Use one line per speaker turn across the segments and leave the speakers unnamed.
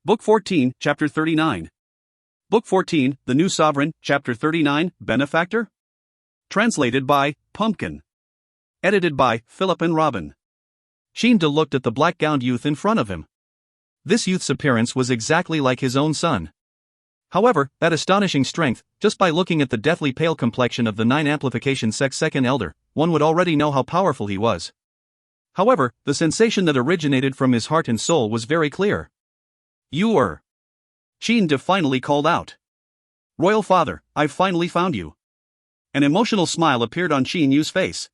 Book 14, Chapter 39. Book 14, The New Sovereign, Chapter 39, Benefactor? Translated by Pumpkin. Edited by Philip and Robin. Shinda looked at the black-gowned youth in front of him. This youth's appearance was exactly like his own son. However, that astonishing strength, just by looking at the deathly pale complexion of the 9 amplification sex second elder, one would already know how powerful he was. However, the sensation that originated from his heart and soul was very clear. You are. Shinda finally called out. Royal Father, I've finally found you. An emotional smile appeared on Chinyu's face.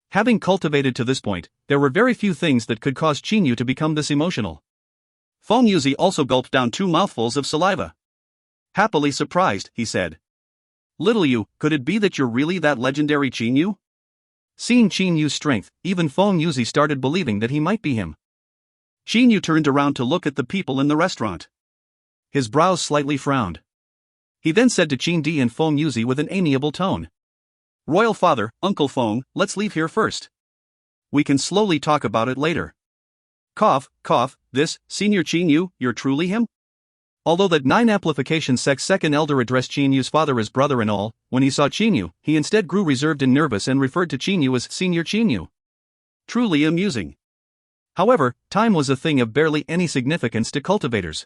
Having cultivated to this point, there were very few things that could cause Chinyu to become this emotional. Feng Yuzi also gulped down 2 mouthfuls of saliva. Happily surprised, he said. Little you, could it be that you're really that legendary Chinyu? Seeing Chinyu's strength, even Feng Yuzi started believing that he might be him. Chinyu turned around to look at the people in the restaurant. His brows slightly frowned. He then said to Chindi and Feng Yuzi with an amiable tone. Royal Father, Uncle Feng, let's leave here first. We can slowly talk about it later. Cough, cough, this, Senior Chinyu, you're truly him? Although that 9 amplification sex second elder addressed Chinyu's father as brother and all, when he saw Chinyu, he instead grew reserved and nervous and referred to Chinyu as Senior Chinyu. Truly amusing. However, time was a thing of barely any significance to cultivators.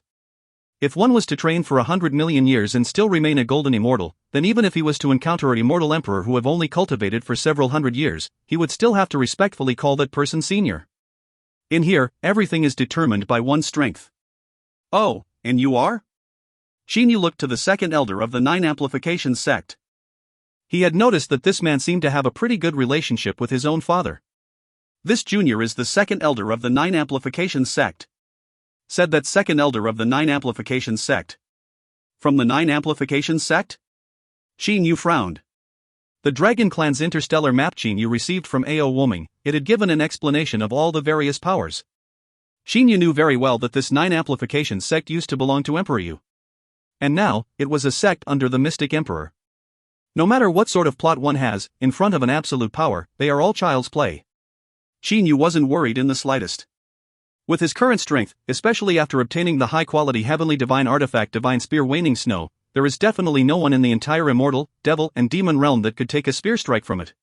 If one was to train for 100 million years and still remain a golden immortal, then even if he was to encounter an immortal emperor who have only cultivated for several hundred years, he would still have to respectfully call that person senior. In here, everything is determined by one's strength. Oh, and you are? Shinyu looked to the second elder of the 9 amplification sect. He had noticed that this man seemed to have a pretty good relationship with his own father. This junior is the second elder of the 9 amplification sect. Said that second elder of the 9 amplification sect. From the 9 amplification sect? Chinyu frowned. The Dragon Clan's interstellar map Chinyu received from Ao Woming, it had given an explanation of all the various powers. Chinyu knew very well that this 9 amplification sect used to belong to Emperor Yu. And now, it was a sect under the Mystic Emperor. No matter what sort of plot one has, in front of an absolute power, they are all child's play. Chinyu wasn't worried in the slightest. With his current strength, especially after obtaining the high-quality heavenly divine artifact Divine Spear Waning Snow, there is definitely no one in the entire immortal, devil and demon realm that could take a spear strike from it.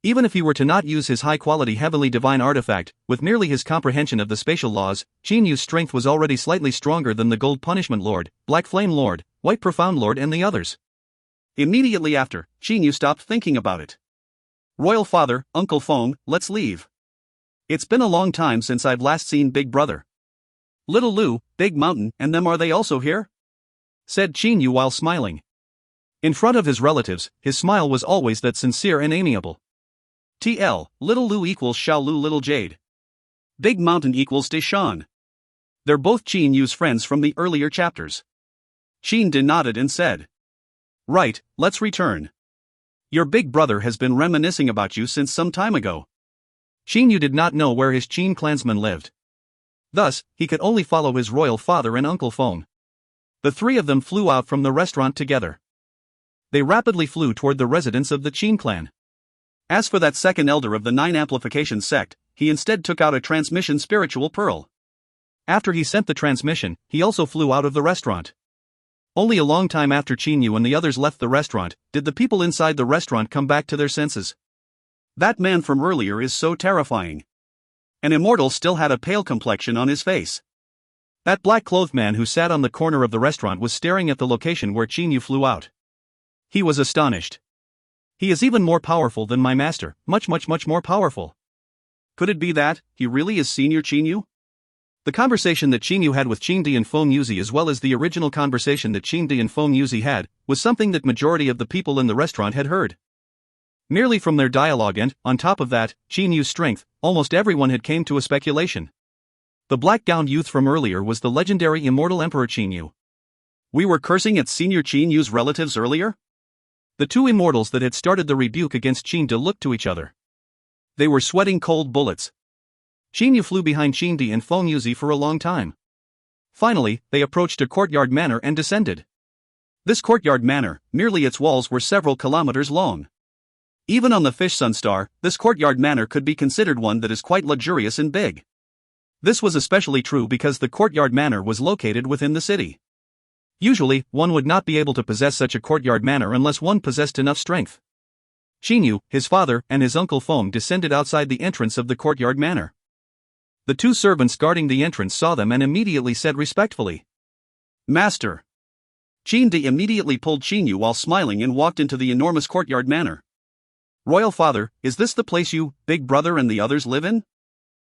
Even if he were to not use his high-quality heavenly divine artifact, with merely his comprehension of the spatial laws, Chinyu's strength was already slightly stronger than the Gold Punishment Lord, Black Flame Lord, White Profound Lord and the others. Immediately after, Chinyu stopped thinking about it. Royal Father, Uncle Feng, let's leave. It's been a long time since I've last seen Big Brother. Little Lu, Big Mountain, and them, are they also here? Said Chinyu while smiling. In front of his relatives, his smile was always that sincere and amiable. TL, Little Lu equals Xiao Lu Little Jade. Big Mountain equals Deshawn. They're both Chinyu's friends from the earlier chapters. Chinda nodded and said. Right, let's return. Your big brother has been reminiscing about you since some time ago. Chinyu did not know where his Chin clansmen lived. Thus, he could only follow his royal father and Uncle Feng. The 3 of them flew out from the restaurant together. They rapidly flew toward the residence of the Chin clan. As for that second elder of the 9 amplification sect, he instead took out a transmission spiritual pearl. After he sent the transmission, he also flew out of the restaurant. Only a long time after Chinyu and the others left the restaurant, did the people inside the restaurant come back to their senses. That man from earlier is so terrifying. An immortal still had a pale complexion on his face. That black-clothed man who sat on the corner of the restaurant was staring at the location where Chinyu flew out. He was astonished. He is even more powerful than my master, much more powerful. Could it be that he really is Senior Chinyu? The conversation that Chinyu had with Chindi and Feng Yuzi, as well as the original conversation that Chindi and Feng Yuzi had, was something that majority of the people in the restaurant had heard. Merely from their dialogue and, on top of that, Chinyu's strength, almost everyone had came to a speculation. The black-gowned youth from earlier was the legendary immortal Emperor Chinyu. We were cursing at Senior Chinyu's relatives earlier? The 2 immortals that had started the rebuke against Chinda looked to each other. They were sweating cold bullets. Chinyu flew behind Chindi and Feng Yuzi for a long time. Finally, they approached a courtyard manor and descended. This courtyard manor, merely its walls were several kilometers long. Even on the Fish Sun Star, this courtyard manor could be considered one that is quite luxurious and big. This was especially true because the courtyard manor was located within the city. Usually, one would not be able to possess such a courtyard manor unless one possessed enough strength. Xinyu, his father, and his uncle Feng descended outside the entrance of the courtyard manor. The two servants guarding the entrance saw them and immediately said respectfully, "Master." Qin Di immediately pulled Xinyu while smiling and walked into the enormous courtyard manor. "Royal father, is this the place you, big brother, and the others live in?"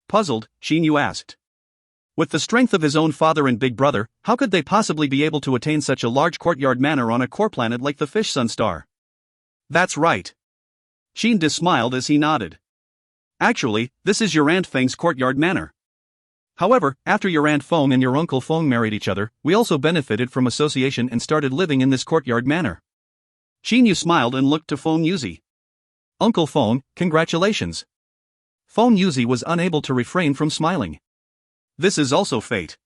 Puzzled, Xinyu asked. With the strength of his own father and big brother, how could they possibly be able to attain such a large courtyard manor on a core planet like the Fish Sun Star? "That's right." Qin Di smiled as he nodded. "Actually, this is your Aunt Feng's courtyard manor. However, after your Aunt Feng and your Uncle Feng married each other, we also benefited from association and started living in this courtyard manor." Xinyu smiled and looked to Feng Yuzi. "Uncle Feng, congratulations." Feng Yuzi was unable to refrain from smiling. "This is also fate.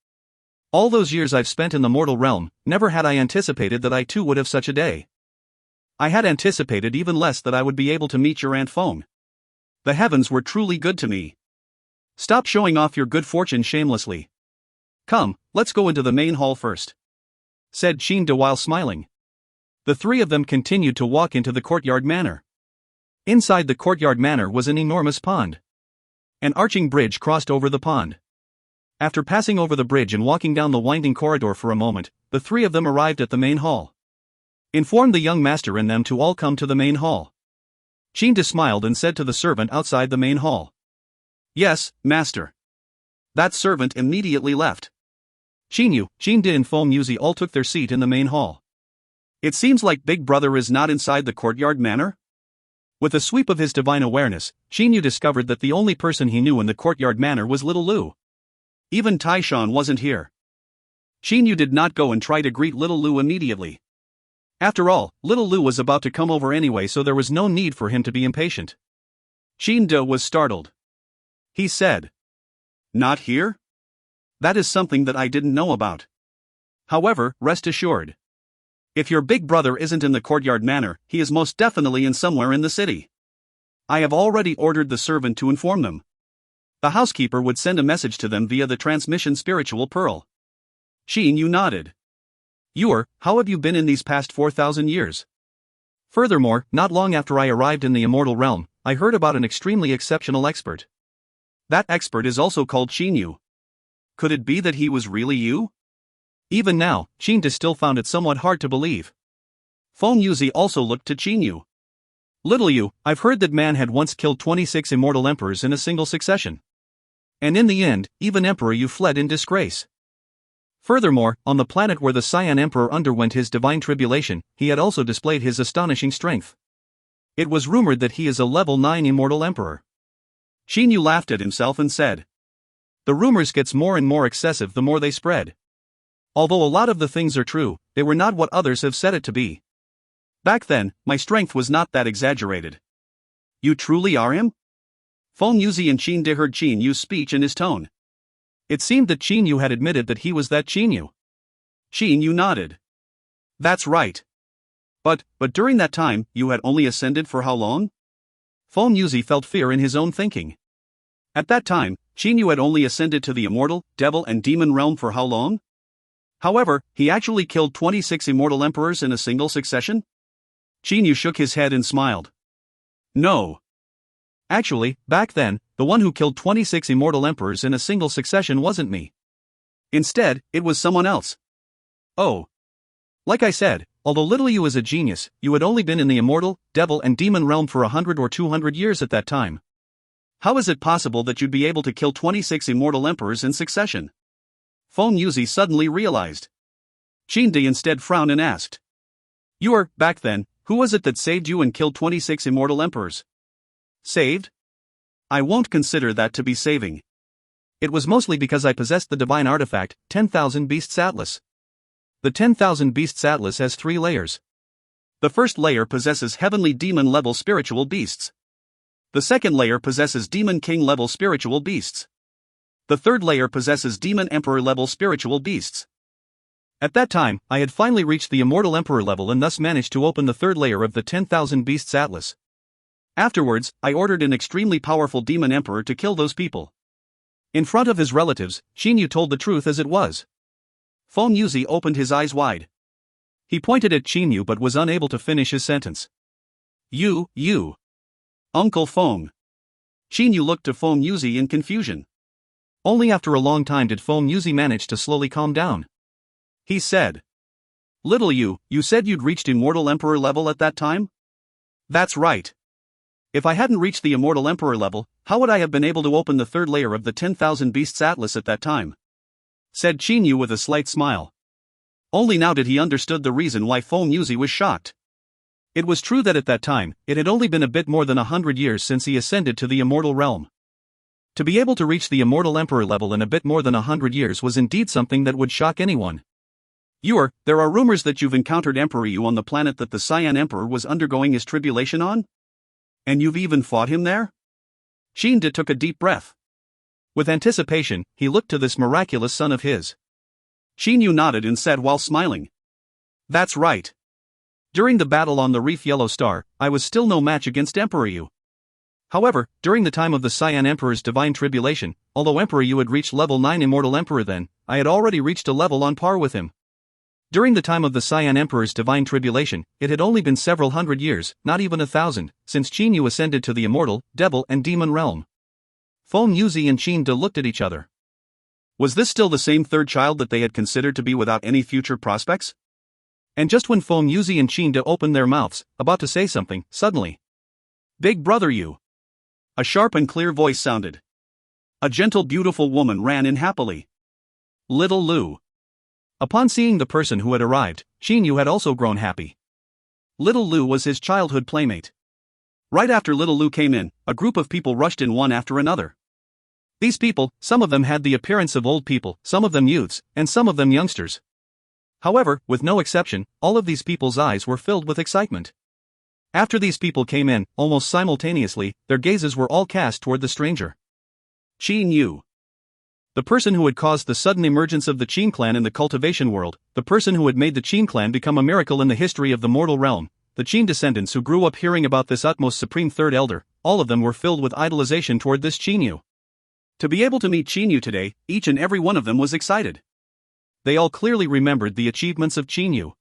All those years I've spent in the mortal realm, never had I anticipated that I too would have such a day. I had anticipated even less that I would be able to meet your Aunt Feng. The heavens were truly good to me. Stop showing off your good fortune shamelessly. Come, let's go into the main hall first," said Qin Di while smiling. The three of them continued to walk into the courtyard manor. Inside the courtyard manor was an enormous pond. An arching bridge crossed over the pond. After passing over the bridge and walking down the winding corridor for a moment, the three of them arrived at the main hall. "Inform the young master and them to all come to the main hall." Qin Di smiled and said to the servant outside the main hall. "Yes, master." That servant immediately left. Xinyu, Qin Di and Feng Yuzi all took their seat in the main hall. "It seems like Big Brother is not inside the courtyard manor?" With a sweep of his divine awareness, Xinyu discovered that the only person he knew in the courtyard manor was Little Lu. Even Taishan wasn't here. Xinyu did not go and try to greet Little Lu immediately. After all, Little Lu was about to come over anyway, so there was no need for him to be impatient. Qin Di was startled. He said, "Not here? That is something that I didn't know about. However, rest assured. If your big brother isn't in the courtyard manor, he is most definitely in somewhere in the city. I have already ordered the servant to inform them. The housekeeper would send a message to them via the transmission spiritual pearl." Xinyu nodded. How have you been in these past 4,000 years? Furthermore, not long after I arrived in the immortal realm, I heard about an extremely exceptional expert. That expert is also called Xinyu. Could it be that he was really you? Even now, Qin Di still found it somewhat hard to believe. Feng Yuzi also looked to Xinyu. "Little Yu, I've heard that man had once killed 26 immortal emperors in a single succession. And in the end, even Emperor Yu fled in disgrace. Furthermore, on the planet where the Cyan Emperor underwent his divine tribulation, he had also displayed his astonishing strength. It was rumored that he is a level 9 immortal emperor." Xinyu laughed at himself and said, "The rumors gets more and more excessive the more they spread. Although a lot of the things are true, they were not what others have said it to be. Back then, my strength was not that exaggerated." "You truly are him?" Feng Yuzi and Qin Di heard Qin Yu's speech and his tone. It seemed that Qin Yu had admitted that he was that Qin Yu. Qin Yu nodded. "That's right. But during that time, you had only ascended for how long?" Feng Yuzi felt fear in his own thinking. At that time, Qin Yu had only ascended to the immortal, devil and demon realm for how long? However, he actually killed 26 immortal emperors in a single succession? Qin Yu shook his head and smiled. "No. Actually, back then, the one who killed 26 immortal emperors in a single succession wasn't me. Instead, it was someone else." "Oh. Like I said, although Little Yu is a genius, you had only been in the immortal, devil and demon realm for 100 or 200 years at that time. How is it possible that you'd be able to kill 26 immortal emperors in succession?" Feng Yuzi suddenly realized. Qin Di instead frowned and asked, Back then, who was it that saved you and killed 26 immortal emperors?" "Saved? I won't consider that to be saving. It was mostly because I possessed the divine artifact, 10,000 Beasts Atlas. The 10,000 Beasts Atlas has 3 layers. The first layer possesses heavenly demon-level spiritual beasts. The second layer possesses demon king-level spiritual beasts. The third layer possesses demon emperor-level spiritual beasts. At that time, I had finally reached the immortal emperor level and thus managed to open the third layer of the 10,000 Beasts Atlas. Afterwards, I ordered an extremely powerful demon emperor to kill those people. In front of his relatives, Shinyu told the truth as it was. Feng Yuzi opened his eyes wide. He pointed at Shinyu but was unable to finish his sentence. You. Uncle Feng. Shinyu looked to Feng Yuzi in confusion. Only after a long time did Feng Yuzi manage to slowly calm down. He said. Little you said you'd reached Immortal Emperor level at that time? That's right. If I hadn't reached the Immortal Emperor level, how would I have been able to open the third layer of the 10,000 Beasts Atlas at that time? Said Shinyu with a slight smile. Only now did he understood the reason why Feng Yuzi was shocked. It was true that at that time, it had only been a bit more than 100 years since he ascended to the Immortal Realm. To be able to reach the Immortal Emperor level in a bit more than 100 years was indeed something that would shock anyone. There are rumors that you've encountered Emperor Yu on the planet that the Cyan Emperor was undergoing his tribulation on? And you've even fought him there? Shinda took a deep breath. With anticipation, he looked to this miraculous son of his. Shinyu nodded and said while smiling. That's right. During the battle on the reef Yellow Star, I was still no match against Emperor Yu. However, during the time of the Cyan Emperor's divine tribulation, although Emperor Yu had reached level 9 Immortal Emperor then, I had already reached a level on par with him. During the time of the Cyan Emperor's divine tribulation, it had only been several hundred years, not even 1,000, since Qin Yu ascended to the Immortal, Devil and Demon realm. Feng Yuzi and Qin De looked at each other. Was this still the same third child that they had considered to be without any future prospects? And just when Feng Yuzi and Qin De opened their mouths, about to say something, suddenly. Big brother Yu. A sharp and clear voice sounded. A gentle beautiful woman ran in happily. Little Lu. Upon seeing the person who had arrived, Qin Yu had also grown happy. Little Lu was his childhood playmate. Right after Little Lu came in, a group of people rushed in one after another. These people, some of them had the appearance of old people, some of them youths, and some of them youngsters. However, with no exception, all of these people's eyes were filled with excitement. After these people came in, almost simultaneously, their gazes were all cast toward the stranger. Qin Yu. The person who had caused the sudden emergence of the Qin clan in the cultivation world, the person who had made the Qin clan become a miracle in the history of the mortal realm, the Qin descendants who grew up hearing about this utmost supreme third elder, all of them were filled with idolization toward this Qin Yu. To be able to meet Qin Yu today, each and every one of them was excited. They all clearly remembered the achievements of Qin Yu.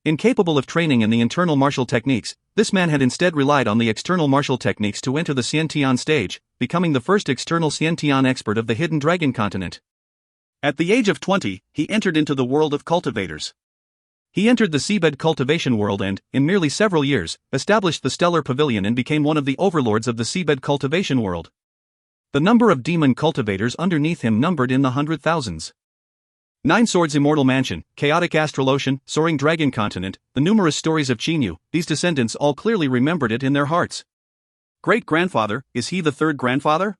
Incapable of training in the internal martial techniques, this man had instead relied on the external martial techniques to enter the Xiantian stage, becoming the first external Xiantian expert of the Hidden Dragon continent. At the age of 20, he entered into the world of cultivators. He entered the seabed cultivation world and, in merely several years, established the Stellar Pavilion and became one of the overlords of the seabed cultivation world. The number of demon cultivators underneath him numbered in the 100,000s. 9 Swords Immortal Mansion, Chaotic Astral Ocean, Soaring Dragon Continent, the numerous stories of Qin Yu, these descendants all clearly remembered it in their hearts. Great-grandfather, is he the third grandfather?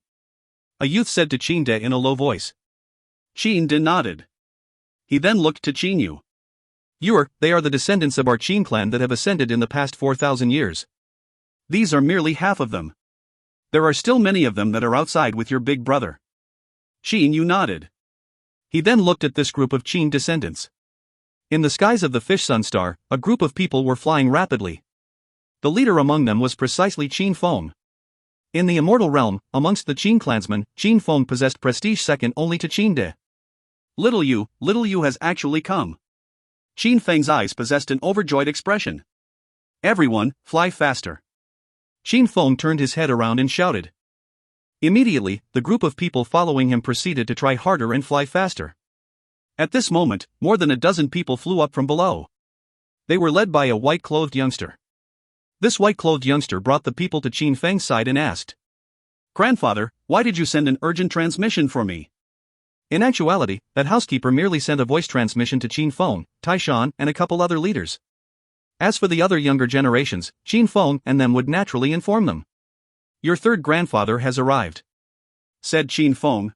A youth said to Qin De in a low voice. Qin De nodded. He then looked to Qin Yu. They are the descendants of our Qin clan that have ascended in the past 4,000 years. These are merely half of them. There are still many of them that are outside with your big brother. Qin Yu nodded. He then looked at this group of Qin descendants. In the skies of the Fish Sun Star, a group of people were flying rapidly. The leader among them was precisely Qin Feng. In the Immortal Realm, amongst the Qin clansmen, Qin Feng possessed prestige second only to Qin De. Little Yu has actually come. Qin Feng's eyes possessed an overjoyed expression. Everyone, fly faster. Qin Feng turned his head around and shouted. Immediately, the group of people following him proceeded to try harder and fly faster. At this moment, more than a dozen people flew up from below. They were led by a white-clothed youngster. This white-clothed youngster brought the people to Qin Feng's side and asked, "Grandfather, why did you send an urgent transmission for me?" In actuality, that housekeeper merely sent a voice transmission to Qin Feng, Taishan, and a couple other leaders. As for the other younger generations, Qin Feng and them would naturally inform them. "Your third grandfather has arrived," said Qin Feng.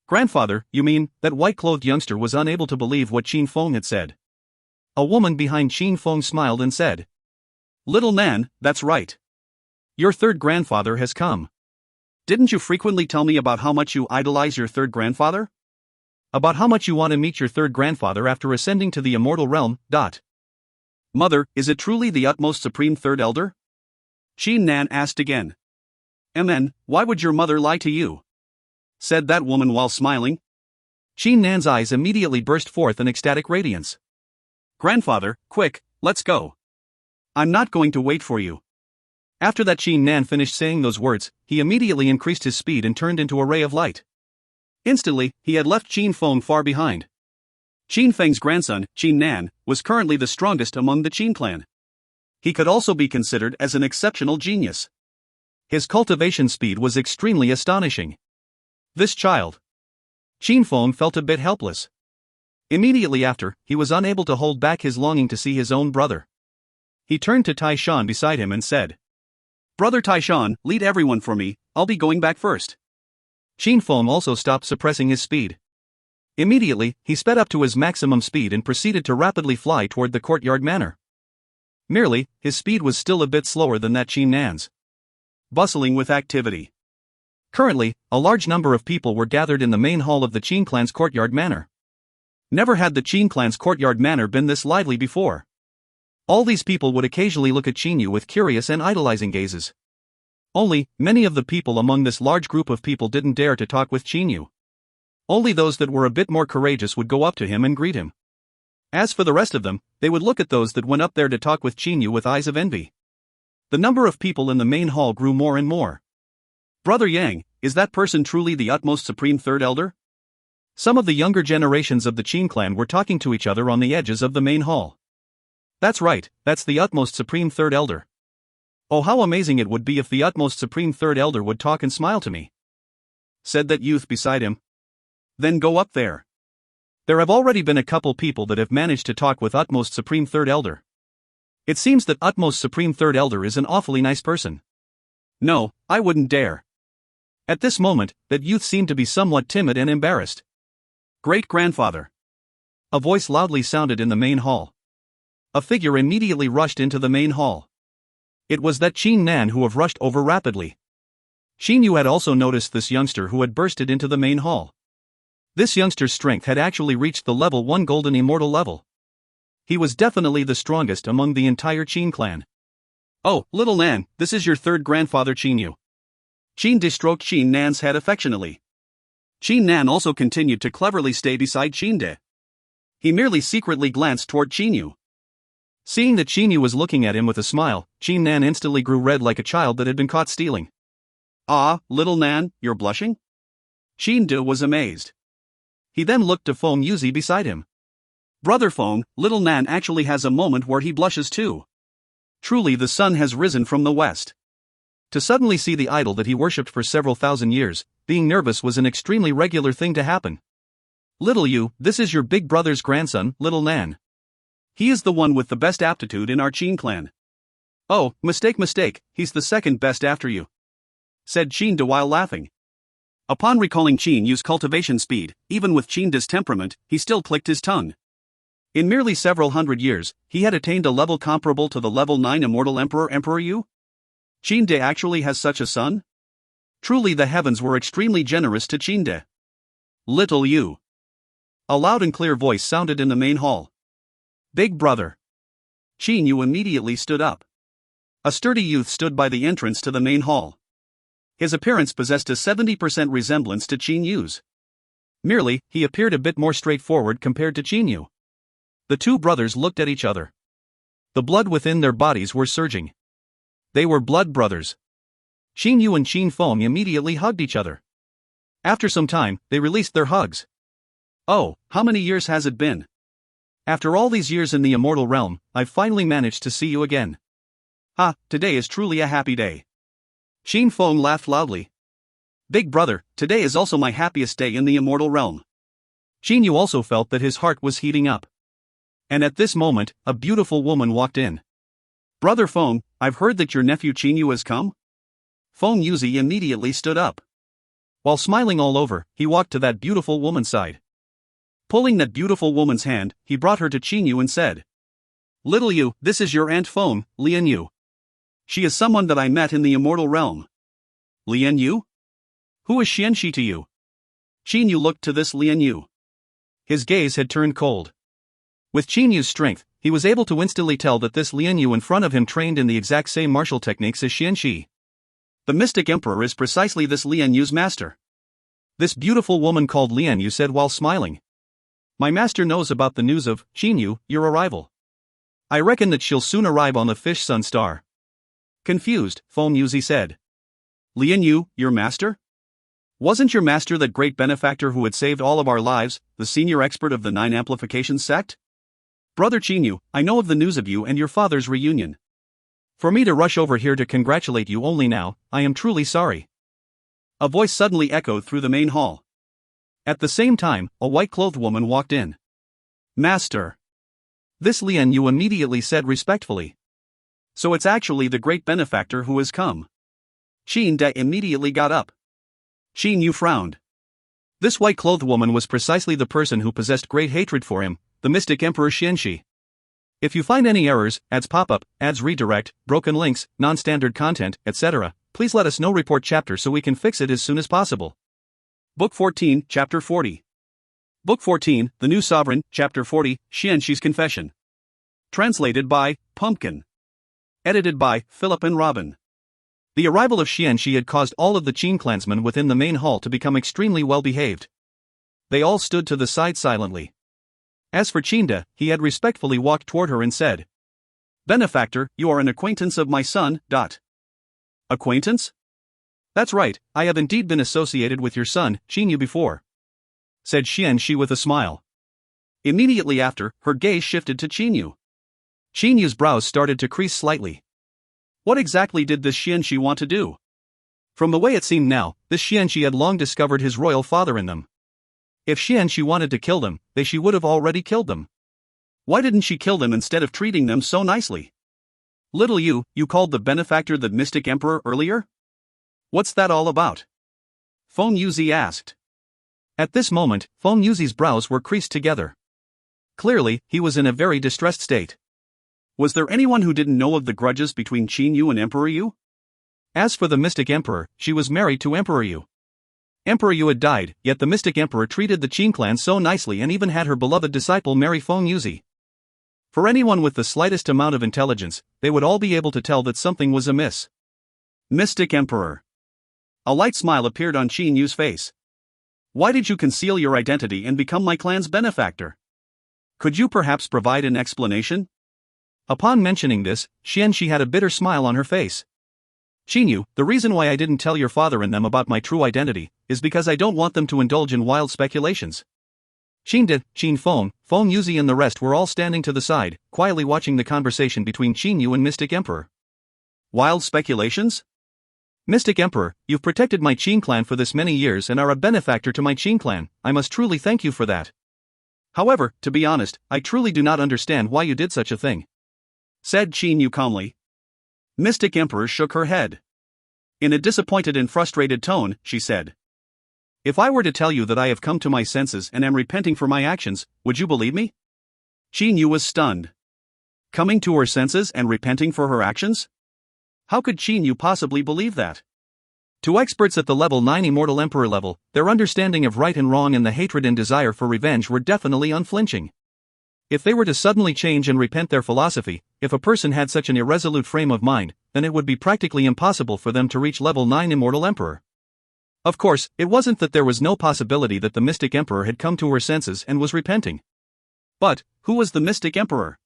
"Grandfather, you mean?" That white-clothed youngster was unable to believe what Qin Feng had said. A woman behind Qin Feng smiled and said, "Little Nan, that's right. Your third grandfather has come. Didn't you frequently tell me about how much you idolize your third grandfather? About how much you want to meet your third grandfather after ascending to the Immortal Realm, Mother, is it truly the utmost supreme third elder?" Qin Nan asked again. "Why would your mother lie to you?" said that woman while smiling. Qin Nan's eyes immediately burst forth in ecstatic radiance. Grandfather, quick, let's go. I'm not going to wait for you. After that Qin Nan finished saying those words, he immediately increased his speed and turned into a ray of light. Instantly, he had left Qin Feng far behind. Qin Feng's grandson, Qin Nan, was currently the strongest among the Qin clan. He could also be considered as an exceptional genius. His cultivation speed was extremely astonishing. This child. Qin Feng felt a bit helpless. Immediately after, he was unable to hold back his longing to see his own brother. He turned to Tai Shan beside him and said, Brother Tai Shan, lead everyone for me, I'll be going back first. Qin Feng also stopped suppressing his speed. Immediately, he sped up to his maximum speed and proceeded to rapidly fly toward the courtyard manor. Merely, his speed was still a bit slower than that Qin Nan's. Bustling with activity. Currently, a large number of people were gathered in the main hall of the Qin clan's courtyard manor. Never had the Qin clan's courtyard manor been this lively before. All these people would occasionally look at Qin Yu with curious and idolizing gazes. Only, many of the people among this large group of people didn't dare to talk with Qin Yu. Only those that were a bit more courageous would go up to him and greet him. As for the rest of them, they would look at those that went up there to talk with Qin Yu with eyes of envy. The number of people in the main hall grew more and more. Brother Yang, is that person truly the utmost supreme third elder? Some of the younger generations of the Qin clan were talking to each other on the edges of the main hall. That's right, that's the utmost supreme third elder. Oh, how amazing it would be if the utmost supreme third elder would talk and smile to me, said that youth beside him. Then go up there. There have already been a couple people that have managed to talk with utmost supreme third elder. It seems that utmost supreme third elder is an awfully nice person. No, I wouldn't dare. At this moment, that youth seemed to be somewhat timid and embarrassed. Great-grandfather. A voice loudly sounded in the main hall. A figure immediately rushed into the main hall. It was that Qin Nan who have rushed over rapidly. Qin Yu had also noticed this youngster who had bursted into the main hall. This youngster's strength had actually reached the level 1 golden immortal level. He was definitely the strongest among the entire Qin clan. Oh, little Nan, this is your third grandfather Qin Yu. Qin De stroked Qin Nan's head affectionately. Qin Nan also continued to cleverly stay beside Qin De. He merely secretly glanced toward Qin Yu. Seeing that Qin Yu was looking at him with a smile, Qin Nan instantly grew red like a child that had been caught stealing. Ah, little Nan, you're blushing? Qin De was amazed. He then looked to Feng Yuzi beside him. Brother Feng, little Nan actually has a moment where he blushes too. Truly the sun has risen from the west. To suddenly see the idol that he worshipped for several thousand years, being nervous was an extremely regular thing to happen. Little Yu, this is your big brother's grandson, little Nan. He is the one with the best aptitude in our Qin clan. Oh, mistake, he's the second best after you, said Qin De while laughing. Upon recalling Qin Yu's cultivation speed, even with Qin De's temperament, he still clicked his tongue. In merely several hundred years, he had attained a level comparable to the level 9 immortal Emperor Yu? Qin De actually has such a son? Truly the heavens were extremely generous to Qin De. Little Yu. A loud and clear voice sounded in the main hall. Big brother. Qin Yu immediately stood up. A sturdy youth stood by the entrance to the main hall. His appearance possessed a 70% resemblance to Qin Yu's. Merely, he appeared a bit more straightforward compared to Qin Yu. The two brothers looked at each other. The blood within their bodies were surging. They were blood brothers. Qin Yu and Qin Feng immediately hugged each other. After some time, they released their hugs. Oh, how many years has it been? After all these years in the immortal realm, I've finally managed to see you again. Ha, today is truly a happy day. Qin Feng laughed loudly. Big brother, today is also my happiest day in the immortal realm. Qin Yu also felt that his heart was heating up. And at this moment, a beautiful woman walked in. Brother Feng, I've heard that your nephew Qin Yu has come? Feng Yuzi immediately stood up. While smiling all over, he walked to that beautiful woman's side. Pulling that beautiful woman's hand, he brought her to Qin Yu and said, Little Yu, this is your Aunt Feng, Lian Yu. She is someone that I met in the immortal realm. Lian Yu? Who is Xianxi to you? Qin Yu looked to this Lian Yu. His gaze had turned cold. With Qin Yu's strength, he was able to instantly tell that this Lian Yu in front of him trained in the exact same martial techniques as Xianxi. The Mystic Emperor is precisely this Lian Yu's master. This beautiful woman called Lian Yu said while smiling. My master knows about the news of Qin Yu, your arrival. I reckon that she'll soon arrive on the Fish Sun Star. Confused, Feng Yuzi said. Lian Yu, your master? Wasn't your master that great benefactor who had saved all of our lives, the senior expert of the 9 Amplification sect? Brother Qin Yu, I know of the news of you and your father's reunion. For me to rush over here to congratulate you only now, I am truly sorry. A voice suddenly echoed through the main hall. At the same time, a white-clothed woman walked in. Master. This Lian Yu immediately said respectfully. So it's actually the great benefactor who has come. Qin De immediately got up. Qin Yu frowned. This white-clothed woman was precisely the person who possessed great hatred for him, the mystic Emperor Xianxi. If you find any errors, ads pop-up, ads redirect, broken links, non-standard content, etc., please let us know. Report chapter so we can fix it as soon as possible. Book 14, Chapter 40. Book 14, The New Sovereign, Chapter 40, Xianxi's Confession. Translated by Pumpkin. Edited by Philip and Robin. The arrival of Xianxi had caused all of the Qin clansmen within the main hall to become extremely well-behaved. They all stood to the side silently. As for Qinda, he had respectfully walked toward her and said, Benefactor, you are an acquaintance of my son. Acquaintance? That's right, I have indeed been associated with your son, Qin Yu before, said Xianxi with a smile. Immediately after, her gaze shifted to Qin Yu. Qin Yu's brows started to crease slightly. What exactly did this Xianxi want to do? From the way it seemed now, this Xianxi had long discovered his royal father in them. If Xianxi wanted to kill them, she would have already killed them. Why didn't she kill them instead of treating them so nicely? Little you called the benefactor the mystic emperor earlier? What's that all about? Feng Yuzi asked. At this moment, Feng Yuzi's brows were creased together. Clearly, he was in a very distressed state. Was there anyone who didn't know of the grudges between Qin Yu and Emperor Yu? As for the mystic emperor, she was married to Emperor Yu. Emperor Yu had died, yet the mystic emperor treated the Qin clan so nicely and even had her beloved disciple marry Feng Yuzi. For anyone with the slightest amount of intelligence, they would all be able to tell that something was amiss. Mystic Emperor. A light smile appeared on Qin Yu's face. Why did you conceal your identity and become my clan's benefactor? Could you perhaps provide an explanation? Upon mentioning this, Xianxi had a bitter smile on her face. Qin Yu, the reason why I didn't tell your father and them about my true identity is because I don't want them to indulge in wild speculations. Qin Feng Yuzi and the rest were all standing to the side, quietly watching the conversation between Qin Yu and Mystic Emperor. Wild speculations? Mystic Emperor, you've protected my Qin clan for this many years and are a benefactor to my Qin clan. I must truly thank you for that. However, to be honest, I truly do not understand why you did such a thing, said Qin Yu calmly. Mystic Emperor shook her head. In a disappointed and frustrated tone, she said, If I were to tell you that I have come to my senses and am repenting for my actions, would you believe me? Qin Yu was stunned. Coming to her senses and repenting for her actions? How could Qin Yu possibly believe that? To experts at the level 9 Immortal Emperor level, their understanding of right and wrong and the hatred and desire for revenge were definitely unflinching. If they were to suddenly change and repent their philosophy, if a person had such an irresolute frame of mind, then it would be practically impossible for them to reach level 9 Immortal Emperor. Of course, it wasn't that there was no possibility that the Mystic Emperor had come to her senses and was repenting. But, who was the Mystic Emperor?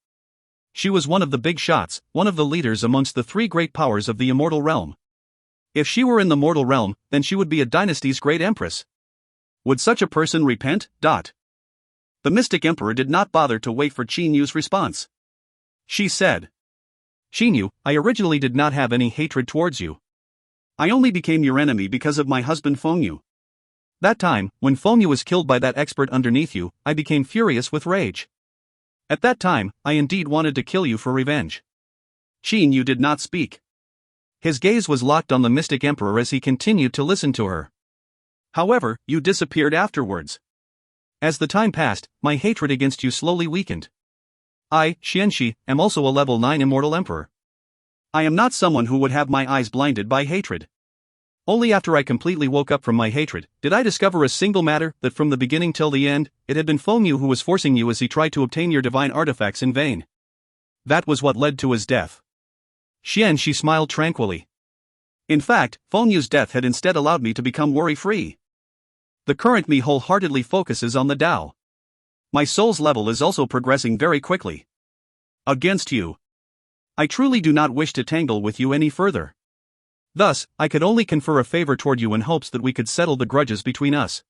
She was one of the big shots, one of the leaders amongst the 3 great powers of the immortal realm. If she were in the mortal realm, then she would be a dynasty's great empress. Would such a person repent? The Mystic Emperor did not bother to wait for Qin Yu's response. She said, Qin Yu, I originally did not have any hatred towards you. I only became your enemy because of my husband Feng Yu. That time, when Feng Yu was killed by that expert underneath you, I became furious with rage. At that time, I indeed wanted to kill you for revenge. Qin Yu did not speak. His gaze was locked on the Mystic Emperor as he continued to listen to her. However, you disappeared afterwards. As the time passed, my hatred against you slowly weakened. I, Xianxi, am also a level 9 Immortal Emperor. I am not someone who would have my eyes blinded by hatred. Only after I completely woke up from my hatred, did I discover a single matter that from the beginning till the end, it had been Feng Yu who was forcing you as he tried to obtain your divine artifacts in vain. That was what led to his death. Xianxi smiled tranquilly. In fact, Feng Yu's death had instead allowed me to become worry-free. The current me wholeheartedly focuses on the Tao. My soul's level is also progressing very quickly. Against you. I truly do not wish to tangle with you any further. Thus, I could only confer a favor toward you in hopes that we could settle the grudges between us.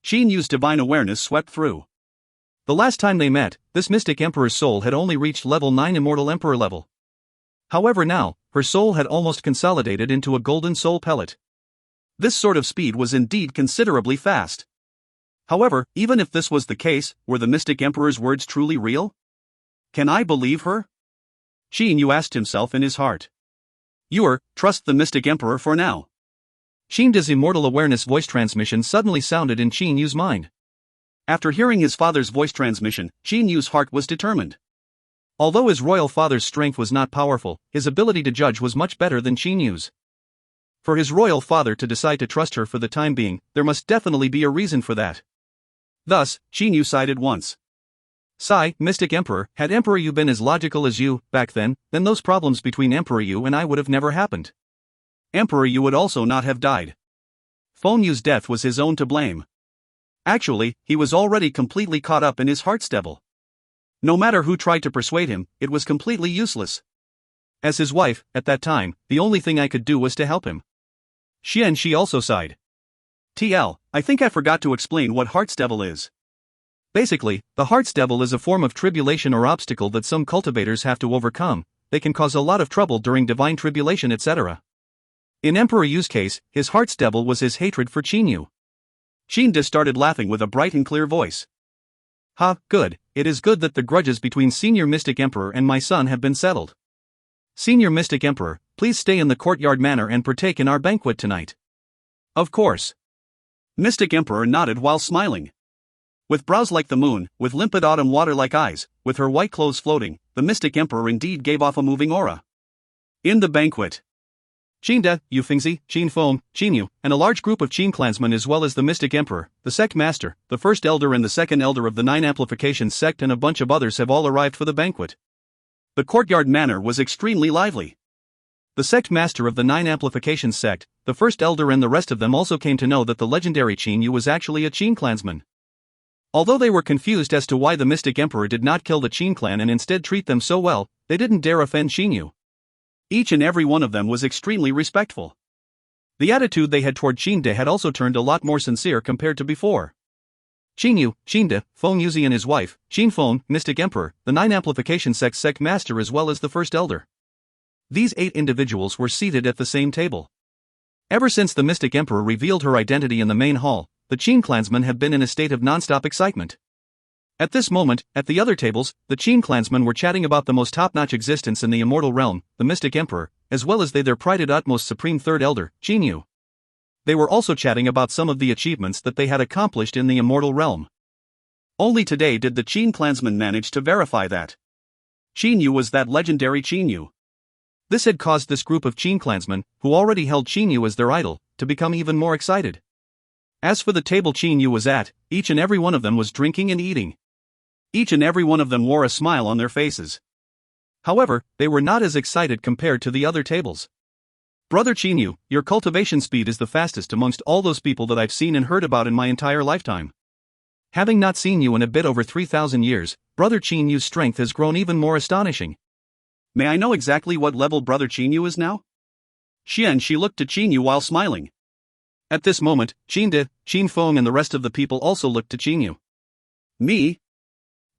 Xin Yu's divine awareness swept through. The last time they met, this mystic emperor's soul had only reached level 9 immortal emperor level. However now, her soul had almost consolidated into a golden soul pellet. This sort of speed was indeed considerably fast. However, even if this was the case, were the mystic emperor's words truly real? Can I believe her? Xin Yu asked himself in his heart. Trust the mystic emperor for now. Xinda's immortal awareness voice transmission suddenly sounded in Xin Yu's mind. After hearing his father's voice transmission, Xin Yu's heart was determined. Although his royal father's strength was not powerful, his ability to judge was much better than Xin Yu's. For his royal father to decide to trust her for the time being, there must definitely be a reason for that. Thus, Xin Yu sighed at once. Sigh, Mystic Emperor, had Emperor Yu been as logical as you, back then those problems between Emperor Yu and I would have never happened. Emperor Yu would also not have died. Feng Yu's death was his own to blame. Actually, he was already completely caught up in his heart's devil. No matter who tried to persuade him, it was completely useless. As his wife, at that time, the only thing I could do was to help him. She also sighed. I think I forgot to explain what heart's devil is. Basically, the heart's devil is a form of tribulation or obstacle that some cultivators have to overcome. They can cause a lot of trouble during divine tribulation, etc. In Emperor Yu's case, his heart's devil was his hatred for Xin Yu. Xinda started laughing with a bright and clear voice. Ha, good, it is good that the grudges between Senior Mystic Emperor and my son have been settled. Senior Mystic Emperor, please stay in the courtyard manor and partake in our banquet tonight. Of course. Mystic Emperor nodded while smiling. With brows like the moon, with limpid autumn water-like eyes, with her white clothes floating, the Mystic Emperor indeed gave off a moving aura. In the banquet, Xinda, Yu Fengzi, Qin Feng, Qin Yu, and a large group of Qin clansmen as well as the Mystic Emperor, the sect master, the first elder and the second elder of the 9 Amplification sect and a bunch of others have all arrived for the banquet. The courtyard manor was extremely lively. The sect master of the 9 Amplification sect, the first elder and the rest of them also came to know that the legendary Qin Yu was actually a Qin clansman. Although they were confused as to why the Mystic Emperor did not kill the Qin clan and instead treat them so well, they didn't dare offend Xin Yu. Each and every one of them was extremely respectful. The attitude they had toward Xinda had also turned a lot more sincere compared to before. Xin Yu, Xinda, Feng Yuzi and his wife, Qin Feng, Mystic Emperor, the 9 Amplification sect master as well as the first elder. These 8 individuals were seated at the same table. Ever since the Mystic Emperor revealed her identity in the main hall, the Qin clansmen have been in a state of non-stop excitement. At this moment, at the other tables, the Qin clansmen were chatting about the most top-notch existence in the immortal realm, the Mystic Emperor, as well as their prided utmost supreme third elder, Xin Yu. They were also chatting about some of the achievements that they had accomplished in the immortal realm. Only today did the Qin clansmen manage to verify that Xin Yu was that legendary Xin Yu. This had caused this group of Qin clansmen, who already held Xin Yu as their idol, to become even more excited. As for the table Xin Yu was at, each and every one of them was drinking and eating. Each and every one of them wore a smile on their faces. However, they were not as excited compared to the other tables. Brother Xin Yu, your cultivation speed is the fastest amongst all those people that I've seen and heard about in my entire lifetime. Having not seen you in a bit over 3,000 years, Brother Xin Yu's strength has grown even more astonishing. May I know exactly what level Brother Xin Yu is now? She looked to Xin Yu while smiling. At this moment, Xinda, Qin Feng and the rest of the people also looked to Xin Yu. Me?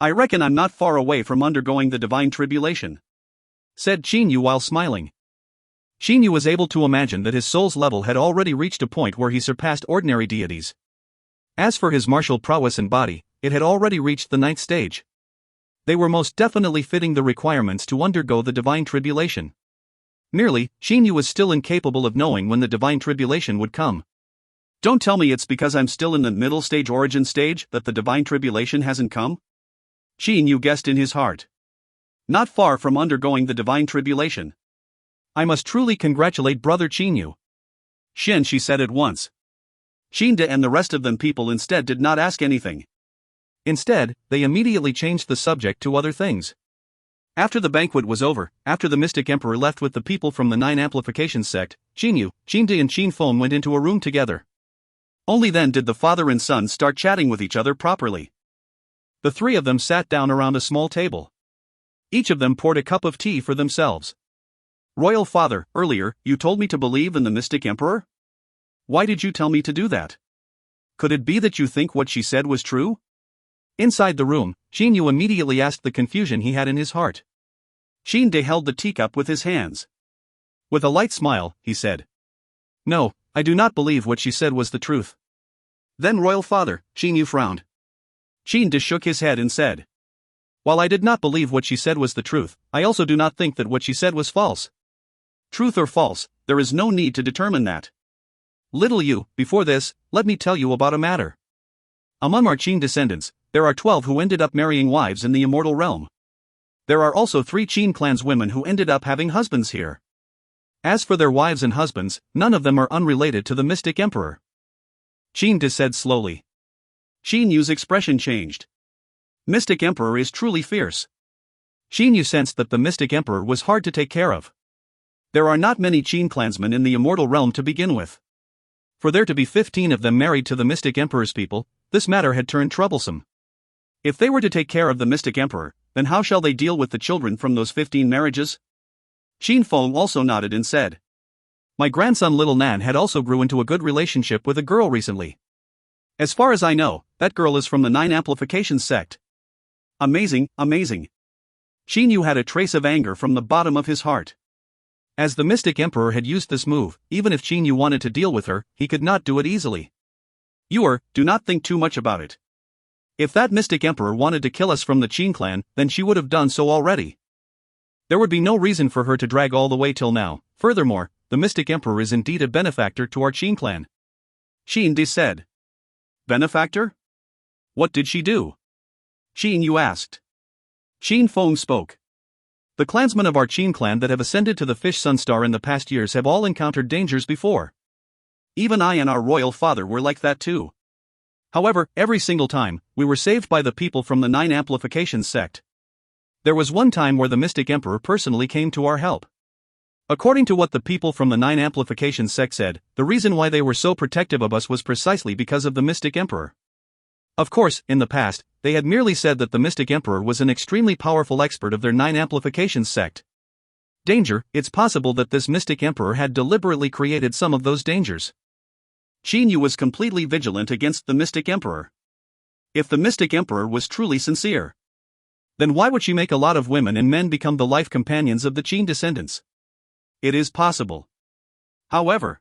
I reckon I'm not far away from undergoing the divine tribulation, said Xin Yu while smiling. Xin Yu was able to imagine that his soul's level had already reached a point where he surpassed ordinary deities. As for his martial prowess and body, it had already reached the 9th stage. They were most definitely fitting the requirements to undergo the divine tribulation. Merely, Xin Yu was still incapable of knowing when the divine tribulation would come. Don't tell me it's because I'm still in the middle stage origin stage that the divine tribulation hasn't come? Xin Yu guessed in his heart. Not far from undergoing the divine tribulation. I must truly congratulate Brother Xin Yu. She said at once. Xinda and the rest of them people instead did not ask anything. Instead, they immediately changed the subject to other things. After the banquet was over, after the Mystic Emperor left with the people from the 9 Amplification sect, Xin Yu, Xinda and Qin Feng went into a room together. Only then did the father and son start chatting with each other properly. The three of them sat down around a small table. Each of them poured a cup of tea for themselves. Royal Father, earlier, you told me to believe in the mystic emperor? Why did you tell me to do that? Could it be that you think what she said was true? Inside the room, Xin Yu immediately asked the confusion he had in his heart. Xin De held the teacup with his hands. With a light smile, he said, "No, I do not believe what she said was the truth." Then Royal Father, Xin Yu frowned. Xin De shook his head and said, "While I did not believe what she said was the truth, I also do not think that what she said was false. Truth or false, there is no need to determine that. Little Yu, before this, let me tell you about a matter. Among our Qin descendants, there are 12 who ended up marrying wives in the immortal realm. There are also 3 Qin clan's women who ended up having husbands here. As for their wives and husbands, none of them are unrelated to the mystic emperor." Qin De said slowly. Xin Yu's expression changed. Mystic emperor is truly fierce. Xin Yu sensed that the mystic emperor was hard to take care of. There are not many Qin clansmen in the immortal realm to begin with. For there to be 15 of them married to the mystic emperor's people, this matter had turned troublesome. If they were to take care of the mystic emperor, then how shall they deal with the children from those 15 marriages? Xin Feng also nodded and said, "My grandson Little Nan had also grew into a good relationship with a girl recently. As far as I know, that girl is from the 9 Amplification sect." Amazing, amazing. Xin Yu had a trace of anger from the bottom of his heart. As the mystic emperor had used this move, even if Xin Yu wanted to deal with her, he could not do it easily. Do not think too much about it. If that mystic emperor wanted to kill us from the Qin clan, then she would have done so already. There would be no reason for her to drag all the way till now. Furthermore, the mystic emperor is indeed a benefactor to our Qin clan. Xin De said. Benefactor? What did she do? Xin Yu asked. Xin Feng spoke. The clansmen of our Qin clan that have ascended to the Fish Sun Star in the past years have all encountered dangers before. Even I and our royal father were like that too. However, every single time, we were saved by the people from the 9 Amplification sect. There was one time where the mystic emperor personally came to our help. According to what the people from the 9 Amplification sect said, the reason why they were so protective of us was precisely because of the mystic emperor. Of course, in the past, they had merely said that the mystic emperor was an extremely powerful expert of their 9 Amplification sect. Danger, it's possible that this mystic emperor had deliberately created some of those dangers. Xin Yu was completely vigilant against the mystic emperor. If the mystic emperor was truly sincere, then why would she make a lot of women and men become the life companions of the Qin descendants? It is possible. However,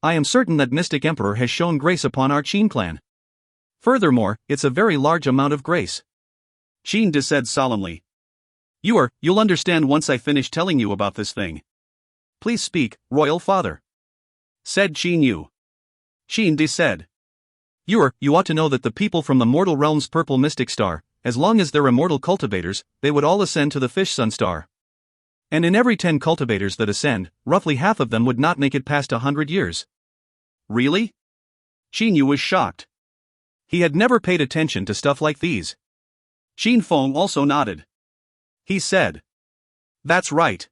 I am certain that mystic emperor has shown grace upon our Qin clan. Furthermore, it's a very large amount of grace. Xin De said solemnly. You'll understand once I finish telling you about this thing. Please speak, Royal Father. Said Xin Yu. Xin De said. You ought to know that the people from the mortal realm's purple mystic star, as long as they're immortal cultivators, they would all ascend to the Fish Sun Star. And in every 10 cultivators that ascend, roughly half of them would not make it past 100 years. Really? Xin Yu was shocked. He had never paid attention to stuff like these. Xin Feng also nodded. He said. That's right.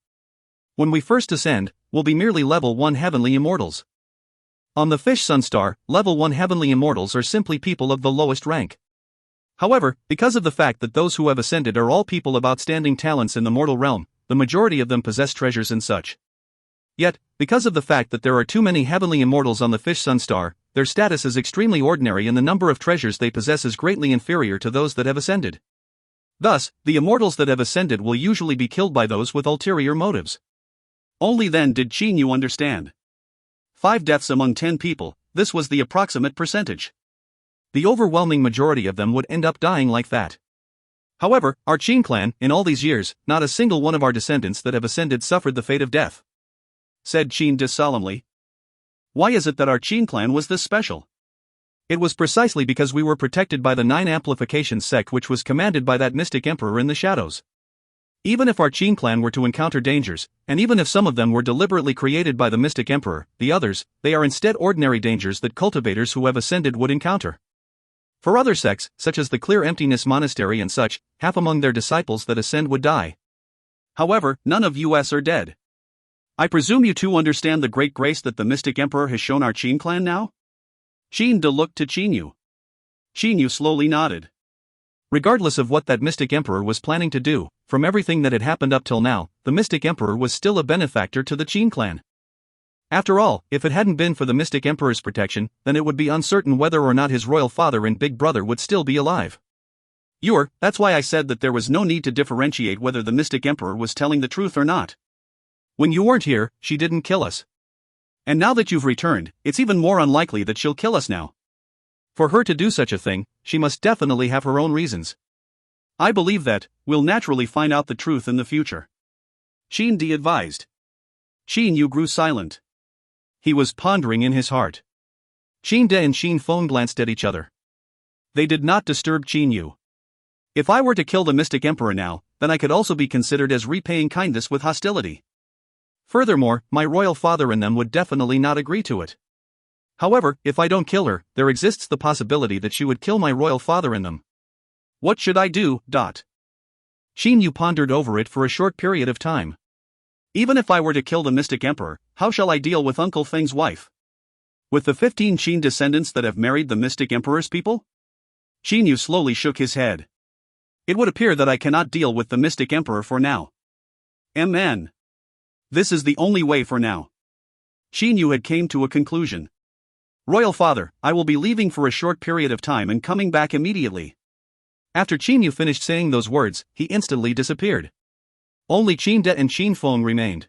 When we first ascend, we'll be merely level 1 heavenly immortals. On the Fish Sun Star, level 1 heavenly immortals are simply people of the lowest rank. However, because of the fact that those who have ascended are all people of outstanding talents in the mortal realm, the majority of them possess treasures and such. Yet, because of the fact that there are too many heavenly immortals on the Fish Sun Star, their status is extremely ordinary and the number of treasures they possess is greatly inferior to those that have ascended. Thus, the immortals that have ascended will usually be killed by those with ulterior motives. Only then did Xin Yu understand. 5 deaths among 10 people, this was the approximate percentage. The overwhelming majority of them would end up dying like that. However, our Qin clan, in all these years, not a single one of our descendants that have ascended suffered the fate of death. Said Xin De solemnly. Why is it that our Qin clan was this special? It was precisely because we were protected by the 9 Amplification sect which was commanded by that mystic emperor in the shadows. Even if our Qin clan were to encounter dangers, and even if some of them were deliberately created by the mystic emperor, the others, they are instead ordinary dangers that cultivators who have ascended would encounter. For other sects, such as the Clear Emptiness Monastery and such, half among their disciples that ascend would die. However, none of us are dead. I presume you too understand the great grace that the mystic emperor has shown our Qin clan now? Xin De looked to Qin Yu. Qin Yu slowly nodded. Regardless of what that Mystic Emperor was planning to do, from everything that had happened up till now, the Mystic Emperor was still a benefactor to the Qin clan. After all, if it hadn't been for the Mystic Emperor's protection, then it would be uncertain whether or not his royal father and big brother would still be alive. That's why I said that there was no need to differentiate whether the Mystic Emperor was telling the truth or not. When you weren't here, she didn't kill us. And now that you've returned, it's even more unlikely that she'll kill us now. For her to do such a thing, she must definitely have her own reasons. I believe that we'll naturally find out the truth in the future. Qin De advised. Qin Yu grew silent. He was pondering in his heart. Qin De and Qin Feng glanced at each other. They did not disturb Qin Yu. If I were to kill the Mystic Emperor now, then I could also be considered as repaying kindness with hostility. Furthermore, my royal father and them would definitely not agree to it. However, if I don't kill her, there exists the possibility that she would kill my royal father and them. What should I do? Qin Yu pondered over it for a short period of time. Even if I were to kill the Mystic Emperor, how shall I deal with Uncle Feng's wife? With the 15 Qin descendants that have married the Mystic Emperor's people? Qin Yu slowly shook his head. It would appear that I cannot deal with the Mystic Emperor for now. MN. This is the only way for now. Qin Yu had came to a conclusion. Royal father, I will be leaving for a short period of time and coming back immediately. After Qin Yu finished saying those words, he instantly disappeared. Only Qin De and Qin Feng remained.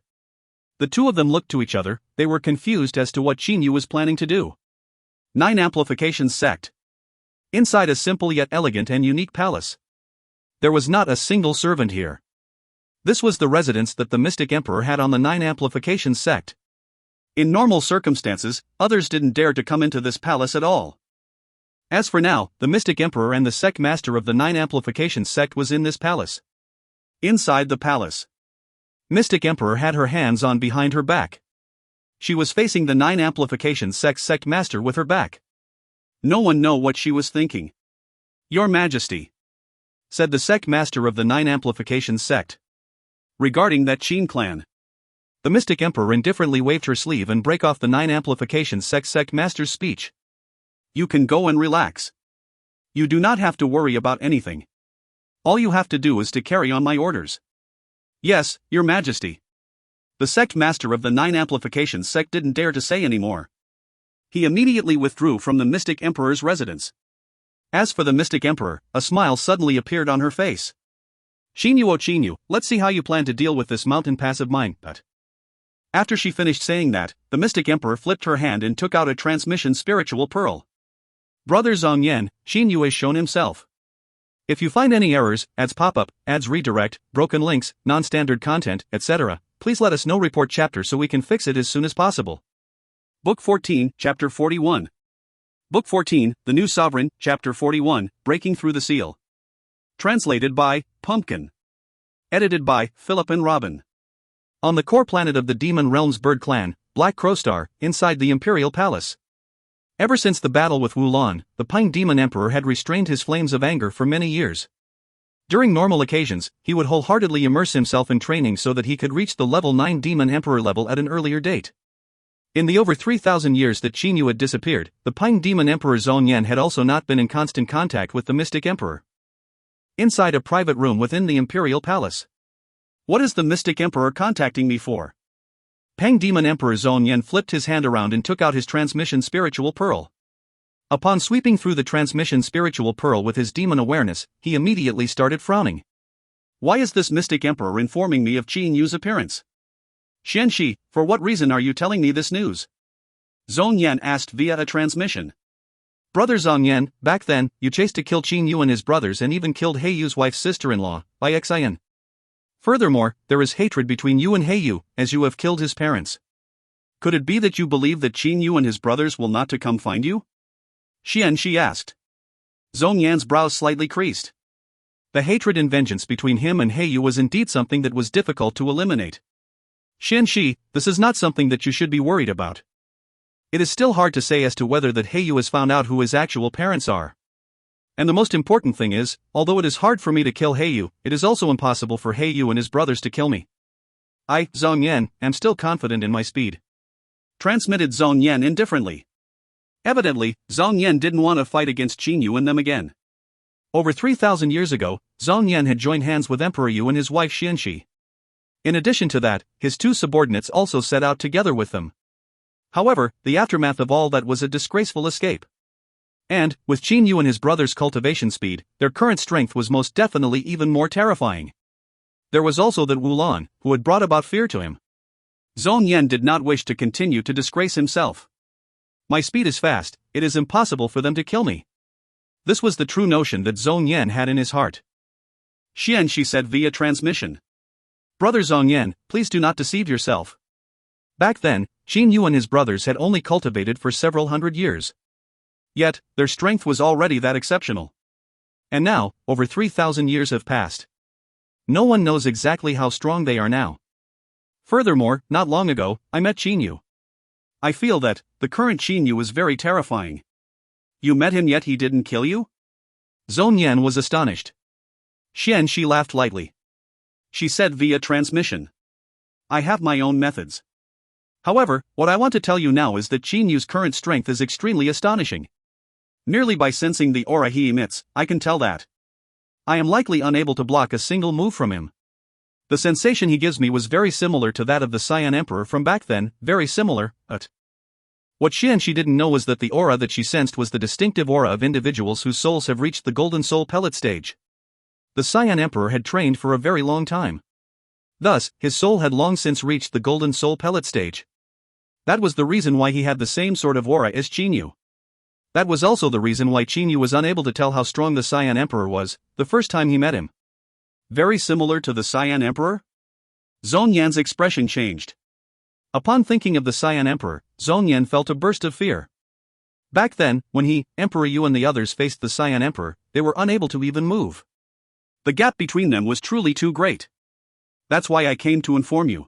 The two of them looked to each other. They were confused as to what Qin Yu was planning to do. 9 Amplifications Sect. Inside a simple yet elegant and unique palace. There was not a single servant here. This was the residence that the Mystic Emperor had on the 9 Amplifications Sect. In normal circumstances, others didn't dare to come into this palace at all. As for now, the Mystic Emperor and the sect master of the 9 Amplifications Sect was in this palace. Inside the palace, Mystic Emperor had her hands on behind her back. She was facing the 9 Amplifications sect master with her back. No one knew what she was thinking. Your Majesty, said the sect master of the 9 Amplifications sect. Regarding that Qin clan. The Mystic Emperor indifferently waved her sleeve and broke off the 9 Amplifications sect master's speech. You can go and relax. You do not have to worry about anything. All you have to do is to carry on my orders. Yes, Your Majesty. The sect master of the 9 Amplifications sect didn't dare to say any more. He immediately withdrew from the Mystic Emperor's residence. As for the Mystic Emperor, a smile suddenly appeared on her face. Qin Yu, let's see how you plan to deal with this mountain pass of mine. After she finished saying that, the Mystic Emperor flipped her hand and took out a transmission spiritual pearl. Brother Zhong Yan, Qin Yu has shown himself. If you find any errors, ads pop-up, ads redirect, broken links, non-standard content, etc., please let us know. Report chapter so we can fix it as soon as possible. Book 14, Chapter 41. Book 14, The New Sovereign, Chapter 41, Breaking Through the Seal. Translated by Pumpkin. Edited by Philip and Robin. On the core planet of the Demon Realm's bird clan, Black Crowstar, inside the Imperial Palace. Ever since the battle with Wulan, the Pine Demon Emperor had restrained his flames of anger for many years. During normal occasions, he would wholeheartedly immerse himself in training so that he could reach the level 9 Demon Emperor level at an earlier date. In the over 3,000 years that Qin Yu had disappeared, the Pine Demon Emperor Zhong Yan had also not been in constant contact with the Mystic Emperor. Inside a private room within the Imperial Palace. What is the Mystic Emperor contacting me for? Pang Demon Emperor Zhong Yan flipped his hand around and took out his transmission spiritual pearl. Upon sweeping through the transmission spiritual pearl with his demon awareness, he immediately started frowning. Why is this Mystic Emperor informing me of Qin Yu's appearance? Xianxi, for what reason are you telling me this news? Zhong Yan asked via a transmission. Brother Zhong Yan, back then, you chased to kill Qin Yu and his brothers and even killed He Yu's wife's sister-in-law, by Xin. Furthermore, there is hatred between you and He Yu, as you have killed his parents. Could it be that you believe that Qin Yu and his brothers will not to come find you? Xianxi asked. Zhong Yan's brows slightly creased. The hatred and vengeance between him and He Yu was indeed something that was difficult to eliminate. Xianxi, this is not something that you should be worried about. It is still hard to say as to whether that He Yu has found out who his actual parents are. And the most important thing is, although it is hard for me to kill He Yu, it is also impossible for He Yu and his brothers to kill me. I, Zhong Yan, am still confident in my speed. Transmitted Zhong Yan indifferently. Evidently, Zhang Yan didn't want to fight against Qin Yu and them again. Over 3,000 years ago, Zhang Yan had joined hands with Emperor Yu and his wife Xianxi. In addition to that, his two subordinates also set out together with them. However, the aftermath of all that was a disgraceful escape. And, with Qin Yu and his brother's cultivation speed, their current strength was most definitely even more terrifying. There was also that Wu Lan, who had brought about fear to him. Zhang Yan did not wish to continue to disgrace himself. My speed is fast, it is impossible for them to kill me. This was the true notion that Zhang Yan had in his heart. Xianxi said via transmission. Brother Zhang Yan, please do not deceive yourself. Back then, Qin Yu and his brothers had only cultivated for several hundred years. Yet, their strength was already that exceptional. And now, over 3,000 years have passed. No one knows exactly how strong they are now. Furthermore, not long ago, I met Qin Yu. I feel that, the current Qin Yu is very terrifying. You met him yet he didn't kill you? Zhang Yan was astonished. Xianxi laughed lightly. She said via transmission. I have my own methods. However, what I want to tell you now is that Qin Yu's current strength is extremely astonishing. Merely by sensing the aura he emits, I can tell that. I am likely unable to block a single move from him. The sensation he gives me was very similar to that of the Cyan Emperor from back then, very similar, What Xianxi didn't know was that the aura that she sensed was the distinctive aura of individuals whose souls have reached the Golden Soul Pellet stage. The Cyan Emperor had trained for a very long time. Thus, his soul had long since reached the Golden Soul Pellet stage. That was the reason why he had the same sort of aura as Qin Yu. That was also the reason why Qin Yu was unable to tell how strong the Cyan Emperor was, the first time he met him. Very similar to the Cyan Emperor? Zhang Yan's expression changed. Upon thinking of the Cyan Emperor, Zhang Yan felt a burst of fear. Back then, when he, Emperor Yu and the others faced the Cyan Emperor, they were unable to even move. The gap between them was truly too great. That's why I came to inform you.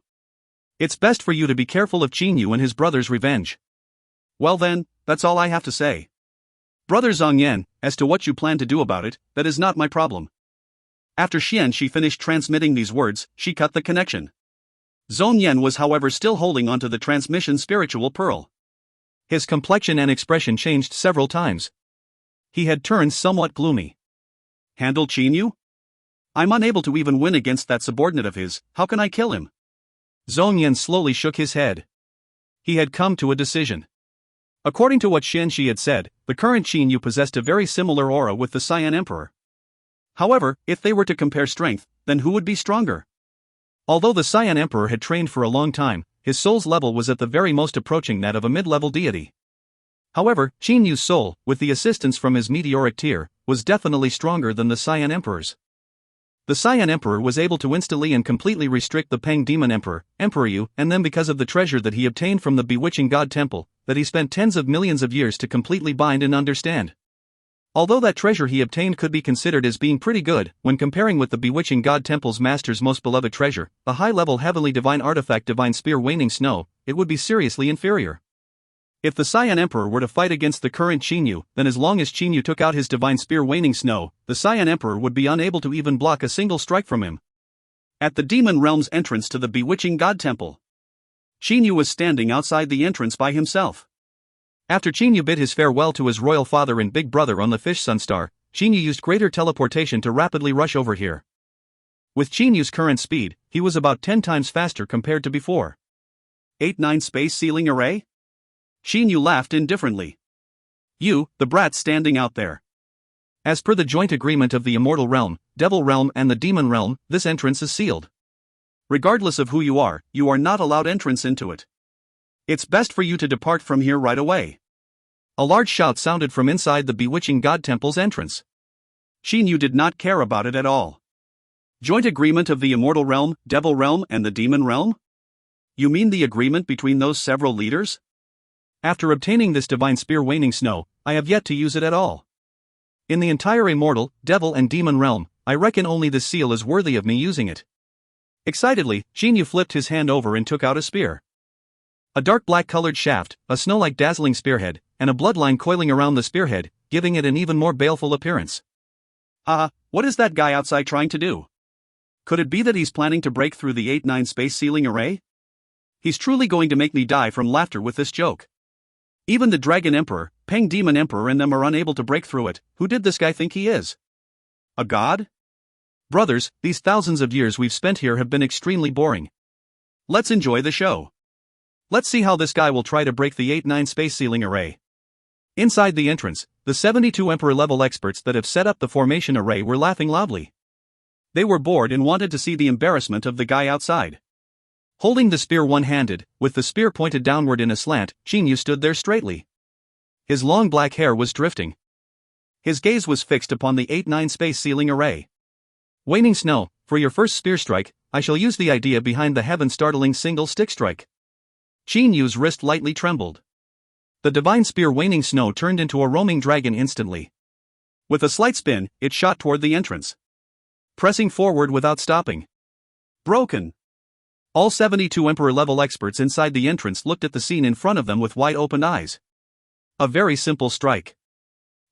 It's best for you to be careful of Qin Yu and his brother's revenge. Well then, that's all I have to say. Brother Zhang Yan, as to what you plan to do about it, that is not my problem. After Xianxi finished transmitting these words, she cut the connection. Zhang Yan was however still holding onto the transmission spiritual pearl. His complexion and expression changed several times. He had turned somewhat gloomy. Handle Qin Yu? I'm unable to even win against that subordinate of his, how can I kill him? Zhang Yan slowly shook his head. He had come to a decision. According to what Xianxi had said, the current Qin Yu possessed a very similar aura with the Cyan Emperor. However, if they were to compare strength, then who would be stronger? Although the Cyan Emperor had trained for a long time, his soul's level was at the very most approaching that of a mid-level deity. However, Qin Yu's soul, with the assistance from his meteoric tear, was definitely stronger than the Cyan Emperor's. The Cyan Emperor was able to instantly and completely restrict the Peng Demon Emperor, Emperor Yu, and then because of the treasure that he obtained from the Bewitching God Temple, that he spent tens of millions of years to completely bind and understand. Although that treasure he obtained could be considered as being pretty good, when comparing with the Bewitching God Temple's master's most beloved treasure, the high-level heavenly divine artifact Divine Spear Waning Snow, it would be seriously inferior. If the Cyan Emperor were to fight against the current Qin Yu, then as long as Qin Yu took out his Divine Spear Waning Snow, the Cyan Emperor would be unable to even block a single strike from him. At the Demon Realm's entrance to the Bewitching God Temple, Qin Yu was standing outside the entrance by himself. After Qin Yu bid his farewell to his royal father and big brother on the Fish Sunstar, Qin Yu used greater teleportation to rapidly rush over here. With Qin Yu's current speed, he was about 10 times faster compared to before. 8-9 Space Sealing Array? Qin Yu laughed indifferently. You, the brat standing out there. As per the joint agreement of the Immortal Realm, Devil Realm and the Demon Realm, this entrance is sealed. Regardless of who you are not allowed entrance into it. It's best for you to depart from here right away. A large shout sounded from inside the Bewitching God Temple's entrance. Qin Yu did not care about it at all. Joint agreement of the Immortal Realm, Devil Realm and the Demon Realm? You mean the agreement between those several leaders? After obtaining this Divine Spear Waning Snow, I have yet to use it at all. In the entire Immortal, Devil and Demon Realm, I reckon only this seal is worthy of me using it. Excitedly, Qin Yu flipped his hand over and took out a spear. A dark black-colored shaft, a snow-like dazzling spearhead, and a bloodline coiling around the spearhead, giving it an even more baleful appearance. What is that guy outside trying to do? Could it be that he's planning to break through the 8-9 space sealing array? He's truly going to make me die from laughter with this joke. Even the Dragon Emperor, Peng Demon Emperor and them are unable to break through it. Who did this guy think he is? A god? Brothers, these thousands of years we've spent here have been extremely boring. Let's enjoy the show. Let's see how this guy will try to break the 8-9 space ceiling array. Inside the entrance, the 72 Emperor level experts that have set up the formation array were laughing loudly. They were bored and wanted to see the embarrassment of the guy outside. Holding the spear one-handed, with the spear pointed downward in a slant, Chinyu stood there straightly. His long black hair was drifting. His gaze was fixed upon the 8-9 space ceiling array. Waning Snow, for your first spear strike, I shall use the idea behind the heaven-startling single stick strike. Chinyu's wrist lightly trembled. The divine spear Waning Snow turned into a roaming dragon instantly. With a slight spin, it shot toward the entrance, pressing forward without stopping. Broken. All 72 Emperor-level experts inside the entrance looked at the scene in front of them with wide-open eyes. A very simple strike.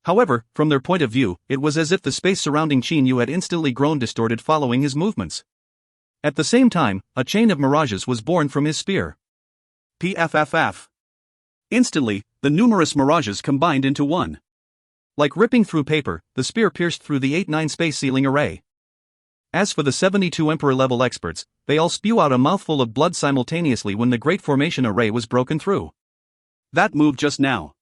However, from their point of view, it was as if the space surrounding Chinyu had instantly grown distorted following his movements. At the same time, a chain of mirages was born from his spear. PFFF. Instantly, the numerous mirages combined into one. Like ripping through paper, the spear pierced through the 8-9 space ceiling array. As for the 72 Emperor-level experts, they all spew out a mouthful of blood simultaneously when the Great Formation array was broken through. That move just now.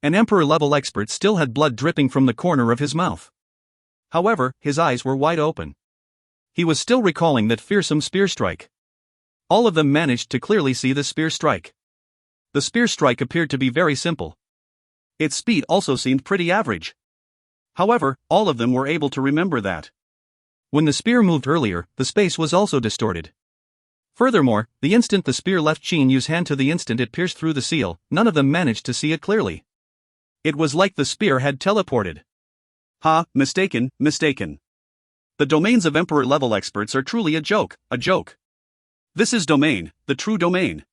An Emperor-level expert still had blood dripping from the corner of his mouth. However, his eyes were wide open. He was still recalling that fearsome spear strike. All of them managed to clearly see the spear strike. The spear strike appeared to be very simple. Its speed also seemed pretty average. However, all of them were able to remember that when the spear moved earlier, the space was also distorted. Furthermore, the instant the spear left Chinyu's hand to the instant it pierced through the seal, none of them managed to see it clearly. It was like the spear had teleported. Ha, mistaken. The domains of Emperor-level experts are truly a joke. This is domain, the true domain.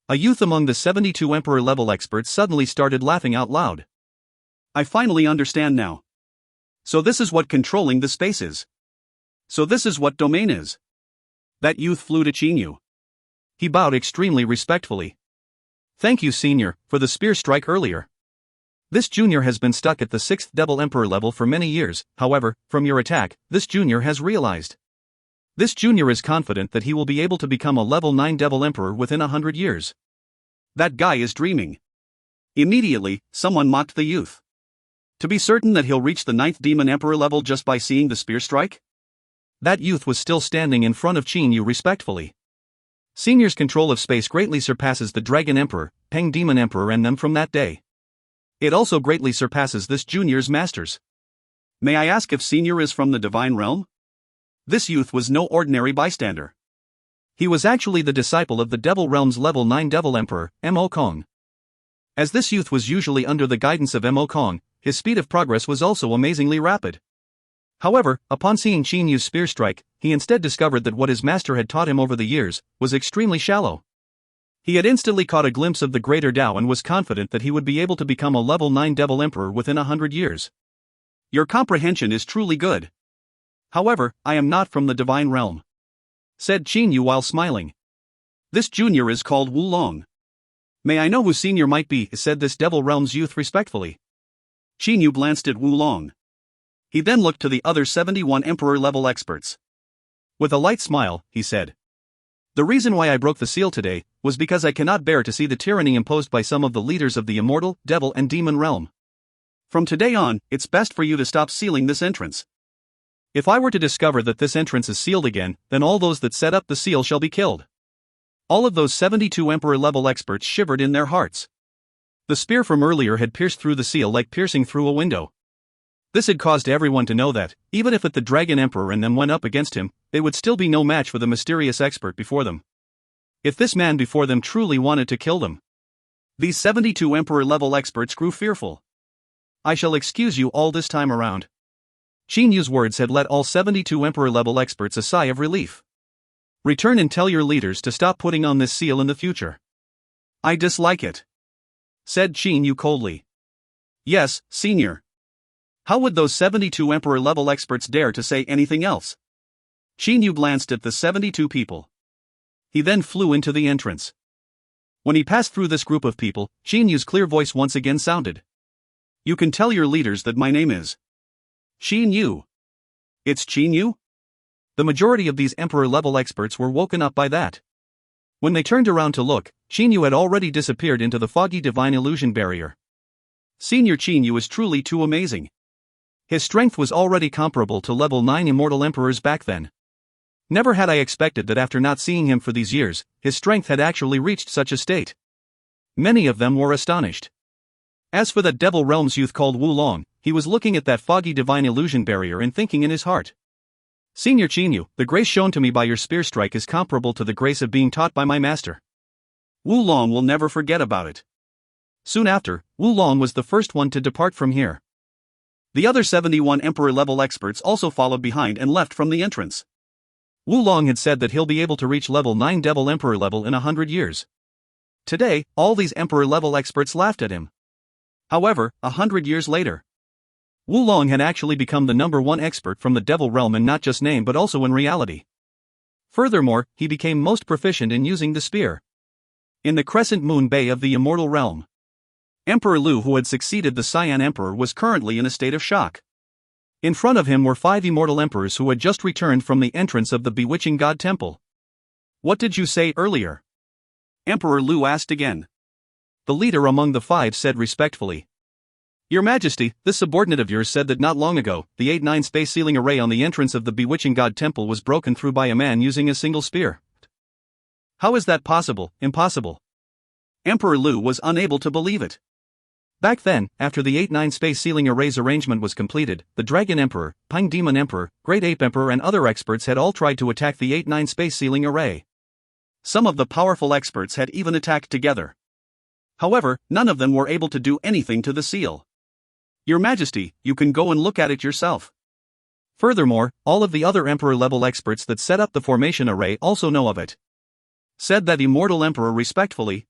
A youth among the 72 Emperor-level experts suddenly started laughing out loud. I finally understand now. So this is what controlling the space is. So this is what domain is. That youth flew to Chinyu. He bowed extremely respectfully. Thank you, senior, for the spear strike earlier. This junior has been stuck at the 6th Devil Emperor level for many years. However, from your attack, this junior has realized. This junior is confident that he will be able to become a level 9 Devil Emperor within 100 years. That guy is dreaming. Immediately, someone mocked the youth. To be certain that he'll reach the 9th Demon Emperor level just by seeing the spear strike? That youth was still standing in front of Chinyu respectfully. Senior's control of space greatly surpasses the Dragon Emperor, Peng Demon Emperor and them from that day. It also greatly surpasses this junior's masters. May I ask if senior is from the Divine Realm? This youth was no ordinary bystander. He was actually the disciple of the Devil Realm's level 9 Devil Emperor, Mo Kong. As this youth was usually under the guidance of Mo Kong, his speed of progress was also amazingly rapid. However, upon seeing Chinyu's spear strike, he instead discovered that what his master had taught him over the years was extremely shallow. He had instantly caught a glimpse of the greater Tao and was confident that he would be able to become a level 9 Devil Emperor within 100 years. Your comprehension is truly good. However, I am not from the Divine Realm, said Chinyu while smiling. This junior is called Wulong. May I know who senior might be, said this Devil Realm's youth respectfully. Chinyu glanced at Wulong. He then looked to the other 71 Emperor-level experts. With a light smile, he said, the reason why I broke the seal today was because I cannot bear to see the tyranny imposed by some of the leaders of the Immortal, Devil and Demon Realm. From today on, it's best for you to stop sealing this entrance. If I were to discover that this entrance is sealed again, then all those that set up the seal shall be killed. All of those 72 Emperor-level experts shivered in their hearts. The spear from earlier had pierced through the seal like piercing through a window. This had caused everyone to know that, even if the Dragon Emperor and them went up against him, they would still be no match for the mysterious expert before them. If this man before them truly wanted to kill them. These 72 Emperor-level experts grew fearful. I shall excuse you all this time around. Chinyu's words had let all 72 Emperor-level experts a sigh of relief. Return and tell your leaders to stop putting on this seal in the future. I dislike it, said Chinyu coldly. Yes, senior. How would those 72 Emperor-level experts dare to say anything else? Chinyu glanced at the 72 people. He then flew into the entrance. When he passed through this group of people, Qin Yu's clear voice once again sounded. You can tell your leaders that my name is Qin Yu. It's Qin Yu? The majority of these emperor-level experts were woken up by that. When they turned around to look, Qin Yu had already disappeared into the foggy divine illusion barrier. Senior Qin Yu is truly too amazing. His strength was already comparable to level 9 immortal emperors back then. Never had I expected that after not seeing him for these years, his strength had actually reached such a state. Many of them were astonished. As for that Devil Realms youth called Wu Long, he was looking at that foggy divine illusion barrier and thinking in his heart. Senior Qin Yu, the grace shown to me by your spear strike is comparable to the grace of being taught by my master. Wu Long will never forget about it. Soon after, Wu Long was the first one to depart from here. The other 71 emperor-level experts also followed behind and left from the entrance. Wu Long had said that he'll be able to reach level 9 Devil Emperor level in 100 years. Today, all these emperor-level experts laughed at him. However, 100 years later, Wu Long had actually become the #1 expert from the Devil Realm in not just name but also in reality. Furthermore, he became most proficient in using the spear. In the Crescent Moon Bay of the Immortal Realm, Emperor Lu, who had succeeded the Cyan Emperor, was currently in a state of shock. In front of him were 5 immortal emperors who had just returned from the entrance of the Bewitching God Temple. What did you say earlier? Emperor Lu asked again. The leader among the 5 said respectfully. Your Majesty, this subordinate of yours said that not long ago, the 8-9 space sealing array on the entrance of the Bewitching God Temple was broken through by a man using a single spear. How is that possible? Impossible. Emperor Lu was unable to believe it. Back then, after the 8-9 space sealing array's arrangement was completed, the Dragon Emperor, Pine Demon Emperor, Great Ape Emperor and other experts had all tried to attack the 8-9 space sealing array. Some of the powerful experts had even attacked together. However, none of them were able to do anything to the seal. Your Majesty, you can go and look at it yourself. Furthermore, all of the other Emperor-level experts that set up the formation array also know of it. Said that Immortal Emperor respectfully.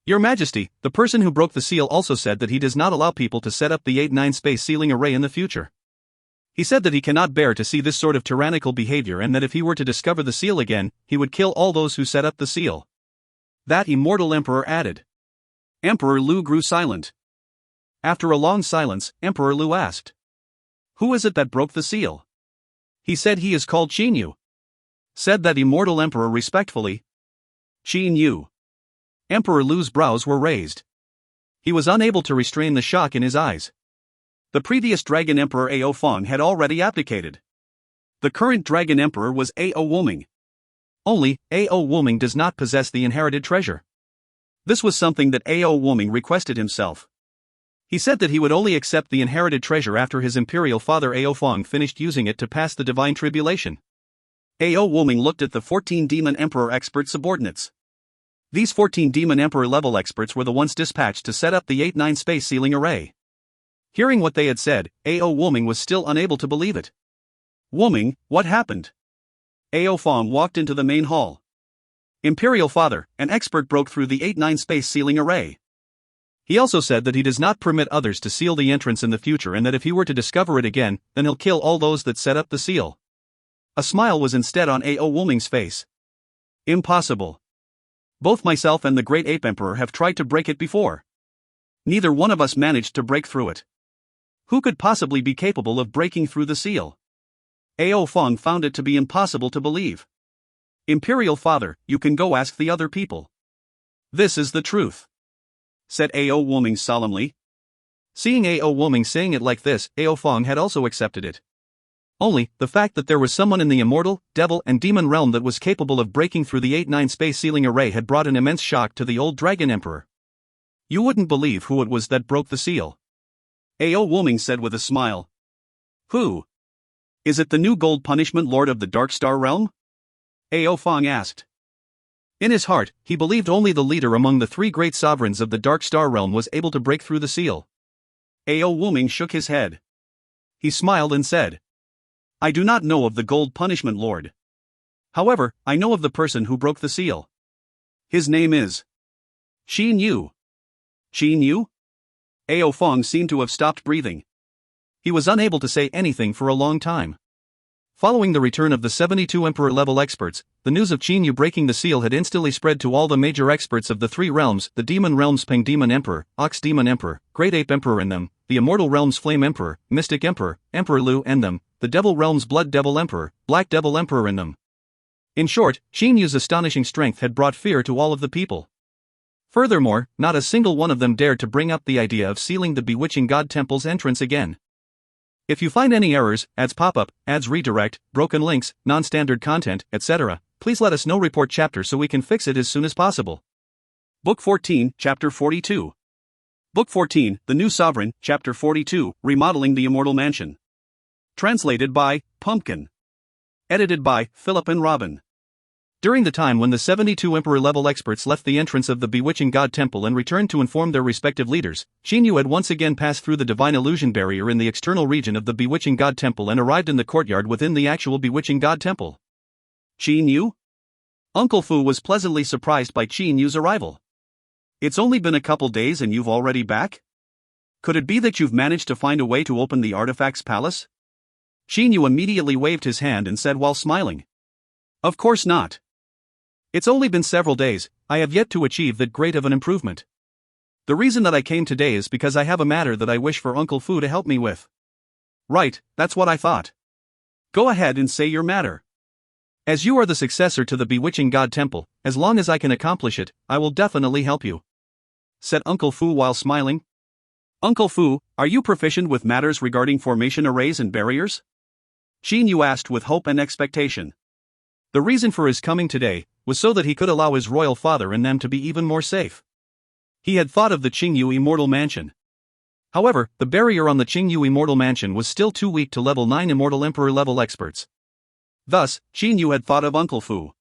Your Majesty, the person who broke the seal also said that he does not allow people to set up the 8-9 space sealing array in the future. He said that he cannot bear to see this sort of tyrannical behavior and that if he were to discover the seal again, he would kill all those who set up the seal. That Immortal Emperor added. Emperor Lu grew silent. After a long silence, Emperor Lu asked. Who is it that broke the seal? He said he is called Qin Yu. Said that Immortal Emperor respectfully. Qin Yu. Emperor Lu's brows were raised. He was unable to restrain the shock in his eyes. The previous Dragon Emperor Ao Feng had already abdicated. The current Dragon Emperor was Ao Wuming. Only, Ao Wuming does not possess the inherited treasure. This was something that Ao Wuming requested himself. He said that he would only accept the inherited treasure after his imperial father Ao Feng finished using it to pass the divine tribulation. Ao Wuming looked at the 14 Demon Emperor expert subordinates. These 14 Demon Emperor level experts were the ones dispatched to set up the 8-9 space sealing array. Hearing what they had said, Ao Wuming was still unable to believe it. Wuming, what happened? Ao Feng walked into the main hall. Imperial Father, an expert broke through the 8-9 space sealing array. He also said that he does not permit others to seal the entrance in the future and that if he were to discover it again, then he'll kill all those that set up the seal. A smile was instead on Ao Wuming's face. Impossible. Both myself and the Great Ape Emperor have tried to break it before. Neither one of us managed to break through it. Who could possibly be capable of breaking through the seal? Ao Feng found it to be impossible to believe. Imperial Father, you can go ask the other people. This is the truth, said Ao Wuming solemnly. Seeing Ao Wuming saying it like this, Ao Feng had also accepted it. Only, the fact that there was someone in the immortal, devil and demon realm that was capable of breaking through the 8-9 space sealing array had brought an immense shock to the old Dragon Emperor. You wouldn't believe who it was that broke the seal. Ao Wuming said with a smile. Who? Is it the new gold punishment lord of the Dark Star realm? Ao Feng asked. In his heart, he believed only the leader among the 3 great sovereigns of the Dark Star realm was able to break through the seal. Ao Wuming shook his head. He smiled and said. I do not know of the Gold Punishment Lord. However, I know of the person who broke the seal. His name is Qin Yu. Qin Yu? Ao Feng seemed to have stopped breathing. He was unable to say anything for a long time. Following the return of the 72 Emperor-level experts, the news of Qin Yu breaking the seal had instantly spread to all the major experts of the three realms: the Demon Realm's Peng Demon Emperor, Ox Demon Emperor, Great Ape Emperor and them, the Immortal Realm's Flame Emperor, Mystic Emperor, Emperor Lu and them, the Devil Realm's Blood Devil Emperor, Black Devil Emperor and them. In short, Qin Yu's astonishing strength had brought fear to all of the people. Furthermore, not a single one of them dared to bring up the idea of sealing the bewitching god temple's entrance again. If you find any errors, ads pop up, ads redirect, broken links, non-standard content, etc., please let us know. Report chapter so we can fix it as soon as possible. Book 14, Chapter 42. Book 14, The New Sovereign, Chapter 42, Remodeling the Immortal Mansion. Translated by Pumpkin. Edited by Philip and Robin. During the time when the 72 Emperor-level experts left the entrance of the bewitching god temple and returned to inform their respective leaders, Qin Yu had once again passed through the divine illusion barrier in the external region of the bewitching god temple and arrived in the courtyard within the actual bewitching god temple. Qin Yu? Uncle Fu was pleasantly surprised by Qin Yu's arrival. It's only been a couple days and you've already back? Could it be that you've managed to find a way to open the artifacts palace? Qin Yu immediately waved his hand and said while smiling. Of course not. It's only been several days, I have yet to achieve that great of an improvement. The reason that I came today is because I have a matter that I wish for Uncle Fu to help me with. Right, that's what I thought. Go ahead and say your matter. As you are the successor to the bewitching god temple, as long as I can accomplish it, I will definitely help you, said Uncle Fu while smiling. Uncle Fu, are you proficient with matters regarding formation arrays and barriers? Qin Yu asked with hope and expectation. The reason for his coming today was so that he could allow his royal father and them to be even more safe. He had thought of the Qingyu Immortal Mansion. However, the barrier on the Qingyu Immortal Mansion was still too weak to level 9 Immortal Emperor-level experts. Thus, Qin Yu had thought of Uncle Fu.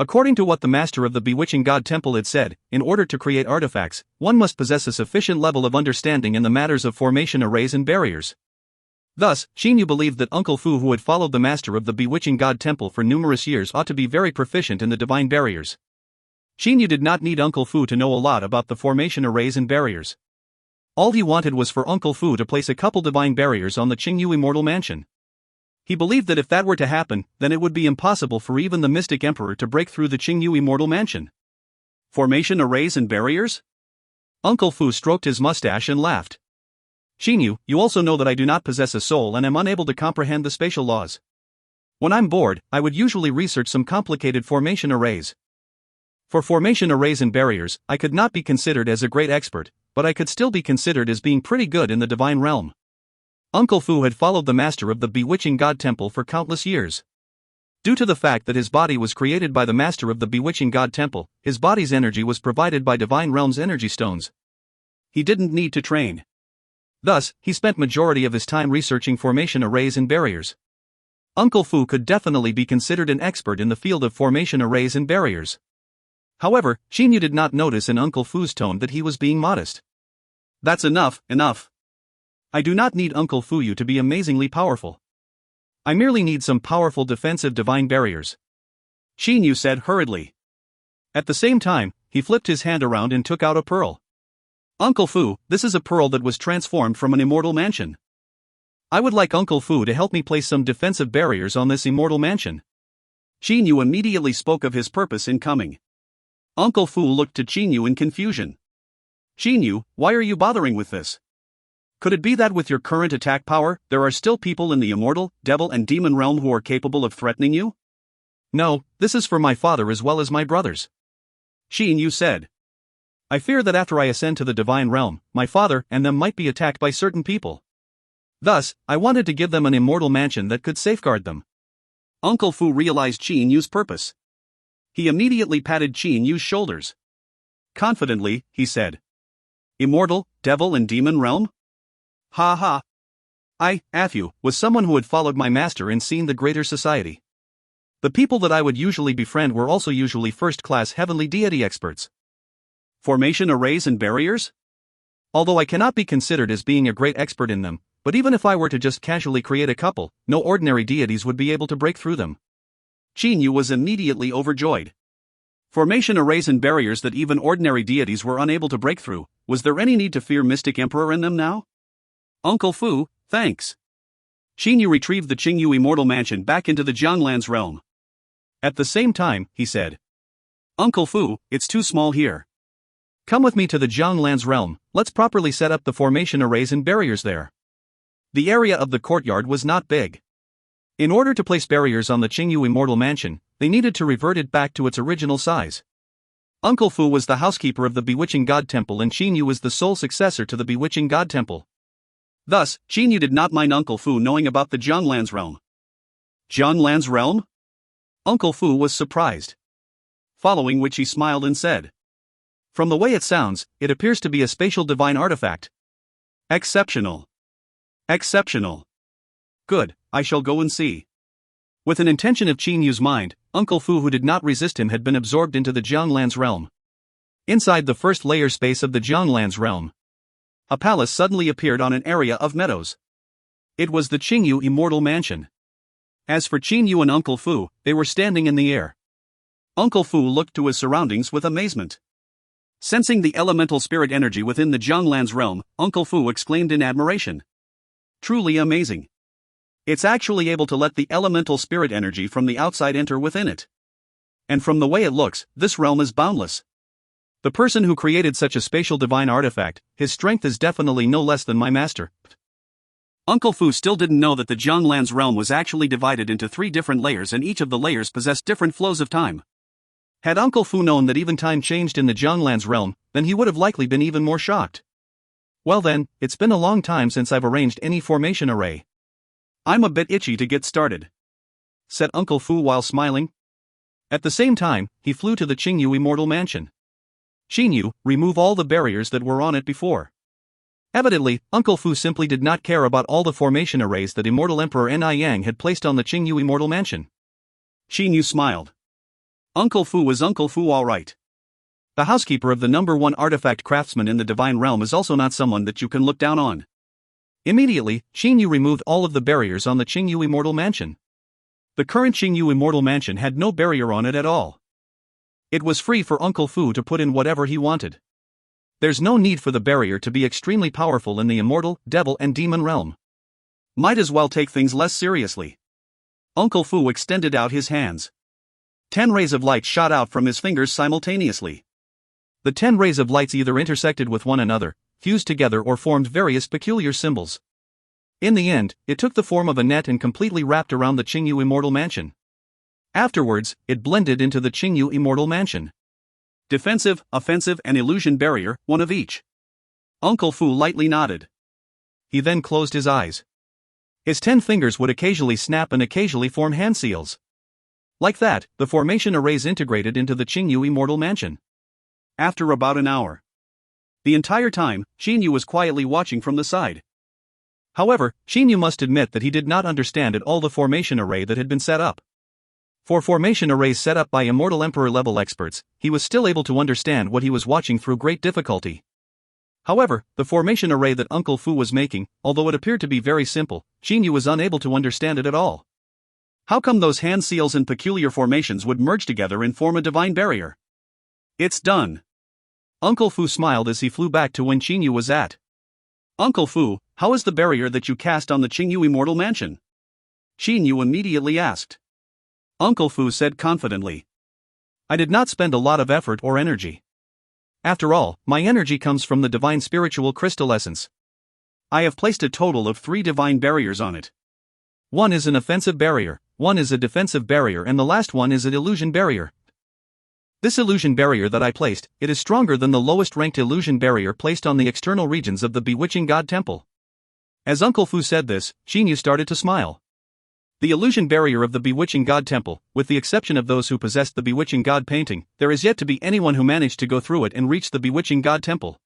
According to what the master of the bewitching god temple had said, in order to create artifacts, one must possess a sufficient level of understanding in the matters of formation arrays and barriers. Thus, Qin Yu believed that Uncle Fu, who had followed the master of the bewitching god temple for numerous years, ought to be very proficient in the divine barriers. Qin Yu did not need Uncle Fu to know a lot about the formation arrays and barriers. All he wanted was for Uncle Fu to place a couple divine barriers on the Qingyu Immortal Mansion. He believed that if that were to happen, then it would be impossible for even the Mystic Emperor to break through the Qingyu Immortal Mansion. Formation arrays and barriers? Uncle Fu stroked his mustache and laughed. Qin Yu, you also know that I do not possess a soul and am unable to comprehend the spatial laws. When I'm bored, I would usually research some complicated formation arrays. For formation arrays and barriers, I could not be considered as a great expert, but I could still be considered as being pretty good in the divine realm. Uncle Fu had followed the master of the bewitching god temple for countless years. Due to the fact that his body was created by the master of the bewitching god temple, his body's energy was provided by divine realm's energy stones. He didn't need to train. Thus, he spent majority of his time researching formation arrays and barriers. Uncle Fu could definitely be considered an expert in the field of formation arrays and barriers. However, Qin Yu did not notice in Uncle Fu's tone that he was being modest. That's enough. I do not need Uncle Fu to be amazingly powerful. I merely need some powerful defensive divine barriers, Qin Yu said hurriedly. At the same time, he flipped his hand around and took out a pearl. Uncle Fu, this is a pearl that was transformed from an immortal mansion. I would like Uncle Fu to help me place some defensive barriers on this immortal mansion. Qin Yu immediately spoke of his purpose in coming. Uncle Fu looked to Qin Yu in confusion. Qin Yu, why are you bothering with this? Could it be that with your current attack power, there are still people in the immortal, devil and demon realm who are capable of threatening you? No, this is for my father as well as my brothers, Qin Yu said. I fear that after I ascend to the divine realm, my father and them might be attacked by certain people. Thus, I wanted to give them an immortal mansion that could safeguard them. Uncle Fu realized Qin Yu's purpose. He immediately patted Qin Yu's shoulders. Confidently, he said, Immortal, devil and demon realm? Ha ha. I, Afu, was someone who had followed my master and seen the greater society. The people that I would usually befriend were also usually first-class heavenly deity experts. Formation arrays and barriers? Although I cannot be considered as being a great expert in them, but even if I were to just casually create a couple, no ordinary deities would be able to break through them. Qin Yu was immediately overjoyed. Formation arrays and barriers that even ordinary deities were unable to break through, was there any need to fear Mystic Emperor in them now? Uncle Fu, thanks. Xinyu retrieved the Qingyu immortal mansion back into the Jianglan's realm. At the same time, he said, "Uncle Fu, it's too small here. Come with me to the Jianglan's realm, let's properly set up the formation arrays and barriers there." The area of the courtyard was not big. In order to place barriers on the Qingyu immortal mansion, they needed to revert it back to its original size. Uncle Fu was the housekeeper of the Bewitching God Temple and Xinyu was the sole successor to the Bewitching God Temple. Thus, Xinyu did not mind Uncle Fu knowing about the Jianglan's realm. Jianglan's realm? Uncle Fu was surprised. Following which he smiled and said, "From the way it sounds, it appears to be a spatial divine artifact. Exceptional. Exceptional. Good, I shall go and see." With an intention of Qinyu's mind, Uncle Fu, who did not resist him, had been absorbed into the Jianglan's realm. Inside the first layer space of the Jianglan's realm, a palace suddenly appeared on an area of meadows. It was the Qingyu immortal mansion. As for Qinyu and Uncle Fu, they were standing in the air. Uncle Fu looked to his surroundings with amazement. Sensing the elemental spirit energy within the Jianglan's realm, Uncle Fu exclaimed in admiration. "Truly amazing. It's actually able to let the elemental spirit energy from the outside enter within it. And from the way it looks, this realm is boundless. The person who created such a spatial divine artifact, his strength is definitely no less than my master." Uncle Fu still didn't know that the Jianglan's realm was actually divided into 3 different layers and each of the layers possessed different flows of time. Had Uncle Fu known that even time changed in the Jianglan's realm, then he would have likely been even more shocked. "Well then, it's been a long time since I've arranged any formation array. I'm a bit itchy to get started," said Uncle Fu while smiling. At the same time, he flew to the Qingyu immortal mansion. "Xinyu, remove all the barriers that were on it before." Evidently, Uncle Fu simply did not care about all the formation arrays that Immortal Emperor Ni had placed on the Qingyu immortal mansion. Xinyu smiled. Uncle Fu was Uncle Fu all right. The housekeeper of the #1 artifact craftsman in the divine realm is also not someone that you can look down on. Immediately, Xinyu removed all of the barriers on the Qingyu immortal mansion. The current Qingyu immortal mansion had no barrier on it at all. It was free for Uncle Fu to put in whatever he wanted. There's no need for the barrier to be extremely powerful in the immortal, devil and demon realm. Might as well take things less seriously. Uncle Fu extended out his hands. 10 rays of light shot out from his fingers simultaneously. The 10 rays of lights either intersected with one another, fused together or formed various peculiar symbols. In the end, it took the form of a net and completely wrapped around the Qingyu immortal mansion. Afterwards, it blended into the Qingyu immortal mansion. Defensive, offensive and illusion barrier, one of each. Uncle Fu lightly nodded. He then closed his eyes. His 10 fingers would occasionally snap and occasionally form hand seals. Like that, the formation arrays integrated into the Qingyu immortal mansion. After about an hour. The entire time, Xinyu was quietly watching from the side. However, Xinyu must admit that he did not understand at all the formation array that had been set up. For formation arrays set up by Immortal Emperor level experts, he was still able to understand what he was watching through great difficulty. However, the formation array that Uncle Fu was making, although it appeared to be very simple, Xinyu was unable to understand it at all. How come those hand seals and peculiar formations would merge together and form a divine barrier? It's done. Uncle Fu smiled as he flew back to when Xinyu was at. Uncle Fu, how is the barrier that you cast on the Qingyu immortal mansion? Xinyu immediately asked. Uncle Fu said confidently. I did not spend a lot of effort or energy. After all, my energy comes from the divine spiritual crystal essence. I have placed a total of 3 divine barriers on it. One is an offensive barrier, one is a defensive barrier and the last one is an illusion barrier. This illusion barrier that I placed, it is stronger than the lowest ranked illusion barrier placed on the external regions of the Bewitching God Temple. As Uncle Fu said this, Xinyu started to smile. The illusion barrier of the Bewitching God Temple, with the exception of those who possessed the Bewitching God painting, there is yet to be anyone who managed to go through it and reach the Bewitching God Temple.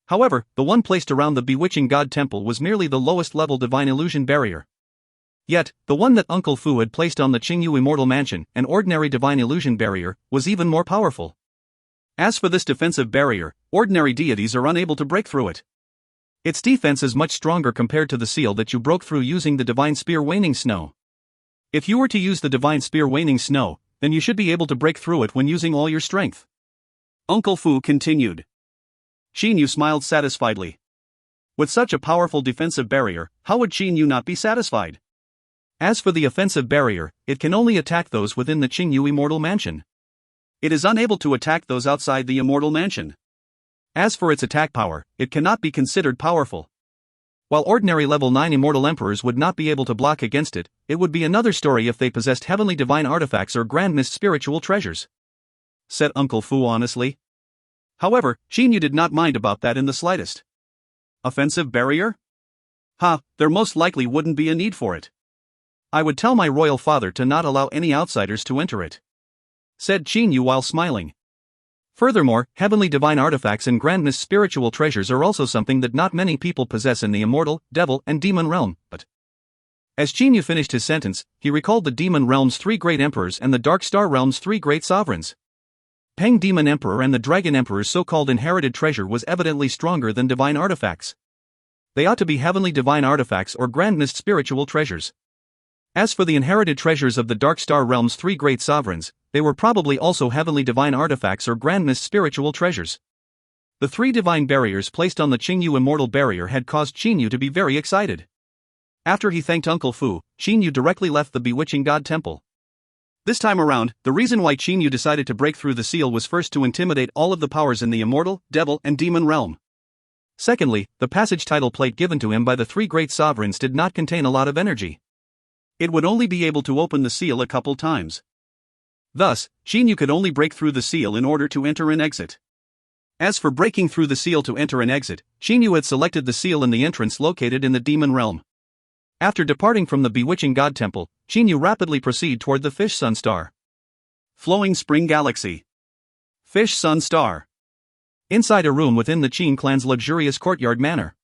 However, the one placed around the Bewitching God Temple was merely the lowest level divine illusion barrier. Yet, the one that Uncle Fu had placed on the Qingyu immortal mansion, an ordinary divine illusion barrier, was even more powerful. As for this defensive barrier, ordinary deities are unable to break through it. Its defense is much stronger compared to the seal that you broke through using the Divine Spear Waning Snow. If you were to use the Divine Spear Waning Snow, then you should be able to break through it when using all your strength. Uncle Fu continued. Xinyu smiled satisfiedly. With such a powerful defensive barrier, how would Qingyu not be satisfied? As for the offensive barrier, it can only attack those within the Qingyu Immortal Mansion. It is unable to attack those outside the Immortal Mansion. As for its attack power, it cannot be considered powerful. While ordinary level 9 Immortal Emperors would not be able to block against it, it would be another story if they possessed heavenly divine artifacts or grand mist spiritual treasures, said Uncle Fu honestly. However, Qingyu did not mind about that in the slightest. Offensive barrier? There most likely wouldn't be a need for it. I would tell my royal father to not allow any outsiders to enter it, said Qingyu while smiling. Furthermore, heavenly divine artifacts and grand mist spiritual treasures are also something that not many people possess in the immortal, devil, and demon realm, but... As Qingyu finished his sentence, he recalled the demon realm's 3 great emperors and the dark star realm's 3 great sovereigns. Peng Demon Emperor and the Dragon Emperor's so-called inherited treasure was evidently stronger than divine artifacts. They ought to be heavenly divine artifacts or grand mist spiritual treasures. As for the inherited treasures of the Dark Star Realm's 3 great sovereigns, they were probably also heavenly divine artifacts or grand mist spiritual treasures. The 3 divine barriers placed on the Qingyu Immortal Barrier had caused Qingyu to be very excited. After he thanked Uncle Fu, Qingyu directly left the Bewitching God Temple. This time around, the reason why Qingyu decided to break through the seal was first to intimidate all of the powers in the immortal, devil, and demon realm. Secondly, the passage title plate given to him by the 3 great sovereigns did not contain a lot of energy. It would only be able to open the seal a couple times. Thus, Qingyu could only break through the seal in order to enter and exit. As for breaking through the seal to enter and exit, Qingyu had selected the seal in the entrance located in the demon realm. After departing from the Bewitching God Temple, Qingyu rapidly proceeded toward the Fish Sun Star. Flowing Spring Galaxy. Fish Sun Star. Inside a room within the Qin clan's luxurious courtyard manor.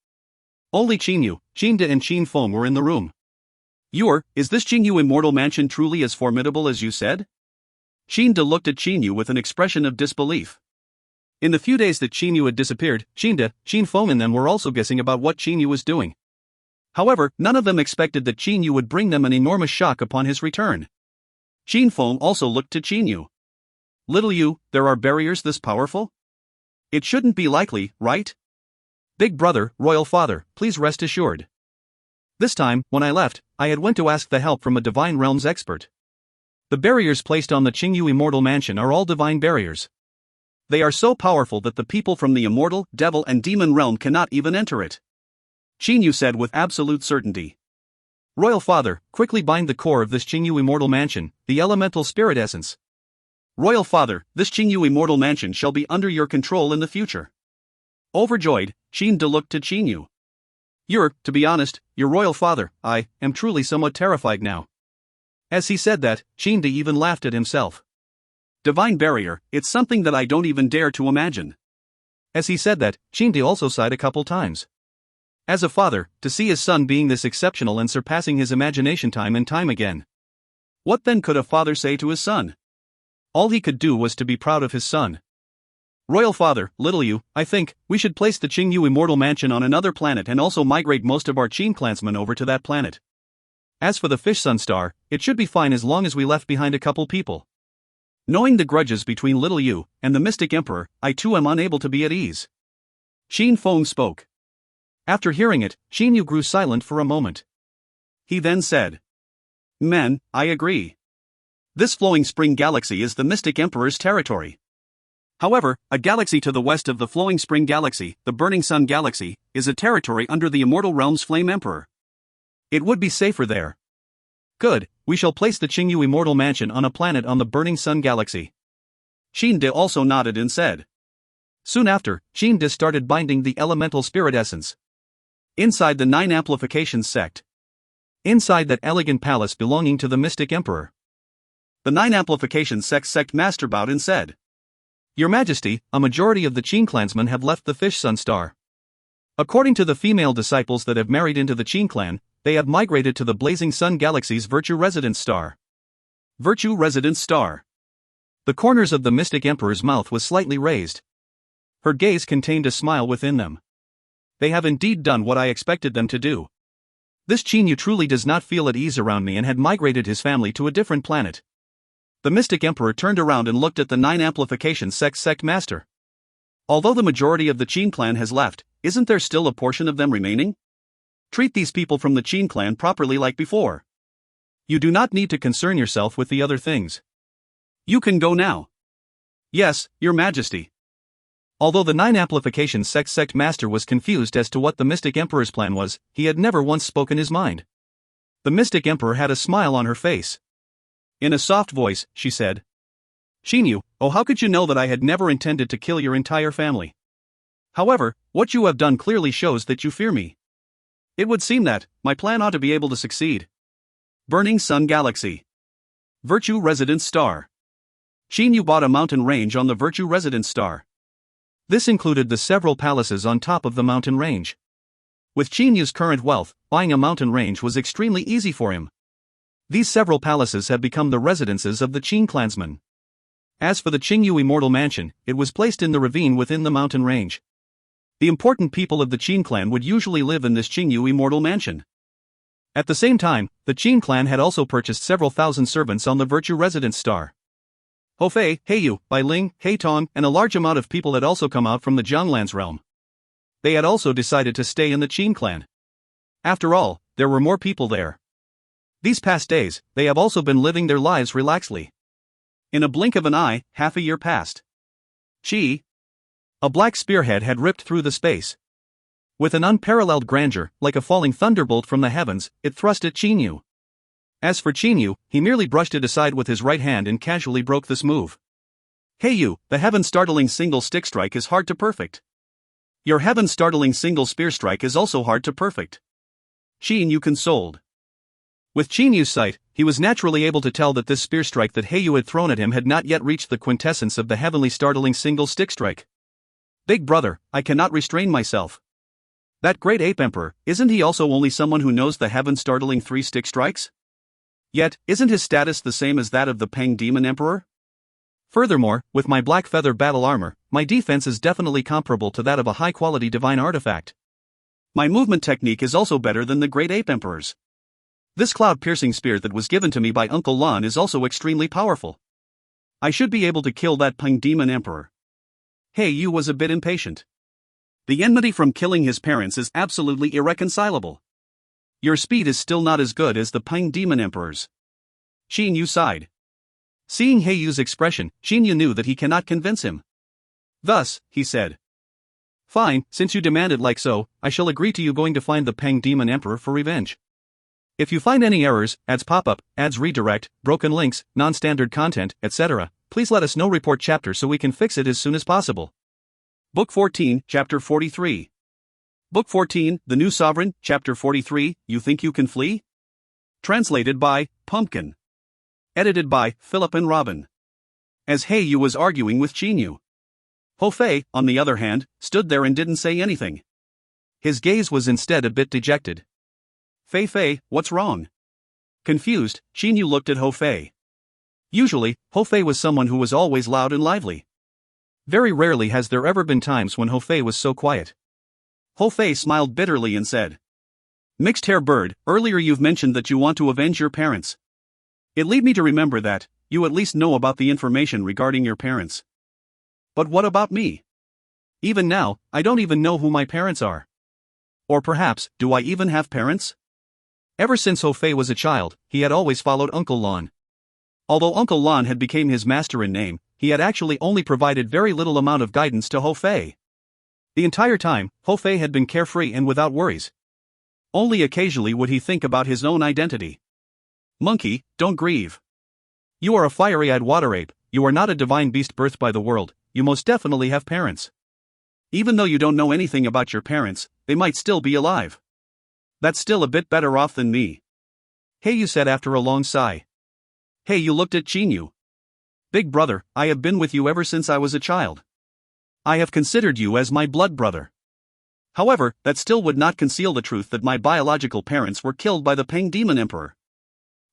Only Qingyu, Qingde and Qin Feng were in the room. Is this Qingyu Immortal Mansion truly as formidable as you said? Qingde looked at Qingyu with an expression of disbelief. In the few days that Qingyu had disappeared, Qingde, Qin Feng and them were also guessing about what Qingyu was doing. However, none of them expected that Qingyu would bring them an enormous shock upon his return. Qin Feng also looked to Qingyu. Little you, there are barriers this powerful? It shouldn't be likely, right? Big brother, royal father, please rest assured. This time, when I left, I had went to ask the help from a divine realms expert. The barriers placed on the Qingyu Immortal Mansion are all divine barriers. They are so powerful that the people from the immortal, devil and demon realm cannot even enter it. Qingyu said with absolute certainty. Royal father, quickly bind the core of this Qingyu Immortal Mansion, the elemental spirit essence. Royal father, this Qingyu Immortal Mansion shall be under your control in the future. Overjoyed, Qingde looked to Qingyu. To be honest, your royal father, I am truly somewhat terrified now. As he said that, Qingde even laughed at himself. Divine barrier, it's something that I don't even dare to imagine. As he said that, Qingde also sighed a couple times. As a father, to see his son being this exceptional and surpassing his imagination time and time again. What then could a father say to his son? All he could do was to be proud of his son. Royal father, little you, I think, we should place the Qingyu Immortal Mansion on another planet and also migrate most of our Qin clansmen over to that planet. As for the Fish Sun Star, it should be fine as long as we left behind a couple people. Knowing the grudges between little you and the Mystic Emperor, I too am unable to be at ease. Qin Feng spoke. After hearing it, Qingyu grew silent for a moment. He then said, Men, I agree. This flowing spring galaxy is the Mystic Emperor's territory. However, a galaxy to the west of the flowing spring galaxy, the Burning Sun Galaxy, is a territory under the Immortal Realm's Flame Emperor. It would be safer there. Good, we shall place the Qingyu Immortal Mansion on a planet on the Burning Sun Galaxy. Qingde also nodded and said. Soon after, Qingde started binding the elemental spirit essence. Inside the 9 amplifications sect. Inside that elegant palace belonging to the Mystic Emperor. The 9 amplifications sect master bowed and said. Your Majesty, a majority of the Qin clansmen have left the Fish Sun Star. According to the female disciples that have married into the Qin clan, they have migrated to the Blazing Sun Galaxy's Virtue Residence Star. Virtue Residence Star. The corners of the Mystic Emperor's mouth was slightly raised. Her gaze contained a smile within them. They have indeed done what I expected them to do. This Qingyu truly does not feel at ease around me and had migrated his family to a different planet. The Mystic Emperor turned around and looked at the 9 amplification sect master. Although the majority of the Qin clan has left, isn't there still a portion of them remaining? Treat these people from the Qin clan properly like before. You do not need to concern yourself with the other things. You can go now. Yes, Your Majesty. Although the 9 amplification sect master was confused as to what the Mystic Emperor's plan was, he had never once spoken his mind. The Mystic Emperor had a smile on her face. In a soft voice, she said, Xinyu, oh how could you know that I had never intended to kill your entire family? However, what you have done clearly shows that you fear me. It would seem that my plan ought to be able to succeed. Burning Sun Galaxy. Virtue Residence Star. Xinyu bought a mountain range on the Virtue Residence Star. This included the several palaces on top of the mountain range. With Xinyu's current wealth, buying a mountain range was extremely easy for him. These several palaces have become the residences of the Qin clansmen. As for the Qingyu Immortal Mansion, it was placed in the ravine within the mountain range. The important people of the Qin clan would usually live in this Qingyu Immortal Mansion. At the same time, the Qin clan had also purchased several thousand servants on the Virtue Residence Star. Hofei, Heiyu, Bai Ling, Heitong, and a large amount of people had also come out from the Jianglan's realm. They had also decided to stay in the Qin clan. After all, there were more people there. These past days, they have also been living their lives relaxedly. In a blink of an eye, half a year passed. A black spearhead had ripped through the space. With an unparalleled grandeur, like a falling thunderbolt from the heavens, it thrust at Xinyu. As for Xinyu, he merely brushed it aside with his right hand and casually broke this move. Heiyu, the heaven-startling single stick strike is hard to perfect. Your heaven-startling single spear strike is also hard to perfect. Xinyu consoled. With Qinyu's sight, he was naturally able to tell that this spear strike that Heiyu had thrown at him had not yet reached the quintessence of the heavenly startling single stick strike. Big brother, I cannot restrain myself. That great ape emperor, isn't he also only someone who knows the heaven-startling 3 stick strikes? Yet, isn't his status the same as that of the Peng Demon Emperor? Furthermore, with my black feather battle armor, my defense is definitely comparable to that of a high-quality divine artifact. My movement technique is also better than the great ape emperor's. This cloud-piercing spear that was given to me by Uncle Lan is also extremely powerful. I should be able to kill that Peng Demon Emperor. Heiyu was a bit impatient. The enmity from killing his parents is absolutely irreconcilable. Your speed is still not as good as the Peng Demon Emperor's. Xinyu sighed. Seeing Heiyu's expression, Xinyu knew that he cannot convince him. Thus, he said, Fine, since you demand it like so, I shall agree to you going to find the Peng Demon Emperor for revenge. If you find any errors, ads pop-up, ads redirect, broken links, non-standard content, etc., please let us know. Report chapter so we can fix it as soon as possible. Book 14, Chapter 43. Book 14, The New Sovereign, Chapter 43, You Think You Can Flee? Translated by Pumpkin. Edited by Philip and Robin. As Heiyu was arguing with Xinyu. Hofei, on the other hand, stood there and didn't say anything. His gaze was instead a bit dejected. Fei, what's wrong? Confused, Xinyu looked at Hofei. Usually, Hofei was someone who was always loud and lively. Very rarely has there ever been times when Hofei was so quiet. Hofei smiled bitterly and said, Mixed hair bird, earlier you've mentioned that you want to avenge your parents. It lead me to remember that you at least know about the information regarding your parents. But what about me? Even now, I don't even know who my parents are. Or perhaps, do I even have parents? Ever since Hofei was a child, he had always followed Uncle Lan. Although Uncle Lan had become his master in name, he had actually only provided very little amount of guidance to Hofei. The entire time, Hofei had been carefree and without worries. Only occasionally would he think about his own identity. Monkey, don't grieve. You are a fiery-eyed water ape, you are not a divine beast birthed by the world, you most definitely have parents. Even though you don't know anything about your parents, they might still be alive. That's still a bit better off than me. Heiyu said after a long sigh. Heiyu looked at Xinyu. Big brother, I have been with you ever since I was a child. I have considered you as my blood brother. However, that still would not conceal the truth that my biological parents were killed by the Peng Demon Emperor.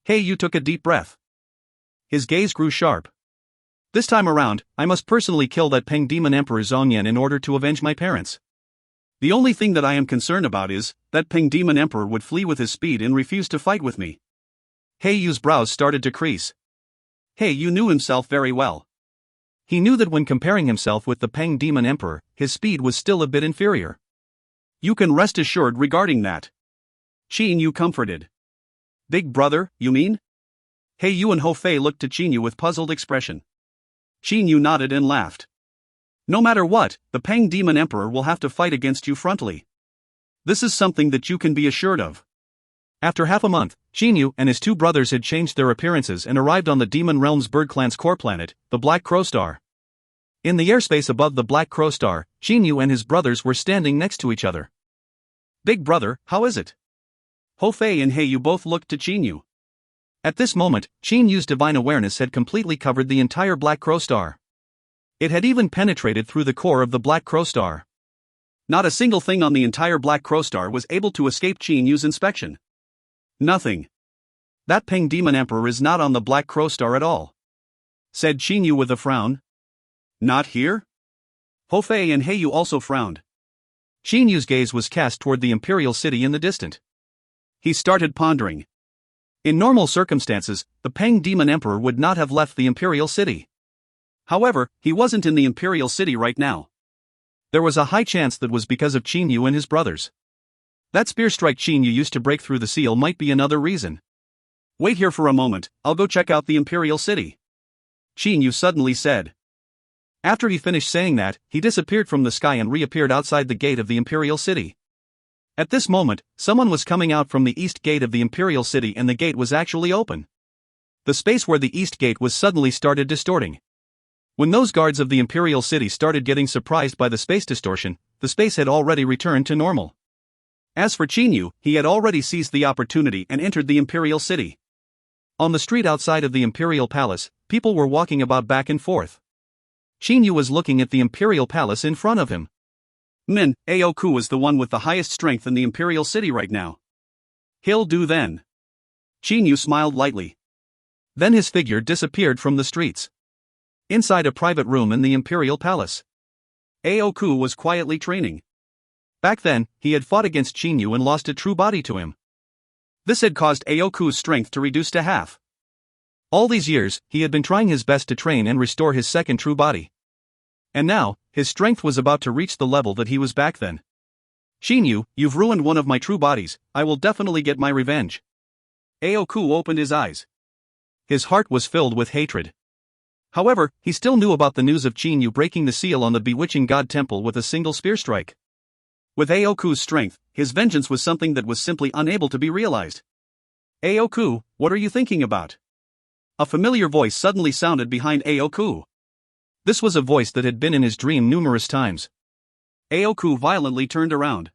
Heiyu took a deep breath. His gaze grew sharp. This time around, I must personally kill that Peng Demon Emperor Zhongyan in order to avenge my parents. The only thing that I am concerned about is that Peng Demon Emperor would flee with his speed and refuse to fight with me. Heiyu's brows started to crease. Heiyu knew himself very well. He knew that when comparing himself with the Peng Demon Emperor, his speed was still a bit inferior. You can rest assured regarding that. Qin Yu comforted. Big brother, you mean? He Yu and Ho Fei looked to Qin Yu with puzzled expression. Qin Yu nodded and laughed. No matter what, the Peng Demon Emperor will have to fight against you frontally. This is something that you can be assured of. After half a month, Qin Yu and his two brothers had changed their appearances and arrived on the Demon Realm's Bird Clan's core planet, the Black Crow Star. In the airspace above the Black Crow Star, Qin Yu and his brothers were standing next to each other. Big brother, how is it? Ho Fei and He Yu both looked to Qin Yu. At this moment, Qin Yu's divine awareness had completely covered the entire Black Crow Star. It had even penetrated through the core of the Black Crow Star. Not a single thing on the entire Black Crow Star was able to escape Qin Yu's inspection. Nothing. That Peng Demon Emperor is not on the Black Crow Star at all, said Qin Yu with a frown. Not here? Ho Fei and He Yu also frowned. Qin Yu's gaze was cast toward the Imperial City in the distant. He started pondering. In normal circumstances, the Peng Demon Emperor would not have left the Imperial City. However, he wasn't in the Imperial City right now. There was a high chance that was because of Qin Yu and his brothers. That spear strike Qin Yu used to break through the seal might be another reason. Wait here for a moment, I'll go check out the Imperial City, Qin Yu suddenly said. After he finished saying that, he disappeared from the sky and reappeared outside the gate of the Imperial City. At this moment, someone was coming out from the east gate of the Imperial City and the gate was actually open. The space where the east gate was suddenly started distorting. When those guards of the Imperial City started getting surprised by the space distortion, the space had already returned to normal. As for Qin Yu, he had already seized the opportunity and entered the Imperial City. On the street outside of the Imperial Palace, people were walking about back and forth. Qin Yu was looking at the Imperial Palace in front of him. Aoku is the one with the highest strength in the Imperial City right now. He'll do then. Qin Yu smiled lightly. Then his figure disappeared from the streets. Inside a private room in the Imperial Palace, Aoku was quietly training. Back then, he had fought against Qin Yu and lost a true body to him. This had caused Aoku's strength to reduce to half. All these years, he had been trying his best to train and restore his second true body. And now, his strength was about to reach the level that he was back then. Qin Yu, you've ruined one of my true bodies, I will definitely get my revenge. Aoku opened his eyes. His heart was filled with hatred. However, he still knew about the news of Qin Yu breaking the seal on the bewitching god temple with a single spear strike. With Aoku's strength, his vengeance was something that was simply unable to be realized. Aoku, what are you thinking about? A familiar voice suddenly sounded behind Aoku. This was a voice that had been in his dream numerous times. Aoku violently turned around.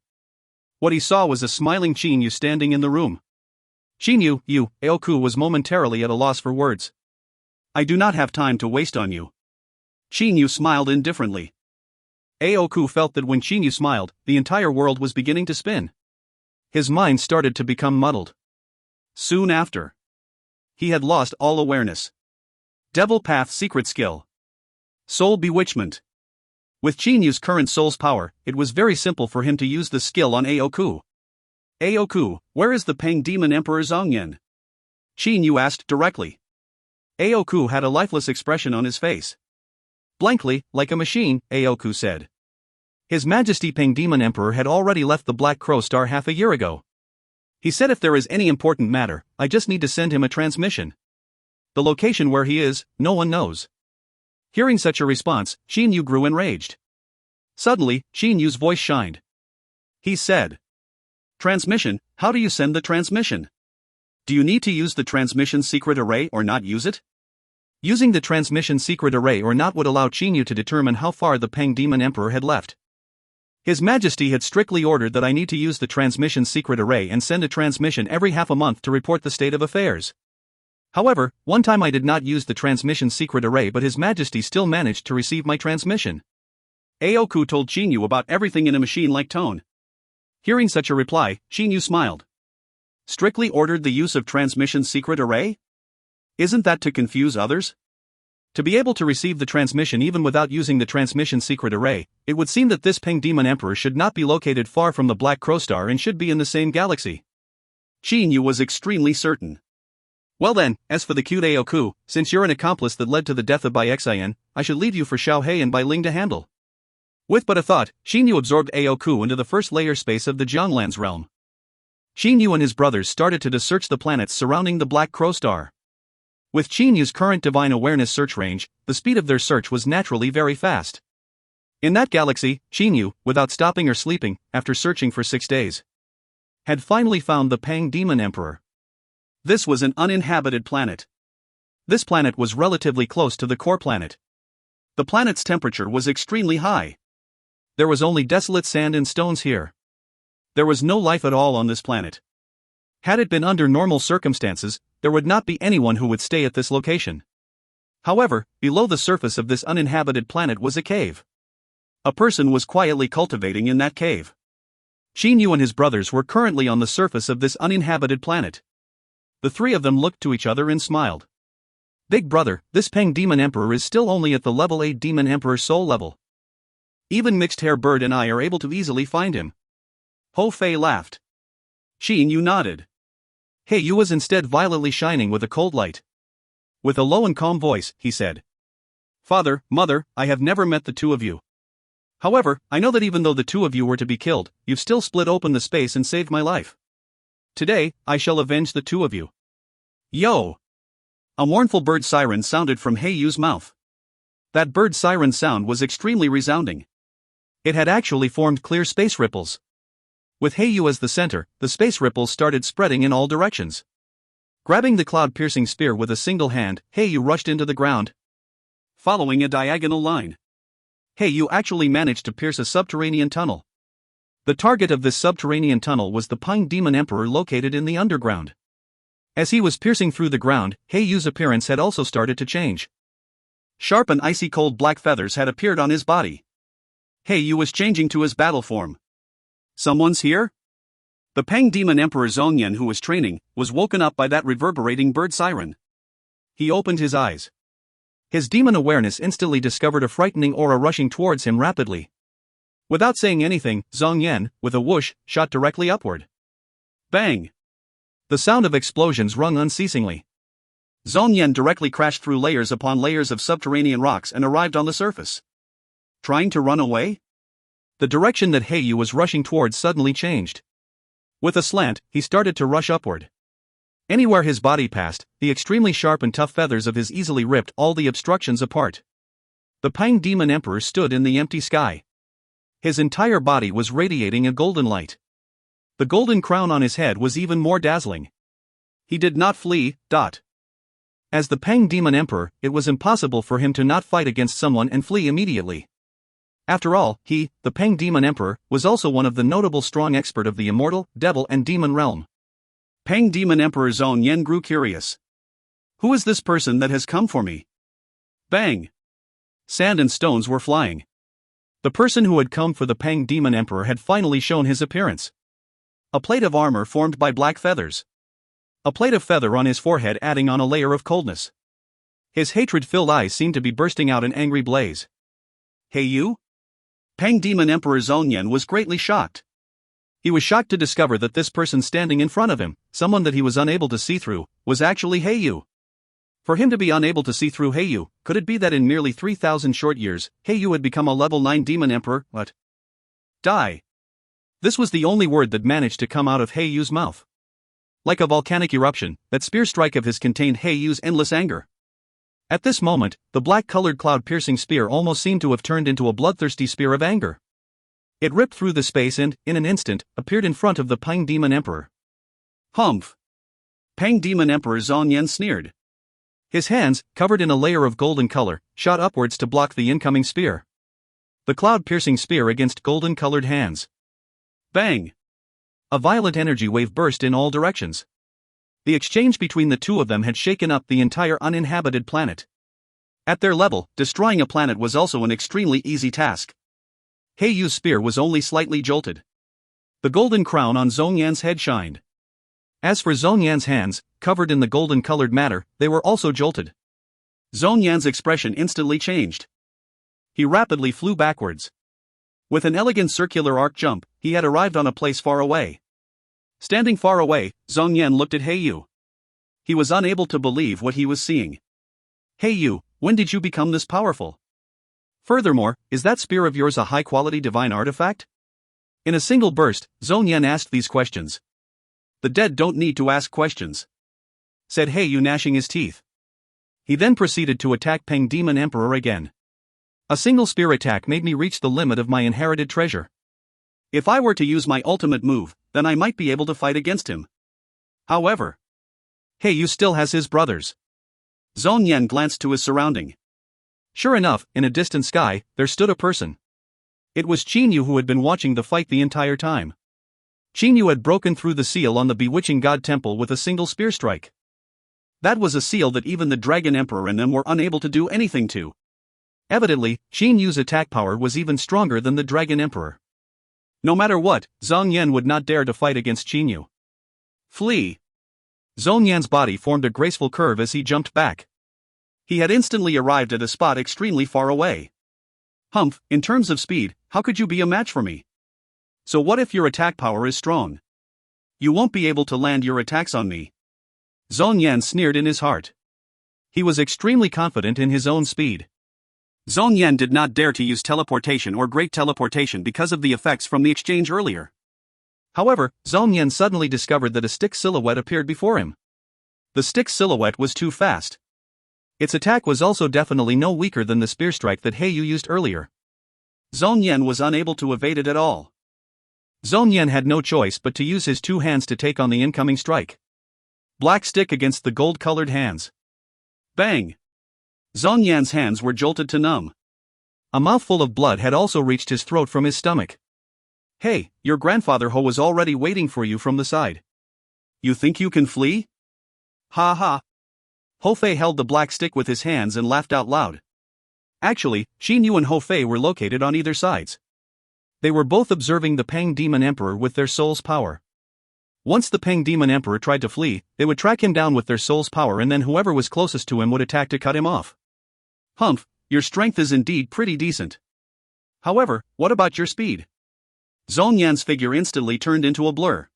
What he saw was a smiling Qin Yu standing in the room. Qin Yu, Aoku was momentarily at a loss for words. I do not have time to waste on you. Qin Yu smiled indifferently. Aoku felt that when Qin Yu smiled, the entire world was beginning to spin. His mind started to become muddled. Soon after, he had lost all awareness. Devil Path Secret Skill. Soul Bewitchment. With Qin Yu's current soul's power, it was very simple for him to use the skill on Aoku. Aoku, where is the Peng Demon Emperor Zhongyan? Qin Yu asked directly. Aoku had a lifeless expression on his face. Blankly, like a machine, Aoku said. His Majesty Peng Demon Emperor had already left the Black Crow Star half a year ago. He said if there is any important matter, I just need to send him a transmission. The location where he is, no one knows. Hearing such a response, Qin Yu grew enraged. Suddenly, Qin Yu's voice shined. He said, Transmission, how do you send the transmission? Do you need to use the transmission secret array or not use it? Using the transmission secret array or not would allow Qin Yu to determine how far the Peng Demon Emperor had left. His Majesty had strictly ordered that I need to use the transmission secret array and send a transmission every half a month to report the state of affairs. However, one time I did not use the transmission secret array but His Majesty still managed to receive my transmission. Aoku told Qin Yu about everything in a machine-like tone. Hearing such a reply, Qin Yu smiled. Strictly ordered the use of transmission secret array? Isn't that to confuse others? To be able to receive the transmission even without using the transmission secret array, it would seem that this Peng Demon Emperor should not be located far from the Black Crow Star and should be in the same galaxy. Qin Yu was extremely certain. Well then, as for the cute Aoku, since you're an accomplice that led to the death of Bai Xian, I should leave you for Xiao Hei and Bai Ling to handle. With but a thought, Xin Yu absorbed Aoku into the first layer space of the Jianglan's realm. Xin Yu and his brothers started to search the planets surrounding the Black Crow Star. With Xin Yu's current divine awareness search range, the speed of their search was naturally very fast. In that galaxy, Xin Yu, without stopping or sleeping, after searching for 6 days, had finally found the Pang Demon Emperor. This was an uninhabited planet. This planet was relatively close to the core planet. The planet's temperature was extremely high. There was only desolate sand and stones here. There was no life at all on this planet. Had it been under normal circumstances, there would not be anyone who would stay at this location. However, below the surface of this uninhabited planet was a cave. A person was quietly cultivating in that cave. Xin Yu and his brothers were currently on the surface of this uninhabited planet. The three of them looked to each other and smiled. Big brother, this Pang Demon Emperor is still only at the level 8 Demon Emperor soul level. Even Mixed Hair Bird and I are able to easily find him. Ho Fei laughed. Xin Yu nodded. Hei Yu was instead violently shining with a cold light. With a low and calm voice, he said, Father, Mother, I have never met the two of you. However, I know that even though the two of you were to be killed, you've still split open the space and saved my life. Today, I shall avenge the two of you. Yo! A mournful bird siren sounded from Hei Yu's mouth. That bird siren sound was extremely resounding. It had actually formed clear space ripples. With Hei Yu as the center, the space ripples started spreading in all directions. Grabbing the cloud-piercing spear with a single hand, Hei Yu rushed into the ground, following a diagonal line. Hei Yu actually managed to pierce a subterranean tunnel. The target of this subterranean tunnel was the Pang Demon Emperor located in the underground. As he was piercing through the ground, Hei Yu's appearance had also started to change. Sharp and icy cold black feathers had appeared on his body. Hei Yu was changing to his battle form. Someone's here? The Pang Demon Emperor Zhongyan, who was training, was woken up by that reverberating bird siren. He opened his eyes. His demon awareness instantly discovered a frightening aura rushing towards him rapidly. Without saying anything, Zhongyan, with a whoosh, shot directly upward. Bang! The sound of explosions rung unceasingly. Zhongyan directly crashed through layers upon layers of subterranean rocks and arrived on the surface. Trying to run away? The direction that Hei Yu was rushing towards suddenly changed. With a slant, he started to rush upward. Anywhere his body passed, the extremely sharp and tough feathers of his easily ripped all the obstructions apart. The Pang Demon Emperor stood in the empty sky. His entire body was radiating a golden light. The golden crown on his head was even more dazzling. He did not flee. As the Pang Demon Emperor, it was impossible for him to not fight against someone and flee immediately. After all, he, the Pang Demon Emperor, was also one of the notable strong expert of the immortal, devil and demon realm. Pang Demon Emperor Zhongyan grew curious. Who is this person that has come for me? Bang! Sand and stones were flying. The person who had come for the Pang Demon Emperor had finally shown his appearance. A plate of armor formed by black feathers. A plate of feather on his forehead adding on a layer of coldness. His hatred-filled eyes seemed to be bursting out in angry blaze. Hei Yu? Pang Demon Emperor Zhongyan was greatly shocked. He was shocked to discover that this person standing in front of him, someone that he was unable to see through, was actually Hei Yu. For him to be unable to see through Hei Yu, could it be that in merely 3,000 short years, Hei Yu had become a level 9 Demon Emperor? What? Die. This was the only word that managed to come out of Hei Yu's mouth. Like a volcanic eruption, that spear strike of his contained Hei Yu's endless anger. At this moment, the black-colored cloud-piercing spear almost seemed to have turned into a bloodthirsty spear of anger. It ripped through the space and, in an instant, appeared in front of the Pang Demon Emperor. Humph! Pang Demon Emperor Zhongyan sneered. His hands, covered in a layer of golden color, shot upwards to block the incoming spear. The cloud-piercing spear against golden-colored hands. Bang! A violent energy wave burst in all directions. The exchange between the two of them had shaken up the entire uninhabited planet. At their level, destroying a planet was also an extremely easy task. Hei Yu's spear was only slightly jolted. The golden crown on Zhongyan's head shined. As for Zhongyan's hands, covered in the golden-colored matter, they were also jolted. Zhongyan's expression instantly changed. He rapidly flew backwards. With an elegant circular arc jump, he had arrived on a place far away. Standing far away, Zhongyan looked at Hei Yu. He was unable to believe what he was seeing. Hey you, when did you become this powerful? Furthermore, is that spear of yours a high-quality divine artifact? In a single burst, Zhong Yan asked these questions. The dead don't need to ask questions, said He Yu, gnashing his teeth. He then proceeded to attack Peng Demon Emperor again. A single spear attack made me reach the limit of my inherited treasure. If I were to use my ultimate move, then I might be able to fight against him. However, He Yu still has his brothers. Zhong Yan glanced to his surrounding. Sure enough, in a distant sky, there stood a person. It was Qin Yu, who had been watching the fight the entire time. Qin Yu had broken through the seal on the bewitching god temple with a single spear strike. That was a seal that even the Dragon Emperor and them were unable to do anything to. Evidently, Qin Yu's attack power was even stronger than the Dragon Emperor. No matter what, Zhong Yan would not dare to fight against Qin Yu. Flee! Zhong Yan's body formed a graceful curve as he jumped back. He had instantly arrived at a spot extremely far away. Humph, in terms of speed, how could you be a match for me? So what if your attack power is strong? You won't be able to land your attacks on me. Zhong Yan sneered in his heart. He was extremely confident in his own speed. Zhong Yan did not dare to use teleportation or great teleportation because of the effects from the exchange earlier. However, Zhong Yan suddenly discovered that a stick silhouette appeared before him. The stick silhouette was too fast. Its attack was also definitely no weaker than the spear strike that He Yu used earlier. Zhong Yan was unable to evade it at all. Zhong Yan had no choice but to use his two hands to take on the incoming strike. Black stick against the gold-colored hands. Bang! Zhong Yan's hands were jolted to numb. A mouthful of blood had also reached his throat from his stomach. Hey, your grandfather Ho was already waiting for you from the side. You think you can flee? Ha ha! Ho Fei held the black stick with his hands and laughed out loud. Actually, Qin Yu and Ho Fei were located on either sides. They were both observing the Peng Demon Emperor with their soul's power. Once the Peng Demon Emperor tried to flee, they would track him down with their soul's power, and then whoever was closest to him would attack to cut him off. Humph, your strength is indeed pretty decent. However, what about your speed? Zhong Yan's figure instantly turned into a blur.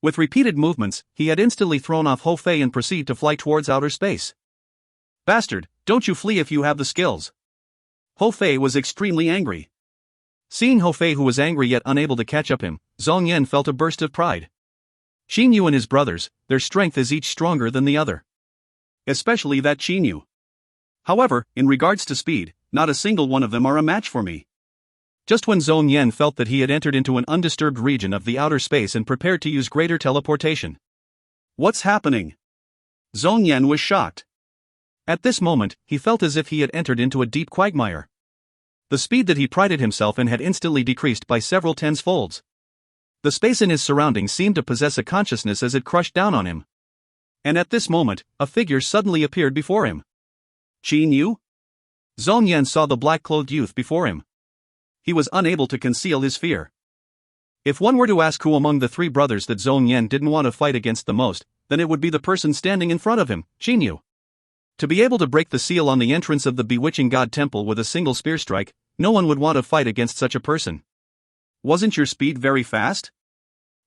With repeated movements, he had instantly thrown off Ho Fei and proceeded to fly towards outer space. Bastard, don't you flee if you have the skills. Ho Fei was extremely angry. Seeing Ho Fei, who was angry yet unable to catch up him, Zhong Yan felt a burst of pride. Qin Yu and his brothers, their strength is each stronger than the other. Especially that Qin Yu. However, in regards to speed, not a single one of them are a match for me. Just when Zhong Yan felt that he had entered into an undisturbed region of the outer space and prepared to use greater teleportation. What's happening? Zhong Yan was shocked. At this moment, he felt as if he had entered into a deep quagmire. The speed that he prided himself in had instantly decreased by several tens folds. The space in his surroundings seemed to possess a consciousness as it crushed down on him. And at this moment, a figure suddenly appeared before him. Qin Yu? Zhong Yan saw the black-clothed youth before him. He was unable to conceal his fear. If one were to ask who among the three brothers that Zhong Yan didn't want to fight against the most, then it would be the person standing in front of him, Qin Yu. To be able to break the seal on the entrance of the bewitching god temple with a single spear strike, no one would want to fight against such a person. Wasn't your speed very fast?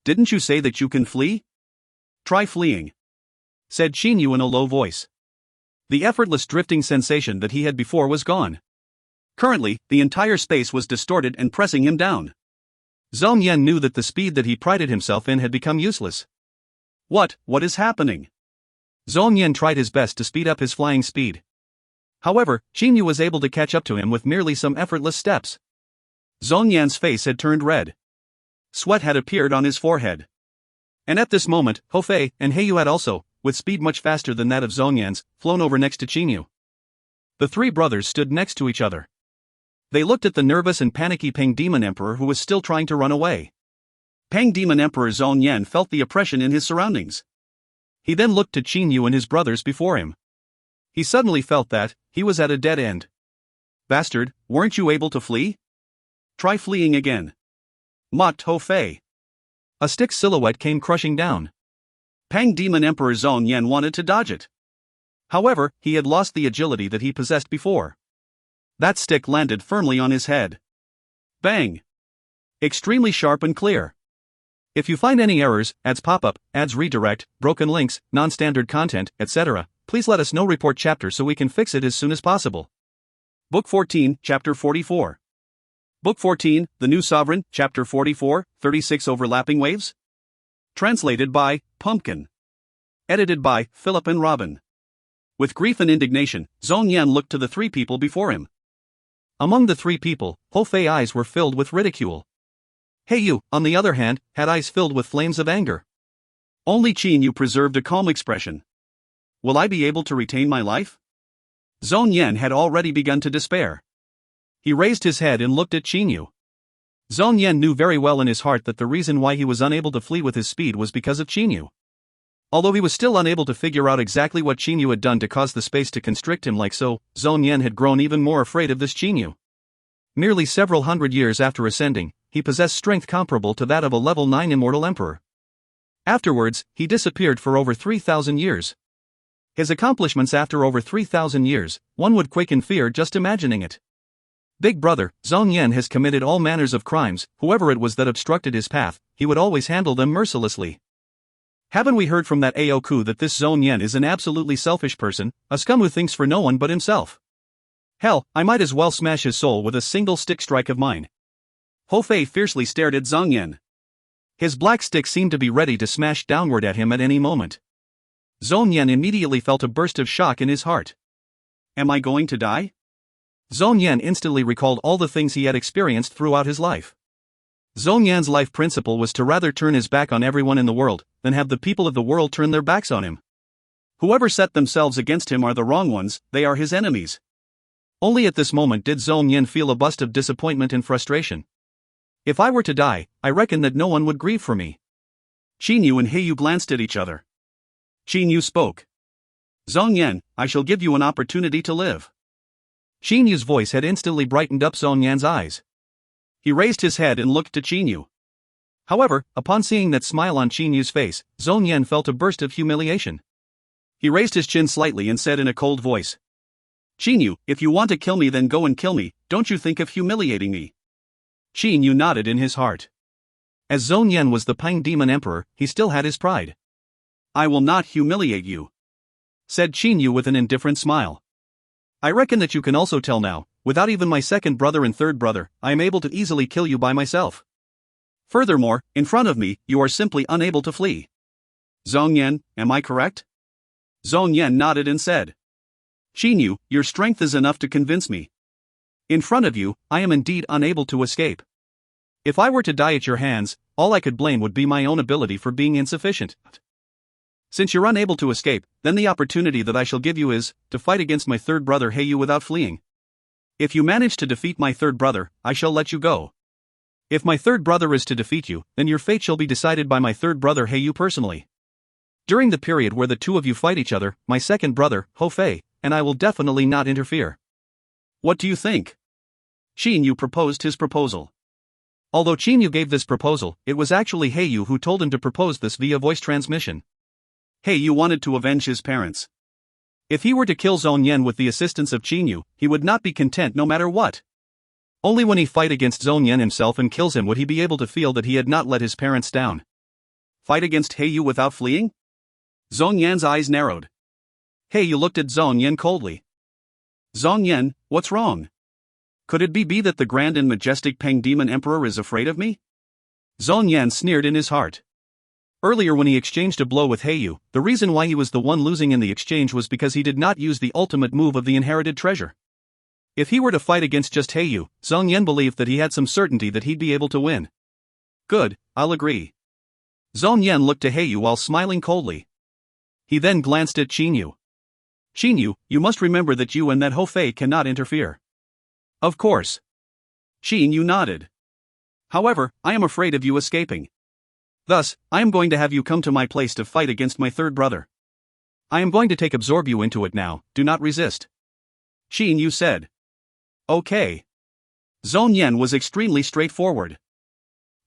Didn't you say that you can flee? Try fleeing, said Qin Yu in a low voice. The effortless drifting sensation that he had before was gone. Currently, the entire space was distorted and pressing him down. Zhong Yan knew that the speed that he prided himself in had become useless. What is happening? Zhong Yan tried his best to speed up his flying speed. However, Qin Yu was able to catch up to him with merely some effortless steps. Zhong Yan's face had turned red. Sweat had appeared on his forehead. And at this moment, Ho Fei and He Yu had also, with speed much faster than that of Zhong Yan's, flown over next to Qin Yu. The three brothers stood next to each other. They looked at the nervous and panicky Peng Demon Emperor, who was still trying to run away. Peng Demon Emperor Zhong Yan felt the oppression in his surroundings. He then looked to Qin Yu and his brothers before him. He suddenly felt that he was at a dead end. Bastard, weren't you able to flee? Try fleeing again, mocked Ho Fei. A stick silhouette came crushing down. Peng Demon Emperor Zhong Yan wanted to dodge it. However, he had lost the agility that he possessed before. That stick landed firmly on his head. Bang! Extremely sharp and clear. If you find any errors, ads pop-up, ads redirect, broken links, non-standard content, etc., please let us know. Report chapter so we can fix it as soon as possible. Book 14, Chapter 44. Book 14, The New Sovereign, Chapter 44, 36 Overlapping Waves? Translated by Pumpkin. Edited by Philip and Robin. With grief and indignation, Zhong Yan looked to the three people before him. Among the three people, Hou Fei's eyes were filled with ridicule. He Yu, on the other hand, had eyes filled with flames of anger. Only Qin Yu preserved a calm expression. Will I be able to retain my life? Zhong Yan had already begun to despair. He raised his head and looked at Qin Yu. Zhong Yan knew very well in his heart that the reason why he was unable to flee with his speed was because of Qin Yu. Although he was still unable to figure out exactly what Qin Yu had done to cause the space to constrict him like so, Zhong Yan had grown even more afraid of this Qin Yu. Nearly several hundred years after ascending, he possessed strength comparable to that of a level 9 immortal emperor. Afterwards, he disappeared for over 3,000 years. His accomplishments after over 3,000 years, one would quake in fear just imagining it. Big brother, Zhong Yan has committed all manners of crimes, whoever it was that obstructed his path, he would always handle them mercilessly. Haven't we heard from that Aoku that this Zhong Yan is an absolutely selfish person, a scum who thinks for no one but himself? Hell, I might as well smash his soul with a single stick strike of mine. Hou Fei fiercely stared at Zhong Yan. His black stick seemed to be ready to smash downward at him at any moment. Zhong Yan immediately felt a burst of shock in his heart. Am I going to die? Zhong Yan instantly recalled all the things he had experienced throughout his life. Zhong Yan's life principle was to rather turn his back on everyone in the world than have the people of the world turn their backs on him. Whoever set themselves against him are the wrong ones, they are his enemies. Only at this moment did Zhong Yan feel a burst of disappointment and frustration. If I were to die, I reckon that no one would grieve for me. Qin Yu and He Yu glanced at each other. Qin Yu spoke. Zhong Yan, I shall give you an opportunity to live. Qin Yu's voice had instantly brightened up Zhong Yan's eyes. He raised his head and looked to Qin Yu. However, upon seeing that smile on Qin Yu's face, Zhong Yan felt a burst of humiliation. He raised his chin slightly and said in a cold voice. Qin Yu, if you want to kill me then go and kill me, don't you think of humiliating me. Qin Yu nodded in his heart. As Zhong Yan was the Pang Demon Emperor, he still had his pride. I will not humiliate you, said Qin Yu with an indifferent smile. I reckon that you can also tell now, without even my second brother and third brother, I am able to easily kill you by myself. Furthermore, in front of me, you are simply unable to flee. Zhong Yan, am I correct? Zhong Yan nodded and said. Qin Yu, your strength is enough to convince me. In front of you, I am indeed unable to escape. If I were to die at your hands, all I could blame would be my own ability for being insufficient. Since you're unable to escape, then the opportunity that I shall give you is to fight against my third brother He Yu without fleeing. If you manage to defeat my third brother, I shall let you go. If my third brother is to defeat you, then your fate shall be decided by my third brother He Yu personally. During the period where the two of you fight each other, my second brother, Hou Fei, and I will definitely not interfere. What do you think? Qin Yu proposed his proposal. Although Qin Yu gave this proposal, it was actually He Yu who told him to propose this via voice transmission. He Yu wanted to avenge his parents. If he were to kill Zhong Yan with the assistance of Qin Yu, he would not be content no matter what. Only when he fight against Zhong Yan himself and kills him would he be able to feel that he had not let his parents down. Fight against He Yu without fleeing? Zhong Yan's eyes narrowed. He Yu looked at Zhong Yan coldly. Zhong Yan, what's wrong? Could it be that the grand and majestic Pang Demon Emperor is afraid of me? Zhong Yan sneered in his heart. Earlier when he exchanged a blow with He Yu, the reason why he was the one losing in the exchange was because he did not use the ultimate move of the inherited treasure. If he were to fight against just He Yu, Zhong Yan believed that he had some certainty that he'd be able to win. Good, I'll agree. Zhong Yan looked to He Yu while smiling coldly. He then glanced at Qin Yu. Qin Yu, you must remember that you and that Hou Fei cannot interfere. Of course. Qin Yu nodded. However, I am afraid of you escaping. Thus, I am going to have you come to my place to fight against my third brother. I am going to absorb you into it now, do not resist. Qin Yu said. Okay. Zhong Yan was extremely straightforward.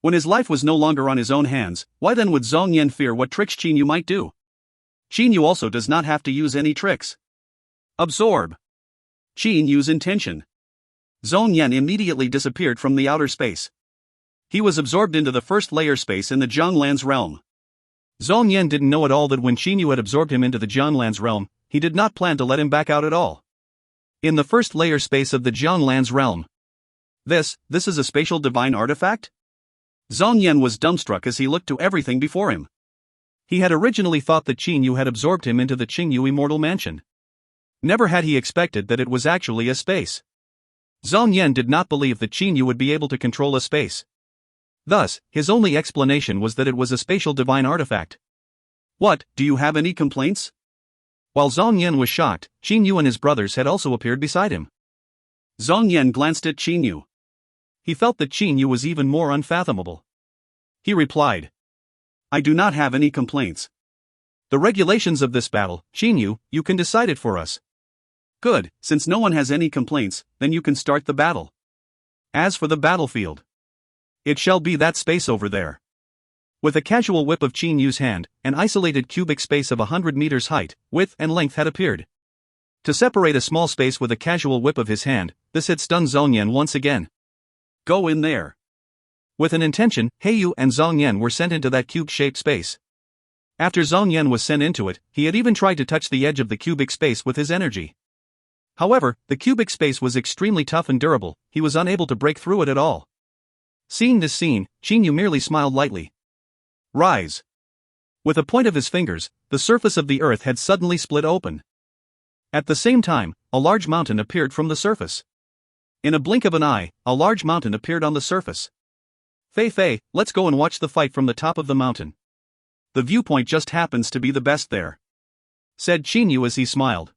When his life was no longer on his own hands, why then would Zhong Yan fear what tricks Qin Yu might do? Qin Yu also does not have to use any tricks. Absorb. Qin Yu's intention. Zhong Yan immediately disappeared from the outer space. He was absorbed into the first layer space in the Jianglan's realm. Zhong Yan didn't know at all that when Qin Yu had absorbed him into the Jianglan's realm, he did not plan to let him back out at all. In the first layer space of the Jianglan's realm. This is a spatial divine artifact? Zhong Yan was dumbstruck as he looked to everything before him. He had originally thought that Qin Yu had absorbed him into the Qingyu Immortal Mansion. Never had he expected that it was actually a space. Zhong Yan did not believe that Qin Yu would be able to control a space. Thus, his only explanation was that it was a spatial divine artifact. What, do you have any complaints? While Zhong Yan was shocked, Qin Yu and his brothers had also appeared beside him. Zhong Yan glanced at Qin Yu. He felt that Qin Yu was even more unfathomable. He replied, I do not have any complaints. The regulations of this battle, Qin Yu, you can decide it for us. Good, since no one has any complaints, then you can start the battle. As for the battlefield, it shall be that space over there. With a casual whip of Qin Yu's hand, an isolated cubic space of 100 meters height, width and length had appeared. To separate a small space with a casual whip of his hand, this had stunned Zhong Yan once again. Go in there. With an intention, Yu and Zhong Yan were sent into that cube-shaped space. After Zhong Yan was sent into it, he had even tried to touch the edge of the cubic space with his energy. However, the cubic space was extremely tough and durable, he was unable to break through it at all. Seeing this scene, Qin Yu merely smiled lightly. Rise. With a point of his fingers, the surface of the earth had suddenly split open. At the same time, a large mountain appeared from the surface. In a blink of an eye, a large mountain appeared on the surface. Fei, let's go and watch the fight from the top of the mountain. The viewpoint just happens to be the best there, said Qin Yu as he smiled.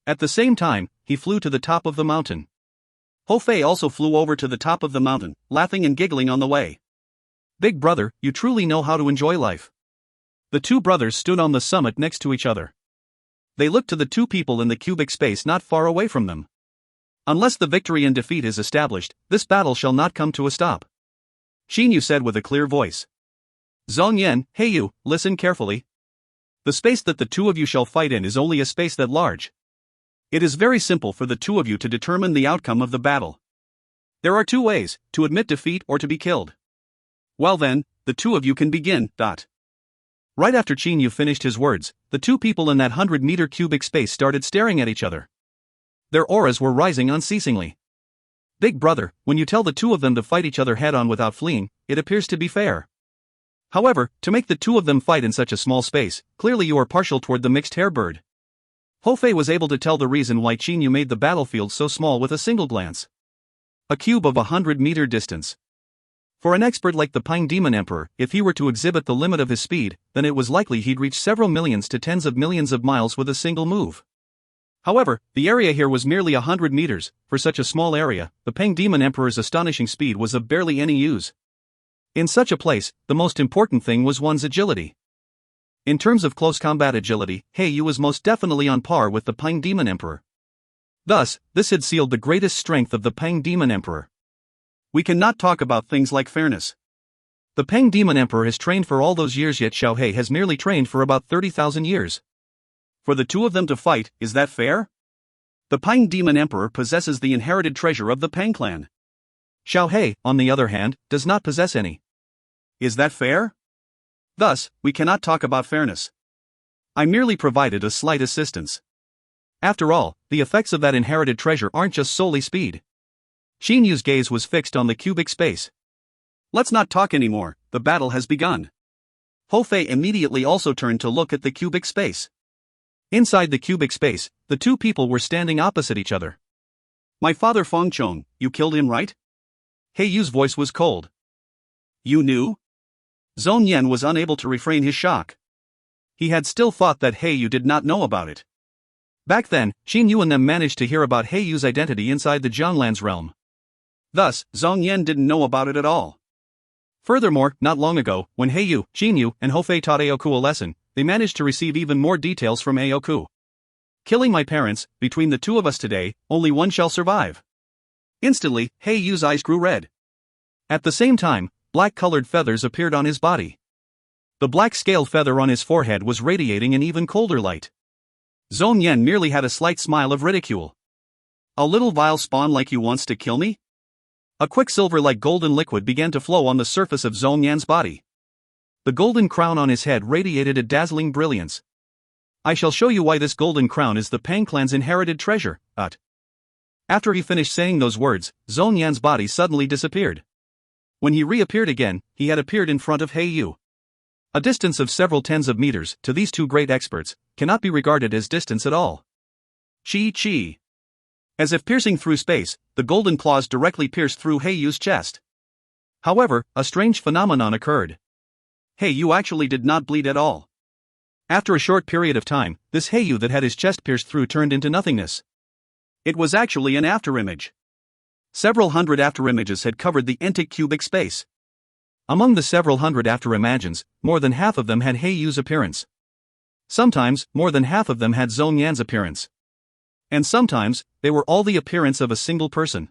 At the same time, he flew to the top of the mountain. Fei also flew over to the top of the mountain, laughing and giggling on the way. Big brother, you truly know how to enjoy life. The two brothers stood on the summit next to each other. They looked to the two people in the cubic space not far away from them. Unless the victory and defeat is established, this battle shall not come to a stop, Qin Yu said with a clear voice. Zhong Yan, Yu, listen carefully. The space that the two of you shall fight in is only a space that large. It is very simple for the two of you to determine the outcome of the battle. There are two ways, to admit defeat or to be killed. Well then, the two of you can begin. Right after Qin Yu finished his words, the two people in that 100-meter cubic space started staring at each other. Their auras were rising unceasingly. Big brother, when you tell the two of them to fight each other head-on without fleeing, it appears to be fair. However, to make the two of them fight in such a small space, clearly you are partial toward the mixed-hair bird. Fei was able to tell the reason why Qin Yu made the battlefield so small with a single glance. A cube of 100-meter distance. For an expert like the Pine Demon Emperor, if he were to exhibit the limit of his speed, then it was likely he'd reach several millions to tens of millions of miles with a single move. However, the area here was merely 100 meters. For such a small area, the Pine Demon Emperor's astonishing speed was of barely any use. In such a place, the most important thing was one's agility. In terms of close combat agility, Yu was most definitely on par with the Pine Demon Emperor. Thus, this had sealed the greatest strength of the Pine Demon Emperor. We cannot talk about things like fairness. The Pine Demon Emperor has trained for all those years, yet Xiao He has merely trained for about 30,000 years. For the two of them to fight, is that fair? The Pine Demon Emperor possesses the inherited treasure of the Pang clan. Xiao He, on the other hand, does not possess any. Is that fair? Thus, we cannot talk about fairness. I merely provided a slight assistance. After all, the effects of that inherited treasure aren't just solely speed. Qin Yu's gaze was fixed on the cubic space. Let's not talk anymore, the battle has begun. Fei immediately also turned to look at the cubic space. Inside the cubic space, the two people were standing opposite each other. My father Fengchong, you killed him, right? Yu's voice was cold. You knew? Zhong Yan was unable to refrain his shock. He had still thought that Yu did not know about it. Back then, Qin Yu and them managed to hear about Yu's identity inside the Jianglan's realm. Thus, Zhong Yan didn't know about it at all. Furthermore, not long ago, when Yu, Qin Yu, and Fei taught Aoku a lesson, they managed to receive even more details from Aoku. Killing my parents, between the two of us today, only one shall survive. Instantly, Yu's eyes grew red. At the same time, black-colored feathers appeared on his body. The black scale feather on his forehead was radiating an even colder light. Zhong Yan merely had a slight smile of ridicule. A little vile spawn like you wants to kill me? A quicksilver-like golden liquid began to flow on the surface of Zhong Yan's body. The golden crown on his head radiated a dazzling brilliance. I shall show you why this golden crown is the Pang clan's inherited treasure. After he finished saying those words, Zhong Yan's body suddenly disappeared. When he reappeared again, he had appeared in front of He Yu. A distance of several tens of meters, to these two great experts, cannot be regarded as distance at all. Chi. As if piercing through space, the golden claws directly pierced through He Yu's chest. However, a strange phenomenon occurred. He Yu actually did not bleed at all. After a short period of time, this He Yu that had his chest pierced through turned into nothingness. It was actually an afterimage. Several hundred afterimages had covered the entic cubic space. Among the several hundred afterimages, more than half of them had He Yu's appearance. Sometimes, more than half of them had Zhong Yan's appearance. And sometimes, they were all the appearance of a single person.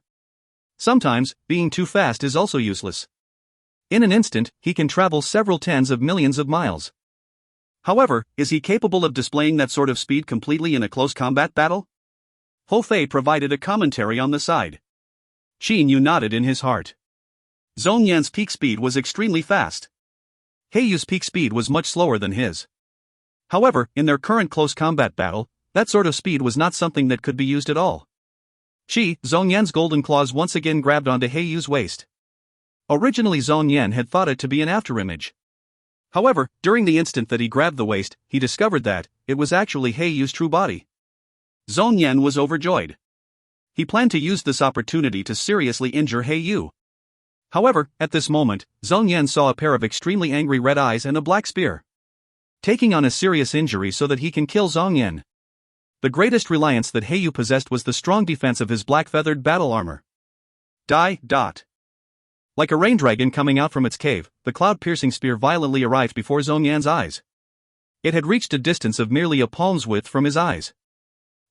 Sometimes, being too fast is also useless. In an instant, he can travel several tens of millions of miles. However, is he capable of displaying that sort of speed completely in a close combat battle? Ho Fei provided a commentary on the side. Qin Yu nodded in his heart. Zhong Yan's peak speed was extremely fast. He Yu's peak speed was much slower than his. However, in their current close combat battle, that sort of speed was not something that could be used at all. Zhong Yan's golden claws once again grabbed onto He Yu's waist. Originally Zhong Yan had thought it to be an afterimage. However, during the instant that he grabbed the waist, he discovered that it was actually He Yu's true body. Zhong Yan was overjoyed. He planned to use this opportunity to seriously injure He Yu. However, at this moment, Zhong Yan saw a pair of extremely angry red eyes and a black spear. Taking on a serious injury so that he can kill Zhong Yan. The greatest reliance that He Yu possessed was the strong defense of his black-feathered battle armor. Like a rain dragon coming out from its cave, the cloud-piercing spear violently arrived before Zhong Yan's eyes. It had reached a distance of merely a palm's width from his eyes.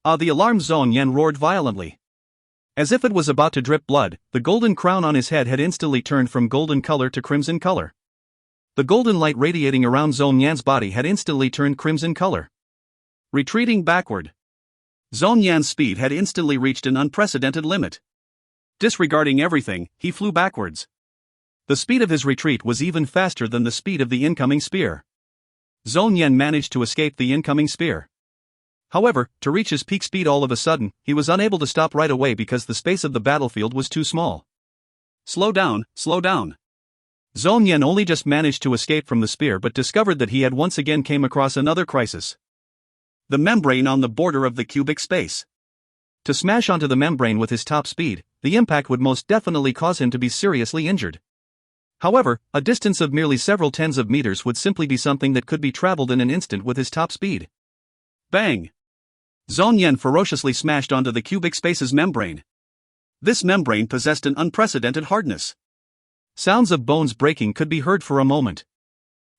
The alarmed Zhong Yan roared violently. As if it was about to drip blood, the golden crown on his head had instantly turned from golden color to crimson color. The golden light radiating around Zhong Yan's body had instantly turned crimson color. Retreating backward. Zhong Yan's speed had instantly reached an unprecedented limit. Disregarding everything, he flew backwards. The speed of his retreat was even faster than the speed of the incoming spear. Zhong Yan managed to escape the incoming spear. However, to reach his peak speed all of a sudden, he was unable to stop right away because the space of the battlefield was too small. Slow down. Zhong Yan only just managed to escape from the spear but discovered that he had once again came across another crisis. The membrane on the border of the cubic space. To smash onto the membrane with his top speed, the impact would most definitely cause him to be seriously injured. However, a distance of merely several tens of meters would simply be something that could be traveled in an instant with his top speed. Bang! Zhong Yan ferociously smashed onto the cubic space's membrane. This membrane possessed an unprecedented hardness. Sounds of bones breaking could be heard for a moment.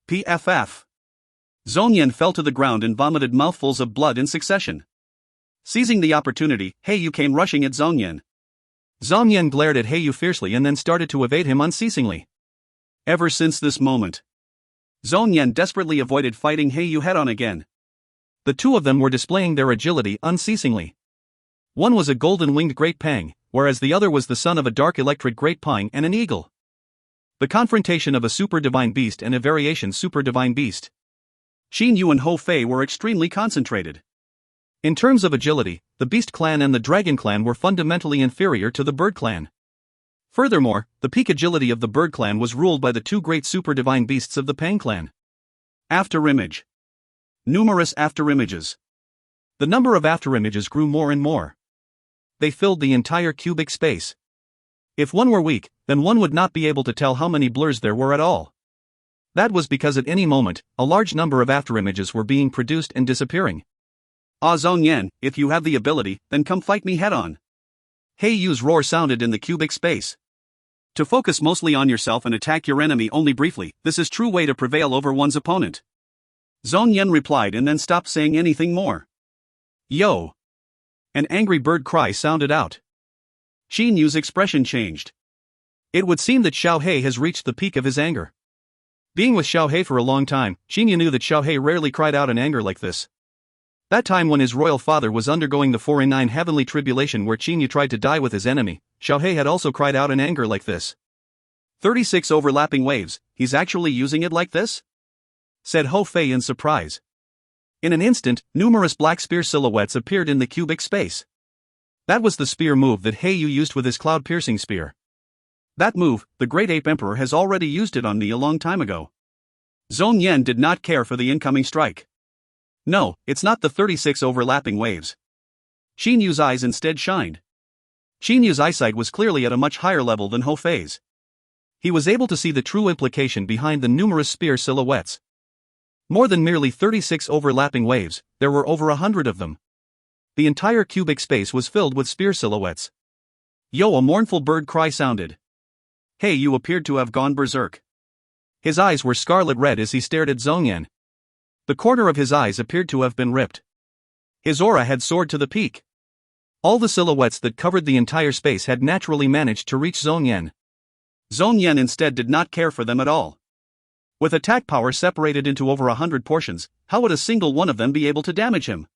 PFF. Zhong Yan fell to the ground and vomited mouthfuls of blood in succession. Seizing the opportunity, He Yu came rushing at Zhong Yan. Zhong Yan glared at He Yu fiercely and then started to evade him unceasingly. Ever since this moment, Zhong Yan desperately avoided fighting He Yu head-on again. The two of them were displaying their agility unceasingly. One was a golden-winged great Pang, whereas the other was the son of a dark electric great Pang and an eagle. The confrontation of a super-divine beast and a variation super-divine beast. Qin Yu and Ho Fei were extremely concentrated. In terms of agility, the Beast Clan and the Dragon Clan were fundamentally inferior to the Bird Clan. Furthermore, the peak agility of the Bird Clan was ruled by the two great super-divine beasts of the Pang Clan. Afterimage. Numerous afterimages. The number of afterimages grew more and more. They filled the entire cubic space. If one were weak, then one would not be able to tell how many blurs there were at all. That was because at any moment, a large number of afterimages were being produced and disappearing. Zhong Yan, if you have the ability, then come fight me head-on. He Yu's roar sounded in the cubic space. To focus mostly on yourself and attack your enemy only briefly, this is true way to prevail over one's opponent. Zhong Yan replied and then stopped saying anything more. Yo! An angry bird cry sounded out. Qin Yu's expression changed. It would seem that Xiao He has reached the peak of his anger. Being with Xiao He for a long time, Qin Yu knew that Xiao He rarely cried out in anger like this. That time when his royal father was undergoing the 4 in 9 heavenly tribulation where Qin Yu tried to die with his enemy, Xiao He had also cried out in anger like this. 36 overlapping waves, he's actually using it like this? Said Hou Fei in surprise. In an instant, numerous black spear silhouettes appeared in the cubic space. That was the spear move that He Yu used with his cloud-piercing spear. That move, the Great Ape Emperor has already used it on me a long time ago. Zhong Yan did not care for the incoming strike. No, it's not the 36 overlapping waves. Qin Yu's eyes instead shined. Qin Yu's eyesight was clearly at a much higher level than Hou Fei's. He was able to see the true implication behind the numerous spear silhouettes. More than merely 36 overlapping waves, there were over 100 of them. The entire cubic space was filled with spear silhouettes. Yo, a mournful bird cry sounded. He Yu appeared to have gone berserk. His eyes were scarlet red as he stared at Zhong Yan. The corner of his eyes appeared to have been ripped. His aura had soared to the peak. All the silhouettes that covered the entire space had naturally managed to reach Zhong Yan. Zhong Yan instead did not care for them at all. With attack power separated into over 100 portions, how would a single one of them be able to damage him?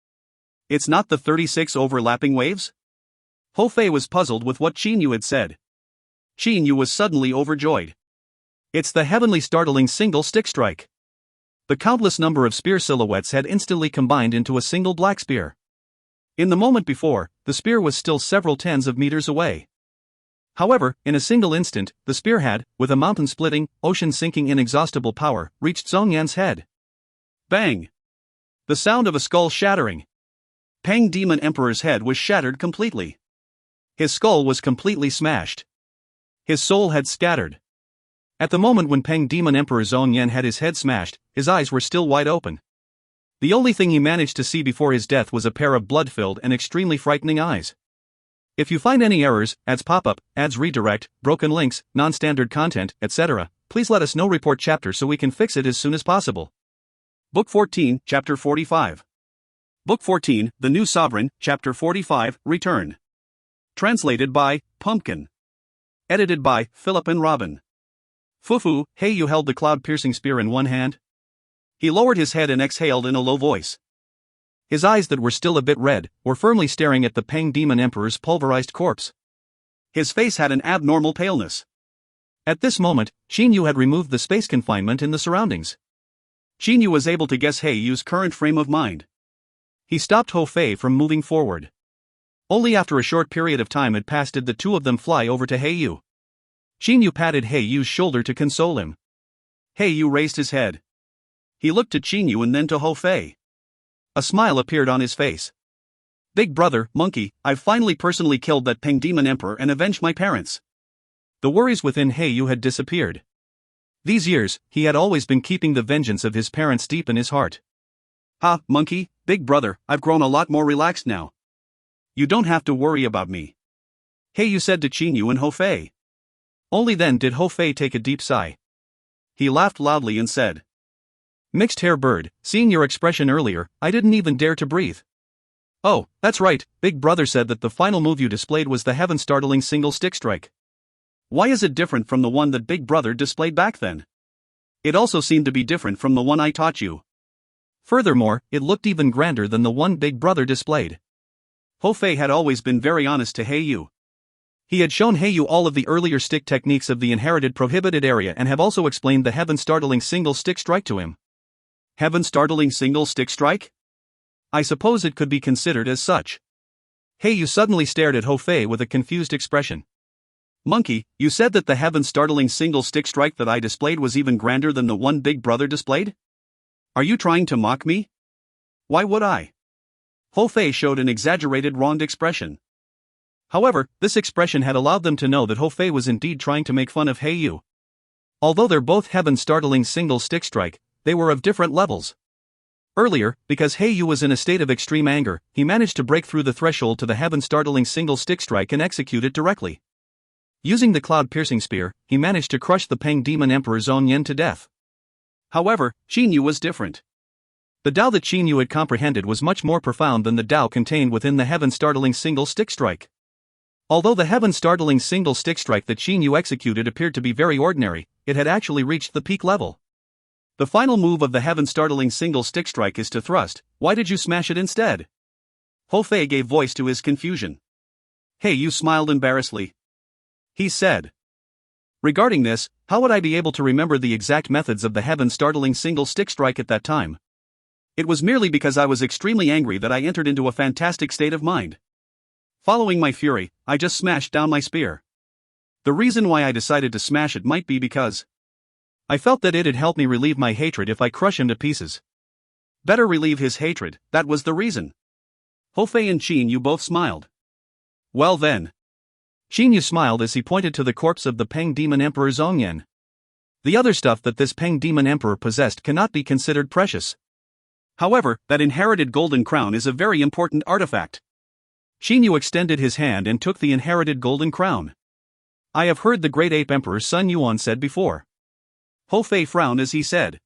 It's not the 36 overlapping waves? Hou Fei was puzzled with what Qin Yu had said. Qin Yu was suddenly overjoyed. It's the heavenly startling single stick strike. The countless number of spear silhouettes had instantly combined into a single black spear. In the moment before, the spear was still several tens of meters away. However, in a single instant, the spear had, with a mountain-splitting, ocean-sinking inexhaustible power, reached Zhong Yan's head. Bang! The sound of a skull shattering. Peng Demon Emperor's head was shattered completely. His skull was completely smashed. His soul had scattered. At the moment when Peng Demon Emperor Zhong Yan had his head smashed, his eyes were still wide open. The only thing he managed to see before his death was a pair of blood-filled and extremely frightening eyes. If you find any errors, ads pop-up, ads redirect, broken links, non-standard content, etc., please let us know. Report chapter so we can fix it as soon as possible. Book 14, Chapter 45. Book 14, The New Sovereign, Chapter 45, Return. Translated by Pumpkin. Edited by Philip and Robin. Fufu, He Yu held the cloud-piercing spear in one hand. He lowered his head and exhaled in a low voice. His eyes that were still a bit red were firmly staring at the Peng Demon Emperor's pulverized corpse. His face had an abnormal paleness. At this moment, Qin Yu had removed the space confinement in the surroundings. Qin Yu was able to guess He Yu's current frame of mind. He stopped Hou Fei from moving forward. Only after a short period of time had passed did the two of them fly over to He Yu. Qin Yu patted He Yu's shoulder to console him. He Yu raised his head. He looked to Qin Yu and then to Hou Fei. A smile appeared on his face. Big brother, monkey, I've finally personally killed that Peng Demon Emperor and avenged my parents. The worries within He Yu had disappeared. These years, he had always been keeping the vengeance of his parents deep in his heart. Ha, monkey, big brother, I've grown a lot more relaxed now. You don't have to worry about me. He Yu said to Qin Yu and Hou Fei. Only then did Hou Fei take a deep sigh. He laughed loudly and said, Mixed hair bird, seeing your expression earlier, I didn't even dare to breathe. Oh, that's right, big brother said that the final move you displayed was the heaven-startling single stick strike. Why is it different from the one that big brother displayed back then? It also seemed to be different from the one I taught you. Furthermore, it looked even grander than the one big brother displayed. Hou Fei had always been very honest to He Yu. He had shown He Yu all of the earlier stick techniques of the inherited prohibited area and have also explained the heaven-startling single stick strike to him. Heaven-startling single stick strike? I suppose it could be considered as such. He Yu suddenly stared at Hou Fei with a confused expression. Monkey, you said that the heaven-startling single stick strike that I displayed was even grander than the one big brother displayed? Are you trying to mock me? Why would I? Hou Fei showed an exaggerated wronged expression. However, this expression had allowed them to know that Hou Fei was indeed trying to make fun of He Yu. Although they're both heaven-startling single stick strike, they were of different levels. Earlier, because He Yu was in a state of extreme anger, he managed to break through the threshold to the heaven-startling single stick strike and execute it directly. Using the cloud-piercing spear, he managed to crush the Peng Demon Emperor Zhong Yan to death. However, Qin Yu was different. The Tao that Qin Yu had comprehended was much more profound than the Tao contained within the heaven-startling single stick strike. Although the heaven-startling single stick strike that Qin Yu executed appeared to be very ordinary, it had actually reached the peak level. The final move of the heaven-startling single stick strike is to thrust. Why did you smash it instead? Hou Fei gave voice to his confusion. He Yu smiled embarrassedly. he said. Regarding this, how would I be able to remember the exact methods of the heaven-startling single stick strike at that time? It was merely because I was extremely angry that I entered into a fantastic state of mind. Following my fury, I just smashed down my spear. The reason why I decided to smash it might be because I felt that it'd help me relieve my hatred if I crush him to pieces. Better relieve his hatred, that was the reason. Hofei and Qin Yu both smiled. Well then. Qin Yu smiled as he pointed to the corpse of the Peng Demon Emperor Zhongyan. The other stuff that this Peng Demon Emperor possessed cannot be considered precious. However, that inherited golden crown is a very important artifact. Qin Yu extended his hand and took the inherited golden crown. I have heard the great ape emperor Sun Yuan said before. Hofei frowned as he said.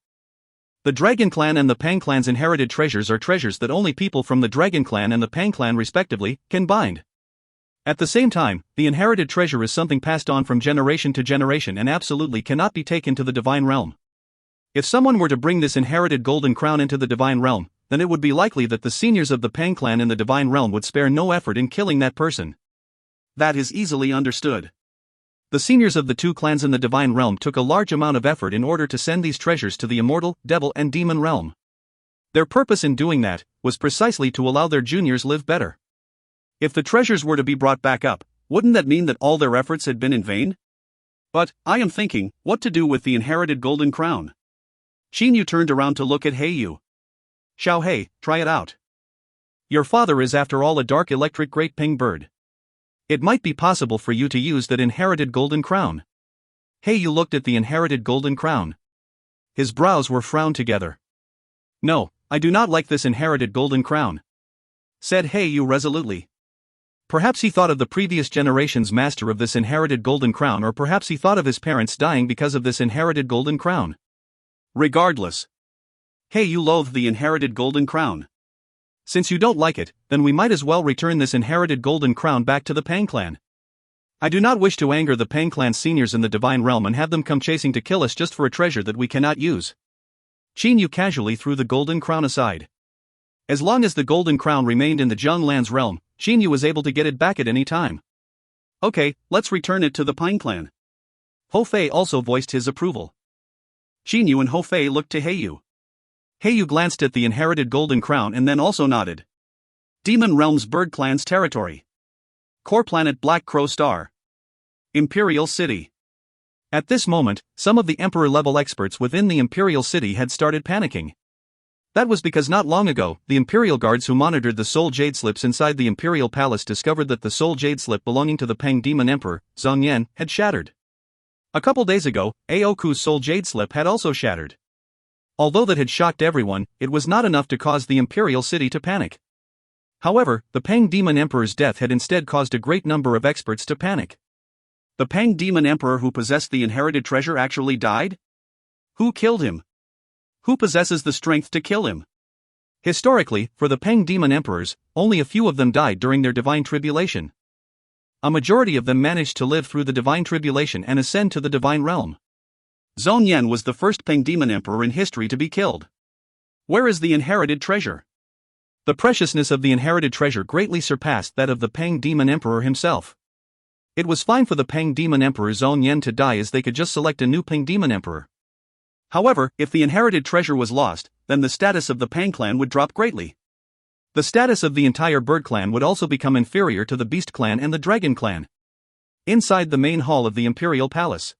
The Dragon Clan and the Pang Clan's inherited treasures are treasures that only people from the Dragon Clan and the Pang Clan respectively can bind. At the same time, the inherited treasure is something passed on from generation to generation and absolutely cannot be taken to the divine realm. If someone were to bring this inherited golden crown into the divine realm, then it would be likely that the seniors of the Pang Clan in the divine realm would spare no effort in killing that person. That is easily understood. The seniors of the two clans in the divine realm took a large amount of effort in order to send these treasures to the immortal, devil and demon realm. Their purpose in doing that was precisely to allow their juniors live better. If the treasures were to be brought back up, wouldn't that mean that all their efforts had been in vain? But, I am thinking, what to do with the inherited golden crown? Qin Yu turned around to look at Hei Yu. Xiao Hei, try it out. Your father is after all a dark electric great ping bird. It might be possible for you to use that inherited golden crown. Hei Yu looked at the inherited golden crown. His brows were frowned together. No, I do not like this inherited golden crown, said Hei Yu resolutely. Perhaps he thought of the previous generation's master of this inherited golden crown, or perhaps he thought of his parents dying because of this inherited golden crown. Regardless, Hei Yu loathed the inherited golden crown. Since you don't like it, then we might as well return this inherited golden crown back to the Pang Clan. I do not wish to anger the Pang Clan seniors in the divine realm and have them come chasing to kill us just for a treasure that we cannot use. Qin Yu casually threw the golden crown aside. As long as the golden crown remained in the Zhonglan's realm, Qin Yu was able to get it back at any time. Okay, let's return it to the Pang Clan. Hofei also voiced his approval. Qin Yu and Hofei looked to Hei Yu. Hei Yu glanced at the inherited golden crown and then also nodded. Demon Realm's Bird Clan's territory. Core planet Black Crow Star. Imperial City. At this moment, some of the Emperor-level experts within the Imperial City had started panicking. That was because not long ago, the Imperial guards who monitored the soul jade slips inside the Imperial Palace discovered that the soul jade slip belonging to the Peng Demon Emperor, Zhongyan, had shattered. A couple days ago, Aoku's soul jade slip had also shattered. Although that had shocked everyone, it was not enough to cause the Imperial City to panic. However, the Peng Demon Emperor's death had instead caused a great number of experts to panic. The Peng Demon Emperor who possessed the inherited treasure actually died? Who killed him? Who possesses the strength to kill him? Historically, for the Peng Demon Emperors, only a few of them died during their divine tribulation. A majority of them managed to live through the divine tribulation and ascend to the divine realm. Zhongyan was the first Peng Demon Emperor in history to be killed. Where is the inherited treasure? The preciousness of the inherited treasure greatly surpassed that of the Peng Demon Emperor himself. It was fine for the Peng Demon Emperor Zhongyan to die, as they could just select a new Peng Demon Emperor. However, if the inherited treasure was lost, then the status of the Pang Clan would drop greatly. The status of the entire Bird Clan would also become inferior to the Beast Clan and the Dragon Clan. Inside the main hall of the Imperial Palace,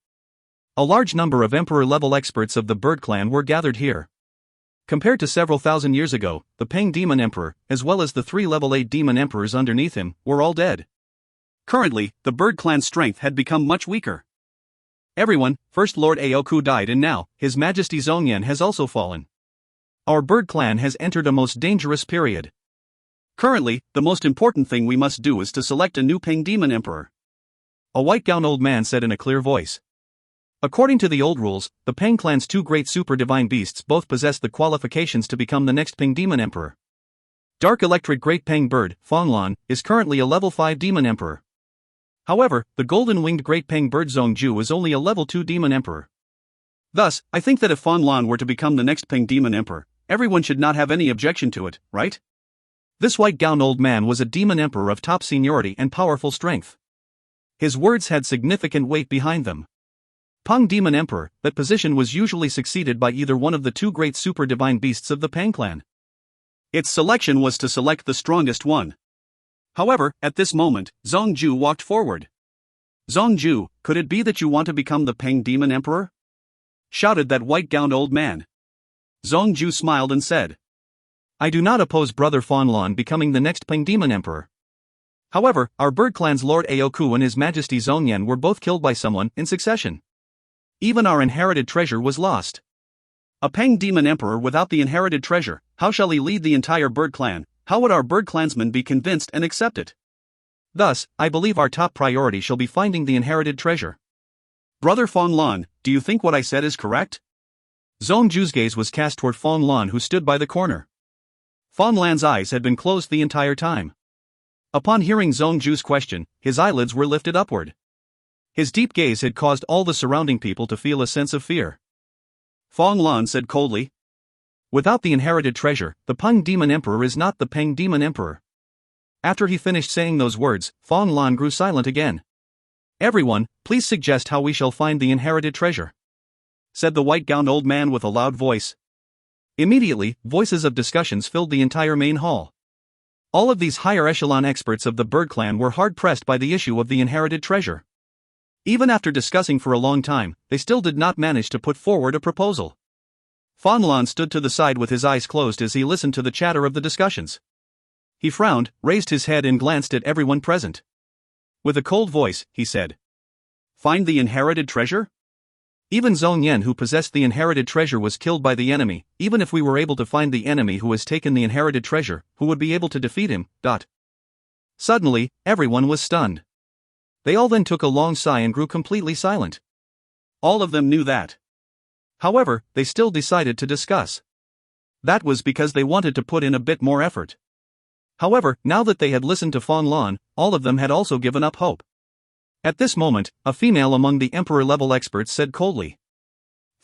a large number of Emperor-level experts of the Bird Clan were gathered here. Compared to several thousand years ago, the Peng Demon Emperor, as well as the 3 level 8 Demon Emperors underneath him, were all dead. Currently, the Bird Clan's strength had become much weaker. Everyone, First Lord Aoku died, and now, His Majesty Zhongyan has also fallen. Our Bird Clan has entered a most dangerous period. Currently, the most important thing we must do is to select a new Peng Demon Emperor. A white-gowned old man said in a clear voice. According to the old rules, the Peng Clan's 2 great super-divine beasts both possess the qualifications to become the next Peng Demon Emperor. Dark Electric Great Peng Bird, Fanglan, is currently a level 5 Demon Emperor. However, the golden-winged Great Peng Bird Zhongju is only a level 2 Demon Emperor. Thus, I think that if Fanglan were to become the next Peng Demon Emperor, everyone should not have any objection to it, right? This white-gowned old man was a Demon Emperor of top seniority and powerful strength. His words had significant weight behind them. Peng Demon Emperor, that position was usually succeeded by either one of the two great super divine beasts of the Peng clan. Its selection was to select the strongest one. However, at this moment, Zhongju walked forward. Zhongju, could it be that you want to become the Peng Demon Emperor? Shouted that white-gowned old man. Zhongju smiled and said, I do not oppose Brother Fanlan becoming the next Peng Demon Emperor. However, our bird clan's Lord Aoku and His Majesty Zhongyan were both killed by someone in succession. Even our inherited treasure was lost. A Peng Demon Emperor without the inherited treasure, how shall he lead the entire bird clan? How would our bird clansmen be convinced and accept it? Thus, I believe our top priority shall be finding the inherited treasure. Brother Fanlan, do you think what I said is correct? Zhongju's gaze was cast toward Fanlan, who stood by the corner. Fanlan's eyes had been closed the entire time. Upon hearing Zhongju's question, his eyelids were lifted upward. His deep gaze had caused all the surrounding people to feel a sense of fear. Fanlan said coldly, without the inherited treasure, the Peng Demon Emperor is not the Peng Demon Emperor. After he finished saying those words, Fanlan grew silent again. Everyone, please suggest how we shall find the inherited treasure, said the white-gowned old man with a loud voice. Immediately, voices of discussions filled the entire main hall. All of these higher echelon experts of the bird clan were hard-pressed by the issue of the inherited treasure. Even after discussing for a long time, they still did not manage to put forward a proposal. Fanlan stood to the side with his eyes closed as he listened to the chatter of the discussions. He frowned, raised his head and glanced at everyone present. With a cold voice, he said, find the inherited treasure? Even Zhongyan, who possessed the inherited treasure, was killed by the enemy. Even if we were able to find the enemy who has taken the inherited treasure, who would be able to defeat him? Suddenly, everyone was stunned. They all then took a long sigh and grew completely silent. All of them knew that. However, they still decided to discuss. That was because they wanted to put in a bit more effort. However, now that they had listened to Fanlan, all of them had also given up hope. At this moment, a female among the emperor-level experts said coldly,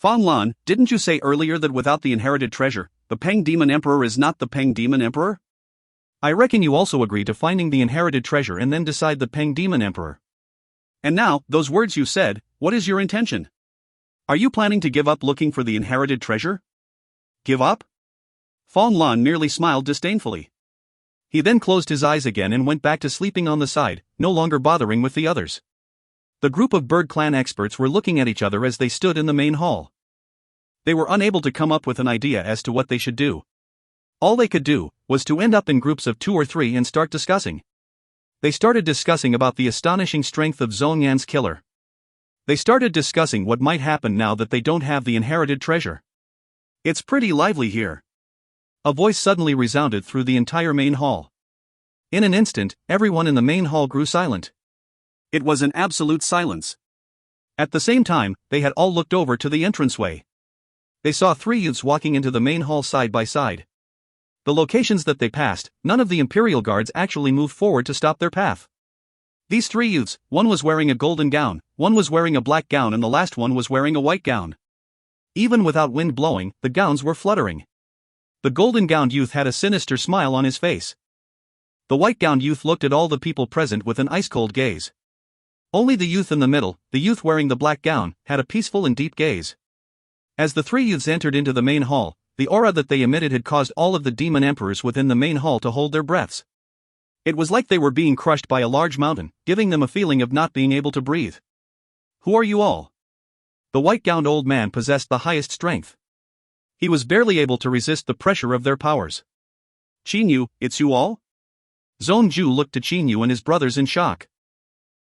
Fanlan, didn't you say earlier that without the inherited treasure, the Peng Demon Emperor is not the Peng Demon Emperor? I reckon you also agree to finding the inherited treasure and then decide the Peng Demon Emperor. And now, those words you said, what is your intention? Are you planning to give up looking for the inherited treasure? Give up? Fanlan merely smiled disdainfully. He then closed his eyes again and went back to sleeping on the side, no longer bothering with the others. The group of bird clan experts were looking at each other as they stood in the main hall. They were unable to come up with an idea as to what they should do. All they could do was to end up in groups of 2 or 3 and start discussing. They started discussing about the astonishing strength of Zhongyan's killer. They started discussing what might happen now that they don't have the inherited treasure. It's pretty lively here. A voice suddenly resounded through the entire main hall. In an instant, everyone in the main hall grew silent. It was an absolute silence. At the same time, they had all looked over to the entranceway. They saw 3 youths walking into the main hall side by side. The locations that they passed, none of the Imperial Guards actually moved forward to stop their path. These 3 youths, one was wearing a golden gown, one was wearing a black gown and the last one was wearing a white gown. Even without wind blowing, the gowns were fluttering. The golden-gowned youth had a sinister smile on his face. The white-gowned youth looked at all the people present with an ice-cold gaze. Only the youth in the middle, the youth wearing the black gown, had a peaceful and deep gaze. As the 3 youths entered into the main hall, the aura that they emitted had caused all of the demon emperors within the main hall to hold their breaths. It was like they were being crushed by a large mountain, giving them a feeling of not being able to breathe. Who are you all? The white-gowned old man possessed the highest strength. He was barely able to resist the pressure of their powers. Qinyu, it's you all? Zhongju looked to Qinyu and his brothers in shock.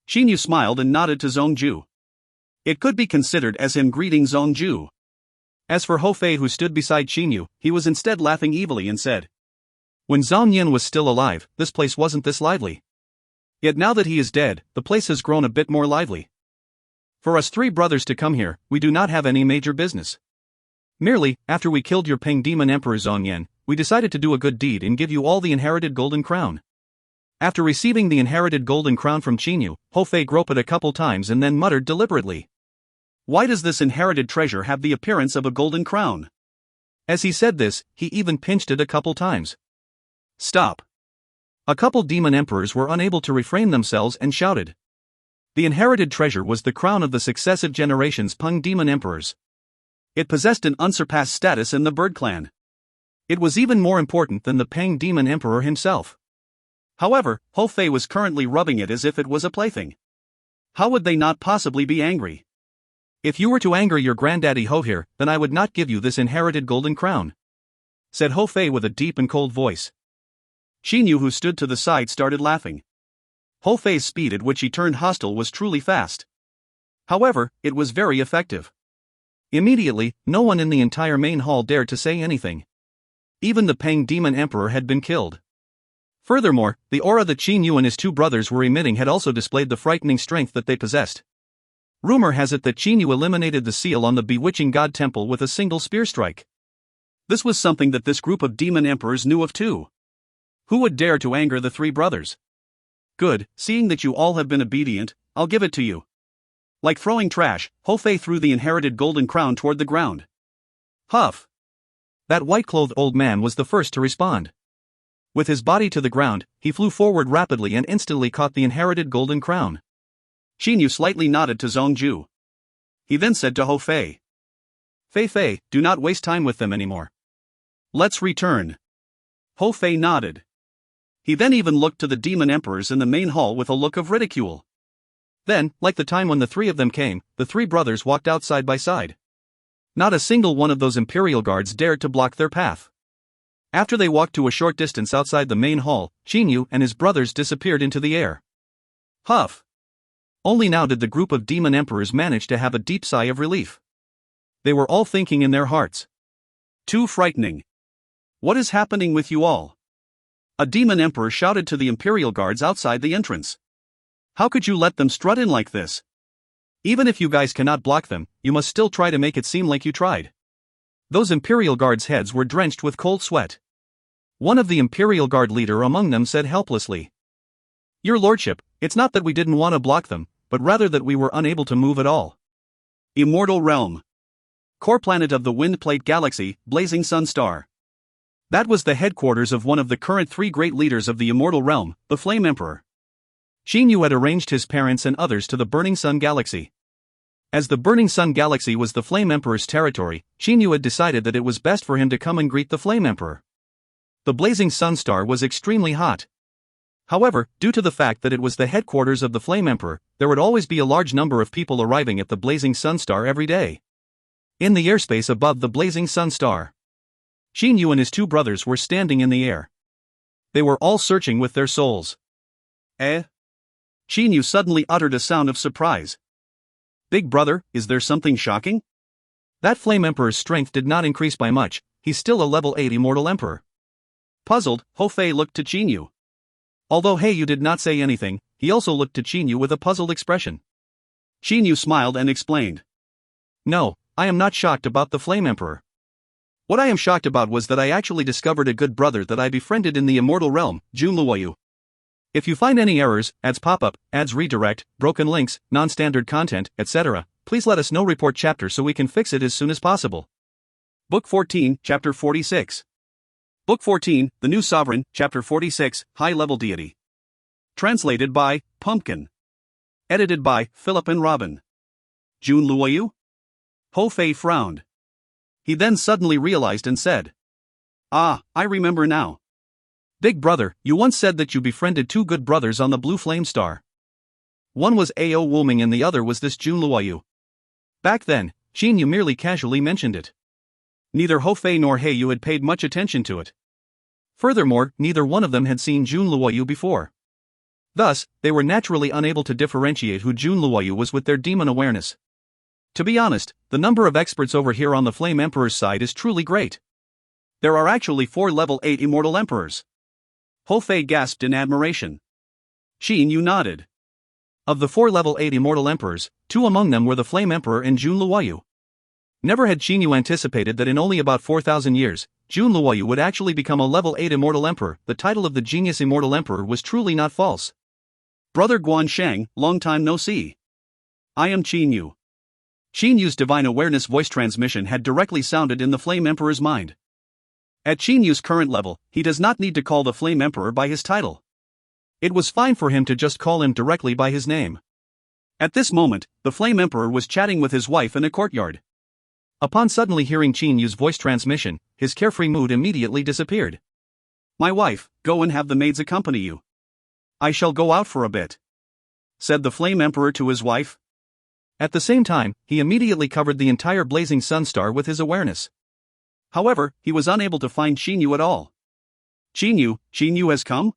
Qinyu smiled and nodded to Zhongju. It could be considered as him greeting Zhongju. As for Hou Fei, who stood beside Qinyu, he was instead laughing evilly and said, when Zhang Yin was still alive, this place wasn't this lively. Yet now that he is dead, the place has grown a bit more lively. For us 3 brothers to come here, we do not have any major business. Merely, after we killed your Peng Demon Emperor Zhang Yin, we decided to do a good deed and give you all the inherited golden crown. After receiving the inherited golden crown from Qinyu, Hou Fei groped it a couple times and then muttered deliberately, why does this inherited treasure have the appearance of a golden crown? As he said this, he even pinched it a couple times. Stop. A couple demon emperors were unable to refrain themselves and shouted. The inherited treasure was the crown of the successive generations Peng demon emperors. It possessed an unsurpassed status in the bird clan. It was even more important than the Peng demon emperor himself. However, Ho Fei was currently rubbing it as if it was a plaything. How would they not possibly be angry? If you were to anger your granddaddy Ho here, then I would not give you this inherited golden crown, said Ho Fei with a deep and cold voice. Xing Yu, who stood to the side, started laughing. Ho Fei's speed at which he turned hostile was truly fast. However, it was very effective. Immediately, no one in the entire main hall dared to say anything. Even the Peng demon emperor had been killed. Furthermore, the aura that Xing Yu and his two brothers were emitting had also displayed the frightening strength that they possessed. Rumor has it that Xing Yu eliminated the seal on the bewitching god temple with a single spear strike. This was something that this group of demon emperors knew of too. Who would dare to anger the three brothers? Good, seeing that you all have been obedient, I'll give it to you. Like throwing trash, Ho Fei threw the inherited golden crown toward the ground. Huff! That white-clothed old man was the first to respond. With his body to the ground, he flew forward rapidly and instantly caught the inherited golden crown. Xing Yu slightly nodded to Zhongju. He then said to Ho Fei, "Fei Fei, do not waste time with them anymore. Let's return." Ho Fei nodded. He then even looked to the demon emperors in the main hall with a look of ridicule. Then, like the time when the three of them came, the three brothers walked out side by side. Not a single one of those imperial guards dared to block their path. After they walked to a short distance outside the main hall, Xing Yu and his brothers disappeared into the air. Huff! Only now did the group of demon emperors manage to have a deep sigh of relief. They were all thinking in their hearts. Too frightening. What is happening with you all? A demon emperor shouted to the imperial guards outside the entrance. How could you let them strut in like this? Even if you guys cannot block them, you must still try to make it seem like you tried. Those imperial guards' heads were drenched with cold sweat. One of the imperial guard leader among them said helplessly, "Your lordship, it's not that we didn't want to block them, but rather that we were unable to move at all." Immortal Realm. Core planet of the Wind Plate Galaxy, Blazing Sun Star. That was the headquarters of one of the current three great leaders of the Immortal Realm, the Flame Emperor. Xing Yu had arranged his parents and others to the Burning Sun Galaxy. As the Burning Sun Galaxy was the Flame Emperor's territory, Xing Yu had decided that it was best for him to come and greet the Flame Emperor. The Blazing Sun Star was extremely hot. However, due to the fact that it was the headquarters of the Flame Emperor, there would always be a large number of people arriving at the Blazing Sun Star every day. In the airspace above the Blazing Sun Star, Xing Yu and his two brothers were standing in the air. They were all searching with their souls. Eh? Xing Yu suddenly uttered a sound of surprise. Big brother, is there something shocking? That Flame Emperor's strength did not increase by much, he's still a level 8 Immortal Emperor. Puzzled, Ho Fei looked to Xing Yu. Although He Yu did not say anything, he also looked to Xing Yu with a puzzled expression. Xing Yu smiled and explained. No, I am not shocked about the Flame Emperor. What I am shocked about was that I actually discovered a good brother that I befriended in the Immortal Realm, Junluoyu. If you find any errors, ads pop-up, ads redirect, broken links, non-standard content, etc., please let us know. Report chapter so we can fix it as soon as possible. Book 14, Chapter 46. Book 14, The New Sovereign, Chapter 46, High-Level Deity. Translated by Pumpkin. Edited by Philip and Robin. Junluoyu? Ho Fei frowned. He then suddenly realized and said, "Ah, I remember now. Big brother, you once said that you befriended two good brothers on the Blue Flame Star. One was Ao Wuming and the other was this Junluoyu." Back then, Xing Yu merely casually mentioned it. Neither Ho Fei nor He Yu had paid much attention to it. Furthermore, neither one of them had seen Junluoyu before. Thus, they were naturally unable to differentiate who Junluoyu was with their demon awareness. To be honest, the number of experts over here on the Flame Emperor's side is truly great. There are actually 4 level 8 Immortal Emperors. Ho Fei gasped in admiration. Xing Yu nodded. Of the 4 level 8 Immortal Emperors, 2 among them were the Flame Emperor and Junluoyu. Never had Xing Yu anticipated that in only about 4,000 years, Junluoyu would actually become a level 8 Immortal Emperor. The title of the Genius Immortal Emperor was truly not false. Brother Guan Shang, long time no see. I am Xing Yu. Xing Yu's divine awareness voice transmission had directly sounded in the Flame Emperor's mind. At Xing Yu's current level, he does not need to call the Flame Emperor by his title. It was fine for him to just call him directly by his name. At this moment, the Flame Emperor was chatting with his wife in a courtyard. Upon suddenly hearing Qin Yu's voice transmission, his carefree mood immediately disappeared. "My wife, go and have the maids accompany you. I shall go out for a bit," said the Flame Emperor to his wife. At the same time, he immediately covered the entire blazing sunstar with his awareness. However, he was unable to find Qin Yu at all. Qin Yu has come?"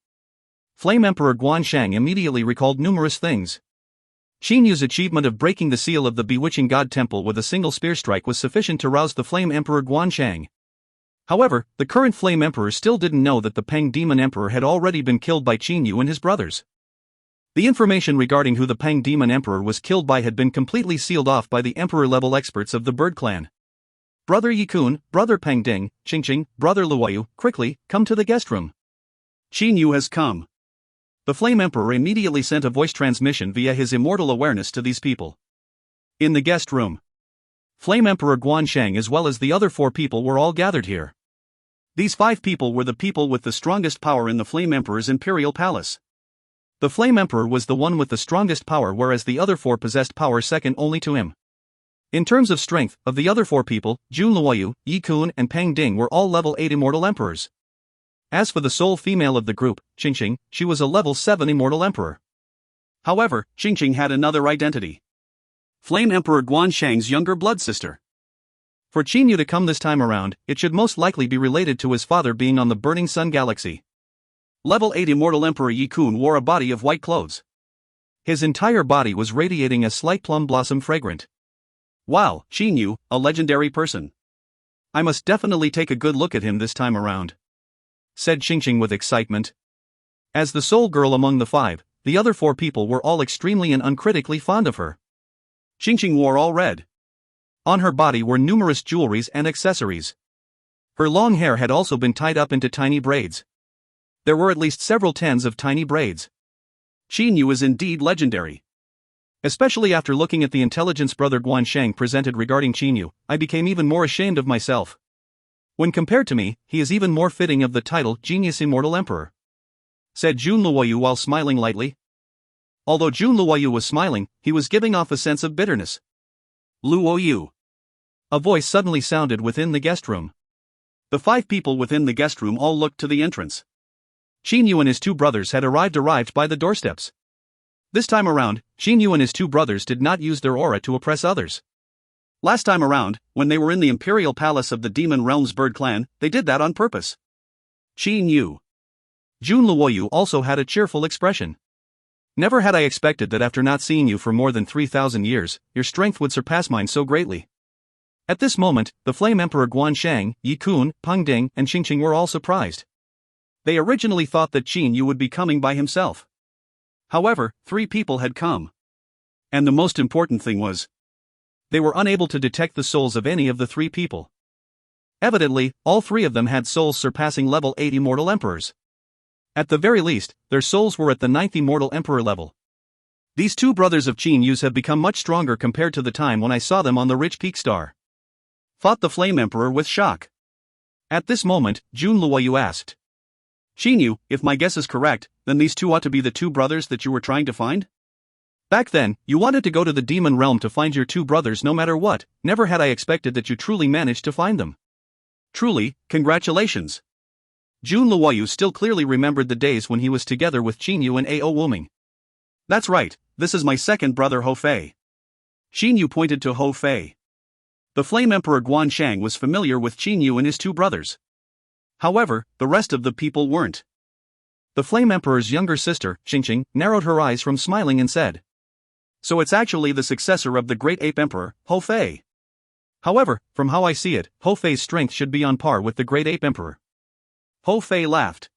Flame Emperor Guanshang immediately recalled numerous things. Qin Yu's achievement of breaking the seal of the bewitching god temple with a single spear strike was sufficient to rouse the Flame Emperor Guanshang. However, the current Flame Emperor still didn't know that the Peng Demon Emperor had already been killed by Qin Yu and his brothers. The information regarding who the Peng Demon Emperor was killed by had been completely sealed off by the Emperor-level experts of the Bird Clan. "Brother Yikun, Brother Peng Ding, Qingqing, Brother Luoyu, quickly, come to the guest room. Qin Yu has come." The Flame Emperor immediately sent a voice transmission via his immortal awareness to these people. In the guest room, Flame Emperor Guanshang as well as the other 4 people were all gathered here. These 5 people were the people with the strongest power in the Flame Emperor's imperial palace. The Flame Emperor was the one with the strongest power, whereas the other 4 possessed power second only to him. In terms of strength, of the other 4 people, Jun Luoyu, Yi Kun and Peng Ding were all level 8 immortal emperors. As for the sole female of the group, Qingqing, she was a level 7 immortal emperor. However, Qingqing had another identity. Flame Emperor Guanshang's younger blood sister. For Qin Yu to come this time around, it should most likely be related to his father being on the Burning Sun Galaxy. Level 8 immortal Emperor Yi Kun wore a body of white clothes. His entire body was radiating a slight plum blossom fragrant. Wow, Qin Yu, a legendary person. I must definitely take a good look at him this time around, said Qingqing with excitement. As the sole girl among the 5, the other 4 people were all extremely and uncritically fond of her. Qingqing wore all red. On her body were numerous jewelries and accessories. Her long hair had also been tied up into tiny braids. There were at least several tens of tiny braids. Qin Yu is indeed legendary. Especially after looking at the intelligence Brother Guanshang presented regarding Qin Yu, I became even more ashamed of myself. When compared to me, he is even more fitting of the title Genius Immortal Emperor, said Jun Luoyu while smiling lightly. Although Jun Luoyu was smiling, he was giving off a sense of bitterness. "Luoyu." A voice suddenly sounded within the guest room. The 5 people within the guest room all looked to the entrance. Qin Yu and his 2 brothers had arrived by the doorsteps. This time around, Qin Yu and his 2 brothers did not use their aura to oppress others. Last time around, when they were in the imperial palace of the Demon Realm's Bird Clan, they did that on purpose. Qin Yu. Jun Luoyu also had a cheerful expression. "Never had I expected that after not seeing you for more than 3,000 years, your strength would surpass mine so greatly." At this moment, the Flame Emperor Guanshang, Yi Kun, Peng Ding and Qingqing were all surprised. They originally thought that Qin Yu would be coming by himself. However, 3 people had come. And the most important thing was, they were unable to detect the souls of any of the 3 people. Evidently, all 3 of them had souls surpassing level 8 immortal emperors. At the very least, their souls were at the 9th immortal emperor level. These 2 brothers of Qin Yu's have become much stronger compared to the time when I saw them on the rich peak star, thought the Flame Emperor with shock. At this moment, Jun Luoyu asked, "Qin Yu, if my guess is correct, then these 2 ought to be the 2 brothers that you were trying to find? Back then, you wanted to go to the demon realm to find your 2 brothers no matter what. Never had I expected that you truly managed to find them. Truly, congratulations." Jun Luoyu still clearly remembered the days when he was together with Qin Yu and Ao Wuming. "That's right, this is my second brother Ho Fei." Qin Yu pointed to Ho Fei. The Flame Emperor Guanshang was familiar with Qin Yu and his 2 brothers. However, the rest of the people weren't. The Flame Emperor's younger sister, Qingqing, narrowed her eyes from smiling and said, "So it's actually the successor of the Great Ape Emperor, Ho Fei. However, from how I see it, Ho Fei's strength should be on par with the Great Ape Emperor." Ho Fei laughed.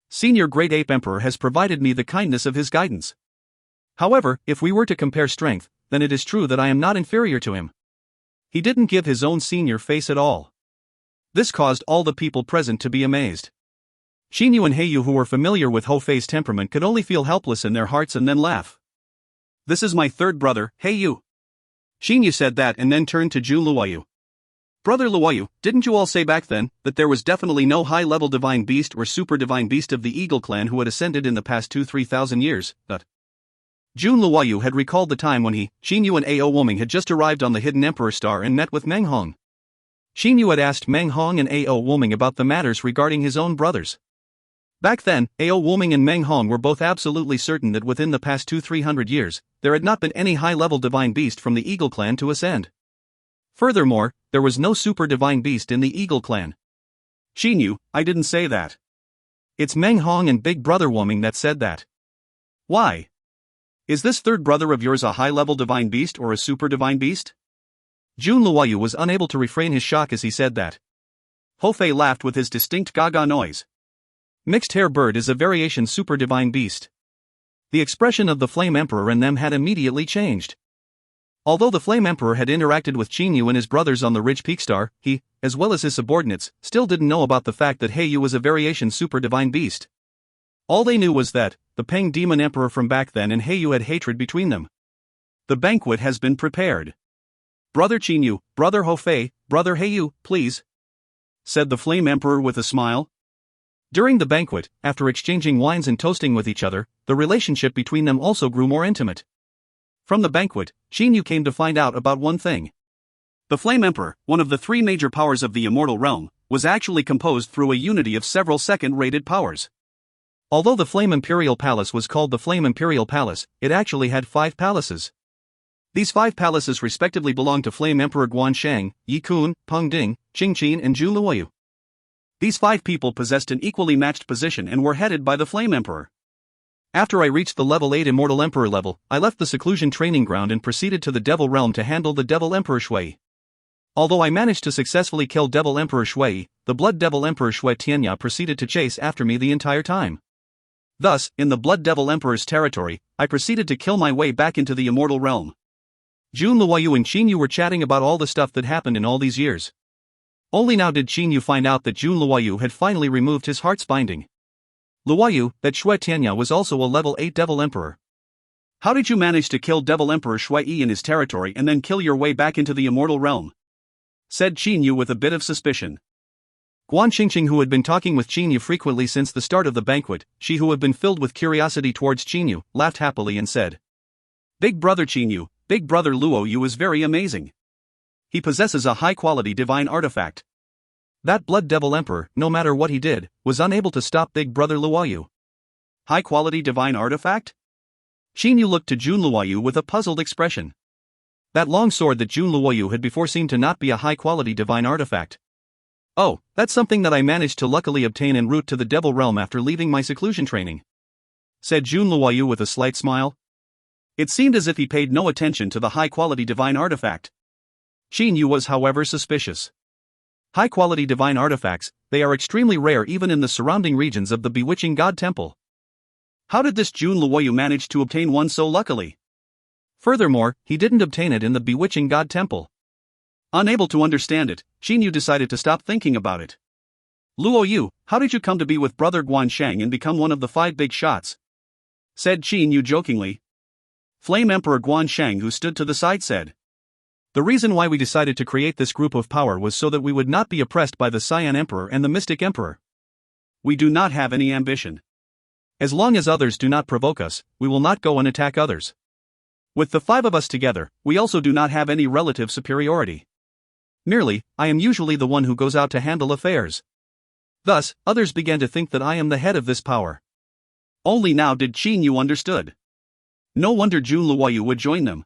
"Senior Great Ape Emperor has provided me the kindness of his guidance. However, if we were to compare strength, then it is true that I am not inferior to him." He didn't give his own senior face at all. This caused all the people present to be amazed. Qin Yu and Heiyu, who were familiar with Ho Fei's temperament, could only feel helpless in their hearts and then laugh. "This is my 3rd brother, Heiyu." Qin Yu said that and then turned to Jun Luoyu. "Brother Luoyu, didn't you all say back then that there was definitely no high-level divine beast or super divine beast of the Eagle clan who had ascended in the past 2-3 thousand years, Jun Luoyu had recalled the time when he, Xin Yu and Ao Woming had just arrived on the Hidden Emperor Star and met with Meng Hong. Xin Yu had asked Meng Hong and Ao Woming about the matters regarding his own brothers. Back then, Ao Woming and Meng Hong were both absolutely certain that within the past 200-300 years, there had not been any high-level divine beast from the Eagle clan to ascend. Furthermore, there was no super divine beast in the Eagle clan. Xin Yu, I didn't say that. It's Meng Hong and Big Brother Woming that said that. Why? Is this third brother of yours a high-level divine beast or a super divine beast? Jun Luoyu was unable to refrain his shock as he said that. Ho Fei laughed with his distinct gaga noise. Mixed hair bird is a variation super divine beast. The expression of the Flame Emperor and them had immediately changed. Although the Flame Emperor had interacted with Xin Yu and his brothers on the Ridge Peak Star, he, as well as his subordinates, still didn't know about the fact that Heiyu was a variation super divine beast. All they knew was that the Peng Demon Emperor from back then and Heiyu had hatred between them. The banquet has been prepared. Brother Xin Yu, Brother Ho Fei, Brother Heiyu, please, said the Flame Emperor with a smile. During the banquet, after exchanging wines and toasting with each other, the relationship between them also grew more intimate. From the banquet, Xin Yu came to find out about one thing. The Flame Emperor, one of the three major powers of the immortal realm, was actually composed through a unity of several second-rated powers. Although the Flame Imperial Palace was called the Flame Imperial Palace, it actually had 5 palaces. These 5 palaces respectively belonged to Flame Emperor Guansheng, Yi Kun, Peng Ding, Qing Qin and Zhu Luoyu. These 5 people possessed an equally matched position and were headed by the Flame Emperor. After I reached the level 8 Immortal Emperor level, I left the seclusion training ground and proceeded to the Devil Realm to handle the Devil Emperor Shui. Although I managed to successfully kill Devil Emperor Shui, the Blood Devil Emperor Shui Tianya proceeded to chase after me the entire time. Thus, in the Blood Devil Emperor's territory, I proceeded to kill my way back into the Immortal Realm. Jun Luoyu and Xin Yu were chatting about all the stuff that happened in all these years. Only now did Xin Yu find out that Jun Luoyu had finally removed his heart's binding. Luoyu, that Shui Tianya was also a level 8 Devil Emperor. How did you manage to kill Devil Emperor Shui Yi in his territory and then kill your way back into the Immortal Realm? Said Xin Yu with a bit of suspicion. Guan Qingqing, who had been talking with Xin Yu frequently since the start of the banquet, she who had been filled with curiosity towards Xin Yu, laughed happily and said, Big brother Xin Yu, Big brother Luoyu is very amazing. He possesses a high-quality divine artifact. That Blood Devil Emperor, no matter what he did, was unable to stop Big Brother Luoyu. High-quality divine artifact? Xin Yu looked to Jun Luoyu with a puzzled expression. That long sword that Jun Luoyu had before seemed to not be a high-quality divine artifact. Oh, that's something that I managed to luckily obtain en route to the Devil Realm after leaving my seclusion training, said Jun Luoyu with a slight smile. It seemed as if he paid no attention to the high-quality divine artifact. Xin Yu was however suspicious. High-quality divine artifacts, they are extremely rare even in the surrounding regions of the Bewitching God Temple. How did this Jun Luoyu manage to obtain one so luckily? Furthermore, he didn't obtain it in the Bewitching God Temple. Unable to understand it, Xin Yu decided to stop thinking about it. Luoyu, how did you come to be with Brother Guansheng and become one of the 5 big shots? Said Xin Yu jokingly. Flame Emperor Guansheng, who stood to the side, said, The reason why we decided to create this group of power was so that we would not be oppressed by the Cyan Emperor and the Mystic Emperor. We do not have any ambition. As long as others do not provoke us, we will not go and attack others. With the 5 of us together, we also do not have any relative superiority. Merely, I am usually the one who goes out to handle affairs. Thus, others began to think that I am the head of this power. Only now did Xin Yu understood. No wonder Jun Luoyu would join them.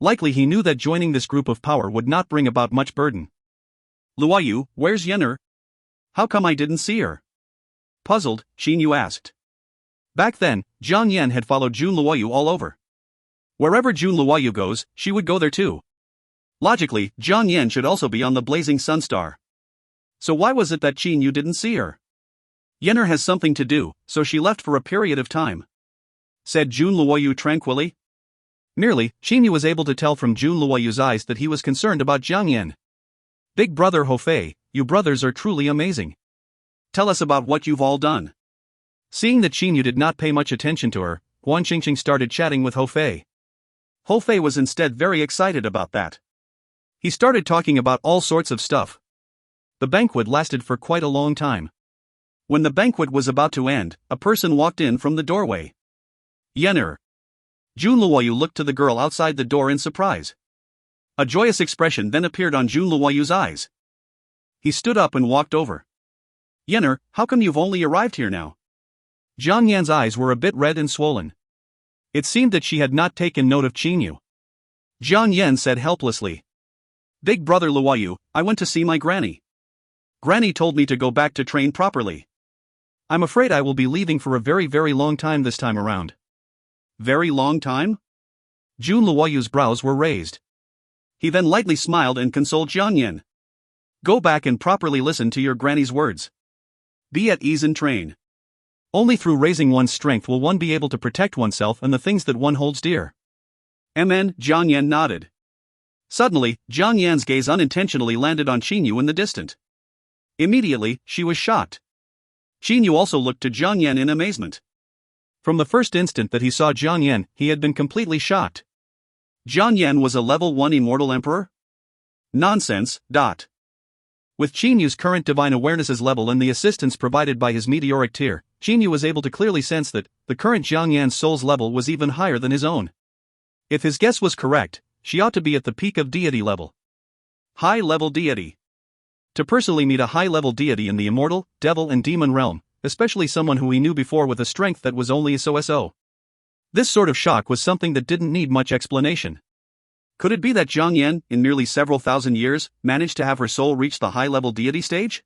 Likely he knew that joining this group of power would not bring about much burden. Luoyu, where's Yen'er? How come I didn't see her? Puzzled, Xin Yu asked. Back then, Zhang Yan had followed Jun Luoyu all over. Wherever Jun Luoyu goes, she would go there too. Logically, Zhang Yan should also be on the blazing sun star. So why was it that Xin Yu didn't see her? Yen'er has something to do, so she left for a period of time, said Jun Luoyu tranquilly. Merely, Xin Yu was able to tell from Jun Luoyu's eyes that he was concerned about Zhang Yan. Big brother Ho Fei, you brothers are truly amazing. Tell us about what you've all done. Seeing that Xin Yu did not pay much attention to her, Guan Qingqing started chatting with Ho Fei. Ho Fei was instead very excited about that. He started talking about all sorts of stuff. The banquet lasted for quite a long time. When the banquet was about to end, a person walked in from the doorway. Yen'er. Jun Luoyu looked to the girl outside the door in surprise. A joyous expression then appeared on Jun Luoyu's eyes. He stood up and walked over. Yenner, how come you've only arrived here now? Jiang Yan's eyes were a bit red and swollen. It seemed that she had not taken note of Qingyu. Jiang Yan said helplessly. Big brother Luoyu, I went to see my granny. Granny told me to go back to train properly. I'm afraid I will be leaving for a very very long time this time around. Very long time? Jun Luoyu's brows were raised. He then lightly smiled and consoled Jiang Yan. Go back and properly listen to your granny's words. Be at ease and train. Only through raising one's strength will one be able to protect oneself and the things that one holds dear. Jiang Yan nodded. Suddenly, Jiang Yan's gaze unintentionally landed on Qingyu in the distance. Immediately, she was shocked. Qingyu also looked to Jiang Yan in amazement. From the first instant that he saw Jiang Yan, he had been completely shocked. Jiang Yan was a level 1 immortal emperor? Nonsense. With Qinyu's current divine awareness's level and the assistance provided by his meteoric tear, Qingyu was able to clearly sense that the current Jiang Yan's soul's level was even higher than his own. If his guess was correct, she ought to be at the peak of deity level. High-level deity. To personally meet a high-level deity in the immortal, devil and demon realm, especially someone who he knew before with a strength that was only so. This sort of shock was something that didn't need much explanation. Could it be that Jiang Yan, in merely several thousand years, managed to have her soul reach the high-level deity stage?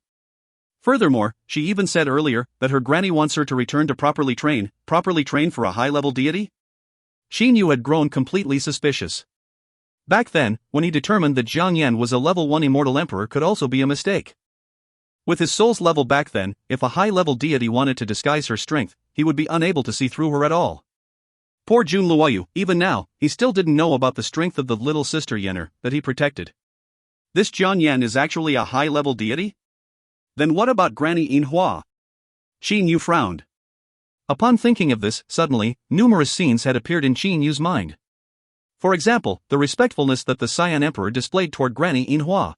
Furthermore, she even said earlier that her granny wants her to return to properly train for a high-level deity? Qingyu had grown completely suspicious. Back then, when he determined that Jiang Yan was a level 1 immortal emperor could also be a mistake. With his soul's level back then, if a high-level deity wanted to disguise her strength, he would be unable to see through her at all. Poor Jun Luoyu, even now, he still didn't know about the strength of the little sister Yenner that he protected. This Jiang Yan is actually a high-level deity? Then what about Granny Yinhua? Qingyu frowned. Upon thinking of this, suddenly, numerous scenes had appeared in Qinyu's mind. For example, the respectfulness that the Cyan Emperor displayed toward Granny Yinhua.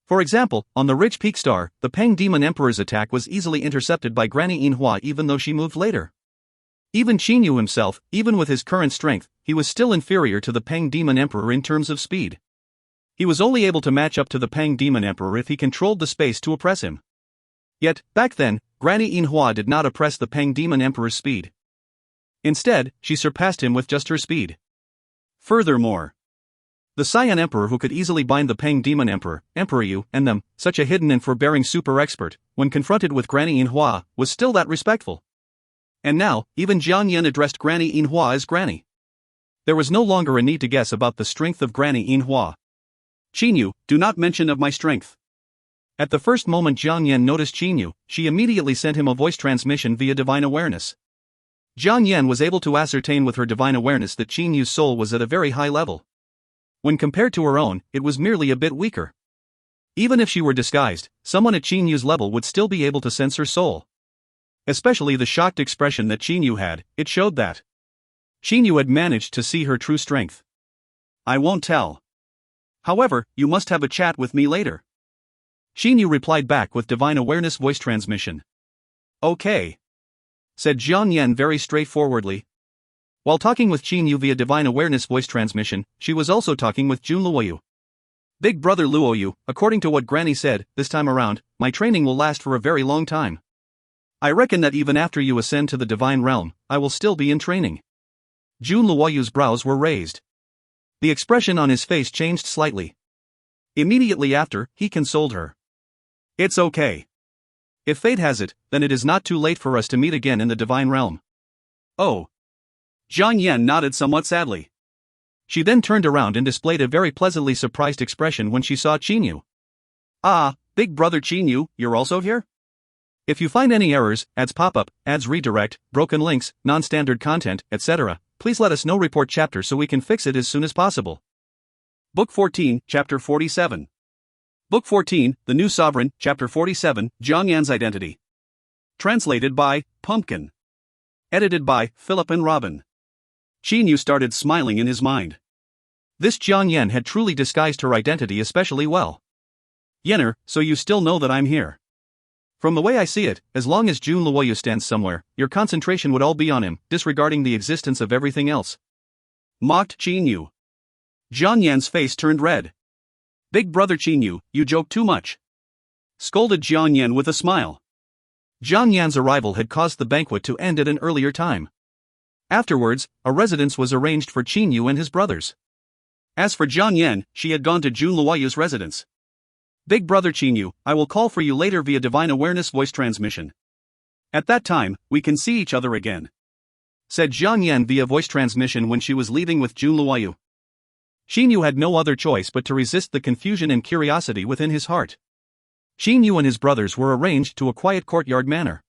For example, on the rich peak star, the Peng Demon Emperor's attack was easily intercepted by Granny Yinhua even though she moved later. Even Qingyu himself, even with his current strength, he was still inferior to the Peng Demon Emperor in terms of speed. He was only able to match up to the Peng Demon Emperor if he controlled the space to oppress him. Yet, back then, Granny Yinhua did not oppress the Peng Demon Emperor's speed. Instead, she surpassed him with just her speed. Furthermore, the Cyan Emperor who could easily bind the Peng Demon Emperor, Emperor Yu, and them, such a hidden and forbearing super expert, when confronted with Granny Yinhua, was still that respectful. And now, even Jiang Yan addressed Granny Yinhua as Granny. There was no longer a need to guess about the strength of Granny Yinhua. Qingyu, do not mention of my strength. At the first moment Jiang Yan noticed Qingyu, she immediately sent him a voice transmission via divine awareness. Jiang Yan was able to ascertain with her divine awareness that Qinyu's soul was at a very high level. When compared to her own, it was merely a bit weaker. Even if she were disguised, someone at Qinyu's level would still be able to sense her soul. Especially the shocked expression that Qingyu had, it showed that Qingyu had managed to see her true strength. I won't tell. However, you must have a chat with me later. Qingyu replied back with divine awareness voice transmission. Okay, said Jiang Yan very straightforwardly. While talking with Qingyu via divine awareness voice transmission, she was also talking with Jun Luoyu. Big brother Luoyu, according to what Granny said, this time around, my training will last for a very long time. I reckon that even after you ascend to the divine realm, I will still be in training. Jun Luoyu's brows were raised. The expression on his face changed slightly. Immediately after, he consoled her. It's okay. If fate has it, then it is not too late for us to meet again in the divine realm. Oh. Jiang Yan nodded somewhat sadly. She then turned around and displayed a very pleasantly surprised expression when she saw Qingyu. Ah, big brother Qingyu, you're also here? If you find any errors, ads pop up, ads redirect, broken links, non-standard content, etc., please let us know. Report chapter so we can fix it as soon as possible. Book 14, Chapter 47. Book 14, The New Sovereign, Chapter 47, Jiang Yan's Identity. Translated by Pumpkin. Edited by Philip and Robin. Qingyu started smiling in his mind. This Jiang Yan had truly disguised her identity especially well. Yenner, so you still know that I'm here. From the way I see it, as long as Jun Luoyu stands somewhere, your concentration would all be on him, disregarding the existence of everything else. mocked Qin Yu. Jiang Yan's face turned red. Big brother Qin Yu, you joke too much. Scolded Jiang Yan with a smile. Jiang Yan's arrival had caused the banquet to end at an earlier time. Afterwards, a residence was arranged for Qin Yu and his brothers. As for Jiang Yan, she had gone to Jun Luoyu's residence. Big brother Qin Yu, I will call for you later via divine awareness voice transmission. At that time, we can see each other again. Said Jiang Yan via voice transmission when she was leaving with Jun Luoyu. Qin Yu had no other choice but to resist the confusion and curiosity within his heart. Qin Yu and his brothers were arranged to a quiet courtyard manner.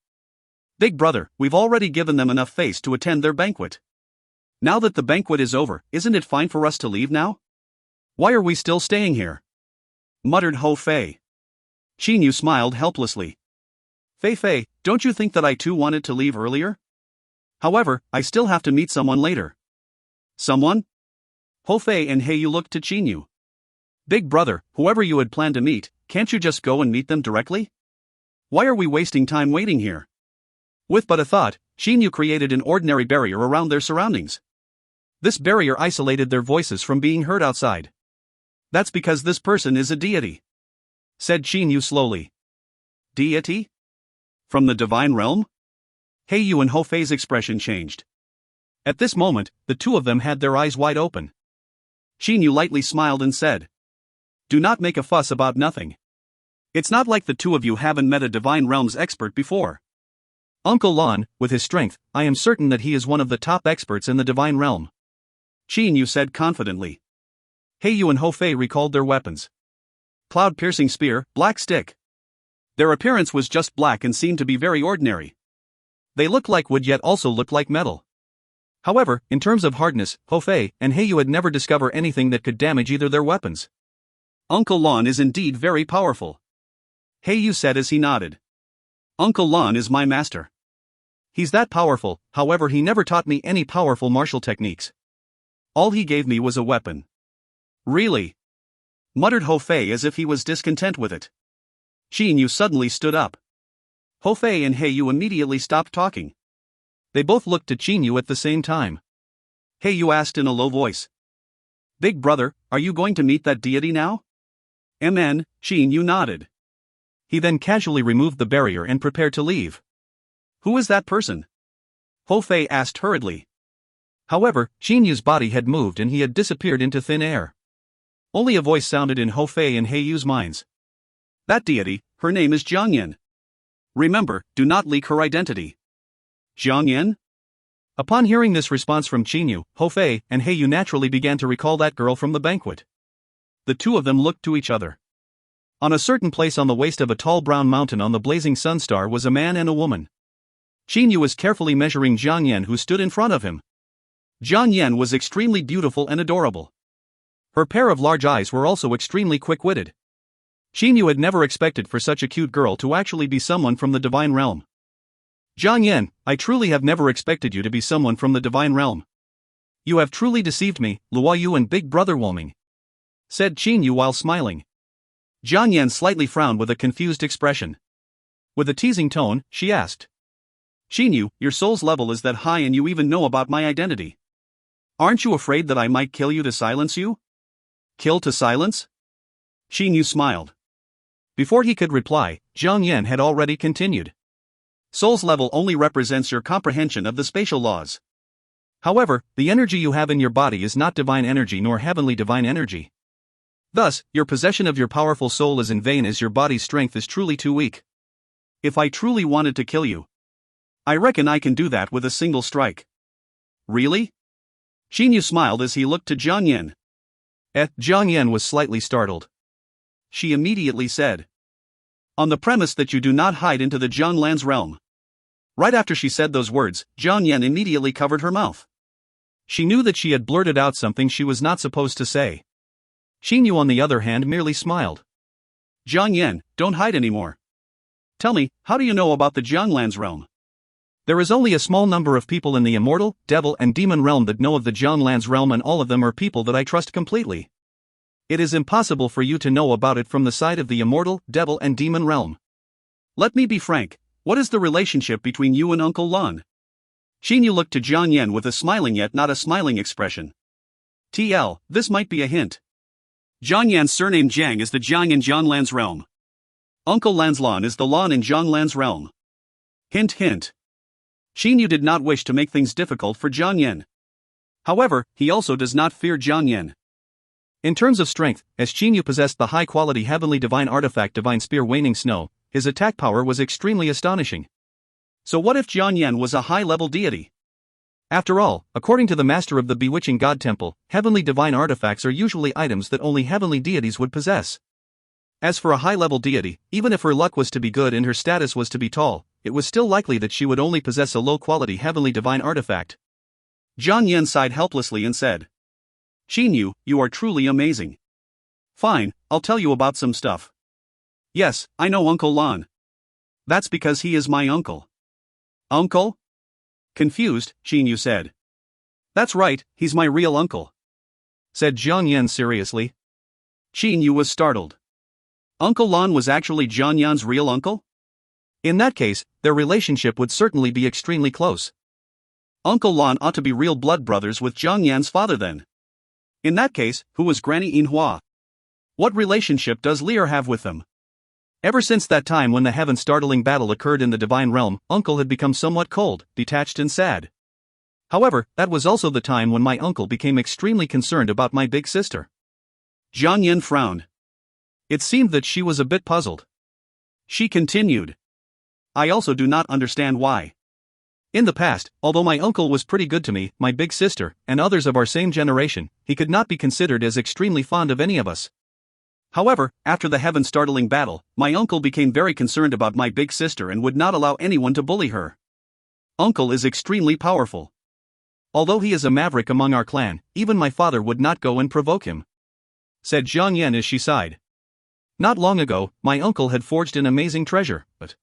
Big brother, we've already given them enough face to attend their banquet. Now that the banquet is over, isn't it fine for us to leave now? Why are we still staying here? Muttered Ho Fei. Qin Yu smiled helplessly. Fei, don't you think that I too wanted to leave earlier? However, I still have to meet someone later. Someone? Ho Fei and He Yu looked to Qin Yu. Big brother, whoever you had planned to meet, can't you just go and meet them directly? Why are we wasting time waiting here? With but a thought, Qin Yu created an ordinary barrier around their surroundings. This barrier isolated their voices from being heard outside. That's because this person is a deity. Said Qin Yu slowly. Deity? From the divine realm? He Yu and Ho Fei's expression changed. At this moment, the two of them had their eyes wide open. Qin Yu lightly smiled and said, Do not make a fuss about nothing. It's not like the two of you haven't met a divine realms expert before. Uncle Lon, with his strength, I am certain that he is one of the top experts in the divine realm. Qin Yu said confidently. He Yu and Ho Fei recalled their weapons. Cloud-piercing spear, black stick. Their appearance was just black and seemed to be very ordinary. They looked like wood yet also looked like metal. However, in terms of hardness, Ho Fei and He Yu had never discovered anything that could damage either their weapons. Uncle Lon is indeed very powerful. He Yu said as he nodded. Uncle Lon is my master. He's that powerful, however he never taught me any powerful martial techniques. All he gave me was a weapon. Really? Muttered Ho Fei as if he was discontent with it. Qin Yu suddenly stood up. Ho Fei and He Yu immediately stopped talking. They both looked to Qin Yu at the same time. He Yu asked in a low voice. Big brother, are you going to meet that deity now? Qin Yu nodded. He then casually removed the barrier and prepared to leave. Who is that person? Ho Fei asked hurriedly. However, Qin Yu's body had moved and he had disappeared into thin air. Only a voice sounded in Ho Fei and He Yu's minds. That deity, her name is Jiang Yan. Remember, do not leak her identity. Jiang Yan? Upon hearing this response from Qin Yu, Ho Fei and He Yu naturally began to recall that girl from the banquet. The two of them looked to each other. On a certain place on the waist of a tall brown mountain on the blazing sun star was a man and a woman. Qin Yu was carefully measuring Jiang Yan who stood in front of him. Jiang Yan was extremely beautiful and adorable. Her pair of large eyes were also extremely quick-witted. Qin Yu had never expected for such a cute girl to actually be someone from the divine realm. Jiang Yan, I truly have never expected you to be someone from the divine realm. You have truly deceived me, Luoyu and Big Brother Woming. Said Qin Yu while smiling. Jiang Yan slightly frowned with a confused expression. With a teasing tone, she asked. Qin Yu, your soul's level is that high and you even know about my identity. Aren't you afraid that I might kill you to silence you? Kill to silence? Qin Yu smiled. Before he could reply, Jiang Yan had already continued. Soul's level only represents your comprehension of the spatial laws. However, the energy you have in your body is not divine energy nor heavenly divine energy. Thus, your possession of your powerful soul is in vain as your body's strength is truly too weak. If I truly wanted to kill you, I reckon I can do that with a single strike. Really? Qin Yu smiled as he looked to Jiang Yan. Jiang Yan was slightly startled. She immediately said. On the premise that you do not hide into the Jianglan's realm. Right after she said those words, Jiang Yan immediately covered her mouth. She knew that she had blurted out something she was not supposed to say. Qin Yu on the other hand merely smiled. Jiang Yan, don't hide anymore. Tell me, how do you know about the Jianglan's realm? There is only a small number of people in the immortal, devil and demon realm that know of the Jianglan's realm and all of them are people that I trust completely. It is impossible for you to know about it from the side of the immortal, devil and demon realm. Let me be frank, what is the relationship between you and Uncle Lon? Qin Yu looked to Jiang Yan with a smiling yet not a smiling expression. TL, this might be a hint. Jiang Yan's surname Jiang is the Jiang in Jiang Lan's realm. Uncle Lan's Lan is the Lan in Jiang Lan's realm. Hint hint. Xin Yu did not wish to make things difficult for Jiang Yan. However, he also does not fear Jiang Yan. In terms of strength, as Xin Yu possessed the high-quality heavenly divine artifact Divine Spear Waning Snow, his attack power was extremely astonishing. So what if Jiang Yan was a high-level deity? After all, according to the master of the Bewitching God Temple, heavenly divine artifacts are usually items that only heavenly deities would possess. As for a high-level deity, even if her luck was to be good and her status was to be tall, it was still likely that she would only possess a low-quality heavenly divine artifact. Jiang Yan sighed helplessly and said, Xin Yu, you are truly amazing. Fine, I'll tell you about some stuff. Yes, I know Uncle Lan. That's because he is my uncle. Uncle? Confused, Xin Yu said. That's right, he's my real uncle. Said Jiang Yan seriously. Xin Yu was startled. Uncle Lan was actually Jiang Yan's real uncle? In that case, their relationship would certainly be extremely close. Uncle Lan ought to be real blood brothers with Jiang Yan's father then. In that case, who was Granny Yinhua? What relationship does Lear have with them? Ever since that time when the heaven-startling battle occurred in the divine realm, Uncle had become somewhat cold, detached and sad. However, that was also the time when my uncle became extremely concerned about my big sister. Jiang Yan frowned. It seemed that she was a bit puzzled. She continued. I also do not understand why. In the past, although my uncle was pretty good to me, my big sister, and others of our same generation, he could not be considered as extremely fond of any of us. However, after the heaven-startling battle, my uncle became very concerned about my big sister and would not allow anyone to bully her. Uncle is extremely powerful. Although he is a maverick among our clan, even my father would not go and provoke him. Said Jiang Yan as she sighed. Not long ago, my uncle had forged an amazing treasure, but...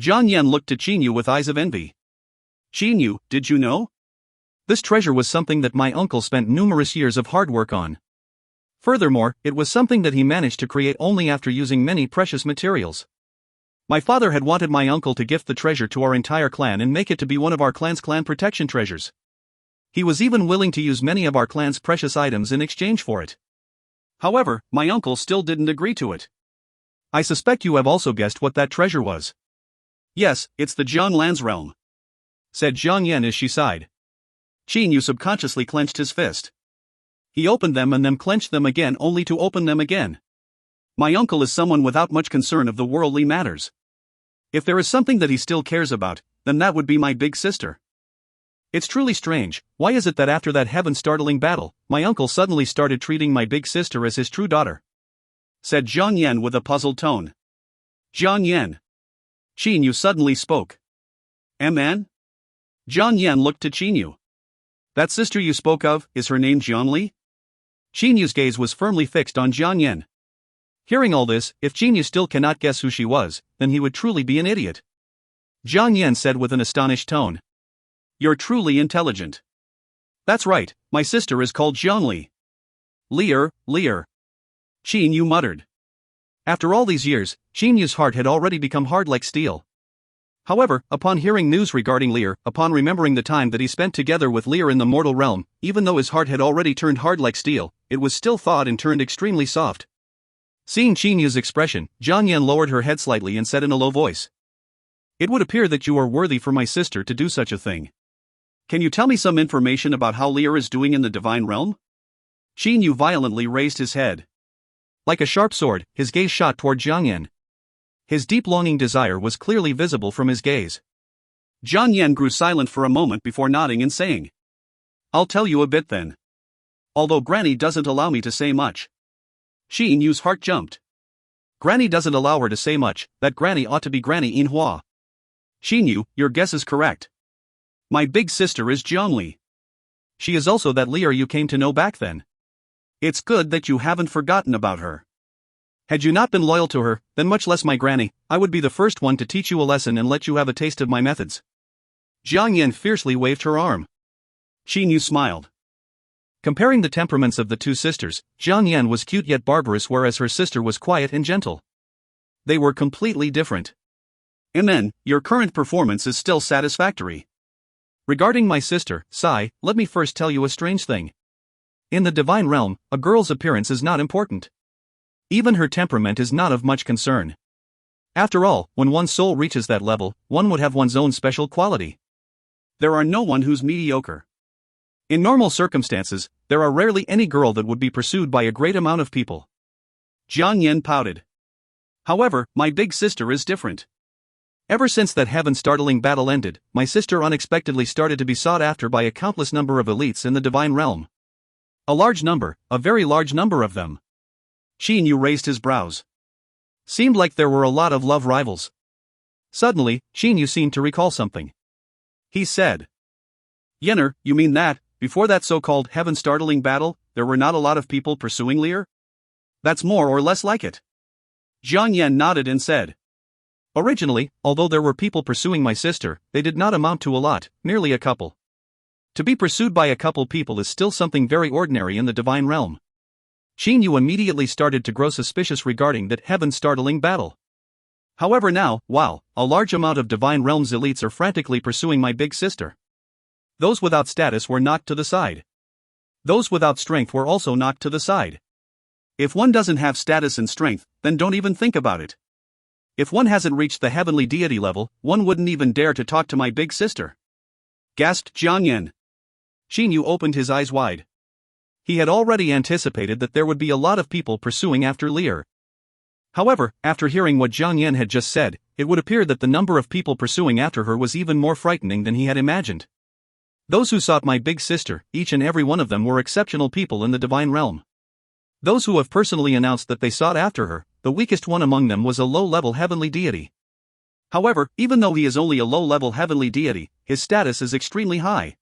Jiang Yan looked to Xin Yu with eyes of envy. Xin Yu, did you know? This treasure was something that my uncle spent numerous years of hard work on. Furthermore, it was something that he managed to create only after using many precious materials. My father had wanted my uncle to gift the treasure to our entire clan and make it to be one of our clan's clan protection treasures. He was even willing to use many of our clan's precious items in exchange for it. However, my uncle still didn't agree to it. I suspect you have also guessed what that treasure was. Yes, it's the Jiang Lan's realm. Said Jiang Yan as she sighed. Xin Yu subconsciously clenched his fist. He opened them and then clenched them again only to open them again. My uncle is someone without much concern of the worldly matters. If there is something that he still cares about, then that would be my big sister. It's truly strange, why is it that after that heaven-startling battle, my uncle suddenly started treating my big sister as his true daughter? Said Jiang Yan with a puzzled tone. Jiang Yan. Xin Yu suddenly spoke. MN? Jiang Yan looked to Xin Yu. That sister you spoke of, is her name Jiangli? Xin Yu's gaze was firmly fixed on Jiang Yan. Hearing all this, if Xin Yu still cannot guess who she was, then he would truly be an idiot. Jiang Yan said with an astonished tone. You're truly intelligent. That's right, my sister is called Jiangli. Lear. Xin Yu muttered. After all these years, Xin Yu's heart had already become hard like steel. However, upon hearing news regarding Lear, upon remembering the time that he spent together with Lear in the mortal realm, even though his heart had already turned hard like steel, it was still thawed and turned extremely soft. Seeing Xin Yu's expression, Jiang Yan lowered her head slightly and said in a low voice. It would appear that you are worthy for my sister to do such a thing. Can you tell me some information about how Lear is doing in the divine realm? Xin Yu violently raised his head. Like a sharp sword, his gaze shot toward Jiang Yan. His deep longing desire was clearly visible from his gaze. Jiang Yan grew silent for a moment before nodding and saying, I'll tell you a bit then. Although Granny doesn't allow me to say much. Xin Yu's heart jumped. Granny doesn't allow her to say much, that Granny ought to be Granny Yinhua. Xin Yu, your guess is correct. My big sister is Jiangli. She is also that Lear you came to know back then. It's good that you haven't forgotten about her. Had you not been loyal to her, then much less my granny, I would be the first one to teach you a lesson and let you have a taste of my methods. Jiang Yan fiercely waved her arm. Xin Yu smiled. Comparing the temperaments of the two sisters, Jiang Yan was cute yet barbarous whereas her sister was quiet and gentle. They were completely different. MN, your current performance is still satisfactory. Regarding my sister, Sai, let me first tell you a strange thing. In the divine realm, a girl's appearance is not important. Even her temperament is not of much concern. After all, when one's soul reaches that level, one would have one's own special quality. There are no one who's mediocre. In normal circumstances, there are rarely any girl that would be pursued by a great amount of people. Jiang Yan pouted. However, my big sister is different. Ever since that heaven-startling battle ended, my sister unexpectedly started to be sought after by a countless number of elites in the divine realm. A very large number of them. Qin Yu raised his brows. Seemed like there were a lot of love rivals. Suddenly, Qin Yu seemed to recall something. He said, Yenner, you mean that, before that so-called heaven-startling battle, there were not a lot of people pursuing Lear? That's more or less like it. Jiang Yan nodded and said, Originally, although there were people pursuing my sister, they did not amount to a lot, merely a couple. To be pursued by a couple people is still something very ordinary in the divine realm. Qin Yu immediately started to grow suspicious regarding that heaven-startling battle. However now, wow, a large amount of divine realm's elites are frantically pursuing my big sister. Those without status were knocked to the side. Those without strength were also knocked to the side. If one doesn't have status and strength, then don't even think about it. If one hasn't reached the heavenly deity level, one wouldn't even dare to talk to my big sister. Gasped Jiang Yan. Qin Yu opened his eyes wide. He had already anticipated that there would be a lot of people pursuing after Lear. However, after hearing what Jiang Yan had just said, it would appear that the number of people pursuing after her was even more frightening than he had imagined. Those who sought my big sister, each and every one of them were exceptional people in the divine realm. Those who have personally announced that they sought after her, the weakest one among them was a low-level heavenly deity. However, even though he is only a low-level heavenly deity, his status is extremely high.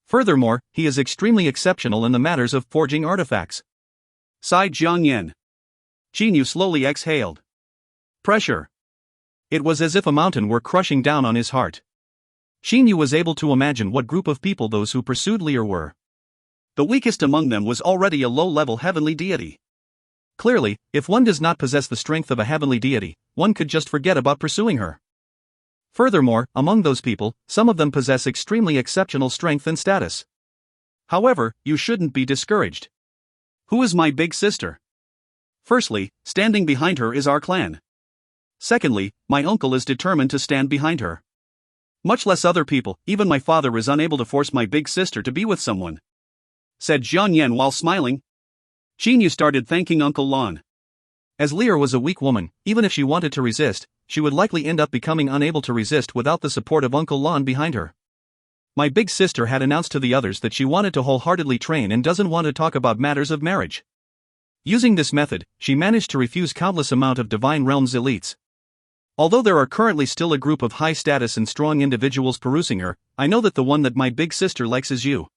Furthermore, he is extremely exceptional in the matters of forging artifacts. Sighed Jiang Yan. Qin Yu slowly exhaled. Pressure. It was as if a mountain were crushing down on his heart. Qin Yu was able to imagine what group of people those who pursued Lear were. The weakest among them was already a low-level heavenly deity. Clearly, if one does not possess the strength of a heavenly deity, one could just forget about pursuing her. Furthermore, among those people, some of them possess extremely exceptional strength and status. However, you shouldn't be discouraged. Who is my big sister? Firstly, standing behind her is our clan. Secondly, my uncle is determined to stand behind her. Much less other people, even my father is unable to force my big sister to be with someone. Said Jiang Yan while smiling. Qin Yu started thanking Uncle Lan. As Lear was a weak woman, even if she wanted to resist, she would likely end up becoming unable to resist without the support of Uncle Lan behind her. My big sister had announced to the others that she wanted to wholeheartedly train and doesn't want to talk about matters of marriage. Using this method, she managed to refuse countless amount of divine realm's elites. Although there are currently still a group of high status and strong individuals pursuing her, I know that the one that my big sister likes is you.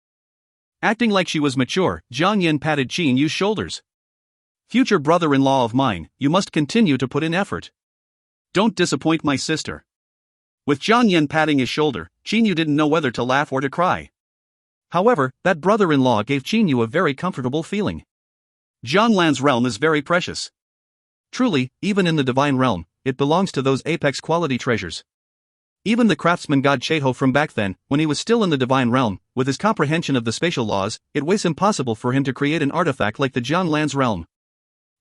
Acting like she was mature, Jiang Yan patted Qin Yu's shoulders. Future brother-in-law of mine, you must continue to put in effort. Don't disappoint my sister. With Jiang Yan patting his shoulder, Qin Yu didn't know whether to laugh or to cry. However, that brother-in-law gave Qin Yu a very comfortable feeling. Jiang Lan's realm is very precious. Truly, even in the divine realm, it belongs to those apex quality treasures. Even the craftsman god Cheho from back then, when he was still in the divine realm, with his comprehension of the spatial laws, it was impossible for him to create an artifact like the Jiang Lan's realm.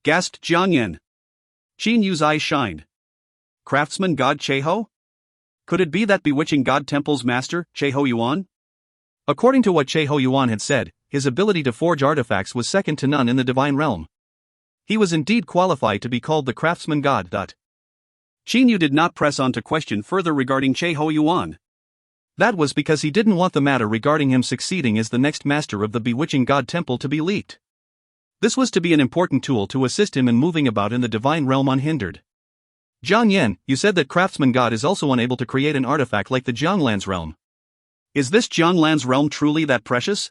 Gasped Jiang Yan. Qin Yu's eyes shined. Craftsman god Cheho? Could it be that bewitching god temple's master, Cheho Yuan? According to what Cheho Yuan had said, his ability to forge artifacts was second to none in the divine realm. He was indeed qualified to be called the craftsman god. Qin Yu did not press on to question further regarding Cheho Yuan. That was because he didn't want the matter regarding him succeeding as the next master of the bewitching god temple to be leaked. This was to be an important tool to assist him in moving about in the divine realm unhindered. Jiang Yan, you said that craftsman god is also unable to create an artifact like the Jiang Lan's realm. Is this Jiang Lan's realm truly that precious?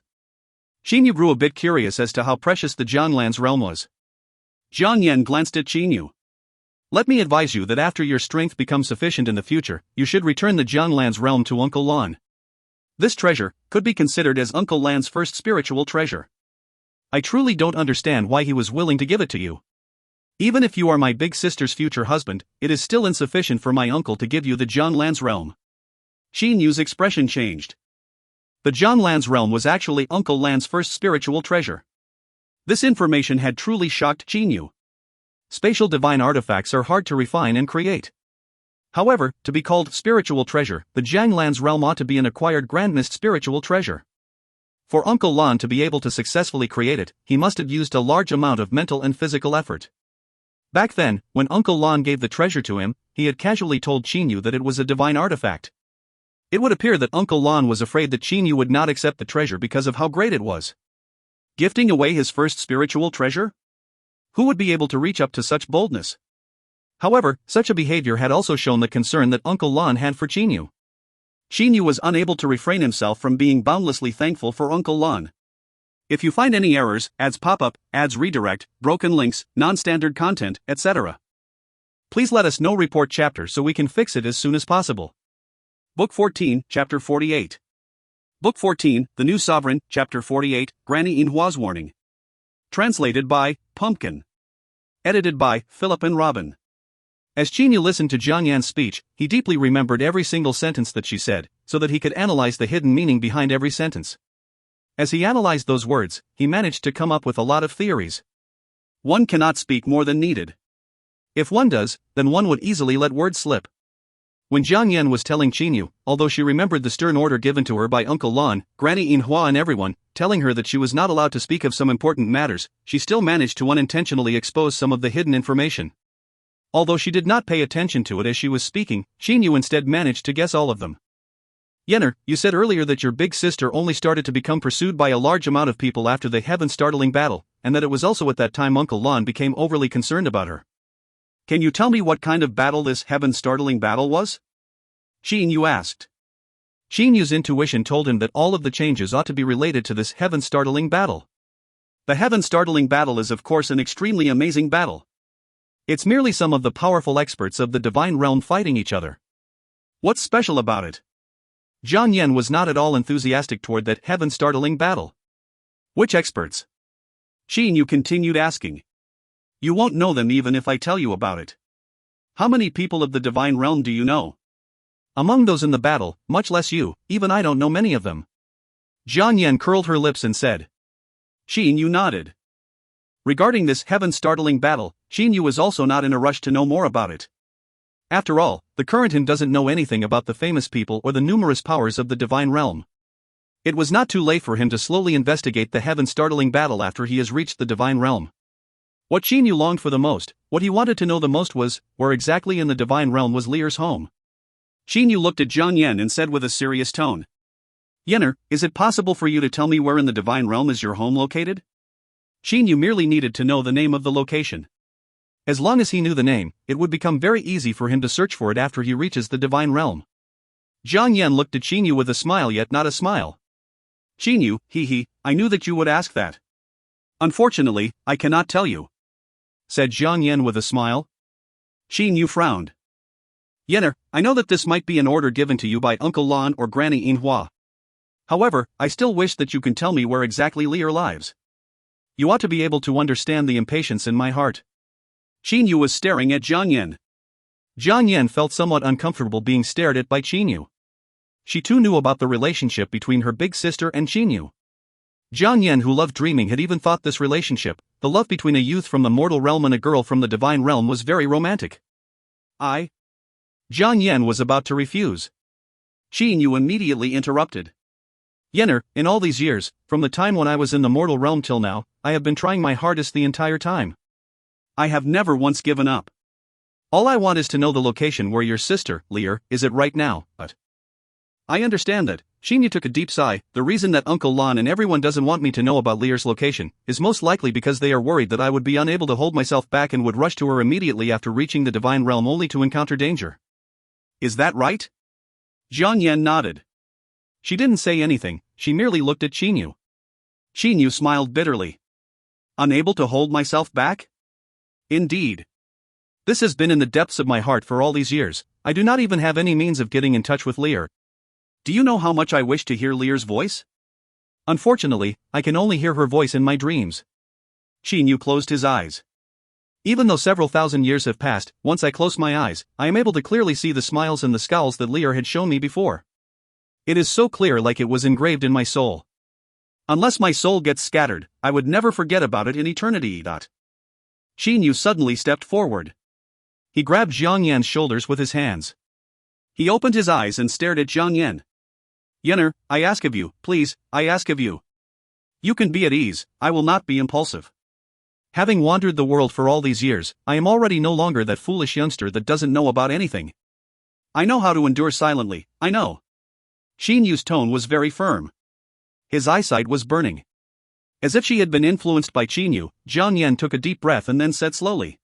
Qin Yu grew a bit curious as to how precious the Jiang Lan's realm was. Jiang Yan glanced at Qin Yu. Let me advise you that after your strength becomes sufficient in the future, you should return the Jiang Lan's realm to Uncle Lan. This treasure could be considered as Uncle Lan's first spiritual treasure. I truly don't understand why he was willing to give it to you. Even if you are my big sister's future husband, it is still insufficient for my uncle to give you the Jiang Lan's realm. Qin Yu's expression changed. The John Lan's realm was actually Uncle Lan's first spiritual treasure. This information had truly shocked Jinyu. Spatial divine artifacts are hard to refine and create. However, to be called spiritual treasure, the Jiang Lan's realm ought to be an acquired grandest spiritual treasure. For Uncle Lan to be able to successfully create it, he must have used a large amount of mental and physical effort. Back then, when Uncle Lan gave the treasure to him, he had casually told Jinyu that it was a divine artifact. It would appear that Uncle Lan was afraid that Jinyu would not accept the treasure because of how great it was. Gifting away his first spiritual treasure? Who would be able to reach up to such boldness? However, such a behavior had also shown the concern that Uncle Lan had for Jinyu. Jinyu was unable to refrain himself from being boundlessly thankful for Uncle Lan. If you find any errors, ads pop up, ads redirect, broken links, non-standard content, etc., please let us know. Report chapter so we can fix it as soon as possible. Book 14, Chapter 48. Book 14, The New Sovereign, Chapter 48, Granny Inhua's Warning. Translated by Pumpkin. Edited by Philip and Robin. As Jinyu listened to Jiang Yan's speech, he deeply remembered every single sentence that she said, so that he could analyze the hidden meaning behind every sentence. As he analyzed those words, he managed to come up with a lot of theories. One cannot speak more than needed. If one does, then one would easily let words slip. When Jiang Yan was telling Jinyu, although she remembered the stern order given to her by Uncle Lan, Granny Inhua and everyone, telling her that she was not allowed to speak of some important matters, she still managed to unintentionally expose some of the hidden information. Although she did not pay attention to it as she was speaking, Jinyu instead managed to guess all of them. Yenner, you said earlier that your big sister only started to become pursued by a large amount of people after the heaven-startling battle, and that it was also at that time Uncle Lan became overly concerned about her. Can you tell me what kind of battle this heaven-startling battle was? Jinyu asked. Jinyu's intuition told him that all of the changes ought to be related to this heaven-startling battle. The heaven-startling battle is of course an extremely amazing battle. It's merely some of the powerful experts of the divine realm fighting each other. What's special about it? Jiang Yan was not at all enthusiastic toward that heaven-startling battle. Which experts? Jinyu continued asking. You won't know them even if I tell you about it. How many people of the divine realm do you know? Among those in the battle, much less you, even I don't know many of them. Jiang Yan curled her lips and said. Jinyu nodded. Regarding this heaven-startling battle, Jinyu was also not in a rush to know more about it. After all, the current him doesn't know anything about the famous people or the numerous powers of the divine realm. It was not too late for him to slowly investigate the heaven-startling battle after he has reached the divine realm. What Jinyu longed for the most, what he wanted to know the most was, where exactly in the divine realm was Lear's home? Jinyu looked at Jiang Yan and said with a serious tone. Yenner, is it possible for you to tell me where in the divine realm is your home located? Jinyu merely needed to know the name of the location. As long as he knew the name, it would become very easy for him to search for it after he reaches the divine realm. Jiang Yan looked at Jinyu with a smile yet not a smile. Jinyu, I knew that you would ask that. Unfortunately, I cannot tell you, said Jiang Yan with a smile. Jinyu frowned. Yenner, I know that this might be an order given to you by Uncle Lan or Granny Inhua. However, I still wish that you can tell me where exactly Lear lives. You ought to be able to understand the impatience in my heart. Jinyu was staring at Jiang Yan. Jiang Yan felt somewhat uncomfortable being stared at by Jinyu. She too knew about the relationship between her big sister and Jinyu. Jiang Yan, who loved dreaming, had even thought this relationship, the love between a youth from the mortal realm and a girl from the divine realm, was very romantic. Jiang Yan was about to refuse. Jinyu immediately interrupted. Yenner, in all these years, from the time when I was in the mortal realm till now, I have been trying my hardest the entire time. I have never once given up. All I want is to know the location where your sister, Lear, is at right now, but... I understand that. Jinyu took a deep sigh. The reason that Uncle Lan and everyone doesn't want me to know about Lear's location is most likely because they are worried that I would be unable to hold myself back and would rush to her immediately after reaching the divine realm only to encounter danger. Is that right? Jiang Yan nodded. She didn't say anything, she merely looked at Jinyu. Jinyu smiled bitterly. Unable to hold myself back? Indeed. This has been in the depths of my heart for all these years. I do not even have any means of getting in touch with Lear. Do you know how much I wish to hear Lear's voice? Unfortunately, I can only hear her voice in my dreams. Jinyu closed his eyes. Even though several thousand years have passed, once I close my eyes, I am able to clearly see the smiles and the scowls that Lear had shown me before. It is so clear, like it was engraved in my soul. Unless my soul gets scattered, I would never forget about it in eternity. Qin Yu suddenly stepped forward. He grabbed Jiang Yan's shoulders with his hands. He opened his eyes and stared at Jiang Yan. Yenner, I ask of you, please, I ask of you. You can be at ease, I will not be impulsive. Having wandered the world for all these years, I am already no longer that foolish youngster that doesn't know about anything. I know how to endure silently, I know. Qin Yu's tone was very firm. His eyesight was burning. As if she had been influenced by Qin Yu, Jiang Yan took a deep breath and then said slowly.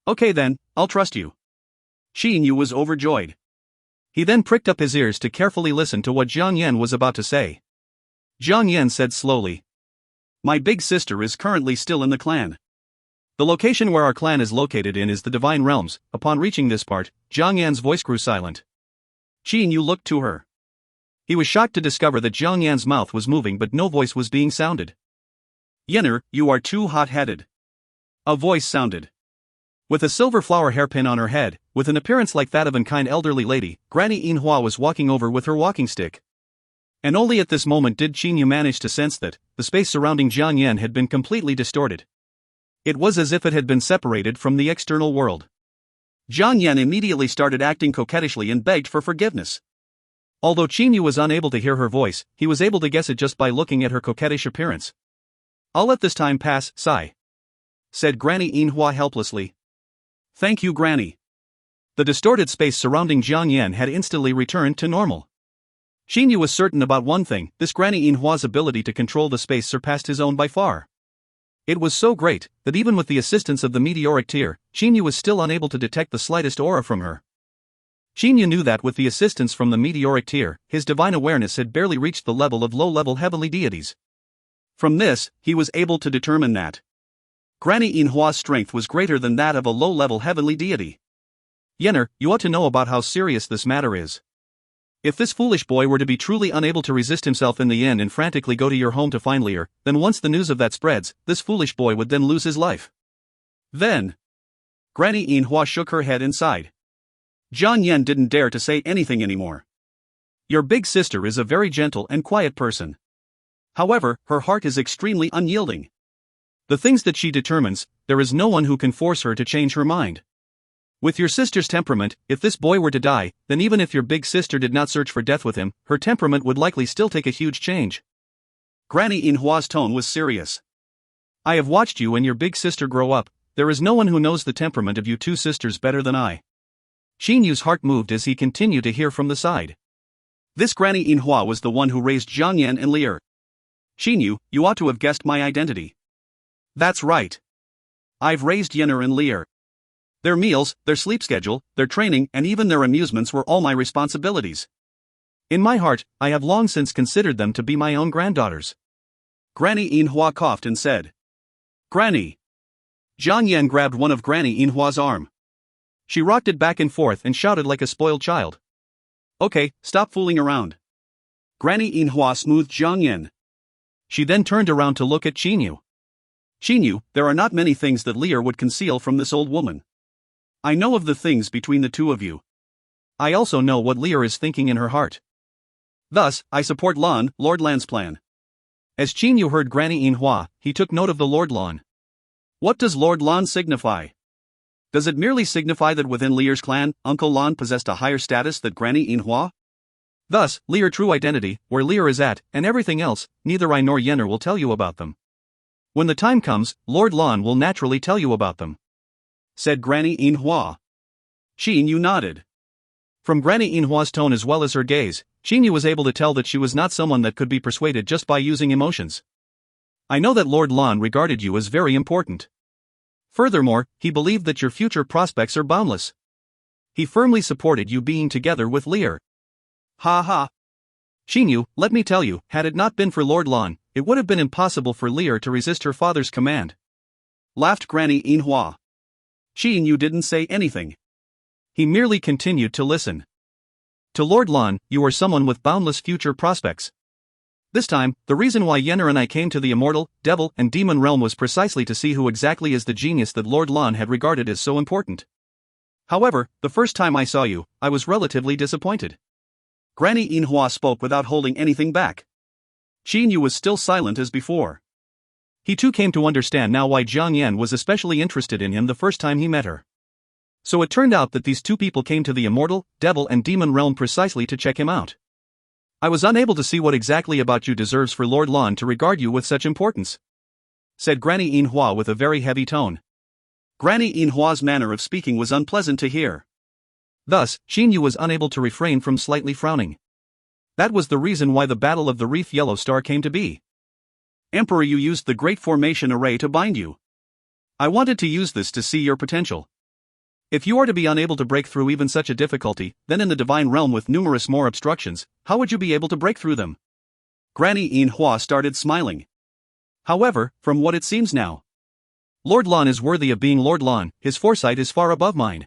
Okay then, I'll trust you. Qin Yu was overjoyed. He then pricked up his ears to carefully listen to what Jiang Yan was about to say. Jiang Yan said slowly. My big sister is currently still in the clan. The location where our clan is located in is the Divine Realms. Upon reaching this part, Jiang Yan's voice grew silent. Qin Yu looked to her. He was shocked to discover that Jiang Yan's mouth was moving but no voice was being sounded. Yenner, you are too hot-headed. A voice sounded. With a silver flower hairpin on her head, with an appearance like that of an kind elderly lady, Granny Yinhua was walking over with her walking stick. And only at this moment did Qin Yu manage to sense that the space surrounding Jiang Yan had been completely distorted. It was as if it had been separated from the external world. Jiang Yan immediately started acting coquettishly and begged for forgiveness. Although Qin Yu was unable to hear her voice, he was able to guess it just by looking at her coquettish appearance. I'll let this time pass, sigh, said Granny Yinhua helplessly. Thank you, Granny. The distorted space surrounding Jiang Yan had instantly returned to normal. Qin Yu was certain about one thing, this Granny Yinhua's ability to control the space surpassed his own by far. It was so great, that even with the assistance of the meteoric tear, Qin Yu was still unable to detect the slightest aura from her. Qin Yu knew that with the assistance from the meteoric tear, his divine awareness had barely reached the level of low-level heavenly deities. From this, he was able to determine that Granny Yinhua's strength was greater than that of a low-level heavenly deity. Yenner, you ought to know about how serious this matter is. If this foolish boy were to be truly unable to resist himself in the end and frantically go to your home to find Lear, then once the news of that spreads, this foolish boy would then lose his life. Then, Granny Yinhua shook her head and sighed. Jiang Yan didn't dare to say anything anymore. Your big sister is a very gentle and quiet person. However, her heart is extremely unyielding. The things that she determines, there is no one who can force her to change her mind. With your sister's temperament, if this boy were to die, then even if your big sister did not search for death with him, her temperament would likely still take a huge change. Granny Yinhua's tone was serious. I have watched you and your big sister grow up, there is no one who knows the temperament of you two sisters better than I. Qin Yu's heart moved as he continued to hear from the side. This Granny Yinhua was the one who raised Jiang Yan and Lear. Qin Yu, you ought to have guessed my identity. That's right. I've raised Yenner and Lear. Their meals, their sleep schedule, their training, and even their amusements were all my responsibilities. In my heart, I have long since considered them to be my own granddaughters. Granny Yinhua coughed and said. Granny. Jiang Yan grabbed one of Granny Yinhua's arm. She rocked it back and forth and shouted like a spoiled child. Okay, stop fooling around. Granny Yinhua smoothed Jiang Yan. She then turned around to look at Qin Yu. Qin Yu, there are not many things that Lear would conceal from this old woman. I know of the things between the two of you. I also know what Lear is thinking in her heart. Thus, I support Lord Lan's plan. As Qin Yu heard Granny Yinhua, he took note of the Lord Lan. What does Lord Lan signify? Does it merely signify that within Lear's clan, Uncle Lan possessed a higher status than Granny Yinhua? Thus, Lear true identity, where Lear is at, and everything else, neither I nor Yenner will tell you about them. When the time comes, Lord Lan will naturally tell you about them, said Granny Yinhua. Qin Yu nodded. From Granny Yinhua's tone as well as her gaze, Qin Yu was able to tell that she was not someone that could be persuaded just by using emotions. I know that Lord Lan regarded you as very important. Furthermore, he believed that your future prospects are boundless. He firmly supported you being together with Lear. Ha ha. Qin Yu, let me tell you, had it not been for Lord Lan, it would have been impossible for Lear to resist her father's command. Laughed Granny Yinhua. Qin Yu didn't say anything. He merely continued to listen. To Lord Lan, you are someone with boundless future prospects. This time, the reason why Yenner and I came to the immortal, devil, and demon realm was precisely to see who exactly is the genius that Lord Lan had regarded as so important. However, the first time I saw you, I was relatively disappointed. Granny Inhua spoke without holding anything back. Qin Yu was still silent as before. He too came to understand now why Jiang Yan was especially interested in him the first time he met her. So it turned out that these two people came to the immortal, devil and demon realm precisely to check him out. I was unable to see what exactly about you deserves for Lord Lan to regard you with such importance, said Granny Inhua with a very heavy tone. Granny Inhua's manner of speaking was unpleasant to hear. Thus, Qin Yu was unable to refrain from slightly frowning. That was the reason why the Battle of the Reef Yellow Star came to be. Emperor, you used the Great Formation Array to bind you. I wanted to use this to see your potential. If you are to be unable to break through even such a difficulty, then in the divine realm with numerous more obstructions, how would you be able to break through them? Granny Inhua started smiling. However, from what it seems now, Lord Lan is worthy of being Lord Lan, his foresight is far above mine.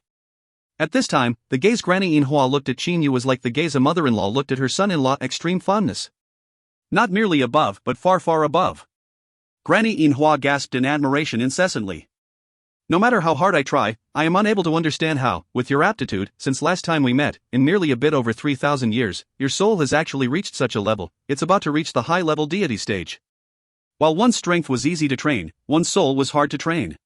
At this time, the gaze Granny Inhua looked at Qin Yu was like the gaze a mother-in-law looked at her son-in-law, extreme fondness. Not merely above, but far, far above. Granny Inhua gasped in admiration incessantly. No matter how hard I try, I am unable to understand how, with your aptitude, since last time we met, in merely a bit over 3,000 years, your soul has actually reached such a level, it's about to reach the high-level deity stage. While one's strength was easy to train, one's soul was hard to train.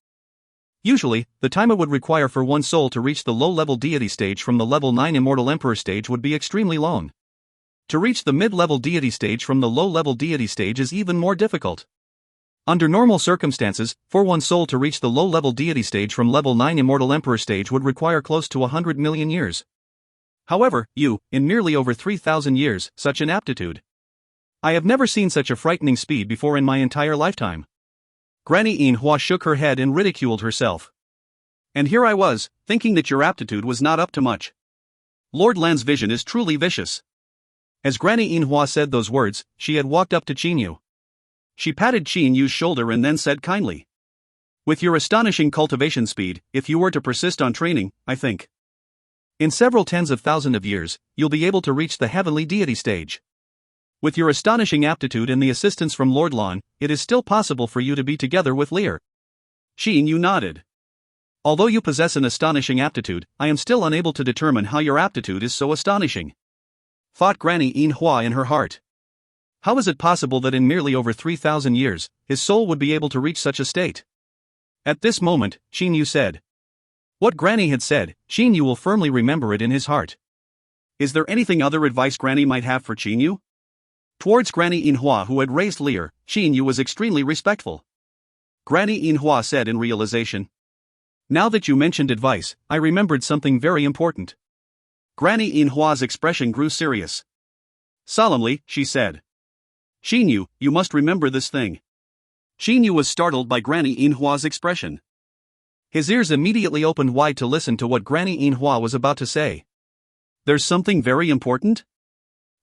Usually, the time it would require for one's soul to reach the low-level deity stage from the level 9 immortal emperor stage would be extremely long. To reach the mid-level deity stage from the low-level deity stage is even more difficult. Under normal circumstances, for one's soul to reach the low-level deity stage from level 9 immortal emperor stage would require close to 100 million years. However, you, in merely over 3,000 years, such an aptitude. I have never seen such a frightening speed before in my entire lifetime. Granny Inhua shook her head and ridiculed herself. And here I was, thinking that your aptitude was not up to much. Lord Lan's vision is truly vicious. As Granny Inhua said those words, she had walked up to Qin Yu. She patted Qin Yu's shoulder and then said kindly, with your astonishing cultivation speed, if you were to persist on training, I think, in several tens of thousands of years, you'll be able to reach the heavenly deity stage. With your astonishing aptitude and the assistance from Lord Lan, it is still possible for you to be together with Lear. Qin Yu nodded. Although you possess an astonishing aptitude, I am still unable to determine how your aptitude is so astonishing, thought Granny Inhua in her heart. How is it possible that in merely over 3,000 years, his soul would be able to reach such a state? At this moment, Qin Yu said. What Granny had said, Qin Yu will firmly remember it in his heart. Is there anything other advice Granny might have for Qin Yu? Towards Granny Inhua who had raised Lear, Qin Yu was extremely respectful. Granny Inhua said in realization. Now that you mentioned advice, I remembered something very important. Granny Inhua's expression grew serious. Solemnly, she said. Qin Yu, you must remember this thing. Qin Yu was startled by Granny Inhua's expression. His ears immediately opened wide to listen to what Granny Inhua was about to say. There's something very important?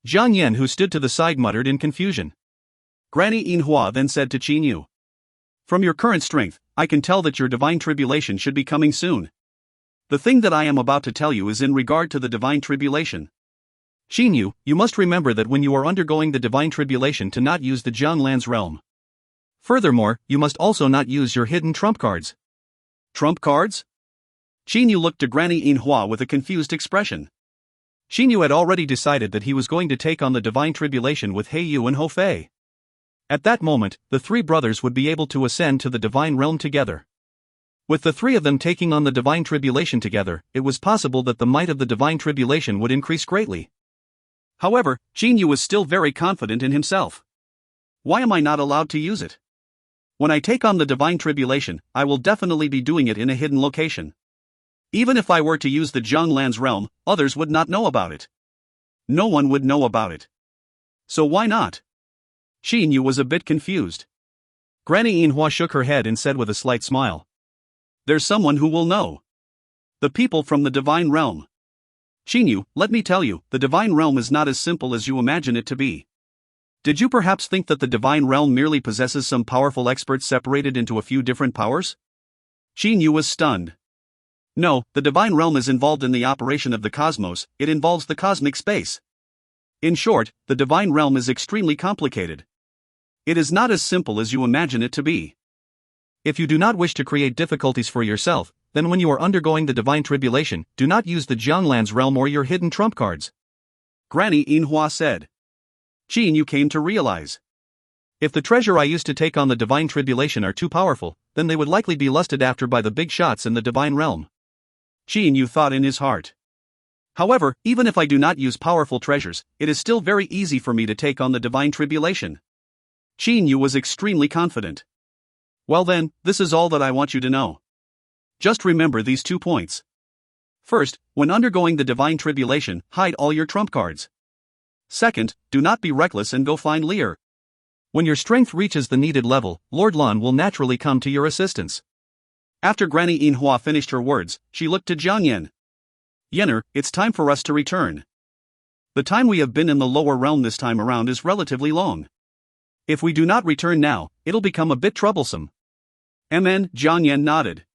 Jiang Yan, who stood to the side, muttered in confusion. Granny Inhua then said to Qin Yu. From your current strength, I can tell that your divine tribulation should be coming soon. The thing that I am about to tell you is in regard to the divine tribulation. Qin Yu, you must remember that when you are undergoing the divine tribulation to not use the Jiang Lan's realm. Furthermore, you must also not use your hidden trump cards. Trump cards? Qin Yu looked to Granny Inhua with a confused expression. Qin Yu had already decided that he was going to take on the divine tribulation with He Yu and Ho Fei. At that moment, the three brothers would be able to ascend to the divine realm together. With the three of them taking on the divine tribulation together, it was possible that the might of the divine tribulation would increase greatly. However, Qin Yu was still very confident in himself. Why am I not allowed to use it? When I take on the divine tribulation, I will definitely be doing it in a hidden location. Even if I were to use the Jiang Lan's realm, others would not know about it. No one would know about it. So why not? Qin Yu was a bit confused. Granny Inhua shook her head and said with a slight smile. There's someone who will know. The people from the divine realm. Qin Yu, let me tell you, the divine realm is not as simple as you imagine it to be. Did you perhaps think that the divine realm merely possesses some powerful experts separated into a few different powers? Qin Yu was stunned. No, the divine realm is involved in the operation of the cosmos, it involves the cosmic space. In short, the divine realm is extremely complicated. It is not as simple as you imagine it to be. If you do not wish to create difficulties for yourself, then when you are undergoing the divine tribulation, do not use the Jiang Lan's realm or your hidden trump cards. Granny Inhua said. Qin Yu came to realize. If the treasure I used to take on the divine tribulation are too powerful, then they would likely be lusted after by the big shots in the divine realm. Qin Yu thought in his heart. However, even if I do not use powerful treasures, it is still very easy for me to take on the divine tribulation. Qin Yu was extremely confident. Well then, this is all that I want you to know. Just remember these 2 points. First, when undergoing the divine tribulation, hide all your trump cards. Second, do not be reckless and go find Lear. When your strength reaches the needed level, Lord Lan will naturally come to your assistance. After Granny Inhua finished her words, she looked to Jiang Yan. Yenner, it's time for us to return. The time we have been in the lower realm this time around is relatively long. If we do not return now, it'll become a bit troublesome. Jiang Yan nodded.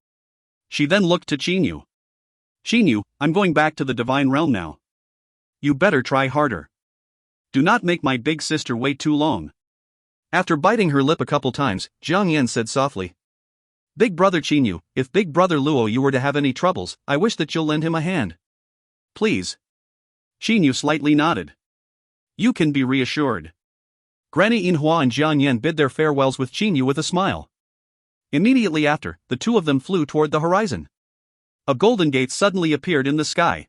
She then looked to Qin Yu. Qin Yu, I'm going back to the divine realm now. You better try harder. Do not make my big sister wait too long. After biting her lip a couple times, Jiang Yan said softly. Big brother Qin Yu, if big brother Luo you were to have any troubles, I wish that you'll lend him a hand. Please. Qin Yu slightly nodded. You can be reassured. Granny Inhua and Jiang Yan bid their farewells with Qin Yu with a smile. Immediately after, the two of them flew toward the horizon. A golden gate suddenly appeared in the sky.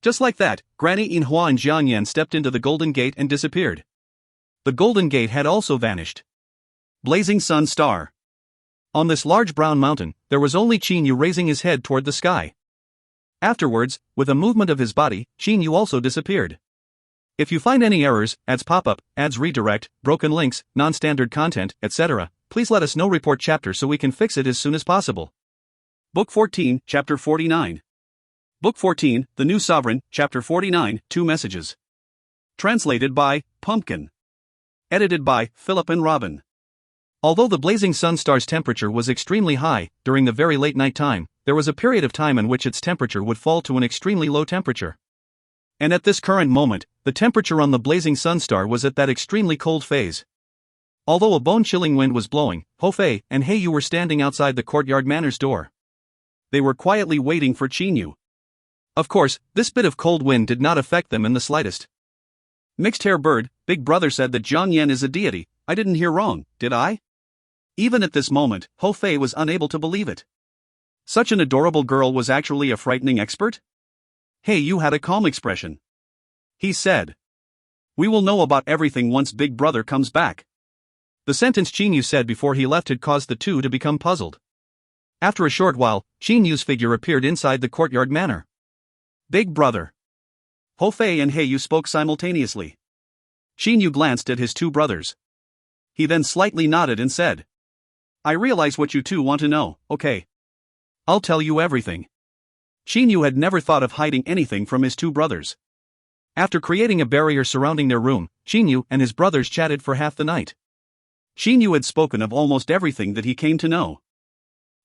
Just like that, Granny Inhua and Jiang Yan stepped into the golden gate and disappeared. The golden gate had also vanished. Blazing Sun Star. On this large brown mountain, there was only Qin Yu raising his head toward the sky. Afterwards, with a movement of his body, Qin Yu also disappeared. If you find any errors, ads pop-up, ads redirect, broken links, non-standard content, etc., please let us know. Report chapter so we can fix it as soon as possible. Book 14, Chapter 49. Book 14, The New Sovereign, Chapter 49, 2 Messages. Translated by Pumpkin. Edited by Philip and Robin. Although the blazing sun star's temperature was extremely high, during the very late night time, there was a period of time in which its temperature would fall to an extremely low temperature. And at this current moment, the temperature on the blazing sun star was at that extremely cold phase. Although a bone-chilling wind was blowing, Ho Fei and He Yu were standing outside the courtyard manor's door. They were quietly waiting for Qin Yu. Of course, this bit of cold wind did not affect them in the slightest. Mixed hair bird, big brother said that Jiang Yan is a deity. I didn't hear wrong, did I? Even at this moment, Ho Fei was unable to believe it. Such an adorable girl was actually a frightening expert? He Yu had a calm expression. He said, "We will know about everything once Big Brother comes back." The sentence Qin Yu said before he left had caused the two to become puzzled. After a short while, Qin Yu's figure appeared inside the courtyard manor. Big Brother. Ho Fei and He Yu spoke simultaneously. Qin Yu glanced at his two brothers. He then slightly nodded and said, "I realize what you two want to know, okay? I'll tell you everything." Qin Yu had never thought of hiding anything from his two brothers. After creating a barrier surrounding their room, Qin Yu and his brothers chatted for half the night. Qin Yu had spoken of almost everything that he came to know.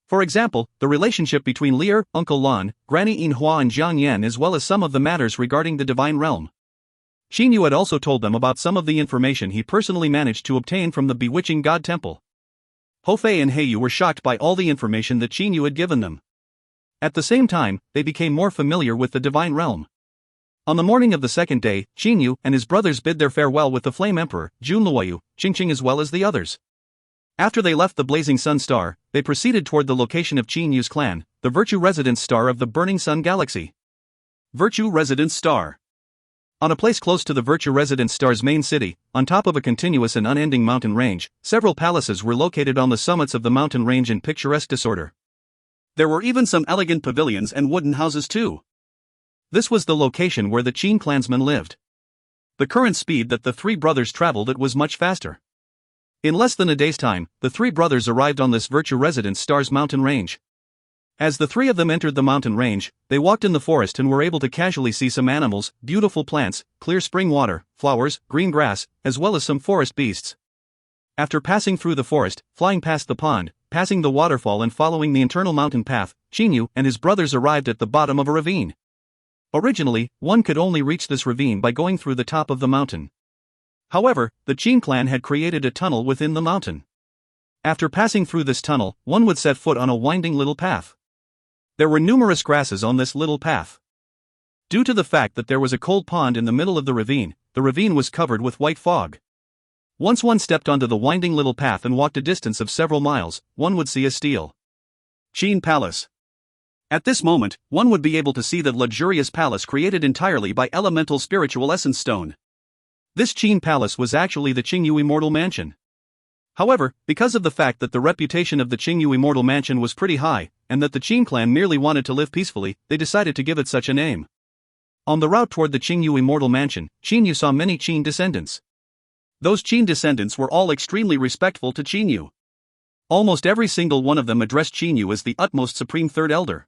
For example, the relationship between Lear, Uncle Lan, Granny Inhua and Jiang Yan, as well as some of the matters regarding the divine realm. Qin Yu had also told them about some of the information he personally managed to obtain from the bewitching god temple. Ho Fei and He Yu were shocked by all the information that Qin Yu had given them. At the same time, they became more familiar with the divine realm. On the morning of the second day, Qin Yu and his brothers bid their farewell with the Flame Emperor, Jun Luoyu, Qingqing as well as the others. After they left the blazing sun star, they proceeded toward the location of Qin Yu's clan, the Virtue Residence Star of the Burning Sun Galaxy. Virtue Residence Star. On a place close to the Virtue Residence Star's main city, on top of a continuous and unending mountain range, several palaces were located on the summits of the mountain range in picturesque disorder. There were even some elegant pavilions and wooden houses too. This was the location where the Qin clansmen lived. The current speed that the three brothers traveled at was much faster. In less than a day's time, the three brothers arrived on this Virtue Residence Star's mountain range. As the three of them entered the mountain range, they walked in the forest and were able to casually see some animals, beautiful plants, clear spring water, flowers, green grass, as well as some forest beasts. After passing through the forest, flying past the pond, passing the waterfall and following the internal mountain path, Qin Yu and his brothers arrived at the bottom of a ravine. Originally, one could only reach this ravine by going through the top of the mountain. However, the Qin clan had created a tunnel within the mountain. After passing through this tunnel, one would set foot on a winding little path. There were numerous grasses on this little path. Due to the fact that there was a cold pond in the middle of the ravine was covered with white fog. Once one stepped onto the winding little path and walked a distance of several miles, one would see a steel Qin Palace. At this moment, one would be able to see the luxurious palace created entirely by elemental spiritual essence stone. This Qin Palace was actually the Qingyu Immortal Mansion. However, because of the fact that the reputation of the Qingyu Immortal Mansion was pretty high, and that the Qin clan merely wanted to live peacefully, they decided to give it such a name. On the route toward the Qingyu Immortal Mansion, Qingyu saw many Qin descendants. Those Qin descendants were all extremely respectful to Qingyu. Almost every single one of them addressed Qingyu as the utmost supreme Third Elder.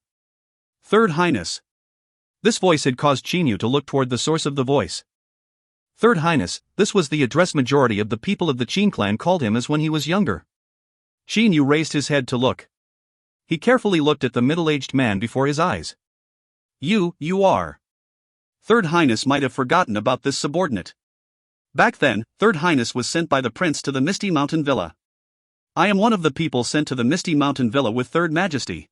Third Highness. This voice had caused Qingyu to look toward the source of the voice. Third Highness, this was the address majority of the people of the Qin clan called him as when he was younger. Qingyu raised his head to look. He carefully looked at the middle-aged man before his eyes. You are. Third Highness might have forgotten about this subordinate. Back then, Third Highness was sent by the prince to the Misty Mountain Villa. I am one of the people sent to the Misty Mountain Villa with Third Majesty.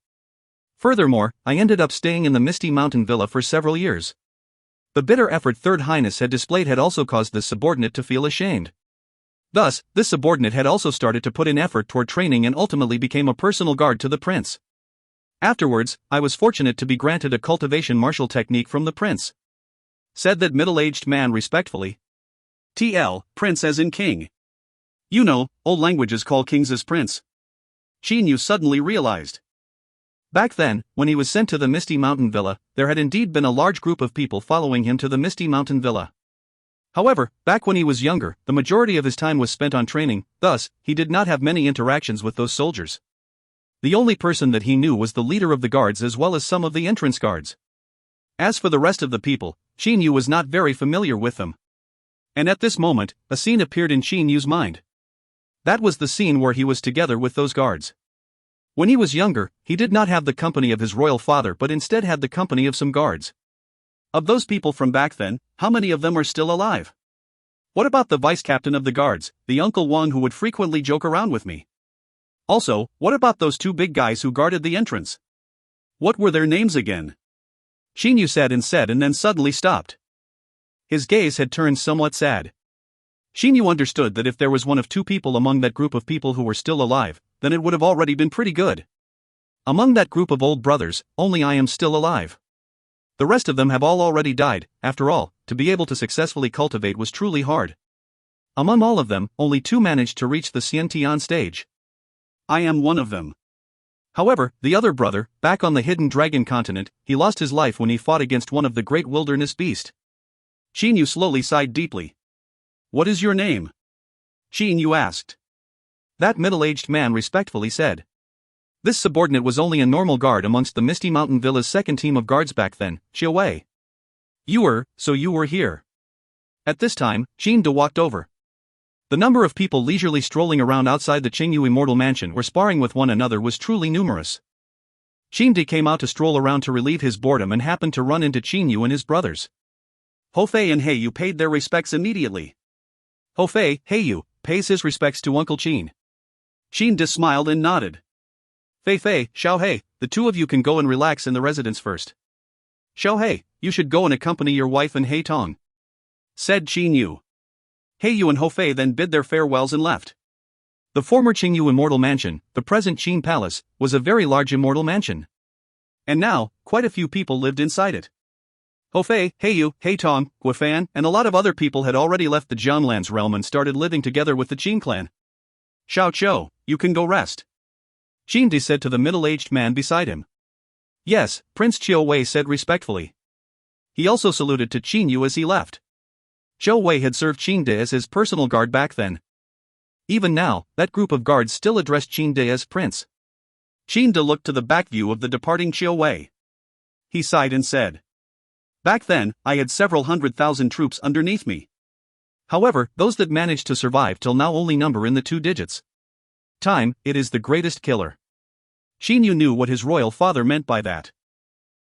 Furthermore, I ended up staying in the Misty Mountain Villa for several years. The bitter effort Third Highness had displayed had also caused this subordinate to feel ashamed. Thus, this subordinate had also started to put in effort toward training and ultimately became a personal guard to the prince. Afterwards, I was fortunate to be granted a cultivation martial technique from the prince. Said that middle-aged man respectfully. Prince as in king. You know, old languages call kings as prince. Qingyu suddenly realized. Back then, when he was sent to the Misty Mountain Villa, there had indeed been a large group of people following him to the Misty Mountain Villa. However, back when he was younger, the majority of his time was spent on training, thus, he did not have many interactions with those soldiers. The only person that he knew was the leader of the guards as well as some of the entrance guards. As for the rest of the people, Qingyu was not very familiar with them. And at this moment, a scene appeared in Qinyu's mind. That was the scene where he was together with those guards. When he was younger, he did not have the company of his royal father but instead had the company of some guards. Of those people from back then, how many of them are still alive? What about the vice captain of the guards, the Uncle Wang who would frequently joke around with me? Also, what about those two big guys who guarded the entrance? What were their names again? Qingyu said and then suddenly stopped. His gaze had turned somewhat sad. Qingyu understood that if there was one of two people among that group of people who were still alive, then it would have already been pretty good. Among that group of old brothers, only I am still alive. The rest of them have all already died. After all, to be able to successfully cultivate was truly hard. Among all of them, only two managed to reach the Xiantian stage. I am one of them. However, the other brother, back on the hidden dragon continent, he lost his life when he fought against one of the great wilderness beasts. Qingyu slowly sighed deeply. What is your name? Qingyu asked. That middle-aged man respectfully said. This subordinate was only a normal guard amongst the Misty Mountain Villa's second team of guards back then, Qiawei. So you were here. At this time, Qingde walked over. The number of people leisurely strolling around outside the Qingyu Immortal Mansion or sparring with one another was truly numerous. Qingde came out to stroll around to relieve his boredom and happened to run into Qingyu and his brothers. Hofei and Heiyu paid their respects immediately. Heiyu pays his respects to Uncle Qin. Qingde smiled and nodded. Fei, Xiaohei, the two of you can go and relax in the residence first. Xiaohei, you should go and accompany your wife and Hei Tong, said Qingyu. Heiyu and Hofei then bid their farewells and left. The former Qingyu Immortal Mansion, the present Qin Palace, was a very large immortal mansion. And now, quite a few people lived inside it. Hofei, Heiyu, Hei Tong, Guifan, and a lot of other people had already left the Jianlan's realm and started living together with the Qin clan. Xiao Qiu, you can go rest. Qingde said to the middle-aged man beside him. Yes, Prince Qiawei said respectfully. He also saluted to Qingyu as he left. Qiawei had served Qingde as his personal guard back then. Even now, that group of guards still addressed Qingde as prince. Qingde looked to the back view of the departing Qiawei. He sighed and said. Back then, I had several 100,000 troops underneath me. However, those that managed to survive till now only number in the 2 digits. Time, it is the greatest killer. Qingyu knew what his royal father meant by that.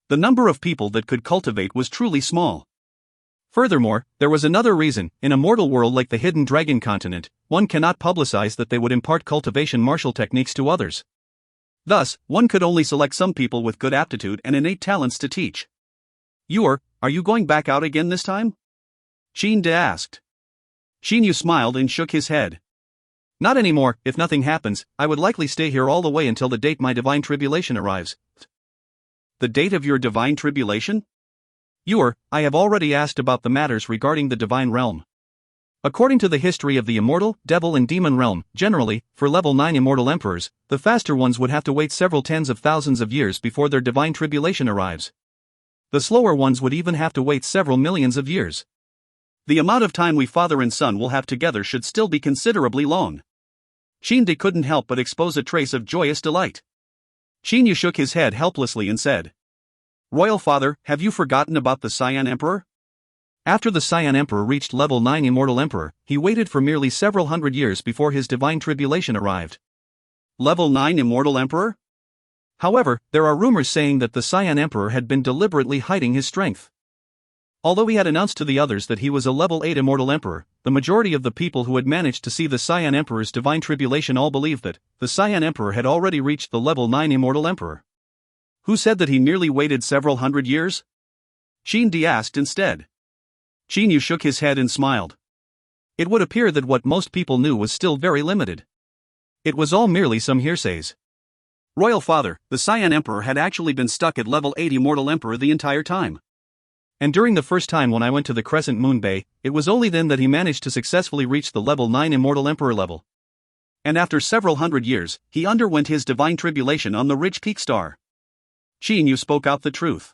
The number of people that could cultivate was truly small. Furthermore, there was another reason. In a mortal world like the hidden dragon continent, one cannot publicize that they would impart cultivation martial techniques to others. Thus, one could only select some people with good aptitude and innate talents to teach. Are you going back out again this time? Qin De asked. Xing Yu smiled and shook his head. Not anymore. If nothing happens, I would likely stay here all the way until the date my divine tribulation arrives. The date of your divine tribulation? I have already asked about the matters regarding the divine realm. According to the history of the immortal, devil and demon realm, generally, for level 9 immortal emperors, the faster ones would have to wait several tens of thousands of years before their divine tribulation arrives. The slower ones would even have to wait several millions of years. The amount of time we father and son will have together should still be considerably long. Qin De couldn't help but expose a trace of joyous delight. Xing Yu shook his head helplessly and said, Royal Father, have you forgotten about the Cyan Emperor? After the Cyan Emperor reached level 9 Immortal Emperor, he waited for merely several hundred years before his divine tribulation arrived. Level 9 Immortal Emperor? However, there are rumors saying that the Cyan Emperor had been deliberately hiding his strength. Although he had announced to the others that he was a level 8 Immortal Emperor, the majority of the people who had managed to see the Cyan Emperor's divine tribulation all believed that the Cyan Emperor had already reached the level 9 Immortal Emperor. Who said that he merely waited several hundred years? Qin De asked instead. Xing Yu shook his head and smiled. It would appear that what most people knew was still very limited. It was all merely some hearsays. Royal Father, the Cyan Emperor had actually been stuck at level 8 Immortal Emperor the entire time. And during the first time when I went to the Crescent Moon Bay, it was only then that he managed to successfully reach the level 9 Immortal Emperor level. And after several hundred years, he underwent his divine tribulation on the Ridge Peak Star. Qin Yu spoke out the truth.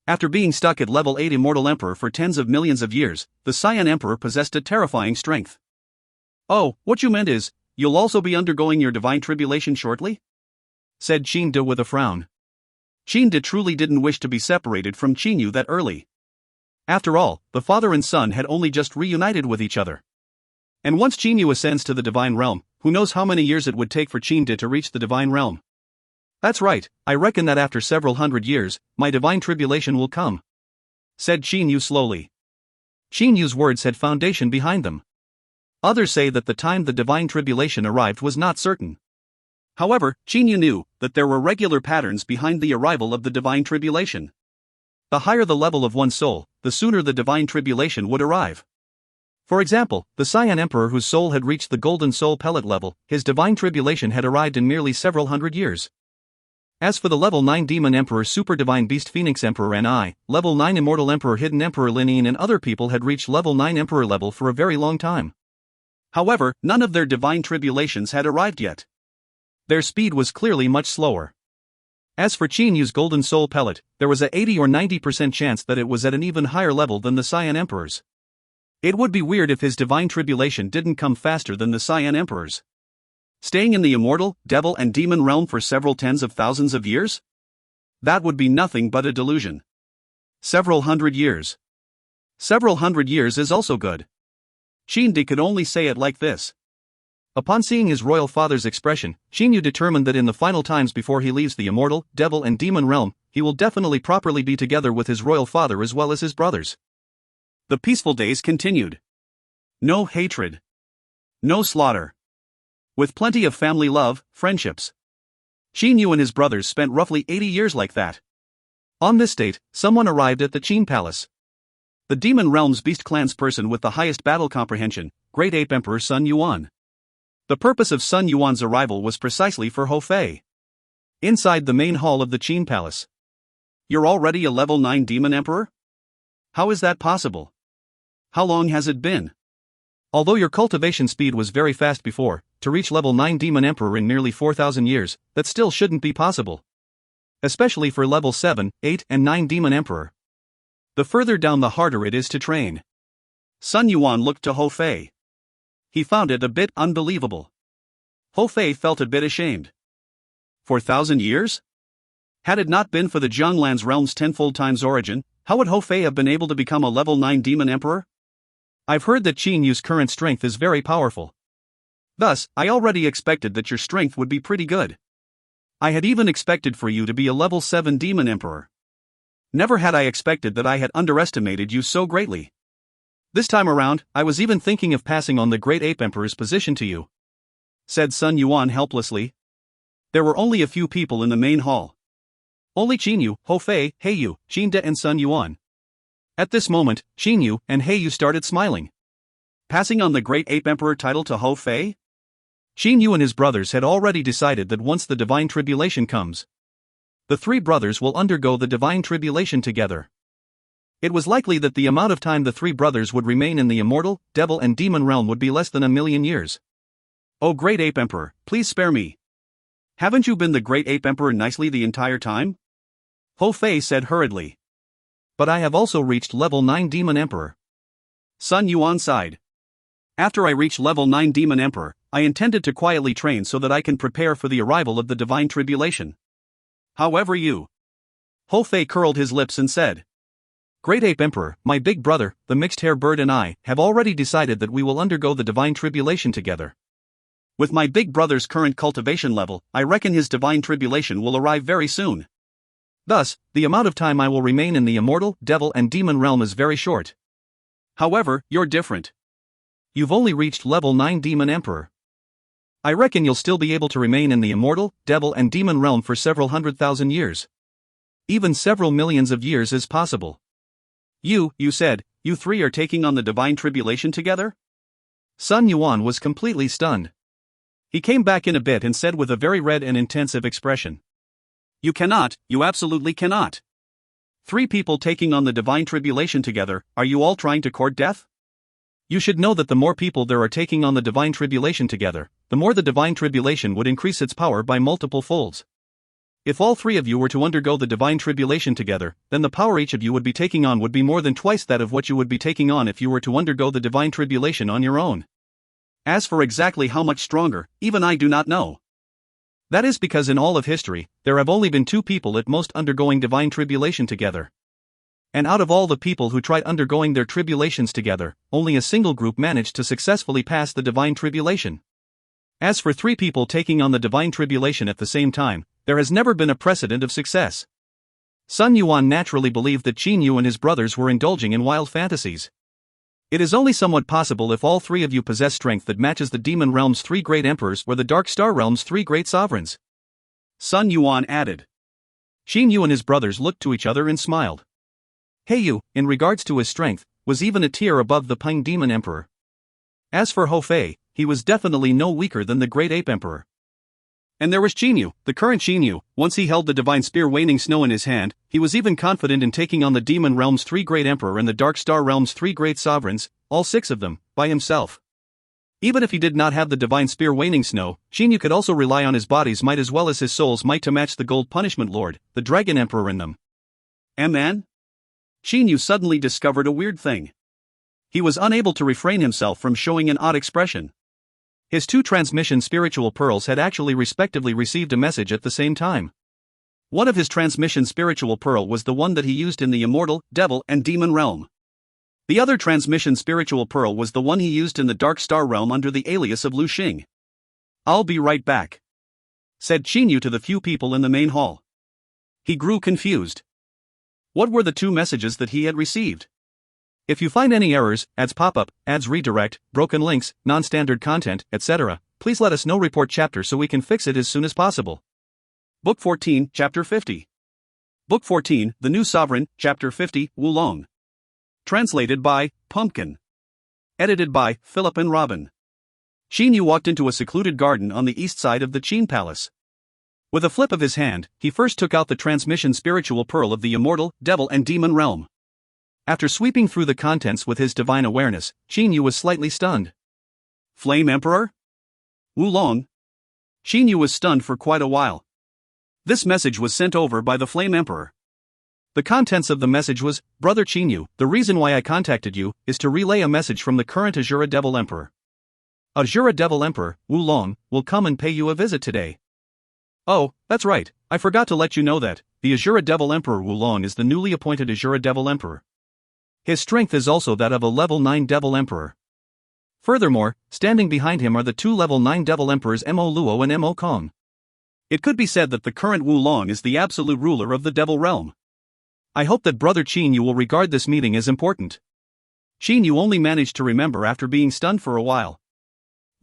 After being stuck at level 8 Immortal Emperor for tens of millions of years, the Cyan Emperor possessed a terrifying strength. Oh, what you meant is, you'll also be undergoing your divine tribulation shortly? Said Qin De with a frown. Qin De truly didn't wish to be separated from Qin Yu that early. After all, the father and son had only just reunited with each other. And once Qin Yu ascends to the divine realm, who knows how many years it would take for Qin De to reach the divine realm. That's right, I reckon that after several hundred years, my divine tribulation will come. Said Qin Yu slowly. Qin Yu's words had foundation behind them. Others say that the time the divine tribulation arrived was not certain. However, Qin Yu knew that there were regular patterns behind the arrival of the divine tribulation. The higher the level of one's soul, the sooner the divine tribulation would arrive. For example, the Cyan Emperor whose soul had reached the Golden Soul Pellet level, his divine tribulation had arrived in merely several hundred years. As for the level 9 Demon Emperor Super Divine Beast Phoenix Emperor and level 9 Immortal Emperor Hidden Emperor Linian and other people had reached level 9 Emperor level for a very long time. However, none of their divine tribulations had arrived yet. Their speed was clearly much slower. As for Qin Yu's Golden Soul Pellet, there was a 80 or 90% chance that it was at an even higher level than the Cyan Emperor's. It would be weird if his divine tribulation didn't come faster than the Cyan Emperor's. Staying in the immortal, devil and demon realm for several tens of thousands of years? That would be nothing but a delusion. Several hundred years. Several hundred years is also good. Qin De could only say it like this. Upon seeing his royal father's expression, Qin Yu determined that in the final times before he leaves the immortal, devil and demon realm, he will definitely properly be together with his royal father as well as his brothers. The peaceful days continued. No hatred. No slaughter. With plenty of family love, friendships. Qin Yu and his brothers spent roughly 80 years like that. On this date, someone arrived at the Qin Palace. The Demon Realm's Beast Clan's person with the highest battle comprehension, Great Ape Emperor Sun Yuan. The purpose of Sun Yuan's arrival was precisely for Ho Fei. Inside the main hall of the Qin Palace. You're already a level 9 Demon Emperor? How is that possible? How long has it been? Although your cultivation speed was very fast before, to reach level 9 Demon Emperor in nearly 4,000 years, that still shouldn't be possible. Especially for level 7, 8, and 9 Demon Emperor. The further down the harder it is to train. Sun Yuan looked to Ho Fei. He found it a bit unbelievable. Ho Fei felt a bit ashamed. 4,000 years? Had it not been for the Jianglan's realm's tenfold times origin, how would Ho Fei have been able to become a level 9 Demon Emperor? I've heard that Qin Yu's current strength is very powerful. Thus, I already expected that your strength would be pretty good. I had even expected for you to be a level 7 Demon Emperor. Never had I expected that I had underestimated you so greatly. This time around, I was even thinking of passing on the Great Ape Emperor's position to you. Said Sun Yuan helplessly. There were only a few people in the main hall. Only Qinyu, Hou Fei, Heiyu, Qin De and Sun Yuan. At this moment, Qinyu and Heiyu started smiling. Passing on the Great Ape Emperor title to Hou Fei? Qinyu and his brothers had already decided that once the Divine Tribulation comes, the three brothers will undergo the Divine Tribulation together. It was likely that the amount of time the three brothers would remain in the immortal, devil and demon realm would be less than 1,000,000 years. Oh Great Ape Emperor, please spare me. Haven't you been the Great Ape Emperor nicely the entire time? Hou Fei said hurriedly. But I have also reached level 9 Demon Emperor. Sun Yuan sighed. After I reach level 9 Demon Emperor, I intended to quietly train so that I can prepare for the arrival of the Divine Tribulation. However you... Hou Fei curled his lips and said. Great Ape Emperor, my big brother, the mixed-hair bird and I, have already decided that we will undergo the Divine Tribulation together. With my big brother's current cultivation level, I reckon his Divine Tribulation will arrive very soon. Thus, the amount of time I will remain in the immortal, devil and demon realm is very short. However, you're different. You've only reached level 9 Demon Emperor. I reckon you'll still be able to remain in the immortal, devil and demon realm for several 100,000 years. Even several millions of years is possible. You said, you three are taking on the Divine Tribulation together? Sun Yuan was completely stunned. He came back in a bit and said with a very red and intensive expression. You cannot, you absolutely cannot. 3 people taking on the Divine Tribulation together, are you all trying to court death? You should know that the more people there are taking on the Divine Tribulation together, the more the Divine Tribulation would increase its power by multiple folds. If all 3 of you were to undergo the Divine Tribulation together, then the power each of you would be taking on would be more than twice that of what you would be taking on if you were to undergo the Divine Tribulation on your own. As for exactly how much stronger, even I do not know. That is because in all of history, there have only been 2 people at most undergoing Divine Tribulation together. And out of all the people who tried undergoing their tribulations together, only a single group managed to successfully pass the Divine Tribulation. As for 3 people taking on the Divine Tribulation at the same time, there has never been a precedent of success. Sun Yuan naturally believed that Qinyu and his brothers were indulging in wild fantasies. It is only somewhat possible if all 3 of you possess strength that matches the Demon Realm's 3 great emperors or the Dark Star Realm's 3 great sovereigns. Sun Yuan added. Qinyu and his brothers looked to each other and smiled. Heiyu, in regards to his strength, was even a tier above the Peng Demon Emperor. As for Hou Fei, he was definitely no weaker than the Great Ape Emperor. And there was Qinyu, the current Qinyu. Once he held the Divine Spear Waning Snow in his hand, he was even confident in taking on the Demon Realm's 3 great emperor and the Dark Star Realm's 3 great sovereigns, all 6 of them, by himself. Even if he did not have the Divine Spear Waning Snow, Qinyu could also rely on his body's might as well as his soul's might to match the Gold Punishment Lord, the Dragon Emperor in them. And then? Qinyu suddenly discovered a weird thing. He was unable to refrain himself from showing an odd expression. His 2 transmission spiritual pearls had actually respectively received a message at the same time. One of his transmission spiritual pearl was the one that he used in the immortal, devil and demon realm. The other transmission spiritual pearl was the one he used in the Dark Star realm under the alias of Lu Xing. I'll be right back, said Qinyu to the few people in the main hall. He grew confused. What were the 2 messages that he had received? If you find any errors, ads pop up, ads redirect, broken links, non-standard content, etc., please let us know. Report chapter so we can fix it as soon as possible. Book 14, Chapter 50. Book 14, The New Sovereign, Chapter 50, Wulong. Translated by Pumpkin. Edited by Philip and Robin. Qinyu walked into a secluded garden on the east side of the Qin Palace. With a flip of his hand, he first took out the transmission spiritual pearl of the immortal, devil and demon realm. After sweeping through the contents with his divine awareness, Qinyu was slightly stunned. Flame Emperor? Wulong? Qinyu was stunned for quite a while. This message was sent over by the Flame Emperor. The contents of the message was, Brother Qinyu, the reason why I contacted you is to relay a message from the current Azura Devil Emperor. Azura Devil Emperor, Wulong, will come and pay you a visit today. Oh, that's right, I forgot to let you know that, the Azura Devil Emperor Wulong is the newly appointed Azura Devil Emperor. His strength is also that of a level 9 Devil Emperor. Furthermore, standing behind him are the 2 level 9 Devil Emperors Mo Luo and Mo Kong. It could be said that the current Wulong is the absolute ruler of the Devil Realm. I hope that Brother Qinyu will regard this meeting as important. Qinyu only managed to remember after being stunned for a while.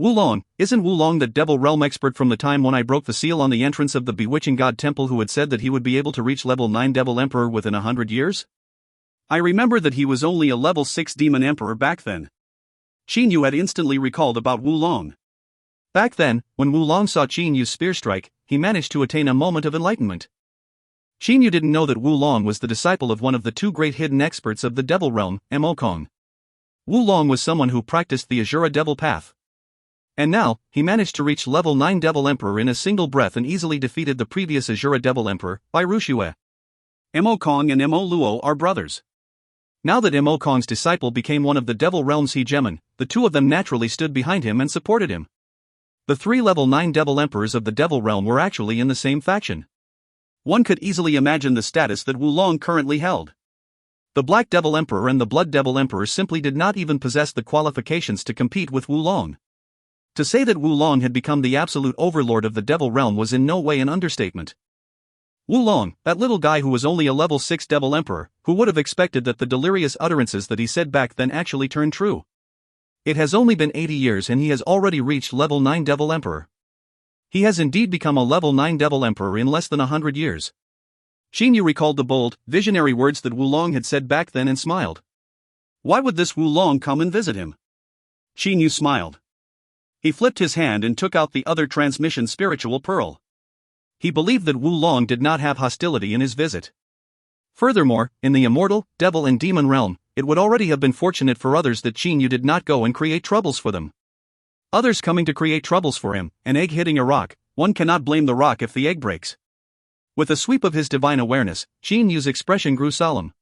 Wulong, isn't Wulong the Devil Realm expert from the time when I broke the seal on the entrance of the bewitching god temple who had said that he would be able to reach level 9 Devil Emperor within 100 years? I remember that he was only a level 6 Demon Emperor back then. Qin Yu had instantly recalled about Wulong. Back then, when Wulong saw Qin Yu's spear strike, he managed to attain a moment of enlightenment. Qin Yu didn't know that Wulong was the disciple of one of the two great hidden experts of the Devil Realm, Mo Kong. Wulong was someone who practiced the Azura Devil Path. And now, he managed to reach level 9 Devil Emperor in a single breath and easily defeated the previous Azura Devil Emperor, by Rushue. Mo Kong and Mo Luo are brothers. Now that Mo Kong's disciple became one of the Devil Realm's hegemon, the two of them naturally stood behind him and supported him. The three level 9 Devil Emperors of the Devil Realm were actually in the same faction. One could easily imagine the status that Wulong currently held. The Black Devil Emperor and the Blood Devil Emperor simply did not even possess the qualifications to compete with Wulong. To say that Wulong had become the absolute overlord of the Devil Realm was in no way an understatement. Wulong, that little guy who was only a level 6 Devil Emperor, who would have expected that the delirious utterances that he said back then actually turned true. It has only been 80 years and he has already reached level 9 Devil Emperor. He has indeed become a level 9 Devil Emperor in less than 100 years. Qin Yu recalled the bold, visionary words that Wulong had said back then and smiled. Why would this Wulong come and visit him? Qin Yu smiled. He flipped his hand and took out the other transmission spiritual pearl. He believed that Wulong did not have hostility in his visit. Furthermore, in the immortal, devil and demon realm, it would already have been fortunate for others that Qin Yu did not go and create troubles for them. Others coming to create troubles for him, an egg hitting a rock, one cannot blame the rock if the egg breaks. With a sweep of his divine awareness, Qin Yu's expression grew solemn.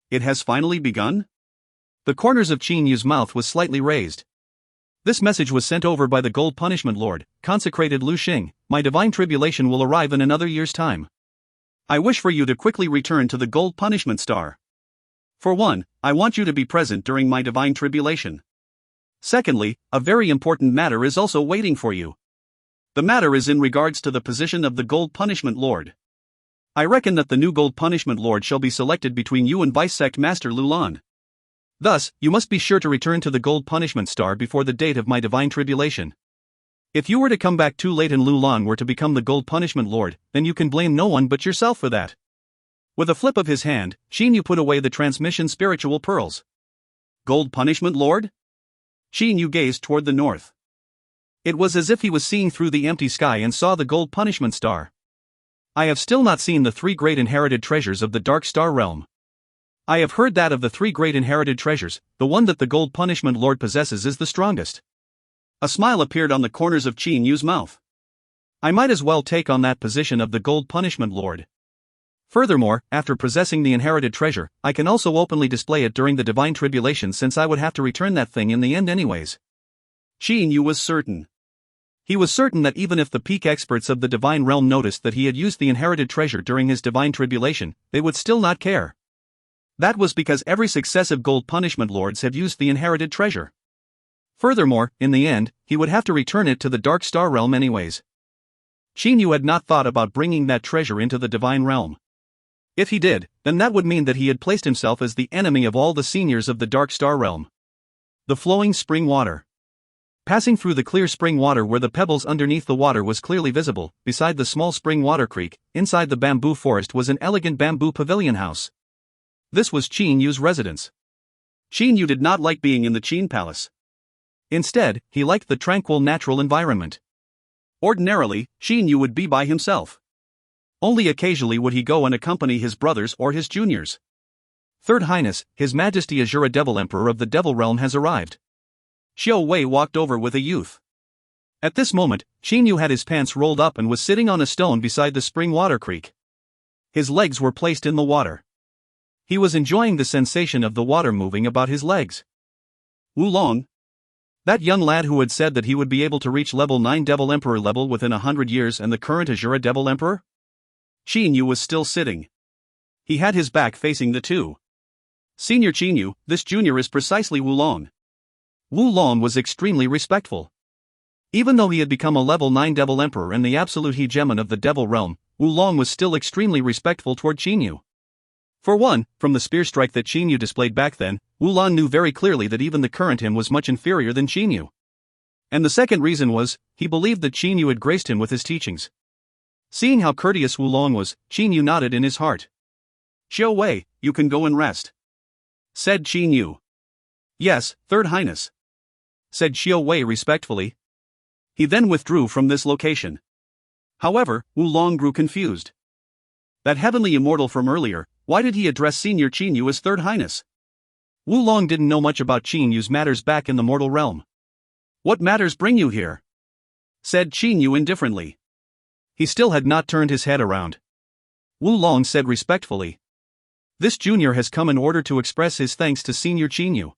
It has finally begun? The corners of Qin Yu's mouth was slightly raised. This message was sent over by the Gold Punishment Lord, consecrated Lu Xing. My divine tribulation will arrive in another year's time. I wish for you to quickly return to the Gold Punishment Star. For one, I want you to be present during my divine tribulation. Secondly, a very important matter is also waiting for you. The matter is in regards to the position of the Gold Punishment Lord. I reckon that the new Gold Punishment Lord shall be selected between you and Vice Sect Master Lulan. Thus, you must be sure to return to the Gold Punishment Star before the date of my divine tribulation. If you were to come back too late and Lulan were to become the Gold Punishment Lord, then you can blame no one but yourself for that. With a flip of his hand, Qin Yu put away the transmission spiritual pearls. Gold Punishment Lord? Qin Yu gazed toward the north. It was as if he was seeing through the empty sky and saw the Gold Punishment Star. I have still not seen the three great inherited treasures of the Dark Star Realm. I have heard that of the three great inherited treasures, the one that the Gold Punishment Lord possesses is the strongest. A smile appeared on the corners of Qin Yu's mouth. I might as well take on that position of the Gold Punishment Lord. Furthermore, after possessing the inherited treasure, I can also openly display it during the divine tribulation since I would have to return that thing in the end anyways. Qin Yu was certain. He was certain that even if the peak experts of the divine realm noticed that he had used the inherited treasure during his divine tribulation, they would still not care. That was because every successive Gold Punishment Lords had used the inherited treasure. Furthermore, in the end, he would have to return it to the Dark Star Realm anyways. Qin Yu had not thought about bringing that treasure into the divine realm. If he did, then that would mean that he had placed himself as the enemy of all the seniors of the Dark Star Realm. The flowing spring water. Passing through the clear spring water where the pebbles underneath the water was clearly visible, beside the small spring water creek, inside the bamboo forest was an elegant bamboo pavilion house. This was Qin Yu's residence. Qin Yu did not like being in the Qin Palace. Instead, he liked the tranquil natural environment. Ordinarily, Qin Yu would be by himself. Only occasionally would he go and accompany his brothers or his juniors. Third Highness, His Majesty Azura Devil Emperor of the Devil Realm has arrived. Xiao Wei walked over with a youth. At this moment, Qin Yu had his pants rolled up and was sitting on a stone beside the spring water creek. His legs were placed in the water. He was enjoying the sensation of the water moving about his legs. Wulong, that young lad who had said that he would be able to reach level 9 Devil Emperor level within 100 years and the current Azura Devil Emperor? Qin Yu was still sitting. He had his back facing the two. Senior Qin Yu, this junior is precisely Wulong. Wulong was extremely respectful. Even though he had become a level 9 Devil Emperor and the absolute hegemon of the Devil Realm, Wulong was still extremely respectful toward Qin Yu. For one, from the spear strike that Qin Yu displayed back then, Wulong knew very clearly that even the current him was much inferior than Qin Yu. And the second reason was, he believed that Qin Yu had graced him with his teachings. Seeing how courteous Wu Long was, Qin Yu nodded in his heart. "Xiao Wei, you can go and rest," said Qin Yu. "Yes, Third Highness," said Xiao Wei respectfully. He then withdrew from this location. However, Wu Long grew confused. That heavenly immortal from earlier, why did he address Senior Qin Yu as Third Highness? Wu Long didn't know much about Qin Yu's matters back in the mortal realm. "What matters bring you here?" said Qin Yu indifferently. He still had not turned his head around. Wu Long said respectfully, "This junior has come in order to express his thanks to Senior Qin Yu.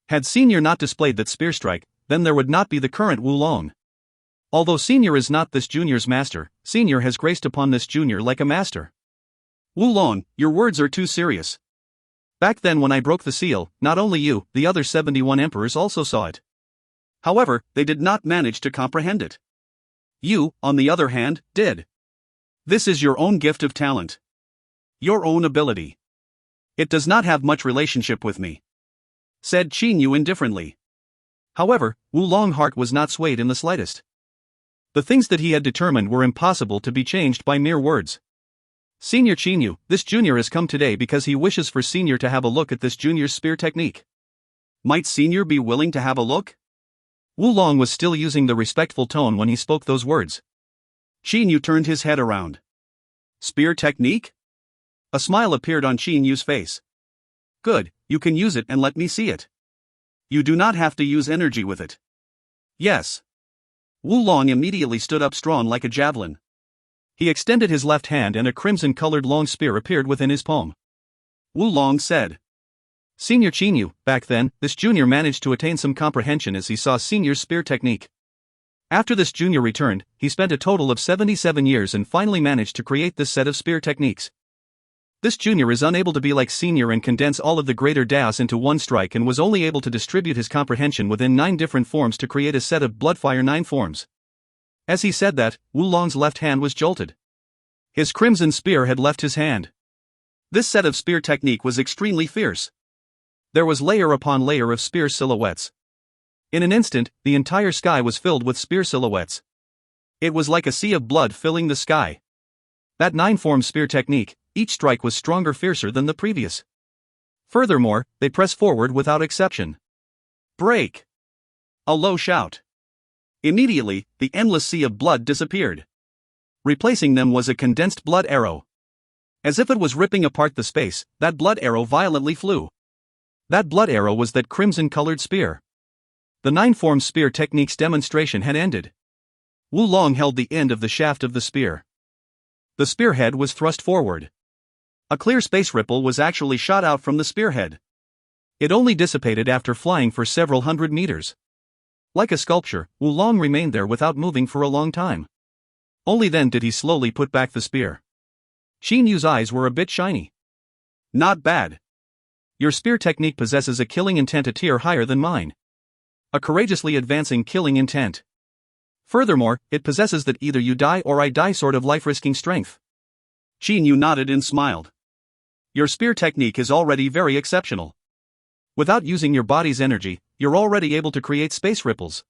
Had Senior not displayed that spear strike, then there would not be the current Wu Long. Although Senior is not this junior's master, Senior has graced upon this junior like a master. Wu Long, your words are too serious. Back then when I broke the seal, not only you, the other 71 emperors also saw it. However, they did not manage to comprehend it. You, on the other hand, did. This is your own gift of talent. Your own ability. It does not have much relationship with me," said Qin Yu indifferently. However, Wu Long's heart was not swayed in the slightest. The things that he had determined were impossible to be changed by mere words. "Senior Qin Yu, this junior has come today because he wishes for Senior to have a look at this junior's spear technique. Might Senior be willing to have a look?" Wu Long was still using the respectful tone when he spoke those words. Qin Yu turned his head around. "Spear technique?" A smile appeared on Qin Yu's face. "Good, you can use it and let me see it. You do not have to use energy with it." "Yes." Wu Long immediately stood up strong like a javelin. He extended his left hand and a crimson-colored long spear appeared within his palm. Wu Long said, "Senior Qin Yu, back then, this junior managed to attain some comprehension as he saw Senior's spear technique. After this junior returned, he spent a total of 77 years and finally managed to create this set of spear techniques. This junior is unable to be like Senior and condense all of the greater Daos into one strike and was only able to distribute his comprehension within 9 different forms to create a set of Bloodfire 9 forms." As he said that, Wu Long's left hand was jolted. His crimson spear had left his hand. This set of spear technique was extremely fierce. There was layer upon layer of spear silhouettes. In an instant, the entire sky was filled with spear silhouettes. It was like a sea of blood filling the sky. That 9-form spear technique, each strike was stronger, fiercer than the previous. Furthermore, they pressed forward without exception. "Break!" A low shout. Immediately, the endless sea of blood disappeared. Replacing them was a condensed blood arrow. As if it was ripping apart the space, that blood arrow violently flew. That blood arrow was that crimson-colored spear. The 9-form spear technique's demonstration had ended. Wu Long held the end of the shaft of the spear. The spearhead was thrust forward. A clear space ripple was actually shot out from the spearhead. It only dissipated after flying for several hundred meters. Like a sculpture, Wu Long remained there without moving for a long time. Only then did he slowly put back the spear. Qin Yu's eyes were a bit shiny. "Not bad. Your spear technique possesses a killing intent a tier higher than mine. A courageously advancing killing intent. Furthermore, it possesses that either you die or I die sort of life-risking strength." Qin Yu nodded and smiled. "Your spear technique is already very exceptional. Without using your body's energy, you're already able to create space ripples.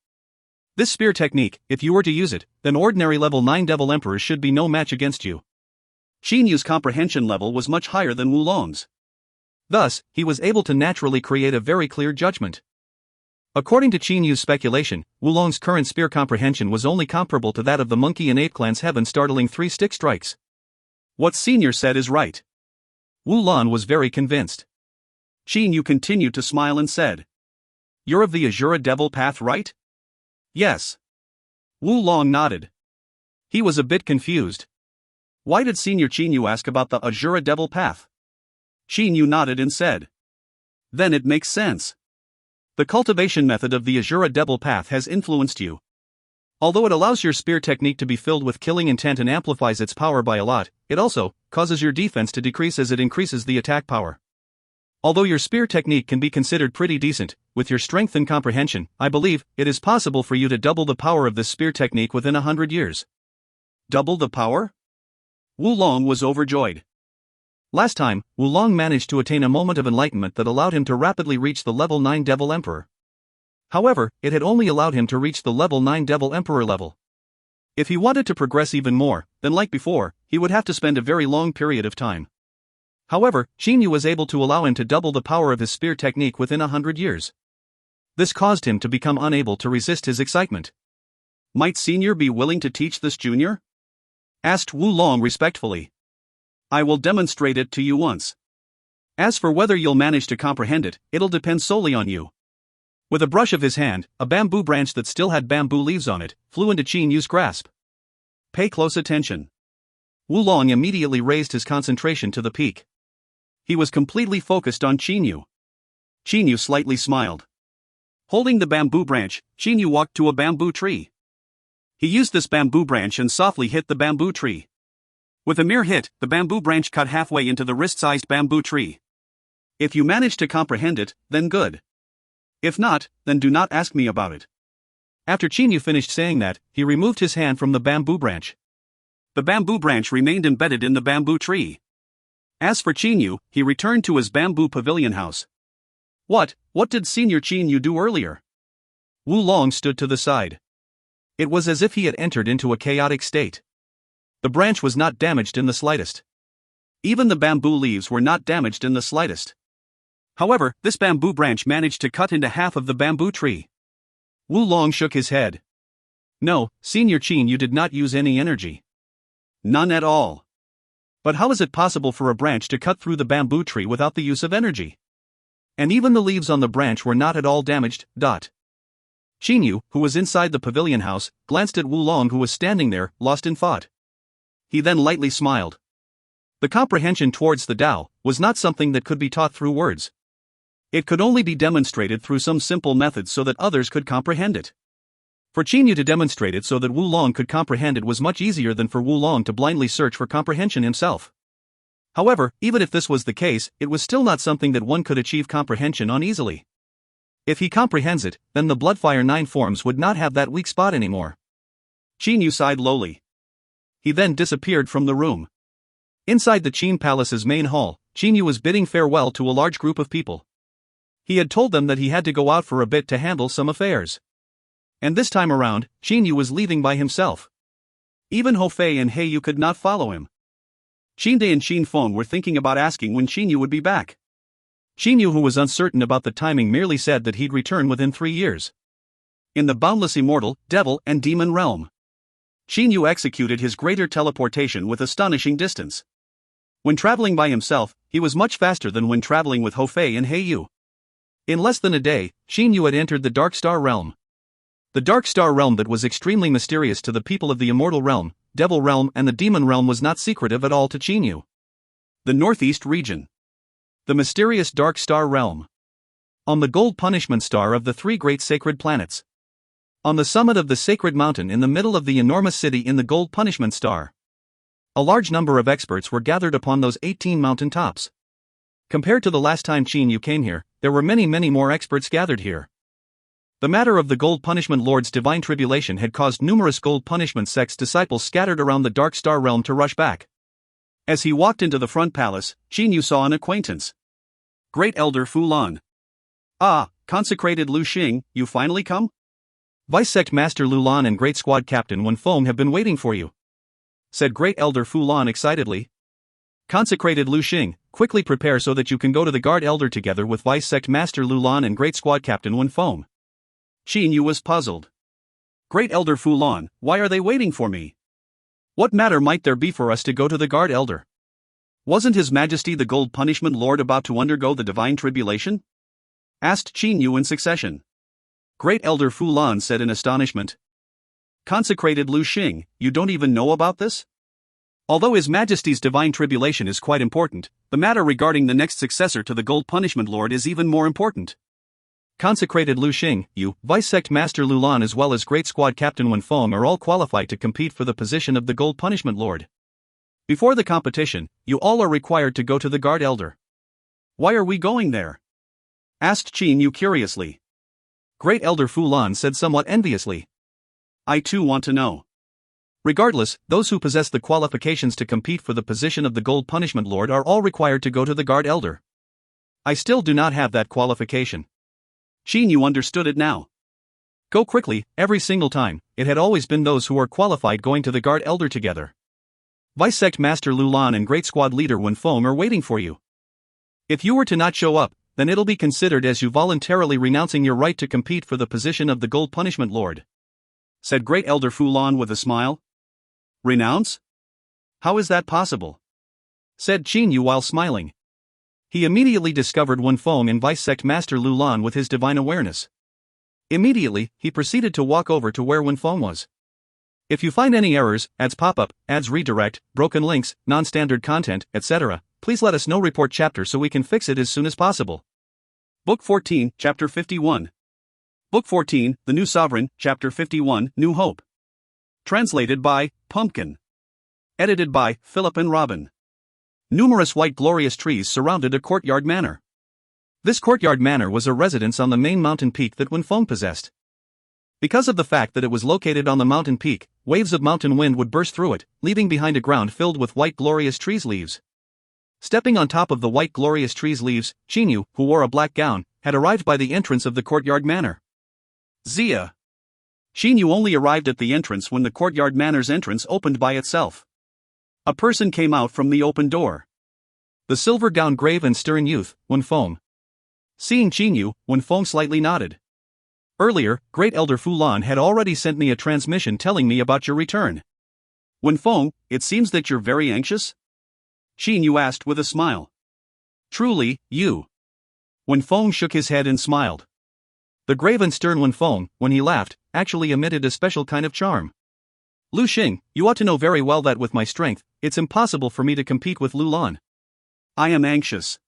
This spear technique, if you were to use it, then ordinary level 9 Devil Emperors should be no match against you." Qin Yu's comprehension level was much higher than Wu Long's. Thus, he was able to naturally create a very clear judgment. According to Qin Yu's speculation, Wu Long's current spear comprehension was only comparable to that of the monkey and ape clan's heaven-startling 3-stick strikes. What Senior said is right. Wu Long was very convinced. Qin Yu continued to smile and said, "You're of the Azura Devil Path, right?" "Yes." Wu Long nodded. He was a bit confused. Why did Senior Qin Yu ask about the Azura Devil Path? Qin Yu nodded and said, "Then it makes sense. The cultivation method of the Azura Devil Path has influenced you. Although it allows your spear technique to be filled with killing intent and amplifies its power by a lot, it also causes your defense to decrease as it increases the attack power. Although your spear technique can be considered pretty decent, with your strength and comprehension, I believe it is possible for you to double the power of this spear technique within 100 years. Double the power? Wu Long was overjoyed. Last time, Wu Long managed to attain a moment of enlightenment that allowed him to rapidly reach the level 9 Devil Emperor. However, it had only allowed him to reach the level 9 Devil Emperor level. If he wanted to progress even more, then like before, he would have to spend a very long period of time. However, Qin was able to allow him to double the power of his spear technique within 100 years. This caused him to become unable to resist his excitement. Might Senior be willing to teach this junior? Asked Wu Long respectfully. I will demonstrate it to you once. As for whether you'll manage to comprehend it, it'll depend solely on you. With a brush of his hand, a bamboo branch that still had bamboo leaves on it flew into Qin Yu's grasp. Pay close attention. Wu Long immediately raised his concentration to the peak. He was completely focused on Qin Yu. Qin Yu slightly smiled. Holding the bamboo branch, Qin Yu walked to a bamboo tree. He used this bamboo branch and softly hit the bamboo tree. With a mere hit, the bamboo branch cut halfway into the wrist-sized bamboo tree. If you manage to comprehend it, then good. If not, then do not ask me about it. After Qin Yu finished saying that, he removed his hand from the bamboo branch. The bamboo branch remained embedded in the bamboo tree. As for Qin Yu, he returned to his bamboo pavilion house. What did Senior Qin Yu do earlier? Wu Long stood to the side. It was as if he had entered into a chaotic state. The branch was not damaged in the slightest. Even the bamboo leaves were not damaged in the slightest. However, this bamboo branch managed to cut into half of the bamboo tree. Wu Long shook his head. No, Senior Qin Yu did not use any energy. None at all. But how is it possible for a branch to cut through the bamboo tree without the use of energy? And even the leaves on the branch were not at all damaged. Qin Yu, who was inside the pavilion house, glanced at Wu Long who was standing there, lost in thought. He then lightly smiled. The comprehension towards the Tao was not something that could be taught through words. It could only be demonstrated through some simple methods so that others could comprehend it. For Qin Yu to demonstrate it so that Wu Long could comprehend it was much easier than for Wu Long to blindly search for comprehension himself. However, even if this was the case, it was still not something that one could achieve comprehension on easily. If he comprehends it, then the Bloodfire 9 forms would not have that weak spot anymore. Qin Yu sighed lowly. He then disappeared from the room. Inside the Qin Palace's main hall, Qin Yu was bidding farewell to a large group of people. He had told them that he had to go out for a bit to handle some affairs. And this time around, Qin Yu was leaving by himself. Even Hou Fei and He Yu could not follow him. Qin Dai and Qin Feng were thinking about asking when Qin Yu would be back. Qin Yu, who was uncertain about the timing, merely said that he'd return within 3 years. In the boundless immortal, devil, and demon realm, Qin Yu executed his greater teleportation with astonishing distance. When traveling by himself, he was much faster than when traveling with Hou Fei and He Yu. In less than a day, Qin Yu had entered the Dark Star Realm. The Dark Star Realm that was extremely mysterious to the people of the Immortal Realm, Devil Realm, and the Demon Realm was not secretive at all to Qin Yu. The Northeast Region. The mysterious Dark Star Realm. On the gold punishment star of the 3 great sacred planets. On the summit of the sacred mountain in the middle of the enormous city in the gold punishment star. A large number of experts were gathered upon those 18 mountain tops. Compared to the last time Qin Yu came here, there were many more experts gathered here. The matter of the Gold Punishment Lord's divine tribulation had caused numerous Gold Punishment sect's disciples scattered around the Dark Star Realm to rush back. As he walked into the front palace, Qin Yu saw an acquaintance. Great Elder Fu Lan. Ah, consecrated Lu Xing, you finally come? Vice Sect Master Lu Lan and Great Squad Captain Wen Feng have been waiting for you, said Great Elder Fu Lan excitedly. Consecrated Lu Xing, quickly prepare so that you can go to the Guard Elder together with Vice Sect Master Lu Lan and Great Squad Captain Wen Feng. Qin Yu was puzzled. Great Elder Fu Lan, why are they waiting for me? What matter might there be for us to go to the Guard Elder? Wasn't His Majesty the Gold Punishment Lord about to undergo the divine tribulation? Asked Qin Yu in succession. Great Elder Fu Lan said in astonishment. Consecrated Lu Xing, you don't even know about this? Although His Majesty's divine tribulation is quite important, the matter regarding the next successor to the Gold Punishment Lord is even more important. Consecrated Lu Xing, you, Vice Sect Master Lu Lan as well as Great Squad Captain Wen Feng are all qualified to compete for the position of the Gold Punishment Lord. Before the competition, you all are required to go to the Guard Elder. Why are we going there? Asked Qin Yu curiously. Great Elder Fu Lan said somewhat enviously. I too want to know. Regardless, those who possess the qualifications to compete for the position of the Gold Punishment Lord are all required to go to the Guard Elder. I still do not have that qualification. Qin Yu understood it now. Go quickly, every single time. It had always been those who were qualified going to the guard elder together. Vice Sect Master Lu Lan and Great Squad Leader Wen Feng are waiting for you. If you were to not show up, then it'll be considered as you voluntarily renouncing your right to compete for the position of the Gold Punishment Lord, said Great Elder Fu Lan with a smile. Renounce? How is that possible? Said Qin Yu while smiling. He immediately discovered Wen Feng and Vice Sect Master Lu Lan with his divine awareness. Immediately, he proceeded to walk over to where Wen Feng was. If you find any errors, ads pop-up, ads redirect, broken links, non-standard content, etc., please let us know. Report chapter so we can fix it as soon as possible. Book 14, Chapter 51. Book 14, The New Sovereign, Chapter 51, New Hope. Translated by Pumpkin. Edited by Philip and Robin. Numerous white glorious trees surrounded a courtyard manor. This courtyard manor was a residence on the main mountain peak that Wen Feng possessed. Because of the fact that it was located on the mountain peak, waves of mountain wind would burst through it, leaving behind a ground filled with white glorious trees' leaves. Stepping on top of the white glorious trees' leaves, Qin Yu, who wore a black gown, had arrived by the entrance of the courtyard manor. Zia. Qin Yu only arrived at the entrance when the courtyard manor's entrance opened by itself. A person came out from the open door. The silver-gowned grave and stern youth, Wen Feng. Seeing Qin Yu, Wen Feng slightly nodded. Earlier, Great Elder Fu Lan had already sent me a transmission telling me about your return. Wen Feng, it seems that you're very anxious? Qin Yu asked with a smile. Truly, you. Wen Feng shook his head and smiled. The grave and stern Wen Feng, when he laughed, actually emitted a special kind of charm. Lu Xing, you ought to know very well that with my strength, it's impossible for me to compete with Lu Lan. I am anxious.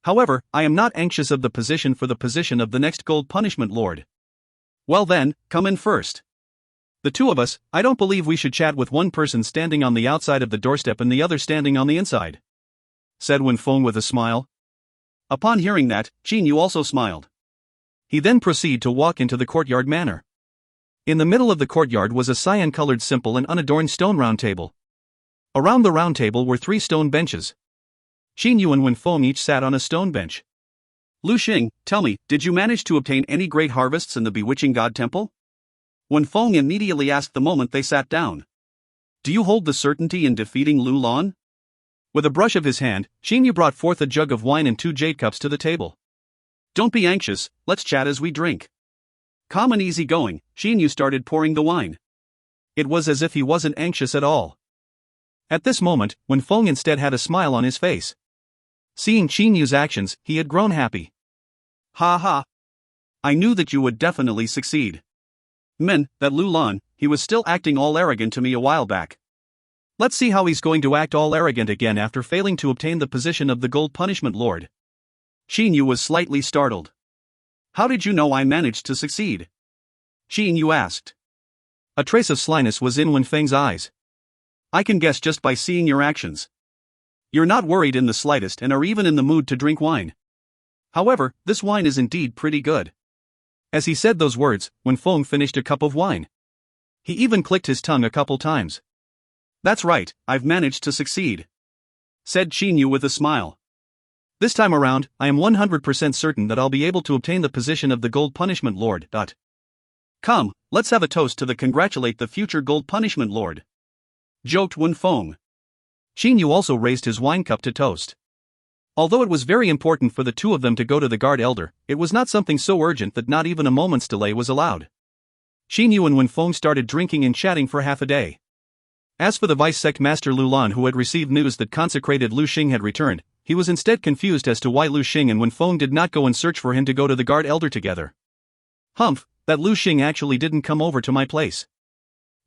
However, I am not anxious of the position for the position of the next Gold Punishment Lord. Well then, come in first. The two of us, I don't believe we should chat with one person standing on the outside of the doorstep and the other standing on the inside, said Wen Feng with a smile. Upon hearing that, Qin Yu also smiled. He then proceeded to walk into the courtyard manor. In the middle of the courtyard was a cyan-colored simple and unadorned stone round table. Around the round table were 3 stone benches. Qin Yu and Wen Feng each sat on a stone bench. Lu Xing, tell me, did you manage to obtain any great harvests in the Bewitching God Temple? Wen Feng immediately asked the moment they sat down. Do you hold the certainty in defeating Lu Lan? With a brush of his hand, Qin Yu brought forth a jug of wine and 2 jade cups to the table. Don't be anxious, let's chat as we drink. Calm and easy going, Qin Yu started pouring the wine. It was as if he wasn't anxious at all. At this moment, Wen Feng instead had a smile on his face. Seeing Qin Yu's actions, he had grown happy. Ha ha. I knew that you would definitely succeed. That Lu Lan, he was still acting all arrogant to me a while back. Let's see how he's going to act all arrogant again after failing to obtain the position of the Gold Punishment Lord. Qin Yu was slightly startled. How did you know I managed to succeed? Qin Yu asked. A trace of slyness was in Wen Feng's eyes. I can guess just by seeing your actions. You're not worried in the slightest and are even in the mood to drink wine. However, this wine is indeed pretty good. As he said those words, Wen Feng finished a cup of wine. He even clicked his tongue a couple times. That's right, I've managed to succeed, said Qin Yu with a smile. This time around, I am 100% certain that I'll be able to obtain the position of the Gold Punishment Lord. Come, let's have a toast to congratulate the future Gold Punishment Lord, joked Wen Feng. Qin Yu also raised his wine cup to toast. Although it was very important for the two of them to go to the guard elder, it was not something so urgent that not even a moment's delay was allowed. Qin Yu and Wen Feng started drinking and chatting for half a day. As for the Vice Sect Master Lu Lan, who had received news that consecrated Lu Xing had returned, he was instead confused as to why Lu Xing and Wen Feng did not go and search for him to go to the guard elder together. Humph, that Lu Xing actually didn't come over to my place.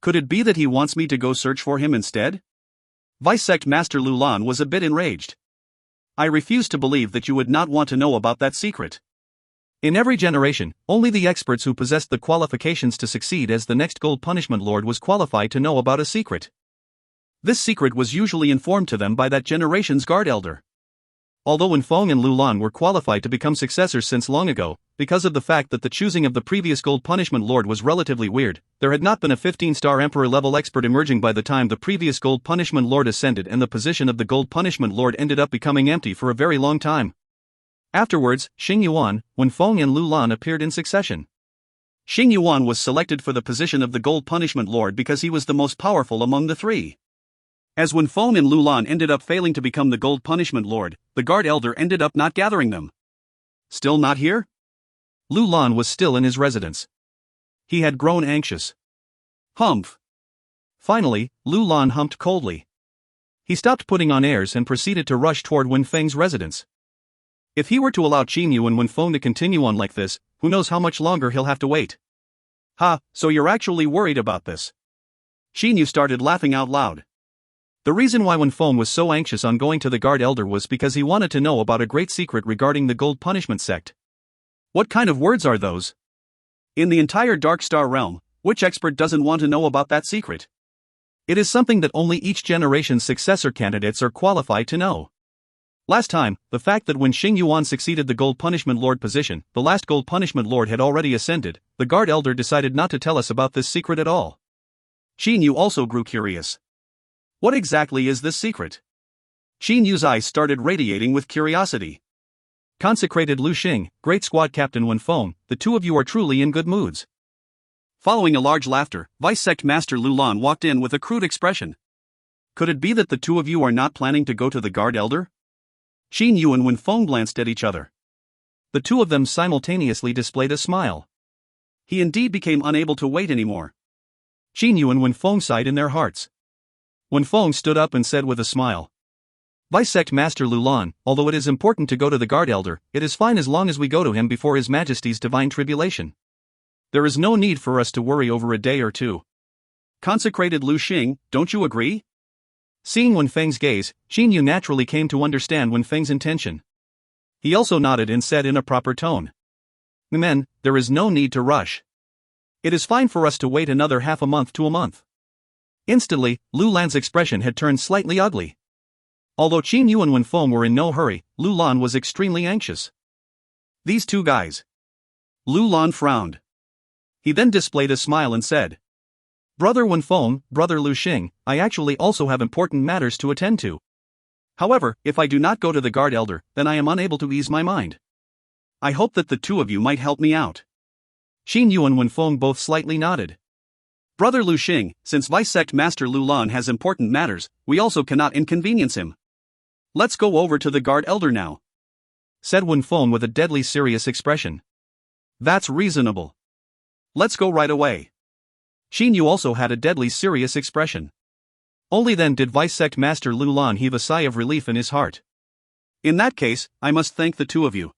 Could it be that he wants me to go search for him instead? Vice Sect Master Lu Lan was a bit enraged. I refuse to believe that you would not want to know about that secret. In every generation, only the experts who possessed the qualifications to succeed as the next Gold Punishment Lord was qualified to know about a secret. This secret was usually informed to them by that generation's guard elder. Although Wen Feng and Lu Lan were qualified to become successors since long ago, because of the fact that the choosing of the previous Gold Punishment Lord was relatively weird, there had not been a 15-star Emperor-level expert emerging by the time the previous Gold Punishment Lord ascended, and the position of the Gold Punishment Lord ended up becoming empty for a very long time. Afterwards, Xing Yuan, Wen Feng and Lu Lan appeared in succession. Xing Yuan was selected for the position of the Gold Punishment Lord because he was the most powerful among the three. As Wen Feng and Lu Lan ended up failing to become the Gold Punishment Lord, the Guard Elder ended up not gathering them. Still not here? Lu Lan was still in his residence. He had grown anxious. Humph. Finally, Lu Lan humped coldly. He stopped putting on airs and proceeded to rush toward Wen Feng's residence. If he were to allow Qingyu and Wen Feng to continue on like this, who knows how much longer he'll have to wait. Ha, so you're actually worried about this. Qingyu started laughing out loud. The reason why Wen Feng was so anxious on going to the Guard Elder was because he wanted to know about a great secret regarding the Gold Punishment sect. What kind of words are those? In the entire Dark Star realm, which expert doesn't want to know about that secret? It is something that only each generation's successor candidates are qualified to know. Last time, the fact that when Xing Yuan succeeded the Gold Punishment Lord position, the last Gold Punishment Lord had already ascended, the Guard Elder decided not to tell us about this secret at all. Qin Yu also grew curious. What exactly is this secret? Qin Yu's eyes started radiating with curiosity. Consecrated Lu Xing, Great Squad Captain Wen Feng, the two of you are truly in good moods. Following a large laughter, Vice Sect Master Lu Lan walked in with a crude expression. Could it be that the two of you are not planning to go to the Guard Elder? Qin Yu and Wen Feng glanced at each other. The two of them simultaneously displayed a smile. He indeed became unable to wait anymore. Qin Yu and Wen Feng sighed in their hearts. Wen Feng stood up and said with a smile. Vice Sect Master Lu Lan, although it is important to go to the Guard Elder, it is fine as long as we go to him before His Majesty's Divine Tribulation. There is no need for us to worry over a day or two. Consecrated Lu Xing, don't you agree? Seeing Wen Feng's gaze, Qin Yu naturally came to understand Wen Feng's intention. He also nodded and said in a proper tone. Men, there is no need to rush. It is fine for us to wait another half a month to a month. Instantly, Lu Lan's expression had turned slightly ugly. Although Qin Yu and Wen Feng were in no hurry, Lu Lan was extremely anxious. These two guys. Lu Lan frowned. He then displayed a smile and said, Brother Wen Feng, Brother Lu Xing, I actually also have important matters to attend to. However, if I do not go to the Guard Elder, then I am unable to ease my mind. I hope that the two of you might help me out. Qin Yu and Wen Feng both slightly nodded. Brother Lu Xing, since Vice Sect Master Lu Lan has important matters, we also cannot inconvenience him. Let's go over to the Guard Elder now, said Wen Feng with a deadly serious expression. That's reasonable. Let's go right away. Qin Yu also had a deadly serious expression. Only then did Vice Sect Master Lu Lan heave a sigh of relief in his heart. In that case, I must thank the two of you.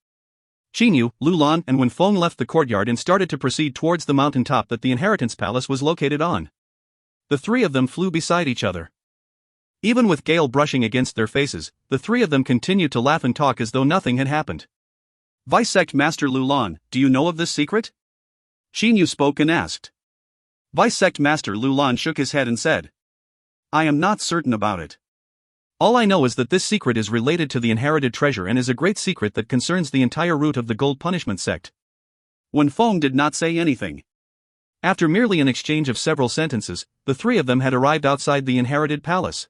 Qin Yu, Lu Lan and Wen Feng left the courtyard and started to proceed towards the mountain top that the Inheritance Palace was located on. The three of them flew beside each other. Even with gale brushing against their faces, the three of them continued to laugh and talk as though nothing had happened. Vice Sect Master Lu Lan, do you know of this secret? Qin Yu spoke and asked. Vice Sect Master Lu Lan shook his head and said, I am not certain about it. All I know is that this secret is related to the inherited treasure and is a great secret that concerns the entire root of the Gold Punishment sect. Wen Feng did not say anything. After merely an exchange of several sentences, the three of them had arrived outside the Inherited Palace.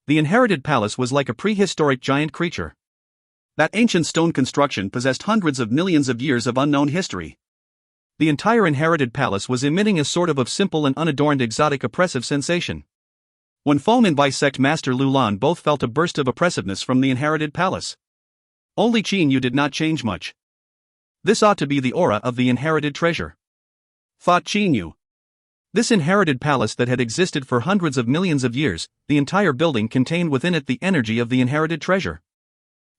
The Inherited Palace was like a prehistoric giant creature. That ancient stone construction possessed hundreds of millions of years of unknown history. The entire Inherited Palace was emitting a sort of simple and unadorned exotic oppressive sensation. Wen Feng and Vice Sect Master Lu Lan both felt a burst of oppressiveness from the Inherited Palace. Only Qin Yu did not change much. This ought to be the aura of the inherited treasure, thought Qin Yu. This inherited palace that had existed for hundreds of millions of years, the entire building contained within it the energy of the inherited treasure.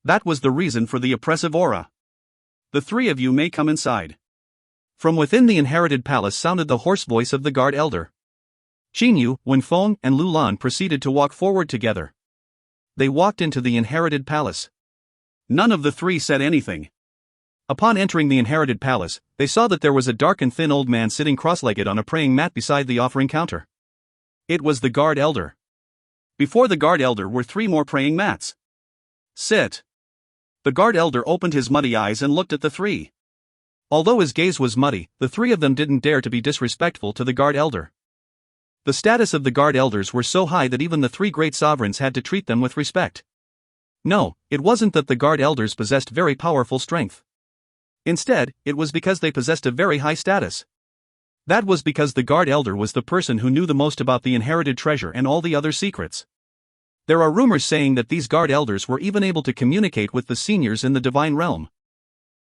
That was the reason for the oppressive aura. The three of you may come inside. From within the inherited palace sounded the hoarse voice of the Guard Elder. Qin Yu, Wen Feng, and Lu Lan proceeded to walk forward together. They walked into the inherited palace. None of the three said anything. Upon entering the inherited palace, they saw that there was a dark and thin old man sitting cross-legged on a praying mat beside the offering counter. It was the Guard Elder. Before the Guard Elder were three more praying mats. Sit. The Guard Elder opened his muddy eyes and looked at the three. Although his gaze was muddy, the three of them didn't dare to be disrespectful to the Guard Elder. The status of the Guard Elders were so high that even the three great sovereigns had to treat them with respect. No, it wasn't that the Guard Elders possessed very powerful strength. Instead, it was because they possessed a very high status. That was because the guard elder was the person who knew the most about the inherited treasure and all the other secrets. There are rumors saying that these guard elders were even able to communicate with the seniors in the divine realm.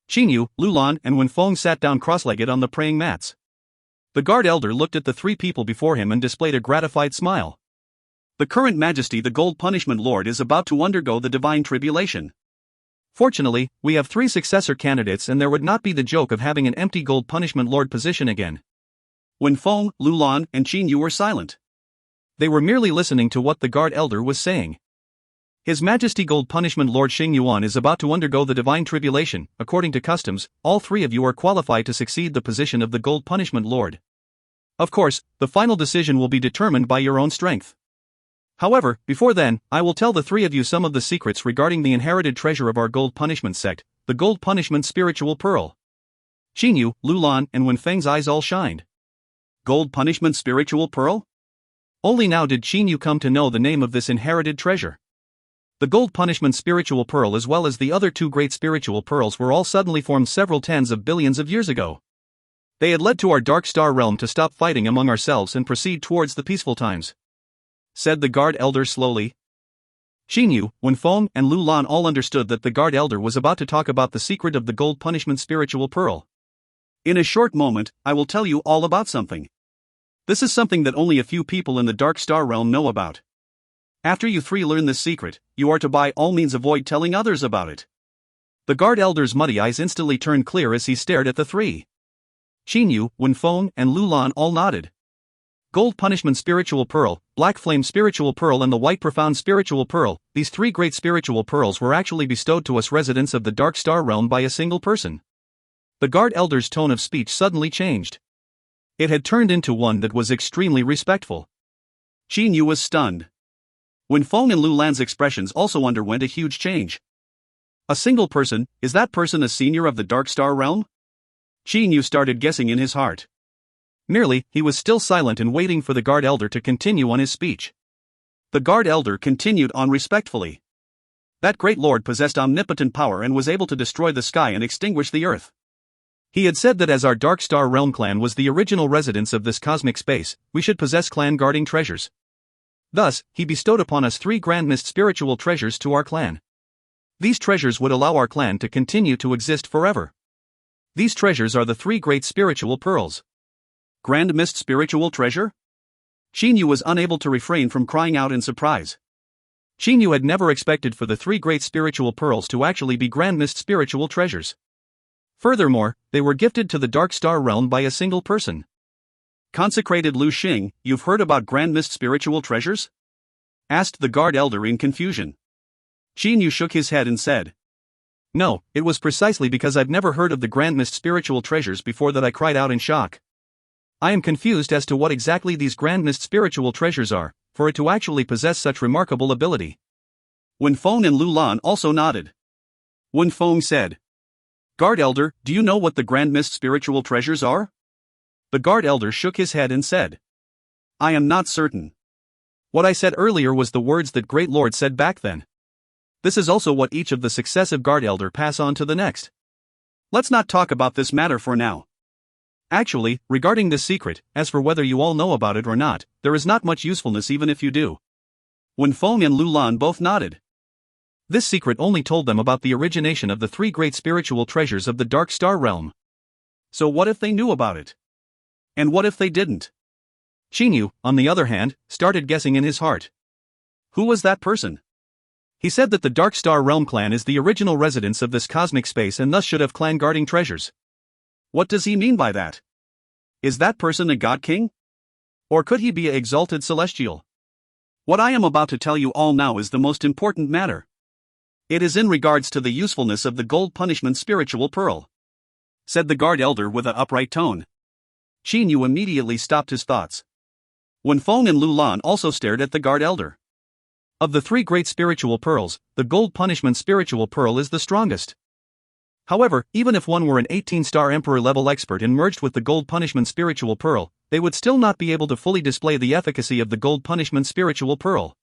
Xingyu, Lulan, and Wenfeng sat down cross-legged on the praying mats. The guard elder looked at the three people before him and displayed a gratified smile. The current majesty, the Gold Punishment Lord, is about to undergo the divine tribulation. Fortunately, we have 3 successor candidates and there would not be the joke of having an empty Gold Punishment Lord position again. Wenfeng, Lulan, and Xingyu were silent. They were merely listening to what the guard elder was saying. His Majesty Gold Punishment Lord Xingyuan is about to undergo the divine tribulation. According to customs, all 3 of you are qualified to succeed the position of the Gold Punishment Lord. Of course, the final decision will be determined by your own strength. However, before then, I will tell the 3 of you some of the secrets regarding the inherited treasure of our Gold Punishment sect, the Gold Punishment Spiritual Pearl. Xingyu, Lulan, and Wenfeng's eyes all shined. Gold Punishment Spiritual Pearl? Only now did Xingyu come to know the name of this inherited treasure. The Gold Punishment Spiritual Pearl as well as the other 2 great spiritual pearls were all suddenly formed several tens of billions of years ago. They had led to our Dark Star realm to stop fighting among ourselves and proceed towards the peaceful times. Said the guard elder slowly. Xingyu, Wenfeng, and Lulan all understood that the guard elder was about to talk about the secret of the Gold Punishment Spiritual Pearl. In a short moment, I will tell you all about something. This is something that only a few people in the Dark Star realm know about. After you 3 learn this secret, you are to by all means avoid telling others about it. The guard elder's muddy eyes instantly turned clear as he stared at the 3. Xingyu, Wenfeng, and Lulan all nodded. Gold Punishment Spiritual Pearl, Black Flame Spiritual Pearl and the White Profound Spiritual Pearl, these 3 great spiritual pearls were actually bestowed to us residents of the Dark Star realm by a single person. The guard elder's tone of speech suddenly changed. It had turned into one that was extremely respectful. Xingyu was stunned. Wenfeng and Lulan's expressions also underwent a huge change. A single person, is that person a senior of the Dark Star realm? Xingyu started guessing in his heart. Merely, he was still silent and waiting for the guard elder to continue on his speech. The guard elder continued on respectfully. That great lord possessed omnipotent power and was able to destroy the sky and extinguish the earth. He had said that as our Dark Star Realm clan was the original residence of this cosmic space, we should possess clan guarding treasures. Thus, he bestowed upon us 3 grand mist spiritual treasures to our clan. These treasures would allow our clan to continue to exist forever. These treasures are the 3 great spiritual pearls. Grand mist spiritual treasure? Xingyu was unable to refrain from crying out in surprise. Xingyu had never expected for the 3 great spiritual pearls to actually be grand mist spiritual treasures. Furthermore, they were gifted to the Dark Star realm by a single person. Consecrated Lu Xing, you've heard about Grand Mist spiritual treasures? Asked the guard elder in confusion. Xingyu shook his head and said. No, it was precisely because I've never heard of the Grand Mist spiritual treasures before that I cried out in shock. I am confused as to what exactly these Grand Mist spiritual treasures are, for it to actually possess such remarkable ability. Wenfeng and Lulan also nodded. Wenfeng said. Guard elder, do you know what the Grand Mist spiritual treasures are? The guard elder shook his head and said. I am not certain. What I said earlier was the words that Great Lord said back then. This is also what each of the successive guard elder pass on to the next. Let's not talk about this matter for now. Actually, regarding this secret, as for whether you all know about it or not, there is not much usefulness even if you do. Wenfeng and Lulan both nodded. This secret only told them about the origination of the 3 great spiritual treasures of the Dark Star realm. So what if they knew about it? And what if they didn't? Xingyu, on the other hand, started guessing in his heart. Who was that person? He said that the Dark Star Realm clan is the original residence of this cosmic space and thus should have clan guarding treasures. What does he mean by that? Is that person a god king? Or could he be an exalted celestial? What I am about to tell you all now is the most important matter. It is in regards to the usefulness of the Gold Punishment Spiritual Pearl. Said the guard elder with an upright tone. Xingyu immediately stopped his thoughts. Wenfeng and Lulan also stared at the guard elder. Of the 3 great spiritual pearls, the Gold Punishment Spiritual Pearl is the strongest. However, even if one were an 18-star Emperor level expert and merged with the Gold Punishment Spiritual Pearl, they would still not be able to fully display the efficacy of the Gold Punishment Spiritual Pearl.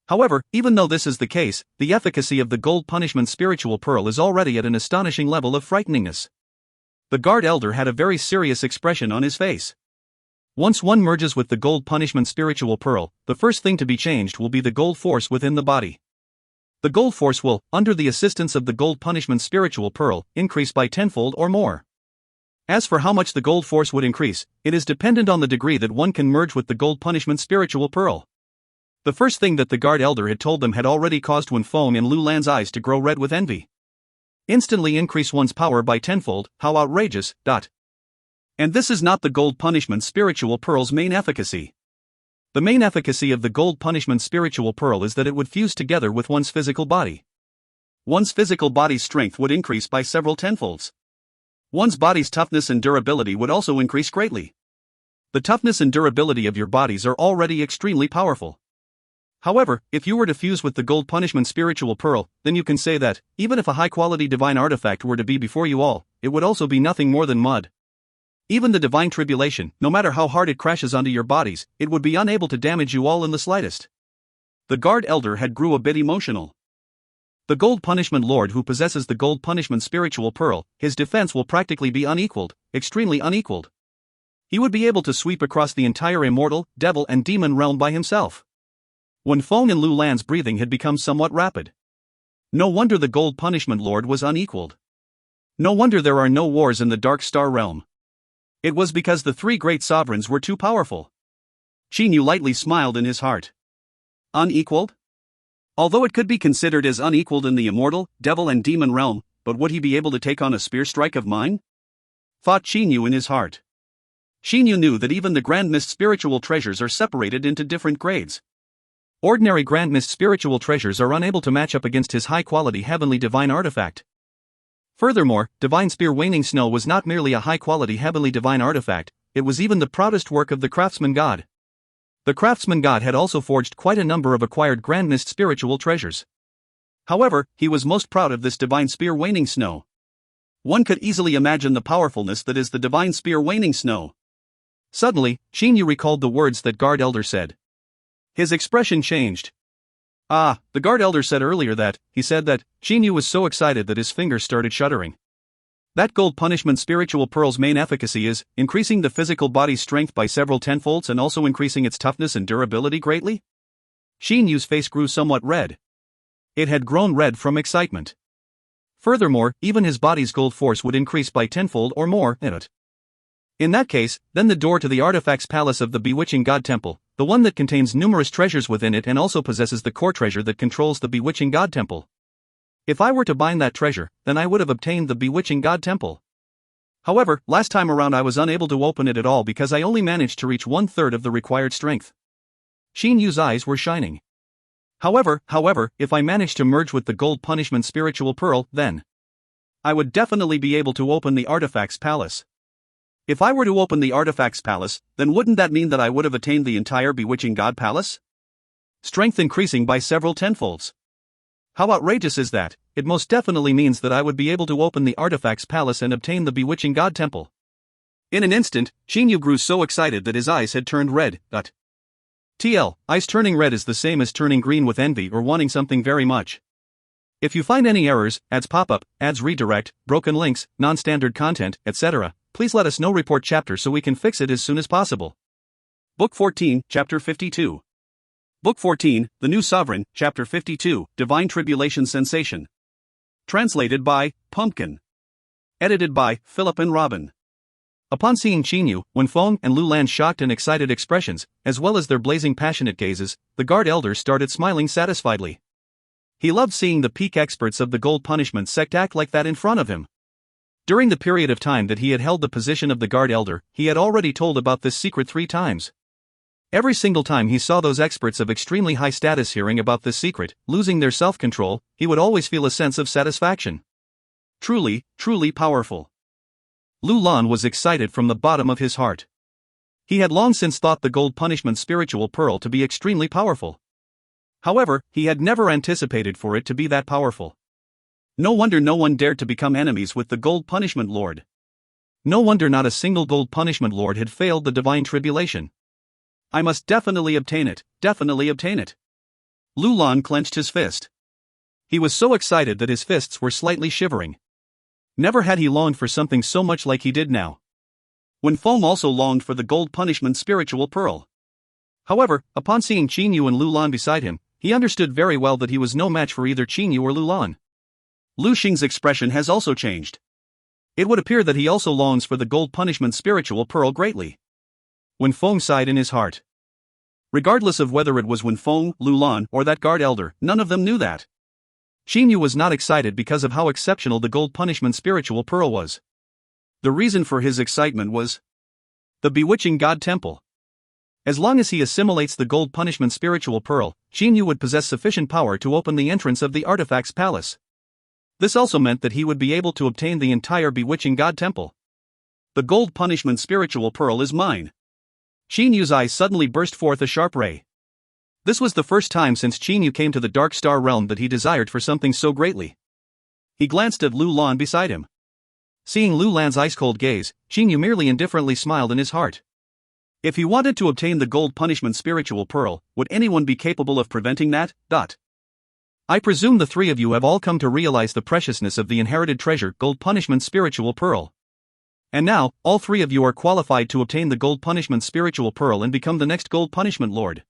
However, even though this is the case, the efficacy of the Gold Punishment Spiritual Pearl is already at an astonishing level of frighteningness. The guard elder had a very serious expression on his face. Once one merges with the gold punishment spiritual pearl, the first thing to be changed will be the gold force within the body. The gold force will, under the assistance of the gold punishment spiritual pearl, increase by tenfold or more. As for how much the gold force would increase, it is dependent on the degree that one can merge with the gold punishment spiritual pearl. The first thing that the guard elder had told them had already caused Wen Feng and Lu Lan's eyes to grow red with envy. Instantly increase one's power by tenfold, how outrageous. And this is not the gold punishment spiritual pearl's main efficacy. The main efficacy of the gold punishment spiritual pearl is that it would fuse together with one's physical body. One's physical body's strength would increase by several tenfolds. One's body's toughness and durability would also increase greatly. The toughness and durability of your bodies are already extremely powerful. However, if you were to fuse with the gold punishment spiritual pearl, then you can say that, even if a high-quality divine artifact were to be before you all, it would also be nothing more than mud. Even the divine tribulation, no matter how hard it crashes onto your bodies, it would be unable to damage you all in the slightest. The guard elder had grew a bit emotional. The gold punishment lord who possesses the gold punishment spiritual pearl, his defense will practically be unequaled, extremely unequaled. He would be able to sweep across the entire immortal, devil and demon realm by himself. Wen Feng and Lu Lan's breathing had become somewhat rapid. No wonder the gold punishment lord was unequaled. No wonder there are no wars in the Dark Star realm. It was because the three great sovereigns were too powerful. Qin Yu lightly smiled in his heart. Unequaled? Although it could be considered as unequaled in the immortal, devil and demon realm, but would he be able to take on a spear strike of mine? Thought Qin Yu in his heart. Qin Yu knew that even the Grand Mist spiritual treasures are separated into different grades. Ordinary Grand Mist spiritual treasures are unable to match up against his high-quality heavenly divine artifact. Furthermore, Divine Spear Waning Snow was not merely a high-quality heavenly divine artifact, it was even the proudest work of the craftsman god. The craftsman god had also forged quite a number of acquired Grand Mist spiritual treasures. However, he was most proud of this Divine Spear Waning Snow. One could easily imagine the powerfulness that is the Divine Spear Waning Snow. Suddenly, Qin Yu recalled the words that guard elder said. His expression changed. The guard elder said earlier that, he said that, Qin Yu was so excited that his fingers started shuddering. That gold punishment spiritual pearl's main efficacy is, increasing the physical body's strength by several tenfolds and also increasing its toughness and durability greatly? Qin Yu's face grew somewhat red. It had grown red from excitement. Furthermore, even his body's gold force would increase by tenfold or more. In that case, then the door to the artifacts palace of the bewitching god temple, the one that contains numerous treasures within it and also possesses the core treasure that controls the bewitching god temple. If I were to bind that treasure, then I would have obtained the bewitching god temple. However, last time around I was unable to open it at all because I only managed to reach 1/3 of the required strength. Qin Yu's eyes were shining. However, if I managed to merge with the gold punishment spiritual pearl, then I would definitely be able to open the artifacts palace. If I were to open the artifacts palace, then wouldn't that mean that I would have attained the entire bewitching god palace? Strength increasing by several tenfolds. How outrageous is that? It most definitely means that I would be able to open the artifacts palace and obtain the bewitching god temple. In an instant, Qin Yu grew so excited that his eyes had turned red. Eyes turning red is the same as turning green with envy or wanting something very much. If you find any errors, ads pop up, ads redirect, broken links, non-standard content, etc., please let us know. Report chapter so we can fix it as soon as possible. Book 14, Chapter 52. Book 14, The New Sovereign, Chapter 52, Divine Tribulation Sensation. Translated by Pumpkin. Edited by Philip and Robin. Upon seeing Qin Yu, Wen Feng and Lu Lan's shocked and excited expressions, as well as their blazing passionate gazes, the guard elder started smiling satisfiedly. He loved seeing the peak experts of the gold punishment sect act like that in front of him. During the period of time that he had held the position of the guard elder, he had already told about this secret 3 times. Every single time he saw those experts of extremely high status hearing about this secret, losing their self-control, he would always feel a sense of satisfaction. Truly, truly powerful. Lu Lan was excited from the bottom of his heart. He had long since thought the gold punishment spiritual pearl to be extremely powerful. However, he had never anticipated for it to be that powerful. No wonder no one dared to become enemies with the gold punishment lord. No wonder not a single gold punishment lord had failed the divine tribulation. I must definitely obtain it, definitely obtain it. Lu Lan clenched his fist. He was so excited that his fists were slightly shivering. Never had he longed for something so much like he did now. Wenfeng also longed for the gold punishment spiritual pearl. However, upon seeing Qingyu and Lu Lan beside him, he understood very well that he was no match for either Qingyu or Lu Lan. Lu Xing's expression has also changed. It would appear that he also longs for the gold punishment spiritual pearl greatly. Wenfeng sighed in his heart. Regardless of whether it was Wenfeng, Lu Lan, or that guard elder, none of them knew that. Qingyu was not excited because of how exceptional the gold punishment spiritual pearl was. The reason for his excitement was the bewitching god temple. As long as he assimilates the gold punishment spiritual pearl, Qingyu would possess sufficient power to open the entrance of the artifact's palace. This also meant that he would be able to obtain the entire bewitching god temple. The gold punishment spiritual pearl is mine. Qinyu's eyes suddenly burst forth a sharp ray. This was the first time since Qingyu came to the Dark Star realm that he desired for something so greatly. He glanced at Lu Lan beside him. Seeing Lu Lan's ice-cold gaze, Qingyu merely indifferently smiled in his heart. If he wanted to obtain the gold punishment spiritual pearl, would anyone be capable of preventing that? I presume the three of you have all come to realize the preciousness of the inherited treasure, gold punishment spiritual pearl. And now, all three of you are qualified to obtain the gold punishment spiritual pearl and become the next gold punishment lord.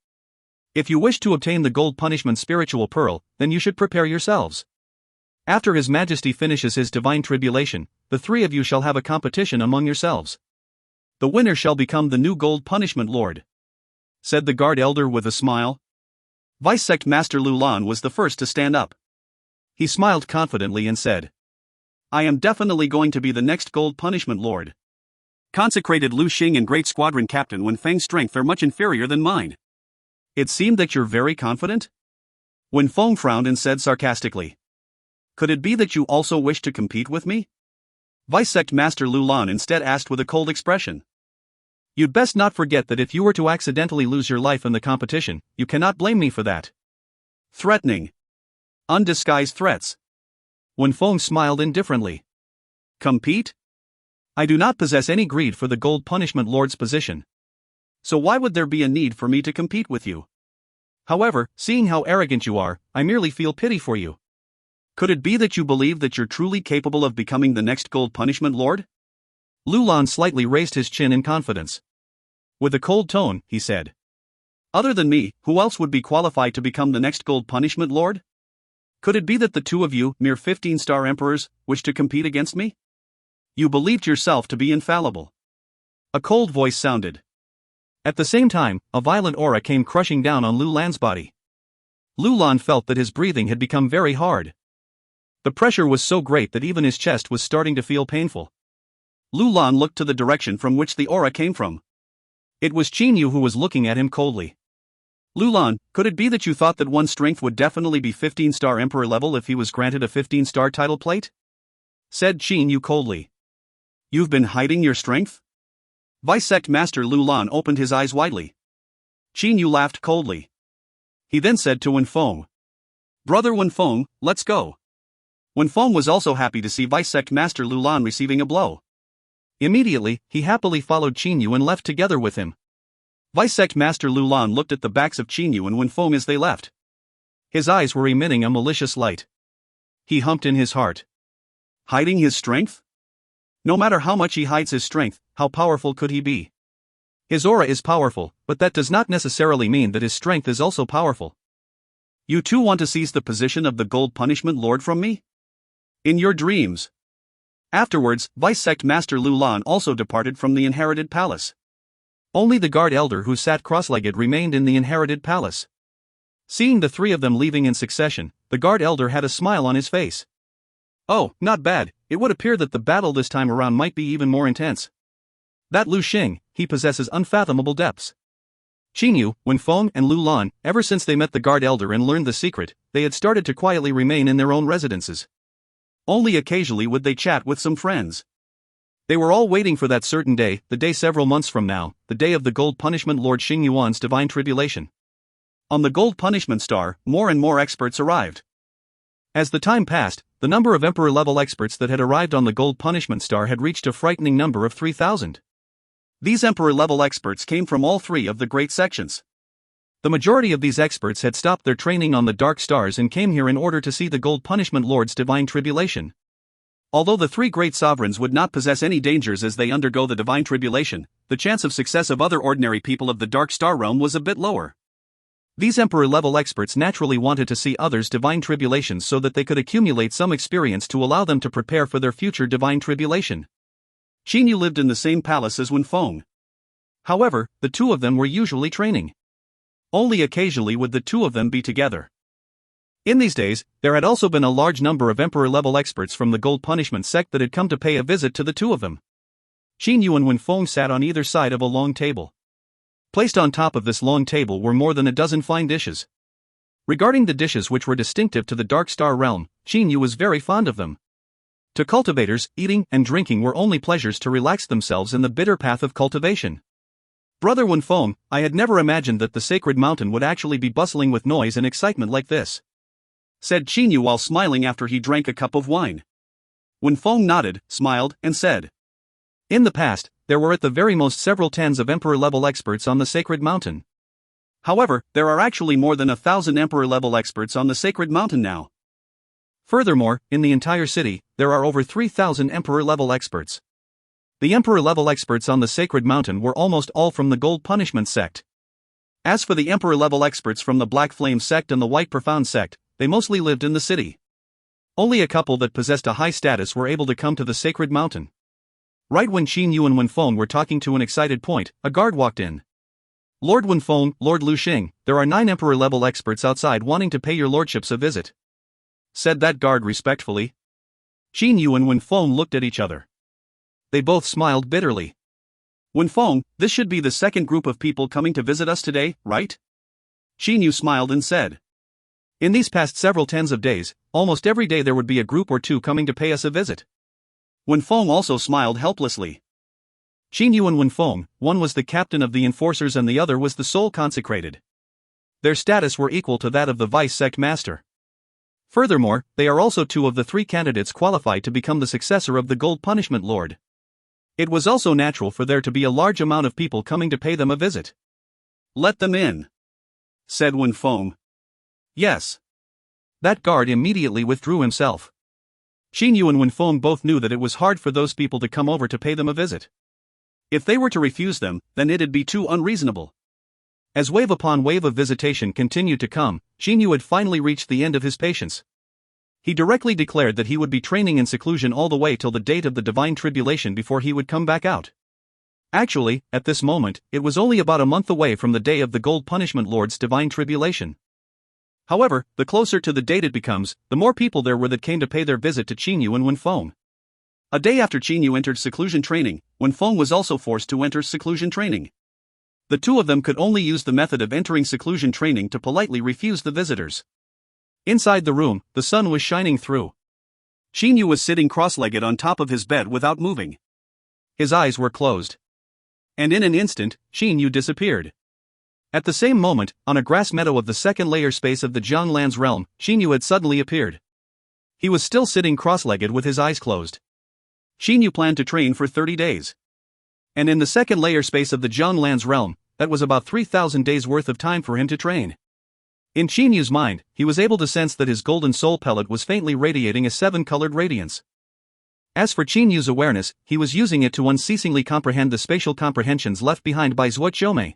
If you wish to obtain the gold punishment spiritual pearl, then you should prepare yourselves. After His Majesty finishes his divine tribulation, the three of you shall have a competition among yourselves. The winner shall become the new gold punishment lord," said the guard elder with a smile. Vice Sect Master Lu Lan was the first to stand up. He smiled confidently and said, "I am definitely going to be the next gold punishment lord. Consecrated Lu Xing and Great Squadron Captain Wenfeng's strength are much inferior than mine." "It seemed that you're very confident?" Wenfeng frowned and said sarcastically. "Could it be that you also wish to compete with me?" Vice Sect Master Lu Lan instead asked with a cold expression. "You'd best not forget that if you were to accidentally lose your life in the competition, you cannot blame me for that." Threatening. Undisguised threats. Wenfeng smiled indifferently. "Compete? I do not possess any greed for the gold punishment lord's position. So why would there be a need for me to compete with you? However, seeing how arrogant you are, I merely feel pity for you. Could it be that you believe that you're truly capable of becoming the next gold punishment lord?" Lu Lan slightly raised his chin in confidence. With a cold tone, he said, "Other than me, who else would be qualified to become the next gold punishment lord? Could it be that the two of you, mere 15-star emperors, wish to compete against me? You believed yourself to be infallible." A cold voice sounded. At the same time, a violent aura came crushing down on Lu Lan's body. Lu Lan felt that his breathing had become very hard. The pressure was so great that even his chest was starting to feel painful. Lu Lan looked to the direction from which the aura came from. It was Qingyu who was looking at him coldly. "Lu Lan, could it be that you thought that one's strength would definitely be 15-star emperor level if he was granted a 15-star title plate?" said Qingyu coldly. "You've been hiding your strength?" Vice Sect Master Lu Lan opened his eyes widely. Qingyu laughed coldly. He then said to Wenfeng, "Brother Wenfeng, let's go." Wenfeng was also happy to see Vice Sect Master Lu Lan receiving a blow. Immediately, he happily followed Qingyu and left together with him. Vice Sect Master Lu Lan looked at the backs of Qingyu and Wenfeng as they left. His eyes were emitting a malicious light. He humped in his heart. Hiding his strength? No matter how much he hides his strength, how powerful could he be? His aura is powerful, but that does not necessarily mean that his strength is also powerful. You too want to seize the position of the gold punishment lord from me? In your dreams. Afterwards, Vice Sect Master Lu Lan also departed from the inherited palace. Only the guard elder who sat cross-legged remained in the inherited palace. Seeing the three of them leaving in succession, the guard elder had a smile on his face. "Oh, not bad, it would appear that the battle this time around might be even more intense. That Lu Xing, he possesses unfathomable depths." Qingyu, Wenfeng and Lu Lan, ever since they met the guard elder and learned the secret, they had started to quietly remain in their own residences. Only occasionally would they chat with some friends. They were all waiting for that certain day, the day several months from now, the day of the gold punishment Lord Xing Yuan's divine tribulation. On the gold punishment star, more and more experts arrived. As the time passed, the number of emperor-level experts that had arrived on the gold punishment star had reached a frightening number of 3,000. These emperor-level experts came from all three of the great sections. The majority of these experts had stopped their training on the dark stars and came here in order to see the gold punishment lord's divine tribulation. Although the three great sovereigns would not possess any dangers as they undergo the divine tribulation, the chance of success of other ordinary people of the Dark Star realm was a bit lower. These Emperor-level experts naturally wanted to see others' divine tribulations so that they could accumulate some experience to allow them to prepare for their future divine tribulation. Qin Yu lived in the same palace as Wen Feng. However, the two of them were usually training. Only occasionally would the two of them be together. In these days, there had also been a large number of Emperor-level experts from the Gold Punishment sect that had come to pay a visit to the two of them. Qin Yu and Wen Feng sat on either side of a long table. Placed on top of this long table were more than a dozen fine dishes. Regarding the dishes which were distinctive to the Dark Star realm, Qin Yu was very fond of them. To cultivators, eating and drinking were only pleasures to relax themselves in the bitter path of cultivation. Brother Wen Feng, I had never imagined that the sacred mountain would actually be bustling with noise and excitement like this, said Qin Yu while smiling after he drank a cup of wine. Wen Feng nodded, smiled, and said, "In the past, there were at the very most several tens of Emperor-level experts on the sacred mountain. However, there are actually more than 1,000 Emperor-level experts on the sacred mountain now. Furthermore, in the entire city, there are over 3,000 Emperor-level experts. The Emperor-level experts on the sacred mountain were almost all from the Gold Punishment sect. As for the Emperor-level experts from the Black Flame sect and the White Profound sect, they mostly lived in the city. Only a couple that possessed a high status were able to come to the sacred mountain." Right when Qin Yu and Wen Feng were talking to an excited point, a guard walked in. "Lord Wen Feng, Lord Lu Xing, there are 9 Emperor-level experts outside wanting to pay your lordships a visit," said that guard respectfully. Qin Yu and Wen Feng looked at each other. They both smiled bitterly. "Wen Feng, this should be the second group of people coming to visit us today, right?" Qin Yu smiled and said, "In these past several tens of days, almost every day there would be a group or two coming to pay us a visit." Wen Feng also smiled helplessly. Qin Yu and Wen Feng, one was the captain of the enforcers and the other was the sole consecrated. Their status were equal to that of the vice sect master. Furthermore, they are also 2 of the 3 candidates qualified to become the successor of the Gold Punishment Lord. It was also natural for there to be a large amount of people coming to pay them a visit. "Let them in," said Wen Feng. "Yes." That guard immediately withdrew himself. Qin Yu and Wen Feng both knew that it was hard for those people to come over to pay them a visit. If they were to refuse them, then it'd be too unreasonable. As wave upon wave of visitation continued to come, Qin Yu had finally reached the end of his patience. He directly declared that he would be training in seclusion all the way till the date of the divine tribulation before he would come back out. Actually, at this moment, it was only about a month away from the day of the Gold Punishment Lord's divine tribulation. However, the closer to the date it becomes, the more people there were that came to pay their visit to Qin Yu and Wen Feng. A day after Qin Yu entered seclusion training, Wen Feng was also forced to enter seclusion training. The two of them could only use the method of entering seclusion training to politely refuse the visitors. Inside the room, the sun was shining through. Qin Yu was sitting cross-legged on top of his bed without moving. His eyes were closed. And in an instant, Qin Yu disappeared. At the same moment, on a grass meadow of the second layer space of the Jianglan's realm, Qin Yu had suddenly appeared. He was still sitting cross-legged with his eyes closed. Qin Yu planned to train for 30 days. And in the second layer space of the Jianglan's realm, that was about 3,000 days worth of time for him to train. In Qin Yu's mind, he was able to sense that his golden soul pellet was faintly radiating a 7-colored radiance. As for Qin Yu's awareness, he was using it to unceasingly comprehend the spatial comprehensions left behind by Zhuo Qiumei.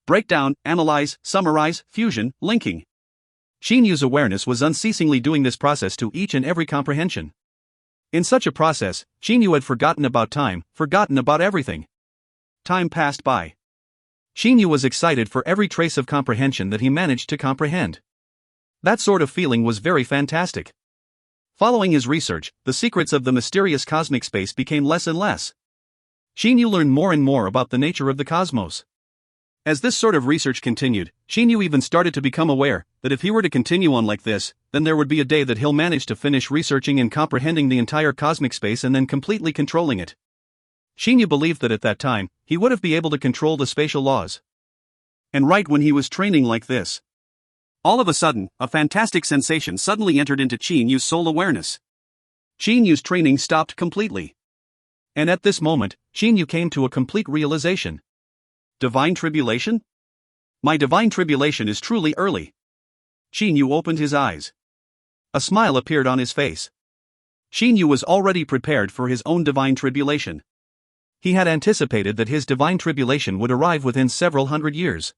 Breakdown, analyze, summarize, fusion, linking. Qin Yu's awareness was unceasingly doing this process to each and every comprehension. In such a process, Qin Yu had forgotten about time, forgotten about everything. Time passed by. Qin Yu was excited for every trace of comprehension that he managed to comprehend. That sort of feeling was very fantastic. Following his research, the secrets of the mysterious cosmic space became less and less. Qin Yu learned more and more about the nature of the cosmos. As this sort of research continued, Qin Yu even started to become aware that if he were to continue on like this, then there would be a day that he'll manage to finish researching and comprehending the entire cosmic space and then completely controlling it. Qin Yu believed that at that time, he would be able to control the spatial laws. And right when he was training like this, all of a sudden, a fantastic sensation suddenly entered into Qin Yu's soul awareness. Qin Yu's training stopped completely. And at this moment, Qin Yu came to a complete realization. Divine tribulation? My divine tribulation is truly early. Qin Yu opened his eyes. A smile appeared on his face. Xing Yu was already prepared for his own divine tribulation. He had anticipated that his divine tribulation would arrive within several hundred years.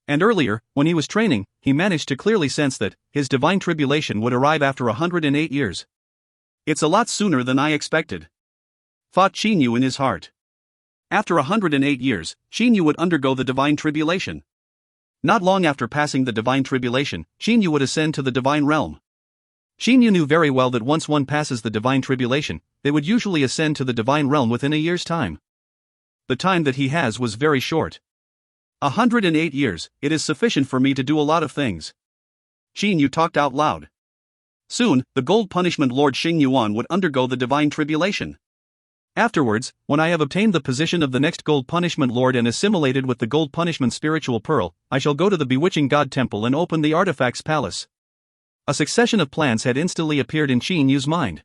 And earlier, when he was training, he managed to clearly sense that his divine tribulation would arrive after 108 years. It's a lot sooner than I expected, thought Xing Yu in his heart. After 108 years, Xing Yu would undergo the divine tribulation. Not long after passing the divine tribulation, Xing Yu would ascend to the divine realm. Xing Yu knew very well that once one passes the divine tribulation, they would usually ascend to the divine realm within a year's time. The time that he has was very short. 108 years, it is sufficient for me to do a lot of things. Xing Yu talked out loud. Soon, the Gold Punishment Lord Xing Yuan would undergo the divine tribulation. Afterwards, when I have obtained the position of the next Gold Punishment Lord and assimilated with the Gold Punishment Spiritual Pearl, I shall go to the Bewitching God Temple and open the Artifacts Palace. A succession of plans had instantly appeared in Xing Yu's mind.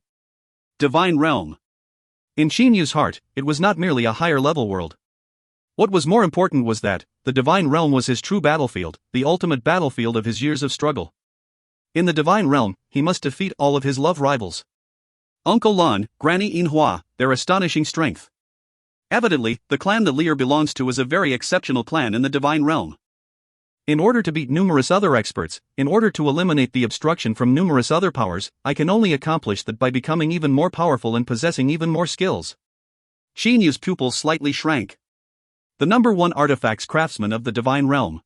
Divine Realm. In Xing Yu's heart, it was not merely a higher-level world. What was more important was that the Divine Realm was his true battlefield, the ultimate battlefield of his years of struggle. In the Divine Realm, he must defeat all of his love rivals. Uncle Lan, Granny Yinhua, their astonishing strength. Evidently, the clan that Lear belongs to is a very exceptional clan in the Divine Realm. In order to beat numerous other experts, in order to eliminate the obstruction from numerous other powers, I can only accomplish that by becoming even more powerful and possessing even more skills. Xing Yu's pupils slightly shrank. The number 1 artifacts craftsman of the Divine Realm.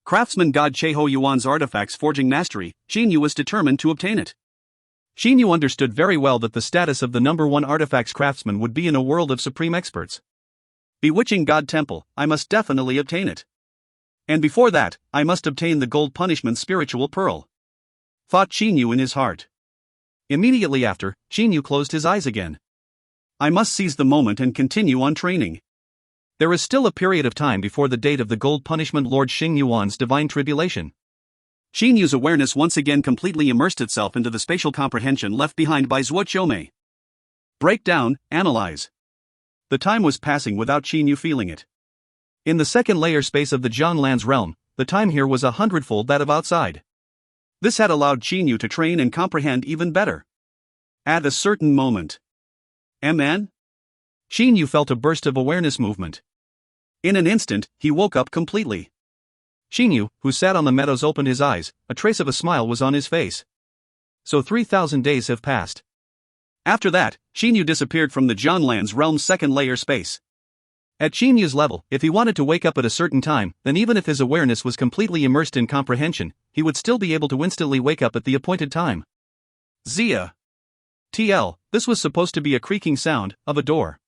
Craftsman God Cheho Yuan's artifacts forging mastery, Xing Yu was determined to obtain it. Xing Yu understood very well that the status of the number 1 artifacts craftsman would be in a world of supreme experts. Bewitching God Temple, I must definitely obtain it. And before that, I must obtain the Gold Punishment Spiritual Pearl, thought Xing Yu in his heart. Immediately after, Xing Yu closed his eyes again. I must seize the moment and continue on training. There is still a period of time before the date of the Gold Punishment Lord Xing Yuan's divine tribulation. Xing Yu's awareness once again completely immersed itself into the spatial comprehension left behind by Zhuo Qiumei. Break down, analyze. The time was passing without Xing Yu feeling it. In the second layer space of the Zhanglan's realm, the time here was 100-fold that of outside. This had allowed Xing Yu to train and comprehend even better. At a certain moment. MN? Xing Yu felt a burst of awareness movement. In an instant, he woke up completely. Xing Yu, who sat on the meadows, opened his eyes, a trace of a smile was on his face. So 3,000 days have passed. After that, Xing Yu disappeared from the Zhanglan's realm's second layer space. At Xing Yu's level, if he wanted to wake up at a certain time, then even if his awareness was completely immersed in comprehension, he would still be able to instantly wake up at the appointed time. Zia. TL, this was supposed to be a creaking sound of a door.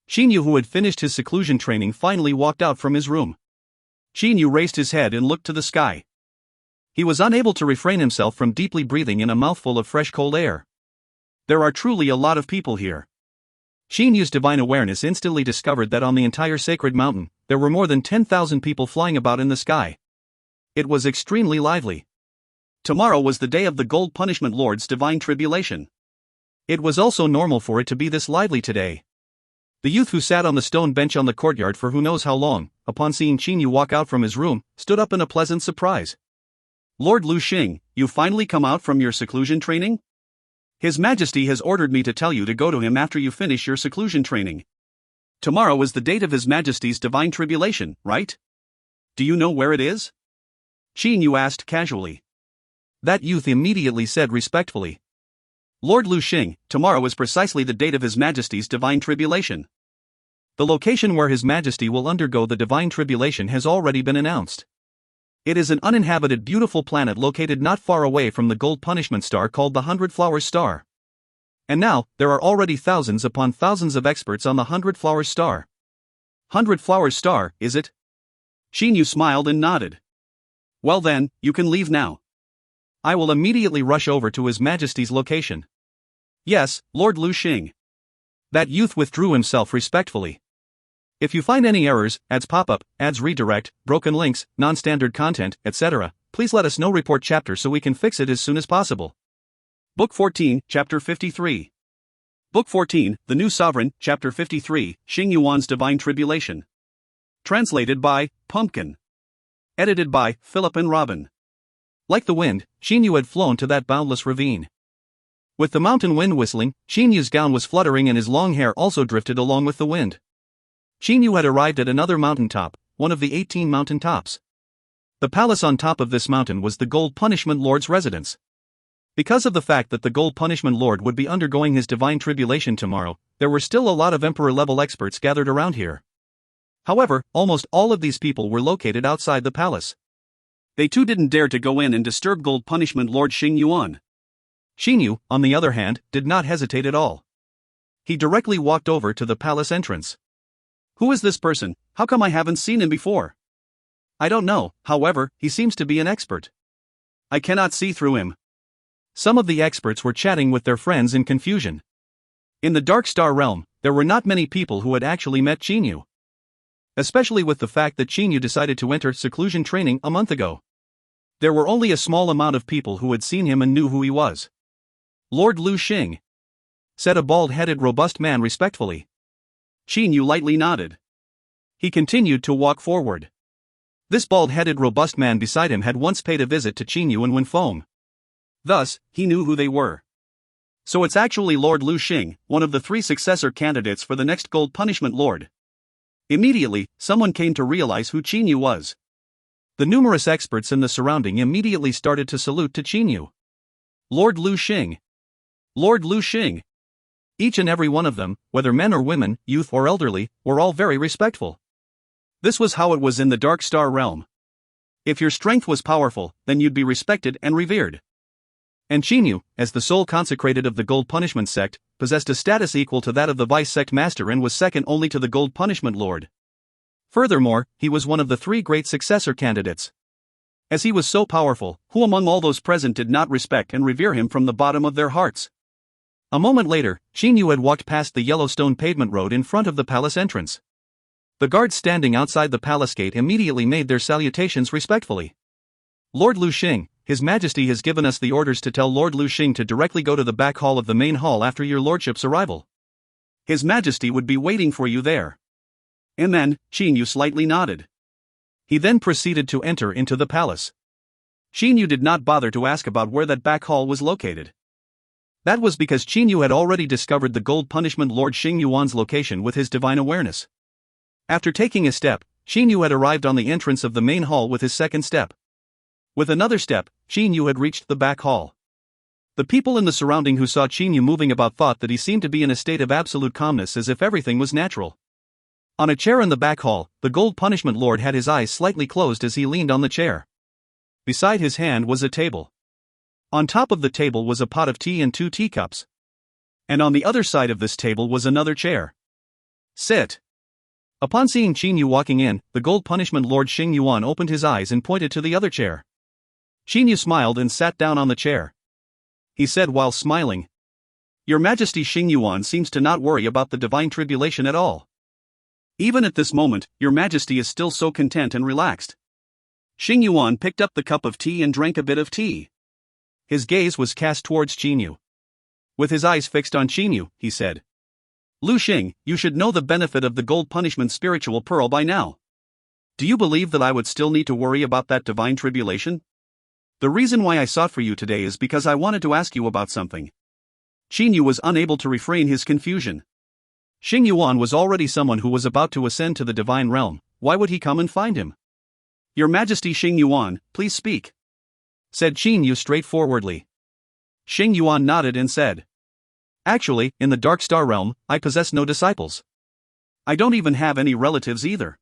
Xing Yu, who had finished his seclusion training, finally walked out from his room. Xing Yu raised his head and looked to the sky. He was unable to refrain himself from deeply breathing in a mouthful of fresh cold air. There are truly a lot of people here. Xing Yu's divine awareness instantly discovered that on the entire sacred mountain, there were more than 10,000 people flying about in the sky. It was extremely lively. Tomorrow was the day of the Gold Punishment Lord's divine tribulation. It was also normal for it to be this lively today. The youth who sat on the stone bench on the courtyard for who knows how long, upon seeing Xing Yu walk out from his room, stood up in a pleasant surprise. Lord Lu Xing, you finally come out from your seclusion training? His Majesty has ordered me to tell you to go to him after you finish your seclusion training. Tomorrow is the date of His Majesty's divine tribulation, right? Do you know where it is? Xing Yu asked casually. That youth immediately said respectfully. Lord Lu Xing, tomorrow is precisely the date of His Majesty's divine tribulation. The location where His Majesty will undergo the divine tribulation has already been announced. It is an uninhabited beautiful planet located not far away from the Gold Punishment Star called the 100 Flowers Star. And now, there are already thousands upon thousands of experts on the 100 Flowers Star. 100 Flowers Star, is it? Xing Yu smiled and nodded. Well then, you can leave now. I will immediately rush over to His Majesty's location. Yes, Lord Lu Xing. That youth withdrew himself respectfully. If you find any errors, ads pop-up, ads redirect, broken links, non-standard content, etc., please let us know. Report chapter so we can fix it as soon as possible. Book 14, Chapter 53. Book 14, The New Sovereign, Chapter 53, Xing Yuan's Divine Tribulation. Translated by Pumpkin. Edited by Philip and Robin. Like the wind, Xing Yu had flown to that boundless ravine. With the mountain wind whistling, Qinyu's gown was fluttering and his long hair also drifted along with the wind. Qinyu had arrived at another mountain top, one of the 18 mountain tops. The palace on top of this mountain was the Gold Punishment Lord's residence. Because of the fact that the Gold Punishment Lord would be undergoing his divine tribulation tomorrow, there were still a lot of emperor-level experts gathered around here. However, almost all of these people were located outside the palace. They too didn't dare to go in and disturb Gold Punishment Lord Xing Yuan. Xingyu, on the other hand, did not hesitate at all. He directly walked over to the palace entrance. Who is this person? How come I haven't seen him before? I don't know, however, he seems to be an expert. I cannot see through him. Some of the experts were chatting with their friends in confusion. In the Dark Star realm, there were not many people who had actually met Qinyu. Especially with the fact that Qinyu decided to enter seclusion training a month ago. There were only a small amount of people who had seen him and knew who he was. Lord Lu Xing, said a bald-headed robust man respectfully. Qinyu lightly nodded. He continued to walk forward. This bald-headed robust man beside him had once paid a visit to Qinyu and Wenfeng. Thus, he knew who they were. So it's actually Lord Lu Xing, one of the 3 successor candidates for the next Gold Punishment Lord. Immediately, someone came to realize who Qinyu was. The numerous experts in the surrounding immediately started to salute to Qinyu. Lord Lu Xing. Lord Lu Xing. Each and every one of them, whether men or women, youth or elderly, were all very respectful. This was how it was in the Dark Star realm. If your strength was powerful, then you'd be respected and revered. And Qinyu, as the sole consecrated of the Gold Punishment sect, possessed a status equal to that of the Vice Sect Master and was second only to the Gold Punishment Lord. Furthermore, he was one of the 3 great successor candidates. As he was so powerful, who among all those present did not respect and revere him from the bottom of their hearts? A moment later, Qinyu had walked past the yellow stone pavement road in front of the palace entrance. The guards standing outside the palace gate immediately made their salutations respectfully. Lord Lu Xing, His Majesty has given us the orders to tell Lord Lu Xing to directly go to the back hall of the main hall after your lordship's arrival. His Majesty would be waiting for you there. And then, Qinyu slightly nodded. He then proceeded to enter into the palace. Qinyu did not bother to ask about where that back hall was located. That was because Qinyu had already discovered the Gold Punishment Lord Xing Yuan's location with his divine awareness. After taking a step, Qinyu had arrived on the entrance of the main hall with his second step. With another step, Qinyu had reached the back hall. The people in the surrounding who saw Qinyu moving about thought that he seemed to be in a state of absolute calmness as if everything was natural. On a chair in the back hall, the Gold Punishment Lord had his eyes slightly closed as he leaned on the chair. Beside his hand was a table. On top of the table was a pot of tea and 2 teacups. And on the other side of this table was another chair. Sit. Upon seeing Qinyu walking in, the Gold Punishment Lord Xing Yuan opened his eyes and pointed to the other chair. Qinyu smiled and sat down on the chair. He said while smiling, Your Majesty Xing Yuan seems to not worry about the divine tribulation at all. Even at this moment, Your Majesty is still so content and relaxed. Xing Yuan picked up the cup of tea and drank a bit of tea. His gaze was cast towards Qinyu. With his eyes fixed on Qinyu, he said, Lu Xing, you should know the benefit of the Gold Punishment Spiritual Pearl by now. Do you believe that I would still need to worry about that divine tribulation? The reason why I sought for you today is because I wanted to ask you about something. Qinyu was unable to refrain his confusion. Xing Yuan was already someone who was about to ascend to the divine realm. Why would he come and find him? Your Majesty Xing Yuan, please speak, said Qinyu straightforwardly. Xing Yuan nodded and said, Actually, in the Dark Star realm, I possess no disciples. I don't even have any relatives either.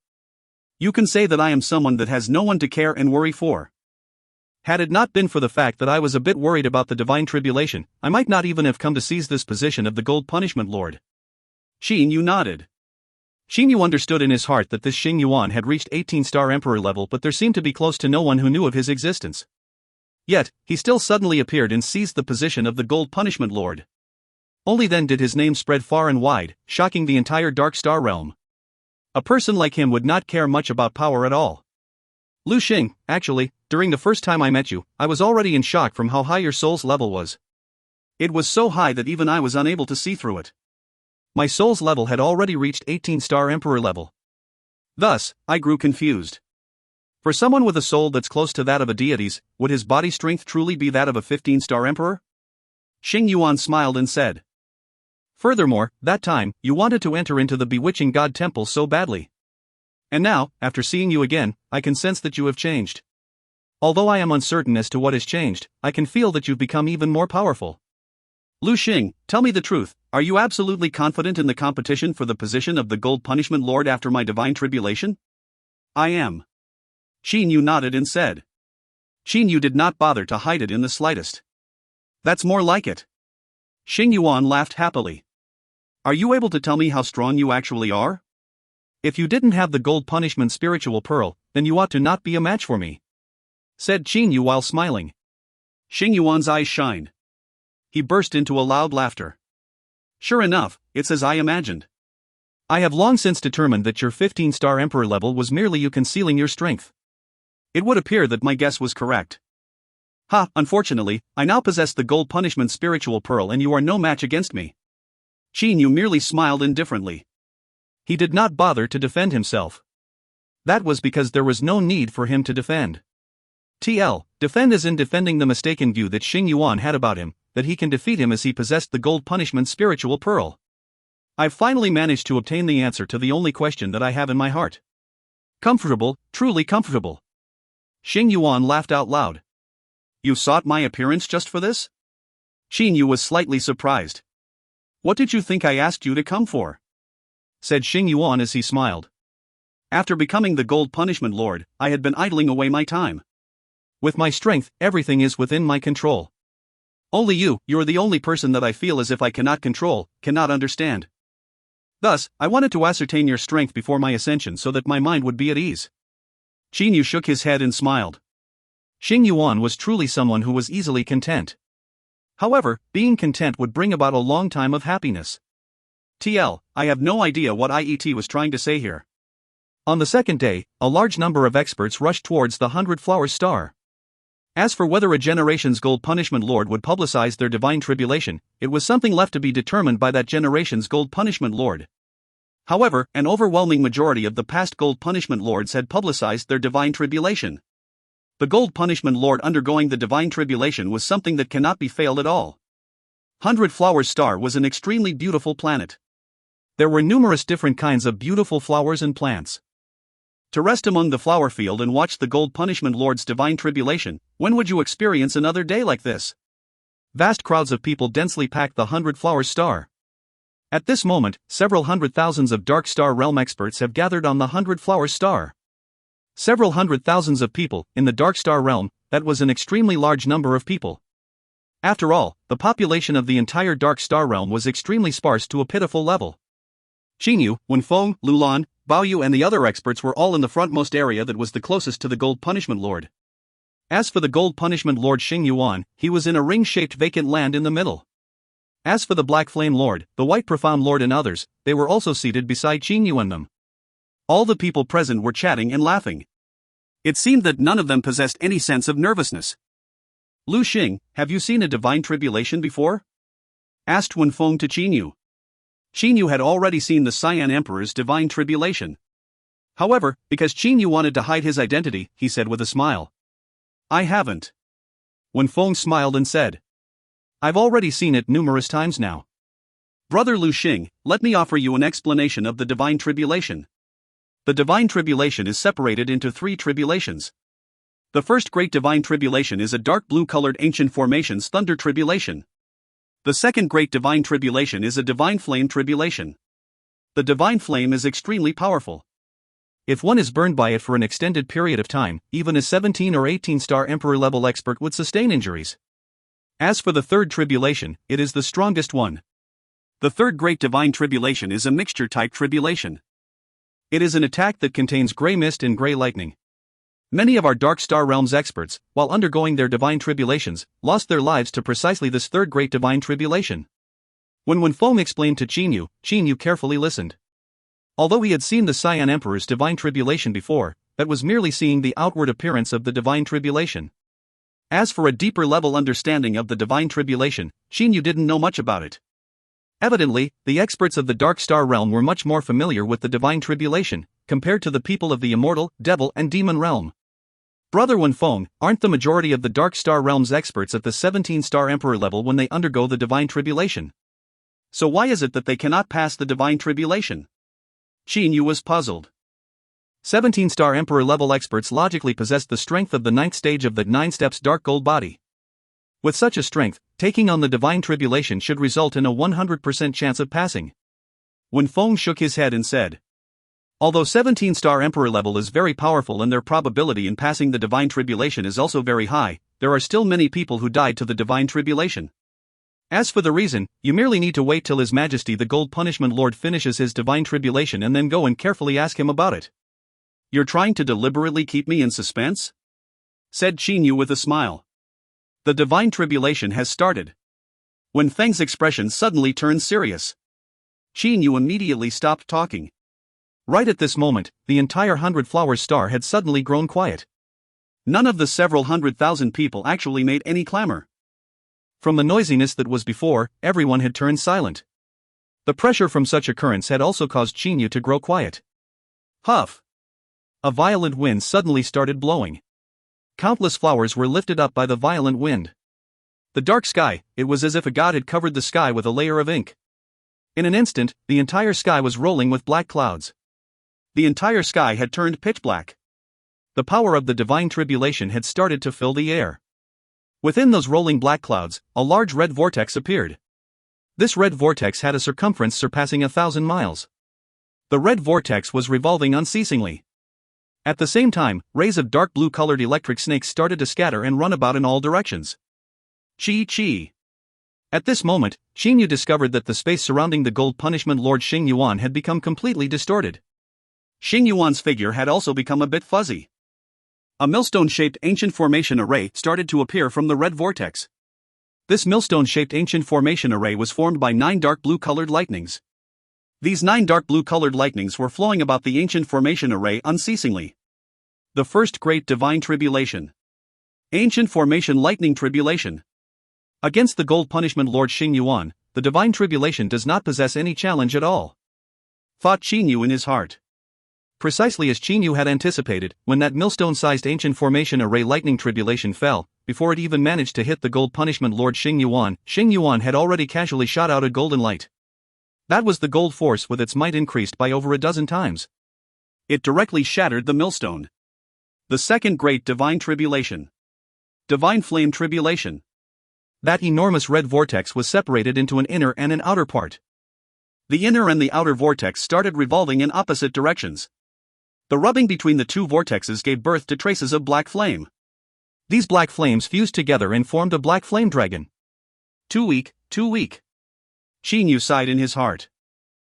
You can say that I am someone that has no one to care and worry for. Had it not been for the fact that I was a bit worried about the divine tribulation, I might not even have come to seize this position of the Gold Punishment Lord. Qinyu nodded. Qinyu understood in his heart that this Xing Yuan had reached 18-star Emperor level, but there seemed to be close to no one who knew of his existence. Yet, he still suddenly appeared and seized the position of the Gold Punishment Lord. Only then did his name spread far and wide, shocking the entire Dark Star realm. A person like him would not care much about power at all. Lu Xing, actually, during the first time I met you, I was already in shock from how high your soul's level was. It was so high that even I was unable to see through it. My soul's level had already reached 18-star Emperor level. Thus, I grew confused. For someone with a soul that's close to that of a deity's, would his body strength truly be that of a 15-star Emperor? Xing Yuan smiled and said. Furthermore, that time, you wanted to enter into the bewitching God temple so badly. And now, after seeing you again, I can sense that you have changed. Although I am uncertain as to what has changed, I can feel that you've become even more powerful. Lu Xing, tell me the truth, are you absolutely confident in the competition for the position of the Gold Punishment Lord after my divine tribulation? I am. Xing Yu nodded and said. Xing Yu did not bother to hide it in the slightest. That's more like it. Xing Yuan laughed happily. Are you able to tell me how strong you actually are? If you didn't have the Gold Punishment Spiritual Pearl, then you ought to not be a match for me, said Xing Yu while smiling. Xing Yuan's eyes shined. He burst into a loud laughter. Sure enough, it's as I imagined. I have long since determined that your 15-star Emperor level was merely you concealing your strength. It would appear that my guess was correct. Unfortunately, I now possess the Gold Punishment Spiritual Pearl and you are no match against me. Xing Yu merely smiled indifferently. He did not bother to defend himself. That was because there was no need for him to defend. Defend as in defending the mistaken view that Xing Yuan had about him, that he can defeat him as he possessed the Gold Punishment Spiritual Pearl. I've finally managed to obtain the answer to the only question that I have in my heart. Comfortable, truly comfortable. Xing Yuan laughed out loud. You sought my appearance just for this? Xing Yu was slightly surprised. What did you think I asked you to come for? Said Xing Yuan as he smiled. After becoming the Gold Punishment Lord, I had been idling away my time. With my strength, everything is within my control. Only you're the only person that I feel as if I cannot control, cannot understand. Thus, I wanted to ascertain your strength before my ascension so that my mind would be at ease. Xing Yu shook his head and smiled. Xing Yuan was truly someone who was easily content. However, being content would bring about a long time of happiness. I have no idea what IET was trying to say here. On the second day, a large number of experts rushed towards the 100-flower star. As for whether a generation's Gold Punishment Lord would publicize their divine tribulation, it was something left to be determined by that generation's Gold Punishment Lord. However, an overwhelming majority of the past Gold Punishment Lords had publicized their divine tribulation. The Gold Punishment Lord undergoing the divine tribulation was something that cannot be failed at all. 100-flower star was an extremely beautiful planet. There were numerous different kinds of beautiful flowers and plants. To rest among the flower field and watch the Gold Punishment Lord's divine tribulation, when would you experience another day like this? Vast crowds of people densely packed the 100-flower star. At this moment, several hundred thousands of Dark Star Realm experts have gathered on the 100-flower star. Several hundred thousands of people, in the Dark Star Realm, that was an extremely large number of people. After all, the population of the entire Dark Star Realm was extremely sparse to a pitiful level. Xing Yu, Wenfeng, Lulan, Baoyu and the other experts were all in the frontmost area that was the closest to the Gold Punishment Lord. As for the Gold Punishment Lord Xing Yuan, he was in a ring-shaped vacant land in the middle. As for the Black Flame Lord, the White Profound Lord and others, they were also seated beside Xing Yu and them. All the people present were chatting and laughing. It seemed that none of them possessed any sense of nervousness. Lu Xing, have you seen a divine tribulation before? Asked Wenfeng to Xing Yu. Xing Yu had already seen the Cyan Emperor's divine tribulation. However, because Xing Yu wanted to hide his identity, he said with a smile. I haven't. Wenfeng smiled and said. I've already seen it numerous times now. Brother Lu Xing, let me offer you an explanation of the divine tribulation. The divine tribulation is separated into 3 tribulations. The first great divine tribulation is a dark blue-colored ancient formations thunder tribulation. The second great divine tribulation is a divine flame tribulation. The divine flame is extremely powerful. If one is burned by it for an extended period of time, even a 17 or 18-star Emperor level expert would sustain injuries. As for the third tribulation, it is the strongest one. The third great divine tribulation is a mixture-type tribulation. It is an attack that contains gray mist and gray lightning. Many of our Dark Star Realms experts, while undergoing their divine tribulations, lost their lives to precisely this third great divine tribulation. When Wenfeng explained to Xing Yu carefully listened. Although he had seen the Cyan Emperor's divine tribulation before, that was merely seeing the outward appearance of the divine tribulation. As for a deeper level understanding of the divine tribulation, Xing Yu didn't know much about it. Evidently, the experts of the Dark Star Realm were much more familiar with the divine tribulation, compared to the people of the immortal, devil and demon realm. Brother Wenfeng, aren't the majority of the Dark Star Realm's experts at the 17-star Emperor level when they undergo the Divine Tribulation? So why is it that they cannot pass the Divine Tribulation? Qin Yu was puzzled. 17-star Emperor level experts logically possessed the strength of the 9th stage of the 9 steps Dark Gold Body. With such a strength, taking on the Divine Tribulation should result in a 100% chance of passing. Wenfeng shook his head and said, although 17-star Emperor level is very powerful and their probability in passing the Divine Tribulation is also very high, there are still many people who died to the Divine Tribulation. As for the reason, you merely need to wait till His Majesty the Gold Punishment Lord finishes his Divine Tribulation and then go and carefully ask him about it. You're trying to deliberately keep me in suspense? Said Qin Yu with a smile. The Divine Tribulation has started. Wenfeng's expression suddenly turned serious. Qin Yu immediately stopped talking. Right at this moment, the entire 100 Flowers Star had suddenly grown quiet. None of the several 100,000 people actually made any clamor. From the noisiness that was before, everyone had turned silent. The pressure from such occurrence had also caused Qin Yu to grow quiet. Huff! A violent wind suddenly started blowing. Countless flowers were lifted up by the violent wind. The dark sky, it was as if a god had covered the sky with a layer of ink. In an instant, the entire sky was rolling with black clouds. The entire sky had turned pitch black. The power of the Divine Tribulation had started to fill the air. Within those rolling black clouds, a large red vortex appeared. This red vortex had a circumference surpassing 1,000 miles. The red vortex was revolving unceasingly. At the same time, rays of dark blue-colored electric snakes started to scatter and run about in all directions. Chi. At this moment, Qin Yu discovered that the space surrounding the Gold Punishment Lord Xing Yuan had become completely distorted. Xing Yuan's figure had also become a bit fuzzy. A millstone-shaped ancient formation array started to appear from the red vortex. This millstone-shaped ancient formation array was formed by 9 dark blue-colored lightnings. These 9 dark blue-colored lightnings were flowing about the ancient formation array unceasingly. The First Great Divine Tribulation. Ancient Formation Lightning Tribulation. Against the Gold Punishment Lord Xing Yuan, the Divine Tribulation does not possess any challenge at all. Thought Qin Yu in his heart. Precisely as Qin Yu had anticipated, when that millstone-sized ancient formation array lightning tribulation fell, before it even managed to hit the Gold Punishment Lord Xing Yuan had already casually shot out a golden light. That was the gold force with its might increased by over a dozen times. It directly shattered the millstone. The Second Great Divine Tribulation. Divine Flame Tribulation. That enormous red vortex was separated into an inner and an outer part. The inner and the outer vortex started revolving in opposite directions. The rubbing between the two vortexes gave birth to traces of black flame. These black flames fused together and formed a black flame dragon. Too weak. Qin Yu sighed in his heart.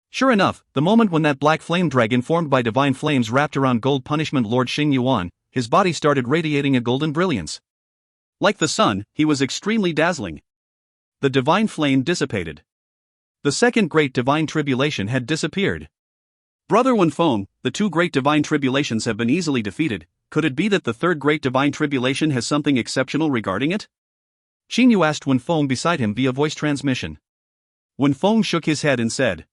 Sure enough, the moment when that black flame dragon formed by divine flames wrapped around Gold Punishment Lord Xing Yuan, his body started radiating a golden brilliance. Like the sun, he was extremely dazzling. The divine flame dissipated. The Second Great Divine Tribulation had disappeared. Brother Wenfeng, the 2 Great Divine Tribulations have been easily defeated. Could it be that the Third Great Divine Tribulation has something exceptional regarding it? Qin Yu asked Wenfeng beside him via voice transmission. Wenfeng shook his head and said,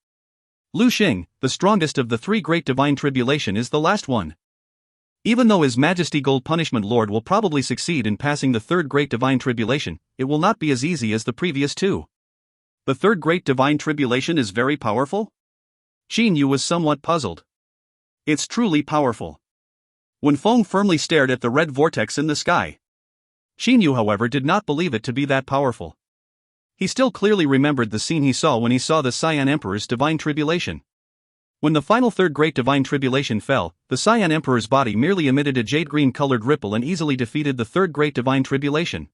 Lu Xing, the strongest of the 3 Great Divine Tribulation is the last one. Even though His Majesty Gold Punishment Lord will probably succeed in passing the Third Great Divine Tribulation, it will not be as easy as the previous 2. The Third Great Divine Tribulation is very powerful? Qin Yu was somewhat puzzled. It's truly powerful. Wenfeng firmly stared at the red vortex in the sky. Qin Yu, however, did not believe it to be that powerful. He still clearly remembered the scene he saw when he saw the Cyan Emperor's Divine Tribulation. When the final Third Great Divine Tribulation fell, the Cyan Emperor's body merely emitted a jade-green-colored ripple and easily defeated the Third Great Divine Tribulation.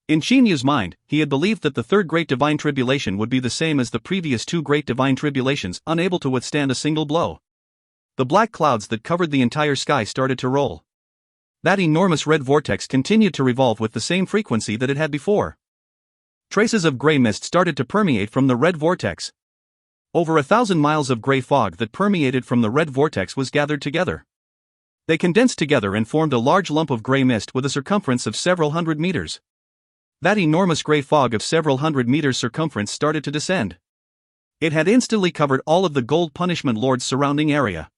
In Qin Yu's mind, he had believed that the Third Great Divine Tribulation would be the same as the previous 2 Great Divine Tribulations, unable to withstand a single blow. The black clouds that covered the entire sky started to roll. That enormous red vortex continued to revolve with the same frequency that it had before. Traces of gray mist started to permeate from the red vortex. Over 1,000 miles of gray fog that permeated from the red vortex was gathered together. They condensed together and formed a large lump of gray mist with a circumference of several hundred meters. That enormous gray fog of several hundred meters circumference started to descend. It had instantly covered all of the Gold Punishment Lord's surrounding area.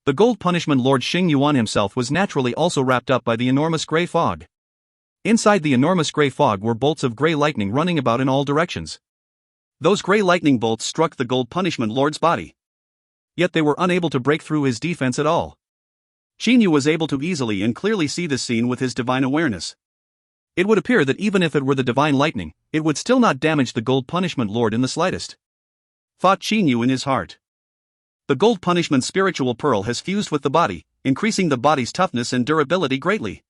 The gold punishment Lord Xing Yuan himself was naturally also wrapped up by the enormous grey fog. Inside the enormous grey fog were bolts of grey lightning running about in all directions. Those grey lightning bolts struck the gold punishment Lord's body. Yet they were unable to break through his defense at all. Xing Yu was able to easily and clearly see this scene with his divine awareness. It would appear that even if it were the divine lightning, it would still not damage the gold punishment Lord in the slightest. Thought Xing Yu in his heart. The gold punishment spiritual pearl has fused with the body, increasing the body's toughness and durability greatly.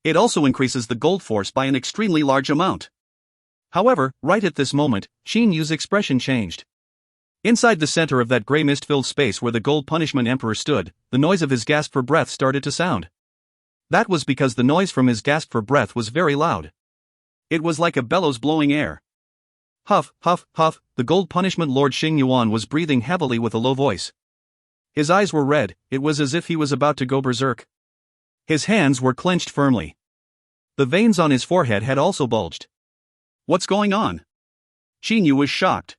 It also increases the gold force by an extremely large amount. However, right at this moment, Xing Yu's expression changed. Inside the center of that grey mist-filled space where the gold punishment emperor stood, the noise of his gasp for breath started to sound. That was because the noise from his gasp for breath was very loud. It was like a bellows blowing air. Huff, huff, huff, the gold punishment Lord Xing Yuan was breathing heavily with a low voice. His eyes were red, it was as if he was about to go berserk. His hands were clenched firmly. The veins on his forehead had also bulged. What's going on? Xing Yu was shocked.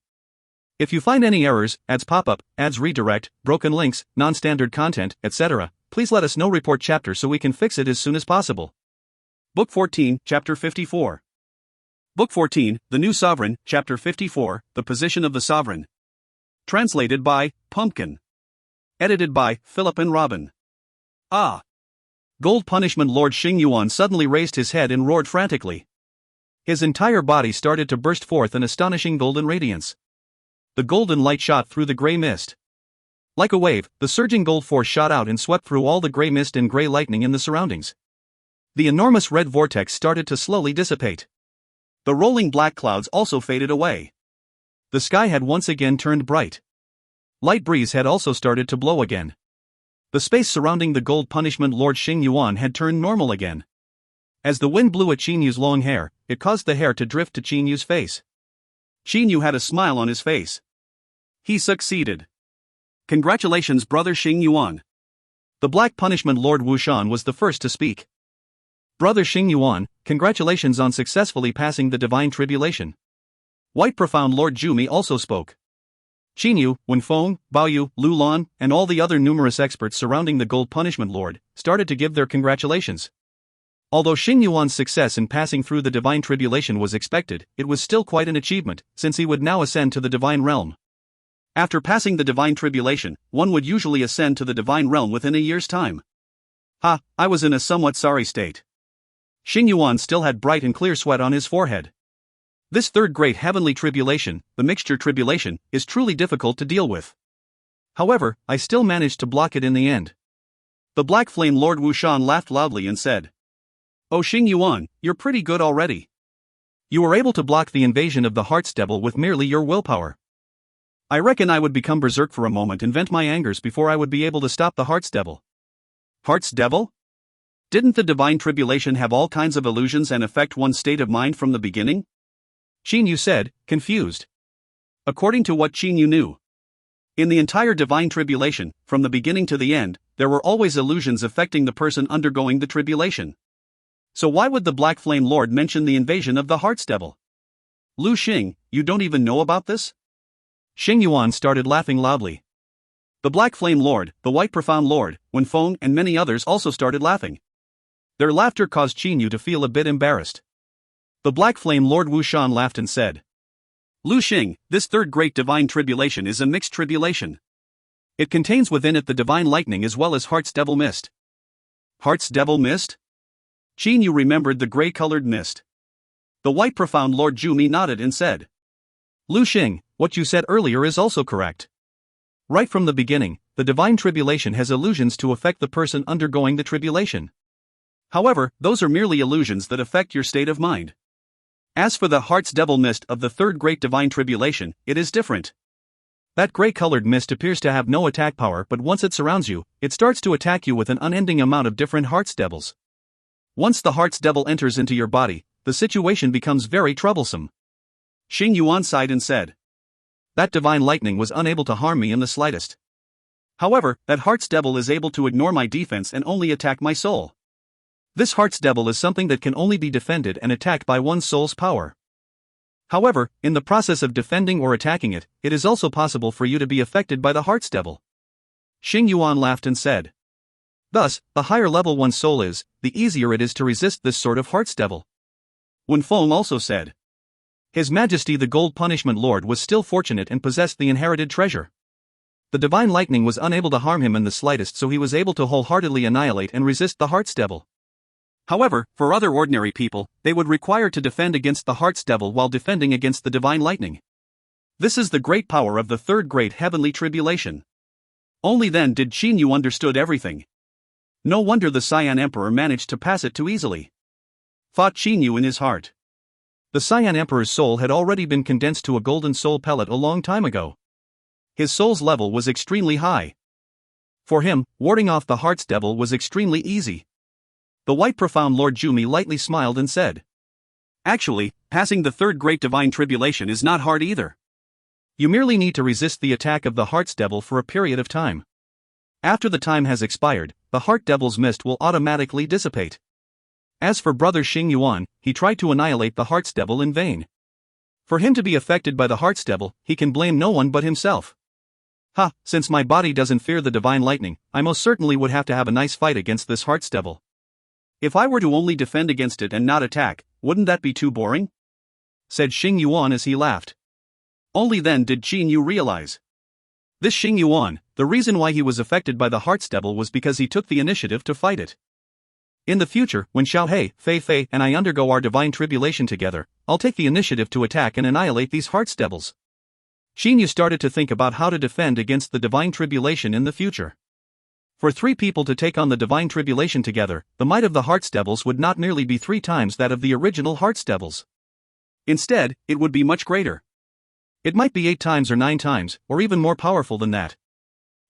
If you find any errors, ads pop-up, ads redirect, broken links, non-standard content, etc., please let us know. Report chapter so we can fix it as soon as possible. Book 14, Chapter 54. Book 14, The New Sovereign, Chapter 54, The Position of the Sovereign. Translated by Pumpkin. Edited by Philip and Robin. Ah! Gold punishment Lord Xing Yuan suddenly raised his head and roared frantically. His entire body started to burst forth an astonishing golden radiance. The golden light shot through the grey mist. Like a wave, the surging gold force shot out and swept through all the grey mist and grey lightning in the surroundings. The enormous red vortex started to slowly dissipate. The rolling black clouds also faded away. The sky had once again turned bright. Light breeze had also started to blow again. The space surrounding the gold punishment Lord Xing Yuan had turned normal again. As the wind blew at Xing Yu's long hair, it caused the hair to drift to Xing Yu's face. Xing Yu had a smile on his face. He succeeded. Congratulations, brother Xing Yuan. The black punishment Lord Wushan was the first to speak. Brother Xing Yuan, congratulations on successfully passing the divine tribulation. White profound Lord Jumi also spoke. Xing Yu, Wenfeng, Baoyu, Lu Lan, and all the other numerous experts surrounding the gold punishment Lord started to give their congratulations. Although Xing Yuan's success in passing through the divine tribulation was expected, it was still quite an achievement, since he would now ascend to the divine realm. After passing the divine tribulation, one would usually ascend to the divine realm within a year's time. Ha, I was in a somewhat sorry state. Xing Yuan still had bright and clear sweat on his forehead. This third great heavenly tribulation, the mixture tribulation, is truly difficult to deal with. However, I still managed to block it in the end. The black flame Lord Wushan laughed loudly and said, "Oh Xing Yuan, you're pretty good already. You were able to block the invasion of the Heart's Devil with merely your willpower. I reckon I would become berserk for a moment and vent my angers before I would be able to stop the Heart's Devil." Heart's Devil? Didn't the divine tribulation have all kinds of illusions and affect one's state of mind from the beginning? Xing Yu said, confused. According to what Xing Yu knew, in the entire divine tribulation, from the beginning to the end, there were always illusions affecting the person undergoing the tribulation. So why would the Black Flame Lord mention the invasion of the Heart's Devil? Lu Xing, you don't even know about this? Xing Yuan started laughing loudly. The Black Flame Lord, the White Profound Lord, Wenfeng, and many others also started laughing. Their laughter caused Xing Yu to feel a bit embarrassed. The Black Flame Lord Wushan laughed and said, "Lu Xing, this third great divine tribulation is a mixed tribulation. It contains within it the divine lightning as well as Heart's Devil mist." Heart's Devil mist? Xing Yu remembered the grey-colored mist. The White Profound Lord Jumi nodded and said, "Lu Xing, what you said earlier is also correct. Right from the beginning, the divine tribulation has illusions to affect the person undergoing the tribulation. However, those are merely illusions that affect your state of mind. As for the Heart's Devil mist of the third great divine tribulation, it is different. That grey-colored mist appears to have no attack power, but once it surrounds you, it starts to attack you with an unending amount of different Heart's Devils. Once the Heart's Devil enters into your body, the situation becomes very troublesome." Xing Yuan sighed and said, "That divine lightning was unable to harm me in the slightest. However, that Heart's Devil is able to ignore my defense and only attack my soul. This Heart's Devil is something that can only be defended and attacked by one's soul's power. However, in the process of defending or attacking it, it is also possible for you to be affected by the Heart's Devil." Xing Yuan laughed and said. Thus, the higher level one's soul is, the easier it is to resist this sort of heart's devil. Wen Feng also said. His Majesty the Gold Punishment Lord was still fortunate and possessed the inherited treasure. The divine lightning was unable to harm him in the slightest, so he was able to wholeheartedly annihilate and resist the heart's devil. However, for other ordinary people, they would require to defend against the heart's devil while defending against the divine lightning. This is the great power of the third great heavenly tribulation. Only then did Qin Yu understood everything. No wonder the Cyan Emperor managed to pass it too easily. Thought Qin Yu in his heart. The Cyan Emperor's soul had already been condensed to a golden soul pellet a long time ago. His soul's level was extremely high. For him, warding off the heart's devil was extremely easy. The White Profound Lord Jumi lightly smiled and said. Actually, passing the third great divine tribulation is not hard either. You merely need to resist the attack of the heart's devil for a period of time. After the time has expired, the heart devil's mist will automatically dissipate. As for Brother Xing Yuan, he tried to annihilate the heart's devil in vain. For him to be affected by the heart's devil, he can blame no one but himself. Since my body doesn't fear the divine lightning, I most certainly would have to have a nice fight against this heart's devil. If I were to only defend against it and not attack, wouldn't that be too boring? Said Xing Yuan as he laughed. Only then did Qin Yu realize. This Xing Yuan, the reason why he was affected by the heart's devil was because he took the initiative to fight it. In the future, when Xiao He, Fei Fei, and I undergo our divine tribulation together, I'll take the initiative to attack and annihilate these heart's devils. Qin Yu started to think about how to defend against the divine tribulation in the future. For 3 people to take on the divine tribulation together, the might of the heart's devils would not merely be 3 times that of the original heart's devils. Instead, it would be much greater. It might be 8 times or 9 times, or even more powerful than that.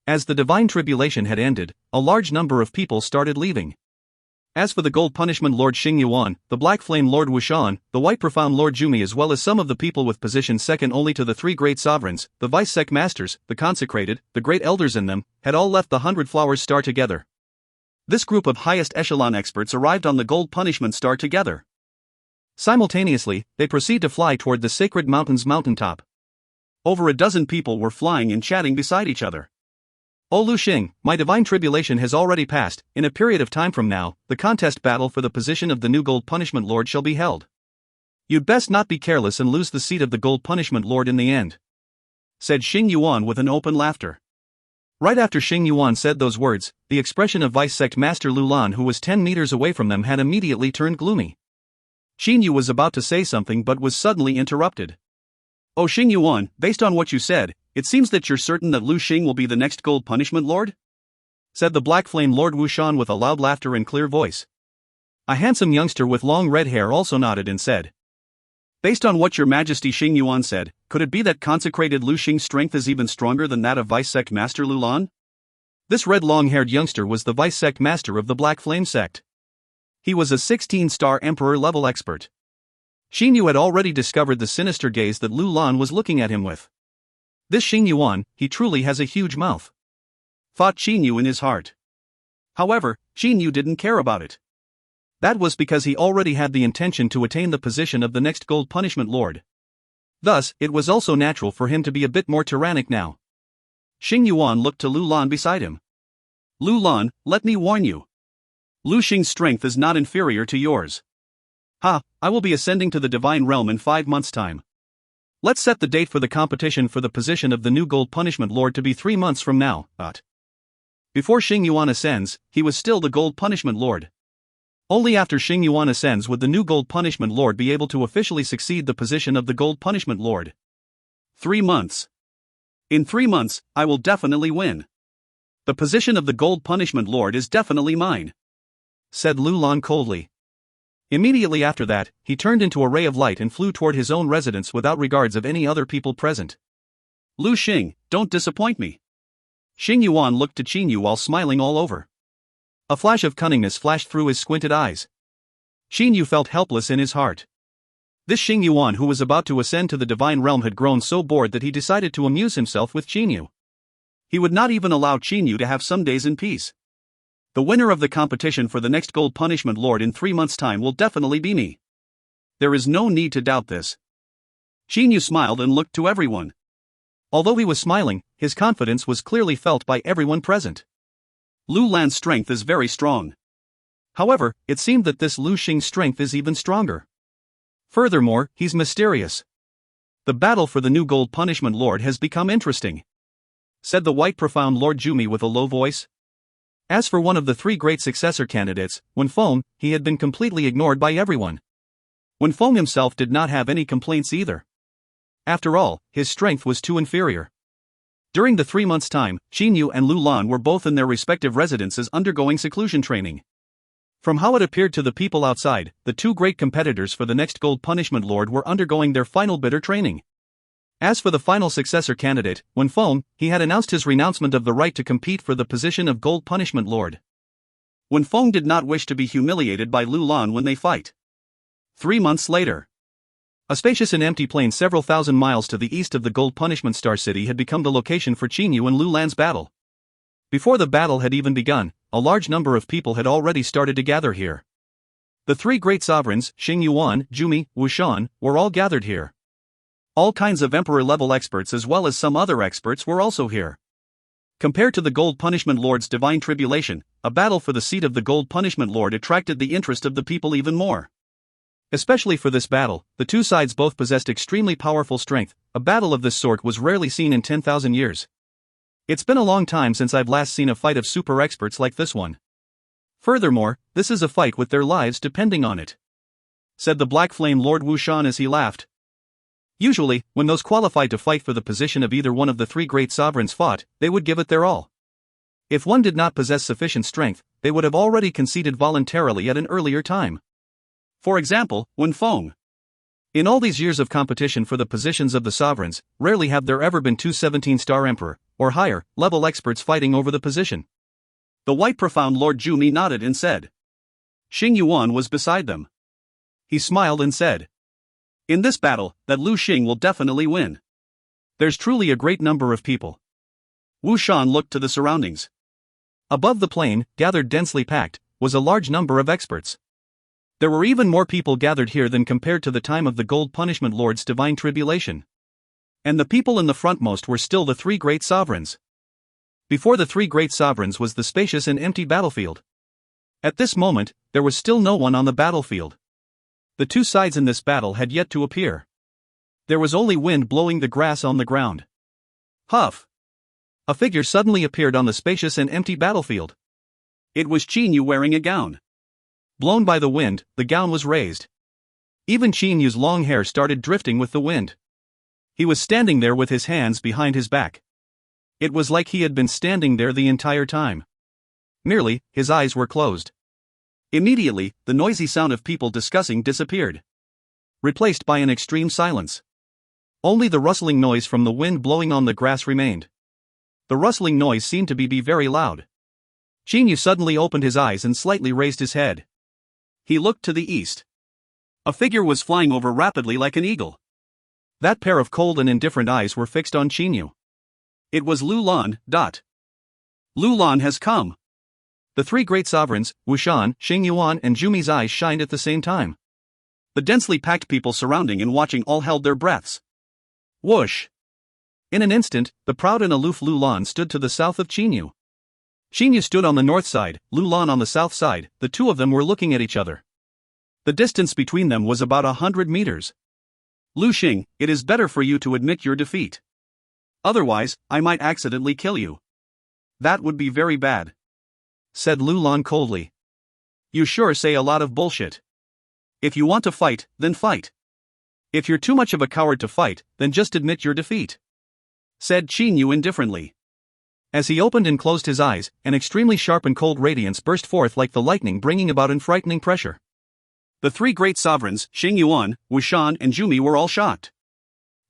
As the divine tribulation had ended, a large number of people started leaving. As for the Gold Punishment Lord Xing Yuan, the Black Flame Lord Wushan, the White Profound Lord Jumi, as well as some of the people with positions second only to the 3 great sovereigns, the Vice Sect Masters, the Consecrated, the great elders in them, had all left the 100 Flowers Star together. This group of highest echelon experts arrived on the Gold Punishment Star together. Simultaneously, they proceed to fly toward the Sacred Mountain's mountaintop. Over a dozen people were flying and chatting beside each other. O Lu Xing, my divine tribulation has already passed. In a period of time from now, the contest battle for the position of the new Gold Punishment Lord shall be held. You'd best not be careless and lose the seat of the Gold Punishment Lord in the end. Said Xing Yuan with an open laughter. Right after Xing Yuan said those words, the expression of Vice Sect Master Lu Lan, who was 10 meters away from them, had immediately turned gloomy. Xing Yu was about to say something but was suddenly interrupted. Oh Xing Yuan, based on what you said, it seems that you're certain that Lu Xing will be the next Gold Punishment Lord? Said the Black Flame Lord Wushan with a loud laughter and clear voice. A handsome youngster with long red hair also nodded and said. Based on what your Majesty Xing Yuan said, could it be that consecrated Lu Xing's strength is even stronger than that of Vice Sect Master Lu Lan? This red long-haired youngster was the Vice Sect Master of the Black Flame Sect. He was a 16-star Emperor level expert. Xing Yu had already discovered the sinister gaze that Lu Lan was looking at him with. This Xing Yuan, he truly has a huge mouth. Thought Xing Yu in his heart. However, Xing Yu didn't care about it. That was because he already had the intention to attain the position of the next Gold Punishment Lord. Thus, it was also natural for him to be a bit more tyrannic now. Xing Yuan looked to Lu Lan beside him. Lu Lan, let me warn you. Lu Xing's strength is not inferior to yours. I will be ascending to the divine realm in 5 months' time. Let's set the date for the competition for the position of the new Gold Punishment Lord to be 3 months from now. Before Xing Yuan ascends, he was still the Gold Punishment Lord. Only after Xing Yuan ascends would the new Gold Punishment Lord be able to officially succeed the position of the Gold Punishment Lord. 3 months. In 3 months, I will definitely win. The position of the Gold Punishment Lord is definitely mine. Said Lu Lan coldly. Immediately after that, he turned into a ray of light and flew toward his own residence without regards of any other people present. Lu Xing, don't disappoint me. Xing Yuan looked to Qin Yu while smiling all over. A flash of cunningness flashed through his squinted eyes. Qin Yu felt helpless in his heart. This Xing Yuan who was about to ascend to the divine realm had grown so bored that he decided to amuse himself with Qin Yu. He would not even allow Qin Yu to have some days in peace. The winner of the competition for the next Gold Punishment Lord in 3 months' time will definitely be me. There is no need to doubt this. Qin Yu smiled and looked to everyone. Although he was smiling, his confidence was clearly felt by everyone present. Lu Lan's strength is very strong. However, it seemed that this Lu Xing's strength is even stronger. Furthermore, he's mysterious. The battle for the new Gold Punishment Lord has become interesting, said the white profound Lord Jumi with a low voice. As for one of the three great successor candidates, Wen Feng, he had been completely ignored by everyone. Wen Feng himself did not have any complaints either. After all, his strength was too inferior. During the 3 months' time, Qin Yu and Lu Lan were both in their respective residences undergoing seclusion training. From how it appeared to the people outside, the two great competitors for the next Gold Punishment Lord were undergoing their final bitter training. As for the final successor candidate, Wen Feng, he had announced his renouncement of the right to compete for the position of Gold Punishment Lord. Wen Feng did not wish to be humiliated by Lu Lan when they fight. 3 months later, a spacious and empty plain several thousand miles to the east of the Gold Punishment Star City had become the location for Qin Yu and Lu Lan's battle. Before the battle had even begun, a large number of people had already started to gather here. The three great sovereigns, Xing Yuan, Jumi, Wushan, were all gathered here. All kinds of emperor-level experts as well as some other experts were also here. Compared to the Gold Punishment Lord's divine tribulation, a battle for the seat of the Gold Punishment Lord attracted the interest of the people even more. Especially for this battle, the two sides both possessed extremely powerful strength. A battle of this sort was rarely seen in 10,000 years. It's been a long time since I've last seen a fight of super experts like this one. Furthermore, this is a fight with their lives depending on it, said the Black Flame Lord Wushan as he laughed. Usually, when those qualified to fight for the position of either one of the three great sovereigns fought, they would give it their all. If one did not possess sufficient strength, they would have already conceded voluntarily at an earlier time. For example, Wen Feng. In all these years of competition for the positions of the sovereigns, rarely have there ever been two 17-star emperor, or higher, level experts fighting over the position. The white profound Lord Jumi nodded and said. Xing Yuan was beside them. He smiled and said, in this battle, that Lu Xing will definitely win. There's truly a great number of people. Wu Shan looked to the surroundings. Above the plain, gathered densely packed, was a large number of experts. There were even more people gathered here than compared to the time of the Gold Punishment Lord's divine tribulation. And the people in the frontmost were still the three great sovereigns. Before the three great sovereigns was the spacious and empty battlefield. At this moment, there was still no one on the battlefield. The two sides in this battle had yet to appear. There was only wind blowing the grass on the ground. Huff! A figure suddenly appeared on the spacious and empty battlefield. It was Qin Yu wearing a gown. Blown by the wind, the gown was raised. Even Qin Yu's long hair started drifting with the wind. He was standing there with his hands behind his back. It was like he had been standing there the entire time. Merely, his eyes were closed. Immediately, the noisy sound of people discussing disappeared, replaced by an extreme silence. Only the rustling noise from the wind blowing on the grass remained. The rustling noise seemed to be very loud. Qin Yu suddenly opened his eyes and slightly raised his head. He looked to the east. A figure was flying over rapidly like an eagle. That pair of cold and indifferent eyes were fixed on Qin Yu. It was Lu Lan. Lu Lan has come. The three great sovereigns, Wushan, Xing Yuan and Jumi's eyes shined at the same time. The densely packed people surrounding and watching all held their breaths. Whoosh! In an instant, the proud and aloof Lu Lan stood to the south of Qin Yu. Qin Yu stood on the north side, Lu Lan on the south side. The two of them were looking at each other. The distance between them was about 100 meters. Lu Xing, it is better for you to admit your defeat. Otherwise, I might accidentally kill you. That would be very bad, said Lu Lan coldly. You sure say a lot of bullshit. If you want to fight, then fight. If you're too much of a coward to fight, then just admit your defeat, said Qin Yu indifferently. As he opened and closed his eyes, an extremely sharp and cold radiance burst forth like the lightning, bringing about and frightening pressure. The three great sovereigns, Xing Yuan, Wushan and Jumi, were all shocked.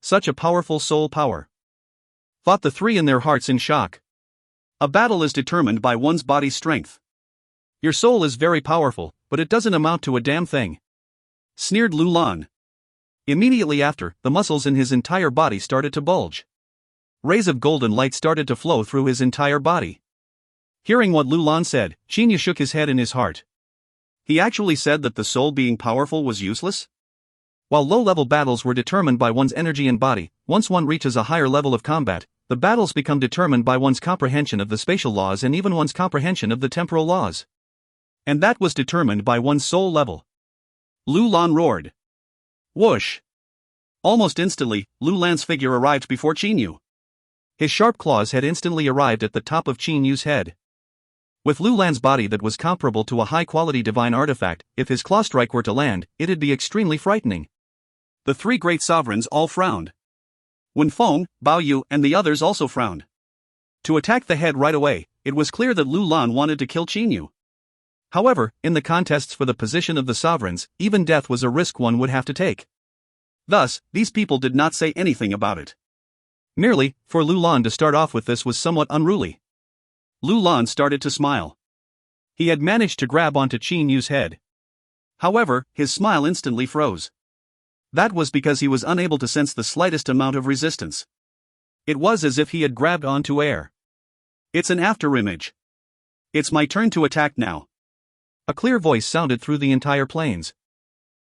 Such a powerful soul power, thought the three in their hearts in shock. A battle is determined by one's body's strength. Your soul is very powerful, but it doesn't amount to a damn thing, sneered Lu Lan. Immediately after, the muscles in his entire body started to bulge. Rays of golden light started to flow through his entire body. Hearing what Lu Lan said, Qin Yu shook his head in his heart. He actually said that the soul being powerful was useless? While low-level battles were determined by one's energy and body, once one reaches a higher level of combat, the battles become determined by one's comprehension of the spatial laws and even one's comprehension of the temporal laws. And that was determined by one's soul level. Lu Lan roared. Whoosh! Almost instantly, Lu Lan's figure arrived before Qin Yu. His sharp claws had instantly arrived at the top of Qin Yu's head. With Lu Lan's body that was comparable to a high-quality divine artifact, if his claw strike were to land, it'd be extremely frightening. The three great sovereigns all frowned. Wen Feng, Bao Yu, and the others also frowned. To attack the head right away, it was clear that Lu Lan wanted to kill Qin Yu. However, in the contests for the position of the sovereigns, even death was a risk one would have to take. Thus, these people did not say anything about it. Merely, for Lu Lan to start off with this was somewhat unruly. Lu Lan started to smile. He had managed to grab onto Qin Yu's head. However, his smile instantly froze. That was because he was unable to sense the slightest amount of resistance. It was as if he had grabbed onto air. It's an afterimage. It's my turn to attack now. A clear voice sounded through the entire plains.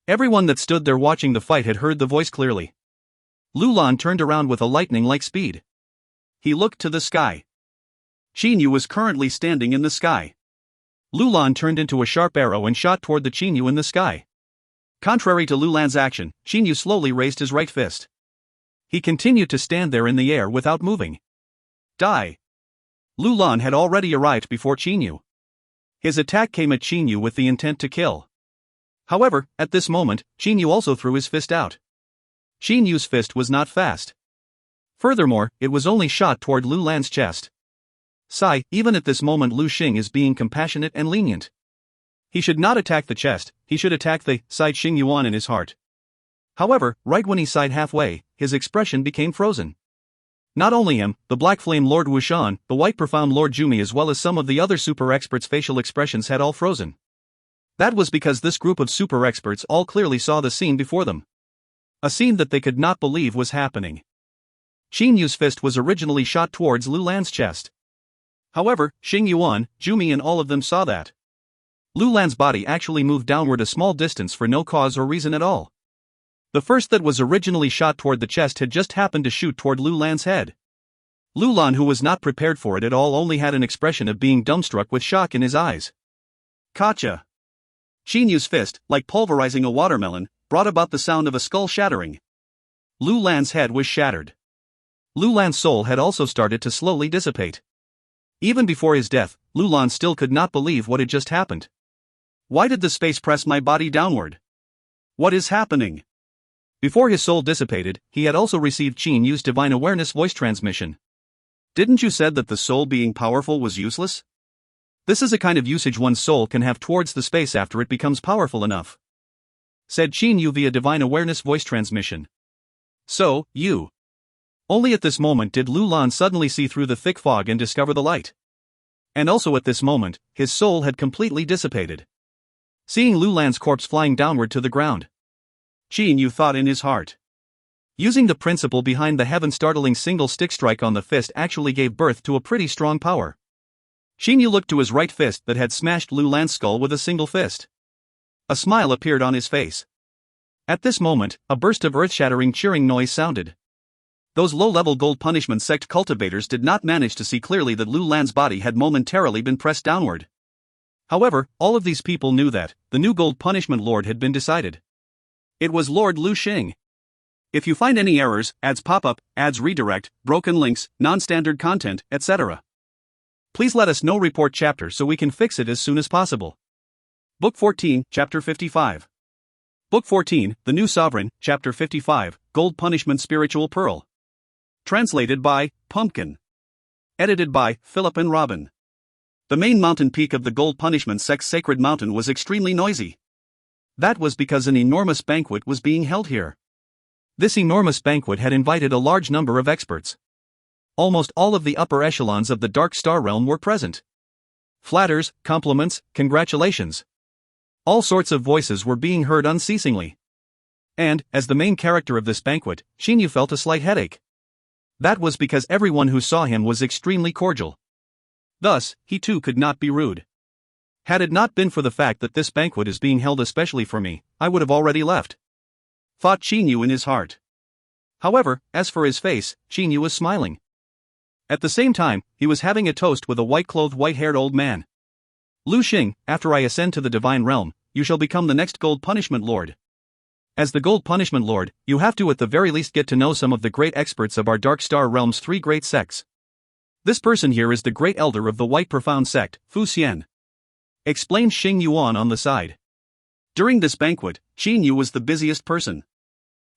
Everyone that stood there watching the fight had heard the voice clearly. Lu Lan turned around with a lightning-like speed. He looked to the sky. Qin Yu was currently standing in the sky. Lu Lan turned into a sharp arrow and shot toward the Qin Yu in the sky. Contrary to Lu Lan's action, Qin Yu slowly raised his right fist. He continued to stand there in the air without moving. Die! Lu Lan had already arrived before Qin Yu. His attack came at Qin Yu with the intent to kill. However, at this moment, Qin Yu also threw his fist out. Qin Yu's fist was not fast. Furthermore, it was only shot toward Lu Lan's chest. Sigh, even at this moment Lu Xing is being compassionate and lenient. He should not attack the chest, he should attack the sighed Xing Yuan in his heart. However, right when he sighed halfway, his expression became frozen. Not only him, the Black Flame Lord Wushan, the White Profound Lord Jumi as well as some of the other super experts' facial expressions had all frozen. That was because this group of super experts all clearly saw the scene before them. A scene that they could not believe was happening. Qin Yu's fist was originally shot towards Lu Lan's chest. However, Xing Yuan, Jumi and all of them saw that. Lu Lan's body actually moved downward a small distance for no cause or reason at all. The first that was originally shot toward the chest had just happened to shoot toward Lu Lan's head. Lu Lan, who was not prepared for it at all, only had an expression of being dumbstruck with shock in his eyes. Gotcha! Qin Yu's fist, like pulverizing a watermelon, brought about the sound of a skull shattering. Lu Lan's head was shattered. Lu Lan's soul had also started to slowly dissipate. Even before his death, Lu Lan still could not believe what had just happened. Why did the space press my body downward? What is happening? Before his soul dissipated, he had also received Qin Yu's divine awareness voice transmission. Didn't you said that the soul being powerful was useless? This is a kind of usage one's soul can have towards the space after it becomes powerful enough. Said Qin Yu via divine awareness voice transmission. So, you. Only at this moment did Lu Lan suddenly see through the thick fog and discover the light. And also at this moment, his soul had completely dissipated. Seeing Lu Lan's corpse flying downward to the ground, Qin Yu thought in his heart. Using the principle behind the heaven-startling single stick strike on the fist actually gave birth to a pretty strong power. Qin Yu looked to his right fist that had smashed Lu Lan's skull with a single fist. A smile appeared on his face. At this moment, a burst of earth-shattering cheering noise sounded. Those low-level gold punishment sect cultivators did not manage to see clearly that Lu Lan's body had momentarily been pressed downward. However, all of these people knew that the new gold punishment lord had been decided. It was Lord Lu Xing. If you find any errors, ads pop up, ads redirect, broken links, non-standard content, etc., please let us know. Report chapter so we can fix it as soon as possible. Book 14, Chapter 55. Book 14, The New Sovereign, Chapter 55, Gold Punishment Spiritual Pearl. Translated by Pumpkin. Edited by Philip and Robin. The main mountain peak of the Gold Punishment sect's sacred mountain was extremely noisy. That was because an enormous banquet was being held here. This enormous banquet had invited a large number of experts. Almost all of the upper echelons of the Dark Star Realm were present. Flatters, compliments, congratulations. All sorts of voices were being heard unceasingly. And, as the main character of this banquet, Qin Yu felt a slight headache. That was because everyone who saw him was extremely cordial. Thus, he too could not be rude. Had it not been for the fact that this banquet is being held especially for me, I would have already left. Thought Qin Yu in his heart. However, as for his face, Qin Yu was smiling. At the same time, he was having a toast with a white-clothed, white-haired old man. Lu Xing, after I ascend to the divine realm, you shall become the next Gold Punishment Lord. As the Gold Punishment Lord, you have to at the very least get to know some of the great experts of our Dark Star Realm's 3 great sects. This person here is the great elder of the White Profound sect, Fu Xian. Explained Xing Yuan on the side. During this banquet, Qin Yu was the busiest person.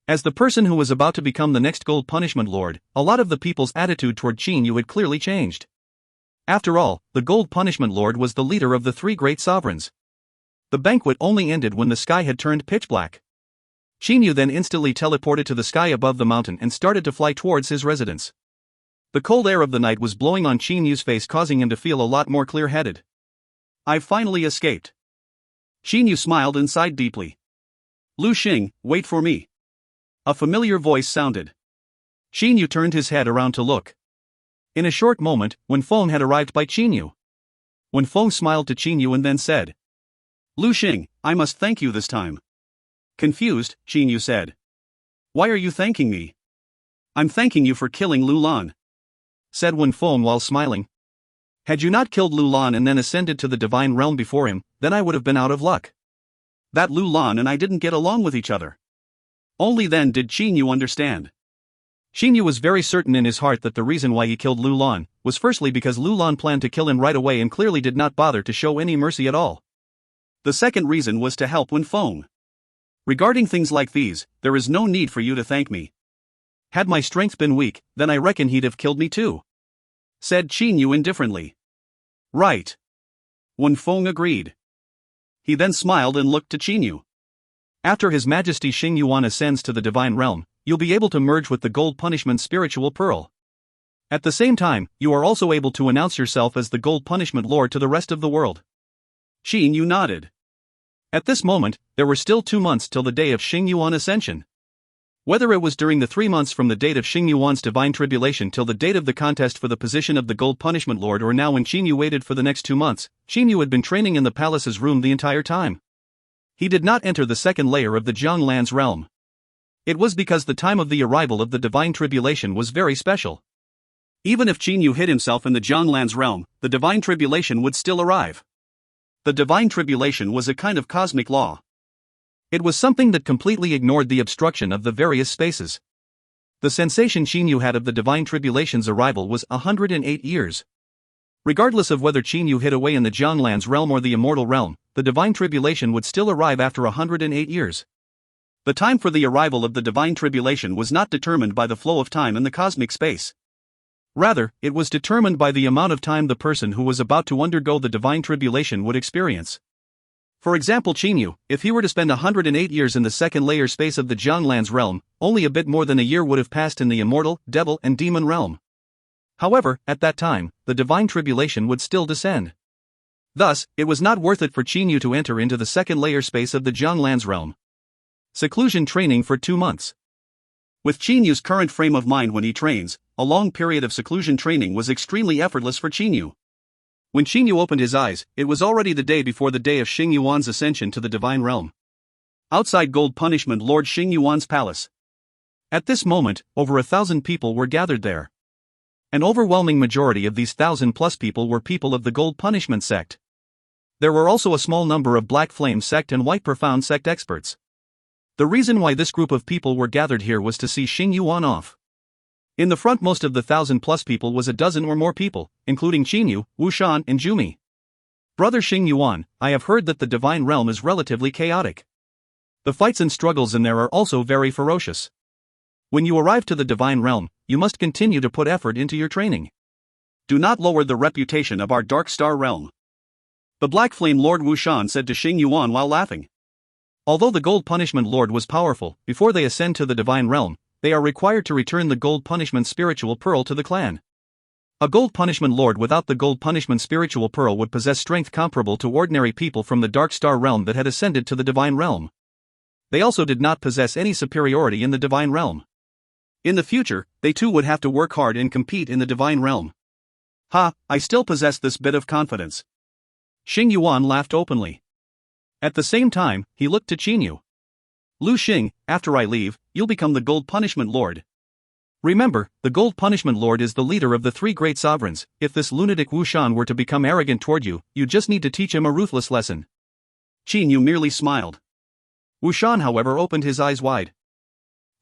As the person who was about to become the next Gold Punishment Lord, a lot of the people's attitude toward Qin Yu had clearly changed. After all, the Gold Punishment Lord was the leader of the 3 great sovereigns. The banquet only ended when the sky had turned pitch black. Qin Yu then instantly teleported to the sky above the mountain and started to fly towards his residence. The cold air of the night was blowing on Qin Yu's face, causing him to feel a lot more clear-headed. I've finally escaped. Qin Yu smiled and sighed deeply. Lu Xing, wait for me. A familiar voice sounded. Qin Yu turned his head around to look. In a short moment, Wen Feng had arrived by Qin Yu. Wen Feng smiled to Qin Yu and then said, Lu Xing, I must thank you this time. Confused, Qin Yu said. Why are you thanking me? I'm thanking you for killing Lu Lan, said Wen Feng while smiling. Had you not killed Lu Lan and then ascended to the divine realm before him, then I would have been out of luck. That Lu Lan and I didn't get along with each other. Only then did Qin Yu understand. Qin Yu was very certain in his heart that the reason why he killed Lu Lan was firstly because Lu Lan planned to kill him right away and clearly did not bother to show any mercy at all. The second reason was to help Wen Feng. Regarding things like these, there is no need for you to thank me. Had my strength been weak, then I reckon he'd have killed me too, said Qin Yu indifferently. Right. Wen Feng agreed. He then smiled and looked to Qin Yu. After His Majesty Xing Yuan ascends to the divine realm, you'll be able to merge with the Gold Punishment Spiritual Pearl. At the same time, you are also able to announce yourself as the Gold Punishment Lord to the rest of the world. Qin Yu nodded. At this moment, there were still 2 months till the day of Xing Yuan ascension. Whether it was during the 3 months from the date of Xing Yuan's divine tribulation till the date of the contest for the position of the Gold Punishment Lord, or now when Qin Yu waited for the next 2 months, Qin Yu had been training in the palace's room the entire time. He did not enter the second layer of the Jianglan's realm. It was because the time of the arrival of the divine tribulation was very special. Even if Qin Yu hid himself in the Jianglan's realm, the divine tribulation would still arrive. The divine tribulation was a kind of cosmic law. It was something that completely ignored the obstruction of the various spaces. The sensation Qin Yu had of the divine tribulation's arrival was 108 years. Regardless of whether Qin Yu hid away in the Jianglan's realm or the immortal realm, the divine tribulation would still arrive after 108 years. The time for the arrival of the divine tribulation was not determined by the flow of time in the cosmic space. Rather, it was determined by the amount of time the person who was about to undergo the divine tribulation would experience. For example, Qin Yu, if he were to spend 108 years in the second layer space of the Jianglan's realm, only a bit more than a year would have passed in the immortal, devil and demon realm. However, at that time, the divine tribulation would still descend. Thus, it was not worth it for Qin Yu to enter into the second layer space of the Jianglan's realm. Seclusion training for 2 months. With Qin Yu's current frame of mind when he trains, a long period of seclusion training was extremely effortless for Qin Yu. When Qin Yu opened his eyes, it was already the day before the day of Xing Yuan's ascension to the divine realm. Outside Gold Punishment Lord Xing Yuan's palace. At this moment, over 1,000 people were gathered there. An overwhelming majority of these 1,000+ people were people of the Gold Punishment sect. There were also a small number of Black Flame sect and White Profound sect experts. The reason why this group of people were gathered here was to see Xing Yuan off. In the frontmost of the 1,000+ people was a dozen or more people, including Qin Yu, Wu Shan and Jumi. Brother Xing Yuan, I have heard that the divine realm is relatively chaotic. The fights and struggles in there are also very ferocious. When you arrive to the divine realm, you must continue to put effort into your training. Do not lower the reputation of our Dark Star realm. The Black Flame Lord Wu Shan said to Xing Yuan while laughing. Although the Gold Punishment Lord was powerful, before they ascend to the divine realm, they are required to return the Gold Punishment Spiritual Pearl to the clan. A Gold Punishment Lord without the Gold Punishment Spiritual Pearl would possess strength comparable to ordinary people from the Dark Star realm that had ascended to the divine realm. They also did not possess any superiority in the divine realm. In the future, they too would have to work hard and compete in the divine realm. I still possess this bit of confidence. Xing Yuan laughed openly. At the same time, he looked to Qin Yu. Lu Xing, after I leave, you'll become the Gold Punishment Lord, Remember, the Gold Punishment Lord is the leader of the three great sovereigns. If this lunatic Wu Shan were to become arrogant toward you, you just need to teach him a ruthless lesson. Qin Yu merely smiled. Wu Shan, however, opened his eyes wide.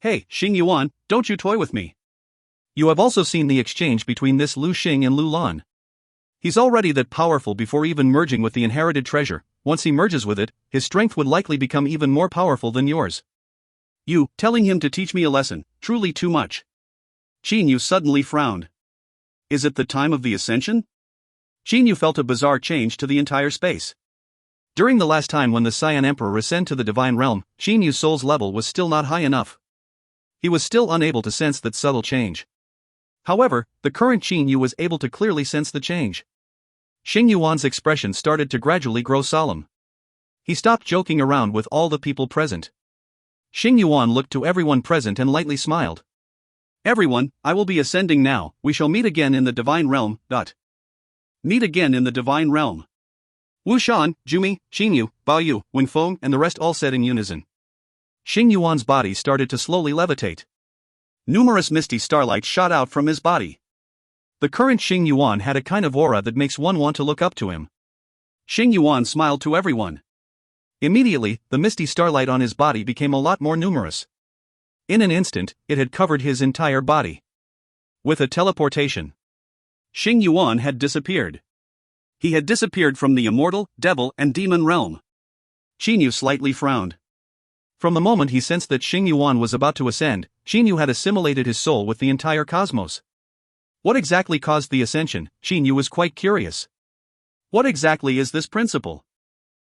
Hey, Xing Yuan, don't you toy with me. You have also seen the exchange between this Lu Xing and Lu Lan. He's already that powerful before even merging with the inherited treasure. Once he merges with it, his strength would likely become even more powerful than yours. You, telling him to teach me a lesson, truly too much. Qin Yu suddenly frowned. Is it the time of the ascension? Qin Yu felt a bizarre change to the entire space. During the last time when the Saiyan Emperor ascended to the divine realm, Qin Yu's soul's level was still not high enough. He was still unable to sense that subtle change. However, the current Qin Yu was able to clearly sense the change. Xing Yuan's expression started to gradually grow solemn. He stopped joking around with all the people present. Xing Yuan looked to everyone present and lightly smiled. Everyone, I will be ascending now. We shall meet again in the divine realm. Meet again in the divine realm. Wu Shan, Jumi, Qin Yu, Bao Yu, Wen Feng, and the rest all said in unison. Xing Yuan's body started to slowly levitate. Numerous misty starlight shot out from his body. The current Xing Yuan had a kind of aura that makes one want to look up to him. Xing Yuan smiled to everyone. Immediately, the misty starlight on his body became a lot more numerous. In an instant, it had covered his entire body. With a teleportation, Xing Yuan had disappeared. He had disappeared from the immortal, devil, and demon realm. Qin Yu slightly frowned. From the moment he sensed that Xing Yuan was about to ascend, Qin Yu had assimilated his soul with the entire cosmos. What exactly caused the ascension? Qin Yu was quite curious. What exactly is this principle?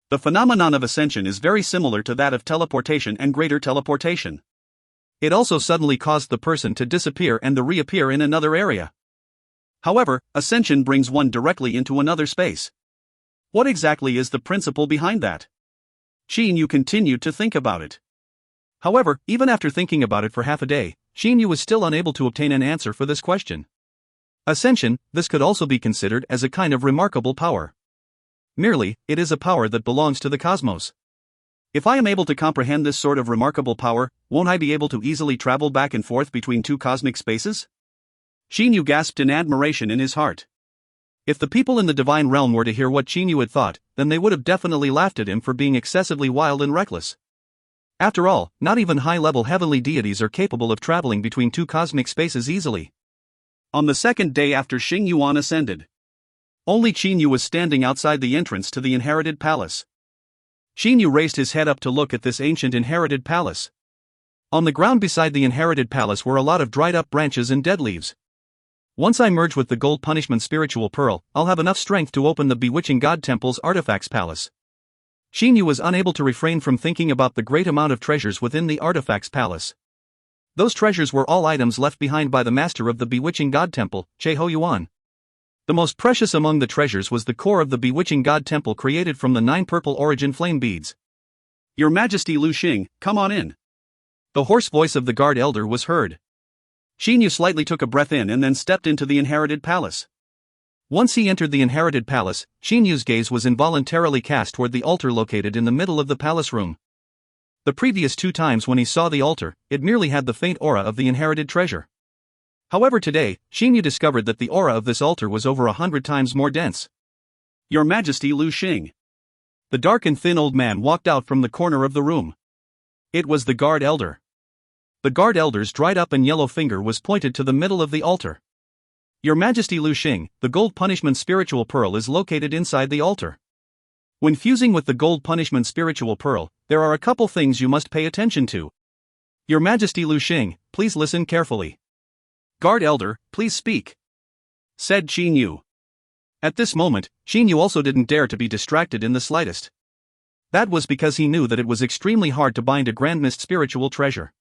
The phenomenon of ascension is very similar to that of teleportation and greater teleportation. It also suddenly caused the person to disappear and to reappear in another area. However, ascension brings one directly into another space. What exactly is the principle behind that? Qin Yu continued to think about it. However, even after thinking about it for half a day, Qin Yu was still unable to obtain an answer for this question. Ascension, this could also be considered as a kind of remarkable power. Merely, it is a power that belongs to the cosmos. If I am able to comprehend this sort of remarkable power, won't I be able to easily travel back and forth between two cosmic spaces? Qin Yu gasped in admiration in his heart. If the people in the divine realm were to hear what Qin Yu had thought, then they would have definitely laughed at him for being excessively wild and reckless. After all, not even high-level heavenly deities are capable of traveling between two cosmic spaces easily. On the second day after Xing Yuan ascended, only Qin Yu was standing outside the entrance to the inherited palace. Qin Yu raised his head up to look at this ancient inherited palace. On the ground beside the inherited palace were a lot of dried-up branches and dead leaves. Once I merge with the Gold Punishment Spiritual Pearl, I'll have enough strength to open the Bewitching God Temple's Artifacts Palace. Qin Yu was unable to refrain from thinking about the great amount of treasures within the Artifacts Palace. Those treasures were all items left behind by the master of the Bewitching God Temple, Che Ho Yuan. The most precious among the treasures was the core of the Bewitching God Temple created from the 9 purple origin flame beads. Your Majesty Lu Xing, come on in. The hoarse voice of the guard elder was heard. Qin Yu slightly took a breath in and then stepped into the inherited palace. Once he entered the inherited palace, Qin Yu's gaze was involuntarily cast toward the altar located in the middle of the palace room. The previous 2 times when he saw the altar, it merely had the faint aura of the inherited treasure. However, today, Qin Yu discovered that the aura of this altar was over 100 times more dense. Your Majesty Lu Xing. The dark and thin old man walked out from the corner of the room. It was the guard elder. The guard elder's dried-up and yellow finger was pointed to the middle of the altar. Your Majesty Lu Xing, the Gold Punishment Spiritual Pearl is located inside the altar. When fusing with the Gold Punishment Spiritual Pearl, there are a couple things you must pay attention to. Your Majesty Lu Xing, please listen carefully. Guard elder, please speak, said Qin Yu. At this moment, Qin Yu also didn't dare to be distracted in the slightest. That was because he knew that it was extremely hard to bind a Grand Mist spiritual treasure.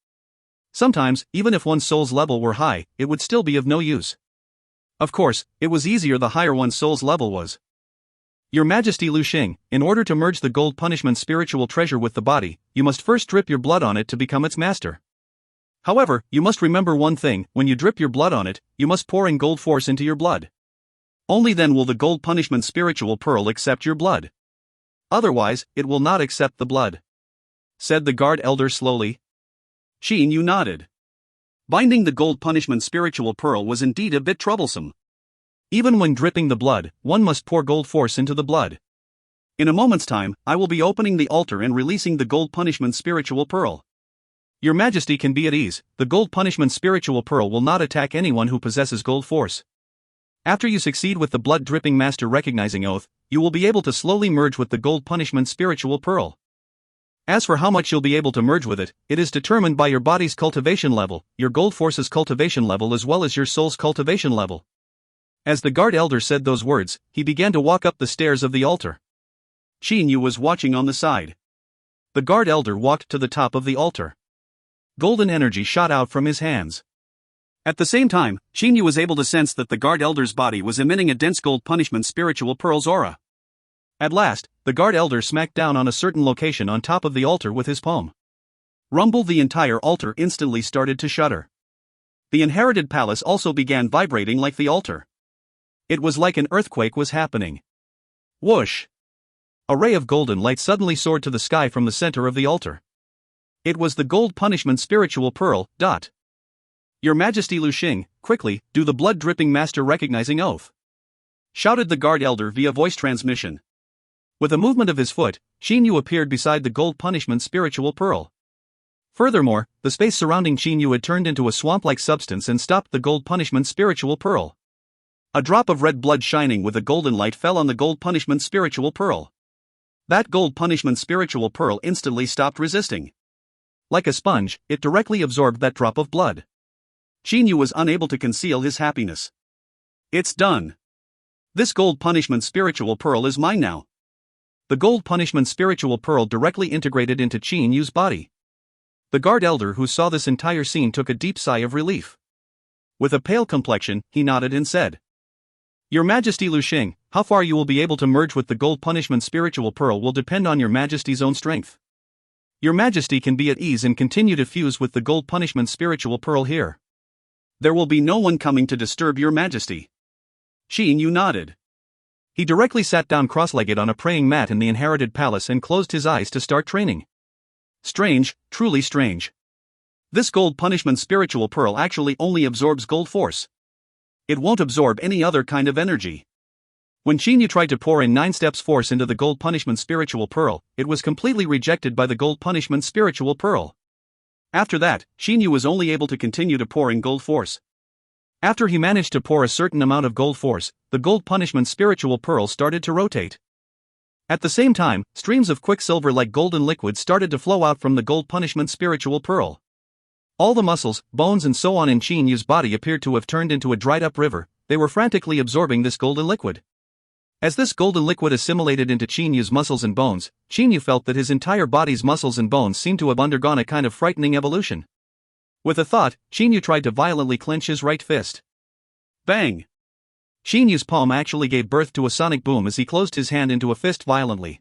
Sometimes, even if one's soul's level were high, it would still be of no use. Of course, it was easier the higher one's soul's level was. Your Majesty Lu Xing, in order to merge the Gold Punishment spiritual treasure with the body, you must first drip your blood on it to become its master. However, you must remember one thing: when you drip your blood on it, you must pour in gold force into your blood. Only then will the Gold Punishment spiritual pearl accept your blood. Otherwise, it will not accept the blood, said the guard elder slowly. Qin Yu nodded. Binding the gold punishment spiritual pearl was indeed a bit troublesome. Even when dripping the blood, one must pour gold force into the blood. In a moment's time, I will be opening the altar and releasing the gold punishment spiritual pearl. Your Majesty can be at ease, the gold punishment spiritual pearl will not attack anyone who possesses gold force. After you succeed with the blood-dripping master recognizing oath, you will be able to slowly merge with the gold punishment spiritual pearl. As for how much you'll be able to merge with it, it is determined by your body's cultivation level, your gold force's cultivation level as well as your soul's cultivation level. As the guard elder said those words, he began to walk up the stairs of the altar. Qin Yu was watching on the side. The guard elder walked to the top of the altar. Golden energy shot out from his hands. At the same time, Qin Yu was able to sense that the guard elder's body was emitting a dense gold punishment spiritual pearl's aura. At last, the guard elder smacked down on a certain location on top of the altar with his palm. Rumble! The entire altar instantly started to shudder. The inherited palace also began vibrating like the altar. It was like an earthquake was happening. Whoosh! A ray of golden light suddenly soared to the sky from the center of the altar. It was the gold punishment spiritual pearl. Your Majesty Lu Xing, quickly, do the blood-dripping master recognizing oath! Shouted the guard elder via voice transmission. With a movement of his foot, Qin Yu appeared beside the gold punishment spiritual pearl. Furthermore, the space surrounding Qin Yu had turned into a swamp-like substance and stopped the gold punishment spiritual pearl. A drop of red blood shining with a golden light fell on the gold punishment spiritual pearl. That gold punishment spiritual pearl instantly stopped resisting. Like a sponge, it directly absorbed that drop of blood. Qin Yu was unable to conceal his happiness. It's done. This gold punishment spiritual pearl is mine now. The gold punishment spiritual pearl directly integrated into Qin Yu's body. The guard elder who saw this entire scene took a deep sigh of relief. With a pale complexion, he nodded and said, Your Majesty Lu Xing, how far you will be able to merge with the gold punishment spiritual pearl will depend on your Majesty's own strength. Your Majesty can be at ease and continue to fuse with the gold punishment spiritual pearl here. There will be no one coming to disturb your Majesty. Qin Yu nodded. He directly sat down cross-legged on a praying mat in the inherited palace and closed his eyes to start training. Strange, truly strange. This gold punishment spiritual pearl actually only absorbs gold force. It won't absorb any other kind of energy. When Qin Yu tried to pour in 9 steps force into the gold punishment spiritual pearl, it was completely rejected by the gold punishment spiritual pearl. After that, Qin Yu was only able to continue to pour in gold force. After he managed to pour a certain amount of gold force, the gold punishment spiritual pearl started to rotate. At the same time, streams of quicksilver-like golden liquid started to flow out from the gold punishment spiritual pearl. All the muscles, bones and so on in Qin Yu's body appeared to have turned into a dried-up river. They were frantically absorbing this golden liquid. As this golden liquid assimilated into Qin Yu's muscles and bones, Qin Yu felt that his entire body's muscles and bones seemed to have undergone a kind of frightening evolution. With a thought, Qin Yu tried to violently clench his right fist. Bang! Qin Yu's palm actually gave birth to a sonic boom as he closed his hand into a fist violently.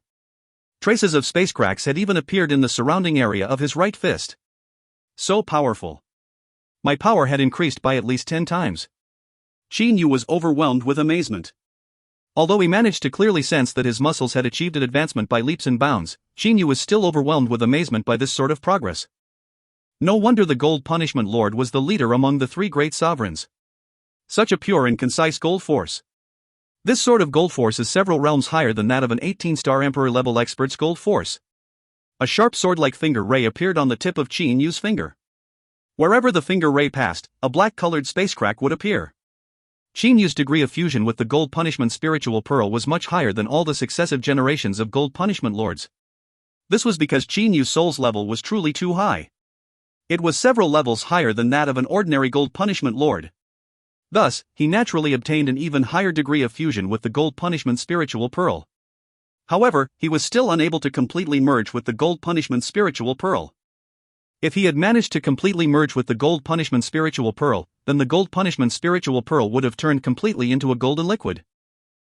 Traces of space cracks had even appeared in the surrounding area of his right fist. So powerful. My power had increased by at least 10 times. Qin Yu was overwhelmed with amazement. Although he managed to clearly sense that his muscles had achieved an advancement by leaps and bounds, Qin Yu was still overwhelmed with amazement by this sort of progress. No wonder the Gold Punishment Lord was the leader among the 3 great sovereigns. Such a pure and concise gold force. This sort of gold force is several realms higher than that of an 18-star Emperor-level expert's gold force. A sharp sword-like finger ray appeared on the tip of Qin Yu's finger. Wherever the finger ray passed, a black-colored space crack would appear. Qin Yu's degree of fusion with the Gold Punishment Spiritual Pearl was much higher than all the successive generations of Gold Punishment Lords. This was because Qin Yu's soul's level was truly too high. It was several levels higher than that of an ordinary Gold Punishment Lord. Thus, he naturally obtained an even higher degree of fusion with the Gold Punishment Spiritual Pearl. However, he was still unable to completely merge with the Gold Punishment Spiritual Pearl. If he had managed to completely merge with the Gold Punishment Spiritual Pearl, then the Gold Punishment Spiritual Pearl would have turned completely into a golden liquid.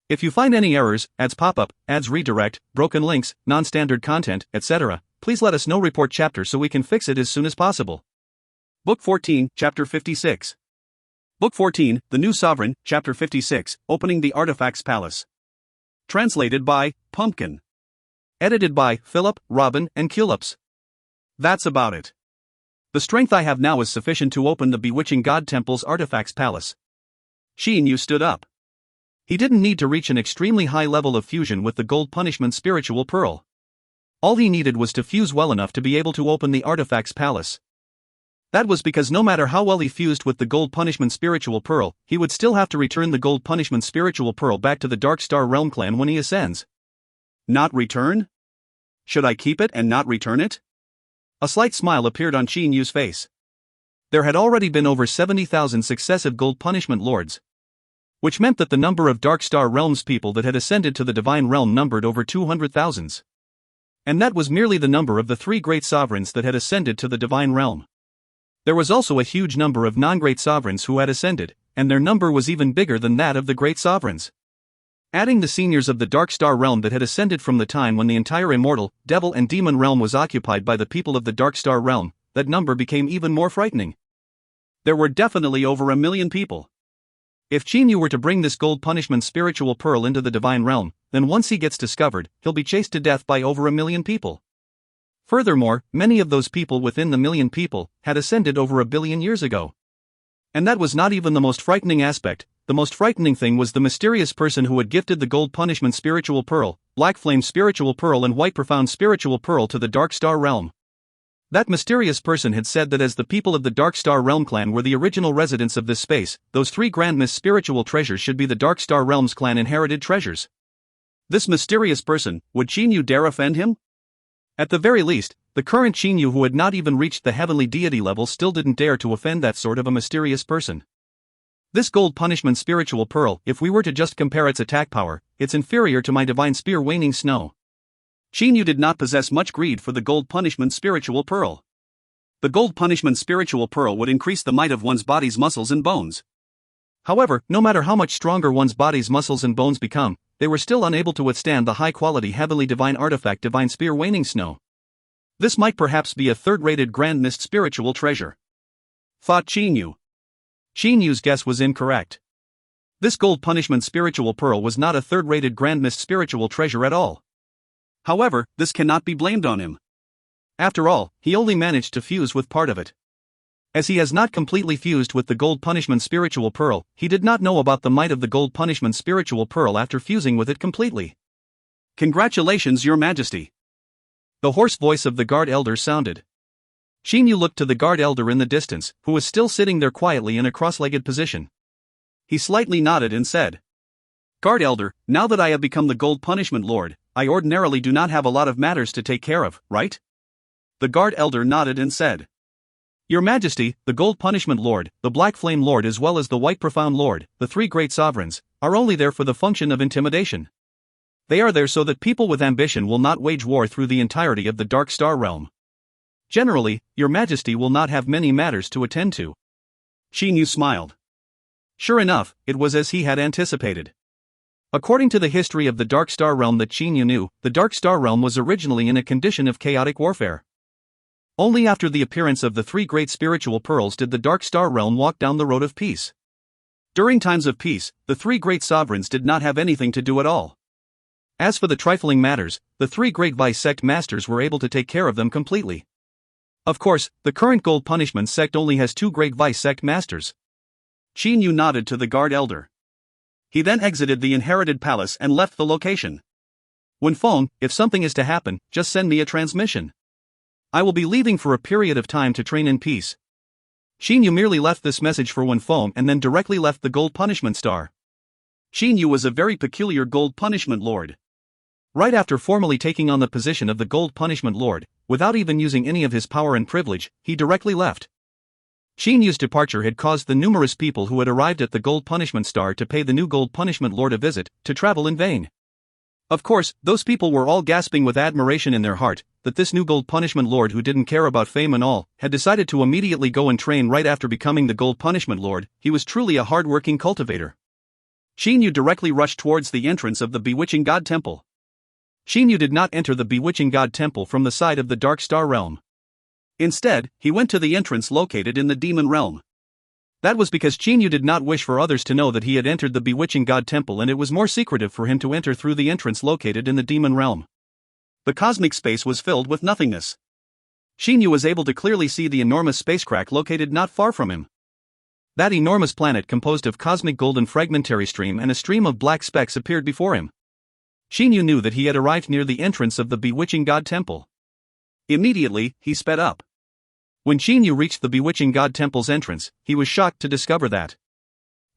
If you find any errors, ads pop-up, ads redirect, broken links, non-standard content, etc., please let us know. Report chapter so we can fix it as soon as possible. Book 14, Chapter 56. Book 14, The New Sovereign, Chapter 56, Opening the Artifacts Palace. Translated by Pumpkin. Edited by Philip, Robin, and Culips. That's about it. The strength I have now is sufficient to open the bewitching God Temple's artifacts palace. Xin Yu stood up. He didn't need to reach an extremely high level of fusion with the Gold Punishment Spiritual Pearl. All he needed was to fuse well enough to be able to open the artifacts palace. That was because no matter how well he fused with the Gold Punishment Spiritual Pearl, he would still have to return the Gold Punishment Spiritual Pearl back to the Dark Star Realm clan when he ascends. Not return? Should I keep it and not return it? A slight smile appeared on Xin Yu's face. There had already been over 70,000 successive Gold Punishment Lords, which meant that the number of Dark Star Realms people that had ascended to the Divine Realm numbered over 200,000. And that was merely the number of the 3 great sovereigns that had ascended to the Divine Realm. There was also a huge number of non-great sovereigns who had ascended, and their number was even bigger than that of the great sovereigns. Adding the seniors of the Dark Star Realm that had ascended from the time when the entire immortal, devil and demon realm was occupied by the people of the Dark Star Realm, that number became even more frightening. There were definitely over 1 million people. If Xin Yu were to bring this Gold Punishment Spiritual Pearl into the Divine Realm, then once he gets discovered, he'll be chased to death by over 1 million people. Furthermore, many of those people within the million people had ascended over 1 billion years ago. And that was not even the most frightening aspect. The most frightening thing was the mysterious person who had gifted the Gold Punishment Spiritual Pearl, Black Flame Spiritual Pearl and White Profound Spiritual Pearl to the Dark Star Realm. That mysterious person had said that as the people of the Dark Star Realm clan were the original residents of this space, those 3 Grand Mist spiritual treasures should be the Dark Star Realms clan inherited treasures. This mysterious person, would Xin Yu dare offend him? At the very least, the current Xin Yu who had not even reached the heavenly deity level still didn't dare to offend that sort of a mysterious person. This Gold Punishment Spiritual Pearl, if we were to just compare its attack power, it's inferior to my Divine Spear Waning Snow. Xin Yu did not possess much greed for the Gold Punishment Spiritual Pearl. The Gold Punishment Spiritual Pearl would increase the might of one's body's muscles and bones. However, no matter how much stronger one's body's muscles and bones become, they were still unable to withstand the high-quality heavenly divine artifact Divine Spear Waning Snow. This might perhaps be a third-rated Grand Mist spiritual treasure, thought Xin Yu. Xin Yu's guess was incorrect. This Gold Punishment Spiritual Pearl was not a third-rated Grand Mist spiritual treasure at all. However, this cannot be blamed on him. After all, he only managed to fuse with part of it. As he has not completely fused with the Gold Punishment Spiritual Pearl, he did not know about the might of the Gold Punishment Spiritual Pearl after fusing with it completely. Congratulations, Your Majesty. The hoarse voice of the guard elder sounded. Xin Yu looked to the guard elder in the distance, who was still sitting there quietly in a cross-legged position. He slightly nodded and said, "Guard elder, now that I have become the Gold Punishment Lord, I ordinarily do not have a lot of matters to take care of, right?" The guard elder nodded and said, "Your Majesty, the Gold Punishment Lord, the Black Flame Lord as well as the White Profound Lord, the 3 great sovereigns, are only there for the function of intimidation. They are there so that people with ambition will not wage war through the entirety of the Dark Star Realm. Generally, Your Majesty will not have many matters to attend to." Xin Yu smiled. Sure enough, it was as he had anticipated. According to the history of the Dark Star Realm that Xin Yu knew, the Dark Star Realm was originally in a condition of chaotic warfare. Only after the appearance of the 3 great spiritual pearls did the Dark Star Realm walk down the road of peace. During times of peace, the 3 great sovereigns did not have anything to do at all. As for the trifling matters, the 3 great vice sect masters were able to take care of them completely. Of course, the current Gold Punishment sect only has 2 great vice sect masters. Xin Yu nodded to the guard elder. He then exited the inherited palace and left the location. "Wen Feng, if something is to happen, just send me a transmission. I will be leaving for a period of time to train in peace." Xin Yu merely left this message for Wen Feng and then directly left the Gold Punishment Star. Xin Yu was a very peculiar Gold Punishment Lord. Right after formally taking on the position of the Gold Punishment Lord, without even using any of his power and privilege, he directly left. Xin Yu's departure had caused the numerous people who had arrived at the Gold Punishment Star to pay the new Gold Punishment Lord a visit, to travel in vain. Of course, those people were all gasping with admiration in their heart, that this new Gold Punishment Lord who didn't care about fame and all, had decided to immediately go and train right after becoming the Gold Punishment Lord. He was truly a hard-working cultivator. Xin Yu directly rushed towards the entrance of the Bewitching God Temple. Xin Yu did not enter the Bewitching God Temple from the side of the Dark Star Realm. Instead, he went to the entrance located in the Demon Realm. That was because Xin Yu did not wish for others to know that he had entered the Bewitching God Temple, and it was more secretive for him to enter through the entrance located in the Demon Realm. The cosmic space was filled with nothingness. Xinyu was able to clearly see the enormous space crack located not far from him. That enormous planet composed of cosmic golden fragmentary stream and a stream of black specks appeared before him. Xinyu knew that he had arrived near the entrance of the Bewitching God Temple. Immediately, he sped up. When Xinyu reached the Bewitching God Temple's entrance, he was shocked to discover that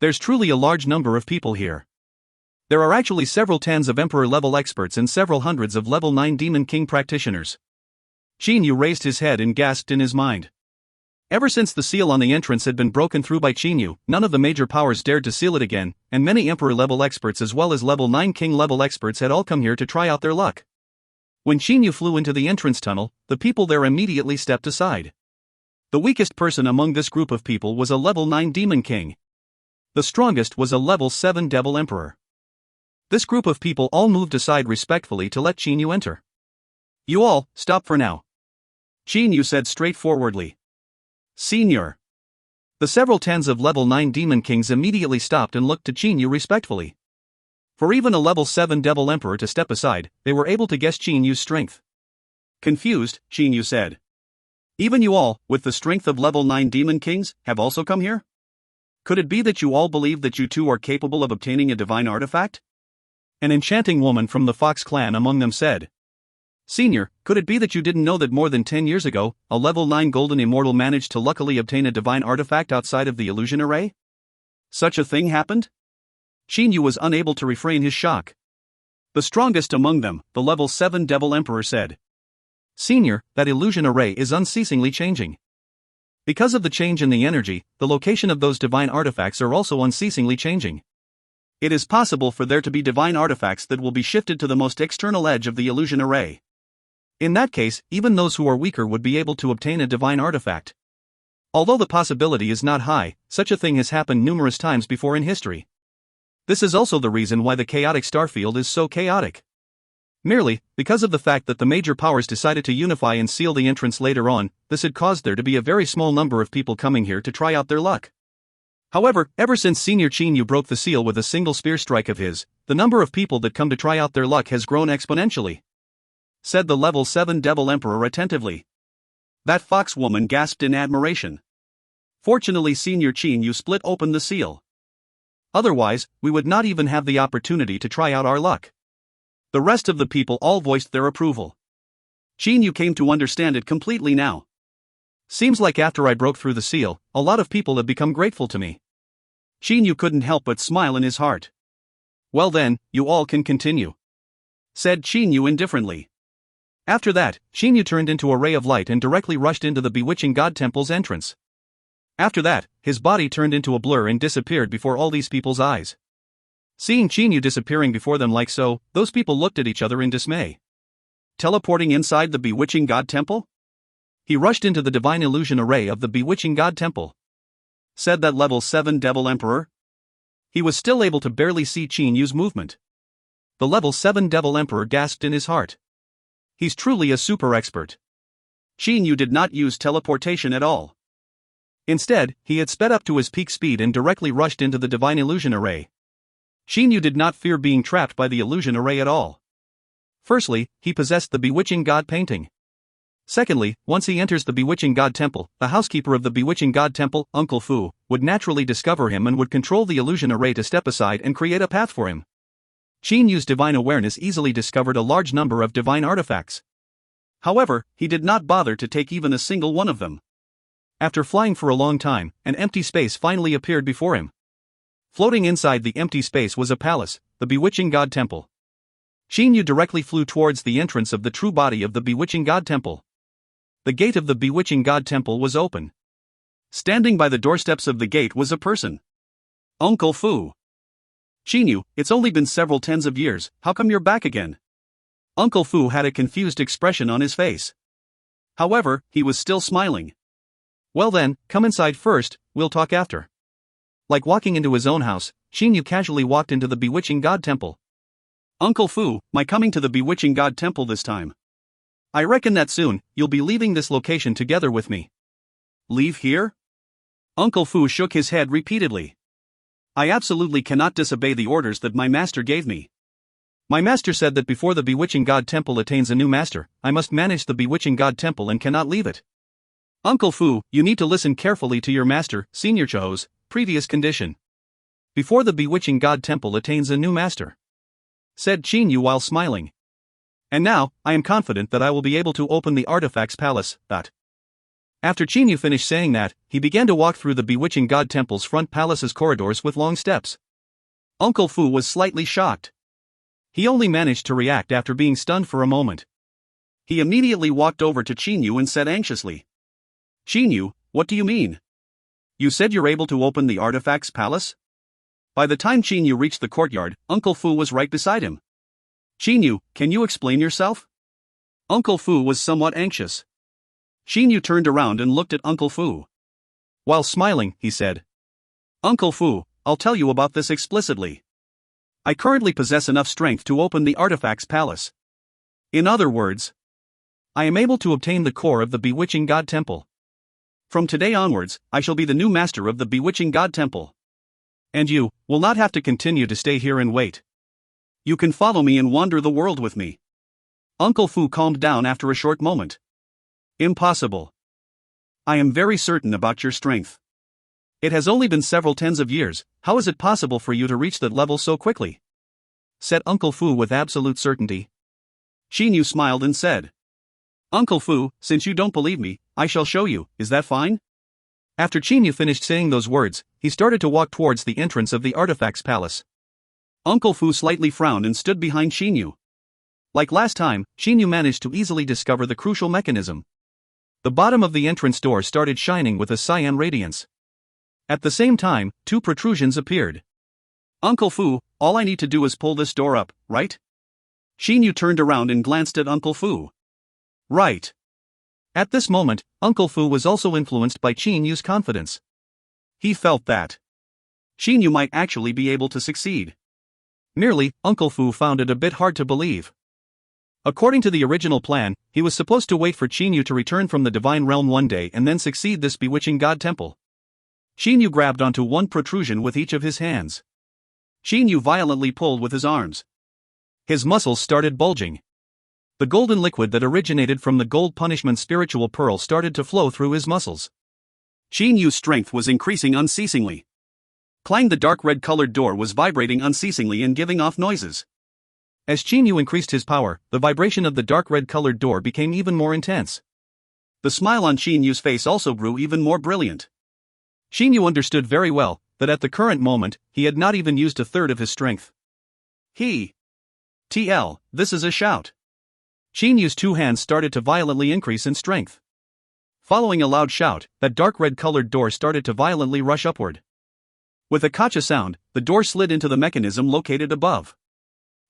there's truly a large number of people here. There are actually several tens of Emperor-level experts and several hundreds of level 9 Demon King practitioners. Xinyu raised his head and gasped in his mind. Ever since the seal on the entrance had been broken through by Xinyu, none of the major powers dared to seal it again, and many Emperor-level experts as well as level 9 King-level experts had all come here to try out their luck. When Xinyu flew into the entrance tunnel, the people there immediately stepped aside. The weakest person among this group of people was a level 9 Demon King. The strongest was a level 7 Devil Emperor. This group of people all moved aside respectfully to let Xinyu enter. "You all, stop for now," Xinyu said straightforwardly. "Senior." The several tens of level 9 Demon Kings immediately stopped and looked to Xinyu respectfully. For even a level 7 Devil Emperor to step aside, they were able to guess Xinyu's strength. Confused, Xinyu said. "Even you all, with the strength of level 9 Demon Kings, have also come here? Could it be that you all believe that you too are capable of obtaining a divine artifact?" An enchanting woman from the Fox clan among them said. "Senior, could it be that you didn't know that more than 10 years ago, a level 9 Golden Immortal managed to luckily obtain a divine artifact outside of the illusion array? Such a thing happened?" Xinyu was unable to refrain his shock. The strongest among them, the level 7 Devil Emperor said. "Senior, that illusion array is unceasingly changing. Because of the change in the energy, the location of those divine artifacts are also unceasingly changing. It is possible for there to be divine artifacts that will be shifted to the most external edge of the illusion array. In that case, even those who are weaker would be able to obtain a divine artifact. Although the possibility is not high, such a thing has happened numerous times before in history. This is also the reason why the chaotic starfield is so chaotic. Merely, because of the fact that the major powers decided to unify and seal the entrance later on, this had caused there to be a very small number of people coming here to try out their luck. However, ever since Senior Xinyu broke the seal with a single spear strike of his, the number of people that come to try out their luck has grown exponentially," said the level 7 Devil Emperor attentively. That fox woman gasped in admiration. "Fortunately Senior Xinyu split open the seal. Otherwise, we would not even have the opportunity to try out our luck." The rest of the people all voiced their approval. Xinyu came to understand it completely now. "Seems like after I broke through the seal, a lot of people have become grateful to me." Xinyu couldn't help but smile in his heart. "Well then, you all can continue," said Xinyu indifferently. After that, Xinyu turned into a ray of light and directly rushed into the Bewitching God Temple's entrance. After that, his body turned into a blur and disappeared before all these people's eyes. Seeing Xinyu disappearing before them like so, those people looked at each other in dismay. Teleporting inside the Bewitching God Temple? He rushed into the divine illusion array of the Bewitching God Temple, said that level 7 Devil Emperor. He was still able to barely see Xinyu's movement. The level 7 Devil Emperor gasped in his heart. He's truly a super expert. Xinyu did not use teleportation at all. Instead, he had sped up to his peak speed and directly rushed into the divine illusion array. Xinyu did not fear being trapped by the illusion array at all. Firstly, he possessed the Bewitching God painting. Secondly, once he enters the Bewitching God Temple, the housekeeper of the Bewitching God Temple, Uncle Fu, would naturally discover him and would control the illusion array to step aside and create a path for him. Xinyu's divine awareness easily discovered a large number of divine artifacts. However, he did not bother to take even a single one of them. After flying for a long time, an empty space finally appeared before him. Floating inside the empty space was a palace, the Bewitching God Temple. Xinyu directly flew towards the entrance of the true body of the Bewitching God Temple. The gate of the Bewitching God Temple was open. Standing by the doorsteps of the gate was a person. Uncle Fu. "Xinyu, it's only been several tens of years, how come you're back again?" Uncle Fu had a confused expression on his face. However, he was still smiling. "Well then, come inside first, we'll talk after." Like walking into his own house, Xinyu casually walked into the Bewitching God Temple. "Uncle Fu, my coming to the Bewitching God Temple this time. I reckon that soon, you'll be leaving this location together with me." "Leave here?" Uncle Fu shook his head repeatedly. "I absolutely cannot disobey the orders that my master gave me. My master said that before the bewitching god temple attains a new master, I must manage the bewitching god temple and cannot leave it. Uncle Fu, you need to listen carefully to your master, Senior Cho's previous condition. Before the bewitching god temple attains a new master, said Qin Yu while smiling. And now, I am confident that I will be able to open the artifacts palace. After Qin Yu finished saying that, he began to walk through the bewitching god temple's front palace's corridors with long steps. Uncle Fu was slightly shocked. He only managed to react after being stunned for a moment. He immediately walked over to Qin Yu and said anxiously, Qin Yu, what do you mean? You said you're able to open the artifacts palace? By the time Qin Yu reached the courtyard, Uncle Fu was right beside him. Qin Yu, can you explain yourself? Uncle Fu was somewhat anxious. Qin Yu turned around and looked at Uncle Fu. While smiling, he said, Uncle Fu, I'll tell you about this explicitly. I currently possess enough strength to open the artifacts palace. In other words, I am able to obtain the core of the bewitching god temple. From today onwards, I shall be the new master of the bewitching god temple. And you will not have to continue to stay here and wait. You can follow me and wander the world with me. Uncle Fu calmed down after a short moment. Impossible. I am very certain about your strength. It has only been several tens of years, how is it possible for you to reach that level so quickly? Said Uncle Fu with absolute certainty. Qin Yu smiled and said, Uncle Fu, since you don't believe me, I shall show you, is that fine? After Qin Yu finished saying those words, he started to walk towards the entrance of the artifacts palace. Uncle Fu slightly frowned and stood behind Qin Yu. Like last time, Qin Yu managed to easily discover the crucial mechanism. The bottom of the entrance door started shining with a cyan radiance. At the same time, two protrusions appeared. Uncle Fu, all I need to do is pull this door up, right? Qin Yu turned around and glanced at Uncle Fu. Right. At this moment, Uncle Fu was also influenced by Qin Yu's confidence. He felt that Qin Yu might actually be able to succeed. Merely, Uncle Fu found it a bit hard to believe. According to the original plan, he was supposed to wait for Qin Yu to return from the divine realm one day and then succeed this bewitching god temple. Qin Yu grabbed onto one protrusion with each of his hands. Qin Yu violently pulled with his arms. His muscles started bulging. The golden liquid that originated from the gold punishment spiritual pearl started to flow through his muscles. Qin Yu's strength was increasing unceasingly. Clang, the dark red colored door was vibrating unceasingly and giving off noises. As Qin Yu increased his power, the vibration of the dark red colored door became even more intense. The smile on Qin Yu's face also grew even more brilliant. Qin Yu understood very well that at the current moment, he had not even used a third of his strength. This is a shout. Qin Yu's two hands started to violently increase in strength. Following a loud shout, that dark red colored door started to violently rush upward. With a kacha sound, the door slid into the mechanism located above.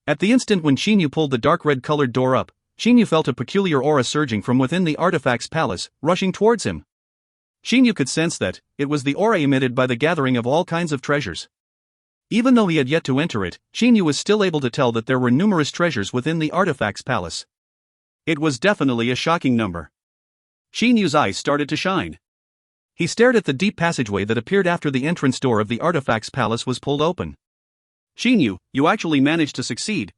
At the instant when Qin Yu pulled the dark red colored door up, Qin Yu felt a peculiar aura surging from within the artifact's palace, rushing towards him. Qin Yu could sense that it was the aura emitted by the gathering of all kinds of treasures. Even though he had yet to enter it, Qin Yu was still able to tell that there were numerous treasures within the artifact's palace. It was definitely a shocking number. Qin Yu's eyes started to shine. He stared at the deep passageway that appeared after the entrance door of the artifact's palace was pulled open. Qin Yu, you actually managed to succeed,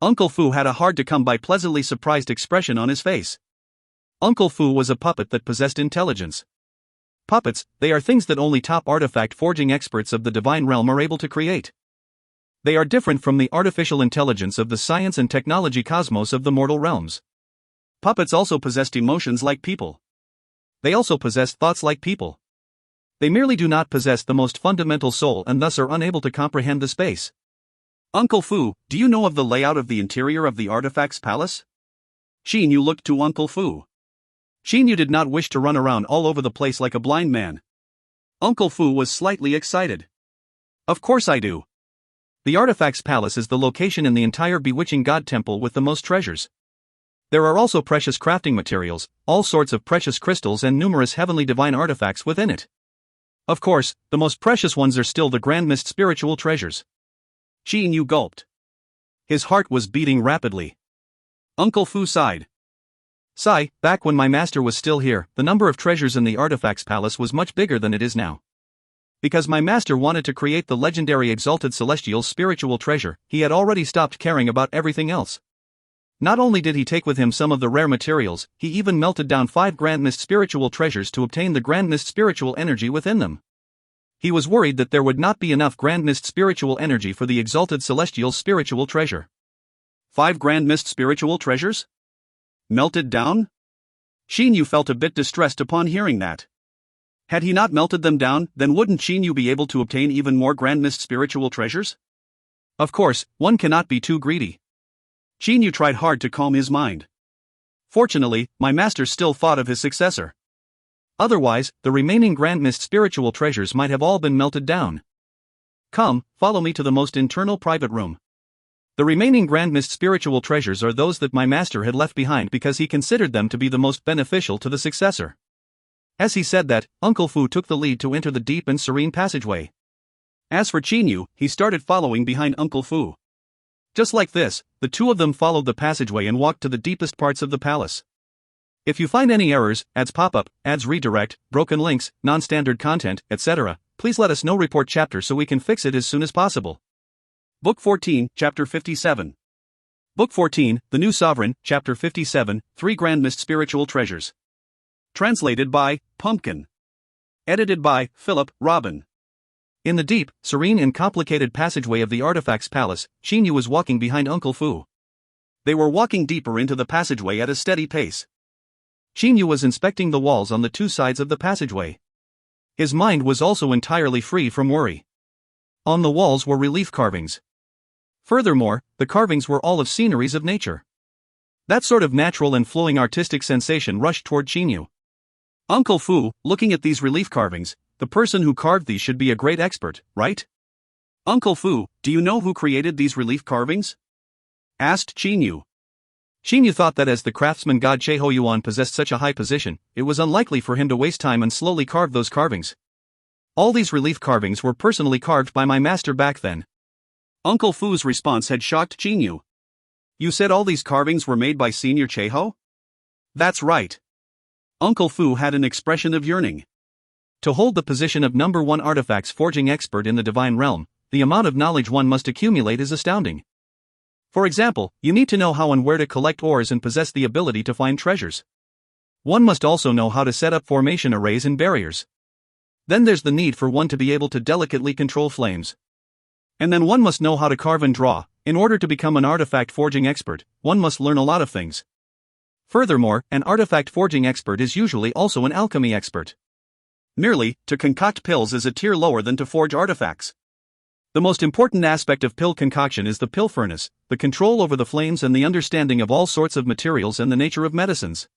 Uncle Fu had a hard-to-come-by pleasantly surprised expression on his face. Uncle Fu was a puppet that possessed intelligence. Puppets, they are things that only top artifact forging experts of the divine realm are able to create. They are different from the artificial intelligence of the science and technology cosmos of the mortal realms. Puppets also possessed emotions like people. They also possess thoughts like people. They merely do not possess the most fundamental soul and thus are unable to comprehend the space. Uncle Fu, do you know of the layout of the interior of the artifact's palace? Qin Yu looked to Uncle Fu. Qin Yu did not wish to run around all over the place like a blind man. Uncle Fu was slightly excited. Of course I do. The artifact's palace is the location in the entire bewitching god temple with the most treasures. There are also precious crafting materials, all sorts of precious crystals and numerous heavenly divine artifacts within it. Of course, the most precious ones are still the grand mist spiritual treasures. Qin Yu gulped. His heart was beating rapidly. Uncle Fu sighed. Back when my master was still here, the number of treasures in the artifacts palace was much bigger than it is now. Because my master wanted to create the legendary exalted celestial spiritual treasure, he had already stopped caring about everything else. Not only did he take with him some of the rare materials, he even melted down 5 grand mist spiritual treasures to obtain the grand mist spiritual energy within them. He was worried that there would not be enough grand mist spiritual energy for the exalted celestial spiritual treasure. 5 grand mist spiritual treasures? Melted down? Shinyu felt a bit distressed upon hearing that. Had he not melted them down, then wouldn't Shinyu be able to obtain even more grand mist spiritual treasures? Of course, one cannot be too greedy. Shinyu tried hard to calm his mind. Fortunately, my master still thought of his successor. Otherwise, the remaining grand mist spiritual treasures might have all been melted down. Come, follow me to the most internal private room. The remaining grand mist spiritual treasures are those that my master had left behind because he considered them to be the most beneficial to the successor. As he said that, Uncle Fu took the lead to enter the deep and serene passageway. As for Shinyu, he started following behind Uncle Fu. Just like this, the two of them followed the passageway and walked to the deepest parts of the palace. If you find any errors, ads pop up, ads redirect, broken links, non-standard content, etc., please let us know. Report chapter so we can fix it as soon as possible. Book 14, Chapter 57. Book 14, The New Sovereign, Chapter 57, 3 Grand Mist Spiritual Treasures. Translated by Pumpkin. Edited by Philip Robin. In the deep, serene and complicated passageway of the Artifacts Palace, Shinyu was walking behind Uncle Fu. They were walking deeper into the passageway at a steady pace. Shinyu was inspecting the walls on the 2 sides of the passageway. His mind was also entirely free from worry. On the walls were relief carvings. Furthermore, the carvings were all of sceneries of nature. That sort of natural and flowing artistic sensation rushed toward Shinyu. Uncle Fu, looking at these relief carvings, the person who carved these should be a great expert, right? Uncle Fu, do you know who created these relief carvings? Asked Shinyu. Shinyu thought that as the craftsman god Cheho Yuan possessed such a high position, it was unlikely for him to waste time and slowly carve those carvings. All these relief carvings were personally carved by my master back then. Uncle Fu's response had shocked Shinyu. You said all these carvings were made by Senior Cheho? That's right. Uncle Fu had an expression of yearning. To hold the position of number 1 artifacts forging expert in the divine realm, the amount of knowledge one must accumulate is astounding. For example, you need to know how and where to collect ores and possess the ability to find treasures. One must also know how to set up formation arrays and barriers. Then there's the need for one to be able to delicately control flames. And then one must know how to carve and draw. In order to become an artifact forging expert, one must learn a lot of things. Furthermore, an artifact forging expert is usually also an alchemy expert. Merely, to concoct pills is a tier lower than to forge artifacts. The most important aspect of pill concoction is the pill furnace, the control over the flames and the understanding of all sorts of materials and the nature of medicines.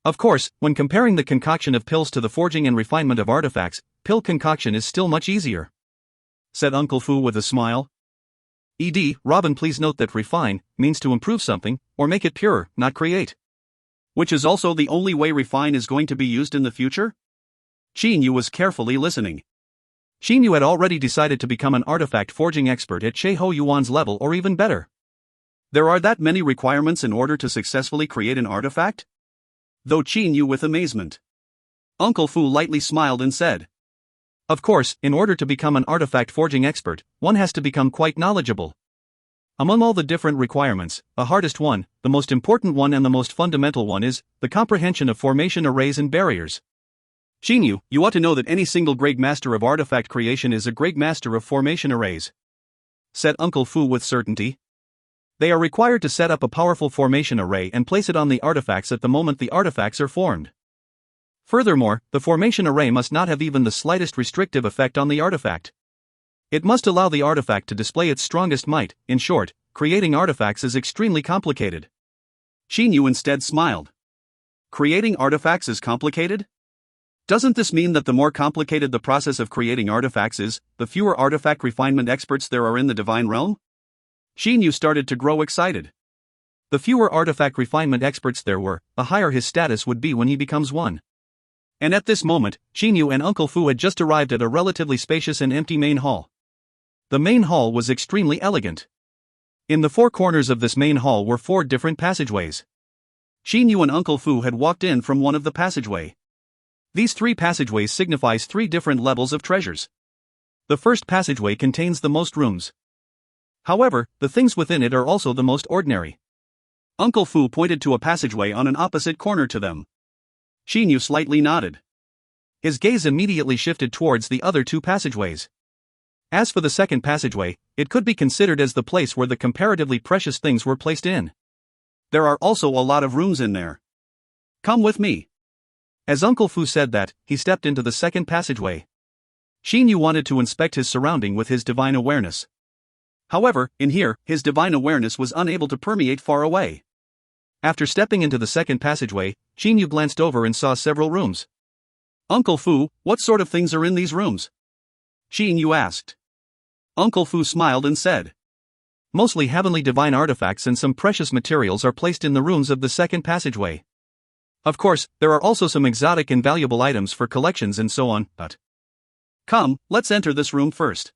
Of course, when comparing the concoction of pills to the forging and refinement of artifacts, pill concoction is still much easier. Said Uncle Fu with a smile. Robin, please note that refine means to improve something, or make it purer, not create. Which is also the only way refine is going to be used in the future? Shinyu was carefully listening. Shinyu had already decided to become an artifact forging expert at Cheho Yuan's level or even better. There are that many requirements in order to successfully create an artifact? Though Shinyu with amazement. Uncle Fu lightly smiled and said. Of course, in order to become an artifact forging expert, one has to become quite knowledgeable. Among all the different requirements, the hardest one, the most important one and the most fundamental one is the comprehension of formation arrays and barriers. Shinyu, you ought to know that any single great master of artifact creation is a great master of formation arrays. Said Uncle Fu with certainty. They are required to set up a powerful formation array and place it on the artifacts at the moment the artifacts are formed. Furthermore, the formation array must not have even the slightest restrictive effect on the artifact. It must allow the artifact to display its strongest might. In short, creating artifacts is extremely complicated. Shinyu instead smiled. Creating artifacts is complicated? Doesn't this mean that the more complicated the process of creating artifacts is, the fewer artifact refinement experts there are in the divine realm? Shinyu started to grow excited. The fewer artifact refinement experts there were, the higher his status would be when he becomes one. And at this moment, Shinyu and Uncle Fu had just arrived at a relatively spacious and empty main hall. The main hall was extremely elegant. In the 4 corners of this main hall were 4 different passageways. Shinyu and Uncle Fu had walked in from one of the passageway. These 3 passageways signifies 3 different levels of treasures. The first passageway contains the most rooms. However, the things within it are also the most ordinary. Uncle Fu pointed to a passageway on an opposite corner to them. Xinyu slightly nodded. His gaze immediately shifted towards the other two passageways. As for the second passageway, it could be considered as the place where the comparatively precious things were placed in. There are also a lot of rooms in there. Come with me. As Uncle Fu said that, he stepped into the second passageway. Xinyu wanted to inspect his surrounding with his divine awareness. However, in here, his divine awareness was unable to permeate far away. After stepping into the second passageway, Xinyu glanced over and saw several rooms. Uncle Fu, what sort of things are in these rooms? Xinyu asked. Uncle Fu smiled and said, mostly heavenly divine artifacts and some precious materials are placed in the rooms of the second passageway. Of course, there are also some exotic and valuable items for collections and so on, but... Come, let's enter this room first,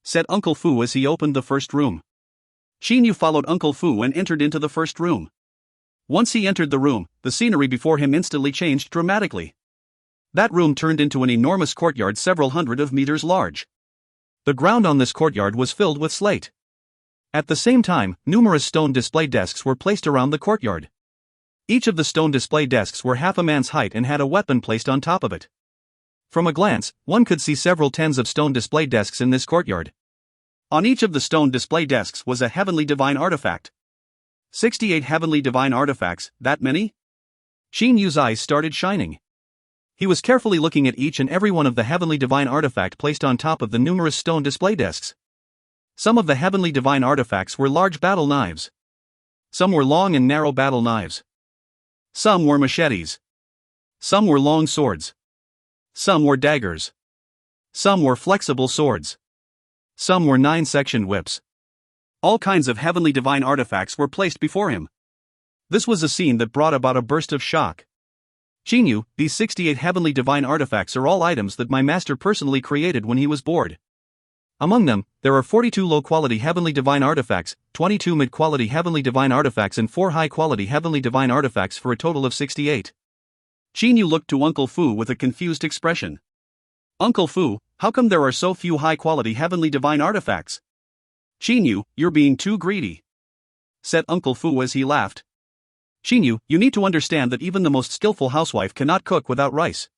said Uncle Fu as he opened the first room. Xinyu followed Uncle Fu and entered into the first room. Once he entered the room, the scenery before him instantly changed dramatically. That room turned into an enormous courtyard several hundred of meters large. The ground on this courtyard was filled with slate. At the same time, numerous stone display desks were placed around the courtyard. Each of the stone display desks were half a man's height and had a weapon placed on top of it. From a glance, one could see several tens of stone display desks in this courtyard. On each of the stone display desks was a heavenly divine artifact. 68 heavenly divine artifacts, that many? Xinyu's eyes started shining. He was carefully looking at each and every one of the heavenly divine artifact placed on top of the numerous stone display desks. Some of the heavenly divine artifacts were large battle knives. Some were long and narrow battle knives. Some were machetes. Some were long swords. Some were daggers. Some were flexible swords. Some were 9-section whips. All kinds of heavenly divine artifacts were placed before him. This was a scene that brought about a burst of shock. Xinyu, these 68 heavenly divine artifacts are all items that my master personally created when he was bored. Among them, there are 42 low-quality heavenly divine artifacts, 22 mid-quality heavenly divine artifacts and 4 high-quality heavenly divine artifacts for a total of 68. Xinyu looked to Uncle Fu with a confused expression. Uncle Fu, how come there are so few high-quality heavenly divine artifacts? Xinyu, you're being too greedy, said Uncle Fu as he laughed. Xinyu, you need to understand that even the most skillful housewife cannot cook without rice.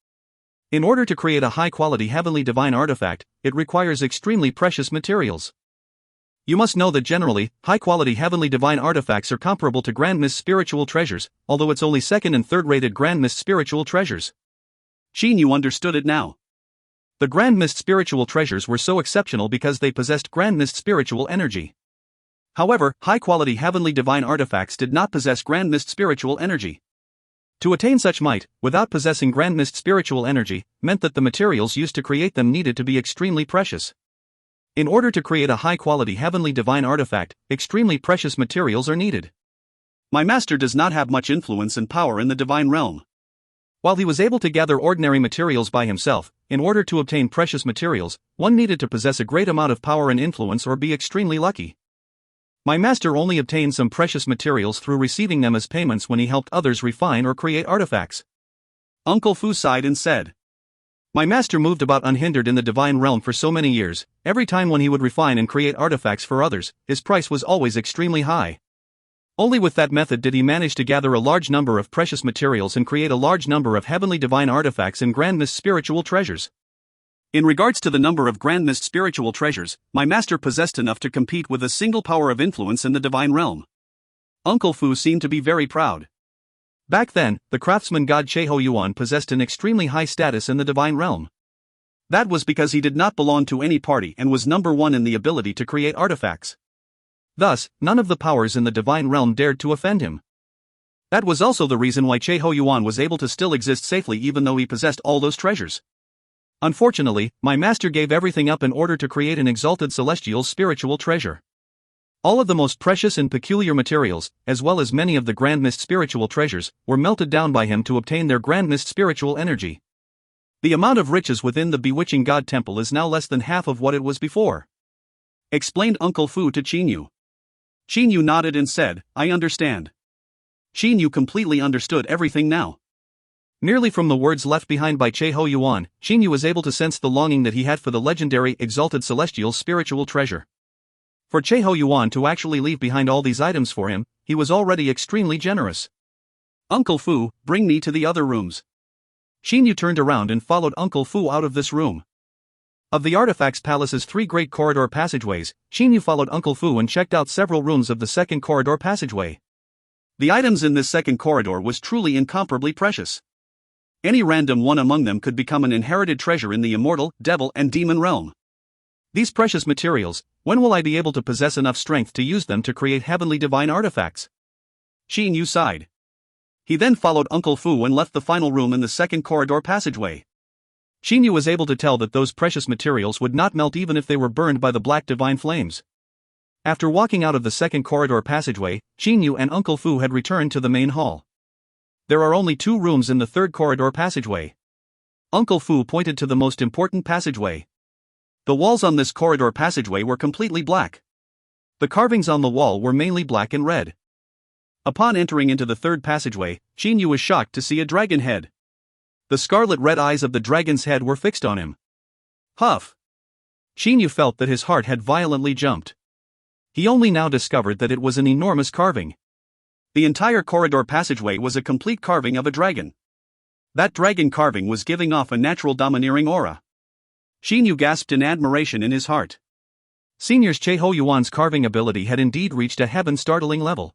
In order to create a high-quality heavenly divine artifact, it requires extremely precious materials. You must know that generally, high-quality heavenly divine artifacts are comparable to Grand Mist spiritual treasures, although it's only second and third-rated Grand Mist spiritual treasures. Xinyu understood it now. The Grand Mist spiritual treasures were so exceptional because they possessed Grand Mist spiritual energy. However, high-quality heavenly divine artifacts did not possess Grand Mist spiritual energy. To attain such might, without possessing Grand Mist spiritual energy, meant that the materials used to create them needed to be extremely precious. In order to create a high-quality heavenly divine artifact, extremely precious materials are needed. My master does not have much influence and power in the divine realm. While he was able to gather ordinary materials by himself, in order to obtain precious materials, one needed to possess a great amount of power and influence or be extremely lucky. My master only obtained some precious materials through receiving them as payments when he helped others refine or create artifacts. Uncle Fu sighed and said, my master moved about unhindered in the divine realm for so many years. Every time when he would refine and create artifacts for others, his price was always extremely high. Only with that method did he manage to gather a large number of precious materials and create a large number of heavenly divine artifacts and Grand Mist spiritual treasures. In regards to the number of Grand Mist spiritual treasures, my master possessed enough to compete with a single power of influence in the divine realm. Uncle Fu seemed to be very proud. Back then, the craftsman god Cheho Yuan possessed an extremely high status in the divine realm. That was because he did not belong to any party and was number one in the ability to create artifacts. Thus, none of the powers in the divine realm dared to offend him. That was also the reason why Cheho Yuan was able to still exist safely even though he possessed all those treasures. Unfortunately, my master gave everything up in order to create an exalted celestial spiritual treasure. All of the most precious and peculiar materials, as well as many of the Grand Mist spiritual treasures, were melted down by him to obtain their Grand Mist spiritual energy. The amount of riches within the bewitching god temple is now less than half of what it was before, explained Uncle Fu to Xinyu. Xinyu nodded and said, I understand. Xinyu completely understood everything now. Merely from the words left behind by Che Ho Yuan, Xinyu was able to sense the longing that he had for the legendary exalted celestial spiritual treasure. For Che Ho Yuan to actually leave behind all these items for him, he was already extremely generous. Uncle Fu, bring me to the other rooms. Xinyu turned around and followed Uncle Fu out of this room. Of the Artifacts Palace's 3 great corridor passageways, Xinyu followed Uncle Fu and checked out several rooms of the second corridor passageway. The items in this second corridor was truly incomparably precious. Any random one among them could become an inherited treasure in the immortal, devil and demon realm. These precious materials, when will I be able to possess enough strength to use them to create heavenly divine artifacts? Xinyu sighed. He then followed Uncle Fu and left the final room in the second corridor passageway. Xinyu was able to tell that those precious materials would not melt even if they were burned by the black divine flames. After walking out of the second corridor passageway, Xinyu and Uncle Fu had returned to the main hall. There are only 2 rooms in the third corridor passageway. Uncle Fu pointed to the most important passageway. The walls on this corridor passageway were completely black. The carvings on the wall were mainly black and red. Upon entering into the third passageway, Xinyu was shocked to see a dragon head. The scarlet red eyes of the dragon's head were fixed on him. Huff! Xinyu felt that his heart had violently jumped. He only now discovered that it was an enormous carving. The entire corridor passageway was a complete carving of a dragon. That dragon carving was giving off a natural domineering aura. Xinyu gasped in admiration in his heart. Senior Che Ho Yuan's carving ability had indeed reached a heaven-startling level.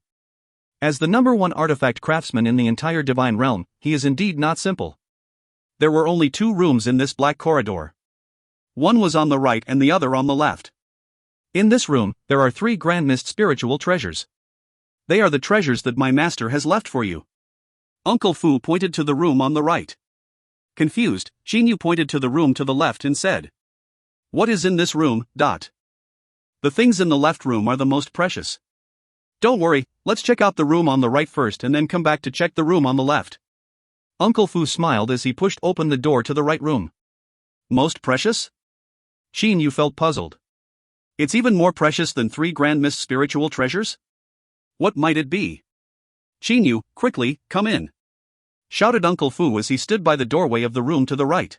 As the #1 artifact craftsman in the entire divine realm, he is indeed not simple. There were only 2 rooms in this black corridor. One was on the right and the other on the left. In this room, there are 3 grand mist spiritual treasures. They are the treasures that my master has left for you. Uncle Fu pointed to the room on the right. Confused, Xinyu pointed to the room to the left and said, "What is in this room, dot? The things in the left room are the most precious. Don't worry, let's check out the room on the right first and then come back to check the room on the left." Uncle Fu smiled as he pushed open the door to the right room. Most precious? Xinyu felt puzzled. It's even more precious than 3 grand mist spiritual treasures? What might it be? Xinyu, quickly, come in! Shouted Uncle Fu as he stood by the doorway of the room to the right.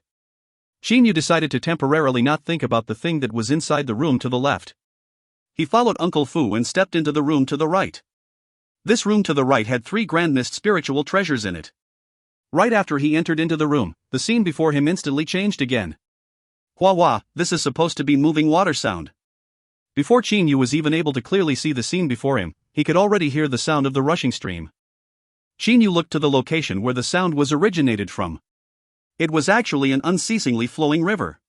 Xinyu decided to temporarily not think about the thing that was inside the room to the left. He followed Uncle Fu and stepped into the room to the right. This room to the right had 3 grand mist spiritual treasures in it. Right after he entered into the room, the scene before him instantly changed again. Hua hua, this is supposed to be moving water sound. Before Xinyu was even able to clearly see the scene before him, he could already hear the sound of the rushing stream. Xinyu looked to the location where the sound was originated from. It was actually an unceasingly flowing river.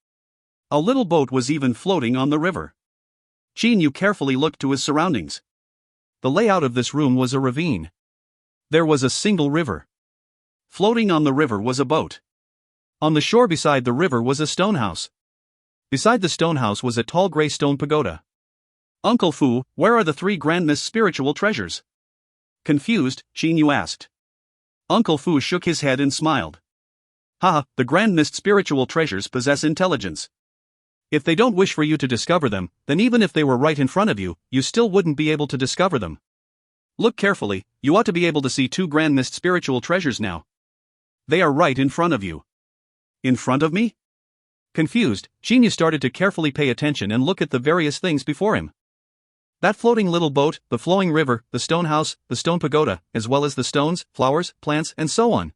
A little boat was even floating on the river. Xinyu carefully looked to his surroundings. The layout of this room was a ravine. There was a single river. Floating on the river was a boat. On the shore beside the river was a stone house. Beside the stone house was a tall gray stone pagoda. Uncle Fu, where are the 3 grand mist spiritual treasures? Confused, Xinyu asked. Uncle Fu shook his head and smiled. Haha, the grand mist spiritual treasures possess intelligence. If they don't wish for you to discover them, then even if they were right in front of you, you still wouldn't be able to discover them. Look carefully, you ought to be able to see 2 grand mist spiritual treasures now. They are right in front of you. In front of me? Confused, Xinyu started to carefully pay attention and look at the various things before him. That floating little boat, the flowing river, the stone house, the stone pagoda, as well as the stones, flowers, plants, and so on.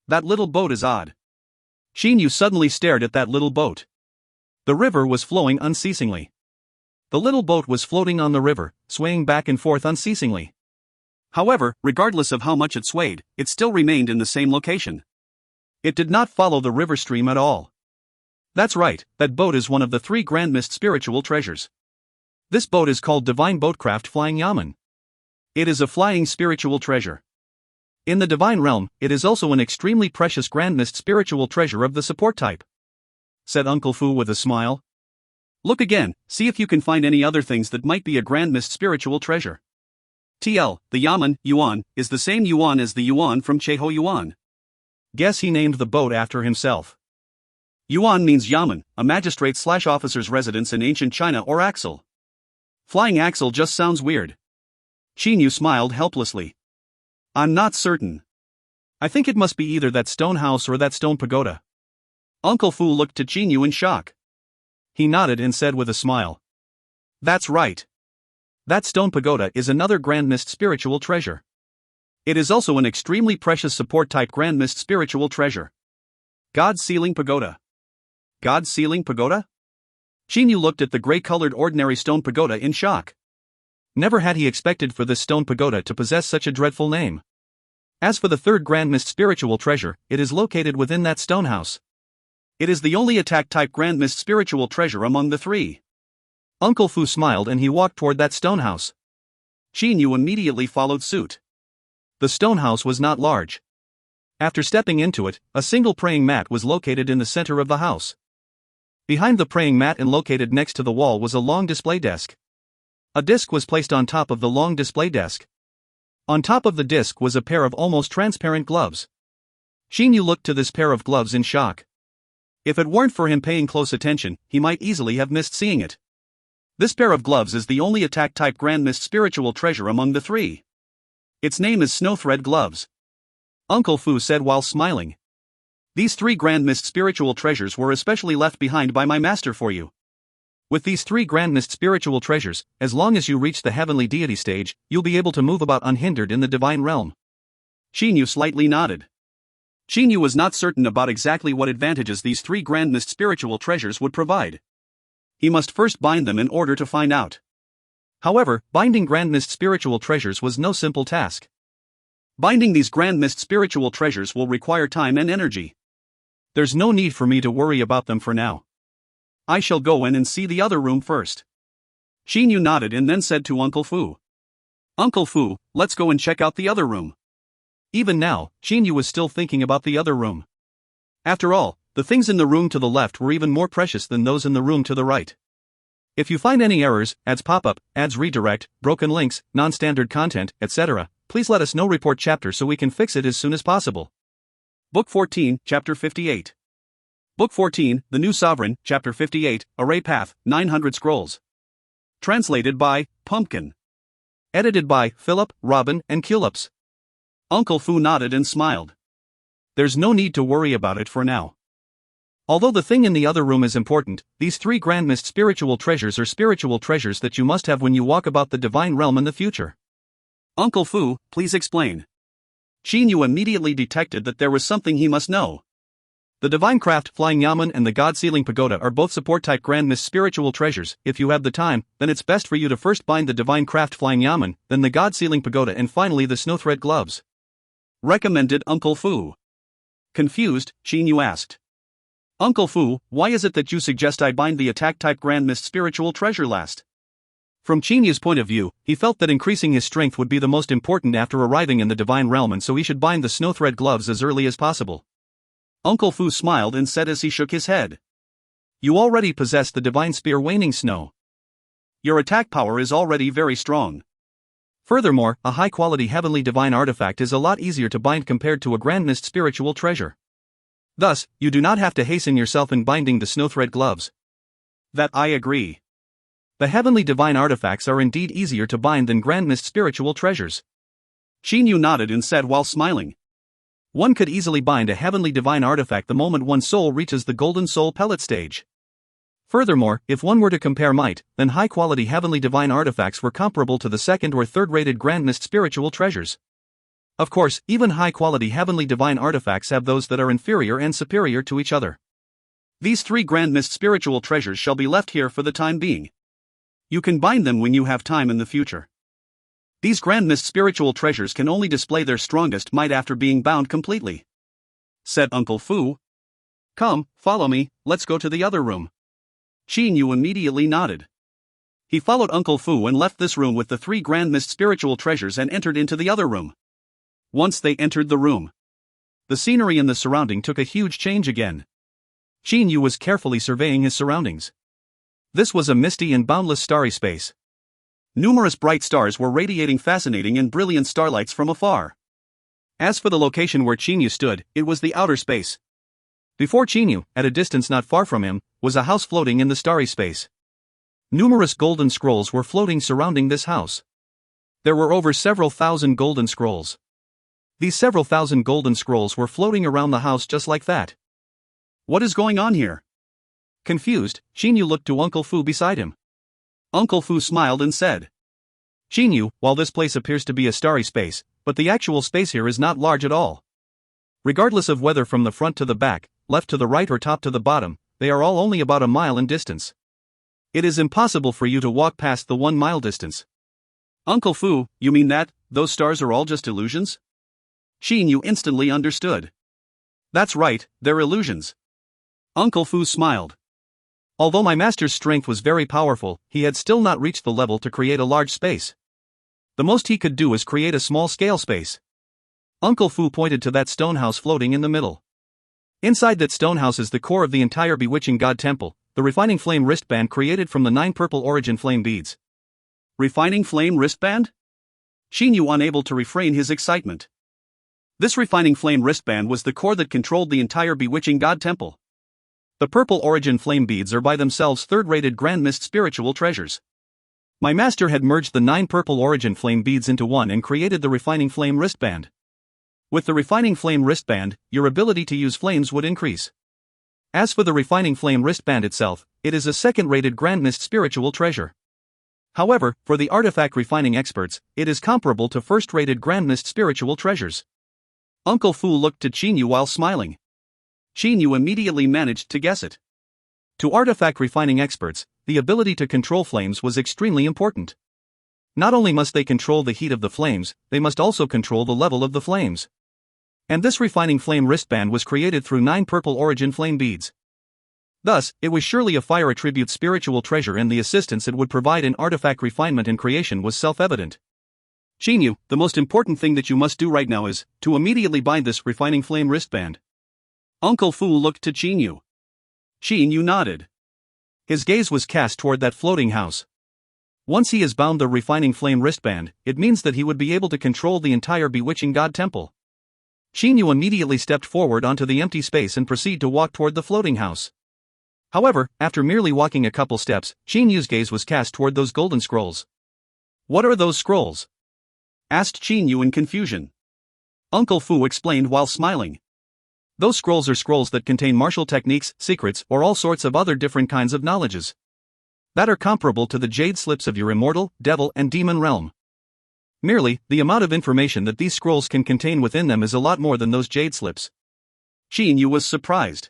That little boat is odd. Xinyu suddenly stared at that little boat. The river was flowing unceasingly. The little boat was floating on the river, swaying back and forth unceasingly. However, regardless of how much it swayed, it still remained in the same location. It did not follow the river stream at all. That's right, that boat is one of the 3 grand mist spiritual treasures. This boat is called Divine Boatcraft Flying Yaman. It is a flying spiritual treasure. In the divine realm, it is also an extremely precious grand mist spiritual treasure of the support type, said Uncle Fu with a smile. Look again, see if you can find any other things that might be a grand mist spiritual treasure. TL, the Yaman, Yuan, is the same Yuan as the Yuan from Che Ho Yuan. Guess he named the boat after himself. Yuan means Yaman, a magistrate/officer's residence in ancient China, or axle. Flying axle just sounds weird. Xinyu smiled helplessly. I'm not certain. I think it must be either that stone house or that stone pagoda. Uncle Fu looked to Qingyu in shock. He nodded and said with a smile. That's right. That stone pagoda is another Grand Mist spiritual treasure. It is also an extremely precious support-type Grand Mist spiritual treasure. God's Sealing Pagoda. God's Sealing Pagoda? Qingyu looked at the gray-colored ordinary stone pagoda in shock. Never had he expected for this stone pagoda to possess such a dreadful name. As for the third Grand Mist spiritual treasure, it is located within that stone house. It is the only attack-type Grand Mist spiritual treasure among the three. Uncle Fu smiled and he walked toward that stone house. Qingyu immediately followed suit. The stone house was not large. After stepping into it, a single praying mat was located in the center of the house. Behind the praying mat and located next to the wall was a long display desk. A disc was placed on top of the long display desk. On top of the disc was a pair of almost transparent gloves. Qingyu looked to this pair of gloves in shock. If it weren't for him paying close attention, he might easily have missed seeing it. This pair of gloves is the only attack-type Grand Mist spiritual treasure among the three. Its name is Snowthread Gloves. Uncle Fu said while smiling. These three Grand Mist spiritual treasures were especially left behind by my master for you. With these three Grand Mist spiritual treasures, as long as you reach the heavenly deity stage, you'll be able to move about unhindered in the divine realm. Qingyu slightly nodded. Qingyu was not certain about exactly what advantages these three Grand Mist spiritual treasures would provide. He must first bind them in order to find out. However, binding Grand Mist spiritual treasures was no simple task. Binding these Grand Mist spiritual treasures will require time and energy. There's no need for me to worry about them for now. I shall go in and see the other room first. Qingyu nodded and then said to Uncle Fu. Uncle Fu, let's go and check out the other room. Even now, Qingyu was still thinking about the other room. After all, the things in the room to the left were even more precious than those in the room to the right. If you find any errors, ads pop up, ads redirect, broken links, non-standard content, etc., please let us know. Report chapter so we can fix it as soon as possible. Book 14, Chapter 58. Book 14, The New Sovereign, Chapter 58, Array Path, 900 Scrolls. Translated by Pumpkin. Edited by Philip, Robin, and Culips. Uncle Fu nodded and smiled. There's no need to worry about it for now. Although the thing in the other room is important, these three Grand Mist spiritual treasures are spiritual treasures that you must have when you walk about the divine realm in the future. Uncle Fu, please explain. Qingyu immediately detected that there was something he must know. The Divine Craft Flying Yamen and the God Sealing Pagoda are both support-type Grand Mist spiritual treasures. If you have the time, then it's best for you to first bind the Divine Craft Flying Yamen, then the God Sealing Pagoda and finally the Snowthread Gloves. Recommended Uncle Fu. Confused, Qingyu asked. Uncle Fu, why is it that you suggest I bind the attack-type Grand Mist spiritual treasure last? From Qingyu's point of view, he felt that increasing his strength would be the most important after arriving in the divine realm, and so he should bind the Snowthread Gloves as early as possible. Uncle Fu smiled and said as he shook his head. You already possess the Divine Spear Waning Snow. Your attack power is already very strong. Furthermore, a high-quality heavenly divine artifact is a lot easier to bind compared to a Grand Mist spiritual treasure. Thus, you do not have to hasten yourself in binding the Snowthread Gloves. That I agree. The heavenly divine artifacts are indeed easier to bind than Grand Mist spiritual treasures. Qingyu nodded and said while smiling. One could easily bind a heavenly divine artifact the moment one's soul reaches the Golden Soul Pellet stage. Furthermore, if one were to compare might, then high-quality heavenly divine artifacts were comparable to the second or third-rated Grand Mist spiritual treasures. Of course, even high-quality heavenly divine artifacts have those that are inferior and superior to each other. These three Grand Mist spiritual treasures shall be left here for the time being. You can bind them when you have time in the future. These Grand Mist spiritual treasures can only display their strongest might after being bound completely. Said Uncle Fu. Come, follow me, let's go to the other room. Qingyu immediately nodded. He followed Uncle Fu and left this room with the three Grand Mist spiritual treasures and entered into the other room. Once they entered the room, the scenery and the surrounding took a huge change again. Qingyu was carefully surveying his surroundings. This was a misty and boundless starry space. Numerous bright stars were radiating fascinating and brilliant starlights from afar. As for the location where Qingyu stood, it was the outer space. Before Qingyu, at a distance not far from him, was a house floating in the starry space. Numerous golden scrolls were floating surrounding this house. There were over several thousand golden scrolls. These several thousand golden scrolls were floating around the house just like that. What is going on here? Confused, Xinyu looked to Uncle Fu beside him. Uncle Fu smiled and said, Xinyu, while this place appears to be a starry space, but the actual space here is not large at all. Regardless of whether from the front to the back, left to the right or top to the bottom, they are all only about a mile in distance. It is impossible for you to walk past the 1 mile distance. Uncle Fu, you mean that those stars are all just illusions? Xinyu instantly understood. That's right, they're illusions. Uncle Fu smiled. Although my master's strength was very powerful, he had still not reached the level to create a large space. The most he could do is create a small-scale space. Uncle Fu pointed to that stone house floating in the middle. Inside that stone house is the core of the entire bewitching god temple, the refining flame wristband created from the 9 purple origin flame beads. Refining flame wristband? Xinyu unable to refrain his excitement. This refining flame wristband was the core that controlled the entire bewitching god temple. The purple origin flame beads are by themselves third-rated Grand Mist spiritual treasures. My master had merged the 9 purple origin flame beads into one and created the refining flame wristband. With the refining flame wristband, your ability to use flames would increase. As for the refining flame wristband itself, it is a second-rated Grand Mist spiritual treasure. However, for the artifact refining experts, it is comparable to first-rated Grand Mist spiritual treasures. Uncle Fu looked to Xinyu while smiling. Xinyu immediately managed to guess it. To artifact refining experts, the ability to control flames was extremely important. Not only must they control the heat of the flames, they must also control the level of the flames. And this refining flame wristband was created through 9 purple origin flame beads. Thus, it was surely a fire attribute spiritual treasure, and the assistance it would provide in artifact refinement and creation was self-evident. Xinyu, the most important thing that you must do right now is to immediately bind this refining flame wristband. Uncle Fu looked to Xinyu. Xinyu nodded. His gaze was cast toward that floating house. Once he has bound the refining flame wristband, it means that he would be able to control the entire bewitching god temple. Xinyu immediately stepped forward onto the empty space and proceeded to walk toward the floating house. However, after merely walking a couple steps, Xinyu's gaze was cast toward those golden scrolls. What are those scrolls? Asked Xinyu in confusion. Uncle Fu explained while smiling. Those scrolls are scrolls that contain martial techniques, secrets, or all sorts of other different kinds of knowledges that are comparable to the jade slips of your immortal, devil, and demon realm. Merely, the amount of information that these scrolls can contain within them is a lot more than those jade slips. Xinyu was surprised.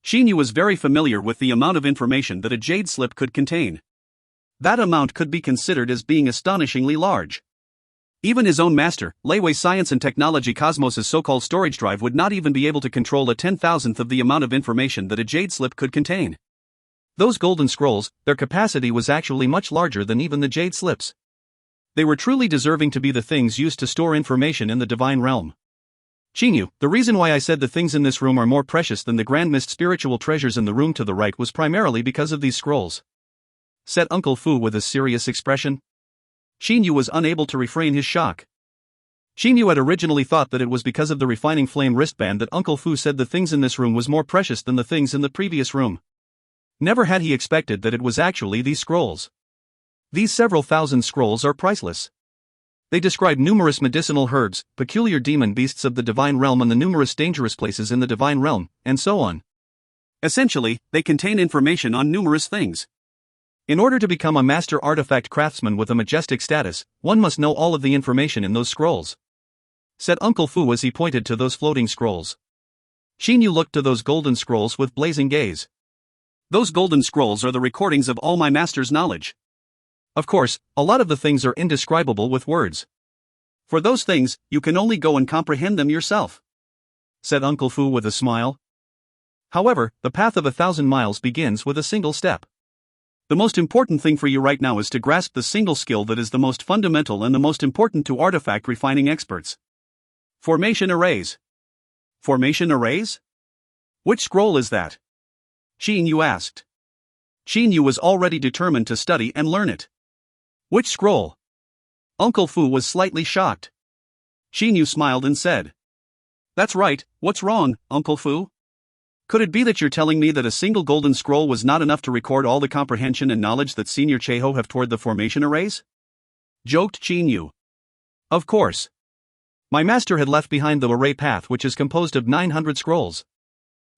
Xinyu was very familiar with the amount of information that a jade slip could contain. That amount could be considered as being astonishingly large. Even his own master, Lei Wei's Science and Technology Cosmos' so-called storage drive would not even be able to control a 10,000th of the amount of information that a jade slip could contain. Those golden scrolls, their capacity was actually much larger than even the jade slips. They were truly deserving to be the things used to store information in the divine realm. Xinyu, the reason why I said the things in this room are more precious than the Grand Mist spiritual treasures in the room to the right was primarily because of these scrolls, said Uncle Fu with a serious expression. Xinyu was unable to refrain his shock. Xinyu had originally thought that it was because of the refining flame wristband that Uncle Fu said the things in this room was more precious than the things in the previous room. Never had he expected that it was actually these scrolls. These several thousand scrolls are priceless. They describe numerous medicinal herbs, peculiar demon beasts of the divine realm, and the numerous dangerous places in the divine realm, and so on. Essentially, they contain information on numerous things. In order to become a master artifact craftsman with a majestic status, one must know all of the information in those scrolls, said Uncle Fu as he pointed to those floating scrolls. Xinyu looked to those golden scrolls with blazing gaze. Those golden scrolls are the recordings of all my master's knowledge. Of course, a lot of the things are indescribable with words. For those things, you can only go and comprehend them yourself, said Uncle Fu with a smile. However, the path of 1,000 miles begins with a single step. The most important thing for you right now is to grasp the single skill that is the most fundamental and the most important to artifact refining experts. Formation arrays. Formation arrays? Which scroll is that? Xinyu asked. Xinyu was already determined to study and learn it. Which scroll? Uncle Fu was slightly shocked. Xinyu smiled and said, That's right, what's wrong, Uncle Fu? Could it be that you're telling me that a single golden scroll was not enough to record all the comprehension and knowledge that Senior Cheho have toward the formation arrays? Joked Xinyu. Of course. My master had left behind the array path, which is composed of 900 scrolls.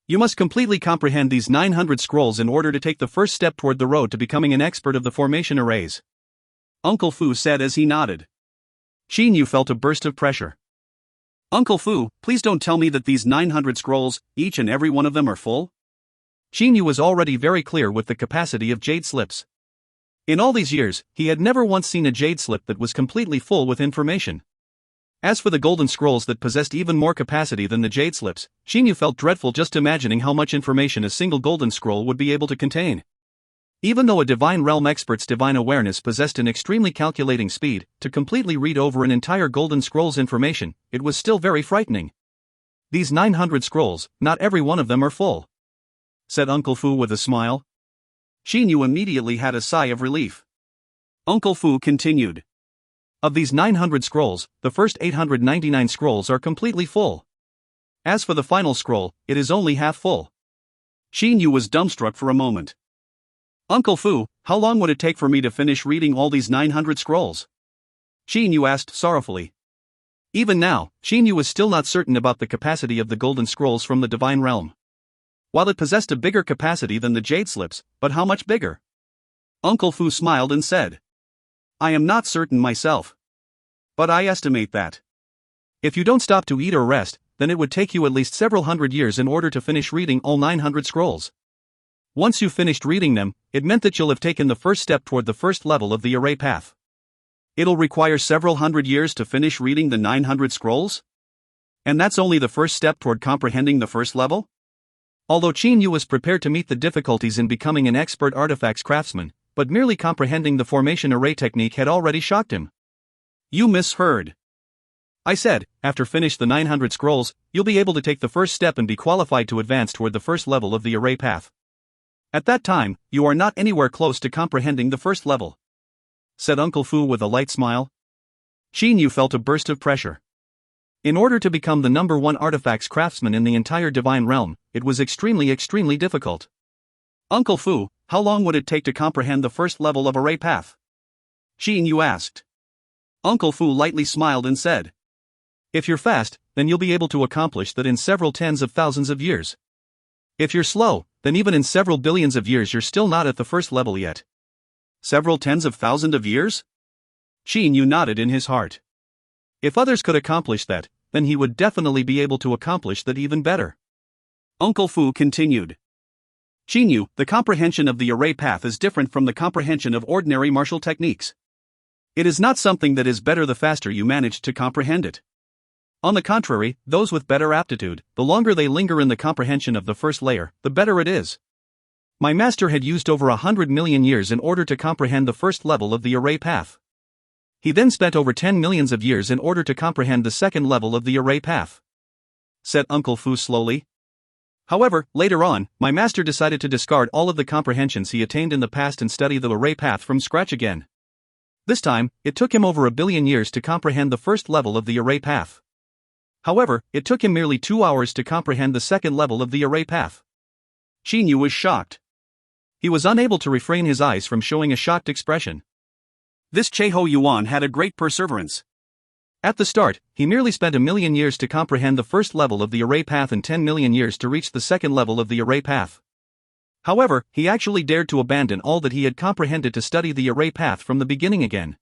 You must completely comprehend these 900 scrolls in order to take the first step toward the road to becoming an expert of the formation arrays, Uncle Fu said as he nodded. Xin Yu felt a burst of pressure. Uncle Fu, please don't tell me that these 900 scrolls, each and every one of them, are full? Xin Yu was already very clear with the capacity of jade slips. In all these years, he had never once seen a jade slip that was completely full with information. As for the golden scrolls that possessed even more capacity than the jade slips, Xin Yu felt dreadful just imagining how much information a single golden scroll would be able to contain. Even though a divine realm expert's divine awareness possessed an extremely calculating speed to completely read over an entire golden scroll's information, it was still very frightening. These 900 scrolls, not every one of them are full, said Uncle Fu with a smile. Xin Yu immediately had a sigh of relief. Uncle Fu continued. Of these 900 scrolls, the first 899 scrolls are completely full. As for the final scroll, it is only half full. Xin Yu was dumbstruck for a moment. Uncle Fu, how long would it take for me to finish reading all these 900 scrolls? Xin Yu asked sorrowfully. Even now, Xin Yu was still not certain about the capacity of the golden scrolls from the divine realm. While it possessed a bigger capacity than the jade slips, but how much bigger? Uncle Fu smiled and said, I am not certain myself, but I estimate that if you don't stop to eat or rest, then it would take you at least several hundred years in order to finish reading all 900 scrolls. Once you've finished reading them, it meant that you'll have taken the first step toward the first level of the array path. It'll require several hundred years to finish reading the 900 scrolls? And that's only the first step toward comprehending the first level? Although Xin Yu was prepared to meet the difficulties in becoming an expert artifacts craftsman, but merely comprehending the formation array technique had already shocked him. You misheard. I said, after finish the 900 scrolls, you'll be able to take the first step and be qualified to advance toward the first level of the array path. At that time, you are not anywhere close to comprehending the first level, said Uncle Fu with a light smile. Xin Yu felt a burst of pressure. In order to become the #1 artifacts craftsman in the entire divine realm, it was extremely difficult. Uncle Fu, how long would it take to comprehend the first level of array path? Xin Yu asked. Uncle Fu lightly smiled and said, if you're fast, then you'll be able to accomplish that in several tens of thousands of years. If you're slow, then even in several billions of years you're still not at the first level yet. Several tens of thousands of years? Xin Yu nodded in his heart. If others could accomplish that, then he would definitely be able to accomplish that even better. Uncle Fu continued. Xin Yu, the comprehension of the array path is different from the comprehension of ordinary martial techniques. It is not something that is better the faster you manage to comprehend it. On the contrary, those with better aptitude, the longer they linger in the comprehension of the first layer, the better it is. My master had used over 100 million years in order to comprehend the first level of the array path. He then spent over 10 millions of years in order to comprehend the second level of the array path, said Uncle Fu slowly. However, later on, my master decided to discard all of the comprehensions he attained in the past and study the array path from scratch again. This time, it took him over 1 billion years to comprehend the first level of the array path. However, it took him merely 2 hours to comprehend the second level of the array path. Xin Yu was shocked. He was unable to refrain his eyes from showing a shocked expression. This Cheho Yuan had a great perseverance. At the start, he merely spent 1 million years to comprehend the first level of the array path and 10 million years to reach the second level of the array path. However, he actually dared to abandon all that he had comprehended to study the array path from the beginning again.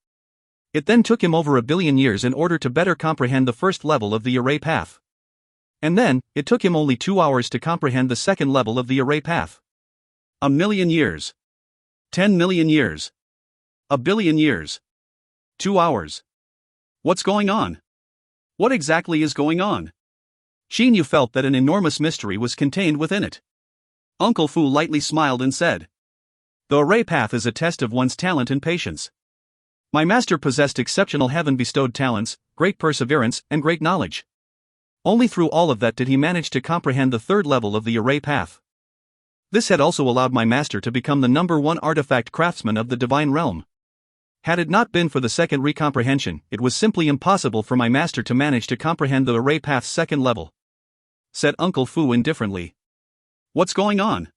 It then took him over 1 billion years in order to better comprehend the first level of the array path. And then, it took him only 2 hours to comprehend the second level of the array path. 1 million years. 10 million years. 1 billion years. 2 hours. What's going on? What exactly is going on? Xin Yu felt that an enormous mystery was contained within it. Uncle Fu lightly smiled and said, the array path is a test of one's talent and patience. My master possessed exceptional heaven-bestowed talents, great perseverance, and great knowledge. Only through all of that did he manage to comprehend the third level of the array path. This had also allowed my master to become the #1 artifact craftsman of the divine realm. Had it not been for the second recomprehension, it was simply impossible for my master to manage to comprehend the array path's second level, said Uncle Fu indifferently. What's going on?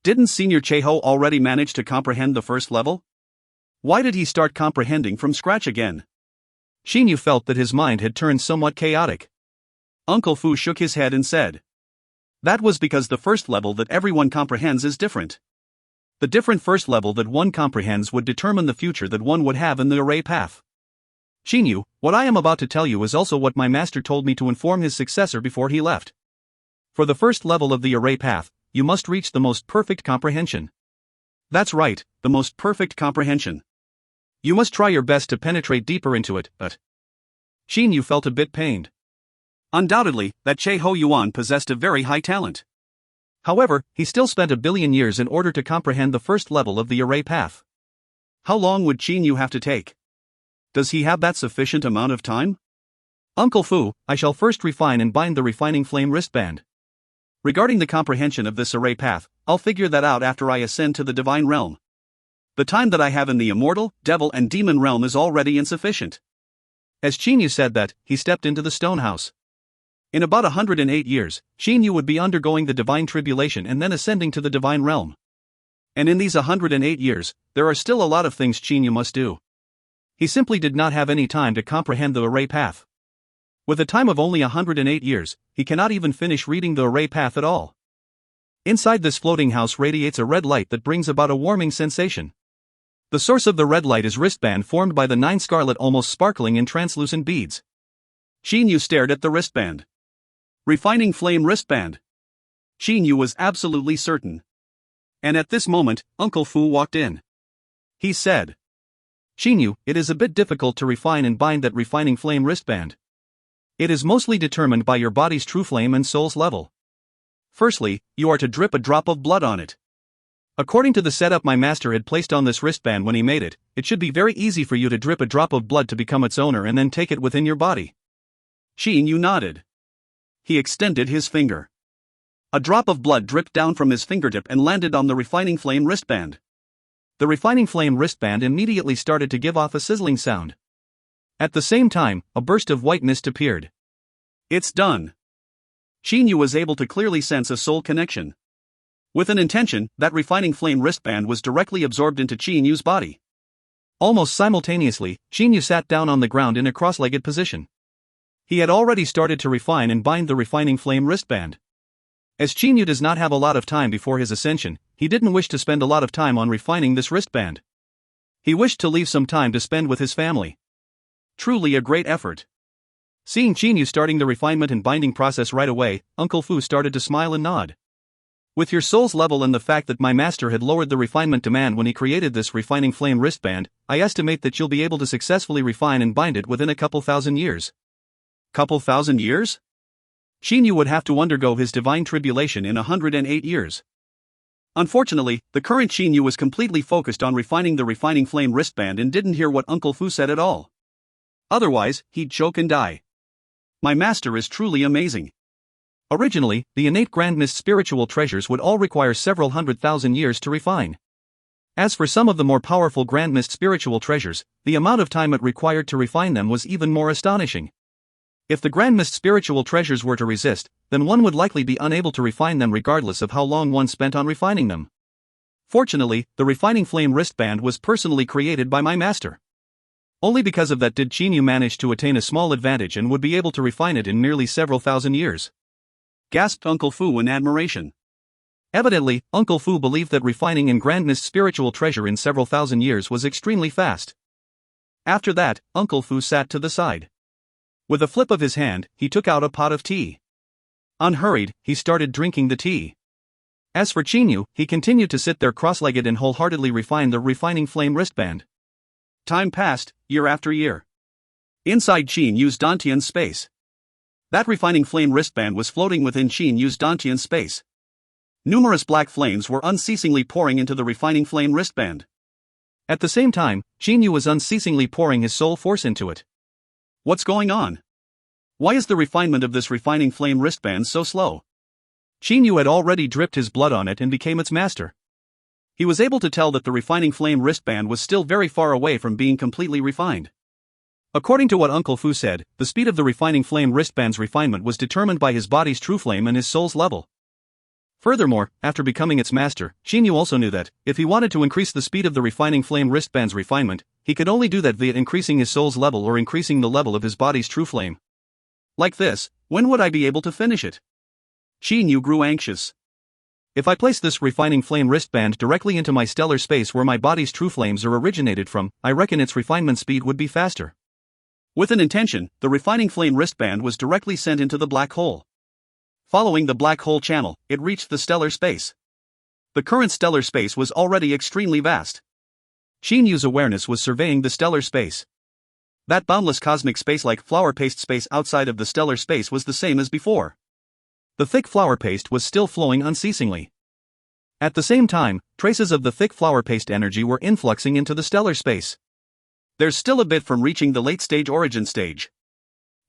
Didn't Senior Cheho already manage to comprehend the first level? Why did he start comprehending from scratch again? Xinyu felt that his mind had turned somewhat chaotic. Uncle Fu shook his head and said, "That was because the first level that everyone comprehends is different. The different first level that one comprehends would determine the future that one would have in the array path. Xinyu, what I am about to tell you is also what my master told me to inform his successor before he left. For the first level of the array path, you must reach the most perfect comprehension." That's right, the most perfect comprehension. You must try your best to penetrate deeper into it, but... Xinyu felt a bit pained. Undoubtedly, that Che Ho Yuan possessed a very high talent. However, he still spent 1 billion years in order to comprehend the first level of the array path. How long would Xinyu have to take? Does he have that sufficient amount of time? Uncle Fu, I shall first refine and bind the refining flame wristband. Regarding the comprehension of this array path, I'll figure that out after I ascend to the divine realm. The time that I have in the immortal, devil and demon realm is already insufficient. As Xinyu said that, he stepped into the stone house. In about 108 years, Xinyu would be undergoing the divine tribulation and then ascending to the divine realm. And in these 108 years, there are still a lot of things Xinyu must do. He simply did not have any time to comprehend the array path. With a time of only 108 years, he cannot even finish reading the array path at all. Inside this floating house radiates a red light that brings about a warming sensation. The source of the red light is wristband formed by the 9 scarlet almost sparkling in translucent beads. Xinyu stared at the wristband. Refining flame wristband. Xinyu was absolutely certain. And at this moment, Uncle Fu walked in. He said, "Xinyu, it is a bit difficult to refine and bind that refining flame wristband. It is mostly determined by your body's true flame and soul's level. Firstly, you are to drip a drop of blood on it. According to the setup my master had placed on this wristband when he made it, it should be very easy for you to drip a drop of blood to become its owner and then take it within your body." Xinyu nodded. He extended his finger. A drop of blood dripped down from his fingertip and landed on the refining flame wristband. The refining flame wristband immediately started to give off a sizzling sound. At the same time, a burst of white mist appeared. It's done. Xinyu was able to clearly sense a soul connection. With an intention, that refining flame wristband was directly absorbed into Xinyu's body. Almost simultaneously, Xinyu sat down on the ground in a cross-legged position. He had already started to refine and bind the refining flame wristband. As Xinyu does not have a lot of time before his ascension, he didn't wish to spend a lot of time on refining this wristband. He wished to leave some time to spend with his family. Truly a great effort. Seeing Xinyu starting the refinement and binding process right away, Uncle Fu started to smile and nod. With your soul's level and the fact that my master had lowered the refinement demand when he created this refining flame wristband, I estimate that you'll be able to successfully refine and bind it within a couple thousand years. Couple thousand years? Xinyu would have to undergo his divine tribulation in 108 years. Unfortunately, the current Xinyu was completely focused on refining the refining flame wristband and didn't hear what Uncle Fu said at all. Otherwise, he'd choke and die. My master is truly amazing. Originally, the innate Grand Mist spiritual treasures would all require several 100,000 years to refine. As for some of the more powerful Grand Mist spiritual treasures, the amount of time it required to refine them was even more astonishing. If the Grand Mist spiritual treasures were to resist, then one would likely be unable to refine them regardless of how long one spent on refining them. Fortunately, the refining flame wristband was personally created by my master. Only because of that did Xinyu manage to attain a small advantage and would be able to refine it in merely several thousand years. Gasped Uncle Fu in admiration. Evidently, Uncle Fu believed that refining and Grand Mist spiritual treasure in several thousand years was extremely fast. After that, Uncle Fu sat to the side. With a flip of his hand, he took out a pot of tea. Unhurried, he started drinking the tea. As for Xinyu, he continued to sit there cross-legged and wholeheartedly refine the refining flame wristband. Time passed, year after year. Inside Xinyu's Dantian space. That refining flame wristband was floating within Xinyu's Dantian space. Numerous black flames were unceasingly pouring into the refining flame wristband. At the same time, Xinyu was unceasingly pouring his soul force into it. What's going on? Why is the refinement of this refining flame wristband so slow? Xinyu had already dripped his blood on it and became its master. He was able to tell that the refining flame wristband was still very far away from being completely refined. According to what Uncle Fu said, the speed of the refining flame wristband's refinement was determined by his body's true flame and his soul's level. Furthermore, after becoming its master, Xinyu also knew that, if he wanted to increase the speed of the refining flame wristband's refinement, he could only do that via increasing his soul's level or increasing the level of his body's true flame. Like this, when would I be able to finish it? Xinyu grew anxious. If I place this refining flame wristband directly into my stellar space where my body's true flames are originated from, I reckon its refinement speed would be faster. With an intention, the refining flame wristband was directly sent into the black hole. Following the black hole channel, it reached the stellar space. The current stellar space was already extremely vast. Xinyu's awareness was surveying the stellar space. That boundless cosmic space-like flower paste space outside of the stellar space was the same as before. The thick flower paste was still flowing unceasingly. At the same time, traces of the thick flower paste energy were influxing into the stellar space. There's still a bit from reaching the late-stage origin stage.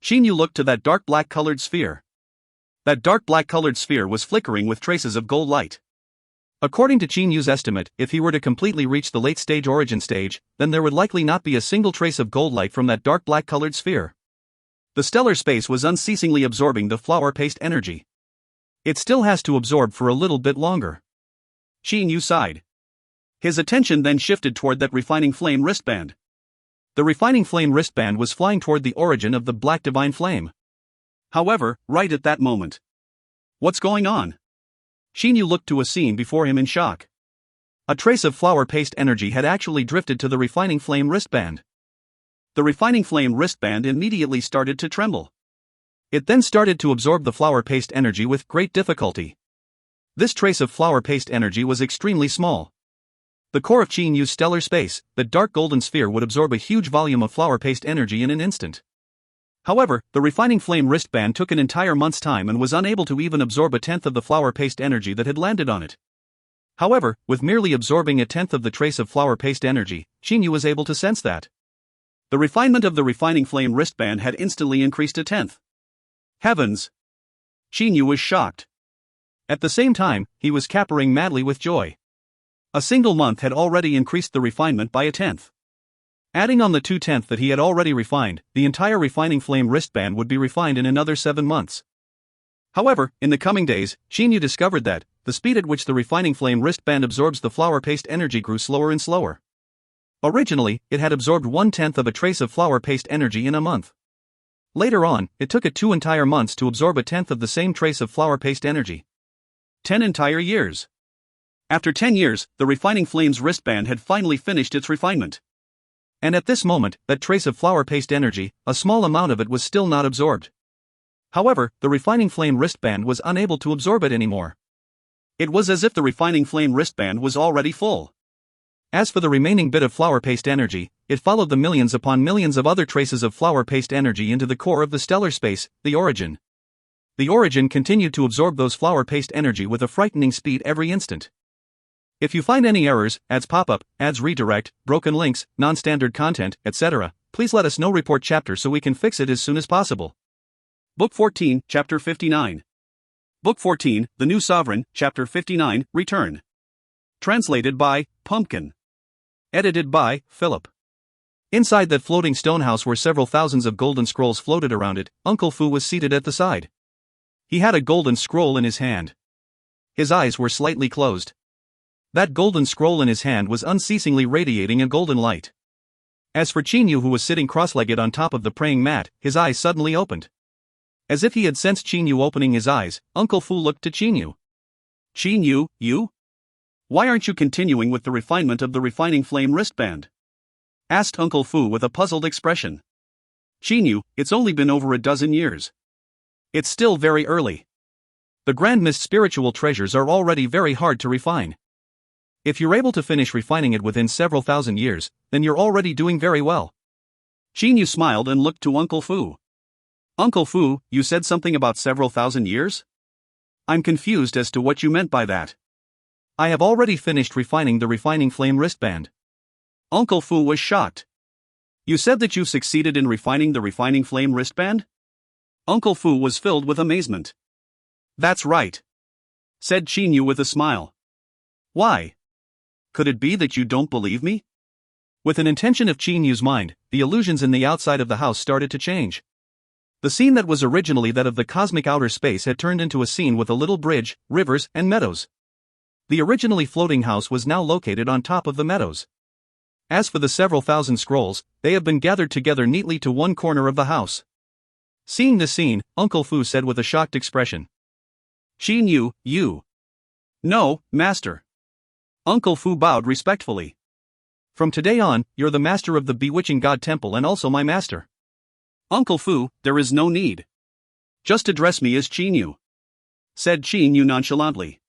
Xinyu looked to that dark black-colored sphere. That dark black-colored sphere was flickering with traces of gold light. According to Xinyu's estimate, if he were to completely reach the late-stage origin stage, then there would likely not be a single trace of gold light from that dark black-colored sphere. The stellar space was unceasingly absorbing the flower paste energy. It still has to absorb for a little bit longer. Xinyu sighed. His attention then shifted toward that refining flame wristband. The refining flame wristband was flying toward the origin of the black divine flame. However, right at that moment. What's going on? Xinyu looked to a scene before him in shock. A trace of flower paste energy had actually drifted to the refining flame wristband. The refining flame wristband immediately started to tremble. It then started to absorb the flower paste energy with great difficulty. This trace of flower paste energy was extremely small. The core of Xinyu's stellar space, the dark golden sphere, would absorb a huge volume of flower paste energy in an instant. However, the refining flame wristband took an entire month's time and was unable to even absorb a tenth of the flower paste energy that had landed on it. However, with merely absorbing a tenth of the trace of flower paste energy, Xinyu was able to sense that the refinement of the refining flame wristband had instantly increased a tenth. Heavens! Xinyu was shocked. At the same time, he was capering madly with joy. A single month had already increased the refinement by a tenth. Adding on the 2/10 that he had already refined, the entire refining flame wristband would be refined in another 7 months. However, in the coming days, Xinyu discovered that the speed at which the refining flame wristband absorbs the flower paste energy grew slower and slower. Originally, it had absorbed 1/10 of a trace of flower paste energy in a month. Later on, it took it 2 entire months to absorb a tenth of the same trace of flower paste energy. 10 entire years. After 10 years, the refining flame's wristband had finally finished its refinement. And at this moment, that trace of flower paste energy, a small amount of it was still not absorbed. However, the refining flame wristband was unable to absorb it anymore. It was as if the refining flame wristband was already full. As for the remaining bit of flower paste energy, it followed the millions upon millions of other traces of flower paste energy into the core of the stellar space, the origin. The origin continued to absorb those flower paste energy with a frightening speed every instant. If you find any errors, ads pop up, ads redirect, broken links, non-standard content, etc., please let us know. Report chapter so we can fix it as soon as possible. Book 14, Chapter 59. Book 14, The New Sovereign, Chapter 59, Return. Translated by Pumpkin. Edited by Philip. Inside that floating stone house where several thousands of golden scrolls floated around it, Uncle Fu was seated at the side. He had a golden scroll in his hand. His eyes were slightly closed. That golden scroll in his hand was unceasingly radiating a golden light. As for Xinyu, who was sitting cross-legged on top of the praying mat, his eyes suddenly opened. As if he had sensed Xinyu opening his eyes, Uncle Fu looked to Xinyu. Xinyu, you? Why aren't you continuing with the refinement of the refining flame wristband? Asked Uncle Fu with a puzzled expression. Xinyu, it's only been over a dozen years. It's still very early. The Grand Mist spiritual treasures are already very hard to refine. If you're able to finish refining it within several thousand years, then you're already doing very well. Xinyu smiled and looked to Uncle Fu. Uncle Fu, you said something about several thousand years? I'm confused as to what you meant by that. I have already finished refining the refining flame wristband. Uncle Fu was shocked. You said that you succeeded in refining the refining flame wristband? Uncle Fu was filled with amazement. That's right, said Xinyu with a smile. Why? Could it be that you don't believe me? With an intention of Xinyu's mind, the illusions in the outside of the house started to change. The scene that was originally that of the cosmic outer space had turned into a scene with a little bridge, rivers, and meadows. The originally floating house was now located on top of the meadows. As for the several thousand scrolls, they have been gathered together neatly to one corner of the house. Seeing this scene, Uncle Fu said with a shocked expression. Qin Yu, you. No, master. Uncle Fu bowed respectfully. From today on, you're the master of the bewitching god temple and also my master. Uncle Fu, there is no need. Just address me as Qin Yu, said Qin Yu nonchalantly.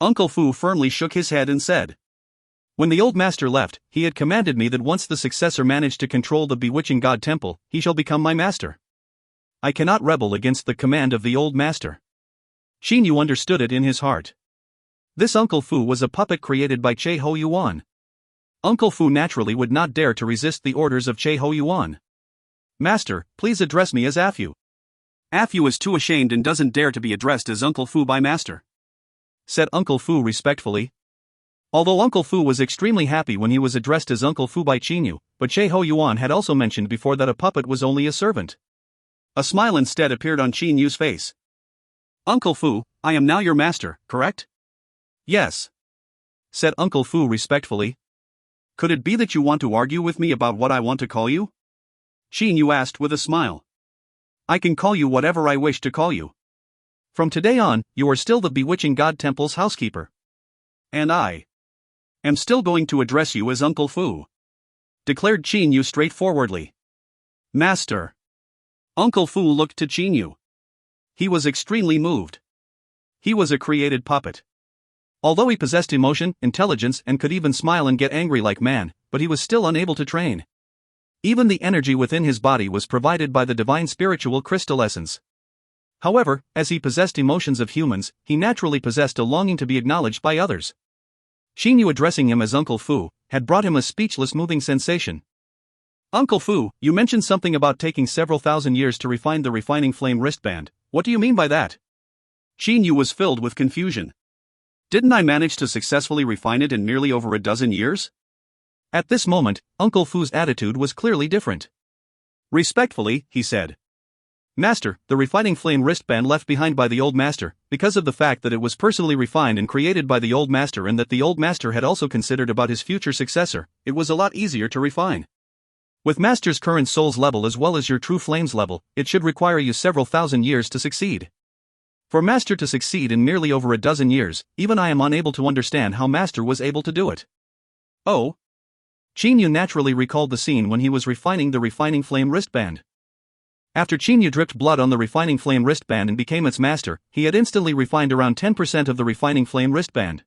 Uncle Fu firmly shook his head and said, when the old master left, he had commanded me that once the successor managed to control the bewitching god temple, he shall become my master. I cannot rebel against the command of the old master. Qin Yu understood it in his heart. This Uncle Fu was a puppet created by Che Ho Yuan. Uncle Fu naturally would not dare to resist the orders of Che Ho Yuan. Master, please address me as Afu. Afu is too ashamed and doesn't dare to be addressed as Uncle Fu by master, said Uncle Fu respectfully. Although Uncle Fu was extremely happy when he was addressed as Uncle Fu by Qin Yu, but Che Ho Yuan had also mentioned before that a puppet was only a servant. A smile instead appeared on Qin Yu's face. Uncle Fu, I am now your master, correct? Yes, said Uncle Fu respectfully. Could it be that you want to argue with me about what I want to call you? Qin Yu asked with a smile. I can call you whatever I wish to call you. From today on, you are still the bewitching god temple's housekeeper. And I am still going to address you as Uncle Fu, declared Qin Yu straightforwardly. Master. Uncle Fu looked to Qin Yu. He was extremely moved. He was a created puppet. Although he possessed emotion, intelligence, and could even smile and get angry like man, but he was still unable to train. Even the energy within his body was provided by the divine spiritual crystal essence. However, as he possessed emotions of humans, he naturally possessed a longing to be acknowledged by others. Qin Yu addressing him as Uncle Fu had brought him a speechless moving sensation. Uncle Fu, you mentioned something about taking several thousand years to refine the refining flame wristband. What do you mean by that? Qin Yu was filled with confusion. Didn't I manage to successfully refine it in merely over a dozen years? At this moment, Uncle Fu's attitude was clearly different. Respectfully, he said. Master, the refining flame wristband left behind by the old master, because of the fact that it was personally refined and created by the old master and that the old master had also considered about his future successor, it was a lot easier to refine. With master's current soul's level as well as your true flame's level, it should require you several thousand years to succeed. For master to succeed in merely over a dozen years, even I am unable to understand how master was able to do it. Oh? Qin Yu naturally recalled the scene when he was refining the refining flame wristband. After Qin Yu dripped blood on the refining flame wristband and became its master, he had instantly refined around 10% of the refining flame wristband.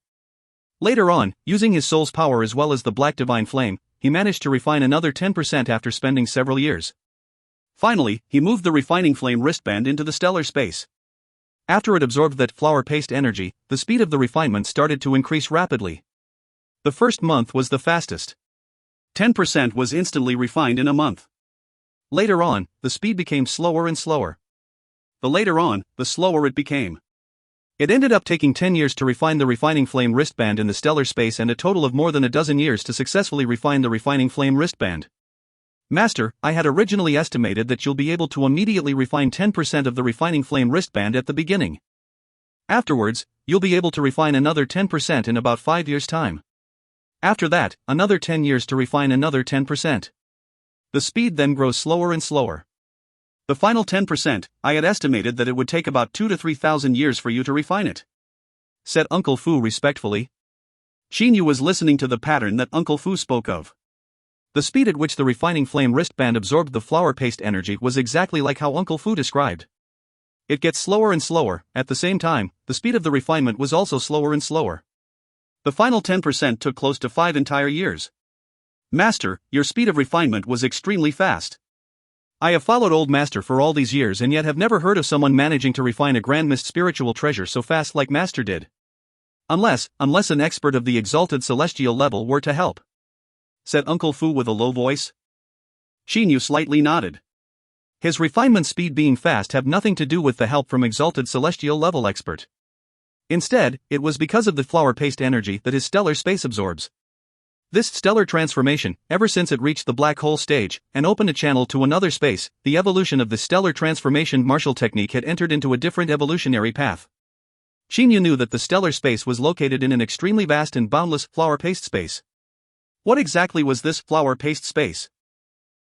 Later on, using his soul's power as well as the black divine flame, he managed to refine another 10% after spending several years. Finally, he moved the refining flame wristband into the stellar space. After it absorbed that flower paste energy, the speed of the refinement started to increase rapidly. The first month was the fastest. 10% was instantly refined in a month. Later on, the speed became slower and slower. The later on, the slower it became. It ended up taking 10 years to refine the refining flame wristband in the stellar space and a total of more than a dozen years to successfully refine the refining flame wristband. Master, I had originally estimated that you'll be able to immediately refine 10% of the refining flame wristband at the beginning. Afterwards, you'll be able to refine another 10% in about 5 years' time. After that, another 10 years to refine another 10%. The speed then grows slower and slower. The final 10%, I had estimated that it would take about 2,000 to 3,000 years for you to refine it, said Uncle Fu respectfully. Qin Yu was listening to the pattern that Uncle Fu spoke of. The speed at which the refining flame wristband absorbed the flower paste energy was exactly like how Uncle Fu described. It gets slower and slower. At the same time, the speed of the refinement was also slower and slower. The final 10% took close to 5 entire years. Master, your speed of refinement was extremely fast. I have followed Old Master for all these years and yet have never heard of someone managing to refine a grand mist spiritual treasure so fast like Master did. Unless an expert of the exalted celestial level were to help, said Uncle Fu with a low voice. Qin Yu slightly nodded. His refinement speed being fast have nothing to do with the help from exalted celestial level expert. Instead, it was because of the flower paste energy that his stellar space absorbs. This stellar transformation, ever since it reached the black hole stage and opened a channel to another space, the evolution of the stellar transformation Marshall technique had entered into a different evolutionary path. Xinyu knew that the stellar space was located in an extremely vast and boundless flower paste space. What exactly was this flower paste space?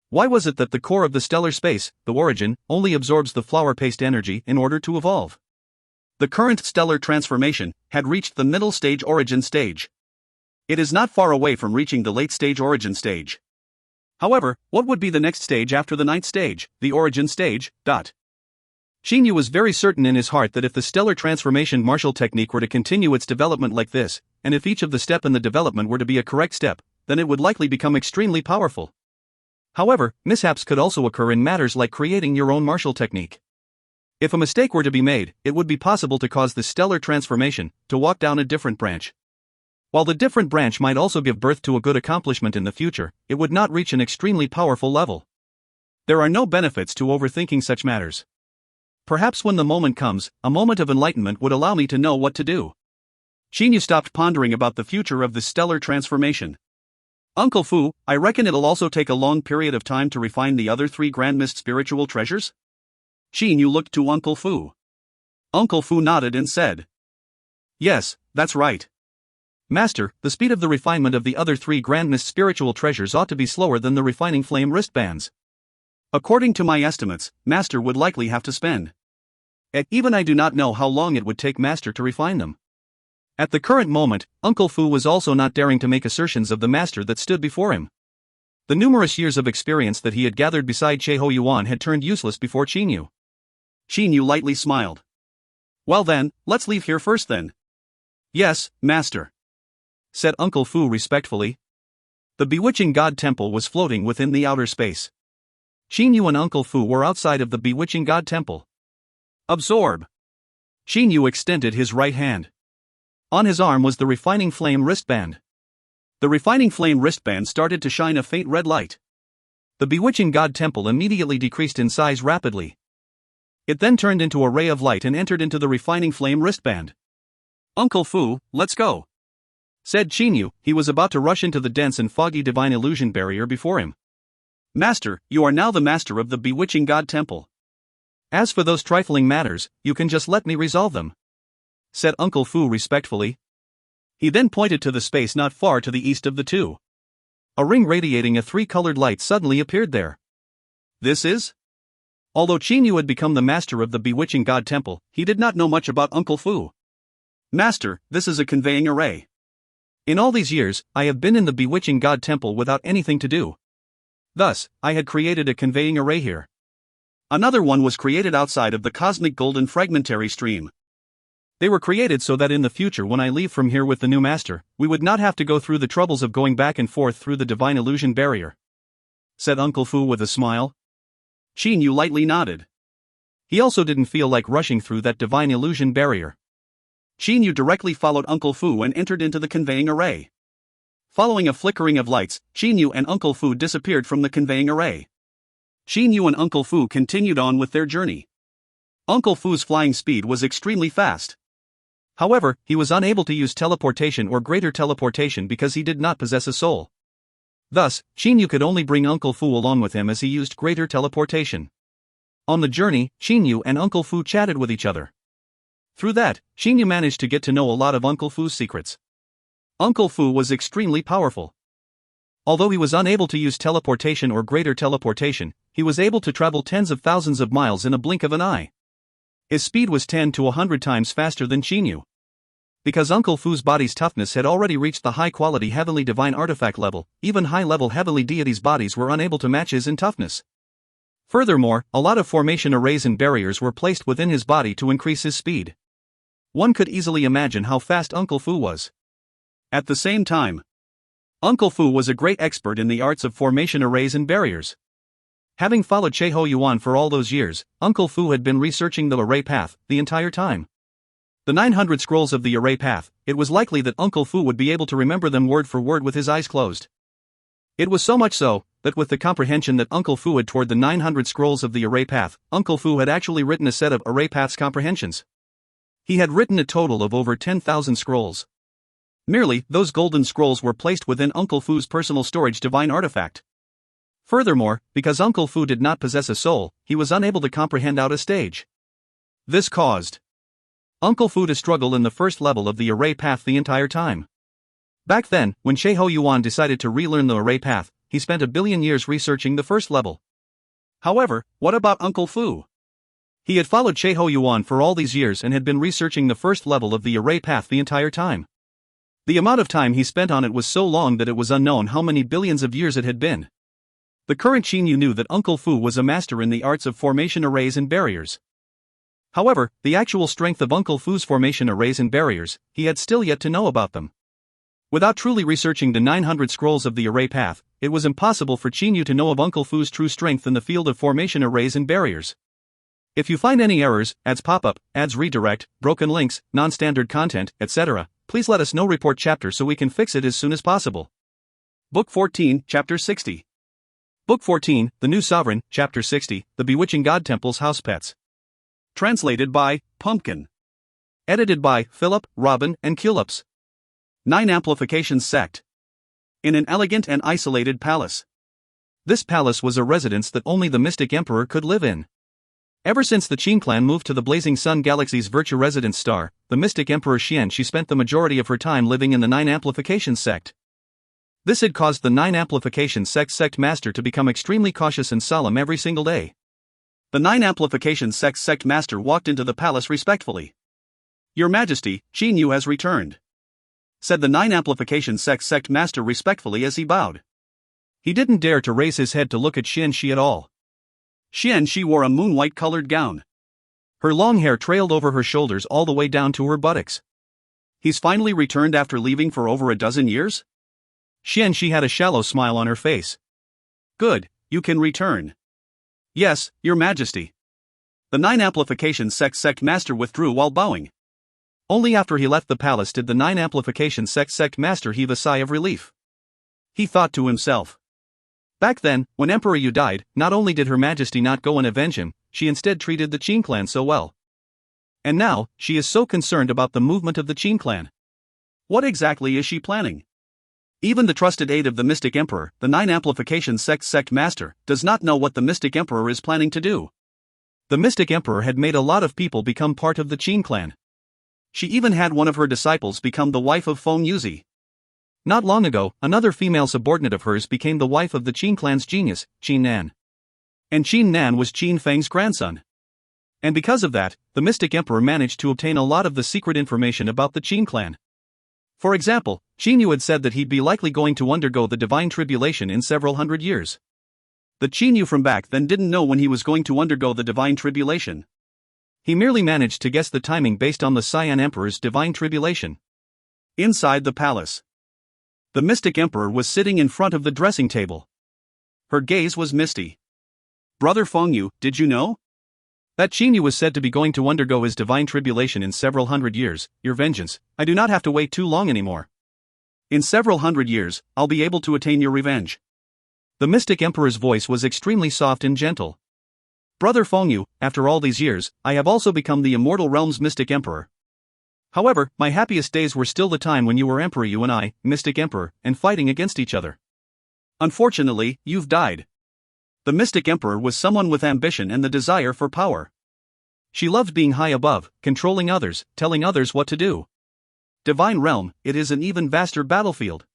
Why was it that the core of the stellar space, the origin, only absorbs the flower paste energy in order to evolve? The current stellar transformation had reached the middle stage origin stage. It is not far away from reaching the late stage origin stage. However, what would be the next stage after the ninth stage, the origin stage? Xinyu was very certain in his heart that if the stellar transformation Marshall technique were to continue its development like this, and if each of the steps in the development were to be a correct step, then it would likely become extremely powerful. However, mishaps could also occur in matters like creating your own Marshall technique. If a mistake were to be made, it would be possible to cause the stellar transformation to walk down a different branch. While the different branch might also give birth to a good accomplishment in the future, it would not reach an extremely powerful level. There are no benefits to overthinking such matters. Perhaps when the moment comes, a moment of enlightenment would allow me to know what to do. Xinyu stopped pondering about the future of the stellar transformation. Uncle Fu, I reckon it'll also take a long period of time to refine the other 3 Grand Mist spiritual treasures? Xinyu looked to Uncle Fu. Uncle Fu nodded and said, "Yes, that's right. Master, the speed of the refinement of the other 3 Grand Mist spiritual treasures ought to be slower than the refining flame wristbands. According to my estimates, Master would likely have to spend. Even I do not know how long it would take Master to refine them." At the current moment, Uncle Fu was also not daring to make assertions of the Master that stood before him. The numerous years of experience that he had gathered beside Cheho Yuan had turned useless before Xinyu. Xinyu lightly smiled. "Well then, let's leave here first then." "Yes, Master," said Uncle Fu respectfully. The bewitching God Temple was floating within the outer space. Xinyu and Uncle Fu were outside of the bewitching God Temple. "Absorb." Xinyu extended his right hand. On his arm was the refining flame wristband. The refining flame wristband started to shine a faint red light. The bewitching God Temple immediately decreased in size rapidly. It then turned into a ray of light and entered into the refining flame wristband. "Uncle Fu, let's go," said Xinyu. He was about to rush into the dense and foggy divine illusion barrier before him. "Master, you are now the master of the bewitching God Temple. As for those trifling matters, you can just let me resolve them," said Uncle Fu respectfully. He then pointed to the space not far to the east of the two. A ring radiating a 3-colored light suddenly appeared there. This is? Although Xinyu had become the master of the bewitching God Temple, he did not know much about Uncle Fu. "Master, this is a conveying array. In all these years, I have been in the bewitching God Temple without anything to do. Thus, I had created a conveying array here. Another one was created outside of the cosmic golden fragmentary stream. They were created so that in the future when I leave from here with the new master, we would not have to go through the troubles of going back and forth through the divine illusion barrier," said Uncle Fu with a smile. Xinyu lightly nodded. He also didn't feel like rushing through that divine illusion barrier. Xinyu directly followed Uncle Fu and entered into the conveying array. Following a flickering of lights, Xinyu and Uncle Fu disappeared from the conveying array. Xinyu and Uncle Fu continued on with their journey. Uncle Fu's flying speed was extremely fast. However, he was unable to use teleportation or greater teleportation because he did not possess a soul. Thus, Xinyu could only bring Uncle Fu along with him as he used greater teleportation. On the journey, Xinyu and Uncle Fu chatted with each other. Through that, Xinyu managed to get to know a lot of Uncle Fu's secrets. Uncle Fu was extremely powerful. Although he was unable to use teleportation or greater teleportation, he was able to travel tens of thousands of miles in a blink of an eye. His speed was 10 to 100 times faster than Xinyu. Because Uncle Fu's body's toughness had already reached the high-quality heavenly divine artifact level, even high-level heavenly deities' bodies were unable to match his in toughness. Furthermore, a lot of formation arrays and barriers were placed within his body to increase his speed. One could easily imagine how fast Uncle Fu was. At the same time, Uncle Fu was a great expert in the arts of formation arrays and barriers. Having followed Cheho Yuan for all those years, Uncle Fu had been researching the array path the entire time. The 900 scrolls of the array path, it was likely that Uncle Fu would be able to remember them word for word with his eyes closed. It was so much so, that with the comprehension that Uncle Fu had toward the 900 scrolls of the array path, Uncle Fu had actually written a set of array paths comprehensions. He had written a total of over 10,000 scrolls. Merely, those golden scrolls were placed within Uncle Fu's personal storage divine artifact. Furthermore, because Uncle Fu did not possess a soul, he was unable to comprehend out a stage. This caused Uncle Fu to struggle in the first level of the array path the entire time. Back then, when Sheho Yuan decided to relearn the array path, he spent a billion years researching the first level. However, what about Uncle Fu? He had followed Sheho Yuan for all these years and had been researching the first level of the array path the entire time. The amount of time he spent on it was so long that it was unknown how many billions of years it had been. The current Qin Yu knew that Uncle Fu was a master in the arts of formation arrays and barriers. However, the actual strength of Uncle Fu's formation arrays and barriers, he had still yet to know about them. Without truly researching the 900 scrolls of the array path, it was impossible for Qin Yu to know of Uncle Fu's true strength in the field of formation arrays and barriers. If you find any errors, ads pop-up, ads redirect, broken links, non-standard content, etc., please let us know. Report chapter so we can fix it as soon as possible. Book 14, Chapter 60. Book 14, The New Sovereign, Chapter 60, The Bewitching God Temple's House Pets. Translated by Pumpkin. Edited by Philip, Robin, and Culips. 9 Amplifications Sect. In an elegant and isolated palace. This palace was a residence that only the mystic emperor could live in. Ever since the Qin clan moved to the Blazing Sun Galaxy's Virtue Residence Star, the mystic emperor Xian Shi spent the majority of her time living in the 9 Amplifications Sect. This had caused the 9 Amplifications Sect master to become extremely cautious and solemn every single day. The 9 Amplifications Sect master walked into the palace respectfully. "Your Majesty, Qin Yu has returned," said the 9 Amplifications Sect master respectfully as he bowed. He didn't dare to raise his head to look at Xian Shi at all. Xian Shi wore a moon-white-colored gown. Her long hair trailed over her shoulders all the way down to her buttocks. "He's finally returned after leaving for over a dozen years?" Xian Shi had a shallow smile on her face. "Good, you can return." "Yes, Your Majesty." The 9 Amplifications Sect master withdrew while bowing. Only after he left the palace did the 9 Amplifications Sect master heave a sigh of relief. He thought to himself. Back then, when Emperor Yu died, not only did Her Majesty not go and avenge him, she instead treated the Qin clan so well. And now, she is so concerned about the movement of the Qin clan. What exactly is she planning? Even the trusted aide of the Mystic Emperor, the 9 Amplifications Sect master, does not know what the Mystic Emperor is planning to do. The Mystic Emperor had made a lot of people become part of the Qin clan. She even had one of her disciples become the wife of Feng Yuzi. Not long ago, another female subordinate of hers became the wife of the Qin clan's genius, Qin Nan. And Qin Nan was Qin Feng's grandson. And because of that, the Mystic Emperor managed to obtain a lot of the secret information about the Qin clan. For example, Qin Yu had said that he'd be likely going to undergo the divine tribulation in several hundred years. The Qin Yu from back then didn't know when he was going to undergo the divine tribulation. He merely managed to guess the timing based on the Cyan Emperor's divine tribulation. Inside the palace, the Mystic Emperor was sitting in front of the dressing table. Her gaze was misty. "Brother Feng Yu, did you know that Qin Yu was said to be going to undergo his divine tribulation in several hundred years? Your vengeance, I do not have to wait too long anymore. In several hundred years, I'll be able to attain your revenge." The Mystic Emperor's voice was extremely soft and gentle. "Brother Feng Yu, after all these years, I have also become the Immortal Realm's Mystic Emperor. However, my happiest days were still the time when you were Emperor Yu and I, Mystic Emperor, and fighting against each other. Unfortunately, you've died." The Mystic Emperor was someone with ambition and the desire for power. She loved being high above, controlling others, telling others what to do. Divine Realm, it is an even vaster battlefield.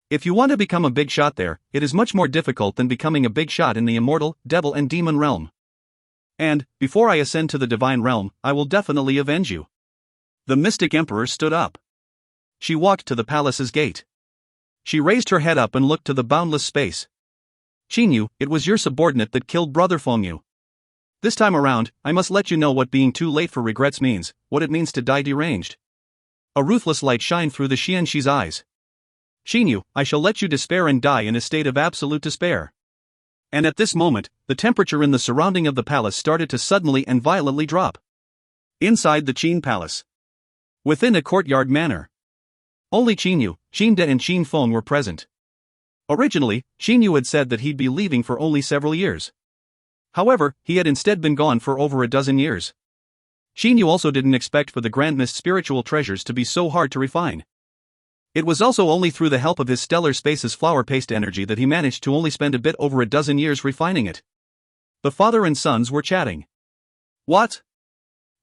If you want to become a big shot there, it is much more difficult than becoming a big shot in the Immortal, Devil and Demon Realm. And, before I ascend to the Divine Realm, I will definitely avenge you." The Mystic Emperor stood up. She walked to the palace's gate. She raised her head up and looked to the boundless space. "Qin Yu, it was your subordinate that killed Brother Feng Yu. This time around, I must let you know what being too late for regrets means, what it means to die deranged." A ruthless light shined through the Xian Shi's eyes. "Qin Yu, I shall let you despair and die in a state of absolute despair." And at this moment, the temperature in the surrounding of the palace started to suddenly and violently drop. Inside the Qin palace, within a courtyard manor, only Qin Yu, Qin De and Qin Feng were present. Originally, Qin Yu had said that he'd be leaving for only several years. However, he had instead been gone for over a dozen years. Qin Yu also didn't expect for the Grand Mist's spiritual treasures to be so hard to refine. It was also only through the help of his stellar space's flower paste energy that he managed to only spend a bit over a dozen years refining it. The father and sons were chatting. What?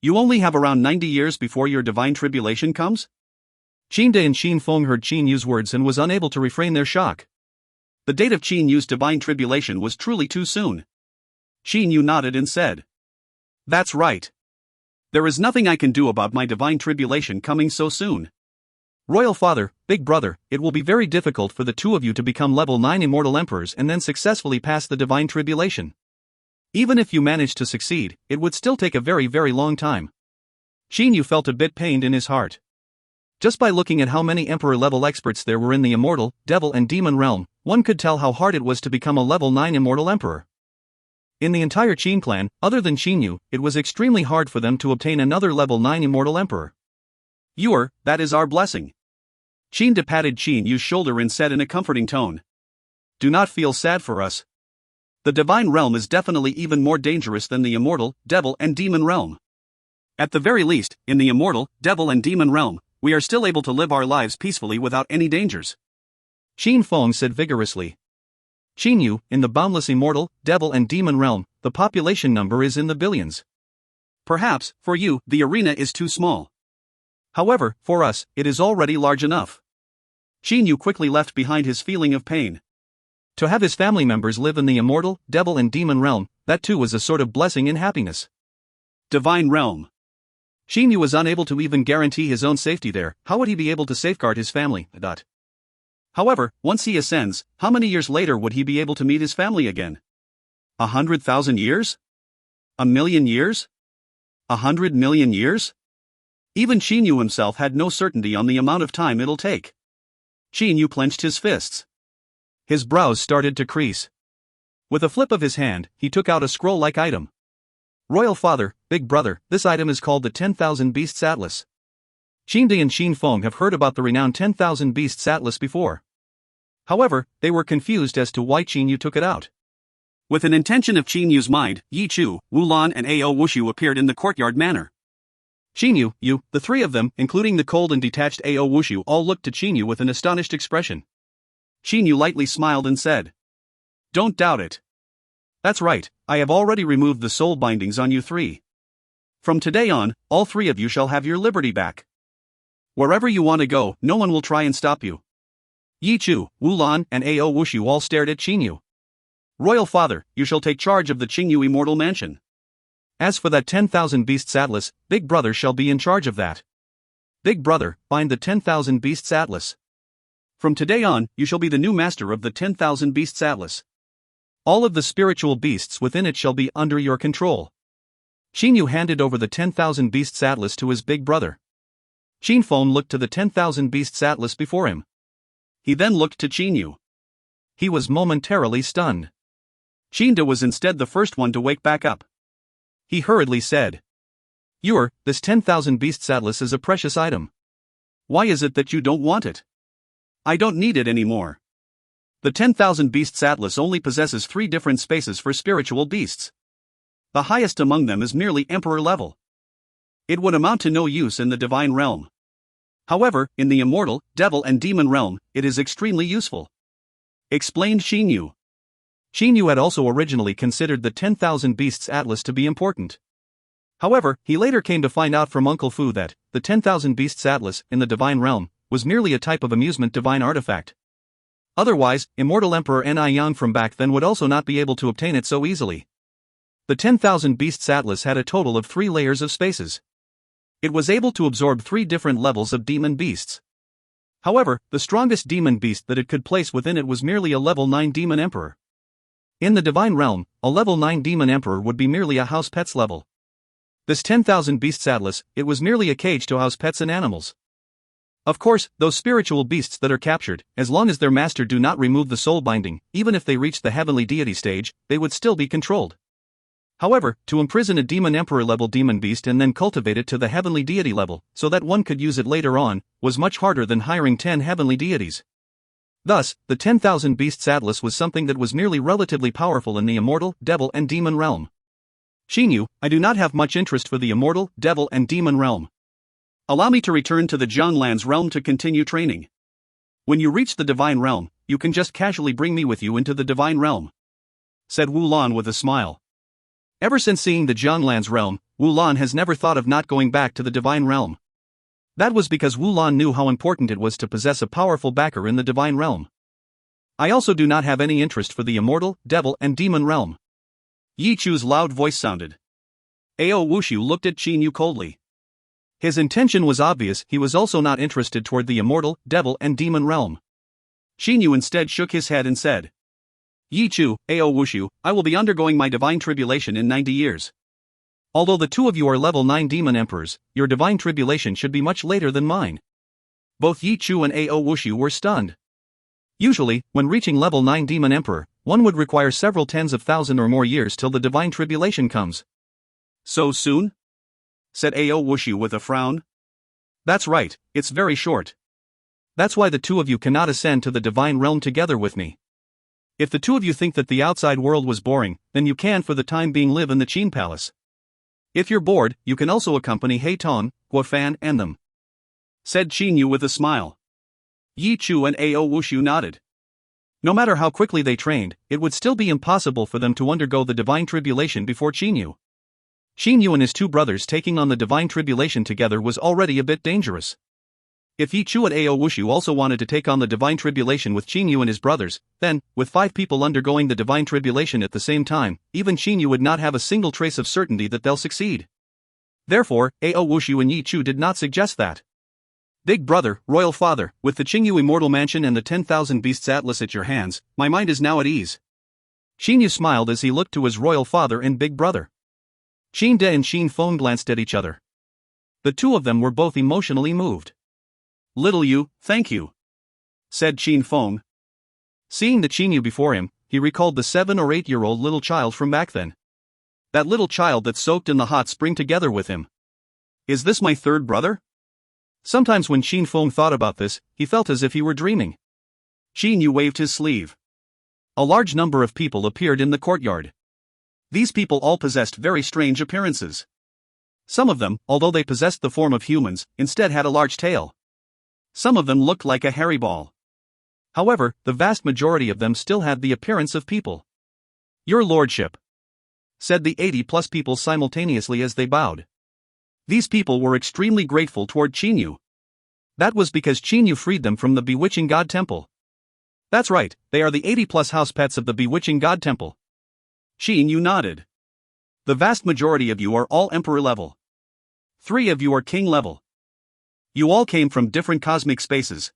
You only have around 90 years before your divine tribulation comes? Qin De and Qin Feng heard Qin Yu's words and was unable to refrain their shock. The date of Qin Yu's divine tribulation was truly too soon. Qin Yu nodded and said, "That's right. There is nothing I can do about my divine tribulation coming so soon. Royal Father, Big Brother, it will be very difficult for the two of you to become level 9 immortal emperors and then successfully pass the divine tribulation. Even if you manage to succeed, it would still take a very, very long time." Qin Yu felt a bit pained in his heart. Just by looking at how many emperor-level experts there were in the immortal, devil and demon realm, one could tell how hard it was to become a level 9 immortal emperor. In the entire Qin clan, other than Qin Yu, it was extremely hard for them to obtain another level 9 immortal emperor. That is our blessing." Qin De patted Qin Yu's shoulder and said in a comforting tone, "Do not feel sad for us. The divine realm is definitely even more dangerous than the immortal, devil and demon realm. At the very least, in the immortal, devil and demon realm, we are still able to live our lives peacefully without any dangers." Qin Feng said vigorously. "Qin Yu, in the boundless immortal, devil and demon realm, the population number is in the billions. Perhaps, for you, the arena is too small. However, for us, it is already large enough." Qin Yu quickly left behind his feeling of pain. To have his family members live in the immortal, devil and demon realm, that too was a sort of blessing and happiness. Divine realm. Qin Yu was unable to even guarantee his own safety there. How would he be able to safeguard his family? However, once he ascends, how many years later would he be able to meet his family again? 100,000 years? 1,000,000 years? 100,000,000 years? Even Qin Yu himself had no certainty on the amount of time it'll take. Qin Yu clenched his fists. His brows started to crease. With a flip of his hand, he took out a scroll-like item. "Royal Father, Big Brother, this item is called the 10,000 Beasts Atlas." Qin De and Qin Feng have heard about the renowned 10,000 Beasts Atlas before. However, they were confused as to why Qin Yu took it out. With an intention of Qin Yu's mind, Yi Chu, Wu Lan and Ao Wushu appeared in the courtyard manor. Qin Yu, the three of them, including the cold and detached Ao Wushu, all looked to Qin Yu with an astonished expression. Qin Yu lightly smiled and said, "Don't doubt it. That's right, I have already removed the soul bindings on you three. From today on, all three of you shall have your liberty back. Wherever you want to go, no one will try and stop you." Yi Chu, Wu Lan, and Ao Wushu all stared at Qin Yu. "Royal Father, you shall take charge of the Qin Yu Immortal Mansion. As for that 10,000 Beasts Atlas, Big Brother shall be in charge of that. Big Brother, find the 10,000 Beasts Atlas. From today on, you shall be the new master of the 10,000 Beasts Atlas. All of the spiritual beasts within it shall be under your control." Qin Yu handed over the 10,000 Beasts Atlas to his big brother. Qin Feng looked to the 10,000 Beasts Atlas before him. He then looked to Qin Yu. He was momentarily stunned. Qin De was instead the first one to wake back up. He hurriedly said, This 10,000 Beasts Atlas is a precious item. Why is it that you don't want it?" "I don't need it anymore. The 10,000 Beasts Atlas only possesses 3 different spaces for spiritual beasts. The highest among them is merely emperor level. It would amount to no use in the divine realm. However, in the immortal, devil and demon realm, it is extremely useful," explained Qin Yu. Qin Yu had also originally considered the 10,000 Beasts Atlas to be important. However, he later came to find out from Uncle Fu that the 10,000 Beasts Atlas, in the divine realm, was merely a type of amusement divine artifact. Otherwise, Immortal Emperor Ni Yang from back then would also not be able to obtain it so easily. The 10,000 Beasts Atlas had a total of 3 layers of spaces. It was able to absorb 3 different levels of demon beasts. However, the strongest demon beast that it could place within it was merely a level 9 demon emperor. In the divine realm, a level 9 demon emperor would be merely a house pet's level. This 10,000 Beasts Atlas, it was merely a cage to house pets and animals. Of course, those spiritual beasts that are captured, as long as their master do not remove the soul binding, even if they reach the heavenly deity stage, they would still be controlled. However, to imprison a demon emperor level demon beast and then cultivate it to the heavenly deity level, so that one could use it later on, was much harder than hiring 10 heavenly deities. Thus, the 10,000 Beasts Atlas was something that was merely relatively powerful in the immortal, devil and demon realm. Qin Yu, I do not have much interest for the immortal, devil and demon realm. Allow me to return to the Jianglan's realm to continue training. When you reach the divine realm, you can just casually bring me with you into the divine realm," said Wu Lan with a smile. Ever since seeing the Jianglan's realm, Wu Lan has never thought of not going back to the divine realm. That was because Wu Lan knew how important it was to possess a powerful backer in the divine realm. "I also do not have any interest for the immortal, devil and demon realm." Yi Chu's loud voice sounded. Ao Wushu looked at Qin Yu coldly. His intention was obvious, he was also not interested toward the immortal, devil and demon realm. Qin Yu instead shook his head and said, "Yi Chu, Ao Wushu, I will be undergoing my divine tribulation in 90 years. Although the two of you are level 9 demon emperors, your divine tribulation should be much later than mine." Both Yi Chu and Ao Wushu were stunned. Usually, when reaching level 9 demon emperor, one would require several tens of thousand or more years till the divine tribulation comes. "So soon?" said Ao Wushu with a frown. "That's right, it's very short. That's why the two of you cannot ascend to the divine realm together with me. If the two of you think that the outside world was boring, then you can for the time being live in the Qin Palace. If you're bored, you can also accompany He Tong, Guofan and them," said Qin Yu with a smile. Yi Chu and Ao Wushu nodded. No matter how quickly they trained, it would still be impossible for them to undergo the divine tribulation before Qin Yu. Qin Yu and his two brothers taking on the divine tribulation together was already a bit dangerous. If Yi Chu and Ao Wushu also wanted to take on the divine tribulation with Qin Yu and his brothers, then, with 5 people undergoing the divine tribulation at the same time, even Qin Yu would not have a single trace of certainty that they'll succeed. Therefore, Ao Wushu and Yi Chu did not suggest that. "Big brother, royal father, with the Qingyu immortal mansion and the 10,000 beasts atlas at your hands, my mind is now at ease." Qin Yu smiled as he looked to his royal father and big brother. Qin De and Qin Feng glanced at each other. The two of them were both emotionally moved. "Little Yu, thank you," said Qin Feng. Seeing the Qin Yu before him, he recalled the 7 or 8-year-old little child from back then. That little child that soaked in the hot spring together with him. Is this my third brother? Sometimes when Qin Feng thought about this, he felt as if he were dreaming. Qin Yu waved his sleeve. A large number of people appeared in the courtyard. These people all possessed very strange appearances. Some of them, although they possessed the form of humans, instead had a large tail. Some of them looked like a hairy ball. However, the vast majority of them still had the appearance of people. "Your lordship," said the 80+ people simultaneously as they bowed. These people were extremely grateful toward Qin Yu. That was because Qin Yu freed them from the Bewitching God Temple. That's right, they are the 80+ house pets of the Bewitching God Temple. Qin Yu nodded. "The vast majority of you are all emperor level. 3 of you are king level. You all came from different cosmic spaces.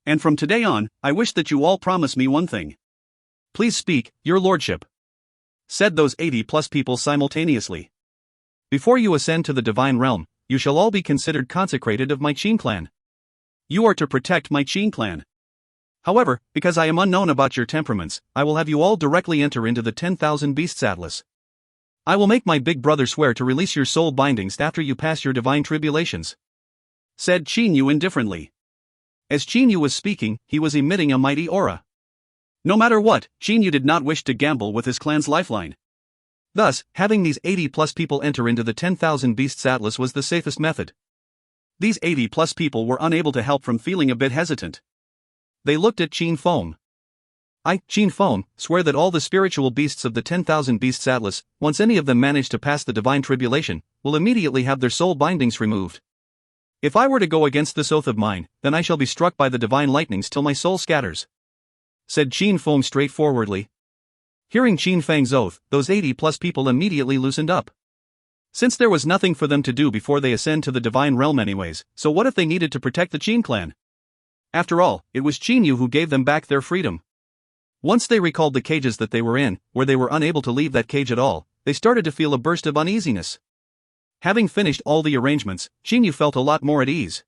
And from today on, I wish that you all promise me one thing." "Please speak, your lordship," said those 80+ people simultaneously. "Before you ascend to the divine realm, you shall all be considered consecrated of my Qin clan. You are to protect my Qin clan. However, because I am unknown about your temperaments, I will have you all directly enter into the 10,000 beasts atlas. I will make my big brother swear to release your soul bindings after you pass your divine tribulations," said Qin Yu indifferently. As Qin Yu was speaking, he was emitting a mighty aura. No matter what, Qin Yu did not wish to gamble with his clan's lifeline. Thus, having these 80+ people enter into the 10,000 beasts atlas was the safest method. These 80+ people were unable to help from feeling a bit hesitant. They looked at Qin Feng. "I, Qin Feng, swear that all the spiritual beasts of the 10,000 beasts atlas, once any of them manage to pass the divine tribulation, will immediately have their soul bindings removed. If I were to go against this oath of mine, then I shall be struck by the divine lightnings till my soul scatters," said Qin Feng straightforwardly. Hearing Qin Feng's oath, those 80+ people immediately loosened up. Since there was nothing for them to do before they ascend to the divine realm anyways, so what if they needed to protect the Qin clan? After all, it was Qin Yu who gave them back their freedom. Once they recalled the cages that they were in, where they were unable to leave that cage at all, they started to feel a burst of uneasiness. Having finished all the arrangements, Qin Yu felt a lot more at ease.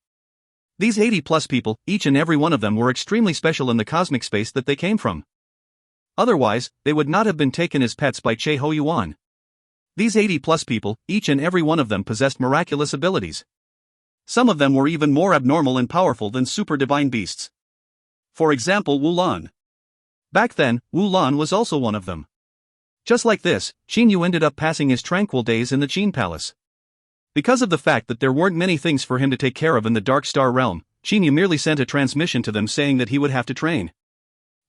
These 80+ people, each and every one of them were extremely special in the cosmic space that they came from. Otherwise, they would not have been taken as pets by Che Ho Yuan. These 80+ people, each and every one of them possessed miraculous abilities. Some of them were even more abnormal and powerful than super divine beasts. For example, Wu Lan. Back then, Wu Lan was also one of them. Just like this, Qin Yu ended up passing his tranquil days in the Qin Palace. Because of the fact that there weren't many things for him to take care of in the Dark Star realm, Qin merely sent a transmission to them saying that he would have to train.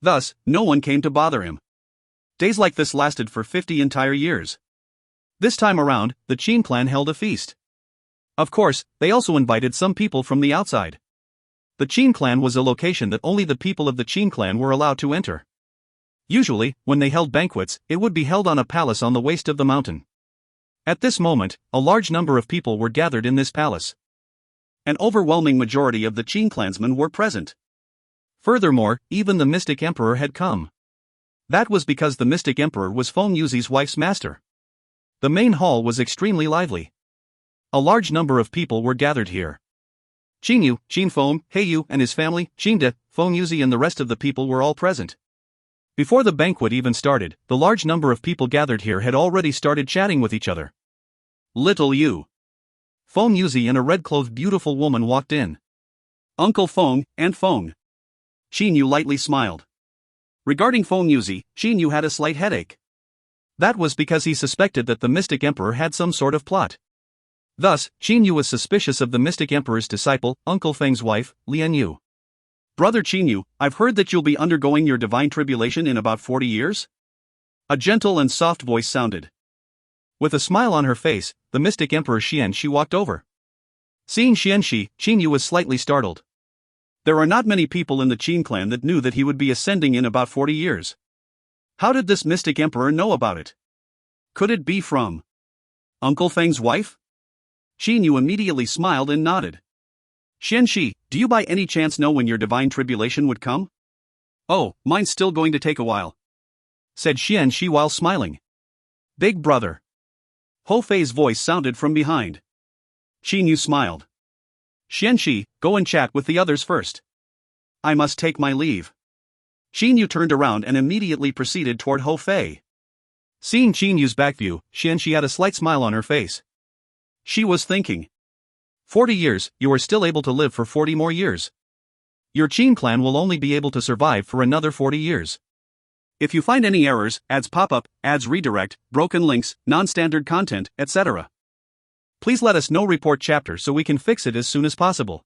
Thus, no one came to bother him. Days like this lasted for 50 entire years. This time around, the Qin clan held a feast. Of course, they also invited some people from the outside. The Qin clan was a location that only the people of the Qin clan were allowed to enter. Usually, when they held banquets, it would be held on a palace on the waist of the mountain. At this moment, a large number of people were gathered in this palace. An overwhelming majority of the Qin clansmen were present. Furthermore, even the Mystic Emperor had come. That was because the Mystic Emperor was Feng Yuzi's wife's master. The main hall was extremely lively. A large number of people were gathered here. Qin Yu, Qin Feng, Heiyu and his family, Qin De, Feng Yuzi and the rest of the people were all present. Before the banquet even started, the large number of people gathered here had already started chatting with each other. Little Yu. Feng Yuzi and a red-clothed beautiful woman walked in. Uncle Feng, and Feng. Qin Yu lightly smiled. Regarding Feng Yuzi, Qin Yu had a slight headache. That was because he suspected that the Mystic Emperor had some sort of plot. Thus, Qin Yu was suspicious of the Mystic Emperor's disciple, Uncle Feng's wife, Lian Yu. Brother Qin Yu, I've heard that you'll be undergoing your divine tribulation in about 40 years? A gentle and soft voice sounded. With a smile on her face, the Mystic Emperor Xianxi walked over. Seeing Xianxi, Qin Yu was slightly startled. There are not many people in the Qin clan that knew that he would be ascending in about 40 years. How did this Mystic Emperor know about it? Could it be from Uncle Feng's wife? Qin Yu immediately smiled and nodded. Xianxi, do you by any chance know when your divine tribulation would come? Oh, mine's still going to take a while, said Xianxi while smiling. Big brother. Ho Fei's voice sounded from behind. Qin Yu smiled. Xianxi, go and chat with the others first. I must take my leave. Qin Yu turned around and immediately proceeded toward Ho Fei. Seeing Qin Yu's back view, Xianxi had a slight smile on her face. She was thinking. 40 years, you are still able to live for 40 more years. Your Qin clan will only be able to survive for another 40 years. If you find any errors, ads pop up, ads redirect, broken links, non-standard content, etc., please let us know. Report chapter so we can fix it as soon as possible.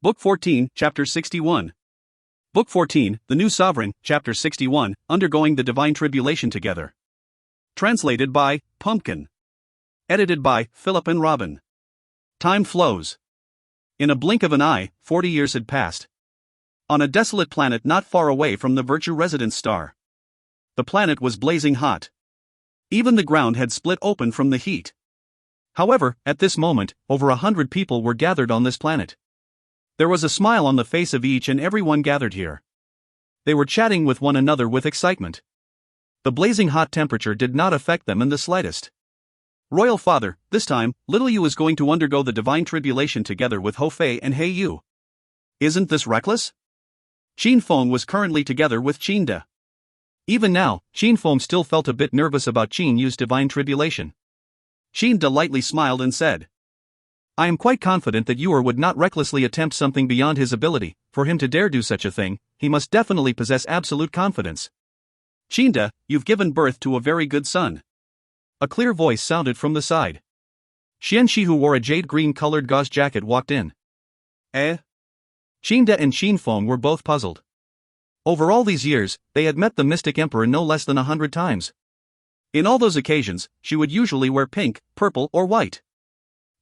Book 14, Chapter 61. Book 14, The New Sovereign, Chapter 61, Undergoing the Divine Tribulation Together. Translated by Pumpkin. Edited by Philip and Robin. Time flows. In a blink of an eye, 40 years had passed. On a desolate planet not far away from the Virtue Residence star. The planet was blazing hot. Even the ground had split open from the heat. However, at this moment, over 100 people were gathered on this planet. There was a smile on the face of each and everyone gathered here. They were chatting with one another with excitement. The blazing hot temperature did not affect them in the slightest. Royal Father, this time, little Yu is going to undergo the divine tribulation together with Ho Fei and Heiyu. Isn't this reckless? Qin Feng was currently together with Qin De. Even now, Qin Feng still felt a bit nervous about Qin Yu's divine tribulation. Qin De lightly smiled and said, I am quite confident that Yu would not recklessly attempt something beyond his ability. For him to dare do such a thing, he must definitely possess absolute confidence. Qin De, you've given birth to a very good son. A clear voice sounded from the side. Xianxi, who wore a jade-green colored gauze jacket, walked in. Eh? Qin De and Qin Feng were both puzzled. Over all these years, they had met the Mystic Emperor no less than 100 times. In all those occasions, she would usually wear pink, purple or white.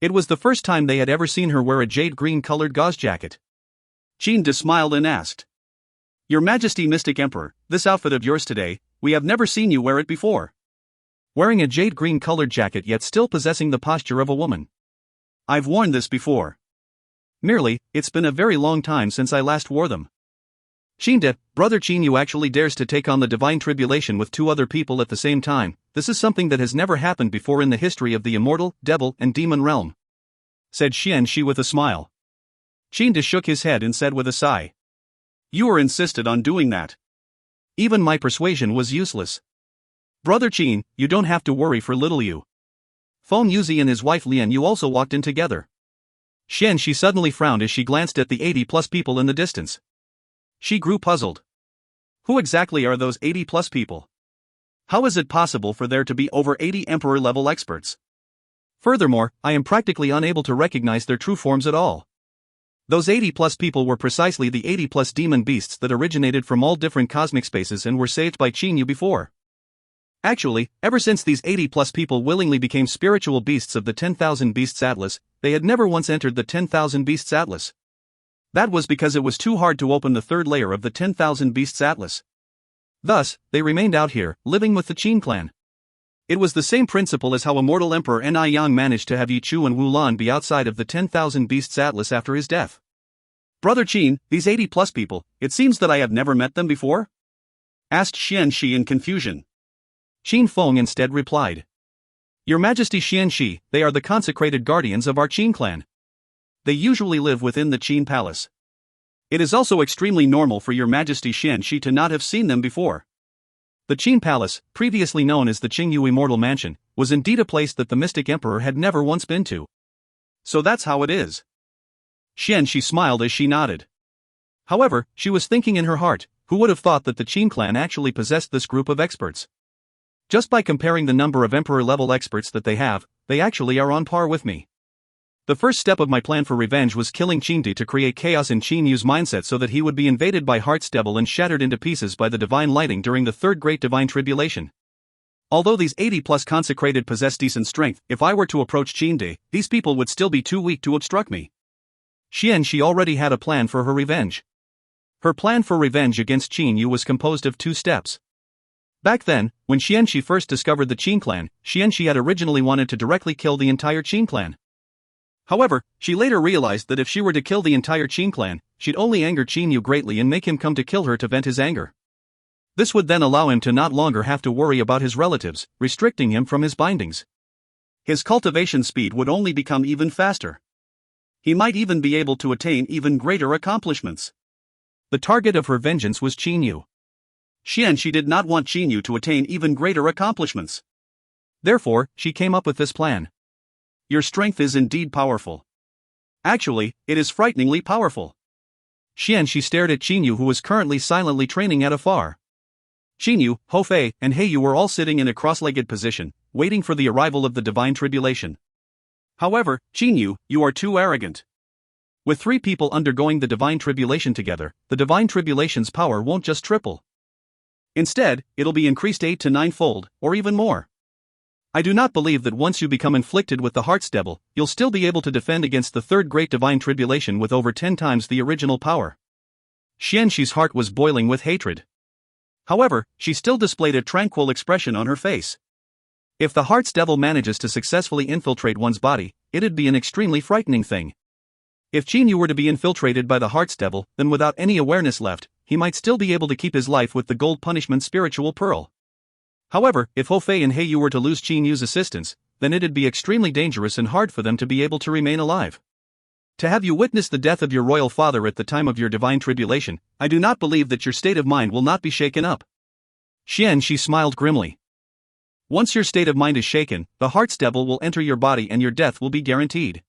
It was the first time they had ever seen her wear a jade-green colored gauze jacket. Qin De smiled and asked. Your Majesty Mystic Emperor, this outfit of yours today, we have never seen you wear it before. Wearing a jade-green colored jacket yet still possessing the posture of a woman. I've worn this before. Merely, it's been a very long time since I last wore them. Qin De, brother Qin Yu actually dares to take on the divine tribulation with 2 other people at the same time. This is something that has never happened before in the history of the immortal, devil and demon realm, said Xianxi with a smile. Qin De shook his head and said with a sigh. You insisted on doing that. Even my persuasion was useless. Brother Qin, you don't have to worry for little Yu. Feng Yuzi and his wife Lian Yu also walked in together. Xianxi suddenly frowned as she glanced at the 80+ people in the distance. She grew puzzled. Who exactly are those 80+ people? How is it possible for there to be over 80 emperor-level experts? Furthermore, I am practically unable to recognize their true forms at all. Those 80-plus people were precisely the 80-plus demon beasts that originated from all different cosmic spaces and were saved by Qin Yu before. Actually, ever since these 80-plus people willingly became spiritual beasts of the 10,000 Beasts Atlas, they had never once entered the 10,000 Beasts Atlas. That was because it was too hard to open the third layer of the 10,000 Beasts Atlas. Thus, they remained out here, living with the Qin clan. It was the same principle as how immortal Emperor Ni Yang managed to have Yi Chu and Wu Lan be outside of the 10,000 Beasts Atlas after his death. Brother Qin, these 80-plus people, it seems that I have never met them before? Asked Xian Shi in confusion. Qin Feng instead replied. Your Majesty Xian Shi, they are the consecrated guardians of our Qin clan. They usually live within the Qin Palace. It is also extremely normal for your Majesty Xian Shi to not have seen them before. The Qin Palace, previously known as the Qingyu Immortal Mansion, was indeed a place that the mystic emperor had never once been to. So that's how it is. Xian Shi smiled as she nodded. However, she was thinking in her heart, who would have thought that the Qin clan actually possessed this group of experts? Just by comparing the number of emperor-level experts that they have, they actually are on par with me. The first step of my plan for revenge was killing Qingdi to create chaos in Qin Yu's mindset so that he would be invaded by Heart's Devil and shattered into pieces by the divine lighting during the third great divine tribulation. Although these 80-plus consecrated possess decent strength, if I were to approach Qingdi, these people would still be too weak to obstruct me. Xian Shi already had a plan for her revenge. Her plan for revenge against Qin Yu was composed of 2 steps. Back then, when Xian Shi first discovered the Qin clan, Xian Shi had originally wanted to directly kill the entire Qin clan. However, she later realized that if she were to kill the entire Qin clan, she'd only anger Qin Yu greatly and make him come to kill her to vent his anger. This would then allow him to not longer have to worry about his relatives, restricting him from his bindings. His cultivation speed would only become even faster. He might even be able to attain even greater accomplishments. The target of her vengeance was Qin Yu. Xian Shi did not want Qin Yu to attain even greater accomplishments. Therefore, she came up with this plan. Your strength is indeed powerful. Actually, it is frighteningly powerful. Xian Shi stared at Qin Yu, who was currently silently training at afar. Qin Yu, Hou Fei, and He Yu were all sitting in a cross-legged position, waiting for the arrival of the divine tribulation. However, Qin Yu, you are too arrogant. With 3 people undergoing the divine tribulation together, the divine tribulation's power won't just triple. Instead, it'll be increased 8 to 9-fold, or even more. I do not believe that once you become inflicted with the Heart's Devil, you'll still be able to defend against the third great divine tribulation with over 10 times the original power. Xian Shi's heart was boiling with hatred. However, she still displayed a tranquil expression on her face. If the Heart's Devil manages to successfully infiltrate one's body, it'd be an extremely frightening thing. If Qin Yu were to be infiltrated by the Heart's Devil, then without any awareness left, he might still be able to keep his life with the Gold Punishment Spiritual Pearl. However, if Hou Fei and He Yu were to lose Qin Yu's assistance, then it'd be extremely dangerous and hard for them to be able to remain alive. To have you witness the death of your royal father at the time of your divine tribulation, I do not believe that your state of mind will not be shaken up. Xian Shi smiled grimly. Once your state of mind is shaken, the Heart's Devil will enter your body and your death will be guaranteed.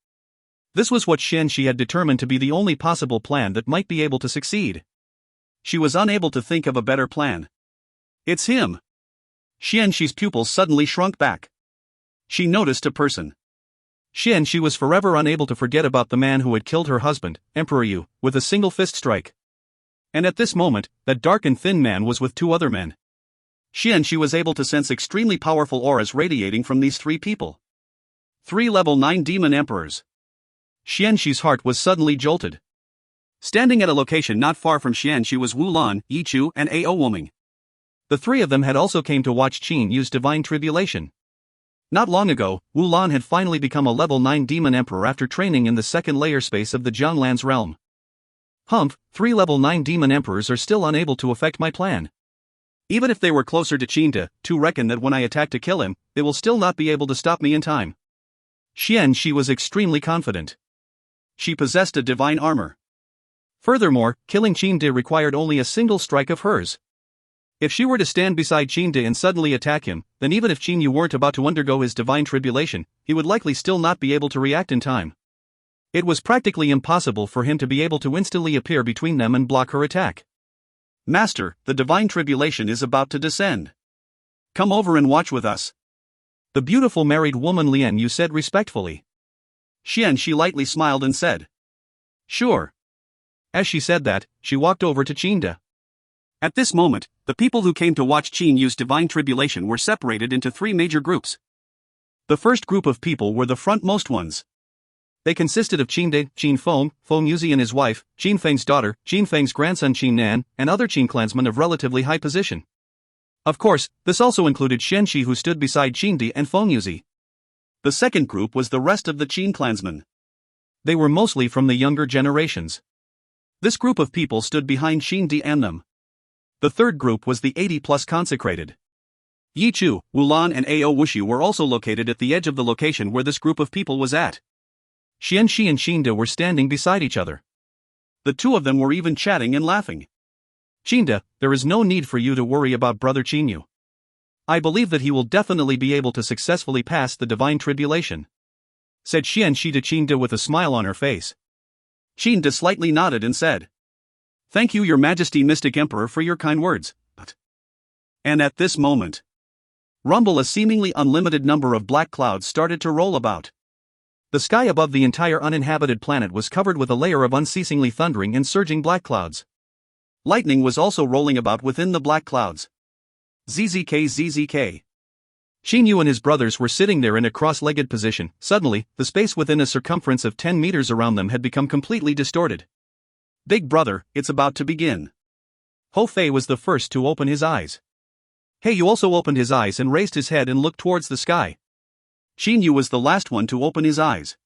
This was what Xian Shi had determined to be the only possible plan that might be able to succeed. She was unable to think of a better plan. It's him. Xian Shi's pupils suddenly shrunk back. She noticed a person. Xian Shi was forever unable to forget about the man who had killed her husband, Emperor Yu, with a single fist strike. And at this moment, that dark and thin man was with 2 other men. Xian Shi was able to sense extremely powerful auras radiating from these 3 people. 3 level 9 demon emperors. Xian Shi's heart was suddenly jolted. Standing at a location not far from Xian Shi was Wu Lan, Yi Chu, and Ao Woming. The 3 of them had also came to watch Qin Yu's divine tribulation. Not long ago, Wu Lan had finally become a level 9 demon emperor after training in the second layer space of the Jianglan's realm. Humph, 3 level 9 demon emperors are still unable to affect my plan. Even if they were closer to Qin to reckon that when I attack to kill him, they will still not be able to stop me in time. Xian Shi was extremely confident. She possessed a divine armor. Furthermore, killing Qin required only a single strike of hers. If she were to stand beside Qin and suddenly attack him, then even if Qin Yu weren't about to undergo his divine tribulation, he would likely still not be able to react in time. It was practically impossible for him to be able to instantly appear between them and block her attack. Master, the divine tribulation is about to descend. Come over and watch with us. The beautiful married woman Lian Yu said respectfully. Xian Shi lightly smiled and said. Sure. As she said that, she walked over to Qinda. At this moment, the people who came to watch Qin Yu's divine tribulation were separated into three major groups. The first group of people were the frontmost ones. They consisted of Qin De, Qin Feng, Feng Yuzi and his wife, Qin Feng's daughter, Qin Feng's grandson Qin Nan, and other Qin clansmen of relatively high position. Of course, this also included Shen Shi, who stood beside Qin De and Feng Yuzi. The second group was the rest of the Qin clansmen. They were mostly from the younger generations. This group of people stood behind Qin De and them. The third group was the 80-plus consecrated. Yi Chu, Wulan and Ao Wushu were also located at the edge of the location where this group of people was at. Xian Shi and Qinda were standing beside each other. The two of them were even chatting and laughing. Qinda, there is no need for you to worry about brother Qinyu. I believe that he will definitely be able to successfully pass the divine tribulation, said Xian Shi to Qinda with a smile on her face. Qinda slightly nodded and said, Thank you, Your Majesty Mystic Emperor, for your kind words. And at this moment, rumble, a seemingly unlimited number of black clouds started to roll about. The sky above the entire uninhabited planet was covered with a layer of unceasingly thundering and surging black clouds. Lightning was also rolling about within the black clouds. ZZK ZZK. Qin Yu and his brothers were sitting there in a cross-legged position. Suddenly, the space within a circumference of 10 meters around them had become completely distorted. Big brother, it's about to begin. Ho Fei was the first to open his eyes. He Yu also opened his eyes and raised his head and looked towards the sky. Qin Yu was the last one to open his eyes.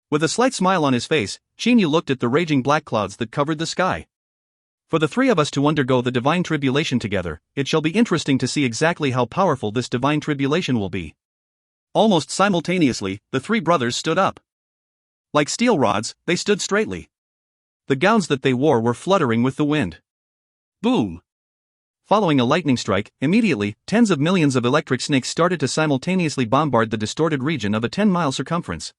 With a slight smile on his face, Qin Yu looked at the raging black clouds that covered the sky. For the three of us to undergo the divine tribulation together, it shall be interesting to see exactly how powerful this divine tribulation will be. Almost simultaneously, the three brothers stood up. Like steel rods, they stood straightly. The gowns that they wore were fluttering with the wind. Boom! Following a lightning strike, immediately, tens of millions of electric snakes started to simultaneously bombard the distorted region of a 10-mile circumference.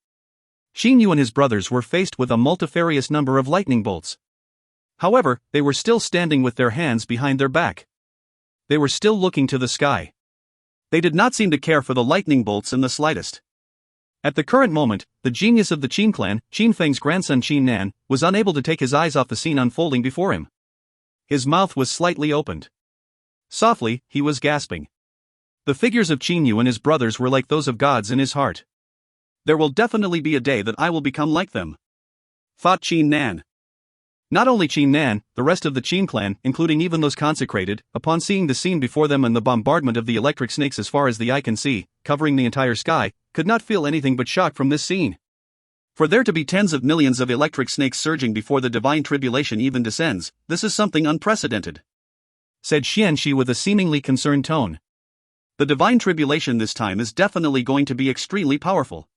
Qin Yu and his brothers were faced with a multifarious number of lightning bolts. However, they were still standing with their hands behind their back. They were still looking to the sky. They did not seem to care for the lightning bolts in the slightest. At the current moment, the genius of the Qin clan, Qin Feng's grandson Qin Nan, was unable to take his eyes off the scene unfolding before him. His mouth was slightly opened. Softly, he was gasping. The figures of Qin Yu and his brothers were like those of gods in his heart. There will definitely be a day that I will become like them, thought Qin Nan. Not only Qin Nan, the rest of the Qin clan, including even those consecrated, upon seeing the scene before them and the bombardment of the electric snakes as far as the eye can see, covering the entire sky, could not feel anything but shock from this scene. For there to be tens of millions of electric snakes surging before the divine tribulation even descends, this is something unprecedented, said Xian Shi with a seemingly concerned tone. The divine tribulation this time is definitely going to be extremely powerful.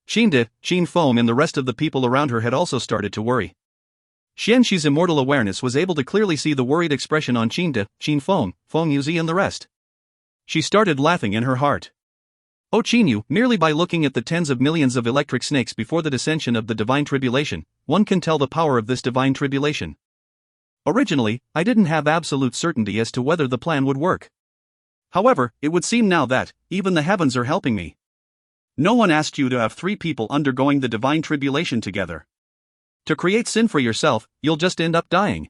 Qinda, Qin Feng and the rest of the people around her had also started to worry. Xian Shi's immortal awareness was able to clearly see the worried expression on Qinda, Qin Feng, Feng Yuzi and the rest. She started laughing in her heart. Oh Qin Yu, merely by looking at the tens of millions of electric snakes before the descension of the divine tribulation, one can tell the power of this divine tribulation. Originally, I didn't have absolute certainty as to whether the plan would work. However, it would seem now that, even the heavens are helping me. No one asked you to have three people undergoing the divine tribulation together. To create sin for yourself, you'll just end up dying.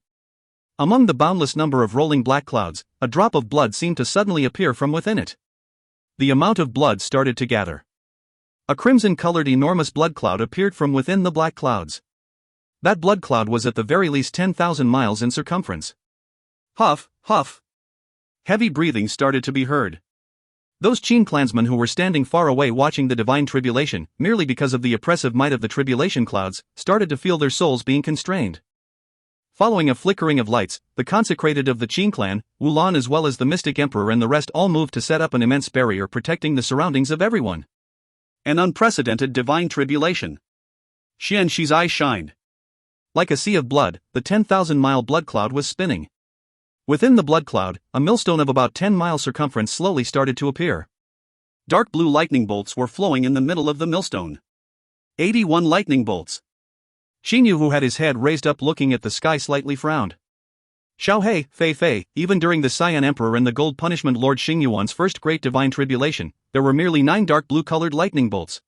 Among the boundless number of rolling black clouds, a drop of blood seemed to suddenly appear from within it. The amount of blood started to gather. A crimson-colored enormous blood cloud appeared from within the black clouds. That blood cloud was at the very least 10,000 miles in circumference. Huff, huff. Heavy breathing started to be heard. Those Qin clansmen who were standing far away watching the divine tribulation, merely because of the oppressive might of the tribulation clouds, started to feel their souls being constrained. Following a flickering of lights, the consecrated of the Qin clan, Wulan as well as the mystic emperor and the rest all moved to set up an immense barrier protecting the surroundings of everyone. An unprecedented divine tribulation. Xian Shi's eyes shined. Like a sea of blood, the 10,000-mile blood cloud was spinning. Within the blood cloud, a millstone of about 10-mile circumference slowly started to appear. Dark blue lightning bolts were flowing in the middle of the millstone. 81 lightning bolts. Qin Yu, who had his head raised up looking at the sky, slightly frowned. Xiao He, Fei Fei, even during the Cyan Emperor and the Gold Punishment Lord Xingyuan's first great divine tribulation, there were merely 9 dark blue-colored lightning bolts.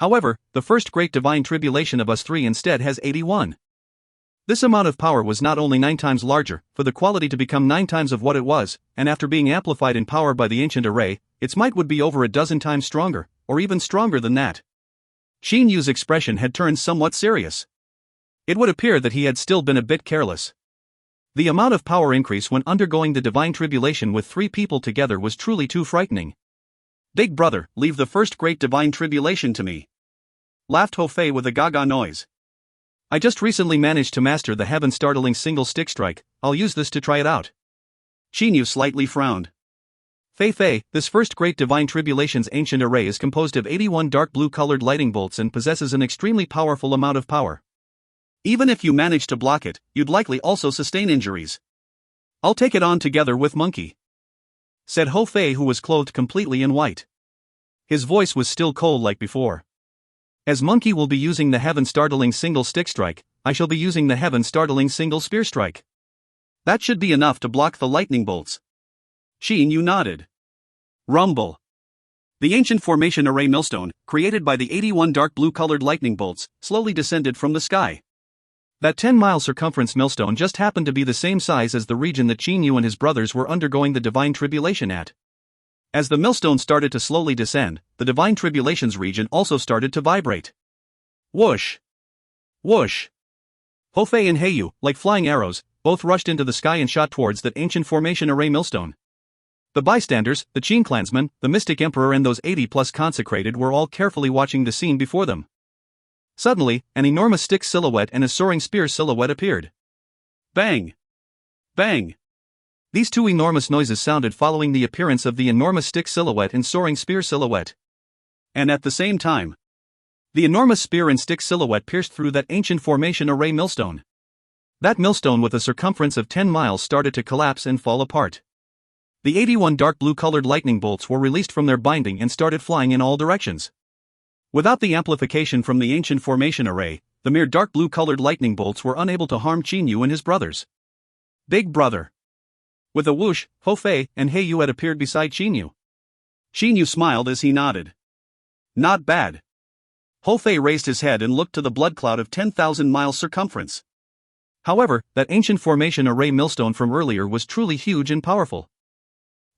However, the first great divine tribulation of us three instead has 81. This amount of power was not only 9 times larger, for the quality to become 9 times of what it was, and after being amplified in power by the ancient array, its might would be over a dozen times stronger, or even stronger than that. Qin Yu's expression had turned somewhat serious. It would appear that he had still been a bit careless. The amount of power increase when undergoing the divine tribulation with 3 people together was truly too frightening. Big brother, leave the first great divine tribulation to me. Laughed Ho Fei with a gaga noise. I just recently managed to master the heaven-startling single stick strike, I'll use this to try it out. Qin Yu slightly frowned. Fei, this first great divine tribulation's ancient array is composed of 81 dark blue-colored lightning bolts and possesses an extremely powerful amount of power. Even if you manage to block it, you'd likely also sustain injuries. I'll take it on together with Monkey, said Ho Fei, who was clothed completely in white. His voice was still cold like before. As Monkey will be using the heaven-startling single stick strike, I shall be using the heaven-startling single spear strike. That should be enough to block the lightning bolts. Qin Yu nodded. Rumble. The ancient formation array millstone, created by the 81 dark blue-colored lightning bolts, slowly descended from the sky. That 10-mile circumference millstone just happened to be the same size as the region that Qin Yu and his brothers were undergoing the divine tribulation at. As the millstone started to slowly descend, the divine tribulation's region also started to vibrate. Whoosh! Whoosh! Ho Fei and Heiyu, like flying arrows, both rushed into the sky and shot towards that ancient formation array millstone. The bystanders, the Qin clansmen, the mystic emperor and those 80+ consecrated were all carefully watching the scene before them. Suddenly, an enormous stick silhouette and a soaring spear silhouette appeared. Bang! Bang! These 2 enormous noises sounded following the appearance of the enormous stick silhouette and soaring spear silhouette. And at the same time, the enormous spear and stick silhouette pierced through that ancient formation array millstone. That millstone with a circumference of 10 miles started to collapse and fall apart. The 81 dark blue-colored lightning bolts were released from their binding and started flying in all directions. Without the amplification from the ancient formation array, the mere dark blue-colored lightning bolts were unable to harm Qin Yu and his brothers. Big brother. With a whoosh, Ho Fei and Heiyu had appeared beside Qin Yu. Qin Yu smiled as he nodded. Not bad. Ho Fei raised his head and looked to the blood cloud of 10,000 miles circumference. However, that ancient formation array millstone from earlier was truly huge and powerful.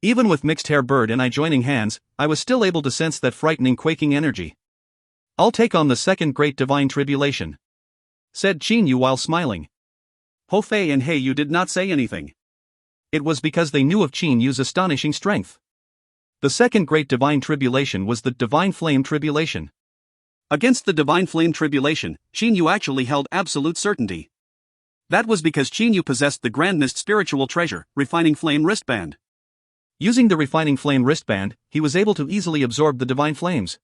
Even with mixed hair bird and I joining hands, I was still able to sense that frightening quaking energy. I'll take on the second great divine tribulation, said Qin Yu while smiling. Ho Fei and Heiyu did not say anything. It was because they knew of Qin Yu's astonishing strength. The second great divine tribulation was the divine flame tribulation. Against the divine flame tribulation, Qin Yu actually held absolute certainty. That was because Qin Yu possessed the grandest spiritual treasure, refining flame wristband. Using the refining flame wristband, he was able to easily absorb the divine flames.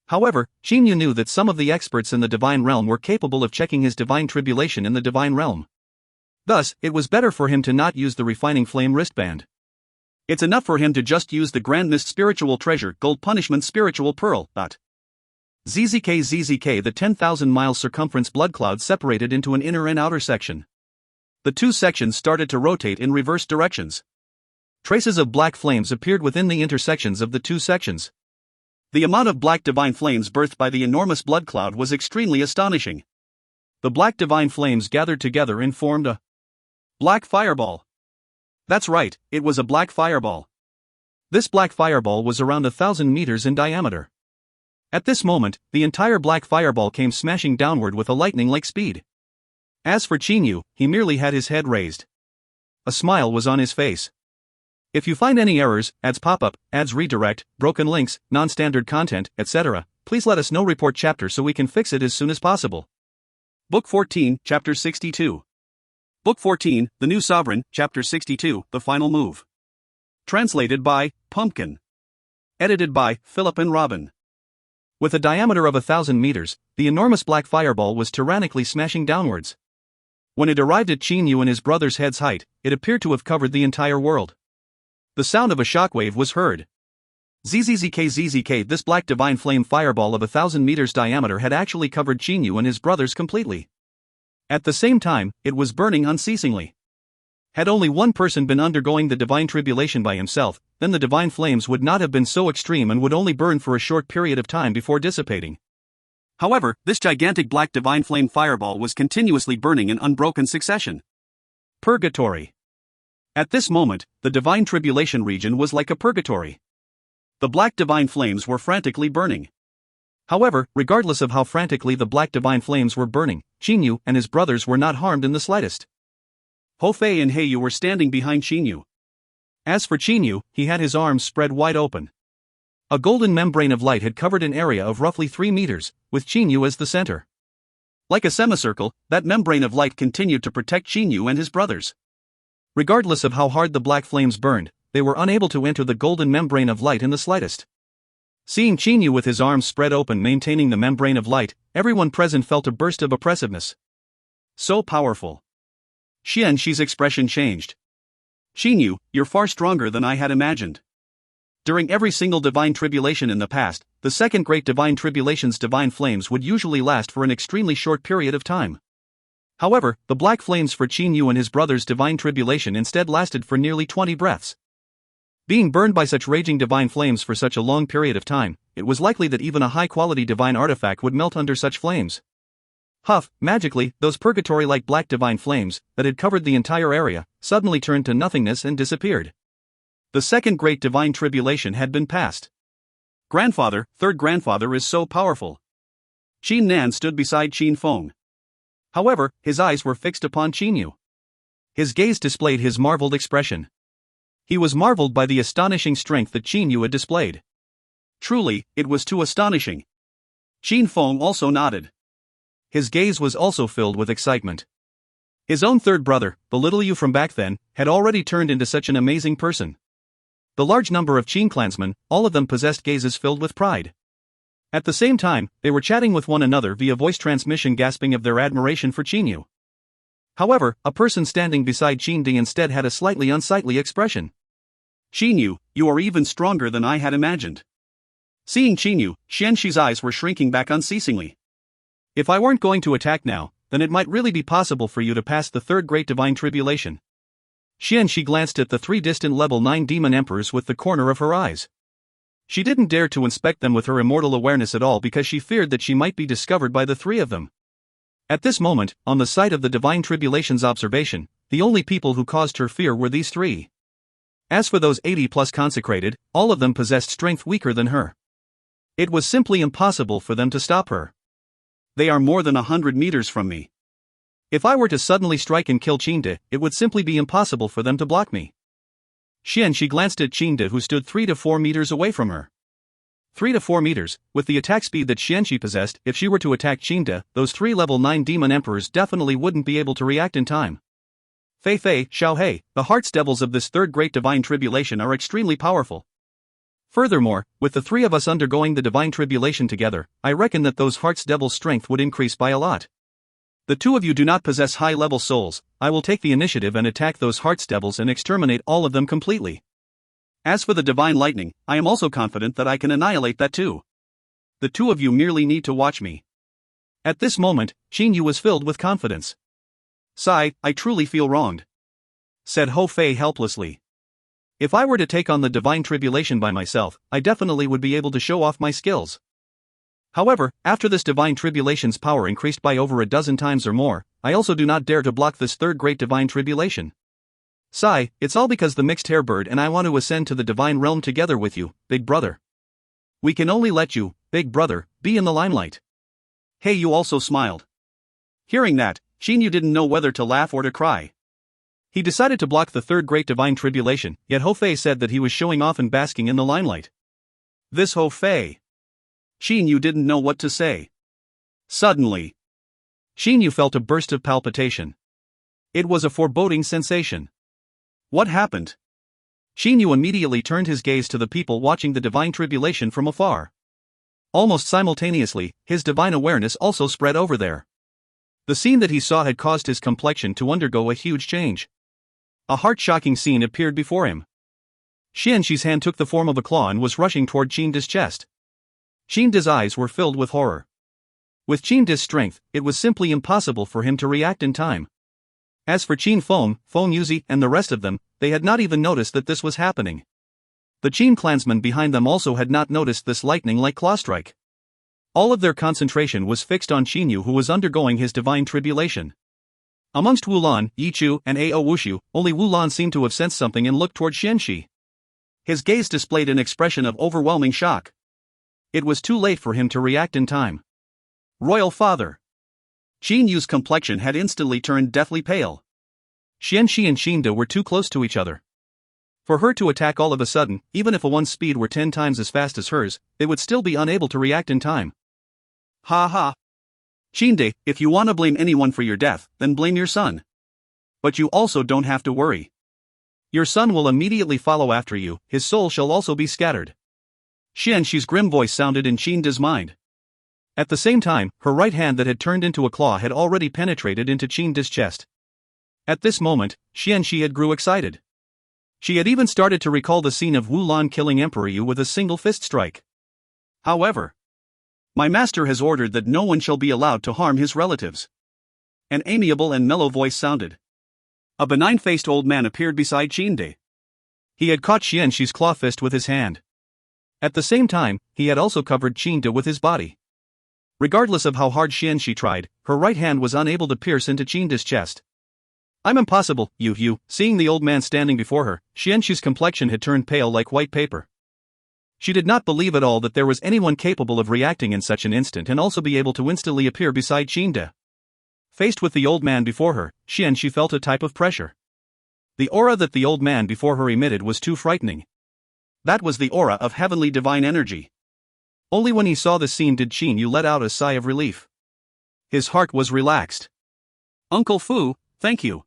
However, Qin Yu knew that some of the experts in the divine realm were capable of checking his divine tribulation in the divine realm. Thus, it was better for him to not use the refining flame wristband. It's enough for him to just use the grandest spiritual treasure, gold punishment spiritual pearl. ZZK, the 10,000 miles circumference blood cloud separated into an inner and outer section. The 2 sections started to rotate in reverse directions. Traces of black flames appeared within the intersections of the 2 sections. The amount of black divine flames birthed by the enormous blood cloud was extremely astonishing. The black divine flames gathered together and formed a black fireball. That's right, it was a black fireball. This black fireball was around 1,000 meters in diameter. At this moment, the entire black fireball came smashing downward with a lightning-like speed. As for Qin Yu, he merely had his head raised. A smile was on his face. If you find any errors, ads pop-up, ads redirect, broken links, non-standard content, etc., please let us know. Report chapter so we can fix it as soon as possible. Book 14, Chapter 62. Book 14, The New Sovereign, Chapter 62, The Final Move. Translated by Pumpkin. Edited by Philip and Robin. With a diameter of 1,000 meters, the enormous black fireball was tyrannically smashing downwards. When it arrived at Qin Yu and his brother's head's height, it appeared to have covered the entire world. The sound of a shockwave was heard. ZZK, this black divine flame fireball of 1,000 meters diameter had actually covered Qin Yu and his brothers completely. At the same time, it was burning unceasingly. Had only one person been undergoing the divine tribulation by himself, then the divine flames would not have been so extreme and would only burn for a short period of time before dissipating. However, this gigantic black divine flame fireball was continuously burning in unbroken succession. Purgatory. At this moment, the divine tribulation region was like a purgatory. The black divine flames were frantically burning. However, regardless of how frantically the black divine flames were burning, Xinyu and his brothers were not harmed in the slightest. Hou Fei and Heiyu were standing behind Xinyu. As for Xinyu, he had his arms spread wide open. A golden membrane of light had covered an area of roughly 3 meters, with Xinyu as the center. Like a semicircle, that membrane of light continued to protect Xinyu and his brothers. Regardless of how hard the black flames burned, they were unable to enter the golden membrane of light in the slightest. Seeing Xinyu with his arms spread open maintaining the membrane of light, everyone present felt a burst of oppressiveness. So powerful. Xianxi's expression changed. Xinyu, you're far stronger than I had imagined. During every single divine tribulation in the past, the second great divine tribulation's divine flames would usually last for an extremely short period of time. However, the black flames for Xinyu and his brother's divine tribulation instead lasted for nearly 20 breaths. Being burned by such raging divine flames for such a long period of time, it was likely that even a high-quality divine artifact would melt under such flames. Huff, magically, those purgatory-like black divine flames, that had covered the entire area, suddenly turned to nothingness and disappeared. The second great divine tribulation had been passed. Grandfather, third grandfather is so powerful. Qin Nan stood beside Qin Feng. However, his eyes were fixed upon Xinyu. His gaze displayed his marveled expression. He was marveled by the astonishing strength that Xinyu had displayed. Truly, it was too astonishing. Qin Feng also nodded. His gaze was also filled with excitement. His own third brother, the little Yu from back then, had already turned into such an amazing person. The large number of Qin clansmen, all of them possessed gazes filled with pride. At the same time, they were chatting with one another via voice transmission, gasping of their admiration for Xinyu. However, a person standing beside Qin Di instead had a slightly unsightly expression. Xinyu, you are even stronger than I had imagined. Seeing Xinyu, Xianxi's eyes were shrinking back unceasingly. If I weren't going to attack now, then it might really be possible for you to pass the third great divine tribulation. Xianxi glanced at the 3 distant level 9 demon emperors with the corner of her eyes. She didn't dare to inspect them with her immortal awareness at all because she feared that she might be discovered by the 3 of them. At this moment, on the site of the divine tribulation's observation, the only people who caused her fear were these 3. As for those 80+ consecrated, all of them possessed strength weaker than her. It was simply impossible for them to stop her. They are more than 100 meters from me. If I were to suddenly strike and kill Qin, it would simply be impossible for them to block me. She glanced at Qin, who stood 3 to 4 meters away from her. 3 to 4 meters, with the attack speed that Xianxi possessed, if she were to attack Qin, those 3 level 9 demon emperors definitely wouldn't be able to react in time. Fei Fei, Xiao Hei, the hearts devils of this third great divine tribulation are extremely powerful. Furthermore, with the 3 of us undergoing the divine tribulation together, I reckon that those hearts devils' strength would increase by a lot. The 2 of you do not possess high-level souls. I will take the initiative and attack those hearts devils and exterminate all of them completely. As for the divine lightning, I am also confident that I can annihilate that too. The 2 of you merely need to watch me. At this moment, Xinyu was filled with confidence. Sigh, I truly feel wronged, said Hou Fei helplessly. If I were to take on the divine tribulation by myself, I definitely would be able to show off my skills. However, after this divine tribulation's power increased by over a dozen times or more, I also do not dare to block this third great divine tribulation. Sigh, it's all because the mixed hair bird and I want to ascend to the divine realm together with you, big brother. We can only let you, big brother, be in the limelight. Heiyu also smiled. Hearing that, Xinyu didn't know whether to laugh or to cry. He decided to block the third great divine tribulation, yet Hou Fei said that he was showing off and basking in the limelight. This Hou Fei. Xinyu didn't know what to say. Suddenly, Xinyu felt a burst of palpitation. It was a foreboding sensation. What happened? Xinyu immediately turned his gaze to the people watching the divine tribulation from afar. Almost simultaneously, his divine awareness also spread over there. The scene that he saw had caused his complexion to undergo a huge change. A heart-shocking scene appeared before him. Xianxi's hand took the form of a claw and was rushing toward Qin's chest. Qin's eyes were filled with horror. With Qin's strength, it was simply impossible for him to react in time. As for Qin Feng, Feng Yuzi, and the rest of them, they had not even noticed that this was happening. The Qin clansmen behind them also had not noticed this lightning-like claw strike. All of their concentration was fixed on Qinyu, who was undergoing his divine tribulation. Amongst Wulan, Yichu, and Ao Wushu, only Wulan seemed to have sensed something and looked toward Xianxi. His gaze displayed an expression of overwhelming shock. It was too late for him to react in time. Royal Father! Qinyu's complexion had instantly turned deathly pale. Xianxi and Xinda were too close to each other. For her to attack all of a sudden, even if a one's speed were 10 times as fast as hers, they would still be unable to react in time. Ha ha! Xinde, if you want to blame anyone for your death, then blame your son. But you also don't have to worry. Your son will immediately follow after you, his soul shall also be scattered. Xianxi's grim voice sounded in Xinda's mind. At the same time, her right hand that had turned into a claw had already penetrated into Xinda's chest. At this moment, Xianxi had grew excited. She had even started to recall the scene of Wulan killing Emperor Yu with a single fist strike. However, my master has ordered that no one shall be allowed to harm his relatives. An amiable and mellow voice sounded. A benign-faced old man appeared beside Xinde. He had caught Xianxi's claw fist with his hand. At the same time, he had also covered Xinde with his body. Regardless of how hard Xianxi tried, her right hand was unable to pierce into Xinde's chest. I'm impossible, you. Seeing the old man standing before her, Xianxi's complexion had turned pale like white paper. She did not believe at all that there was anyone capable of reacting in such an instant and also be able to instantly appear beside Xinde. Faced with the old man before her, Xianxi felt a type of pressure. The aura that the old man before her emitted was too frightening. That was the aura of heavenly divine energy. Only when he saw the scene did Qinyu let out a sigh of relief. His heart was relaxed. Uncle Fu, thank you.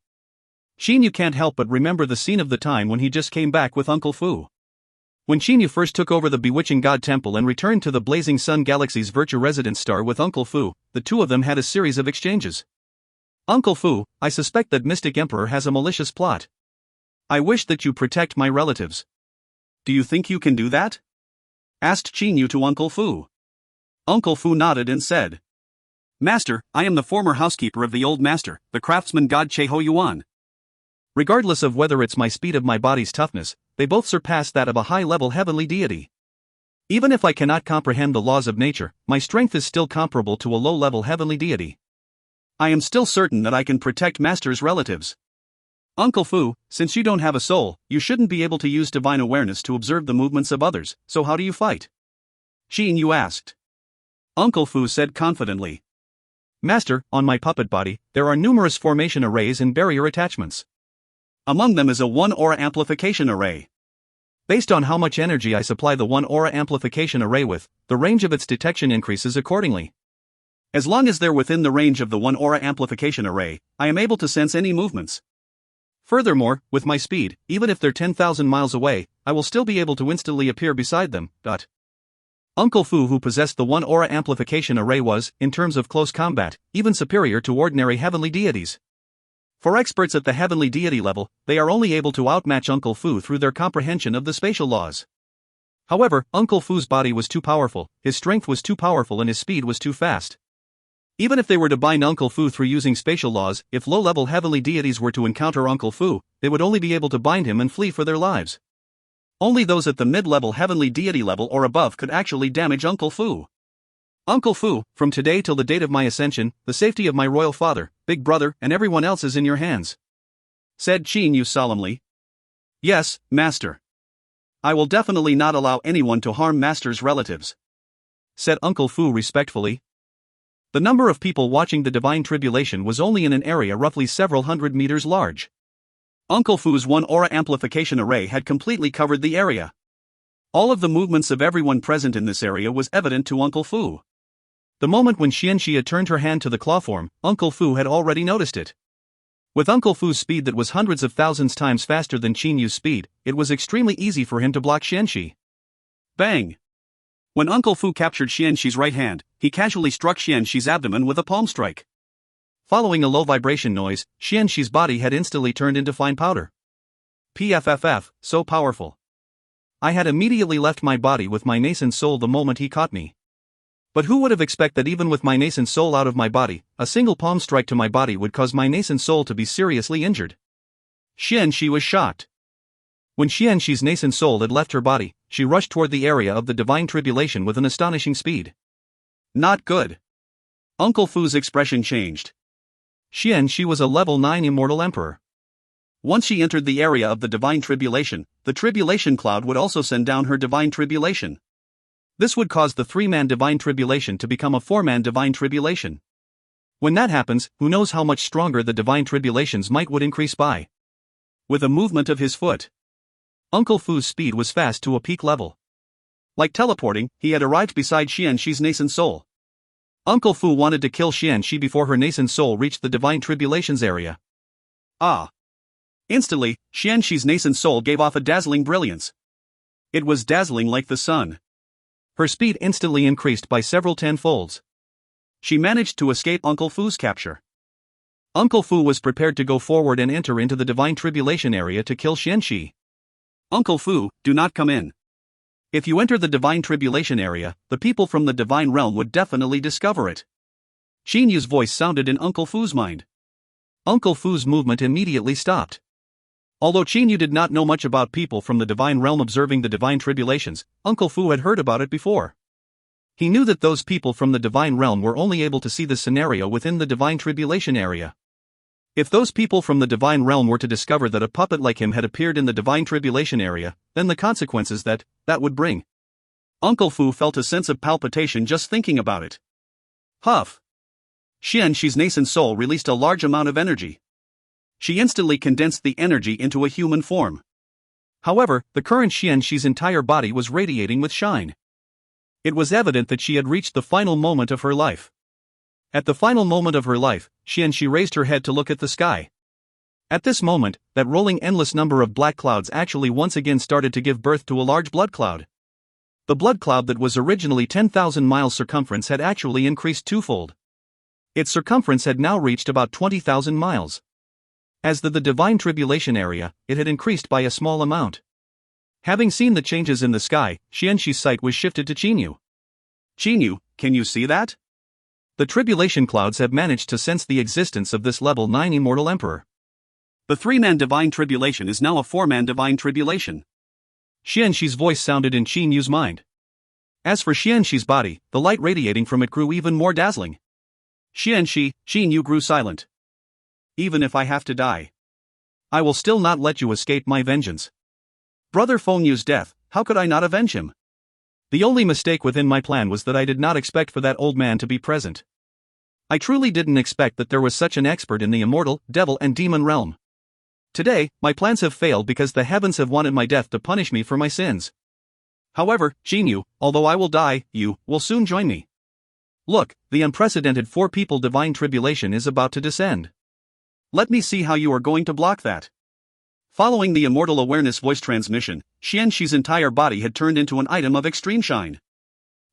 Qinyu can't help but remember the scene of the time when he just came back with Uncle Fu. When Qinyu first took over the Bewitching God Temple and returned to the Blazing Sun Galaxy's Virtue Residence Star with Uncle Fu, the two of them had a series of exchanges. Uncle Fu, I suspect that Mystic Emperor has a malicious plot. I wish that you protect my relatives. Do you think you can do that? Asked Qinyu to Uncle Fu. Uncle Fu nodded and said, Master, I am the former housekeeper of the old master, the craftsman god Cheho Yuan. Regardless of whether it's my speed of my body's toughness, they both surpass that of a high-level heavenly deity. Even if I cannot comprehend the laws of nature, my strength is still comparable to a low-level heavenly deity. I am still certain that I can protect Master's relatives. Uncle Fu, since you don't have a soul, you shouldn't be able to use divine awareness to observe the movements of others, so how do you fight? Yu asked. Uncle Fu said confidently. Master, on my puppet body, there are numerous formation arrays and barrier attachments. Among them is a one-aura amplification array. Based on how much energy I supply the one-aura amplification array with, the range of its detection increases accordingly. As long as they're within the range of the one-aura amplification array, I am able to sense any movements. Furthermore, with my speed, even if they're 10,000 miles away, I will still be able to instantly appear beside them. Uncle Fu, who possessed the one-aura amplification array, was, in terms of close combat, even superior to ordinary heavenly deities. For experts at the heavenly deity level, they are only able to outmatch Uncle Fu through their comprehension of the spatial laws. However, Uncle Fu's body was too powerful, his strength was too powerful, and his speed was too fast. Even if they were to bind Uncle Fu through using spatial laws, if low-level heavenly deities were to encounter Uncle Fu, they would only be able to bind him and flee for their lives. Only those at the mid-level heavenly deity level or above could actually damage Uncle Fu. Uncle Fu, from today till the date of my ascension, the safety of my royal father, big brother, and everyone else is in your hands. Said Qinyu solemnly. Yes, Master. I will definitely not allow anyone to harm Master's relatives. Said Uncle Fu respectfully. The number of people watching the divine tribulation was only in an area roughly several hundred meters large. Uncle Fu's one-aura amplification array had completely covered the area. All of the movements of everyone present in this area was evident to Uncle Fu. The moment when Xianxi had turned her hand to the claw form, Uncle Fu had already noticed it. With Uncle Fu's speed that was hundreds of thousands times faster than Qinyu's speed, it was extremely easy for him to block Xianxi. Bang! When Uncle Fu captured Xianxi's right hand, he casually struck Xianxi's abdomen with a palm strike. Following a low vibration noise, Xianxi's body had instantly turned into fine powder. PFFF, so powerful. I had immediately left my body with my nascent soul the moment he caught me. But who would have expected that even with my nascent soul out of my body, a single palm strike to my body would cause my nascent soul to be seriously injured? Xianxi was shocked. When Xianxi's nascent soul had left her body, she rushed toward the area of the divine tribulation with an astonishing speed. Not good. Uncle Fu's expression changed.
She was a level 9 immortal emperor.
Once she entered the area of the divine tribulation, the tribulation cloud would also send down her divine tribulation. This would cause the 3-man divine tribulation to become a 4-man divine tribulation. When that happens, who knows how much stronger the divine tribulation's might would increase by. With a movement of his foot,
Uncle Fu's speed was fast to a peak level.
Like teleporting, he had arrived beside Xianxi's nascent soul.
Uncle Fu wanted to kill Xianxi before her nascent soul reached the divine tribulation's area.
Ah! Instantly, Xianxi's nascent soul gave off a dazzling brilliance. It was dazzling like the sun.
Her speed instantly increased by several tenfolds.
She managed to escape Uncle Fu's capture.
Uncle Fu was prepared to go forward and enter into the divine tribulation area to kill Xianxi.
Uncle Fu, do not come in. If you enter the divine tribulation area, the people from the divine realm would definitely discover it.
Qin Yu's voice sounded in Uncle Fu's mind. Uncle Fu's movement immediately stopped. Although Qin Yu did not know much about people from the divine realm observing the divine tribulations, Uncle Fu had heard about it before. He knew that those people from the divine realm were only able to see the scenario within the divine tribulation area. If those people from the divine realm were to discover that a puppet like him had appeared in the divine tribulation area, then the consequences that would bring.
Uncle Fu felt a sense of palpitation just thinking about it. Huff! Xianxi's nascent soul released a large amount of energy. She instantly condensed the energy into a human form.
However, the current Xianxi's entire body was radiating with shine. It was evident that she had reached the final moment of her life. At the final moment of her life, Xianxi raised her head to look at the sky. At this moment, that rolling endless number of black clouds actually once again started to give birth to a large blood cloud. The blood cloud that was originally 10,000 miles circumference had actually increased twofold. Its circumference had now reached about 20,000 miles. As the divine tribulation area, it had increased by a small amount. Having seen the changes in the sky, Xianxi's sight was shifted to Qin Yu.
Qin Yu, can you see that?
The tribulation clouds have managed to sense the existence of this level 9 immortal emperor.
The 3-man divine tribulation is now a 4-man divine tribulation.
Xianxi's voice sounded in Qin Yu's mind. As for Xianxi's body, the light radiating from it grew even more dazzling.
Xianxi, Qin Yu grew silent. Even if I have to die,
I will still not let you escape my vengeance.
Brother Feng Yu's death, how could I not avenge him?
The only mistake within my plan was that I did not expect for that old man to be present. I truly didn't expect that there was such an expert in the immortal, devil and demon realm. Today, my plans have failed because the heavens have wanted my death to punish me for my sins. However, Qin Yu, although I will die, you will soon join me. Look, the unprecedented 4-people divine tribulation is about to descend.
Let me see how you are going to block that. Following the immortal awareness voice transmission, Xianxi's entire body had turned into an item of extreme shine.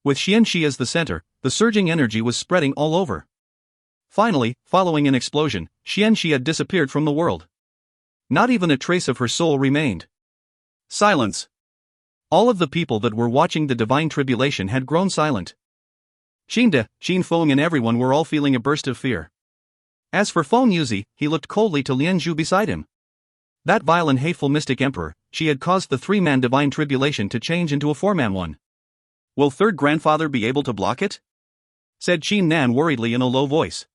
With Xianxi as the center, the surging energy was spreading all over. Finally, following an explosion, Xianxi had disappeared from the world. Not even a trace of her soul remained.
Silence.
All of the people that were watching the divine tribulation had grown silent. Qin Feng and everyone were all feeling a burst of fear. As for Feng Yuzi, he looked coldly to Lian Zhu beside him. That vile and hateful mystic emperor, she had caused the 3-man divine tribulation to change into a 4-man one.
Will third grandfather be able to block it?
Said Qin Nan worriedly in a low voice.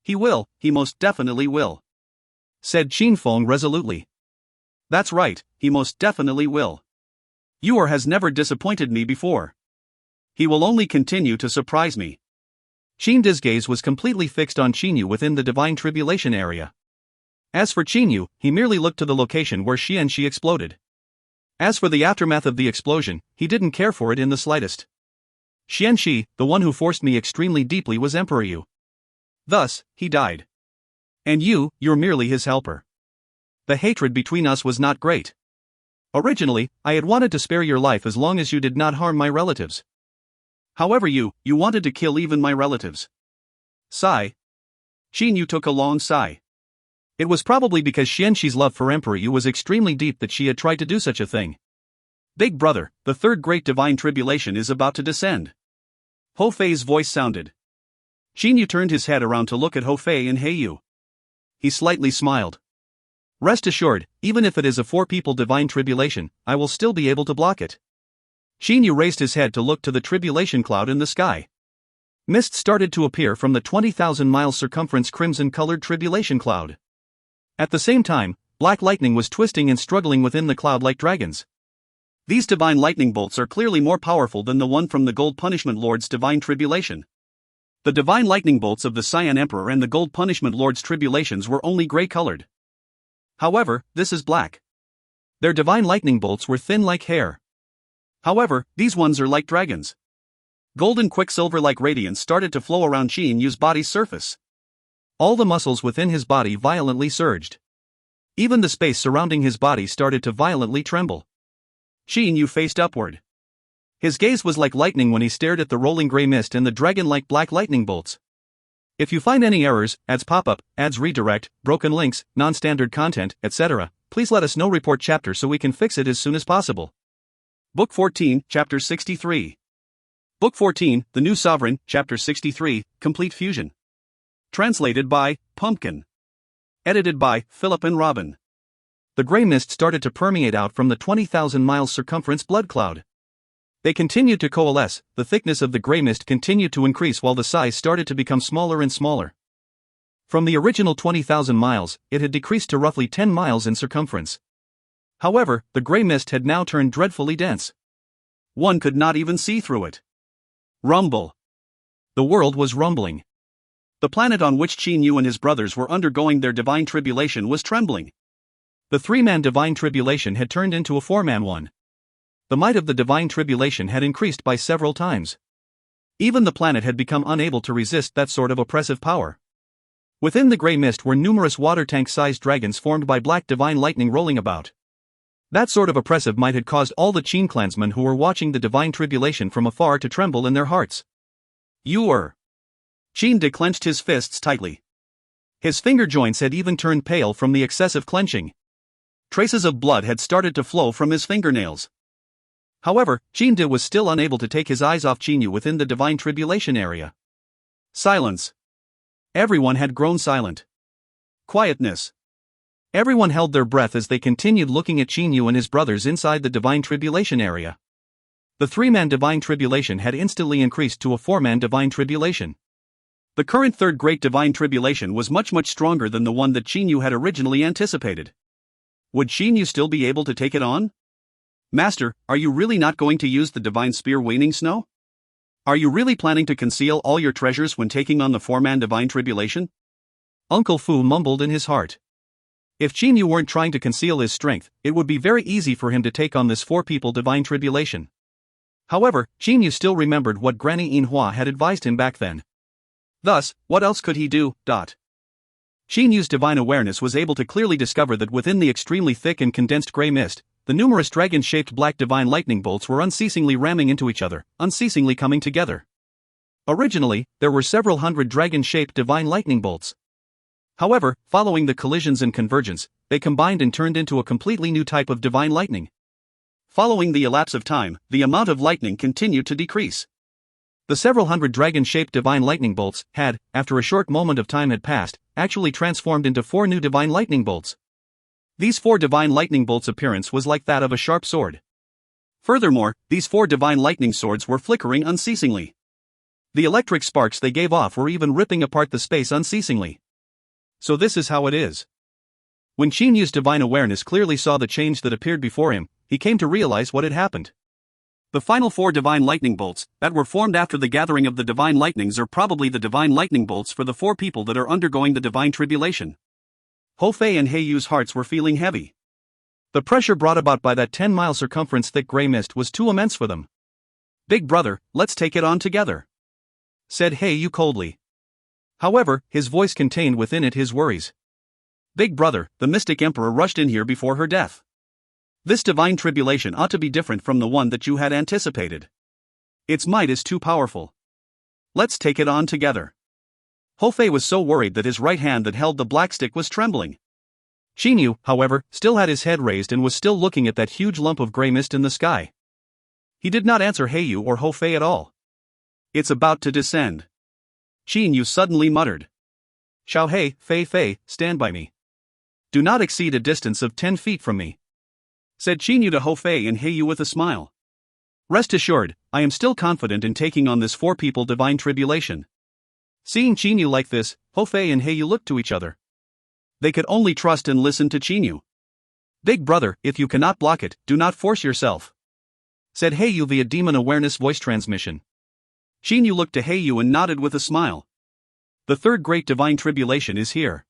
He will, he most definitely will.
Said Qin Feng resolutely.
That's right, he most definitely will. Yuer has never disappointed me before. He will only continue to surprise me.
Qin Di's gaze was completely fixed on Qin Yu within the divine tribulation area. As for Qin Yu, he merely looked to the location where Xianxi exploded. As for the aftermath of the explosion, he didn't care for it in the slightest. Xianxi, the one who forced me extremely deeply, was Emperor Yu. Thus, he died. And you're merely his helper. The hatred between us was not great. Originally, I had wanted to spare your life as long as you did not harm my relatives.
However, you wanted to kill even my relatives. Sigh. Qin Yu took a long sigh.
It was probably because Xianxi's love for Emperor Yu was extremely deep that she had tried to do such a thing.
Big brother, the third great divine tribulation is about to descend. Ho Fei's voice sounded. Qin Yu turned his head around to look at Ho Fei and He Yu. He slightly smiled.
Rest assured, even if it is a 4-people divine tribulation, I will still be able to block it. Qin Yu raised his head to look to the tribulation cloud in the sky. Mist started to appear from the 20,000-mile circumference crimson-colored tribulation cloud. At the same time, black lightning was twisting and struggling within the cloud like dragons.
These divine lightning bolts are clearly more powerful than the one from the Gold Punishment Lord's divine tribulation. The divine lightning bolts of the Cyan Emperor and the Gold Punishment Lord's tribulations were only gray-colored. However, this is black. Their divine lightning bolts were thin like hair. However, these ones are like dragons. Golden quicksilver-like radiance started to flow around Qin Yu's body's surface. All the muscles within his body violently surged. Even the space surrounding his body started to violently tremble. Qin Yu faced upward. His gaze was like lightning when he stared at the rolling gray mist and the dragon-like black lightning bolts. If you find any errors, ads pop up, ads redirect, broken links, non-standard content, etc., please let us know. Report chapter so we can fix it as soon as possible. Book 14, Chapter 63. Book 14, The New Sovereign, Chapter 63, Complete Fusion. Translated by Pumpkin. Edited by Philip and Robin.
The gray mist started to permeate out from the 20,000-mile circumference blood cloud. They continued to coalesce, the thickness of the gray mist continued to increase while the size started to become smaller and smaller. From the original 20,000 miles, it had decreased to roughly 10 miles in circumference. However, the gray mist had now turned dreadfully dense.
One could not even see through it. Rumble.
The world was rumbling.
The planet on which Qin Yu and his brothers were undergoing their divine tribulation was trembling.
The three-man divine tribulation had turned into a four-man one. The might of the divine tribulation had increased by several times. Even the planet had become unable to resist that sort of oppressive power. Within the gray mist were numerous water tank-sized dragons formed by black divine lightning rolling about. That sort of oppressive might had caused all the Qin clansmen who were watching the divine tribulation from afar to tremble in their hearts.
Qin declenched his fists tightly.
His finger joints had even turned pale from the excessive clenching.
Traces of blood had started to flow from his fingernails.
However, Qin was still unable to take his eyes off Qin Yu within the divine tribulation area.
Silence.
Everyone had grown silent.
Quietness.
Everyone held their breath as they continued looking at Qin Yu and his brothers inside the divine tribulation area. The three-man divine tribulation had instantly increased to a four-man divine tribulation.
The current third great divine tribulation was much stronger than the one that Qin Yu had originally anticipated. Would Qin Yu still be able to take it on? Master, are you really not going to use the divine spear Waning Snow? Are you really planning to conceal all your treasures when taking on the four-man divine tribulation?
Uncle Fu mumbled in his heart. If Qin Yu weren't trying to conceal his strength, it would be very easy for him to take on this four-people divine tribulation. However, Qin Yu still remembered what Granny Yin Hua had advised him back then.
Thus, what else could he do?
Qin Yu's divine awareness was able to clearly discover that within the extremely thick and condensed gray mist, the numerous dragon-shaped black divine lightning bolts were unceasingly ramming into each other, unceasingly coming together. Originally, there were several hundred dragon-shaped divine lightning bolts. However, following the collisions and convergence, they combined and turned into a completely new type of divine lightning.
Following the elapse of time, the amount of lightning continued to decrease.
The several hundred dragon-shaped divine lightning bolts had, after a short moment of time had passed, actually transformed into four new divine lightning bolts. These four divine lightning bolts' appearance was like that of a sharp sword.
Furthermore, these four divine lightning swords were flickering unceasingly.
The electric sparks they gave off were even ripping apart the space unceasingly. So this is how it is. When Qin Yu's divine awareness clearly saw the change that appeared before him, he came to realize what had happened.
The final four divine lightning bolts that were formed after the gathering of the divine lightnings are probably the divine lightning bolts for the four people that are undergoing the divine tribulation. Ho Fei and He Yu's hearts were feeling heavy.
The pressure brought about by that 10-mile circumference thick gray mist was too immense for them.
"Big brother, let's take it on together,"
said He Yu coldly. However, his voice contained within it his worries.
"Big brother, the mystic emperor rushed in here before her death. This divine tribulation ought to be different from the one that you had anticipated. Its might is too powerful. Let's take it on together." Ho Fei was so worried that his right hand that held the black stick was trembling.
Qin Yu, however, still had his head raised and was still looking at that huge lump of gray mist in the sky.
He did not answer He Yu or Ho Fei at all. "It's about to descend," Qin Yu suddenly muttered.
"Xiao He, Fei, stand by me.
Do not exceed a distance of 10 feet from me," said Qin Yu to Ho Fei and He Yu with a smile. Rest assured, I am still confident in taking on this 4-people divine tribulation. Seeing Chinyu like this, Hofei and Heiyu looked to each other. They could only trust and listen to Chinyu. Big brother, if you cannot block it, do not force yourself, said Heiyu via demon awareness voice transmission. Chinyu looked to Heiyu and nodded with a smile. The third great divine tribulation is here.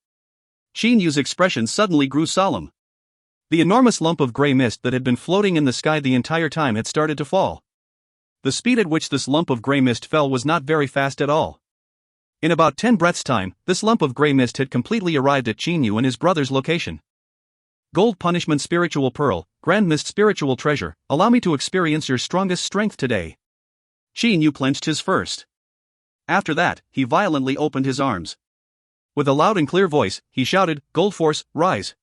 Chinyu's expression suddenly grew solemn. The enormous lump of gray mist that had been floating in the sky the entire time had started to fall. The speed at which this lump of gray mist fell was not very fast at all. In about 10 breaths' time, this lump of gray mist had completely arrived at Chinyu and his brother's location. Gold Punishment Spiritual Pearl, Grand Mist Spiritual Treasure, allow me to experience your strongest strength today. Chinyu clenched his fist. After that, he violently opened his arms. With a loud and clear voice, he shouted, "Gold Force, rise!"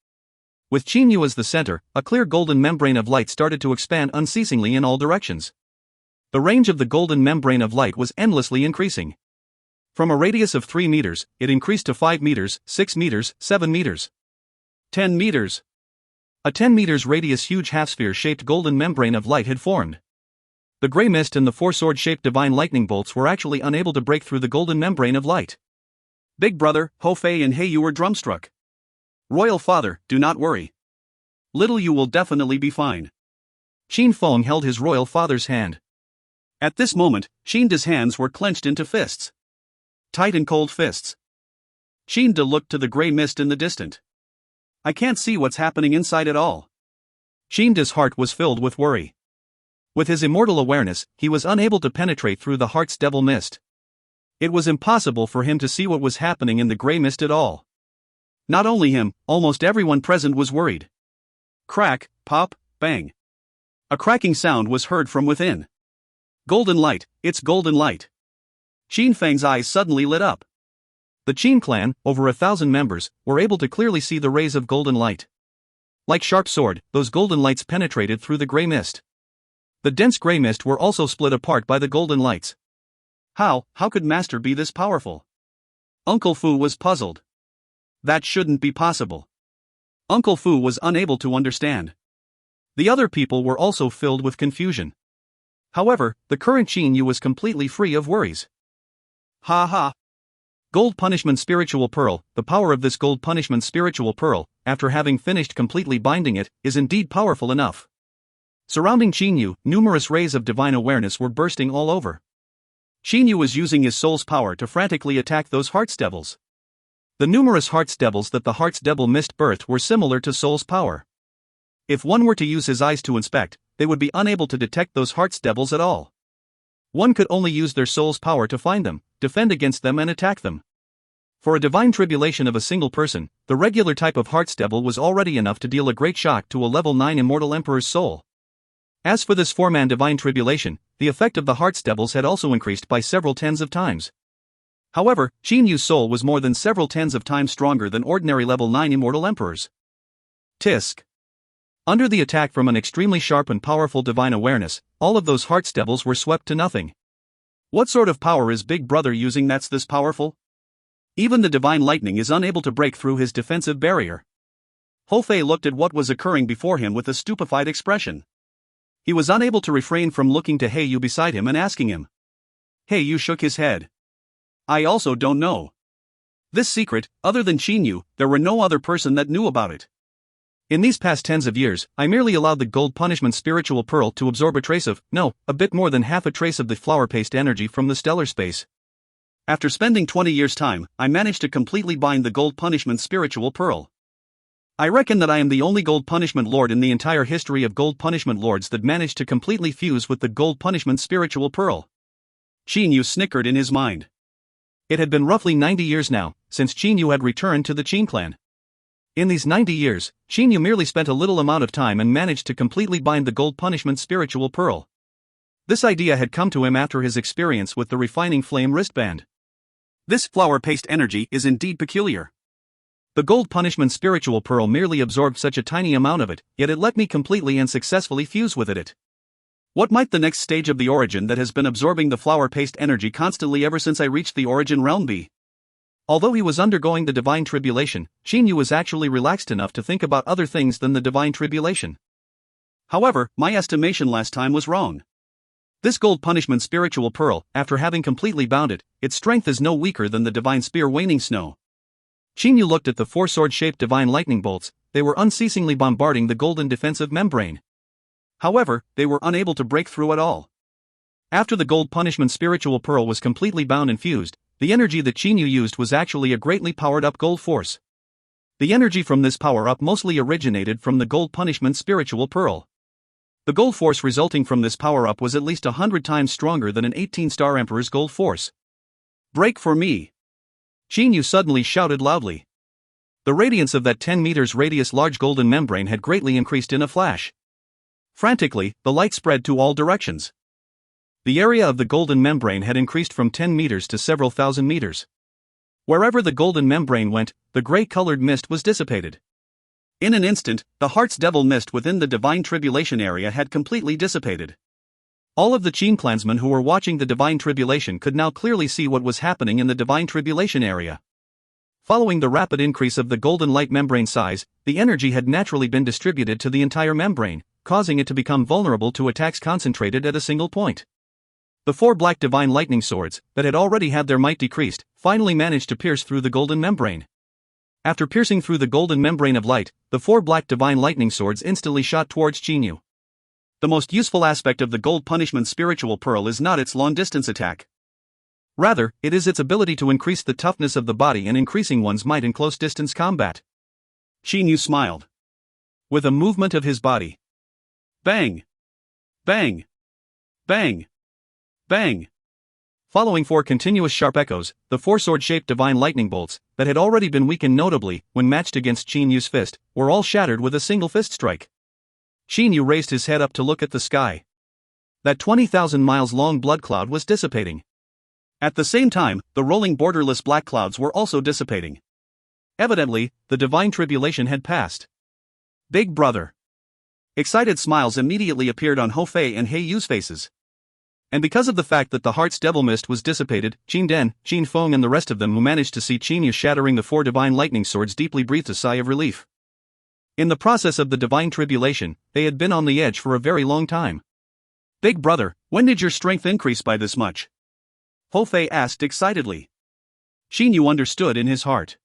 With Chinyu as the center, a clear golden membrane of light started to expand unceasingly in all directions. The range of the golden membrane of light was endlessly increasing. From a radius of 3 meters, it increased to 5 meters, 6 meters, 7 meters. 10 meters. A 10 meters radius huge half-sphere-shaped golden membrane of light had formed. The gray mist and the 4 sword-shaped divine lightning bolts were actually unable to break through the golden membrane of light. Big brother, Hofei and Heiyu were dumbstruck. Royal father, do not worry. Little you will definitely be fine. Qin Feng held his royal father's hand. At this moment, Qin De's hands were clenched into fists. Tight and cold fists. Qin De looked to the gray mist in the distance. I can't see what's happening inside at all. Qin De's heart was filled with worry. With his immortal awareness, he was unable to penetrate through the heart's devil mist. It was impossible for him to see what was happening in the gray mist at all. Not only him, almost everyone present was worried. Crack, pop, bang. A cracking sound was heard from within. Golden light, it's golden light. Qin Feng's eyes suddenly lit up. The Qin clan, over 1,000 members, were able to clearly see the rays of golden light. Like sharp sword, those golden lights penetrated through the gray mist. The dense gray mist were also split apart by the golden lights. How could Master be this powerful? Uncle Fu was puzzled. That shouldn't be possible. Uncle Fu was unable to understand. The other people were also filled with confusion. However, the current Chinyu was completely free of worries. Ha ha! Gold Punishment Spiritual Pearl, the power of this Gold Punishment Spiritual Pearl, after having finished completely binding it, is indeed powerful enough. Surrounding Chinyu, numerous rays of divine awareness were bursting all over. Chinyu was using his soul's power to frantically attack those Heart's Devils. The numerous Heart's Devils that the Heart's Devil mist birthed were similar to soul's power. If one were to use his eyes to inspect, they would be unable to detect those Heart's Devils at all. One could only use their soul's power to find them, defend against them and attack them. For a divine tribulation of a single person, the regular type of Heart's Devil was already enough to deal a great shock to a level 9 immortal emperor's soul. As for this 4-man divine tribulation, the effect of the Heart's Devils had also increased by several tens of times. However, Chinyu's soul was more than several tens of times stronger than ordinary level 9 immortal emperors. Tisk. Under the attack from an extremely sharp and powerful divine awareness, all of those Heart's Devils were swept to nothing. What sort of power is Big Brother using that's this powerful? Even the divine lightning is unable to break through his defensive barrier. Hofei looked at what was occurring before him with a stupefied expression. He was unable to refrain from looking to Heiyu beside him and asking him. Heiyu shook his head. I also don't know. This secret, other than Chinyu, there were no other person that knew about it. In these past tens of years, I merely allowed the Gold Punishment Spiritual Pearl to absorb a bit more than half a trace of the flower paste energy from the stellar space. After spending 20 years' time, I managed to completely bind the Gold Punishment Spiritual Pearl. I reckon that I am the only Gold Punishment Lord in the entire history of Gold Punishment Lords that managed to completely fuse with the Gold Punishment Spiritual Pearl. Chinyu snickered in his mind. It had been roughly 90 years now, since Chinyu had returned to the Qin clan. In these 90 years, Chinyu merely spent a little amount of time and managed to completely bind the Gold Punishment Spiritual Pearl. This idea had come to him after his experience with the Refining Flame wristband. This flower paste energy is indeed peculiar. The Gold Punishment Spiritual Pearl merely absorbed such a tiny amount of it, yet it let me completely and successfully fuse with it. What might the next stage of the origin that has been absorbing the flower paste energy constantly ever since I reached the origin realm be? Although he was undergoing the divine tribulation, Chinyu was actually relaxed enough to think about other things than the divine tribulation. However, my estimation last time was wrong.
This gold punishment spiritual pearl, after having completely bound it, its strength is no weaker than the divine spear waning snow. Qin Yu looked at the four sword-shaped divine lightning bolts. They were unceasingly bombarding the golden defensive membrane. However, they were unable to break through at all. After the gold punishment spiritual pearl was completely bound and fused, the energy that Qin Yu used was actually a greatly powered-up gold force. The energy from this power-up mostly originated from the gold punishment spiritual pearl. The gold force resulting from this power-up was at least 100 times stronger than an 18-star Emperor's gold force. "Break for me!" Qin Yu suddenly shouted loudly. The radiance of that 10 meters radius large golden membrane had greatly increased in a flash. Frantically, the light spread to all directions. The area of the golden membrane had increased from 10 meters to several thousand meters. Wherever the golden membrane went, the gray-colored mist was dissipated. In an instant, the Heart's Devil mist within the Divine Tribulation area had completely dissipated. All of the Qin clansmen who were watching the Divine Tribulation could now clearly see what was happening in the Divine Tribulation area. Following the rapid increase of the golden light membrane size, the energy had naturally been distributed to the entire membrane, causing it to become vulnerable to attacks concentrated at a single point. The four black divine lightning swords, that had already had their might decreased, finally managed to pierce through the golden membrane. After piercing through the golden membrane of light, the four black divine lightning swords instantly shot towards Qin Yu. The most useful aspect of the gold punishment spiritual pearl is not its long-distance attack. Rather, it is its ability to increase the toughness of the body and increasing one's might in close-distance combat. Qin Yu smiled. With a movement of his body. Bang! Bang! Bang! Bang! Following four continuous sharp echoes, the four sword-shaped divine lightning bolts, that had already been weakened notably when matched against Qin Yu's fist, were all shattered with a single fist strike. Qin Yu raised his head up to look at the sky. That 20,000 miles long blood cloud was dissipating. At the same time, the rolling borderless black clouds were also dissipating. Evidently, the divine tribulation had passed. Big brother. Excited smiles immediately appeared on Ho Fei and He Yu's faces. And because of the fact that the Heart's Devil mist was dissipated, Qin Den, Qin Feng and the rest of them who managed to see Qin Yu shattering the four divine lightning swords deeply breathed a sigh of relief. In the process of the divine tribulation, they had been on the edge for a very long time. Big brother, when did your strength increase by this much? Ho Fei asked excitedly. Qin Yu understood in his heart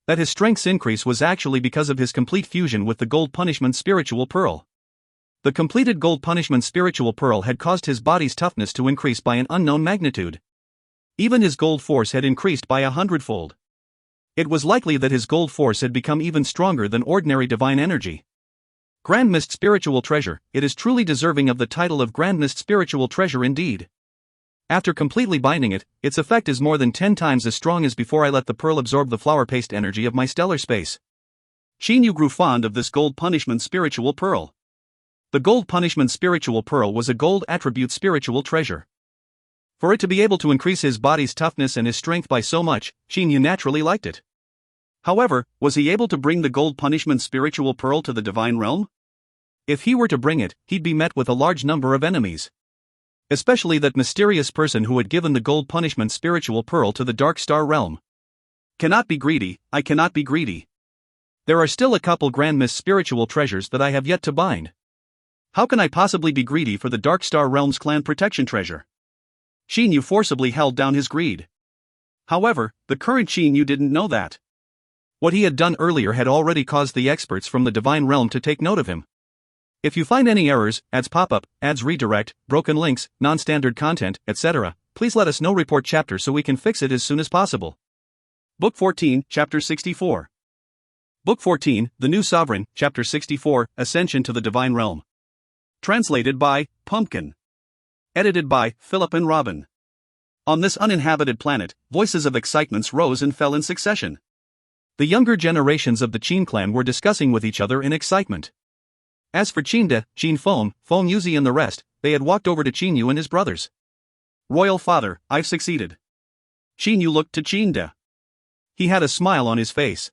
that his strength's increase was actually because of his complete fusion with the gold punishment spiritual pearl. The completed gold punishment spiritual pearl had caused his body's toughness to increase by an unknown magnitude. Even his gold force had increased by 100-fold. It was likely that his gold force had become even stronger than ordinary divine energy. Grand Mist Spiritual Treasure, it is truly deserving of the title of Grand Mist Spiritual Treasure indeed. After completely binding it, its effect is more than 10 times as strong as before I let the pearl absorb the flower paste energy of my stellar space. Qin Yu grew fond of this gold punishment spiritual pearl. The gold punishment spiritual pearl was a gold attribute spiritual treasure. For it to be able to increase his body's toughness and his strength by so much, Qin Yu naturally liked it. However, was he able to bring the gold punishment spiritual pearl to the divine realm? If he were to bring it, he'd be met with a large number of enemies. Especially that mysterious person who had given the gold punishment spiritual pearl to the Dark Star realm. Cannot be greedy, I cannot be greedy. There are still a couple Grand Mist spiritual treasures that I have yet to bind. How can I possibly be greedy for the Dark Star realm's clan protection treasure? Qin Yu forcibly held down his greed. However, the current Qin Yu didn't know that. What he had done earlier had already caused the experts from the divine realm to take note of him. If you find any errors, ads pop-up, ads redirect, broken links, non-standard content, etc., please let us know. Report chapter so we can fix it as soon as possible. Book 14, Chapter 64. Book 14, The New Sovereign, Chapter 64, Ascension to the Divine Realm. Translated by Pumpkin. Edited by Philip and Robin. On this uninhabited planet, voices of excitements rose and fell in succession. The younger generations of the Qin clan were discussing with each other in excitement. As for Qin De, Qin Feng, Feng Yuzi and the rest, they had walked over to Qin Yu and his brothers. Royal father, I've succeeded. Qin Yu looked to Qin De. He had a smile on his face.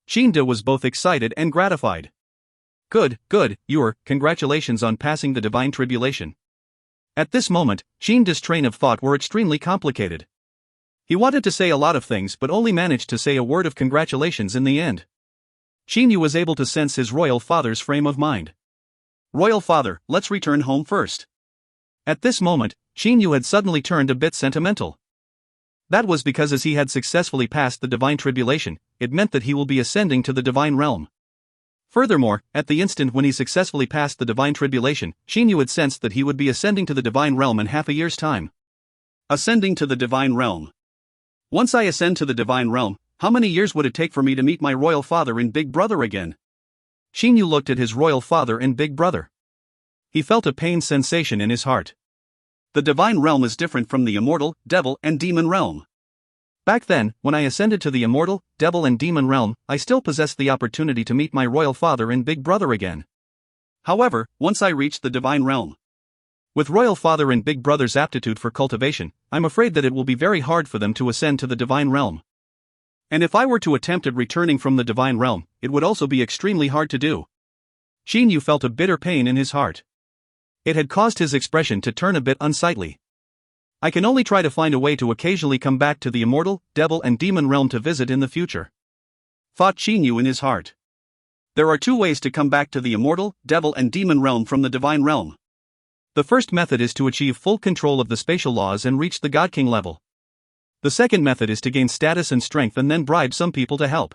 Qin De was both excited and gratified. Good, congratulations on passing the divine tribulation. At this moment, Qin De's train of thought were extremely complicated. He wanted to say a lot of things but only managed to say a word of congratulations in the end. Qin Yu was able to sense his royal father's frame of mind. Royal father, let's return home first. At this moment, Qin Yu had suddenly turned a bit sentimental. That was because as he had successfully passed the divine tribulation, it meant that he will be ascending to the divine realm. Furthermore, at the instant when he successfully passed the divine tribulation, Qin Yu had sensed that he would be ascending to the divine realm in half a year's time.
Ascending to the divine realm. Once I ascend to the divine realm, how many years would it take for me to meet my royal father and big brother again?
Qin Yu looked at his royal father and big brother. He felt a pain sensation in his heart.
The divine realm is different from the immortal, devil, and demon realm.
Back then, when I ascended to the immortal, devil and demon realm, I still possessed the opportunity to meet my royal father and big brother again.
However, once I reach the divine realm,
with royal father and big brother's aptitude for cultivation, I'm afraid that it will be very hard for them to ascend to the divine realm.
And if I were to attempt at returning from the divine realm, it would also be extremely hard to do.
Qin Yu felt a bitter pain in his heart. It had caused his expression to turn a bit unsightly. I can only try to find a way to occasionally come back to the immortal, devil and demon realm to visit in the future,
thought Qin Yu in his heart. There are two ways to come back to the immortal, devil and demon realm from the divine realm.
The first method is to achieve full control of the spatial laws and reach the God King level. The second method is to gain status and strength and then bribe some people to help.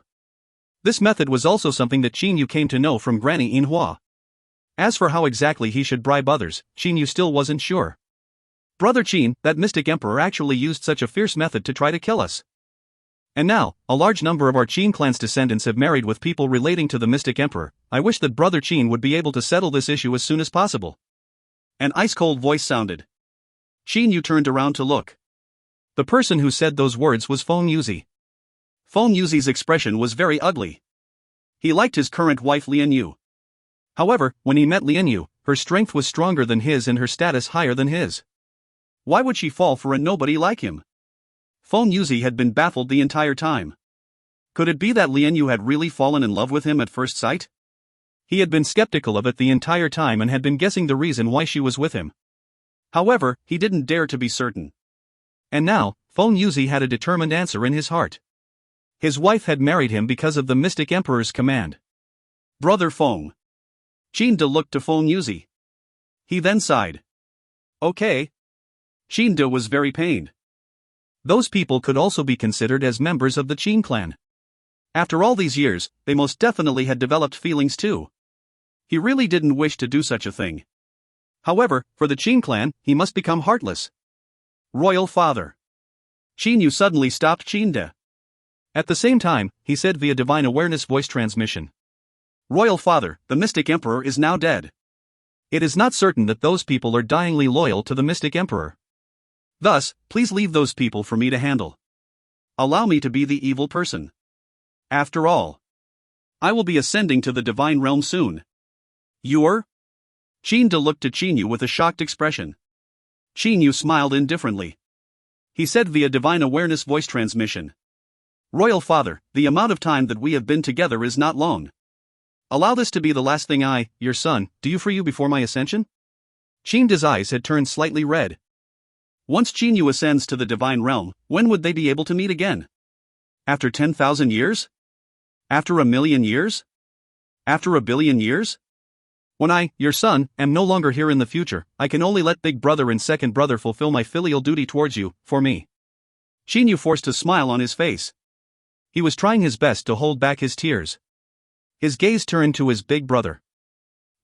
This method was also something that Qin Yu came to know from Granny Yinhua. As for how exactly he should bribe others, Qin Yu still wasn't sure.
Brother Qin, that mystic emperor actually used such a fierce method to try to kill us.
And now, a large number of our Qin clan's descendants have married with people relating to the mystic emperor. I wish that Brother Qin would be able to settle this issue as soon as possible.
An ice-cold voice sounded. Qin Yu turned around to look.
The person who said those words was Feng Yuzi.
Feng Yuzi's expression was very ugly. He liked his current wife Lian Yu.
However, when he met Lian Yu, her strength was stronger than his and her status higher than his.
Why would she fall for a nobody like him? Feng Yuzi had been baffled the entire time. Could it be that Lian Yu had really fallen in love with him at first sight?
He had been skeptical of it the entire time and had been guessing the reason why she was with him.
However, he didn't dare to be certain.
And now, Feng Yuzi had a determined answer in his heart. His wife had married him because of the mystic emperor's command.
Brother Feng. Qin De looked to Feng Yuzi. He then sighed. Okay. Qin De was very pained.
Those people could also be considered as members of the Qin clan.
After all these years, they most definitely had developed feelings too. He really didn't wish to do such a thing. However, for the Qin clan, he must become heartless. Royal father. Qin Yu suddenly stopped Qin De.
At the same time, he said via divine awareness voice transmission.
Royal father, the mystic emperor is now dead.
It is not certain that those people are dyingly loyal to the mystic emperor.
Thus, please leave those people for me to handle. Allow me to be the evil person. After all, I will be ascending to the divine realm soon. You're? Qin De looked at Qin Yu with a shocked expression. Qin Yu smiled indifferently. He said via divine awareness voice transmission. Royal father, the amount of time that we have been together is not long. Allow this to be the last thing I, your son, do for you before my ascension?
Qin De's eyes had turned slightly red.
Once Qin Yu ascends to the divine realm, when would they be able to meet again? After 10,000 years? After 1,000,000 years? After 1,000,000,000 years? When I, your son, am no longer here in the future, I can only let big brother and second brother fulfill my filial duty towards you, for me. Qin Yu forced a smile on his face.
He was trying his best to hold back his tears. His gaze turned to his big brother.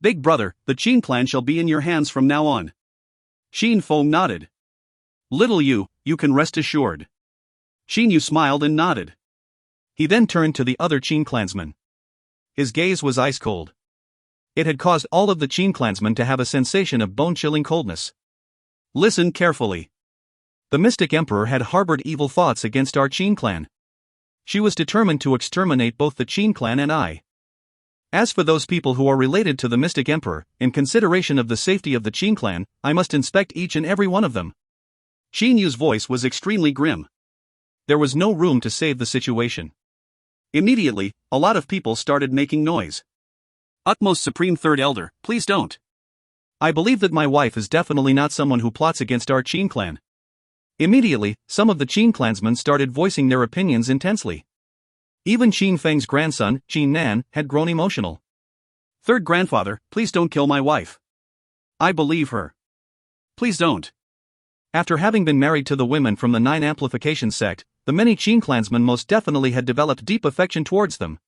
Big brother, the Qin clan shall be in your hands from now on. Qin Feng nodded. Little Yu, you can rest assured. Qin Yu smiled and nodded.
He then turned to the other Qin clansmen. His gaze was ice cold. It had caused all of the Qin clansmen to have a sensation of bone-chilling coldness.
Listen carefully.
The mystic emperor had harbored evil thoughts against our Qin clan. She was determined to exterminate both the Qin clan and I. As for those people who are related to the mystic emperor, in consideration of the safety of the Qin clan, I must inspect each and every one of them.
Qin Yu's voice was extremely grim.
There was no room to save the situation.
Immediately, a lot of people started making noise. Utmost Supreme Third Elder, please don't.
I believe that my wife is definitely not someone who plots against our Qin clan. Immediately, some of the Qin clansmen started voicing their opinions intensely. Even Qin Feng's grandson, Qin Nan, had grown emotional.
Third grandfather, please don't kill my wife. I believe her. Please don't.
After having been married to the women from the Nine Amplification sect, the many Qin clansmen most definitely had developed deep affection towards them.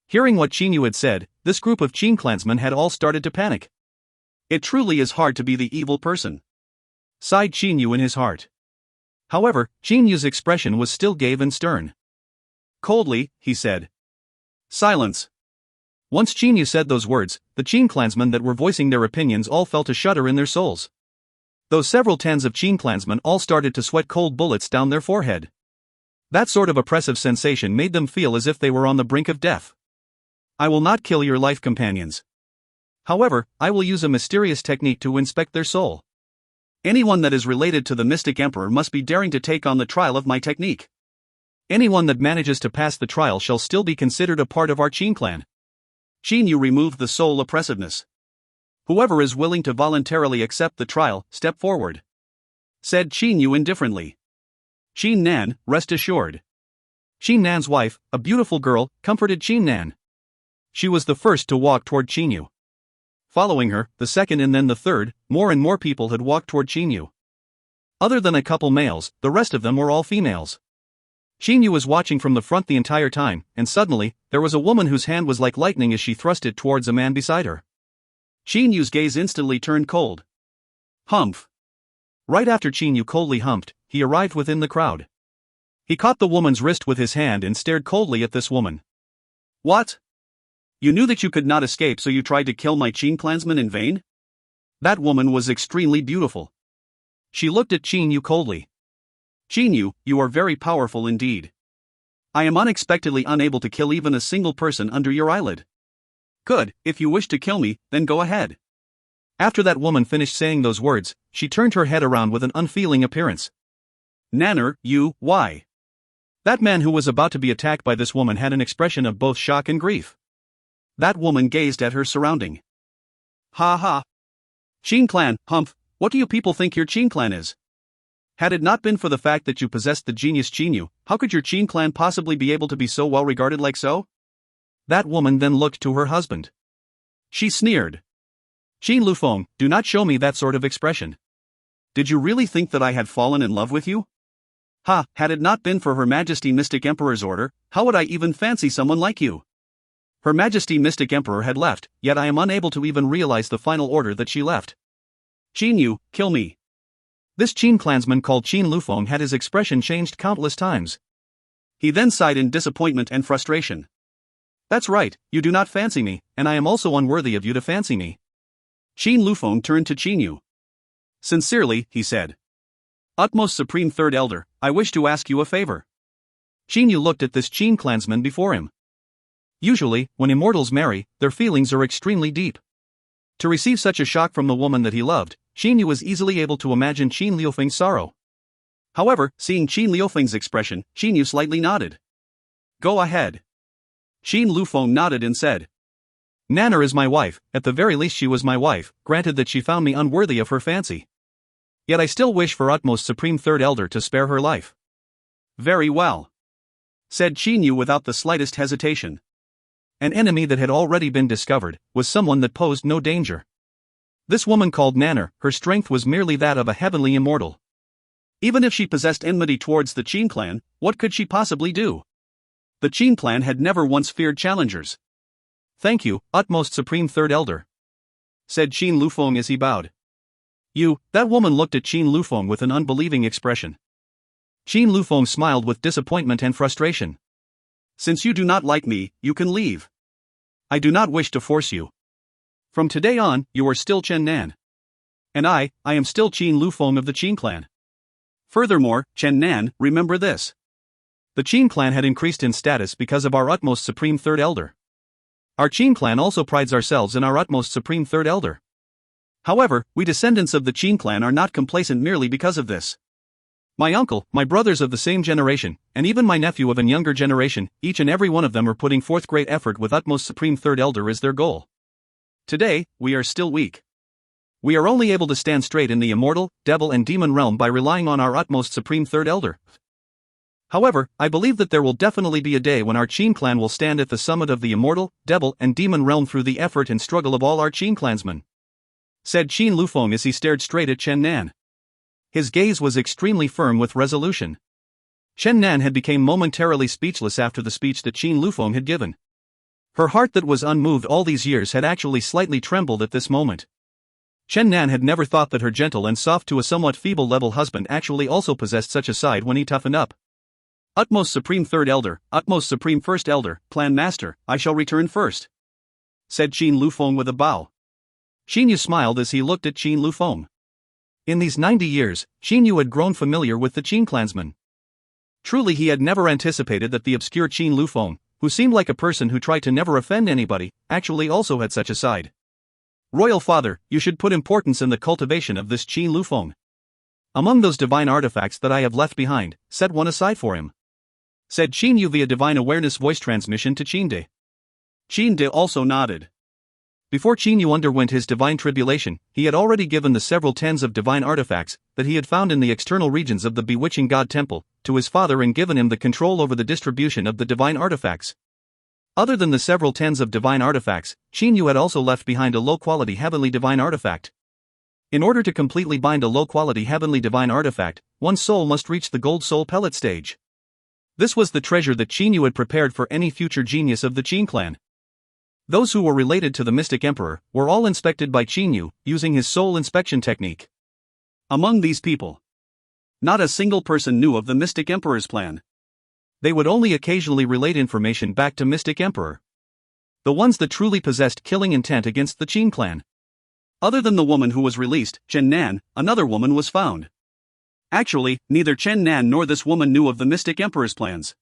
Hearing what Qin Yu had said, this group of Qin clansmen had all started to panic.
It truly is hard to be the evil person,
sighed Qin Yu in his heart. However, Qin Yu's expression was still grave and stern.
Coldly, he said, "Silence."
Once Qin Yu said those words, the Qin clansmen that were voicing their opinions all felt a shudder in their souls. Those several tens of Qin clansmen all started to sweat cold bullets down their forehead. That sort of oppressive sensation made them feel as if they were on the brink of death. "I will not kill your life companions. However, I will use a mysterious technique to inspect their soul.
Anyone that is related to the Mystic Emperor must be daring to take on the trial of my technique.
Anyone that manages to pass the trial shall still be considered a part of our Qin clan."
Qin Yu removed the soul oppressiveness. "Whoever is willing to voluntarily accept the trial, step forward," said Qin Yu indifferently.
Qin Nan, rest assured. Qin Nan's wife, a beautiful girl, comforted Qin Nan. She was the first to walk toward Qin Yu. Following her, the second and then the third, more and more people had walked toward Qin Yu. Other than a couple males, the rest of them were all females. Qin Yu was watching from the front the entire time, and suddenly, there was a woman whose hand was like lightning as she thrust it towards a man beside her.
Qin Yu's gaze instantly turned cold. Humph.
Right after Qin Yu coldly humped, he arrived within the crowd. He caught the woman's wrist with his hand and stared coldly at this woman.
"What? You knew that you could not escape, so you tried to kill my Qin clansmen in vain?" That woman was extremely beautiful.
She looked at Qin Yu coldly.
"Qin Yu, you are very powerful indeed. I am unexpectedly unable to kill even a single person under your eyelid. Good, if you wish to kill me, then go ahead."
After that woman finished saying those words, she turned her head around with an unfeeling appearance.
"Nanner, why?"
That man who was about to be attacked by this woman had an expression of both shock and grief.
That woman gazed at her surrounding. "Ha ha. Qin clan, humph, what do you people think your Qin clan is? Had it not been for the fact that you possessed the genius Qin Yu, how could your Qin clan possibly be able to be so well regarded like so?"
That woman then looked to her husband.
She sneered.
"Qin Lufeng, do not show me that sort of expression.
Did you really think that I had fallen in love with you? Ha, had it not been for Her Majesty Mystic Emperor's order, how would I even fancy someone like you? Her Majesty Mystic Emperor had left, yet I am unable to even realize the final order that she left. Qin Yu, kill me."
This Qin clansman called Qin Lufeng had his expression changed countless times.
He then sighed in disappointment and frustration. "That's right, you do not fancy me, and I am also unworthy of you to fancy me." Qin Lufeng turned to Qin Yu. "Sincerely," he said. "Utmost Supreme Third Elder, I wish to ask you a favor."
Qin Yu looked at this Qin clansman before him. Usually, when immortals marry, their feelings are extremely deep. To receive such a shock from the woman that he loved, Qin Yu was easily able to imagine Qin Liufeng's sorrow.
However, seeing Qin Liufeng's expression, Qin Yu slightly nodded. "Go ahead." Qin Lufeng nodded and said,
"Nanner is my wife, at the very least she was my wife, granted that she found me unworthy of her fancy. Yet I still wish for Utmost Supreme Third Elder to spare her life."
"Very well," said Qin Yu without the slightest hesitation.
An enemy that had already been discovered was someone that posed no danger. This woman called Nanner, her strength was merely that of a heavenly immortal.
Even if she possessed enmity towards the Qin clan, what could she possibly do? The Qin clan had never once feared challengers.
"Thank you, Utmost Supreme Third Elder," said Qin Lufeng as he bowed. That woman looked at Qin Lufeng with an unbelieving expression. Qin Lufeng smiled with disappointment and frustration.
"Since you do not like me, you can leave. I do not wish to force you. From today on, you are still Chen Nan. And I am still Qin Lufeng of the Qin clan. Furthermore, Chen Nan, remember this.
The Qin clan had increased in status because of our Utmost Supreme Third Elder. Our Qin clan also prides ourselves in our Utmost Supreme Third Elder.
However, we descendants of the Qin clan are not complacent merely because of this.
My uncle, my brothers of the same generation, and even my nephew of an younger generation, each and every one of them are putting forth great effort with Utmost Supreme Third Elder as their goal.
Today, we are still weak.
We are only able to stand straight in the immortal, devil and demon realm by relying on our Utmost Supreme Third Elder. However, I believe that there will definitely be a day when our Qin clan will stand at the summit of the immortal, devil and demon realm through the effort and struggle of all our Qin clansmen," said Qin Lufeng as he stared straight at Chen Nan. His gaze was extremely firm with resolution. Chen Nan had become momentarily speechless after the speech that Qin Lufeng had given. Her heart that was unmoved all these years had actually slightly trembled at this moment. Chen Nan had never thought that her gentle and soft to a somewhat feeble-level husband actually also possessed such a side when he toughened up.
Utmost Supreme Third Elder, Utmost Supreme First Elder, Clan Master, I shall return first, said Qin Lufeng with a bow.
Qin Yu smiled as he looked at Qin Lufeng. In these 90 years, Qin Yu had grown familiar with the Qin clansmen. Truly he had never anticipated that the obscure Qin Lufeng, who seemed like a person who tried to never offend anybody, actually also had such a side. Royal Father, you should put importance in the cultivation of this Qin Lufeng. Among those divine artifacts that I have left behind, set one aside for him, said Qin Yu via divine awareness voice transmission to Qin De.
Qin De also nodded.
Before Qin Yu underwent his divine tribulation, he had already given the several tens of divine artifacts that he had found in the external regions of the bewitching god temple to his father and given him the control over the distribution of the divine artifacts. Other than the several tens of divine artifacts, Qin Yu had also left behind a low-quality heavenly divine artifact. In order to completely bind a low-quality heavenly divine artifact, one's soul must reach the gold soul pellet stage. This was the treasure that Qin Yu had prepared for any future genius of the Qin clan. Those who were related to the Mystic Emperor were all inspected by Qin Yu, using his soul inspection technique.
Among these people, not a single person knew of the Mystic Emperor's plan.
They would only occasionally relate information back to Mystic Emperor. The ones that truly possessed killing intent against the Qin clan.
Other than the woman who was released, Chen Nan, another woman was found. Actually, neither Chen Nan nor this woman knew of the Mystic Emperor's plans.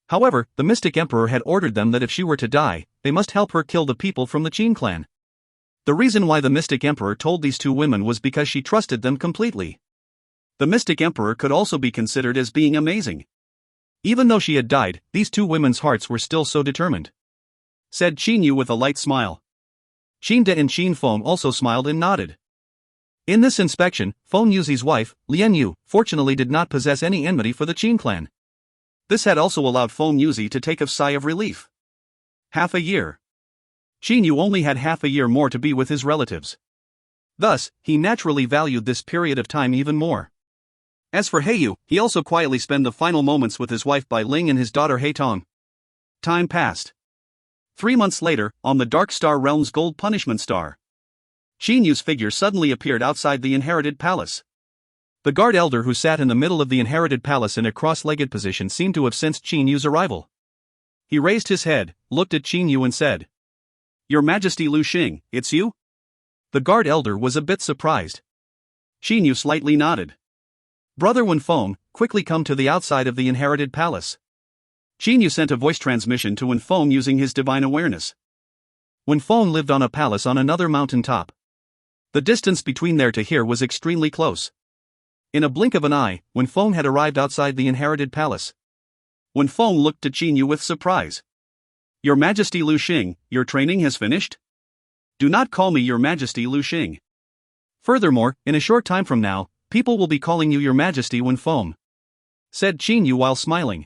However, the Mystic Emperor had ordered them that if she were to die, they must help her kill the people from the Qin clan. The reason why the Mystic Emperor told these two women was because she trusted them completely.
The Mystic Emperor could also be considered as being amazing.
Even though she had died, these two women's hearts were still so determined,
said Qin Yu with a light smile.
Qin De and Qin Feng also smiled and nodded. In this inspection, Feng Yuzi's wife, Lian Yu, fortunately did not possess any enmity for the Qin clan.
This had also allowed Feng Yuzi to take a sigh of relief. Half a year. Qin Yu only had half a year more to be with his relatives. Thus, he naturally valued this period of time even more. As for Heiyu, he also quietly spent the final moments with his wife Bai Ling and his daughter Heitong. Time passed. 3 months later, on the Dark Star Realm's Gold Punishment Star, Qin Yu's figure suddenly appeared outside the inherited palace.
The guard elder who sat in the middle of the inherited palace in a cross-legged position seemed to have sensed Qin Yu's arrival.
He raised his head, looked at Qin Yu and said, "Your Majesty Lu Xing, it's you?"
The guard elder was a bit surprised.
Qin Yu slightly nodded.
"Brother Wen Feng, quickly come to the outside of the inherited palace."
Qin Yu sent a voice transmission to Wen Feng using his divine awareness.
Wen Feng lived on a palace on another mountain top. The distance between there to here was extremely close. In a blink of an eye, Wen Feng had arrived outside the inherited palace.
Wen Feng looked at Qin Yu with surprise. "Your Majesty Lu Xing, your training has finished? Do not call me Your Majesty Lu Xing.
Furthermore, in a short time from now, people will be calling you Your Majesty Wen Feng," said Qin Yu while smiling.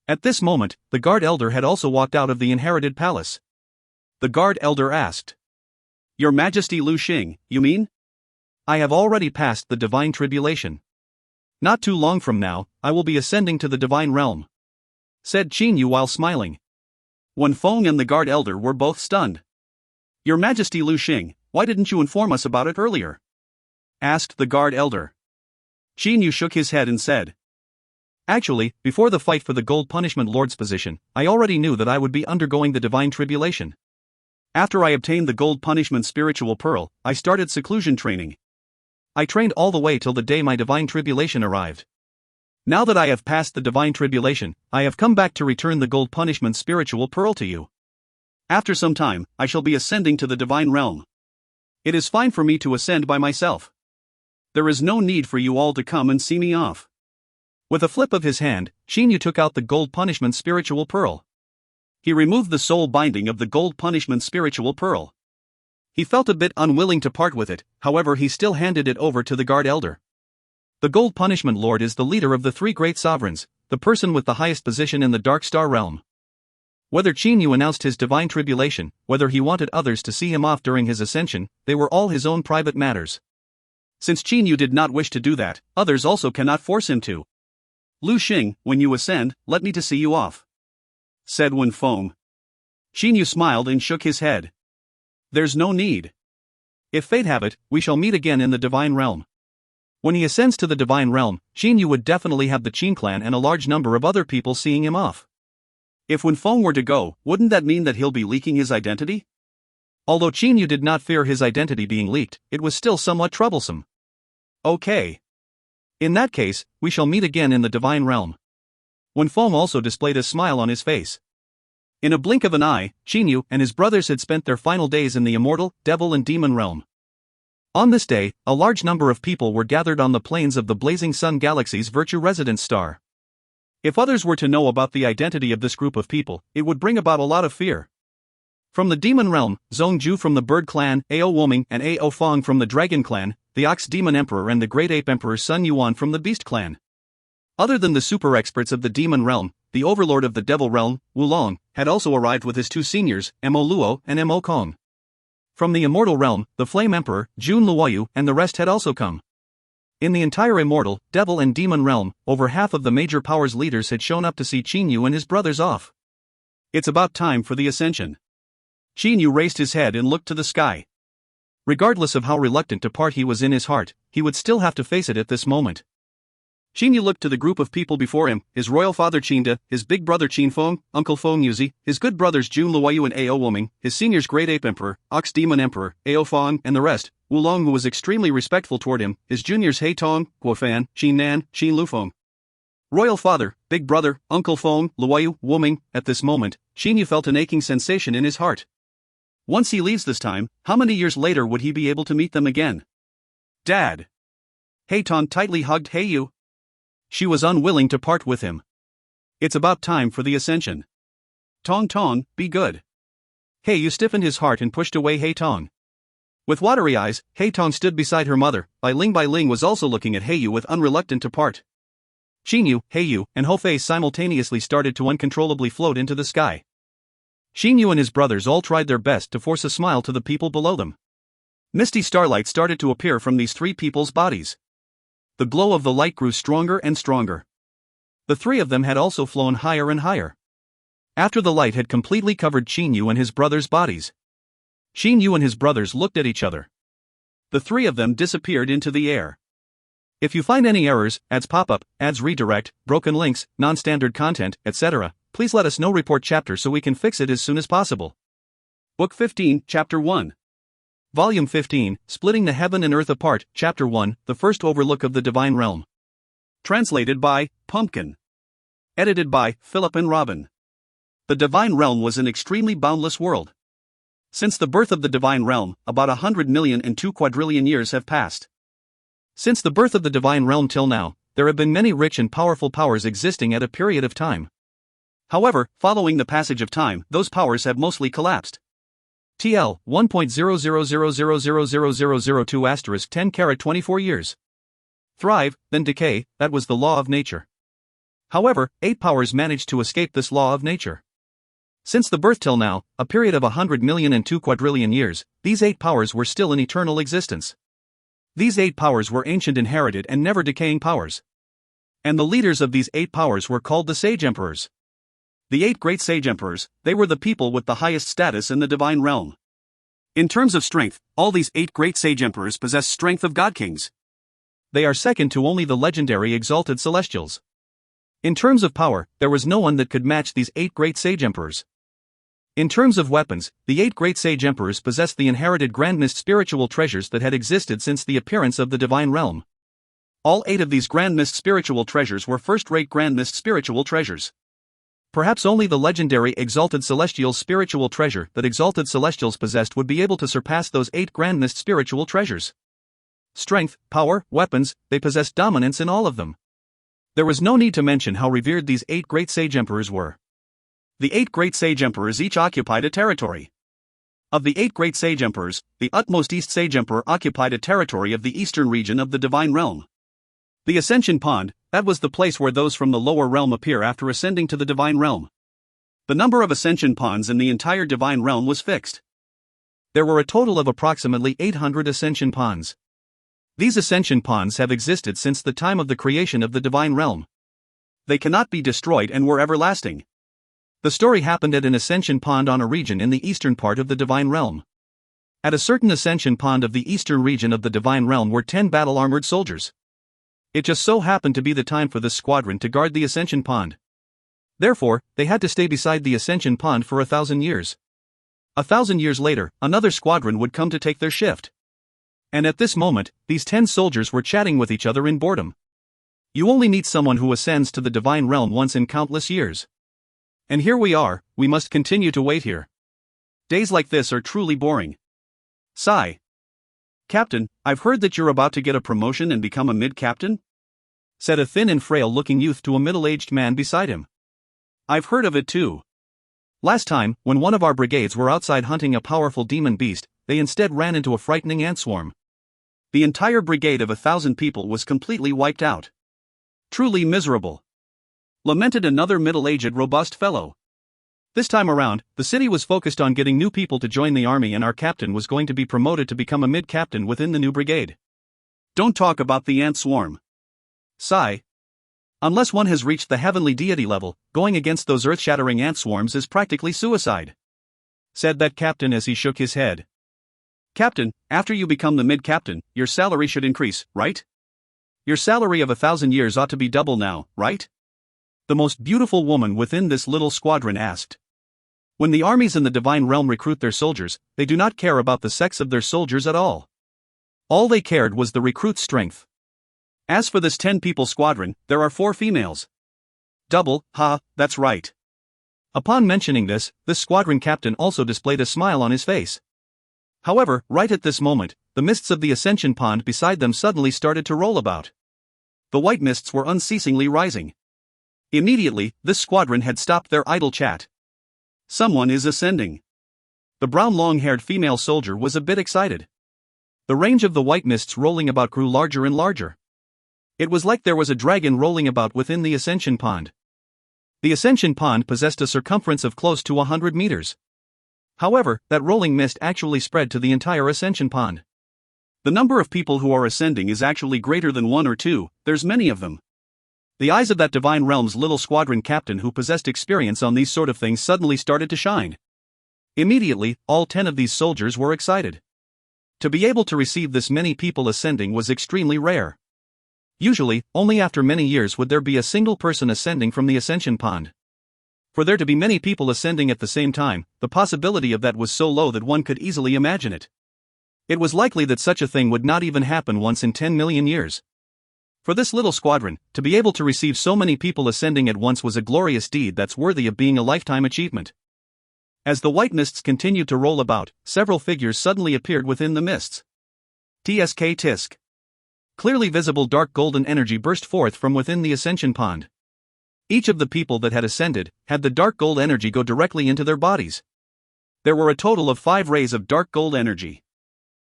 At this moment, the guard elder had also walked out of the inherited palace.
The guard elder asked, "Your Majesty Lu Xing, you mean?"
"I have already passed the divine tribulation. Not too long from now, I will be ascending to the divine realm," said Qin Yu while smiling.
Wen Feng and the guard elder were both stunned. "Your Majesty Lu Xing, why didn't you inform us about it earlier?" asked the guard elder.
Qin Yu shook his head and said, "Actually, before the fight for the Gold Punishment Lord's position, I already knew that I would be undergoing the divine tribulation.
After I obtained the Gold Punishment Spiritual Pearl, I started seclusion training.
I trained all the way till the day my divine tribulation arrived. Now that I have passed the divine tribulation, I have come back to return the Gold Punishment Spiritual Pearl to you.
After some time, I shall be ascending to the divine realm. It is fine for me to ascend by myself. There is no need for you all to come and see me off."
With a flip of his hand, Qin Yu took out the Gold Punishment Spiritual Pearl.
He removed the soul binding of the Gold Punishment Spiritual Pearl. He felt a bit unwilling to part with it, however he still handed it over to the guard elder.
The Gold Punishment Lord is the leader of the three great sovereigns, the person with the highest position in the Dark Star realm. Whether Chinyu announced his divine tribulation, whether he wanted others to see him off during his ascension, they were all his own private matters.
Since Chinyu did not wish to do that, others also cannot force him to. Lu Xing, when you ascend, let me to see you off, said Wen Feng. Chinyu smiled and shook his head. There's no need. If fate have it, we shall meet again in the divine realm. When he ascends to the divine realm, Chinyu would definitely have the Qin clan and a large number of other people seeing him off. If Wen Feng were to go, wouldn't that mean that he'll be leaking his identity?
Although Chinyu did not fear his identity being leaked, it was still somewhat troublesome.
Okay.
In that case, we shall meet again in the divine realm. Wen Feng also displayed a smile on his face.
In a blink of an eye,
Chinyu and his brothers had spent their final days in the immortal, devil and demon realm. On this day, a large number of people were gathered on the plains of the Blazing Sun Galaxy's Virtue Residence star.
If others were to know about the identity of this group of people, it would bring about a lot of fear.
From the demon realm, Zhongju from the Bird Clan, Ao Woming and Ao Fong from the Dragon Clan, the Ox Demon Emperor and the Great Ape Emperor Sun Yuan from the Beast Clan. Other than the super experts of the demon realm, the overlord of the devil realm, Wulong, had also arrived with his two seniors, Mo Luo and Mo Kong. From the immortal realm, the Flame Emperor, Jun Luoyu and the rest had also come. In the entire immortal, devil and demon realm, over half of the major powers leaders had shown up to see Chinyu and his brothers off.
It's about time for the ascension. Chinyu raised his head and looked to the sky.
Regardless of how reluctant to part he was in his heart, he would still have to face it at this moment.
Chinyu looked to the group of people before him, his royal father Qinda, his big brother Qin Feng, Uncle Feng Yuzi, his good brothers Jun Luoyu and Ao Woming, his seniors Great Ape Emperor, Ox Demon Emperor, Ao Fong and the rest, Wulong who was extremely respectful toward him, his juniors He Tong, Guo Fan, Qin Nan, Qin Lufeng. Royal father, big brother, Uncle Feng, Luoyu, Woming. At this moment, Chinyu felt an aching sensation in his heart. Once he leaves this time, how many years later would he be able to meet them again? Dad! He Tong tightly hugged He Yu. She was unwilling to part with him. It's about time for the ascension. Tong Tong, be good.
He Yu stiffened his heart and pushed away He Tong.
With watery eyes, He Tong stood beside her mother. Bai Ling was also looking at He Yu with unreluctant to part.
Chinyu, He Yu, and Ho Fei simultaneously started to uncontrollably float into the sky. Chinyu and his brothers all tried their best to force a smile to the people below them.
Misty starlight started to appear from these three people's bodies. The glow of the light grew stronger and stronger.
The three of them had also flown higher and higher. After the light had completely covered Chinyu and his brothers' bodies, Chinyu and his brothers looked at each other.
The three of them disappeared into the air.
If you find any errors, ads pop-up, ads redirect, broken links, non-standard content, etc., please let us know. Report chapter so we can fix it as soon as possible.
Book 15, Chapter 1.
Volume 15, Splitting the Heaven and Earth Apart, Chapter 1, The First Overlook of the Divine Realm.
Translated by Pumpkin. Edited by Philip and Robin. The Divine Realm was an extremely boundless world. Since the birth of the Divine Realm, about 100 million and 2 quadrillion years have passed.
Since the birth of the Divine Realm till now, there have been many rich and powerful powers existing at a period of time.
However, following the passage of time, those powers have mostly collapsed.
TL 1.000000002 10 years. Thrive, then decay, that was the law of nature. However, 8 powers managed to escape this law of nature. Since the birth till now, a period of 100 million and 2 quadrillion years, these 8 powers were still in eternal existence. These 8 powers were ancient inherited and never decaying powers. And the leaders of these 8 powers were called the Sage Emperors.
The 8 great Sage Emperors, they were the people with the highest status in the Divine Realm. In terms of strength, all these 8 great Sage Emperors possess strength of God Kings.
They are second to only the legendary Exalted Celestials. In terms of power, there was no one that could match these 8 great Sage Emperors. In terms of weapons, the 8 great Sage Emperors possessed the inherited grandest spiritual treasures that had existed since the appearance of the Divine Realm. All 8 of these grandest spiritual treasures were first-rate grandest spiritual treasures. Perhaps only the legendary Exalted Celestial's spiritual treasure that Exalted Celestials possessed would be able to surpass those 8 grandest spiritual treasures. Strength, power, weapons, they possessed dominance in all of them. There was no need to mention how revered these 8 great Sage Emperors were. The 8 great Sage Emperors each occupied a territory. Of the 8 great Sage Emperors, the utmost East Sage Emperor occupied a territory of the eastern region of the Divine Realm. The Ascension Pond, that was the place where those from the lower realm appear after ascending to the Divine Realm.
The number of ascension ponds in the entire divine realm was fixed.
There were a total of approximately 800 ascension ponds. These ascension ponds have existed since the time of the creation of the divine realm.
They cannot be destroyed and were everlasting.
The story happened at an ascension pond on a region in the eastern part of the divine realm. At a certain ascension pond of the eastern region of the divine realm were 10 battle-armored soldiers. It just so happened to be the time for this squadron to guard the ascension pond. Therefore, they had to stay beside the ascension pond for 1,000 years. 1,000 years later, another squadron would come to take their shift. And at this moment, these 10 soldiers were chatting with each other in boredom. You only meet someone who ascends to the divine realm once in countless years. And here we are, we must continue to wait here.
Days like this are truly boring. Sigh. Captain, I've heard that you're about to get a promotion and become a mid-captain?
Said a thin and frail-looking youth to a middle-aged man beside him.
I've heard of it too.
Last time, when one of our brigades were outside hunting a powerful demon beast, they instead ran into a frightening ant swarm.
The entire brigade of 1,000 people was completely wiped out. Truly miserable. Lamented another middle-aged robust fellow.
This time around, the city was focused on getting new people to join the army, and our captain was going to be promoted to become a mid-captain within the new brigade.
Don't talk about the ant swarm.
Sigh. Unless one has reached the heavenly deity level, going against those earth-shattering ant swarms is practically suicide. Said that captain as he shook his head.
Captain, after you become the mid-captain, your salary should increase, right? Your salary of 1,000 years ought to be double now, right?
The most beautiful woman within this little squadron asked. When the armies in the divine realm recruit their soldiers, they do not care about the sex of their soldiers at all. All they cared was the recruit's strength.
As for this 10-people squadron, there are 4 females.
Double,
that's right.
Upon mentioning this squadron captain also displayed a smile on his face. However, right at this moment, the mists of the ascension pond beside them suddenly started to roll about.
The white mists were unceasingly rising. Immediately, this squadron had stopped their idle chat. Someone is ascending.
The brown long-haired female soldier was a bit excited. The range of the white mists rolling about grew larger and larger. It was like there was a dragon rolling about within the ascension pond. The ascension pond possessed a circumference of close to 100 meters. However, that rolling mist actually spread to the entire ascension pond.
The number of people who are ascending is actually greater than 1 or 2, there's many of them. The eyes of that divine realm's little squadron captain who possessed experience on these sort of things suddenly started to shine. Immediately, all 10 of these soldiers were excited. To be able to receive this many people ascending was extremely rare. Usually, only after many years would there be a single person ascending from the ascension pond. For there to be many people ascending at the same time, the possibility of that was so low that one could easily imagine it. It was likely that such a thing would not even happen once in 10 million years. For this little squadron, to be able to receive so many people ascending at once was a glorious deed that's worthy of being a lifetime achievement. As the white mists continued to roll about, several figures suddenly appeared within the mists. Tsk tisk.
Clearly visible dark golden energy burst forth from within the ascension pond. Each of the people that had ascended had the dark gold energy go directly into their bodies.
There were a total of 5 rays of dark gold energy.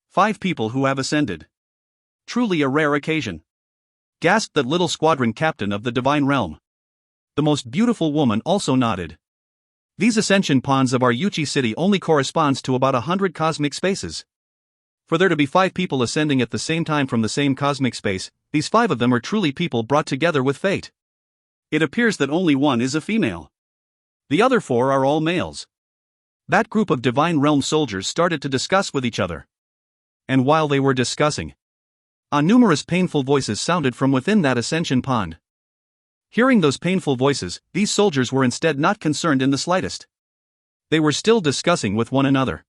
5 people who have ascended. Truly a rare occasion. Gasped that little squadron captain of the divine realm.
The most beautiful woman also nodded. These ascension ponds of our Yuchi city only corresponds to about 100 cosmic spaces. For there to be 5 people ascending at the same time from the same cosmic space, these 5 of them are truly people brought together with fate.
It appears that only 1 is a female. The other 4 are all males.
That group of divine realm soldiers started to discuss with each other. And while they were discussing, numerous painful voices sounded from within that ascension pond. Hearing those painful voices, these soldiers were instead not concerned in the slightest. They were still discussing with one another.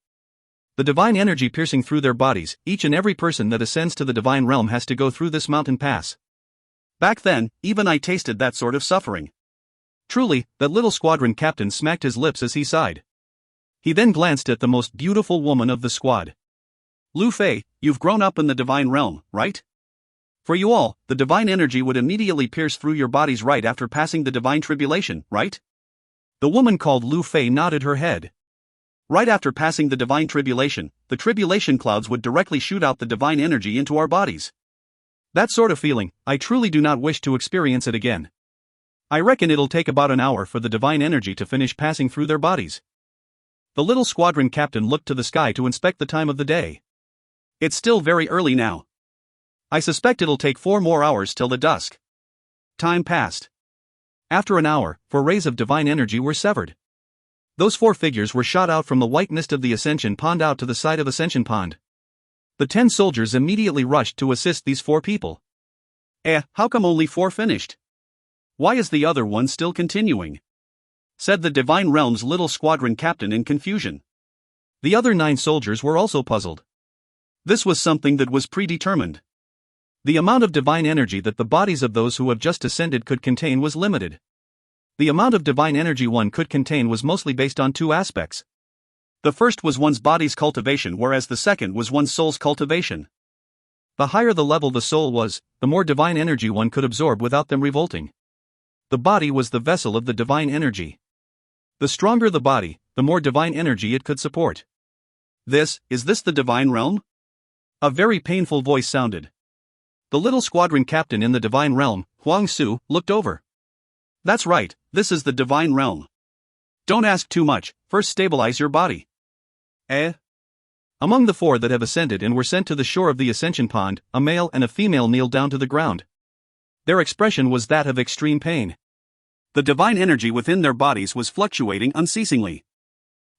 The divine energy piercing through their bodies, each and every person that ascends to the divine realm has to go through this mountain pass.
Back then, even I tasted that sort of suffering.
Truly, that little squadron captain smacked his lips as he sighed. He then glanced at the most beautiful woman of the squad.
Lu Fei, you've grown up in the divine realm, right? For you all, the divine energy would immediately pierce through your bodies right after passing the divine tribulation, right?
The woman called Lu Fei nodded her head.
Right after passing the divine tribulation, the tribulation clouds would directly shoot out the divine energy into our bodies.
That sort of feeling, I truly do not wish to experience it again. I reckon it'll take about an hour for the divine energy to finish passing through their bodies. The little squadron captain looked to the sky to inspect the time of the day.
It's still very early now.
I suspect it'll take 4 more hours till the dusk.
Time passed.
After an hour, 4 rays of divine energy were severed. Those 4 figures were shot out from the white mist of the Ascension Pond out to the side of Ascension Pond. The 10 soldiers immediately rushed to assist these 4 people.
How come only 4 finished? Why is the other one still continuing? Said the Divine Realm's little squadron captain in confusion.
The other 9 soldiers were also puzzled.
This was something that was predetermined.
The amount of divine energy that the bodies of those who have just ascended could contain was limited. The amount of divine energy one could contain was mostly based on 2 aspects.
The first was one's body's cultivation, whereas the second was one's soul's cultivation.
The higher the level the soul was, the more divine energy one could absorb without them revolting. The body was the vessel of the divine energy. The stronger the body, the more divine energy it could support.
Is this the Divine Realm?
A very painful voice sounded. The little squadron captain in the Divine Realm, Huang Su, looked over.
That's right, this is the Divine Realm. Don't ask too much, first stabilize your body.
Among the 4 that have ascended and were sent to the shore of the Ascension Pond, a male and a female kneeled down to the ground. Their expression was that of extreme pain.
The divine energy within their bodies was fluctuating unceasingly.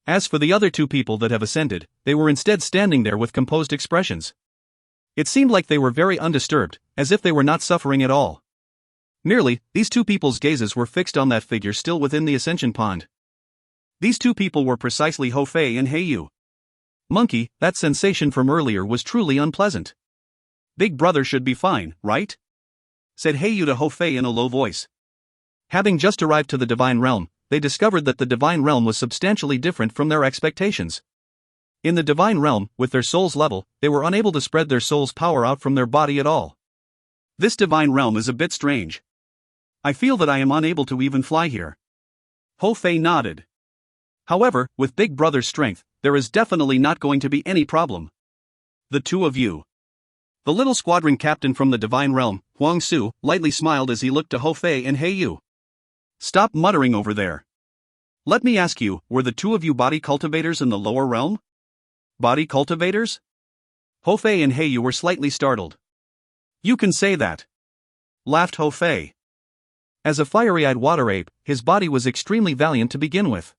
As for the other 2 people that have ascended, they were instead standing there with composed expressions. It seemed like they were very undisturbed, as if they were not suffering at all. Merely, these 2 people's gazes were fixed on that figure still within the Ascension Pond.
These 2 people were precisely Ho Fei and Heiyu.
Monkey, that sensation from earlier was truly unpleasant.
Big brother should be fine, right? Said Heiyu to Ho Fei in a low voice.
Having just arrived to the Divine Realm, they discovered that the Divine Realm was substantially different from their expectations. In the Divine Realm, with their soul's level, they were unable to spread their soul's power out from their body at all.
This Divine Realm is a bit strange. I feel that I am unable to even fly here. Ho Fei nodded. However, with Big Brother's strength, there is definitely not going to be any problem. The 2 of you. The little squadron captain from the Divine Realm, Huang Su, lightly smiled as he looked to Ho Fei and Heiyu. Stop muttering over there. Let me ask you, were the 2 of you body cultivators in the lower realm? Body cultivators? Ho Fei and Heiyu were slightly startled. You can say that. Laughed Ho Fei.
As a fiery-eyed water ape, his body was extremely valiant to begin with.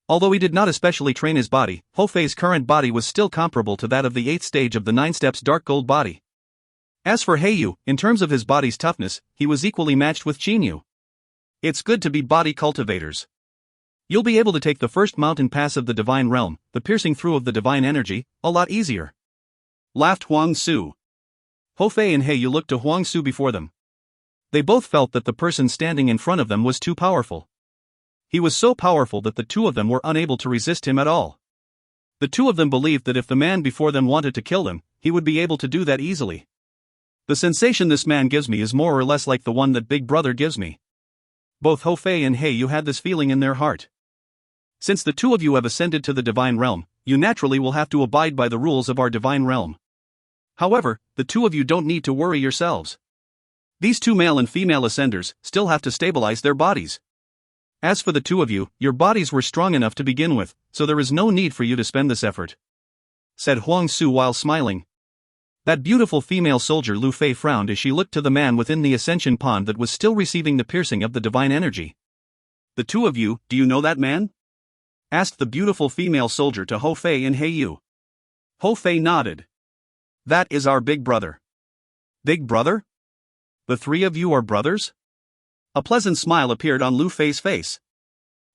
Although he did not especially train his body, Ho Fei's current body was still comparable to that of the 8th stage of the 9 steps dark gold body. As for Heiyu, in terms of his body's toughness, he was equally matched with Jinyu.
It's good to be body cultivators.
You'll be able to take the first mountain pass of the Divine Realm, the piercing through of the divine energy, a lot easier.
Laughed Huang Su.
Ho Fei and Heiyu looked to Huang Su before them. They both felt that the person standing in front of them was too powerful. He was so powerful that the 2 of them were unable to resist him at all. The 2 of them believed that if the man before them wanted to kill them, he would be able to do that easily. The sensation this man gives me is more or less like the one that Big Brother gives me. Both Ho Fei and Heiyu had this feeling in their heart. Since the 2 of you have ascended to the Divine Realm, you naturally will have to abide by the rules of our Divine Realm. However, the 2 of you don't need to worry yourselves. These 2 male and female ascenders still have to stabilize their bodies. As for the 2 of you, your bodies were strong enough to begin with, so there is no need for you to spend this effort. Said Huang Su while smiling. That beautiful female soldier Lu Fei frowned as she looked to the man within the Ascension Pond that was still receiving the piercing of the divine energy.
The 2 of you, do you know that man? Asked the beautiful female soldier to Ho Fei and Heiyu. Ho Fei nodded. That is our big brother. Big brother? The 3 of you are brothers? A pleasant smile appeared on Lu Fei's face.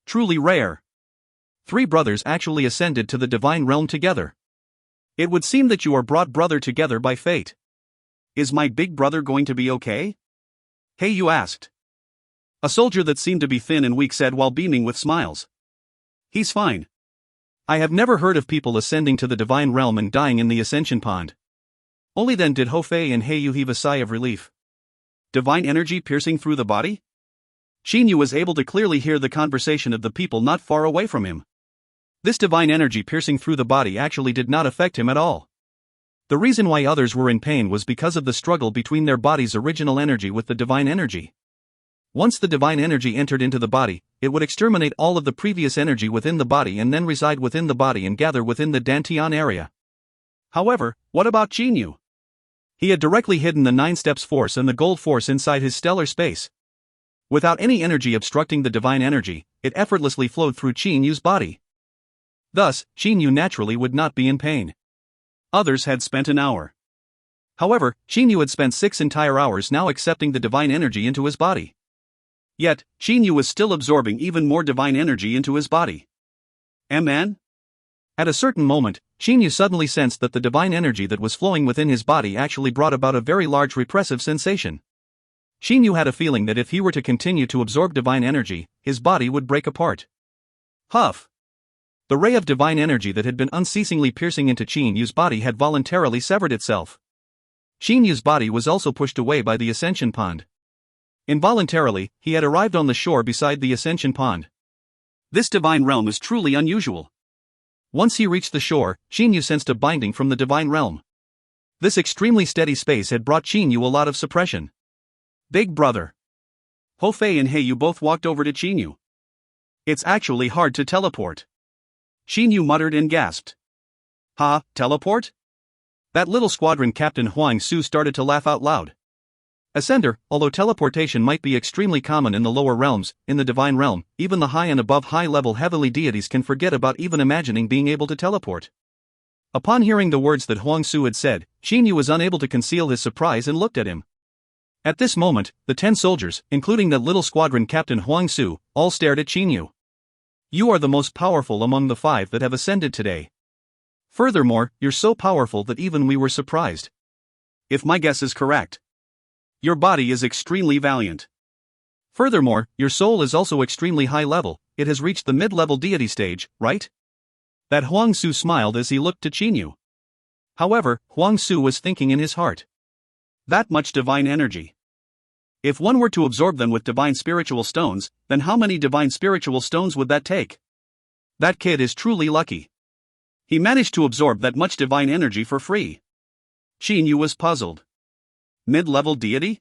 Truly rare.
3 brothers actually ascended to the Divine Realm together.
It would seem that you are brought brother together by fate. Is my big brother going to be okay? Heiyu asked. A soldier that seemed to be thin and weak said while beaming with smiles. He's fine.
I have never heard of people ascending to the Divine Realm and dying in the Ascension Pond. Only then did Ho Fei and Heiyu heave a sigh of relief.
Divine energy piercing through the body? Jinyu was able to clearly hear the conversation of the people not far away from him.
This divine energy piercing through the body actually did not affect him at all. The reason why others were in pain was because of the struggle between their body's original energy with the divine energy. Once the divine energy entered into the body, it would exterminate all of the previous energy within the body and then reside within the body and gather within the dantian area.
However, what about Jinyu?
He had directly hidden the 9 steps force and the gold force inside his stellar space. Without any energy obstructing the divine energy, it effortlessly flowed through Jinyu's body. Thus, Jinyu naturally would not be in pain.
Others had spent an hour.
However, Jinyu had spent 6 entire hours now accepting the divine energy into his body.
Yet, Jinyu was still absorbing even more divine energy into his body. Man?
At a certain moment, Jinyu suddenly sensed that the divine energy that was flowing within his body actually brought about a very large repressive sensation. Jinyu had a feeling that if he were to continue to absorb divine energy, his body would break apart.
Huff!
The ray of divine energy that had been unceasingly piercing into Jinyu's body had voluntarily severed itself. Jinyu's body was also pushed away by the ascension pond. Involuntarily, he had arrived on the shore beside the ascension pond.
This divine realm is truly unusual.
Once he reached the shore, Jinyu sensed a binding from the divine realm. This extremely steady space had brought Jinyu a lot of suppression.
Big brother. Hofei and Heiyu both walked over to Jinyu. It's actually hard to teleport. Jinyu muttered and gasped. Ha, teleport?
That little squadron captain Huang Su started to laugh out loud. Ascender, although teleportation might be extremely common in the lower realms, in the divine realm, even the high and above high-level heavenly deities can forget about even imagining being able to teleport. Upon hearing the words that Huang Su had said, Jinyu was unable to conceal his surprise and looked at him. At this moment, the 10 soldiers, including the little squadron captain Huang Su, all stared at Jinyu. You are the most powerful among the 5 that have ascended today. Furthermore, you're so powerful that even we were surprised.
If my guess is correct. Your body is extremely valiant.
Furthermore, your soul is also extremely high level, it has reached the mid-level deity stage, right? That Huang Su smiled as he looked to Jinyu. However, Huang Su was thinking in his heart.
That much divine energy. If one were to absorb them with divine spiritual stones, then how many divine spiritual stones would that take?
That kid is truly lucky.
He managed to absorb that much divine energy for free. Jinyu was puzzled. Mid-level deity?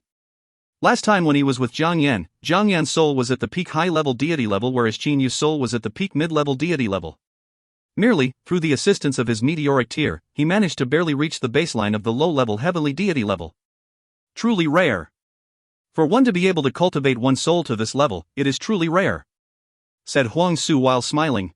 Last time when he was with Zhang Yan's soul was at the peak high-level deity level whereas Jinyu's soul was at the peak mid-level deity level. Merely, through the assistance of his meteoric tear, he managed to barely reach the baseline of the low-level heavenly deity level.
Truly rare.
For one to be able to cultivate one's soul to this level, it is truly rare, said Huang Su while smiling.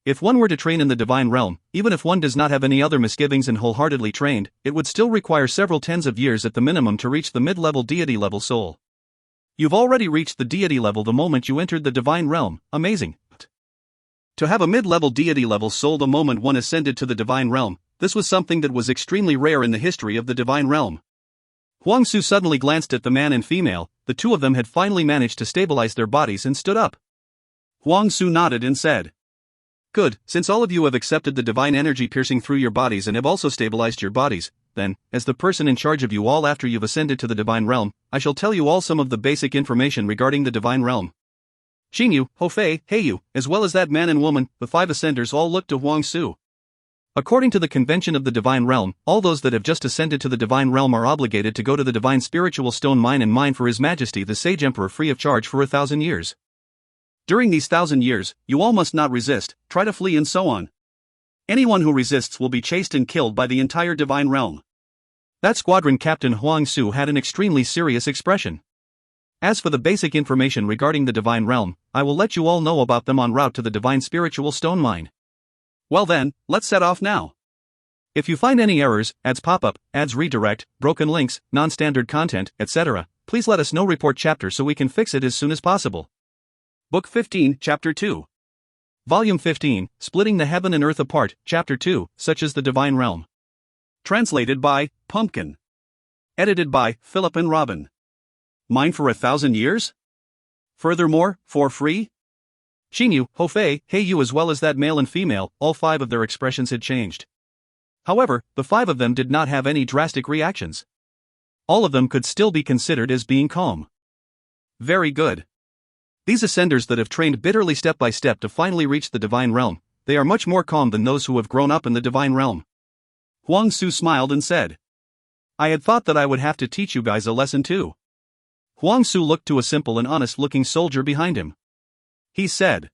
If one were to train in the divine realm, even if one does not have any other misgivings and wholeheartedly trained, it would still require several tens of years at the minimum to reach the mid-level deity level soul. You've already reached the deity level the moment you entered the divine realm, amazing. To have a mid-level deity level soul the moment one ascended to the divine realm, this was something that was extremely rare in the history of the divine realm. Huang Su suddenly glanced at the man and female, the 2 of them had finally managed to stabilize their bodies and stood up.
Huang Su nodded and said,
Good, since all of you have accepted the divine energy piercing through your bodies and have also stabilized your bodies, then, as the person in charge of you all after you've ascended to the divine realm, I shall tell you all some of the basic information regarding the divine realm. Jinyu, Hofei, Heiyu, as well as that man and woman, the 5 ascenders all looked to Huang Su. According to the convention of the divine realm, all those that have just ascended to the divine realm are obligated to go to the divine spiritual stone mine and mine for His Majesty the Sage Emperor free of charge for 1,000 years.
During these 1,000 years, you all must not resist, try to flee and so on. Anyone who resists will be chased and killed by the entire divine realm.
That squadron captain Huang Su had an extremely serious expression. As for the basic information regarding the divine realm, I will let you all know about them en route to the divine spiritual stone mine.
Well then, let's set off now.
If you find any errors, ads pop up, ads redirect, broken links, non-standard content, etc., please let us know. Report chapter so we can fix it as soon as possible.
Book 15, Chapter 2.
Volume 15, Splitting the Heaven and Earth Apart, Chapter 2, Such as the Divine Realm.
Translated by Pumpkin. Edited by Philip and Robin. Mine for 1,000 years? Furthermore, for free?
Jinyu, Hofei, Heiyu as well as that male and female, all 5 of their expressions had changed. However, the 5 of them did not have any drastic reactions. All of them could still be considered as being calm.
Very good.
These ascenders that have trained bitterly step by step to finally reach the divine realm, they are much more calm than those who have grown up in the divine realm.
Huang Su smiled and said,
I had thought that I would have to teach you guys a lesson too. Huang Su looked to a simple and honest-looking soldier behind him. He said,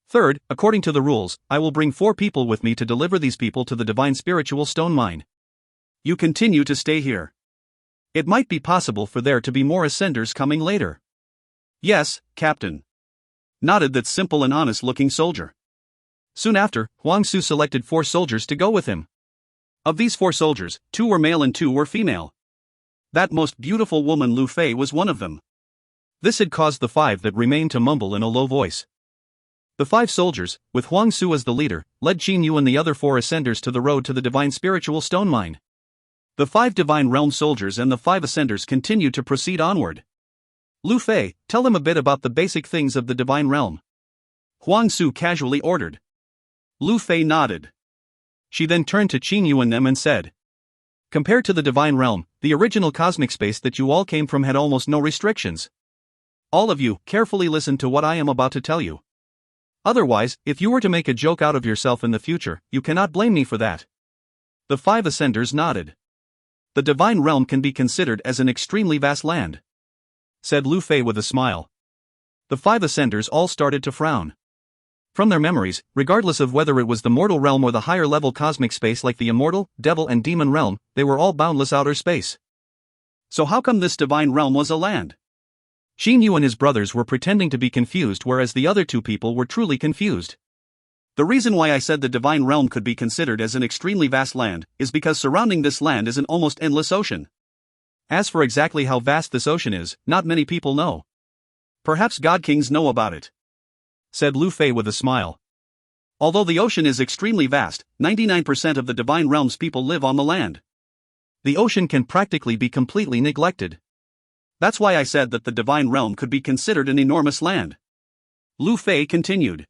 "Third, according to the rules, I will bring 4 people with me to deliver these people to the divine spiritual stone mine. You continue to stay here. It might be possible for there to be more ascenders coming later."
"Yes, Captain," nodded that simple and honest-looking soldier.
Soon after, Huang Su selected 4 soldiers to go with him.
Of these 4 soldiers, 2 were male and 2 were female. That most beautiful woman Lu Fei was one of them.
This had caused the 5 that remained to mumble in a low voice. The 5 soldiers, with Huang Su as the leader, led Qin Yu and the other 4 ascenders to the road to the divine spiritual stone mine.
The 5 divine realm soldiers and the 5 ascenders continued to proceed onward.
"Lu Fei, tell them a bit about the basic things of the divine realm,"
Huang Su casually ordered. Lu Fei nodded.
She then turned to Qin Yu and them and said, "Compared to the divine realm, the original cosmic space that you all came from had almost no restrictions. All of you, carefully listen to what I am about to tell you. Otherwise, if you were to make a joke out of yourself in the future, you cannot blame me for that." The 5 ascenders nodded. "The divine realm can be considered as an extremely vast land," said Lu Fei with a smile. The 5 ascenders all started to frown. From their memories, regardless of whether it was the mortal realm or the higher-level cosmic space like the immortal, devil and demon realm, they were all boundless outer space.
So how come this divine realm was a land?
Qin Yu and his brothers were pretending to be confused, whereas the other 2 people were truly confused.
The reason why I said the divine realm could be considered as an extremely vast land is because surrounding this land is an almost endless ocean.
As for exactly how vast this ocean is, not many people know.
Perhaps God Kings know about it,"
said Lu Fei with a smile.
"Although the ocean is extremely vast, 99% of the divine realm's people live on the land.
The ocean can practically be completely neglected.
That's why I said that the divine realm could be considered an enormous land." Lu Fei continued.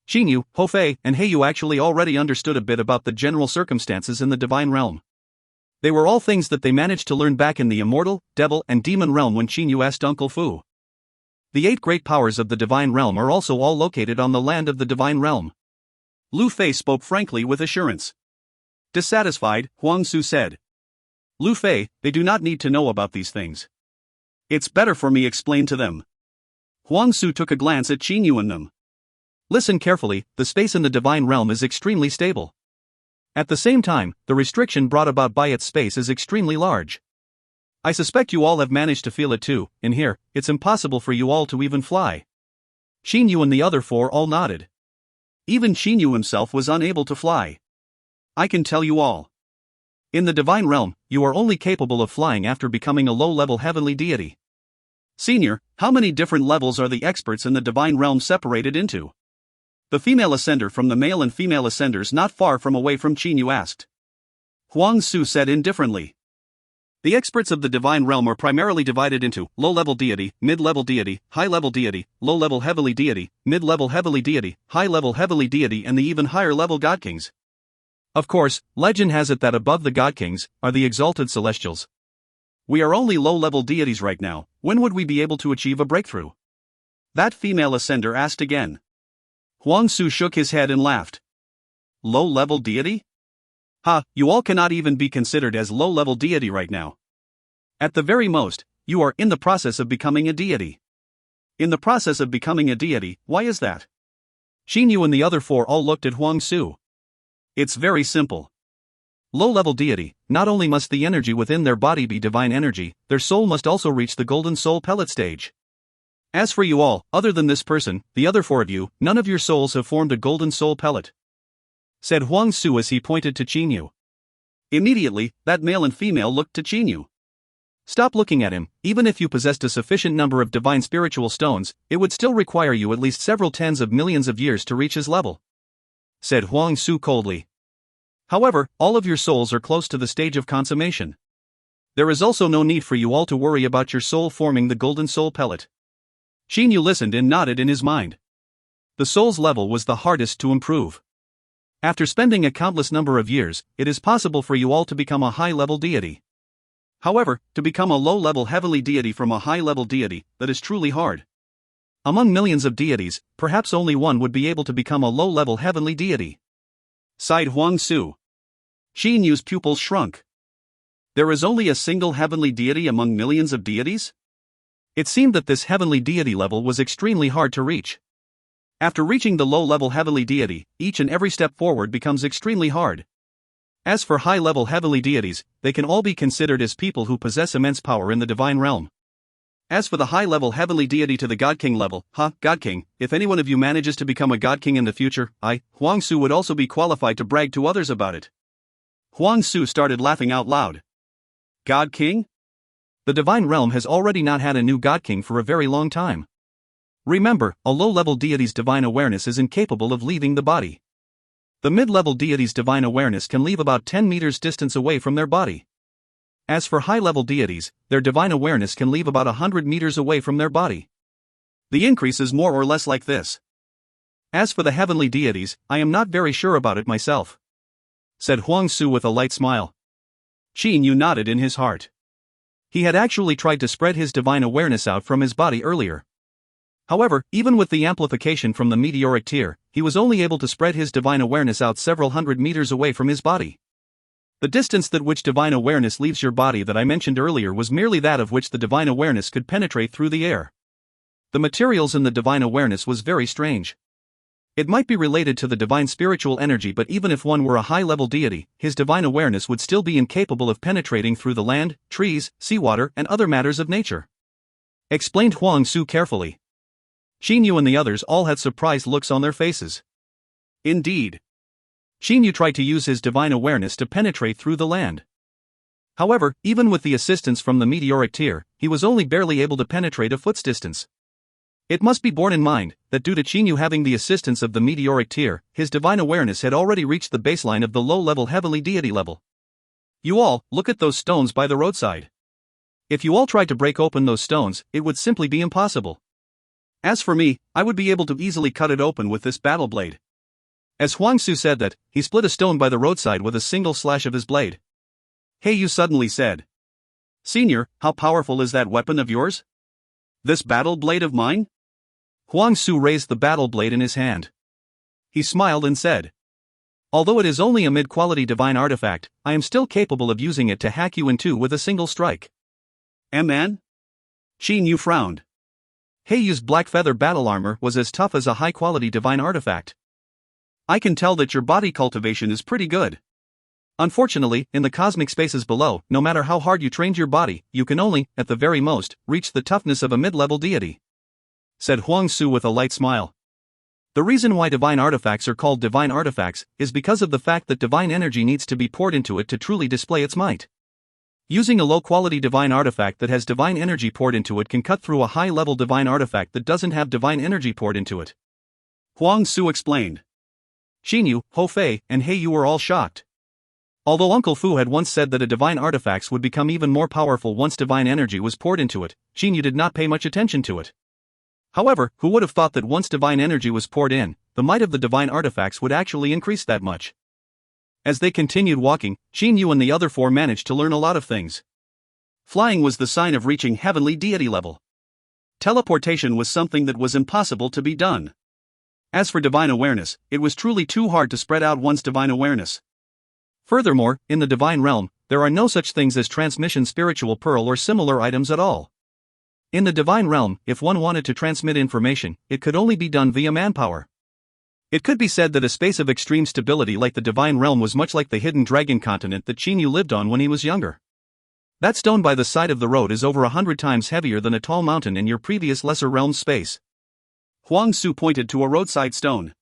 Qin Yu, Ho Fei, and He Yu actually already understood a bit about the general circumstances in the divine realm. They were all things that they managed to learn back in the immortal, devil, and demon realm when Qin Yu asked Uncle Fu. The 8 great powers of the divine realm are also all located on the land of the divine realm.
Lu Fei spoke frankly with assurance. Dissatisfied, Huang Su said, "Lu Fei, they do not need to know about these things. It's better for me explain to them." Huang Su took a glance at Qin Yu and them.
"Listen carefully, the space in the divine realm is extremely stable. At the same time, the restriction brought about by its space is extremely large. I suspect you all have managed to feel it too. In here, it's impossible for you all to even fly." Qin Yu and the other 4 all nodded.
Even Qin Yu himself was unable to fly. "I can tell you all.
In the divine realm, you are only capable of flying after becoming a low-level heavenly deity."
"Senior, how many different levels are the experts in the divine realm separated into?" The female ascender from the male and female ascenders not far from away from Qin Yu asked. Huang Su said indifferently. "The experts of the divine realm are primarily divided into low-level deity, mid-level deity, high-level deity, low-level heavenly deity, mid-level heavenly deity, high-level heavenly deity, and the even higher-level god kings.
Of course, legend has it that above the god kings are the exalted celestials.
We are only low-level deities right now. When would we be able to achieve a breakthrough?" that female ascender asked again. Huang Su shook his head and laughed. "Low-level deity? Ha, you all cannot even be considered as low-level deity right now. At the very most, you are in the process of becoming a deity." "In the process of becoming a deity, why is that?"
Qin Yu and the other 4 all looked at Huang Su.
"It's very simple.
Low-level deity, not only must the energy within their body be divine energy, their soul must also reach the golden soul pellet stage. As for you all, other than this person, the other 4 of you, none of your souls have formed a golden soul pellet," said Huang Su as he pointed to Qin Yu.
Immediately, that male and female looked to Qin Yu.
"Stop looking at him. Even if you possessed a sufficient number of divine spiritual stones, it would still require you at least several tens of millions of years to reach his level," said Huang Su coldly. "However, all of your souls are close to the stage of consummation. There is also no need for you all to worry about your soul forming the golden soul pellet." Qin Yu listened and nodded in his mind. The soul's level was the hardest to improve. After spending a countless number of years, it is possible for you all to become a high-level deity. However, to become a low-level heavenly deity from a high-level deity, that is truly hard. Among millions of deities, perhaps only one would be able to become a low-level heavenly deity," sighed Huang Su. Qin Yu's pupils shrunk. "There is only a single heavenly deity among millions of deities?" It seemed that this heavenly deity level was extremely hard to reach. After reaching the low-level heavenly deity, each and every step forward becomes extremely hard. As for high-level heavenly deities, they can all be considered as people who possess immense power in the divine realm. As for the high-level heavenly deity to the God King level, God King, if any one of you manages to become a God King in the future, Huang Su would also be qualified to brag to others about it. Huang Su started laughing out loud. God King? The divine realm has already not had a new God King for a very long time. Remember, a low-level deity's divine awareness is incapable of leaving the body. The mid-level deity's divine awareness can leave about 10 meters distance away from their body. As for high-level deities, their divine awareness can leave about 100 meters away from their body. The increase is more or less like this. As for the heavenly deities, I am not very sure about it myself, said Huang Su with a light smile. Qin Yu nodded in his heart. He had actually tried to spread his divine awareness out from his body earlier. However, even with the amplification from the meteoric tear, he was only able to spread his divine awareness out several hundred meters away from his body. The distance that which divine awareness leaves your body that I mentioned earlier was merely that of which the divine awareness could penetrate through the air. The materials in the divine awareness was very strange. It might be related to the divine spiritual energy, but even if one were a high-level deity, his divine awareness would still be incapable of penetrating through the land, trees, seawater, and other matters of nature. Explained Huang Su carefully. Qin Yu and the others all had surprised looks on their faces. Indeed. Qin Yu tried to use his divine awareness to penetrate through the land. However, even with the assistance from the meteoric tear, he was only barely able to penetrate a foot's distance. It must be borne in mind that due to Qin Yu having the assistance of the meteoric tear, his divine awareness had already reached the baseline of the low-level heavenly deity level. You all, look at those stones by the roadside. If you all tried to break open those stones, it would simply be impossible. As for me, I would be able to easily cut it open with this battle blade. As Huang Su said that, he split a stone by the roadside with a single slash of his blade. Hey, you suddenly said. Senior, how powerful is that weapon of yours? This battle blade of mine? Huang Su raised the battle blade in his hand. He smiled and said. Although it is only a mid-quality divine artifact, I am still capable of using it to hack you in two with a single strike. Man? Qin Yu frowned. Heiyu's black feather battle armor was as tough as a high-quality divine artifact. I can tell that your body cultivation is pretty good. Unfortunately, in the cosmic spaces below, no matter how hard you trained your body, you can only, at the very most, reach the toughness of a mid-level deity, said Huang Su with a light smile. The reason why divine artifacts are called divine artifacts is because of the fact that divine energy needs to be poured into it to truly display its might. Using a low-quality divine artifact that has divine energy poured into it can cut through a high-level divine artifact that doesn't have divine energy poured into it. Huang Su explained. Qin Yu, Ho Fei, and Heiyu were all shocked. Although Uncle Fu had once said that a divine artifact would become even more powerful once divine energy was poured into it, Qin Yu did not pay much attention to it. However, who would have thought that once divine energy was poured in, the might of the divine artifacts would actually increase that much? As they continued walking, Qin Yu and the other four managed to learn a lot of things. Flying was the sign of reaching heavenly deity level. Teleportation was something that was impossible to be done. As for divine awareness, it was truly too hard to spread out one's divine awareness. Furthermore, in the divine realm, there are no such things as transmission spiritual pearl or similar items at all. In the divine realm, if one wanted to transmit information, it could only be done via manpower. It could be said that a space of extreme stability like the divine realm was much like the hidden dragon continent that Qin Yu lived on when he was younger. That stone by the side of the road is over 100 times heavier than a tall mountain in your previous lesser realm space. Huang Su pointed to a roadside stone.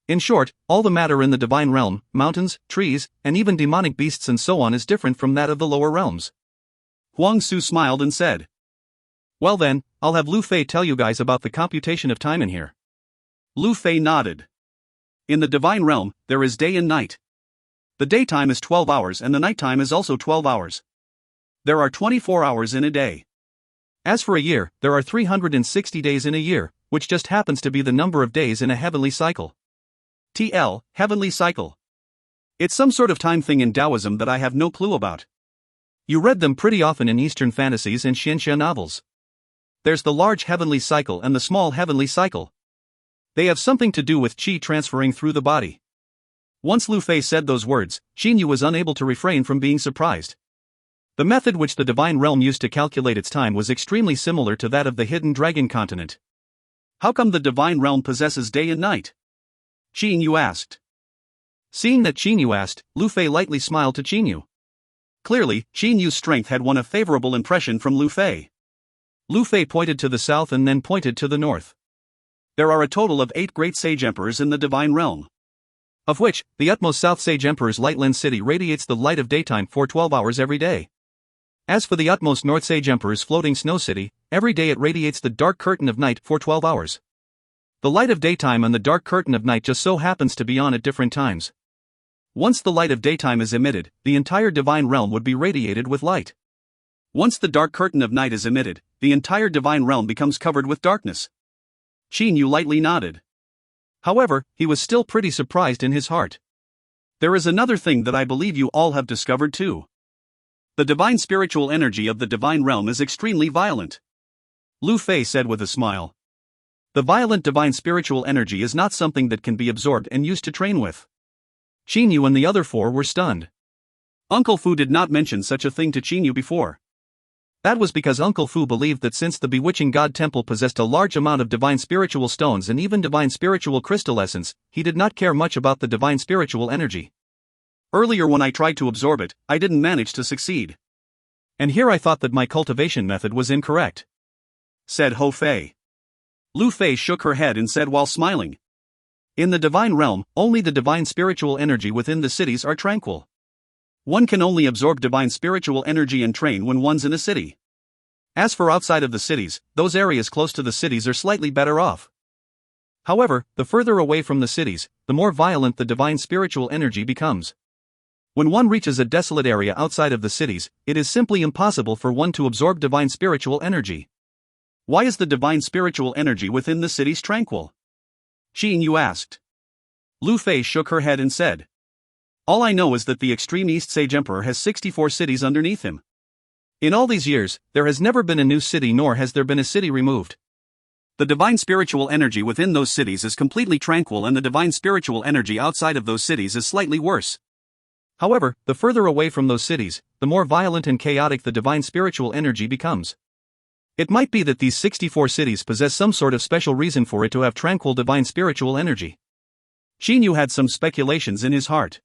In short, all the matter in the divine realm, mountains, trees, and even demonic beasts and so on is different from that of the lower realms. Huang Su smiled and said. Well then, I'll have Lu Fei tell you guys about the computation of time in here. Lu Fei nodded. In the divine realm, there is day and night. The daytime is 12 hours and the nighttime is also 12 hours. There are 24 hours in a day. As for a year, there are 360 days in a year, which just happens to be the number of days in a heavenly cycle. TL, heavenly cycle. It's some sort of time thing in Taoism that I have no clue about. You read them pretty often in Eastern fantasies and Xianxia novels. There's the large heavenly cycle and the small heavenly cycle. They have something to do with qi transferring through the body. Once Lu Fei said those words, Qin Yu was unable to refrain from being surprised. The method which the divine realm used to calculate its time was extremely similar to that of the hidden dragon continent.
How come the divine realm possesses day and night? Qin Yu asked.
Seeing that Qin Yu asked, Lu Fei lightly smiled to Qin Yu.
Clearly, Qin Yu's strength had won a favorable impression from Lu Fei.
Lu Fei pointed to the south and then pointed to the north.
There are a total of 8 great sage emperors in the divine realm,
of which, the utmost South Sage Emperor's Lightland City radiates the light of daytime for 12 hours every day. As for the utmost North Sage Emperor's floating Snow City, every day it radiates the dark curtain of night for 12 hours. The light of daytime and the dark curtain of night just so happens to be on at different times. Once the light of daytime is emitted, the entire divine realm would be radiated with light.
Once the dark curtain of night is emitted, the entire divine realm becomes covered with darkness. Qin Yu lightly nodded.
However, he was still pretty surprised in his heart.
There is another thing that I believe you all have discovered too. The divine spiritual energy of the divine realm is extremely violent,
Lu Fei said with a smile. The violent divine spiritual energy is not something that can be absorbed and used to train with. Qin Yu and the other 4 were stunned.
Uncle Fu did not mention such a thing to Qin Yu before.
That was because Uncle Fu believed that since the bewitching god temple possessed a large amount of divine spiritual stones and even divine spiritual crystal essence, he did not care much about the divine spiritual energy.
Earlier when I tried to absorb it, I didn't manage to succeed.
And here I thought that my cultivation method was incorrect,
said Ho Fei. Lu Fei shook her head and said while smiling.
In the divine realm, only the divine spiritual energy within the cities are tranquil.
One can only absorb divine spiritual energy and train when one's in a city.
As for outside of the cities, those areas close to the cities are slightly better off. However, the further away from the cities, the more violent the divine spiritual energy becomes. When one reaches a desolate area outside of the cities, it is simply impossible for one to absorb divine spiritual energy.
Why is the divine spiritual energy within the cities tranquil? Qin Yu asked.
Lu Fei shook her head and said.
All I know is that the extreme East Sage Emperor has 64 cities underneath him.
In all these years, there has never been a new city nor has there been a city removed.
The divine spiritual energy within those cities is completely tranquil and the divine spiritual energy outside of those cities is slightly worse.
However, the further away from those cities, the more violent and chaotic the divine spiritual energy becomes. It might be that these 64 cities possess some sort of special reason for it to have tranquil divine spiritual energy.
Qin Yu had some speculations in his heart.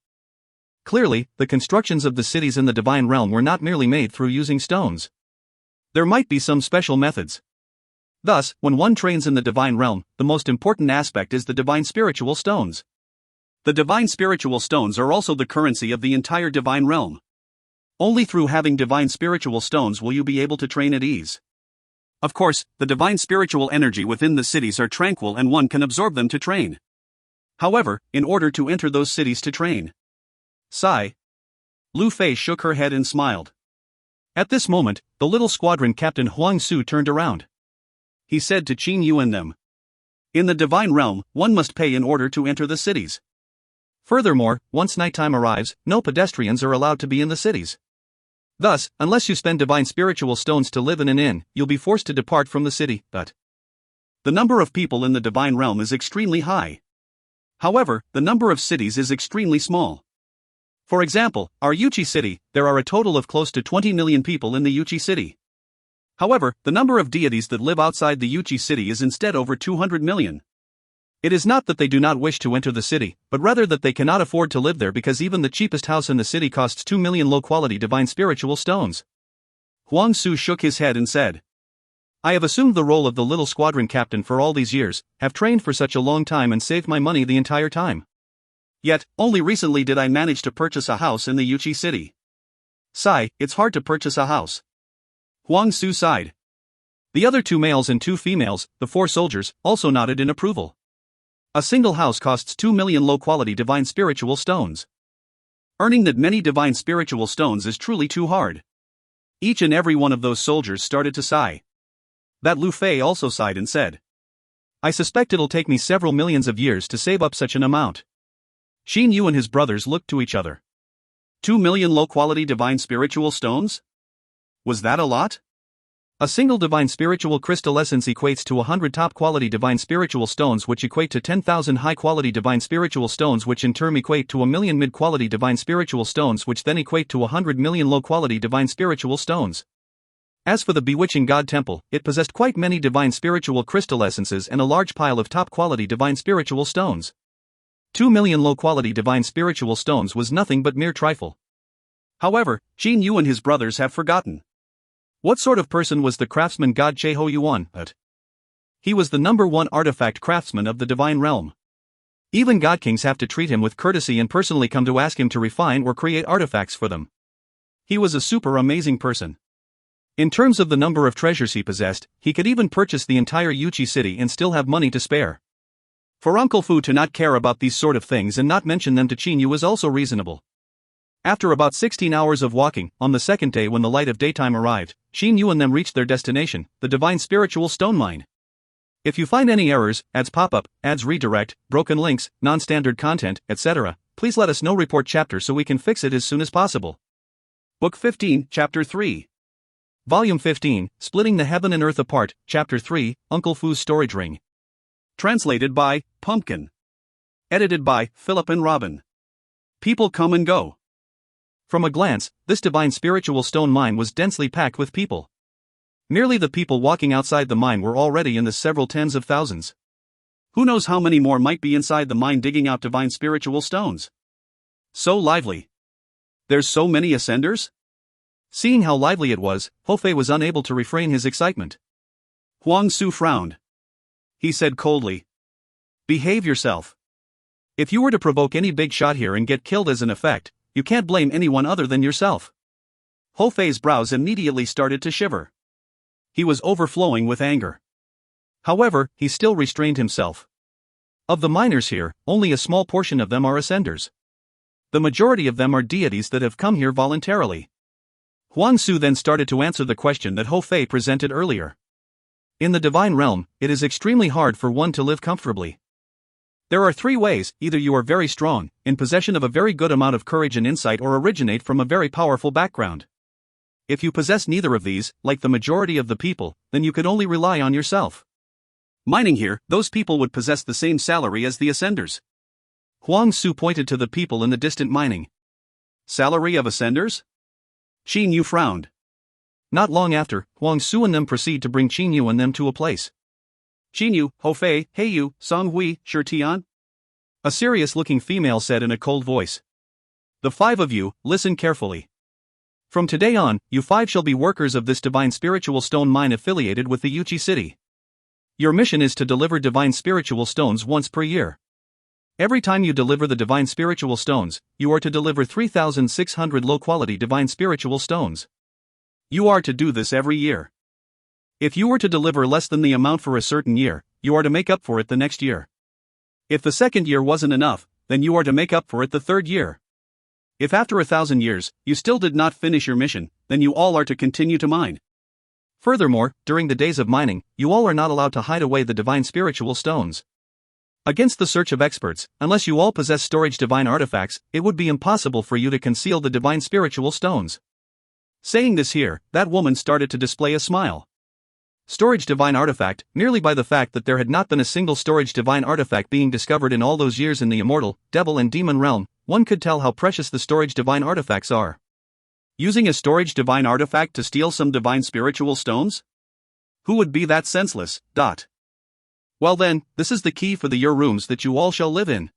Clearly, the constructions of the cities in the divine realm were not merely made through using stones. There might be some special methods. Thus, when one trains in the divine realm, the most important aspect is the divine spiritual stones.
The divine spiritual stones are also the currency of the entire divine realm. Only through having divine spiritual stones will you be able to train at ease. Of course, the divine spiritual energy within the cities are tranquil and one can absorb them to train. However, in order to enter those cities to train,
sigh.
Lu Fei shook her head and smiled.
At this moment, the little squadron captain Huang Su turned around.
He said to Qin Yu and them. In the divine realm, one must pay in order to enter the cities.
Furthermore, once nighttime arrives, no pedestrians are allowed to be in the cities. Thus, unless you spend divine spiritual stones to live in an inn, you'll be forced to depart from the city, but
the number of people in the divine realm is extremely high. However, the number of cities is extremely small. For example, our Yuchi city, there are a total of close to 20 million people in the Yuchi city. However, the number of deities that live outside the Yuchi city is instead over 200 million.
It is not that they do not wish to enter the city, but rather that they cannot afford to live there because even the cheapest house in the city costs 2 million low-quality divine spiritual stones.
Huang Su shook his head and said,
I have assumed the role of the little squadron captain for all these years, have trained for such a long time and saved my money the entire time.
Yet, only recently did I manage to purchase a house in the Yuchi city.
Sigh, it's hard to purchase a house.
Huang Su sighed.
The other 2 males and 2 females, the 4 soldiers, also nodded in approval. A single house costs 2 million low-quality divine spiritual stones.
Earning that many divine spiritual stones is truly too hard. Each and every one of those soldiers started to sigh.
That Lu Fei also sighed and said, I suspect it'll take me several millions of years to save up such an amount. Qin Yu and his brothers looked to each other.
2 million low-quality divine spiritual stones? Was that a lot?
A single divine spiritual crystal essence equates to 100 top-quality divine spiritual stones, which equate to 10,000 high-quality divine spiritual stones, which in turn equate to 1,000,000 mid-quality divine spiritual stones, which then equate to 100 million low-quality divine spiritual stones. As for the bewitching god temple, it possessed quite many divine spiritual crystal essences and a large pile of top-quality divine spiritual stones. 2 million low-quality divine spiritual stones was nothing but mere trifle.
However, Jin Yu and his brothers have forgotten.
What sort of person was the craftsman god Cheho Yuan? He was the #1 artifact craftsman of the divine realm. Even god kings have to treat him with courtesy and personally come to ask him to refine or create artifacts for them. He was a super amazing person. In terms of the number of treasures he possessed, he could even purchase the entire Yuchi city and still have money to spare.
For Uncle Fu to not care about these sort of things and not mention them to Qin Yu is also reasonable. After about 16 hours of walking, on the second day when the light of daytime arrived, Qin Yu and them reached their destination, the divine spiritual stone mine. If you find any errors, ads pop up, ads redirect, broken links, non-standard content, etc., please let us know. Report chapter so we can fix it as soon as possible. Book 15, Chapter 3.
Volume 15, Splitting the Heaven and Earth Apart, Chapter 3, Uncle Fu's Storage Ring.
Translated by Pumpkin. Edited by Philip and Robin. People come and go.
From a glance, this divine spiritual stone mine was densely packed with people. Merely the people walking outside the mine were already in the several tens of thousands.
Who knows how many more might be inside the mine digging out divine spiritual stones? So lively. There's so many ascenders?
Seeing how lively it was, Hofei was unable to refrain his excitement.
Huang Su frowned. He said coldly, "Behave yourself. If you were to provoke any big shot here and get killed as an effect, you can't blame anyone other than yourself."
Hofei's brows immediately started to shiver. He was overflowing with anger. However, he still restrained himself. Of the miners here, only a small portion of them are ascenders. The majority of them are deities that have come here voluntarily. Huang Su then started to answer the question that Hofei presented earlier. In the divine realm, it is extremely hard for one to live comfortably. There are 3 ways: either you are very strong, in possession of a very good amount of courage and insight, or originate from a very powerful background. If you possess neither of these, like the majority of the people, then you could only rely on yourself.
Mining here, those people would possess the same salary as the ascenders.
Huang Su pointed to the people in the distant mining.
Salary of ascenders? Qin Yu frowned.
Not long after, Huang Su and them proceed to bring Qin Yu and them to a place.
Qin Yu, Hofei, Heiyu, Song Hui, Shirtian?
A serious-looking female said in a cold voice. The 5 of you, listen carefully. From today on, you 5 shall be workers of this divine spiritual stone mine affiliated with the Yuchi city. Your mission is to deliver divine spiritual stones once per year. Every time you deliver the divine spiritual stones, you are to deliver 3,600 low-quality divine spiritual stones. You are to do this every year. If you were to deliver less than the amount for a certain year, you are to make up for it the next year. If the second year wasn't enough, then you are to make up for it the third year. If after 1,000 years, you still did not finish your mission, then you all are to continue to mine. Furthermore, during the days of mining, you all are not allowed to hide away the divine spiritual stones. Against the search of experts, unless you all possess storage divine artifacts, it would be impossible for you to conceal the divine spiritual stones. Saying this here, that woman started to display a smile. Storage divine artifact, merely by the fact that there had not been a single storage divine artifact being discovered in all those years in the immortal, devil and demon realm, one could tell how precious the storage divine artifacts are.
Using a storage divine artifact to steal some divine spiritual stones? Who would be that senseless? Well then, this is the key for your rooms that you all shall live in.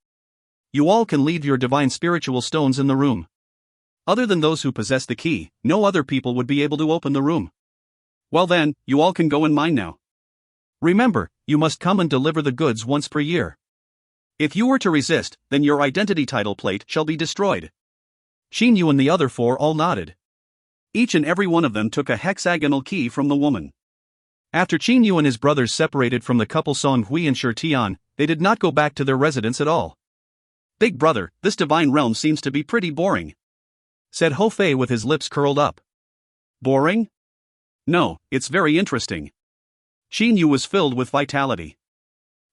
You all can leave your divine spiritual stones in the room. Other than those who possess the key, no other people would be able to open the room. Well then, you all can go and mine now. Remember, you must come and deliver the goods once per year. If you were to resist, then your identity title plate shall be destroyed. Qin Yu and the other 4 all nodded. Each and every one of them took a hexagonal key from the woman. After Qin Yu and his brothers separated from the couple Song Hui and Shirtian, they did not go back to their residence at all. Big brother, this divine realm seems to be pretty boring, said Hofei with his lips curled up. Boring? No, it's very interesting. Qin Yu was filled with vitality.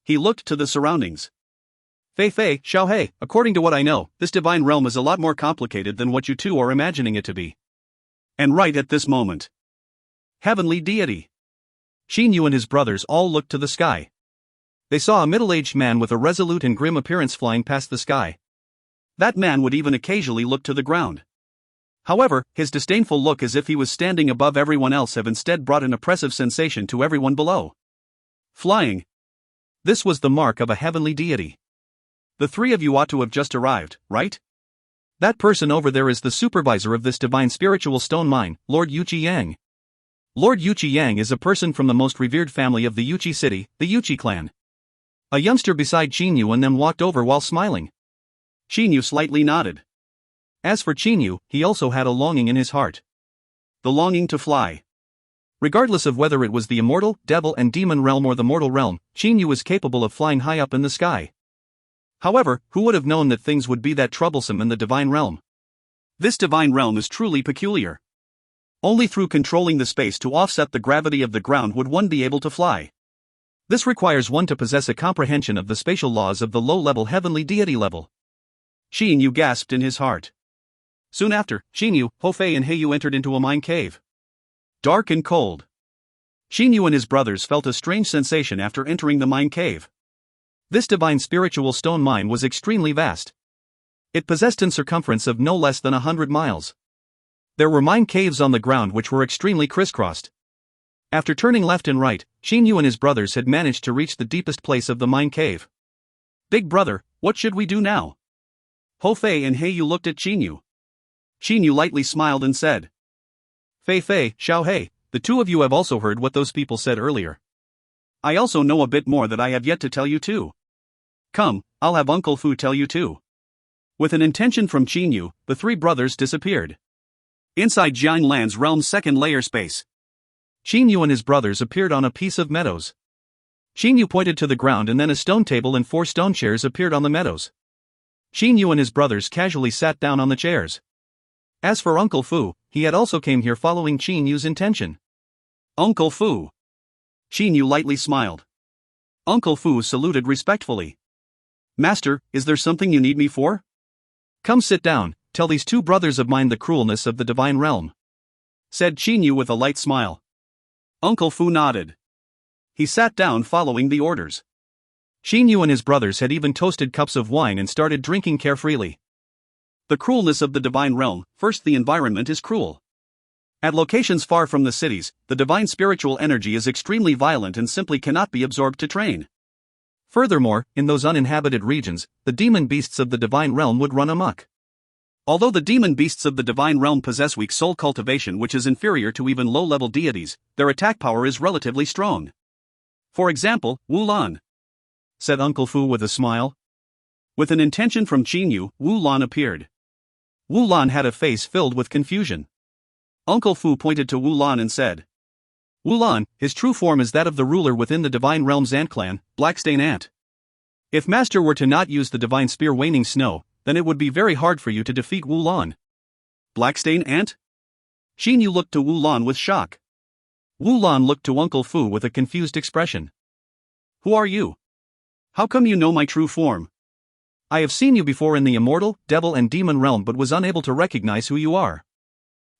He looked to the surroundings. Fei, Xiaohei, according to what I know, this divine realm is a lot more complicated than what you two are imagining it to be. And right at this moment, heavenly deity.
Xing Yu and his brothers all looked to the sky. They saw a middle-aged man with a resolute and grim appearance flying past the sky.
That man would even occasionally look to the ground. However, his disdainful look as if he was standing above everyone else have instead brought an oppressive sensation to everyone below. Flying.
This was the mark of a heavenly deity.
The three of you ought to have just arrived, right?
That person over there is the supervisor of this divine spiritual stone mine, Lord Yuchi Yang. Lord Yuchi Yang is a person from the most revered family of the Yuchi city, the Yuchi clan. A youngster beside Xing Yu and then walked over while smiling.
Xing Yu slightly nodded.
As for Xing Yu, he also had a longing in his heart.
The longing to fly.
Regardless of whether it was the immortal, devil and demon realm or the mortal realm, Xing Yu was capable of flying high up in the sky. However, who would have known that things would be that troublesome in the divine realm?
This divine realm is truly peculiar. Only through controlling the space to offset the gravity of the ground would one be able to fly.
This requires one to possess a comprehension of the spatial laws of the low-level heavenly deity level.
Xing Yu gasped in his heart. Soon after, Xing Yu, Hofei and Heiyu entered into a mine cave. Dark and cold. Xing Yu and his brothers felt a strange sensation after entering the mine cave.
This divine spiritual stone mine was extremely vast. It possessed a circumference of no less than 100 miles. There were mine caves on the ground which were extremely crisscrossed. After turning left and right, Xing Yu and his brothers had managed to reach the deepest place of the mine cave.
Big brother, what should we do now? Hofei and Heiyu looked at Xing Yu. Xing Yu lightly smiled and said,
Fei, Xiao Hei, the two of you have also heard what those people said earlier.
I also know a bit more that I have yet to tell you too. Come, I'll have Uncle Fu tell you too. With an intention from Xing Yu, the three brothers disappeared. Inside Jiang Lan's realm's second layer space.
Xing Yu and his brothers appeared on a piece of meadows. Xing Yu pointed to the ground and then a stone table and 4 stone chairs appeared on the meadows. Xing Yu and his brothers casually sat down on the chairs. As for Uncle Fu, he had also came here following Xing Yu's intention.
Uncle Fu. Xing Yu lightly smiled. Uncle Fu saluted respectfully. Master, is there something you need me for?
Come sit down, tell these two brothers of mine the cruelness of the divine realm,
said Xing Yu with a light smile. Uncle Fu nodded. He sat down following the orders.
Xing Yu and his brothers had even toasted cups of wine and started drinking carefreely.
The cruelness of the divine realm. First, the environment is cruel. At locations far from the cities, the divine spiritual energy is extremely violent and simply cannot be absorbed to train.
Furthermore, in those uninhabited regions, the demon beasts of the divine realm would run amok.
Although the demon beasts of the divine realm possess weak soul cultivation which is inferior to even low-level deities, their attack power is relatively strong. For example, Wu Lan,
said Uncle Fu with a smile.
With an intention from Xing Yu, Wu Lan appeared.
Wu Lan had a face filled with confusion.
Uncle Fu pointed to Wu Lan and said,
Wu Lan, his true form is that of the ruler within the divine realm's ant clan, Blackstain Ant. If Master were to not use the divine spear Waning Snow, then it would be very hard for you to defeat Wu Lan.
Blackstain Ant? Xing Yu looked to Wu Lan with shock.
Wu Lan looked to Uncle Fu with a confused expression.
Who are you? How come you know my true form?
I have seen you before in the immortal, devil and demon realm but was unable to recognize who you are.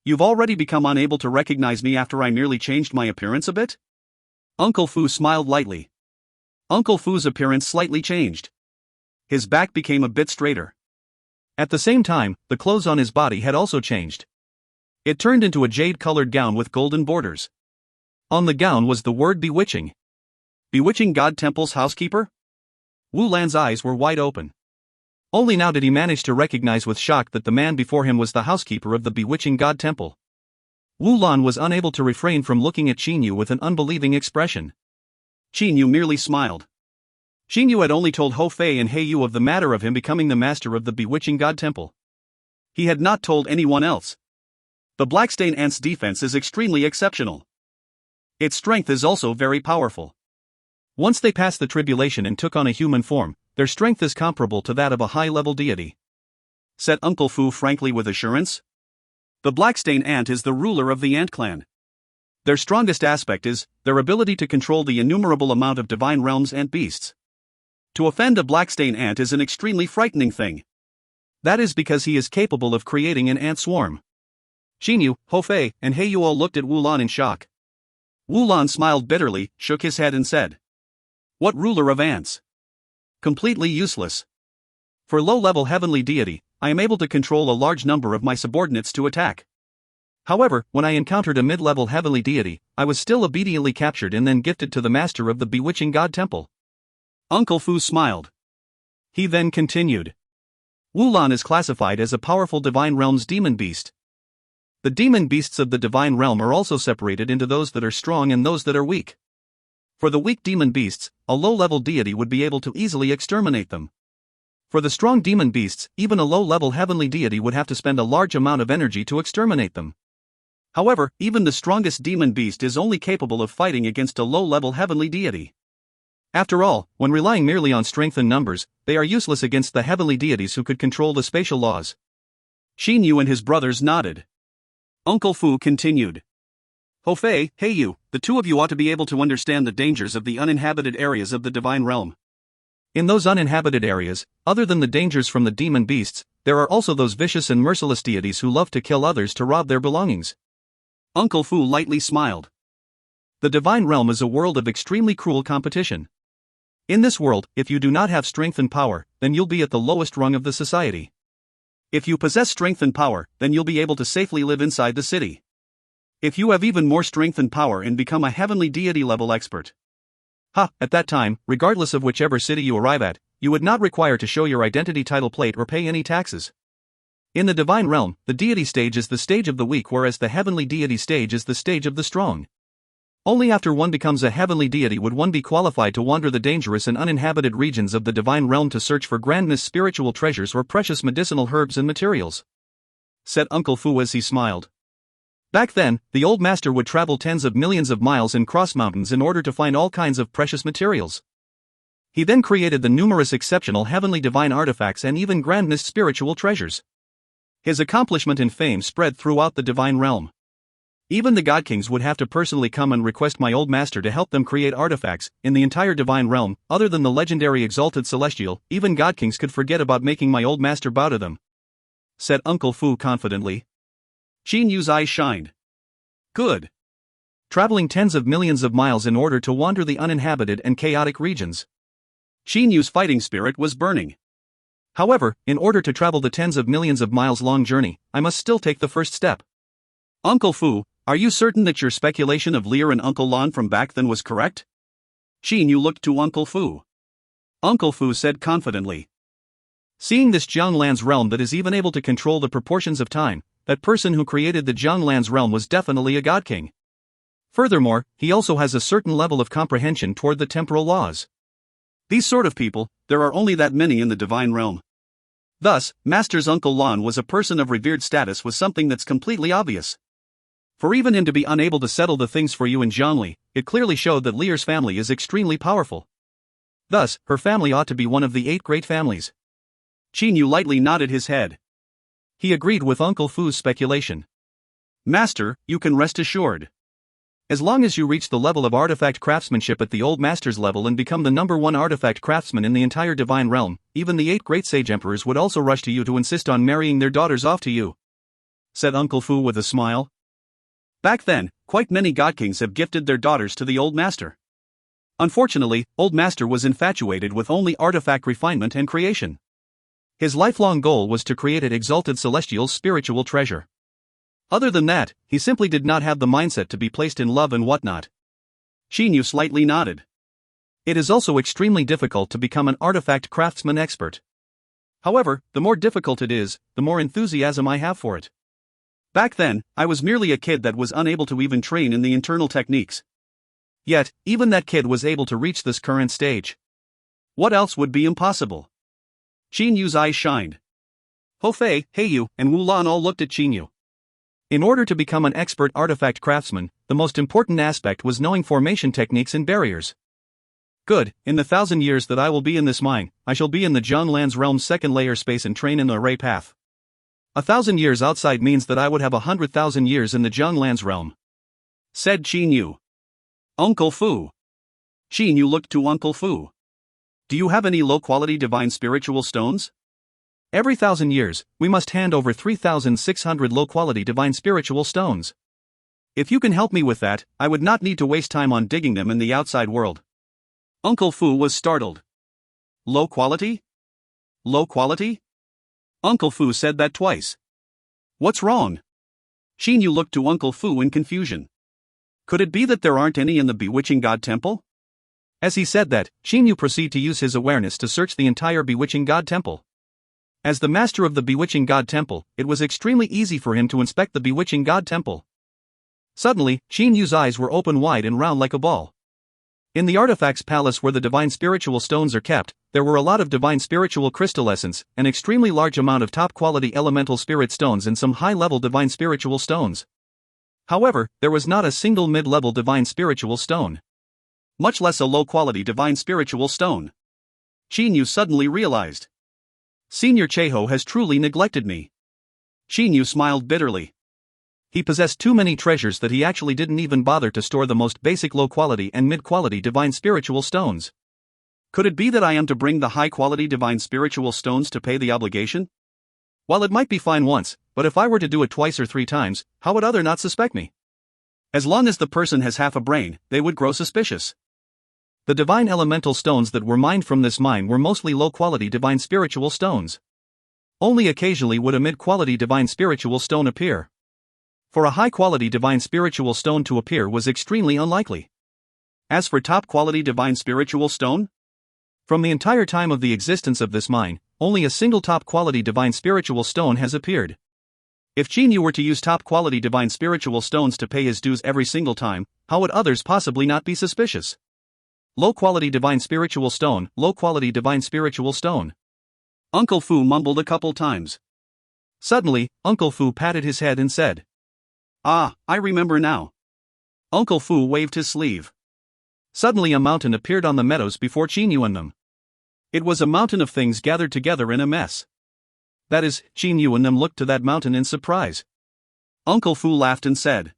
You've already become unable to recognize me after I merely changed my appearance a bit? Uncle Fu smiled lightly. Uncle Fu's appearance slightly changed. His back became a bit straighter.
At the same time, the clothes on his body had also changed. It turned into a jade-colored gown with golden borders. On the gown was the word bewitching.
Bewitching God Temple's housekeeper?
Wu Lan's eyes were wide open. Only now did he manage to recognize with shock that the man before him was the housekeeper of the bewitching God Temple. Wu Lan was unable to refrain from looking at Xing Yu with an unbelieving expression.
Xing Yu merely smiled. Xing Yu had only told Hofei and Heiyu of the matter of him becoming the master of the bewitching God Temple. He had not told anyone else. The Blackstain Ant's defense is extremely exceptional. Its strength is also very powerful.
Once they passed the tribulation and took on a human form, their strength is comparable to that of a high-level deity,
said Uncle Fu frankly with assurance. The Blackstain Ant is the ruler of the Ant clan. Their strongest aspect is their ability to control the innumerable amount of divine realms and beasts. To offend a Blackstain Ant is an extremely frightening thing.
That is because he is capable of creating an ant swarm.
Xing Yu, Hofei, and Heiyu all looked at Wu Lan in shock. Wu Lan smiled bitterly, shook his head and said, "What ruler of ants? Completely useless. For low-level heavenly deity, I am able to control a large number of my subordinates to attack. However, when I encountered a mid-level heavenly deity, I was still obediently captured and then gifted to the master of the bewitching god temple."
Uncle Fu smiled. He then continued. Wu Lan is classified as a powerful divine realm's demon beast. The demon beasts of the divine realm are also separated into those that are strong and those that are weak. For the weak demon beasts, a low-level deity would be able to easily exterminate them. For the strong demon beasts, even a low-level heavenly deity would have to spend a large amount of energy to exterminate them. However, even the strongest demon beast is only capable of fighting against a low-level heavenly deity. After all, when relying merely on strength and numbers, they are useless against the heavenly deities who could control the spatial laws.
Xin Yu and his brothers nodded. Uncle Fu continued. "Ho Fei, Hey Yu, the two of you ought to be able to understand the dangers of the uninhabited areas of the divine realm.
In those uninhabited areas, other than the dangers from the demon beasts, there are also those vicious and merciless deities who love to kill others to rob their belongings."
Uncle Fu lightly smiled.
The divine realm is a world of extremely cruel competition. In this world, if you do not have strength and power, then you'll be at the lowest rung of the society.
If you possess strength and power, then you'll be able to safely live inside the city. If you have even more strength and power and become a heavenly deity level expert.
At that time, regardless of whichever city you arrive at, you would not require to show your identity title plate or pay any taxes. In the divine realm, the deity stage is the stage of the weak, whereas the heavenly deity stage is the stage of the strong. Only after one becomes a heavenly deity would one be qualified to wander the dangerous and uninhabited regions of the divine realm to search for grandness, spiritual treasures, or precious medicinal herbs and materials," said Uncle Fu as he smiled. Back then, the old master would travel tens of millions of miles and cross mountains in order to find all kinds of precious materials. He then created the numerous exceptional heavenly divine artifacts and even grandness spiritual treasures. His accomplishment and fame spread throughout the divine realm. Even the god kings would have to personally come and request my old master to help them create artifacts. In the entire divine realm, other than the legendary exalted celestial, even god kings could forget about making my old master bow to them," said Uncle Fu confidently.
Xin Yu's eyes shined. "Good.
Traveling tens of millions of miles in order to wander the uninhabited and chaotic regions."
Xin Yu's fighting spirit was burning.
"However, in order to travel the tens of millions of miles long journey, I must still take the first step."
"Uncle Fu, are you certain that your speculation of Lear and Uncle Lan from back then was correct?" Xin Yu looked to Uncle Fu. Uncle Fu said confidently.
"Seeing this Jianglan's realm that is even able to control the proportions of time, that person who created the Jianglan's realm was definitely a god king. Furthermore, he also has a certain level of comprehension toward the temporal laws.
These sort of people, there are only that many in the divine realm. Thus, Master's Uncle Lan was a person of revered status was something that's completely obvious. For even him to be unable to settle the things for you in Zhongli, it clearly showed that Lear's family is extremely powerful. Thus, her family ought to be one of the 8 great families." Xin Yu lightly nodded his head.
He agreed with Uncle Fu's speculation.
"Master, you can rest assured.
As long as you reach the level of artifact craftsmanship at the old master's level and become the #1 artifact craftsman in the entire divine realm, even the 8 great sage emperors would also rush to you to insist on marrying their daughters off to you," said Uncle Fu with a smile.
Back then, quite many god kings have gifted their daughters to the old master. Unfortunately, old master was infatuated with only artifact refinement and creation.
His lifelong goal was to create an exalted celestial spiritual treasure. Other than that, he simply did not have the mindset to be placed in love and whatnot.
Xin Yu slightly nodded.
It is also extremely difficult to become an artifact craftsman expert. However, the more difficult it is, the more enthusiasm I have for it.
Back then, I was merely a kid that was unable to even train in the internal techniques.
Yet, even that kid was able to reach this current stage.
What else would be impossible? Xin Yu's eyes shined. Ho Fei, Hey Yu, and Wu Lan all looked at Xin Yu.
In order to become an expert artifact craftsman, the most important aspect was knowing formation techniques and barriers.
Good, in the 1,000 years that I will be in this mine, I shall be in the Jianglan's realm's second layer space and train in the array path.
1,000 years outside means that I would have 100,000 years in the Jianglan's realm,"
said Xin Yu. Uncle Fu. Xin Yu looked to Uncle Fu. Do you have any low-quality divine spiritual stones?
Every 1,000 years, we must hand over 3,600 low-quality divine spiritual stones. If you can help me with that, I would not need to waste time on digging them in the outside world. Uncle Fu was startled. Low quality? Low quality? Uncle Fu said that twice. What's wrong? Xin Yu looked to Uncle Fu in confusion. Could it be that there aren't any in the Bewitching God Temple? As he said that, Xin Yu proceeded to use his awareness to search the entire Bewitching God Temple. As the master of the Bewitching God Temple, it was extremely easy for him to inspect the Bewitching God Temple. Suddenly, Xin Yu's eyes were open wide and round like a ball. In the Artifacts Palace where the Divine Spiritual Stones are kept, there were a lot of Divine Spiritual Crystal Essence, an extremely large amount of top-quality Elemental Spirit Stones and some high-level Divine Spiritual Stones. However, there was not a single mid-level Divine Spiritual Stone. Much less a low-quality Divine Spiritual Stone. Xin Yu suddenly realized. Senior Cheho has truly neglected me. Xin Yu smiled bitterly. He possessed too many treasures that he actually didn't even bother to store the most basic low-quality and mid-quality Divine Spiritual Stones. Could it be that I am to bring the high-quality Divine Spiritual Stones to pay the obligation? While it might be fine once, but if I were to do it twice or 3 times, how would other not suspect me? As long as the person has half a brain, they would grow suspicious. The Divine Elemental Stones that were mined from this mine were mostly low-quality Divine Spiritual Stones. Only occasionally would a mid-quality Divine Spiritual Stone appear. For a high-quality Divine Spiritual Stone to appear was extremely unlikely. As for top-quality Divine Spiritual Stone? From the entire time of the existence of this mine, only a single top-quality Divine Spiritual Stone has appeared. If Xin Yu were to use top-quality Divine Spiritual Stones to pay his dues every single time, how would others possibly not be suspicious? Low-quality Divine Spiritual Stone, low-quality Divine Spiritual Stone. Uncle Fu mumbled a couple times. Suddenly, Uncle Fu patted his head and said, "Ah, I remember now." Uncle Fu waved his sleeve. Suddenly a mountain appeared on the meadows before Xin Yu and them. It was a mountain of things gathered together in a mess. That is, Xin Yu and them looked to that mountain in surprise. Uncle Fu laughed and said,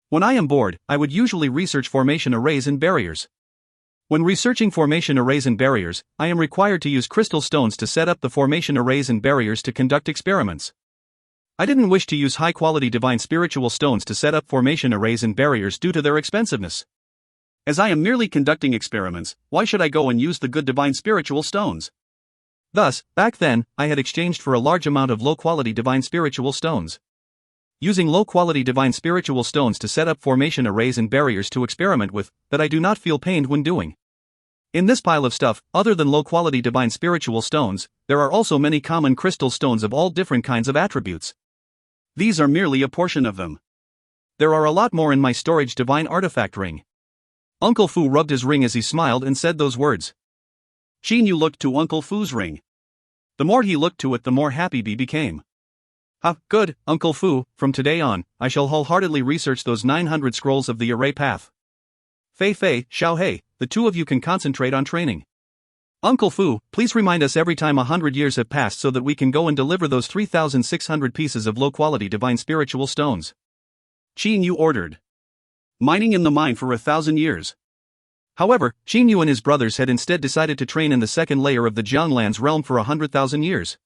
"When I am bored, I would usually research formation arrays and barriers. When researching formation arrays and barriers, I am required to use crystal stones to set up the formation arrays and barriers to conduct experiments. I didn't wish to use high-quality Divine Spiritual Stones to set up formation arrays and barriers due to their expensiveness. As I am merely conducting experiments, why should I go and use the good Divine Spiritual Stones?" Thus, back then, I had exchanged for a large amount of low-quality Divine Spiritual Stones. Using low-quality Divine Spiritual Stones to set up formation arrays and barriers to experiment with, that I do not feel pained when doing. In this pile of stuff, other than low-quality Divine Spiritual Stones, there are also many common crystal stones of all different kinds of attributes. These are merely a portion of them. There are a lot more in my storage Divine Artifact ring. Uncle Fu rubbed his ring as he smiled and said those words. Xin Yu looked to Uncle Fu's ring. The more he looked to it, the more happy he became. Good, Uncle Fu, from today on, I shall wholeheartedly research those 900 scrolls of the array path. Fei Fei, Xiao Hei, the two of you can concentrate on training. Uncle Fu, please remind us every time 100 years have passed so that we can go and deliver those 3,600 pieces of low-quality Divine Spiritual Stones. Xin Yu ordered. Mining in the mine for 1,000 years. However, Xin Yu and his brothers had instead decided to train in the second layer of the Jianglan's realm for 100,000 years.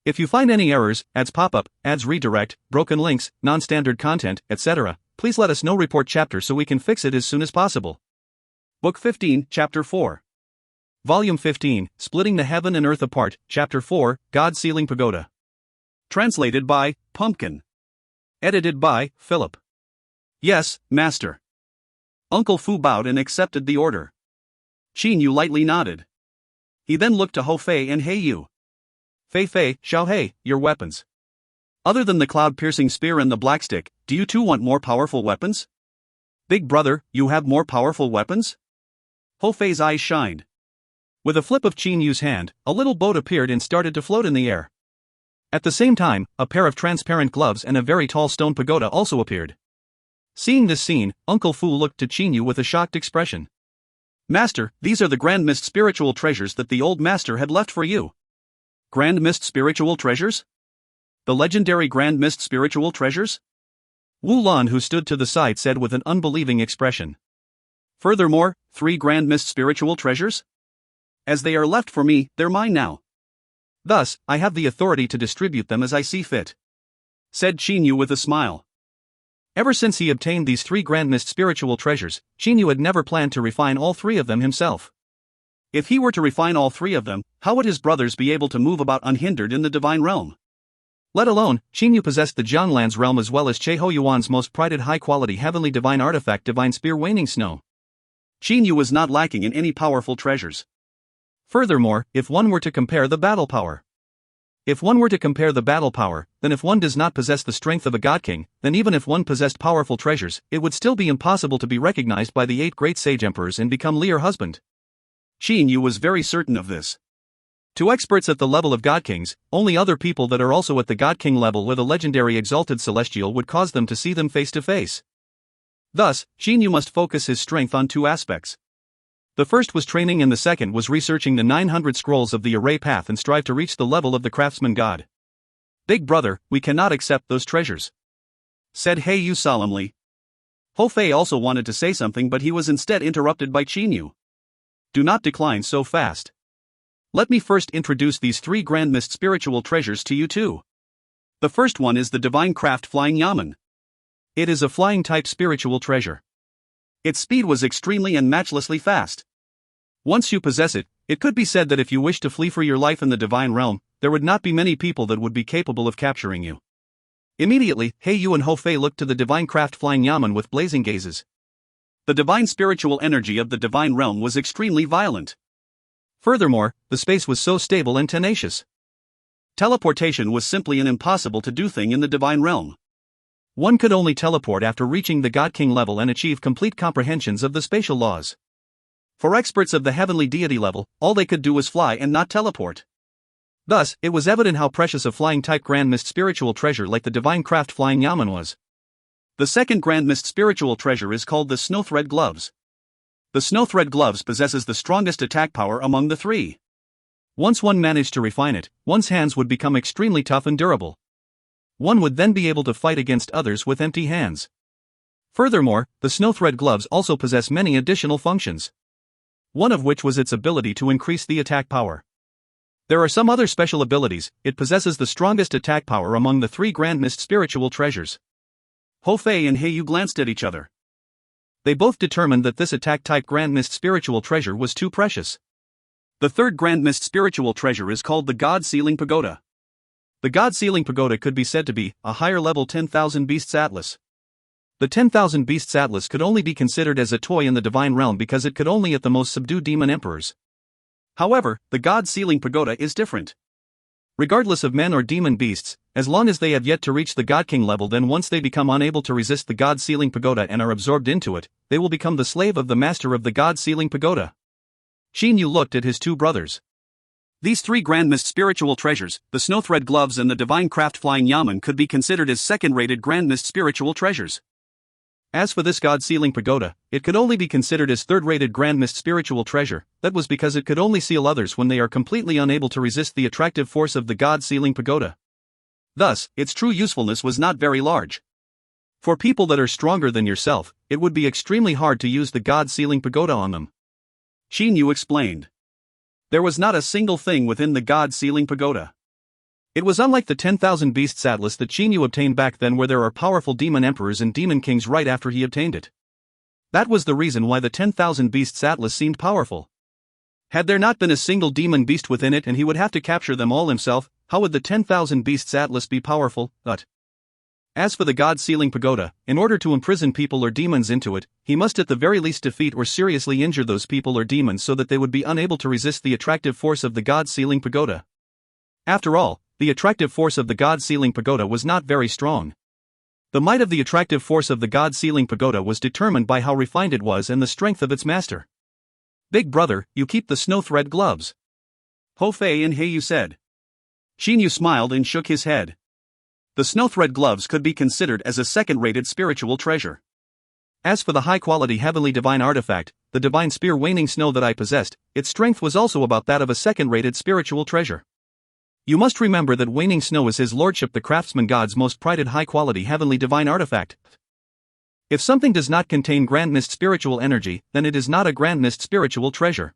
If you find any errors, ads pop-up, ads redirect, broken links, non-standard content, etc., please let us know. Report chapter so we can fix it as soon as possible. Book 15, Chapter 4. Volume 15, Splitting the Heaven and Earth Apart, Chapter 4, God Sealing Pagoda. Translated by Pumpkin. Edited by Philip. Yes, Master. Uncle Fu bowed and accepted the order. Xin Yu lightly nodded. He then looked to Ho Fei and Hei Yu. Fei Fei, Xiao Hei, your weapons. Other than the cloud-piercing spear and the black stick, do you two want more powerful weapons? Big brother, you have more powerful weapons? Ho Fei's eyes shined. With a flip of Xin Yu's hand, a little boat appeared and started to float in the air. At the same time, a pair of transparent gloves and a very tall stone pagoda also appeared. Seeing this scene, Uncle Fu looked to Xin Yu with a shocked expression. Master, these are the Grand Mist spiritual treasures that the old master had left for you. Grand Mist spiritual treasures? The legendary Grand Mist spiritual treasures? Wu Lan, who stood to the side, said with an unbelieving expression. Furthermore, 3 Grand Mist spiritual treasures? As they are left for me, they're mine now. Thus, I have the authority to distribute them as I see fit. Said Xin Yu with a smile. Ever since he obtained these 3 grand mist spiritual treasures, Xinyu had never planned to refine all 3 of them himself.
If he were to refine all 3 of them, how would his brothers be able to move about unhindered in the divine realm?
Let alone, Xinyu possessed the Jianglan's realm as well as Cheho Yuan's most prized high-quality heavenly divine artifact Divine Spear Waning Snow.
Xinyu was not lacking in any powerful treasures.
Furthermore, if one were to compare the battle power. Then if one does not possess the strength of a god king, then even if one possessed powerful treasures, it would still be impossible to be recognized by the 8 great sage emperors and become Lier husband.
Xinyu was very certain of this.
To experts at the level of god kings, only other people that are also at the god king level with a legendary exalted celestial would cause them to see them face to face. Thus, Xinyu must focus his strength on 2 aspects. The first was training and the second was researching the 900 scrolls of the array path and strive to reach the level of the craftsman god.
Big brother, we cannot accept those treasures, said He Yu solemnly. Ho Fei also wanted to say something but he was instead interrupted by Xinyu. Do not decline so fast. Let me first introduce these 3 grand mist spiritual treasures to you too. The first one is the divine craft flying yamen.
It is a flying type spiritual treasure.
Its speed was extremely and matchlessly fast.
Once you possess it, it could be said that if you wish to flee for your life in the divine realm, there would not be many people that would be capable of capturing you. Immediately, He Yu and Ho Fei looked to the divine craft flying yamen with blazing gazes.
The divine spiritual energy of the divine realm was extremely violent.
Furthermore, the space was so stable and tenacious.
Teleportation was simply an impossible to do thing in the divine realm.
One could only teleport after reaching the God King level and achieve complete comprehensions of the spatial laws.
For experts of the heavenly deity level, all they could do was fly and not teleport.
Thus, it was evident how precious a flying type grand mist spiritual treasure like the divine craft flying yamen was.
The second grand mist spiritual treasure is called the Snowthread Gloves. The Snowthread Gloves possesses the strongest attack power among the 3.
Once one managed to refine it, one's hands would become extremely tough and durable. One would then be able to fight against others with empty hands. Furthermore, the Snowthread Gloves also possess many additional functions. One of which was its ability to increase the attack power. There are some other special abilities. It possesses the strongest attack power among the 3 grand mist spiritual treasures.
Ho Fei and He Yu glanced at each other.
They both determined that this attack type grand mist spiritual treasure was too precious.
The third grand mist spiritual treasure is called the God Sealing Pagoda.
The God Sealing Pagoda could be said to be a higher level 10,000 Beasts Atlas. The 10,000 Beasts Atlas could only be considered as a toy in the divine realm because it could only at the most subdue demon emperors.
However, the God Sealing Pagoda is different.
Regardless of men or demon beasts, as long as they have yet to reach the God King level, then once they become unable to resist the God Sealing Pagoda and are absorbed into it, they will become the slave of the master of the God Sealing Pagoda.
Xinyu looked at his 2 brothers. These 3 grand mist spiritual treasures, the Snowthread Gloves and the divine craft flying yamen, could be considered as second-rated grand mist spiritual treasures.
As for this God Sealing Pagoda, it could only be considered as third-rated grand mist spiritual treasure. That was because it could only seal others when they are completely unable to resist the attractive force of the God Sealing Pagoda.
Thus, its true usefulness was not very large.
For people that are stronger than yourself, it would be extremely hard to use the God Sealing Pagoda on them.
Xinyu explained. There was not a single thing within the God Sealing Pagoda.
It was unlike the 10,000 Beasts Atlas that Xinyu obtained back then, where there are powerful demon emperors and demon kings right after he obtained it. That was the reason why the 10,000 Beasts Atlas seemed powerful. Had there not been a single demon beast within it and he would have to capture them all himself, how would the 10,000 Beasts Atlas be powerful? As for the God Sealing Pagoda, in order to imprison people or demons into it, he must at the very least defeat or seriously injure those people or demons so that they would be unable to resist the attractive force of the God Sealing Pagoda. After all, the attractive force of the God Sealing Pagoda was not very strong. The might of the attractive force of the God Sealing Pagoda was determined by how refined it was and the strength of its master.
Big brother, you keep the Snowthread Gloves, Ho Fei and He Yu said. Xinyu smiled and shook his head. The Snowthread Gloves could be considered as a second-rated spiritual treasure.
As for the high-quality heavenly divine artifact, the divine spear Waning Snow that I possessed, its strength was also about that of a second-rated spiritual treasure. You must remember that Waning Snow is his lordship the craftsman god's most prized high-quality heavenly divine artifact. If something does not contain grand mist spiritual energy, then it is not a grand mist spiritual treasure.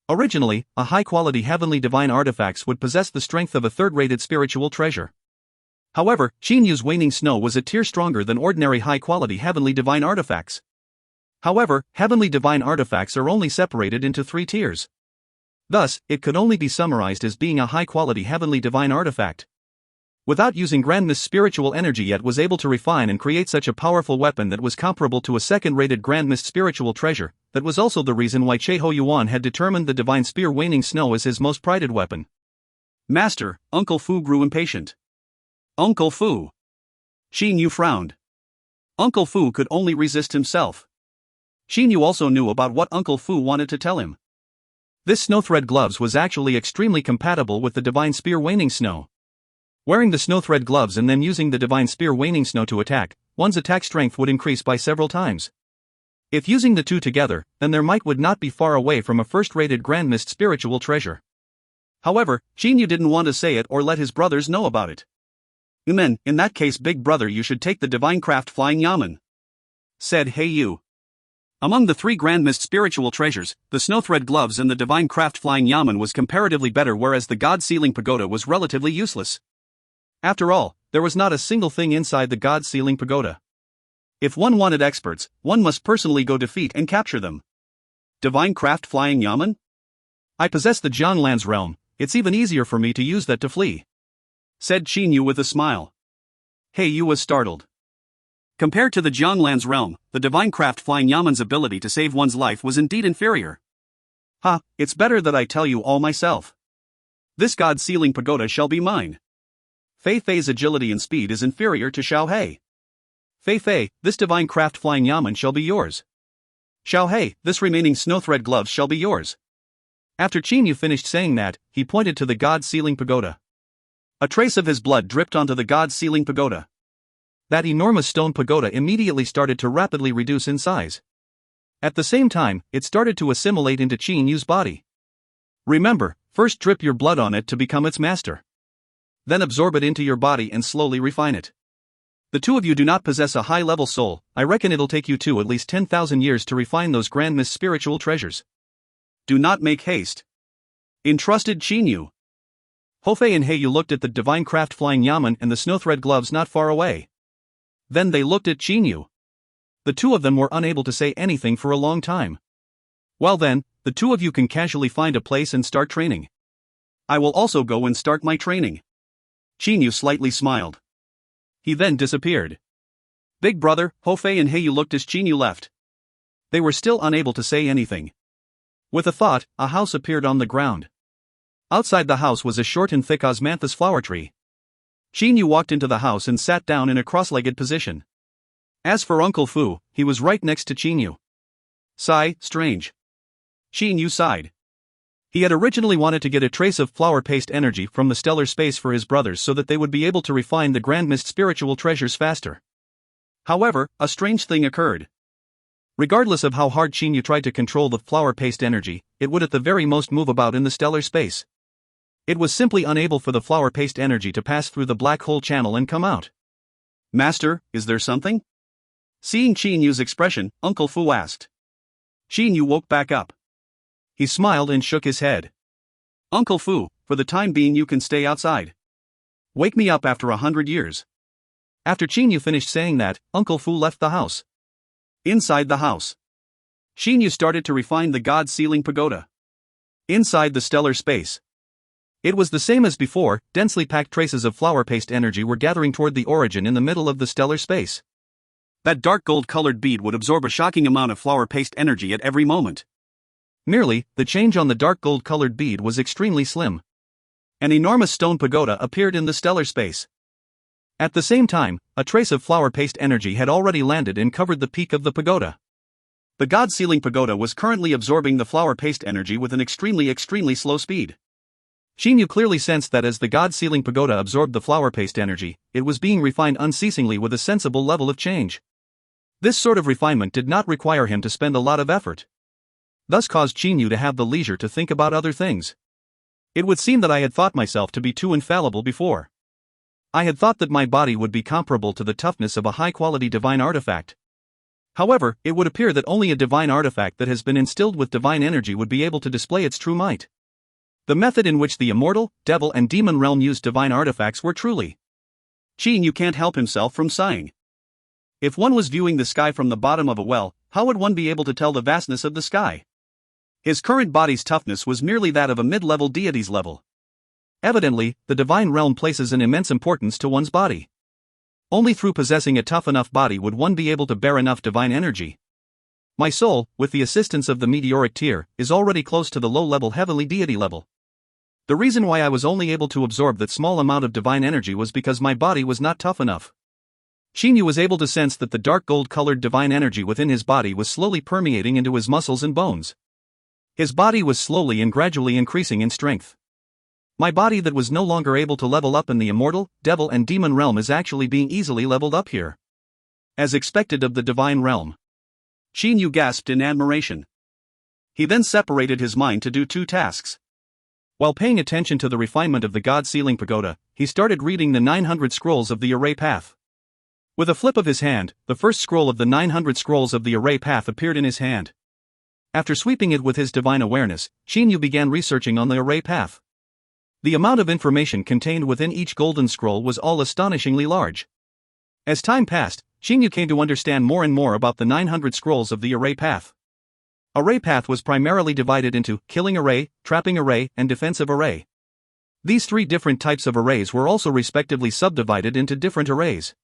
Originally, a high-quality heavenly divine artifacts would possess the strength of a third-rated spiritual treasure. However, Qinyu's waning snow was a tier stronger than ordinary high-quality heavenly divine artifacts. However, heavenly divine artifacts are only separated into 3 tiers. Thus, it could only be summarized as being a high-quality heavenly divine artifact. Without using Grandmist's spiritual energy yet was able to refine and create such a powerful weapon that was comparable to a second-rated Grandmist spiritual treasure. That was also the reason why Cheho Yuan had determined the divine spear Waning Snow as his most prided weapon.
Master, Uncle Fu grew impatient. Uncle Fu. Xinyu frowned. Uncle Fu could only resist himself. Xinyu also knew about what Uncle Fu wanted to tell him. This snowthread gloves was actually extremely compatible with the divine spear Waning Snow. Wearing the snowthread gloves and then using the divine spear Waning Snow to attack, one's attack strength would increase by several times. If using the two together, then their might would not be far away from a first-rated Grandmist spiritual treasure. However, Xinyu didn't want to say it or let his brothers know about it. "Then, in that case, big brother, you should take the divine craft flying yamen," said Heiyu. Among the 3 Grandmist spiritual treasures, the snowthread gloves and the divine craft flying yamen was comparatively better, whereas the god sealing pagoda was relatively useless. After all, there was not a single thing inside the god sealing pagoda. If one wanted experts, one must personally go defeat and capture them. Divine craft flying yamen? I possess the Jianglan's realm, it's even easier for me to use that to flee, said Xinyu with a smile. Heiyu was startled. Compared to the Jianglan's realm, the divine craft flying yamen's ability to save one's life was indeed inferior. Ha, it's better that I tell you all myself. This god sealing pagoda shall be mine. Fei Fei's agility and speed is inferior to Xiao Hei. Fei Fei, this divine craft flying yamen shall be yours. Xiao Hei, this remaining snowthread gloves shall be yours. After Xinyu finished saying that, he pointed to the god sealing pagoda. A trace of his blood dripped onto the god sealing pagoda. That enormous stone pagoda immediately started to rapidly reduce in size. At the same time, it started to assimilate into Qinyu's body. Remember, first drip your blood on it to become its master. Then absorb it into your body and slowly refine it. The two of you do not possess a high-level soul, I reckon it'll take you at least 10,000 years to refine those Grandmist spiritual treasures. Do not make haste, entrusted Xinyu. Hofei and Heiyu looked at the divine craft flying yamen and the snowthread gloves not far away. Then they looked at Xinyu. The two of them were unable to say anything for a long time. Well then, the two of you can casually find a place and start training. I will also go and start my training. Xinyu slightly smiled. He then disappeared. Big brother, Hofei and Heiyu looked as Xinyu left. They were still unable to say anything. With a thought, a house appeared on the ground. Outside the house was a short and thick osmanthus flower tree. Xinyu walked into the house and sat down in a cross-legged position. As for Uncle Fu, he was right next to Xinyu. Sigh, strange. Xinyu sighed. He had originally wanted to get a trace of flower paste energy from the stellar space for his brothers so that they would be able to refine the Grandmist spiritual treasures faster. However, a strange thing occurred. Regardless of how hard Xinyu tried to control the flower paste energy, it would at the very most move about in the stellar space. It was simply unable for the flower paste energy to pass through the black hole channel and come out. Master, is there something? Seeing Qinyu's expression, Uncle Fu asked. Xinyu woke back up. He smiled and shook his head. Uncle Fu, for the time being you can stay outside. Wake me up after 100 years. After Xinyu finished saying that, Uncle Fu left the house. Inside the house, Xinyu started to refine the god sealing pagoda. Inside the stellar space, it was the same as before, densely packed traces of flower paste energy were gathering toward the origin in the middle of the stellar space. That dark gold-colored bead would absorb a shocking amount of flower paste energy at every moment. Merely, the change on the dark gold-colored bead was extremely slim. An enormous stone pagoda appeared in the stellar space. At the same time, a trace of flower paste energy had already landed and covered the peak of the pagoda. The god sealing pagoda was currently absorbing the flower paste energy with an extremely slow speed. Xinyu clearly sensed that as the god sealing pagoda absorbed the flower paste energy, it was being refined unceasingly with a sensible level of change. This sort of refinement did not require him to spend a lot of effort. Thus caused Xinyu to have the leisure to think about other things. It would seem that I had thought myself to be too infallible before. I had thought that my body would be comparable to the toughness of a high-quality divine artifact. However, it would appear that only a divine artifact that has been instilled with divine energy would be able to display its true might. The method in which the immortal, devil and demon realm used divine artifacts were truly Yu can't help himself from sighing. If one was viewing the sky from the bottom of a well, how would one be able to tell the vastness of the sky? His current body's toughness was merely that of a mid-level deity's level. Evidently, the divine realm places an immense importance to one's body. Only through possessing a tough enough body would one be able to bear enough divine energy. My soul, with the assistance of the meteoric tier, is already close to the low-level heavenly deity level. The reason why I was only able to absorb that small amount of divine energy was because my body was not tough enough. Yu was able to sense that the dark gold-colored divine energy within his body was slowly permeating into his muscles and bones. His body was slowly and gradually increasing in strength. My body that was no longer able to level up in the immortal, devil and demon realm is actually being easily leveled up here. As expected of the divine realm. Yu gasped in admiration. He then separated his mind to do two tasks. While paying attention to the refinement of the God-Sealing Pagoda, he started reading the 900 scrolls of the Array Path. With a flip of his hand, the first scroll of the 900 scrolls of the Array Path appeared in his hand. After sweeping it with his divine awareness, Yu began researching on the Array Path. The amount of information contained within each golden scroll was all astonishingly large. As time passed, Yu came to understand more and more about the 900 scrolls of the Array Path. Array Path was primarily divided into killing array, trapping array, and defensive array. These three different types of arrays were also respectively subdivided into different arrays.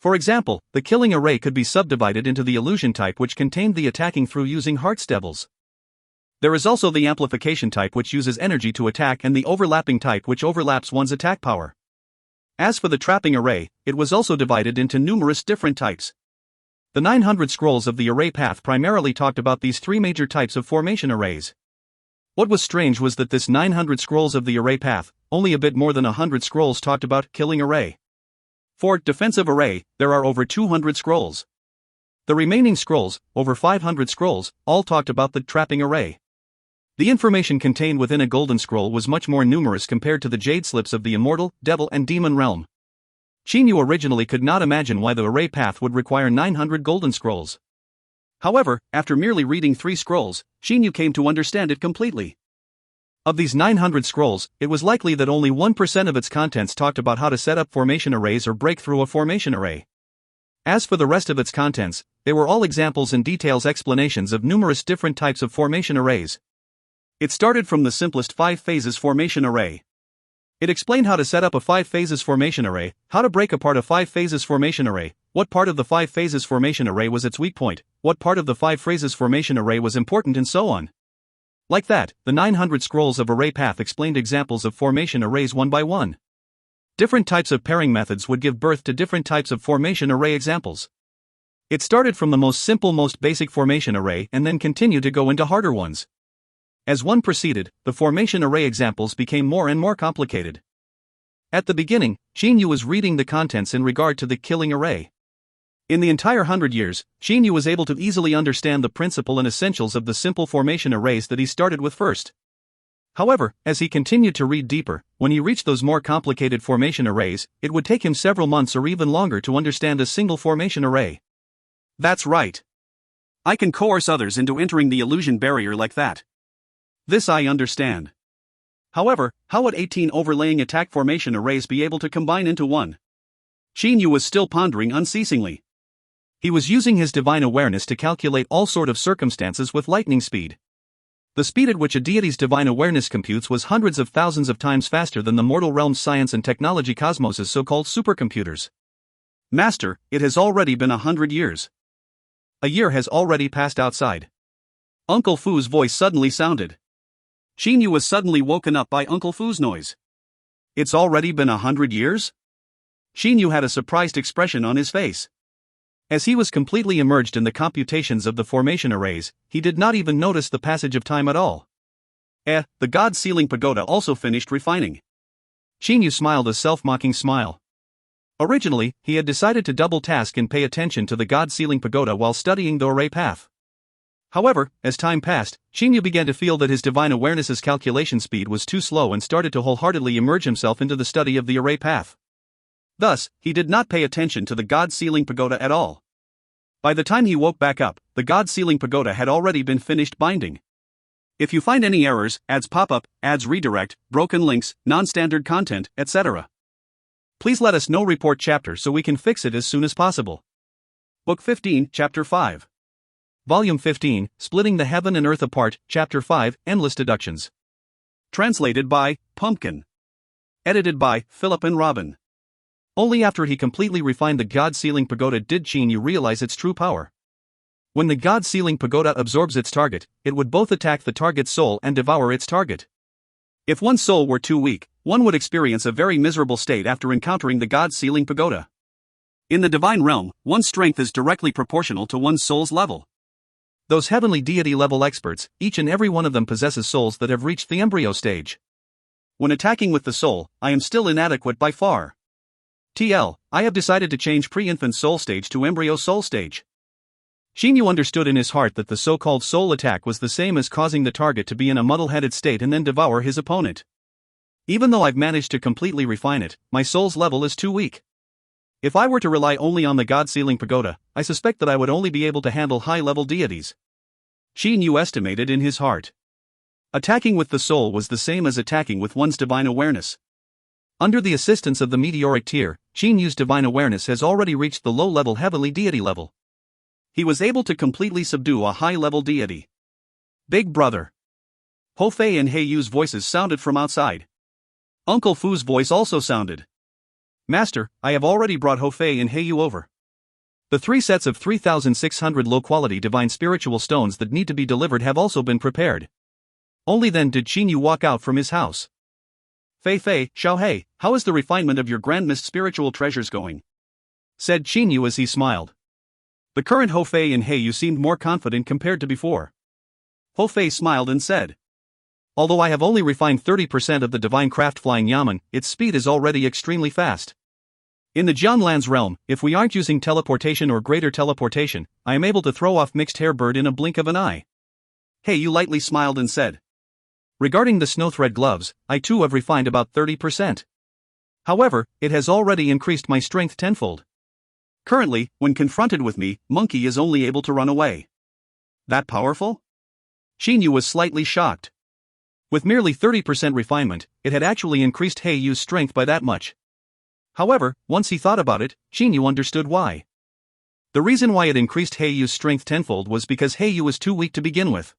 For example, the killing array could be subdivided into the illusion type, which contained the attacking through using heart's devils. There is also the amplification type, which uses energy to attack, and the overlapping type, which overlaps one's attack power. As for the trapping array, it was also divided into numerous different types. The 900 scrolls of the Array Path primarily talked about these three major types of formation arrays. What was strange was that this 900 scrolls of the Array Path, only a bit more than 100 scrolls talked about killing array. For defensive array, there are over 200 scrolls. The remaining scrolls, over 500 scrolls, all talked about the trapping array. The information contained within a golden scroll was much more numerous compared to the jade slips of the immortal, devil and demon realm. Yu originally could not imagine why the Array Path would require 900 golden scrolls. However, after merely reading 3 scrolls, Yu came to understand it completely. Of these 900 scrolls, it was likely that only 1% of its contents talked about how to set up formation arrays or break through a formation array. As for the rest of its contents, they were all examples and details explanations of numerous different types of formation arrays. It started from the simplest 5 phases formation array. It explained how to set up a 5 phases formation array, how to break apart a 5 phases formation array, what part of the 5 phases formation array was its weak point, what part of the 5 phases formation array was important, and so on. Like that, the 900 scrolls of Array Path explained examples of formation arrays one by one. Different types of pairing methods would give birth to different types of formation array examples. It started from the most simple, most basic formation array and then continued to go into harder ones. As one proceeded, the formation array examples became more and more complicated. At the beginning, Yu was reading the contents in regard to the killing array. In the entire 100 years, Yu was able to easily understand the principle and essentials of the simple formation arrays that he started with first. However, as he continued to read deeper, when he reached those more complicated formation arrays, it would take him several months or even longer to understand a single formation array. That's right. I can coerce others into entering the illusion barrier like that. This I understand. However, how would 18 overlaying attack formation arrays be able to combine into one? Yu was still pondering unceasingly. He was using his divine awareness to calculate all sort of circumstances with lightning speed. The speed at which a deity's divine awareness computes was hundreds of thousands of times faster than the mortal realm's science and technology cosmos's so-called supercomputers. Master, it has already been 100 years. A year has already passed outside. Uncle Fu's voice suddenly sounded. Yu was suddenly woken up by Uncle Fu's noise. It's already been 100 years? Yu had a surprised expression on his face. As he was completely immersed in the computations of the formation arrays, he did not even notice the passage of time at all. The God-Sealing Pagoda also finished refining. Yu smiled a self-mocking smile. Originally, he had decided to double task and pay attention to the God-Sealing Pagoda while studying the Array Path. However, as time passed, Yu began to feel that his divine awareness's calculation speed was too slow and started to wholeheartedly immerse himself into the study of the Array Path. Thus, he did not pay attention to the God-Sealing Pagoda at all. By the time he woke back up, the God-Sealing Pagoda had already been finished binding. If you find any errors, ads pop up, ads redirect, broken links, non-standard content, etc.,
Please let us know report chapter so we can fix it as soon as possible.
Book 15, Chapter 5.
Volume 15, Splitting the Heaven and Earth Apart, Chapter 5, Endless Deductions.
Translated by Pumpkin. Edited by Philip and Robin.
Only after he completely refined the God-sealing pagoda did Chinyu realize its true power. When the God-sealing pagoda absorbs its target, it would both attack the target's soul and devour its target.
If one's soul were too weak, one would experience a very miserable state after encountering the God-sealing pagoda. In the divine realm, one's strength is directly proportional to one's soul's level.
Those heavenly deity-level experts, each and every one of them possesses souls that have reached the embryo stage.
When attacking with the soul, I am still inadequate by far. TL, I have decided to change pre-infant soul stage to embryo soul stage.
Chinyu understood in his heart that the so-called soul attack was the same as causing the target to be in a muddle-headed state and then devour his opponent. Even though I've managed to completely refine it, my soul's level is too weak. If I were to rely only on the God-sealing pagoda, I suspect that I would only be able to handle high-level deities. Chinyu estimated in his heart. Attacking with the soul was the same as attacking with one's divine awareness. Under the assistance of the meteoric tear, Chinyu's divine awareness has already reached the low-level heavenly deity level.
He was able to completely subdue a high-level deity.
Big brother.
Ho Fei and Hei Yu's voices sounded from outside. Uncle Fu's voice also sounded.
Master, I have already brought Ho Fei and Hei Yu over. The 3 sets of 3,600 low-quality divine spiritual stones that need to be delivered have also been prepared. Only then did Chinyu walk out from his house.
Fei, Xiao Hei, how is the refinement of your grand mist spiritual treasures going?
Said Chinyu as he smiled.
The current Ho Fei and Hei Yu seemed more confident compared to before. Ho Fei smiled and said,
although I have only refined 30% of the divine craft flying yamen, its speed is already extremely fast. In the Jianlan's realm, if we aren't using teleportation or greater teleportation, I am able to throw off mixed hair bird in a blink of an eye.
Hei Yu lightly smiled and said,
regarding the snow thread gloves, I too have refined about 30%. However, it has already increased my strength tenfold.
Currently, when confronted with me, Monkey is only able to run away. That powerful?
Chinyu was slightly shocked. With merely 30% refinement, it had actually increased Hei Yu's strength by that much. However, once he thought about it, Chinyu understood why. The reason why it increased Hei Yu's strength tenfold was because Hei Yu was too weak to begin with.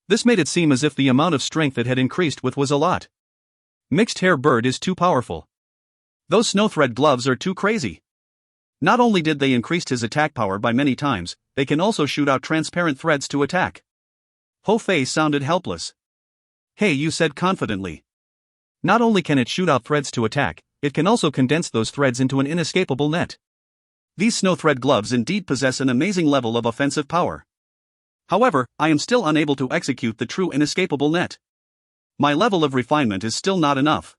This made it seem as if the amount of strength it had increased with was a lot. Mixed hair bird is too powerful.
Those snow thread gloves are too crazy. Not only did they increase his attack power by many times, they can also shoot out transparent threads to attack. Ho Fei sounded helpless.
Hei Yu said confidently. Not only can it shoot out threads to attack, it can also condense those threads into an inescapable net.
These snow thread gloves indeed possess an amazing level of offensive power. However, I am still unable to execute the true inescapable net. My level of refinement is still not enough.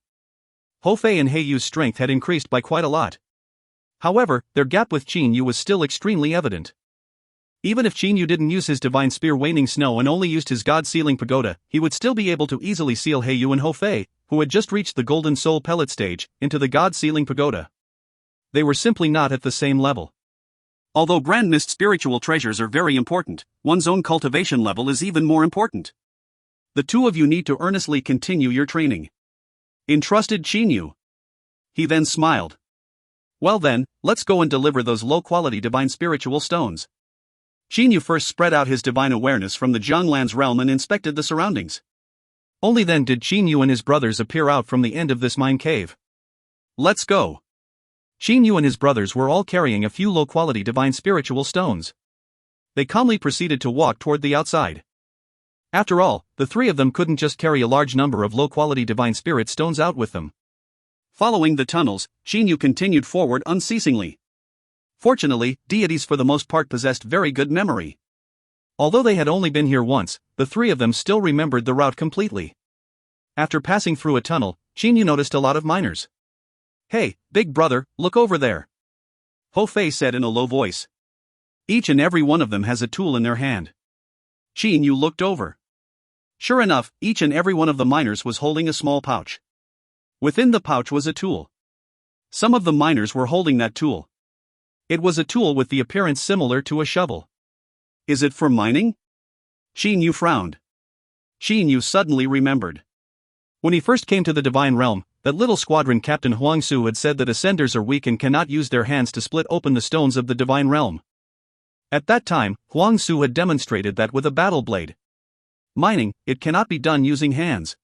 Ho Fei and Hei Yu's strength had increased by quite a lot. However, their gap with Chinyu was still extremely evident. Even if Chinyu didn't use his divine spear waning snow and only used his god-sealing pagoda, he would still be able to easily seal Hei Yu and Ho Fei, who had just reached the golden soul pellet stage, into the god-sealing pagoda. They were simply not at the same level.
Although grand mist spiritual treasures are very important, one's own cultivation level is even more important. The two of you need to earnestly continue your training. Entrusted Chinyu. He then smiled. Well then, let's go and deliver those low-quality divine spiritual stones. Chinyu first spread out his divine awareness from the Jianglan's realm and inspected the surroundings.
Only then did Chinyu and his brothers appear out from the end of this mine cave.
Let's go.
Chinyu and his brothers were all carrying a few low-quality divine spiritual stones. They calmly proceeded to walk toward the outside. After all, the 3 of them couldn't just carry a large number of low-quality divine spirit stones out with them.
Following the tunnels, Chinyu continued forward unceasingly. Fortunately, deities for the most part possessed very good memory.
Although they had only been here once, the 3 of them still remembered the route completely. After passing through a tunnel, Chinyu noticed a lot of miners.
Hey, big brother, look over there. Ho Fei said in a low voice. Each and every one of them has a tool in their hand. Chinyu looked over. Sure enough, each and every one of the miners was holding a small pouch. Within the pouch was a tool. Some of the miners were holding that tool. It was a tool with the appearance similar to a shovel. Is it for mining? Chinyu frowned. Chinyu suddenly remembered.
When he first came to the divine realm, that little squadron Captain Huang Su had said that ascenders are weak and cannot use their hands to split open the stones of the divine realm. At that time, Huang Su had demonstrated that with a battle blade. Mining, it cannot be done using hands.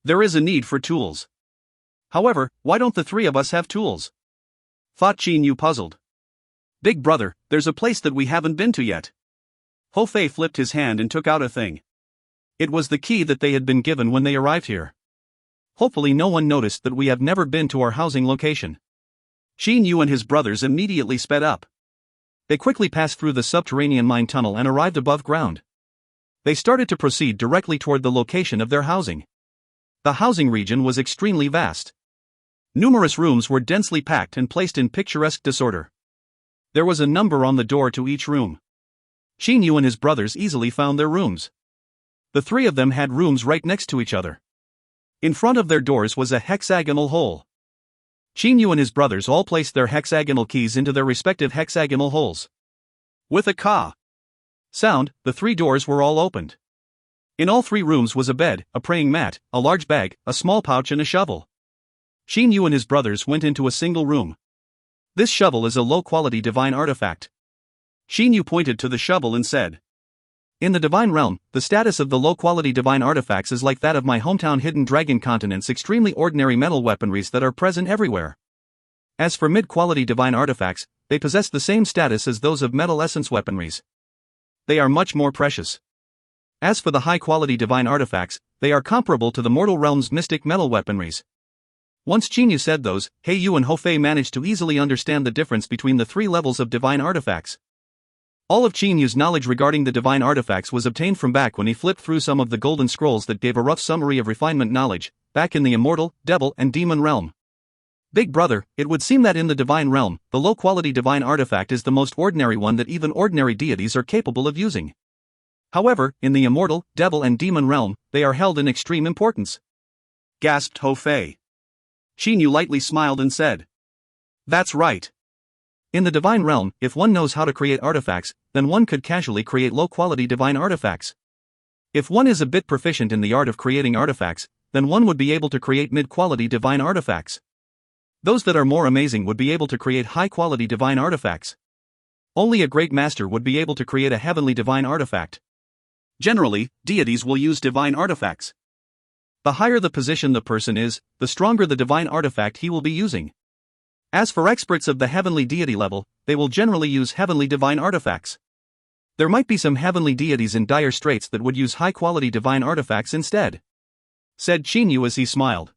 There is a need for tools. However, why don't the three of us have tools? Thought Qin Yu puzzled. Big brother, there's a place that we haven't been to yet. Ho Fei flipped his hand and took out a thing. It was the key that they had been given when they arrived here. Hopefully no one noticed that we have never been to our housing location. Qin Yu and his brothers immediately sped up. They quickly passed through the subterranean mine tunnel and arrived above ground. They started to proceed directly toward the location of their housing. The housing region was extremely vast. Numerous rooms were densely packed and placed in picturesque disorder. There was a number on the door to each room. Qin Yu and his brothers easily found their rooms. The three of them had rooms right next to each other. In front of their doors was a hexagonal hole. Qin Yu and his brothers all placed their hexagonal keys into their respective hexagonal holes. With a ka sound, the three doors were all opened. In all three rooms was a bed, a praying mat, a large bag, a small pouch and a shovel. Qin Yu and his brothers went into a single room. This shovel is a low-quality divine artifact. Qin Yu pointed to the shovel and said, in the divine realm, the status of the low-quality divine artifacts is like that of my hometown Hidden Dragon continent's extremely ordinary metal weaponries that are present everywhere. As for mid-quality divine artifacts, they possess the same status as those of metal essence weaponries. They are much more precious. As for the high-quality divine artifacts, they are comparable to the mortal realm's mystic metal weaponries. Once Qin Yu said those, He Yu and Ho Fei managed to easily understand the difference between the three levels of divine artifacts. All of Qin Yu's knowledge regarding the divine artifacts was obtained from back when he flipped through some of the golden scrolls that gave a rough summary of refinement knowledge, back in the immortal, devil and demon realm. Big brother, it would seem that in the divine realm, the low-quality divine artifact is the most ordinary one that even ordinary deities are capable of using. However, in the immortal, devil and demon realm, they are held in extreme importance. Gasped Ho Fei. Qin Yu lightly smiled and said, that's right. In the divine realm, if one knows how to create artifacts, then one could casually create low-quality divine artifacts. If one is a bit proficient in the art of creating artifacts, then one would be able to create mid-quality divine artifacts. Those that are more amazing would be able to create high-quality divine artifacts. Only a great master would be able to create a heavenly divine artifact. Generally, deities will use divine artifacts. The higher the position the person is, the stronger the divine artifact he will be using. As for experts of the heavenly deity level, they will generally use heavenly divine artifacts. There might be some heavenly deities in dire straits that would use high-quality divine artifacts instead, said Qin Yu as he smiled.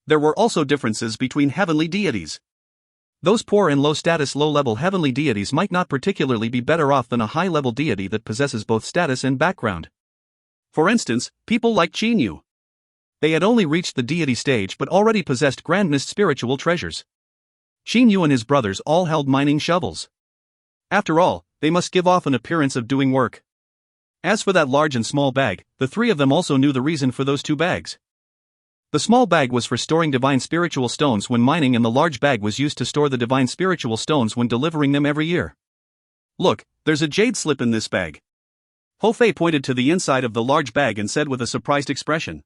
There were also differences between heavenly deities. Those poor and low-status low-level heavenly deities might not particularly be better off than a high-level deity that possesses both status and background. For instance, people like Qin Yu. They had only reached the deity stage but already possessed grandest spiritual treasures. Qin Yu and his brothers all held mining shovels. After all, they must give off an appearance of doing work. As for that large and small bag, the three of them also knew the reason for those two bags. The small bag was for storing divine spiritual stones when mining, and the large bag was used to store the divine spiritual stones when delivering them every year. Look, there's a jade slip in this bag. Ho Fei pointed to the inside of the large bag and said with a surprised expression.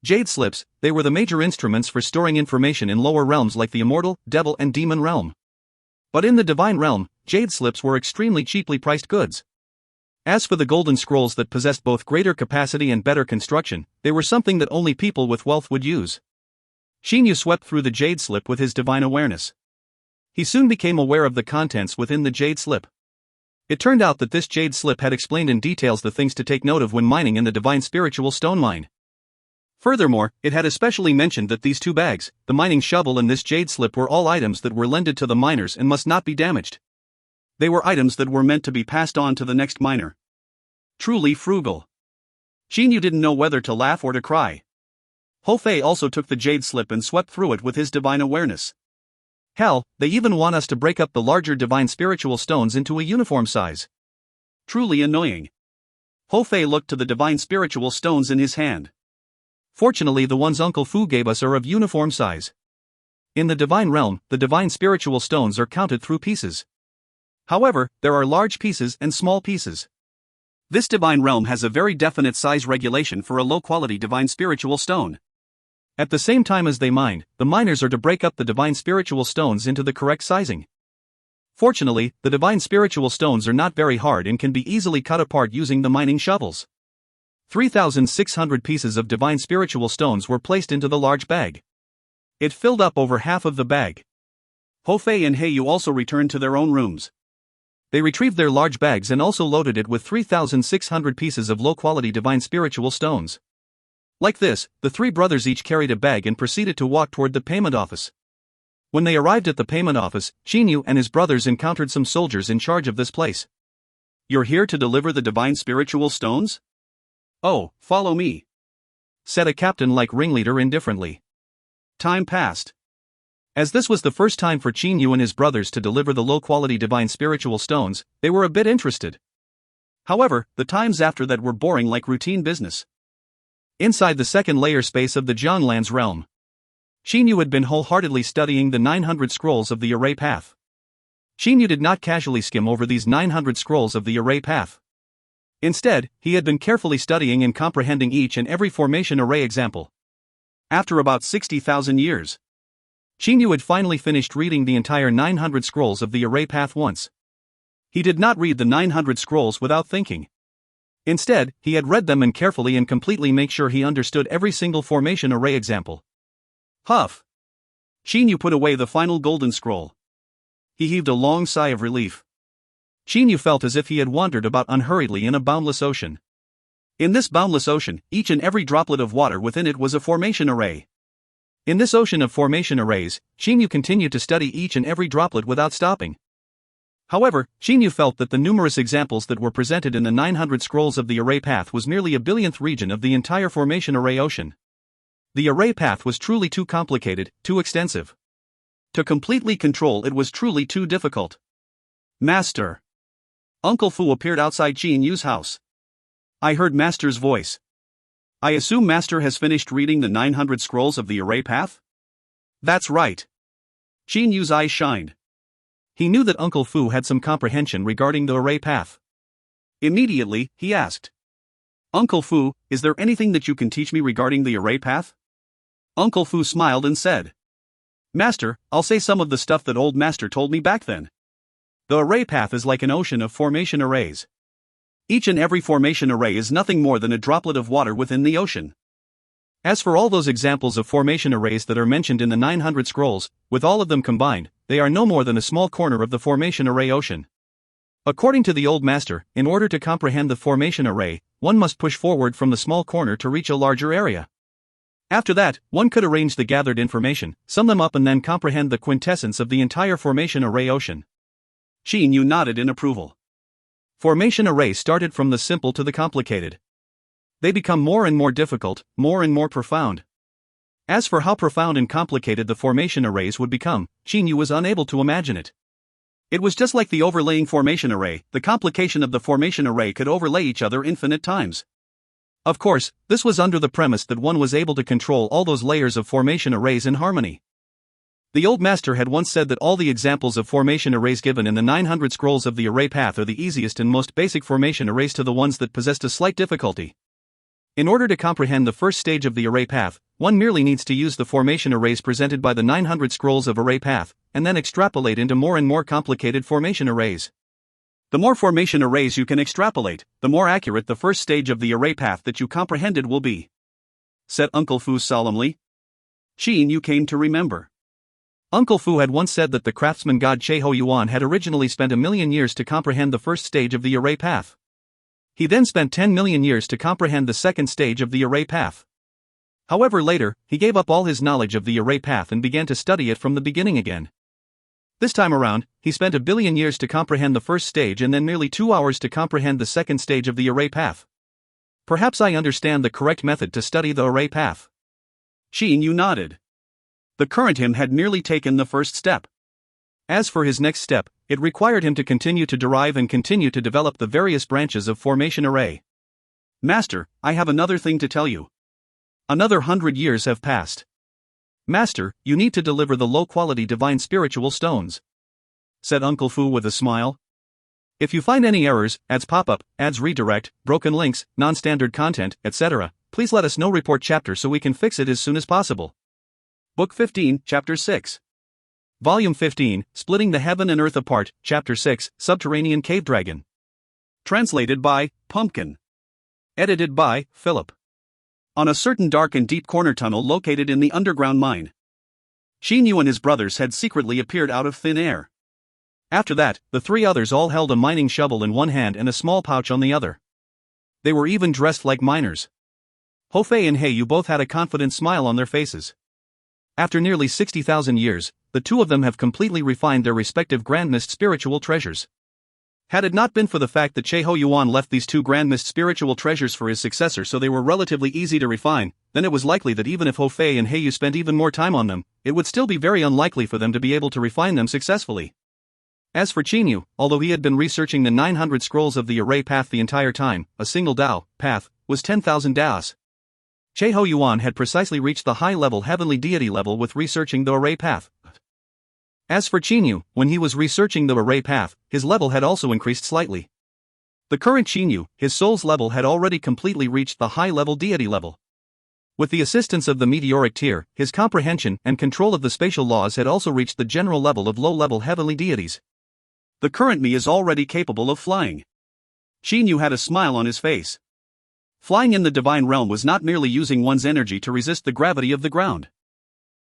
Jade slips, they were the major instruments for storing information in lower realms like the immortal, devil and demon realm. But in the divine realm, jade slips were extremely cheaply priced goods. As for the golden scrolls that possessed both greater capacity and better construction, they were something that only people with wealth would use. Qin Yu swept through the jade slip with his divine awareness. He soon became aware of the contents within the jade slip. It turned out that this jade slip had explained in details the things to take note of when mining in the divine spiritual stone mine. Furthermore, it had especially mentioned that these two bags, the mining shovel and this jade slip, were all items that were lended to the miners and must not be damaged. They were items that were meant to be passed on to the next miner. Truly frugal. Qin Yu didn't know whether to laugh or to cry. Ho Fei also took the jade slip and swept through it with his divine awareness. Hell, they even want us to break up the larger divine spiritual stones into a uniform size. Truly annoying. Ho Fei looked to the divine spiritual stones in his hand. Fortunately, the ones Uncle Fu gave us are of uniform size. In the divine realm, the divine spiritual stones are counted through pieces. However, there are large pieces and small pieces. This divine realm has a very definite size regulation for a low-quality divine spiritual stone. At the same time as they mined, the miners are to break up the divine spiritual stones into the correct sizing. Fortunately, the divine spiritual stones are not very hard and can be easily cut apart using the mining shovels. 3,600 pieces of divine spiritual stones were placed into the large bag. It filled up over half of the bag.
Ho Fei and Heiyu also returned to their own rooms.
They retrieved their large bags and also loaded it with 3,600 pieces of low-quality divine spiritual stones. Like this, the three brothers each carried a bag and proceeded to walk toward the payment office. When they arrived at the payment office, Shinyu and his brothers encountered some soldiers in charge of this place.
"You're here to deliver the divine spiritual stones? Oh, follow me,"
said a captain-like ringleader indifferently.
Time passed.
As this was the first time for Shinyu and his brothers to deliver the low-quality divine spiritual stones, they were a bit interested.
However, the times after that were boring like routine business.
Inside the second layer space of the Jianglan's realm, Shinyu had been wholeheartedly studying the 900 scrolls of the array path. Shinyu did not casually skim over these 900 scrolls of the array path. Instead, he had been carefully studying and comprehending each and every formation array example.
After about 60,000 years,
Shinyu had finally finished reading the entire 900 scrolls of the array path once. He did not read the 900 scrolls without thinking. Instead, he had read them and carefully and completely make sure he understood every single formation array example.
Huff! Shinyu put away the final golden scroll. He heaved a long sigh of relief.
Shinyu felt as if he had wandered about unhurriedly in a boundless ocean.
In this boundless ocean, each and every droplet of water within it was a formation array.
In this ocean of formation arrays, Shinyu continued to study each and every droplet without stopping. However, Shinyu felt that the numerous examples that were presented in the 900 scrolls of the array path was merely a billionth region of the entire formation array ocean. The array path was truly too complicated, too extensive.
To completely control it was truly too difficult. "Master!" Uncle Fu appeared outside Jinyu's house. "I heard Master's voice. I assume Master has finished reading the 900 scrolls of the array path?" "That's right." Jinyu's eyes shined.
He knew that Uncle Fu had some comprehension regarding the array path.
Immediately, he asked, "Uncle Fu, is there anything that you can teach me regarding the array path?" Uncle Fu smiled and said, "Master, I'll say some of the stuff that old Master told me back then. The array path is like an ocean of formation arrays. Each and every formation array is nothing more than a droplet of water within the ocean.
As for all those examples of formation arrays that are mentioned in the 900 scrolls, with all of them combined, they are no more than a small corner of the formation array ocean. According to the old master, in order to comprehend the formation array, one must push forward from the small corner to reach a larger area. After that, one could arrange the gathered information, sum them up and then comprehend the quintessence of the entire formation array ocean."
Shinyu nodded in approval.
Formation arrays started from the simple to the complicated. They become more and more difficult, more and more profound. As for how profound and complicated the formation arrays would become, Shinyu was unable to imagine it.
It was just like the overlaying formation array, the complication of the formation array could overlay each other infinite times.
Of course, this was under the premise that one was able to control all those layers of formation arrays in harmony. The old master had once said that all the examples of formation arrays given in the 900 scrolls of the array path are the easiest and most basic formation arrays to the ones that possessed a slight difficulty. In order to comprehend the first stage of the array path, one merely needs to use the formation arrays presented by the 900 scrolls of array path, and then extrapolate into more and more complicated formation arrays.
The more formation arrays you can extrapolate, the more accurate the first stage of the array path that you comprehended will be," said Uncle Fu solemnly. Shinyu came to remember.
Uncle Fu had once said that the craftsman god Cheho Yuan had originally spent 1,000,000 years to comprehend the first stage of the array path. He then spent 10,000,000 years to comprehend the second stage of the array path. However, later, he gave up all his knowledge of the array path and began to study it from the beginning again. This time around, he spent 1,000,000,000 years to comprehend the first stage and then merely 2 hours to comprehend the second stage of the array path. Perhaps I understand the correct method to study the array path.
Shinyu nodded. The current him had merely taken the first step.
As for his next step, it required him to continue to derive and continue to develop the various branches of formation array.
"Master, I have another thing to tell you.
Another 100 years have passed. Master, you need to deliver the low-quality divine spiritual stones," said Uncle Fu with a smile. "If you find any errors, ads pop up, ads redirect, broken links, non-standard content, etc., Please let us know report chapter so we can fix it as soon as possible.
Book 15, Chapter 6.
Volume 15, Splitting the Heaven and Earth Apart, Chapter 6, Subterranean Cave Dragon.
Translated by Pumpkin.
Edited by Philip.
On a certain dark and deep corner tunnel located in the underground mine, Shinyu and his brothers had secretly appeared out of thin air.
After that, the three others all held a mining shovel in one hand and a small pouch on the other. They were even dressed like miners. Hofei and Heiyu both had a confident smile on their faces. After nearly 60,000 years, the two of them have completely refined their respective Grand Mist spiritual treasures. Had it not been for the fact that Cheho Yuan left these two Grand Mist spiritual treasures for his successor so they were relatively easy to refine, then it was likely that even if Hofei and Heiyu spent even more time on them, it would still be very unlikely for them to be able to refine them successfully. As for Chinyu, although he had been researching the 900 scrolls of the array path the entire time, a single Dao path was 10,000 Daos. Cheho Yuan had precisely reached the high-level heavenly deity level with researching the array path. As for Chinyu, when he was researching the array path, his level had also increased slightly. The current Chinyu, his soul's level had already completely reached the high-level deity level. With the assistance of the meteoric tear, his comprehension and control of the spatial laws had also reached the general level of low-level heavenly deities.
The current me is already capable of flying. Shinyu had a smile on his face. Flying in the divine realm was not merely using one's energy to resist the gravity of the ground.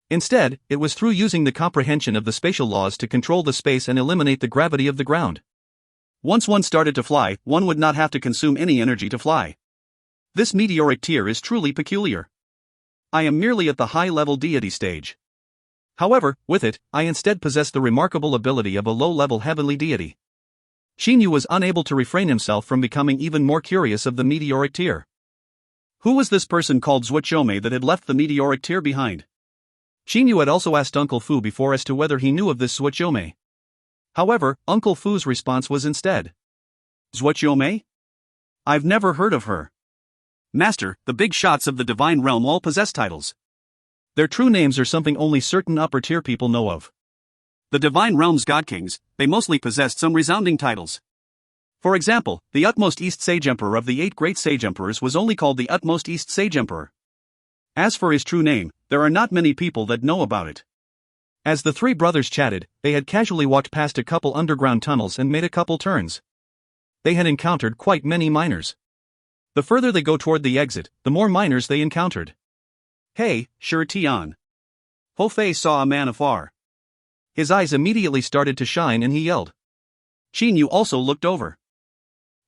Instead, it was through using the comprehension of the spatial laws to control the space and eliminate the gravity of the ground.
Once one started to fly, one would not have to consume any energy to fly. This meteoric tear is truly peculiar. I am merely at the high-level deity stage. However, with it, I instead possess the remarkable ability of a low-level heavenly deity. Shinyu was unable to refrain himself from becoming even more curious of the meteoric tear. Who was this person called Zhuochome that had left the meteoric tear behind? Shinyu had also asked Uncle Fu before as to whether he knew of this Zhuochome. However, Uncle Fu's response was instead, Zhuochome? I've never heard of her. Master, the big shots of the divine realm all possess titles.
Their true names are something only certain upper-tier people know of.
The divine realm's god kings, they mostly possessed some resounding titles. For example, the utmost East Sage Emperor of the 8 great Sage Emperors was only called the utmost East Sage Emperor. As for his true name, there are not many people that know about it.
As the three brothers chatted, they had casually walked past a couple underground tunnels and made a couple turns. They had encountered quite many miners. The further they go toward the exit, the more miners they encountered.
Hey, Shi Tian. Hofei saw a man afar.
His eyes immediately started to shine and he yelled.
Shinyu also looked over.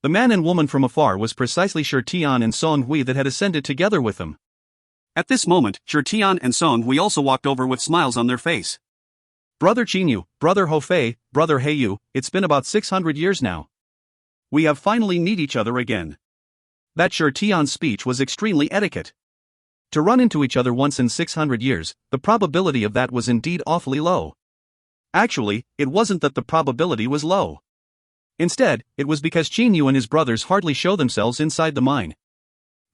The man and woman from afar was precisely Shi Tian and Song Hui that had ascended together with them.
At this moment, Shi Tian and Song Hui also walked over with smiles on their face.
Brother Chinyu, Brother Hofei, Brother Heiyu, it's been about 600 years now.
We have finally met each other again.
That Shi Tian's speech was extremely etiquette. To run into each other once in 600 years, the probability of that was indeed awfully low.
Actually, it wasn't that the probability was low.
Instead, it was because Chinyu and his brothers hardly show themselves inside the mine.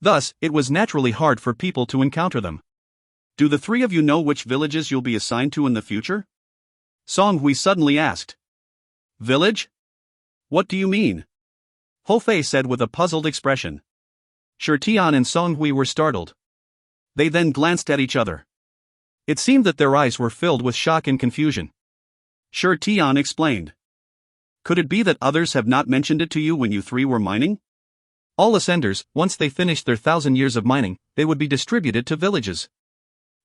Thus, it was naturally hard for people to encounter them.
Do the three of you know which villages you'll be assigned to in the future? Song Hui suddenly asked. Village? What do you mean?
Hofei said with a puzzled expression. Shi Tian and Song Hui were startled. They then glanced at each other. It seemed that their eyes were filled with shock and confusion.
Shi Tian explained. Could it be that others have not mentioned it to you when you three were mining?
All ascenders, once they finished their 1,000 years of mining, they would be distributed to villages.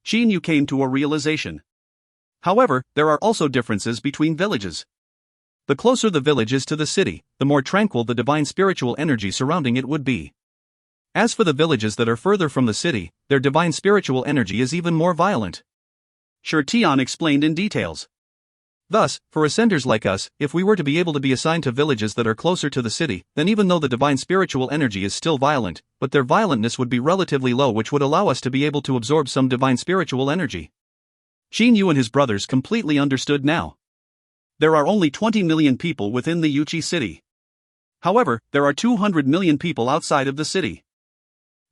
Shinyu came to a realization. However, there are also differences between villages.
The closer the village is to the city, the more tranquil the divine spiritual energy surrounding it would be. As for the villages that are further from the city, their divine spiritual energy is even more violent.
Shi Tian explained in details.
Thus, for ascenders like us, if we were to be able to be assigned to villages that are closer to the city, then even though the divine spiritual energy is still violent, but their violentness would be relatively low, which would allow us to be able to absorb some divine spiritual energy.
Shinyu and his brothers completely understood now. There are only 20 million people within the Yuchi city. However, there are 200 million people outside of the city.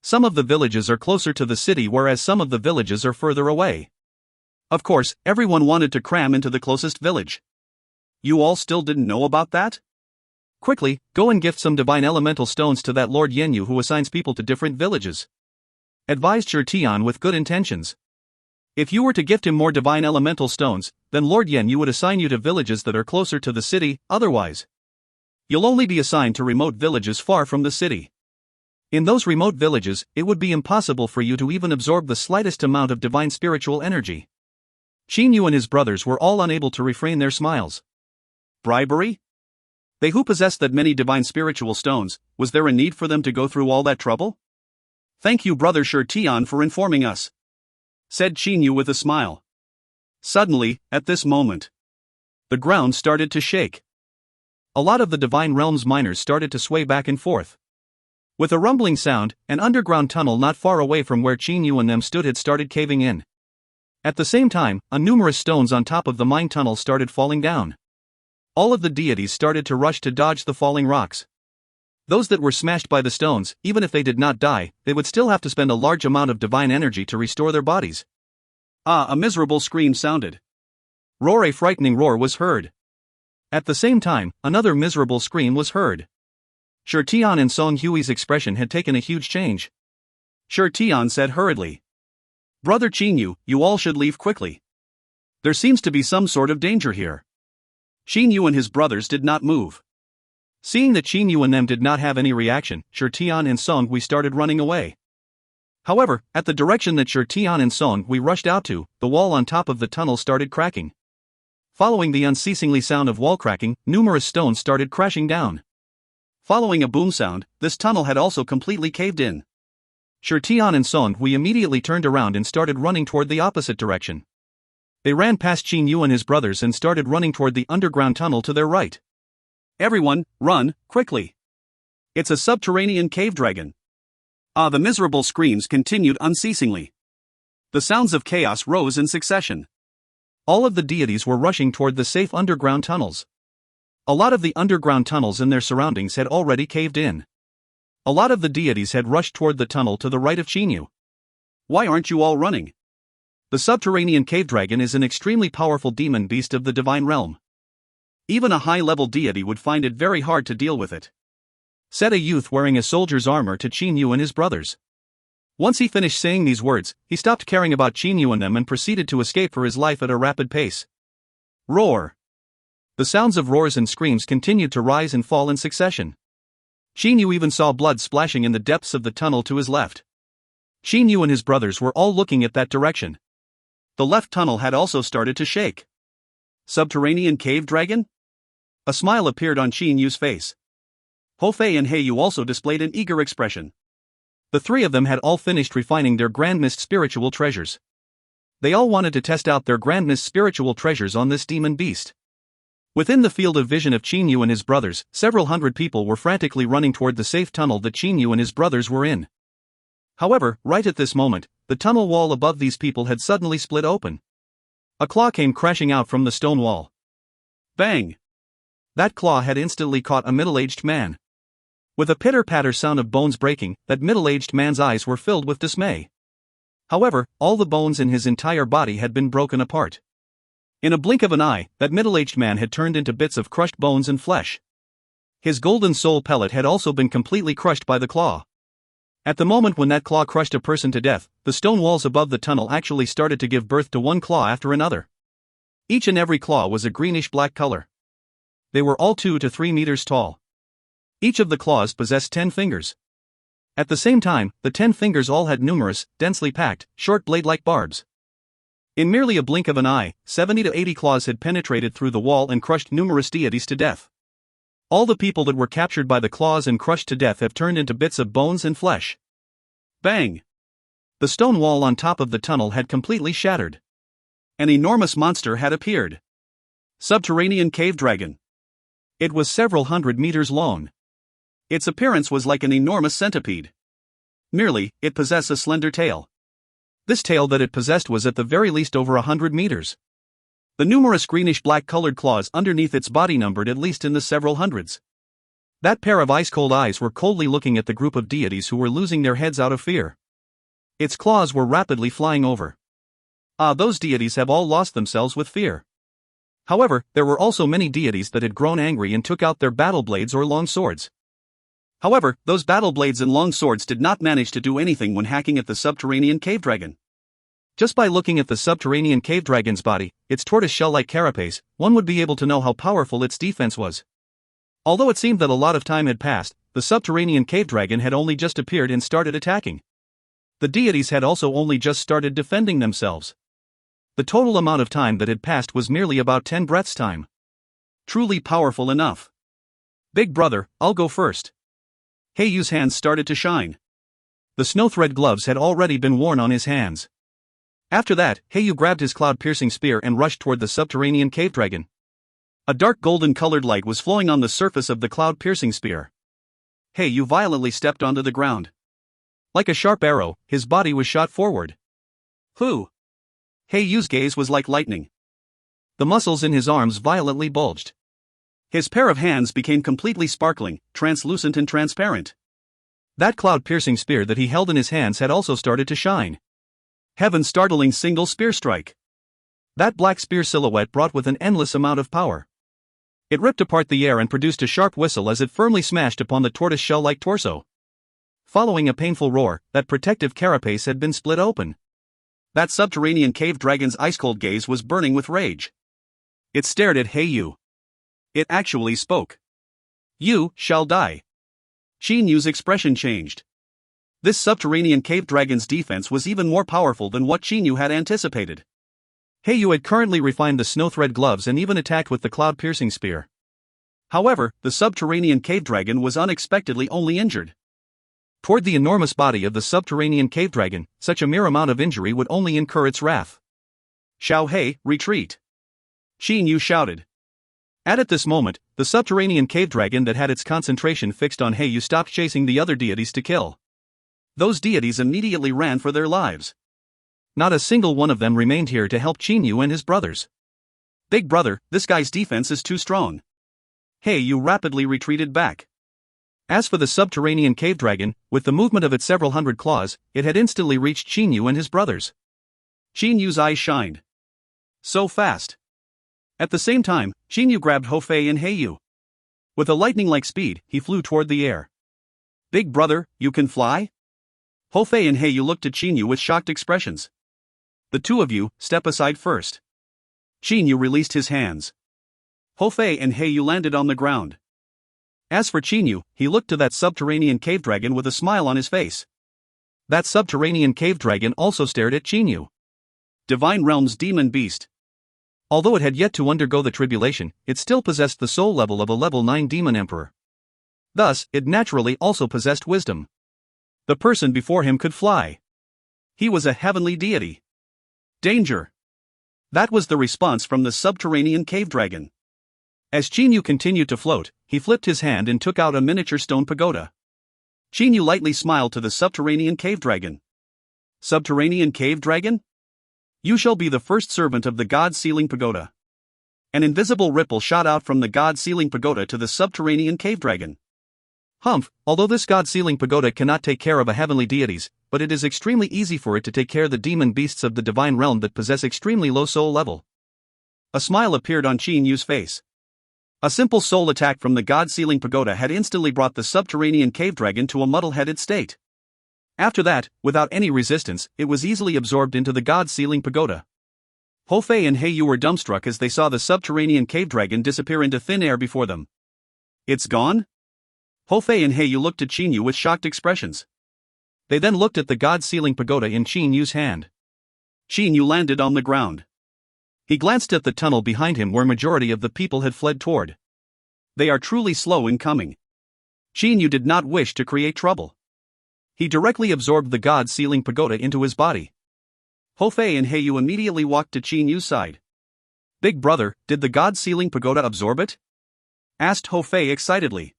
Some of the villages are closer to the city whereas some of the villages are further away.
Of course, everyone wanted to cram into the closest village. You all still didn't know about that?
Quickly, go and gift some divine elemental stones to that Lord Yenyu who assigns people to different villages. advised Sher Tian with good intentions. If you were to gift him more divine elemental stones, then Lord Yen would assign you to villages that are closer to the city, otherwise you'll only be assigned to remote villages far from the city. In those remote villages, it would be impossible for you to even absorb the slightest amount of divine spiritual energy. Qin Yu and his brothers were all unable to refrain their smiles.
Bribery? They who possessed that many divine spiritual stones, was there a need for them to go through all that trouble? Thank you, Brother Sher Tian, for informing us, said Qin Yu with a smile. Suddenly, at this moment, the ground started to shake. A lot of the Divine Realms miners started to sway back and forth. With a rumbling sound, an underground tunnel not far away from where Qin Yu and them stood had started caving in. At the same time, numerous stones on top of the mine tunnel started falling down. All of the deities started to rush to dodge the falling rocks. Those that were smashed by the stones, even if they did not die, they would still have to spend a large amount of divine energy to restore their bodies.
A miserable scream sounded. A frightening roar was heard. At the same time, another miserable scream was heard. Sher Tian and Song Hui's expression had taken a huge change.
Sher Tian said hurriedly, Brother Qin Yu, you all should leave quickly. There seems to be some sort of danger here. Qin Yu and his brothers did not move.
Seeing that Qin Yu and them did not have any reaction, Sher Tian and Song Hui started running away. However, at the direction that Sher Tian and Song Hui rushed out to, the wall on top of the tunnel started cracking. Following the unceasingly sound of wall cracking, numerous stones started crashing down.
Following a boom sound, this tunnel had also completely caved in.
Sher Tian and Song Hui immediately turned around and started running toward the opposite direction. They ran past Qin Yu and his brothers and started running toward the underground tunnel to their right.
Everyone, run, quickly. It's a subterranean cave dragon. The miserable screams continued unceasingly. The sounds of chaos rose in succession.
All of the deities were rushing toward the safe underground tunnels. A lot of the underground tunnels and their surroundings had already caved in. A lot of the deities had rushed toward the tunnel to the right of Qin Yu.
Why aren't you all running?
The subterranean cave dragon is an extremely powerful demon beast of the divine realm.
Even a high-level deity would find it very hard to deal with it,
said a youth wearing a soldier's armor to Qin Yu and his brothers. Once he finished saying these words, he stopped caring about Qin Yu and them and proceeded to escape for his life at a rapid pace.
Roar!
The sounds of roars and screams continued to rise and fall in succession. Qin Yu even saw blood splashing in the depths of the tunnel to his left. Qin Yu and his brothers were all looking at that direction.
The left tunnel had also started to shake. Subterranean cave dragon? A smile appeared on Qin Yu's face. Ho Fei and He Yu also displayed an eager expression.
The three of them had all finished refining their Grand Mist spiritual treasures. They all wanted to test out their Grand Mist spiritual treasures on this demon beast. Within the field of vision of Qin Yu and his brothers, several hundred people were frantically running toward the safe tunnel that Qin Yu and his brothers were in. However, right at this moment, the tunnel wall above these people had suddenly split open. A claw came crashing out from the stone wall.
Bang!
That claw had instantly caught a middle-aged man. With a pitter-patter sound of bones breaking, that middle-aged man's eyes were filled with dismay. However, all the bones in his entire body had been broken apart. In a blink of an eye, that middle-aged man had turned into bits of crushed bones and flesh. His golden soul pellet had also been completely crushed by the claw. At the moment when that claw crushed a person to death, the stone walls above the tunnel actually started to give birth to one claw after another. Each and every claw was a greenish-black color. They were all 2 to 3 meters tall. Each of the claws possessed 10 fingers. At the same time, the 10 fingers all had numerous, densely packed, short blade-like barbs. In merely a blink of an eye, 70 to 80 claws had penetrated through the wall and crushed numerous deities to death. All the people that were captured by the claws and crushed to death have turned into bits of bones and flesh.
Bang!
The stone wall on top of the tunnel had completely shattered.
An enormous monster had appeared. Subterranean cave dragon.
It was several hundred meters long.
Its appearance was like an enormous centipede. Merely, it possessed a slender tail.
This tail that it possessed was at the very least over 100 meters.
The numerous greenish-black colored claws underneath its body numbered at least in the several hundreds.
That pair of ice-cold eyes were coldly looking at the group of deities who were losing their heads out of fear. Its claws were rapidly flying over.
Those deities have all lost themselves with fear.
However, there were also many deities that had grown angry and took out their battle blades or long swords.
However, those battle blades and long swords did not manage to do anything when hacking at the subterranean cave dragon.
Just by looking at the subterranean cave dragon's body, its tortoise-shell-like carapace, one would be able to know how powerful its defense was. Although it seemed that a lot of time had passed, the subterranean cave dragon had only just appeared and started attacking. The deities had also only just started defending themselves. The total amount of time that had passed was merely about 10 breaths' time.
Truly powerful enough. Big brother, I'll go first. Heiyu's hands started to shine.
The snow-thread gloves had already been worn on his hands. After that, Heiyu grabbed his cloud-piercing spear and rushed toward the subterranean cave dragon.
A dark golden-colored light was flowing on the surface of the cloud-piercing spear. Heiyu violently stepped onto the ground.
Like a sharp arrow, his body was shot forward.
Who? Heiyu's gaze was like lightning.
The muscles in his arms violently bulged.
His pair of hands became completely sparkling, translucent and transparent.
That cloud-piercing spear that he held in his hands had also started to shine.
Heaven's startling single spear strike.
That black spear silhouette brought with an endless amount of power. It ripped apart the air and produced a sharp whistle as it firmly smashed upon the tortoise-shell-like torso. Following a painful roar, that protective carapace had been split open.
That subterranean cave dragon's ice-cold gaze was burning with rage. It stared at Heiyu. It actually spoke. You shall die. Qinyu's expression changed. This subterranean cave dragon's defense was even more powerful than what Qinyu had anticipated.
Heiyu had currently refined the snow-thread gloves and even attacked with the cloud-piercing spear.
However, the subterranean cave dragon was unexpectedly only injured.
Toward the enormous body of the subterranean cave dragon, such a mere amount of injury would only incur its wrath.
Xiao Hei, retreat! Qinyu shouted.
At this moment, the subterranean cave dragon that had its concentration fixed on Heiyu stopped chasing the other deities to kill.
Those deities immediately ran for their lives.
Not a single one of them remained here to help Qinyu and his brothers.
Big brother, this guy's defense is too strong. Heiyu rapidly retreated back.
As for the subterranean cave dragon, with the movement of its several hundred claws, it had instantly reached Qinyu and his brothers.
Qinyu's eyes shined. So fast. At the same time, Qinyu grabbed Hofei and Heiyu. With a lightning-like speed, he flew toward the air. Big brother, you can fly? Hofei and Heiyu looked at Qinyu with shocked expressions. The two of you, step aside first. Qinyu released his hands. Hofei and Heiyu landed on the ground. As for Qinyu, he looked to that subterranean cave dragon with a smile on his face.
That subterranean cave dragon also stared at Qinyu.
Divine Realm's demon beast.
Although it had yet to undergo the tribulation, it still possessed the soul level of a level 9 demon emperor. Thus, it naturally also possessed wisdom. The person before him could fly.
He was a heavenly deity. Danger! That was the response from the subterranean cave dragon. As Qinyu continued to float, he flipped his hand and took out a miniature stone pagoda. Qinyu lightly smiled to the subterranean cave dragon. Subterranean cave dragon? You shall be the first servant of the God Sealing Pagoda. An invisible ripple shot out from the God Sealing Pagoda to the subterranean cave dragon.
Humph, although this God Sealing Pagoda cannot take care of a heavenly deities, but it is extremely easy for it to take care of the demon beasts of the divine realm that possess extremely low soul level.
A smile appeared on Qinyu's face. A simple soul attack from the God Sealing Pagoda had instantly brought the subterranean cave dragon to a muddle-headed state. After that, without any resistance, it was easily absorbed into the God Sealing Pagoda. Hofei and Heiyu were dumbstruck as they saw the subterranean cave dragon disappear into thin air before them. It's gone? Hofei and Heiyu looked at Qinyu with shocked expressions. They then looked at the God Sealing Pagoda in Qinyu's hand. Qinyu landed on the ground. He glanced at the tunnel behind him where majority of the people had fled toward. They are truly slow in coming. Qinyu did not wish to create trouble. He directly absorbed the God Sealing Pagoda into his body. Hofei and Heiyu immediately walked to Qinyu's side. Big brother, did the God Sealing Pagoda absorb it? Asked Hofei excitedly.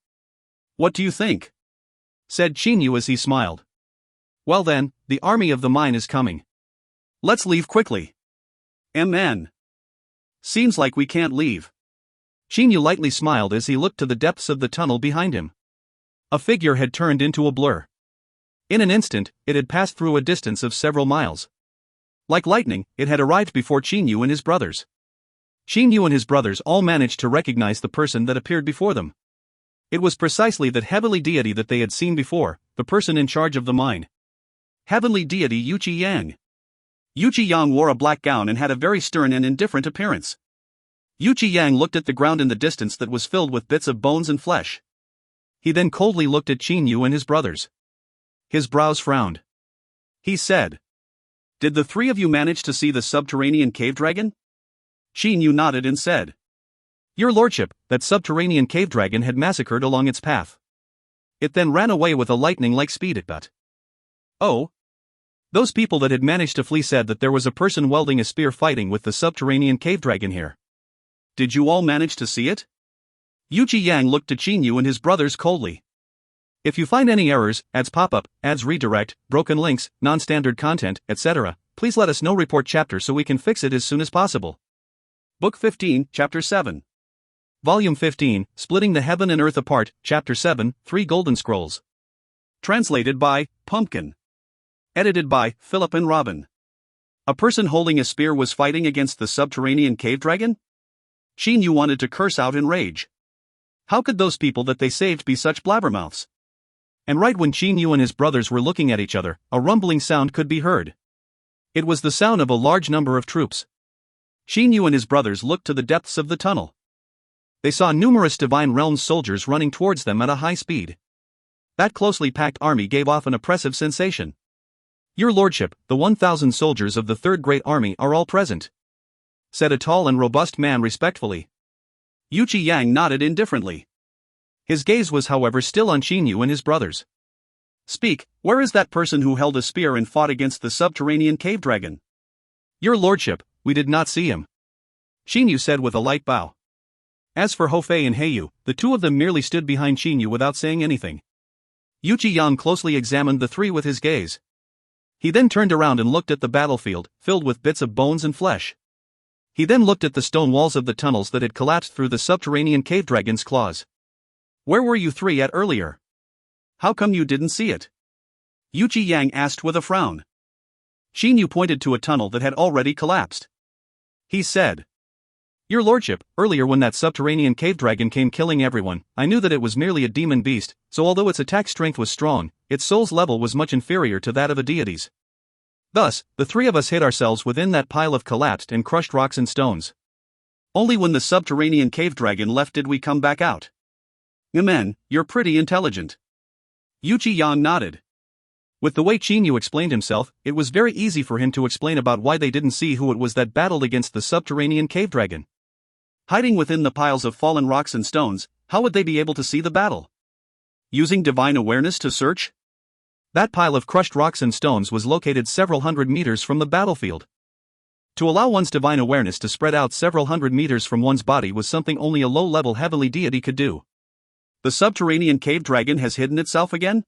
What do you think? Said Qinyu as he smiled. Well then, the army of the mine is coming. Let's leave quickly. MN. Seems like we can't leave. Qinyu lightly smiled as he looked to the depths of the tunnel behind him. A figure had turned into a blur. In an instant, it had passed through a distance of several miles. Like lightning, it had arrived before Qinyu and his brothers. Qinyu and his brothers all managed to recognize the person that appeared before them.
It was precisely that heavenly deity that they had seen before, the person in charge of the mine. Heavenly deity Yuchi Yang. Yuchi Yang wore a black gown and had a very stern and indifferent appearance. Yuchi Yang looked at the ground in the distance that was filled with bits of bones and flesh. He then coldly looked at Qin Yu and his brothers. His brows frowned. He said, "Did the three of you manage to see the subterranean cave dragon?" Qin Yu nodded and said, "Your lordship, that subterranean cave dragon had massacred along its path. It then ran away with a lightning-like speed but. Oh? Those people that had managed to flee said that there was a person wielding a spear fighting with the subterranean cave dragon here. Did you all manage to see it?" Yuchi Yang looked to Qin Yu and his brothers coldly. "If you find any errors, ads pop-up, ads redirect, broken links, non-standard content, etc., please let us know. Report chapter so we can fix it as soon as possible." Book 15, Chapter 7. Volume 15, Splitting the Heaven and Earth Apart, Chapter 7, 3 Golden Scrolls. Translated by Pumpkin. Edited by Philip and Robin. A person holding a spear was fighting against the subterranean cave dragon? Qin Yu wanted to curse out in rage. How could those people that they saved be such blabbermouths? And right when Qin Yu and his brothers were looking at each other, a rumbling sound could be heard. It was the sound of a large number of troops. Qin Yu and his brothers looked to the depths of the tunnel. They saw numerous Divine Realms soldiers running towards them at a high speed. That closely packed army gave off an oppressive sensation. "Your lordship, the 1,000 soldiers of the Third Great Army are all present," said a tall and robust man respectfully. Yuchi Yang nodded indifferently. His gaze was however still on Qin Yu and his brothers. "Speak, where is that person who held a spear and fought against the subterranean cave dragon?" "Your lordship, we did not see him," Qin Yu said with a light bow. As for Ho Fei and Heiyu, the two of them merely stood behind Qin Yu without saying anything. Yuchi Yang closely examined the three with his gaze. He then turned around and looked at the battlefield, filled with bits of bones and flesh. He then looked at the stone walls of the tunnels that had collapsed through the subterranean cave dragon's claws. "Where were you three at earlier? How come you didn't see it?" Yuchi Yang asked with a frown. Qin Yu pointed to a tunnel that had already collapsed. He said, "Your lordship, earlier when that subterranean cave dragon came killing everyone, I knew that it was merely a demon beast, so although its attack strength was strong, its soul's level was much inferior to that of a deity's. Thus, the three of us hid ourselves within that pile of collapsed and crushed rocks and stones. Only when the subterranean cave dragon left did we come back out." "Amen, you're pretty intelligent." Yuchi Yang nodded. With the way Qin Yu explained himself, it was very easy for him to explain about why they didn't see who it was that battled against the subterranean cave dragon. Hiding within the piles of fallen rocks and stones, how would they be able to see the battle? Using divine awareness to search? That pile of crushed rocks and stones was located several hundred meters from the battlefield. To allow one's divine awareness to spread out several hundred meters from one's body was something only a low-level heavenly deity could do. The subterranean cave dragon has hidden itself again?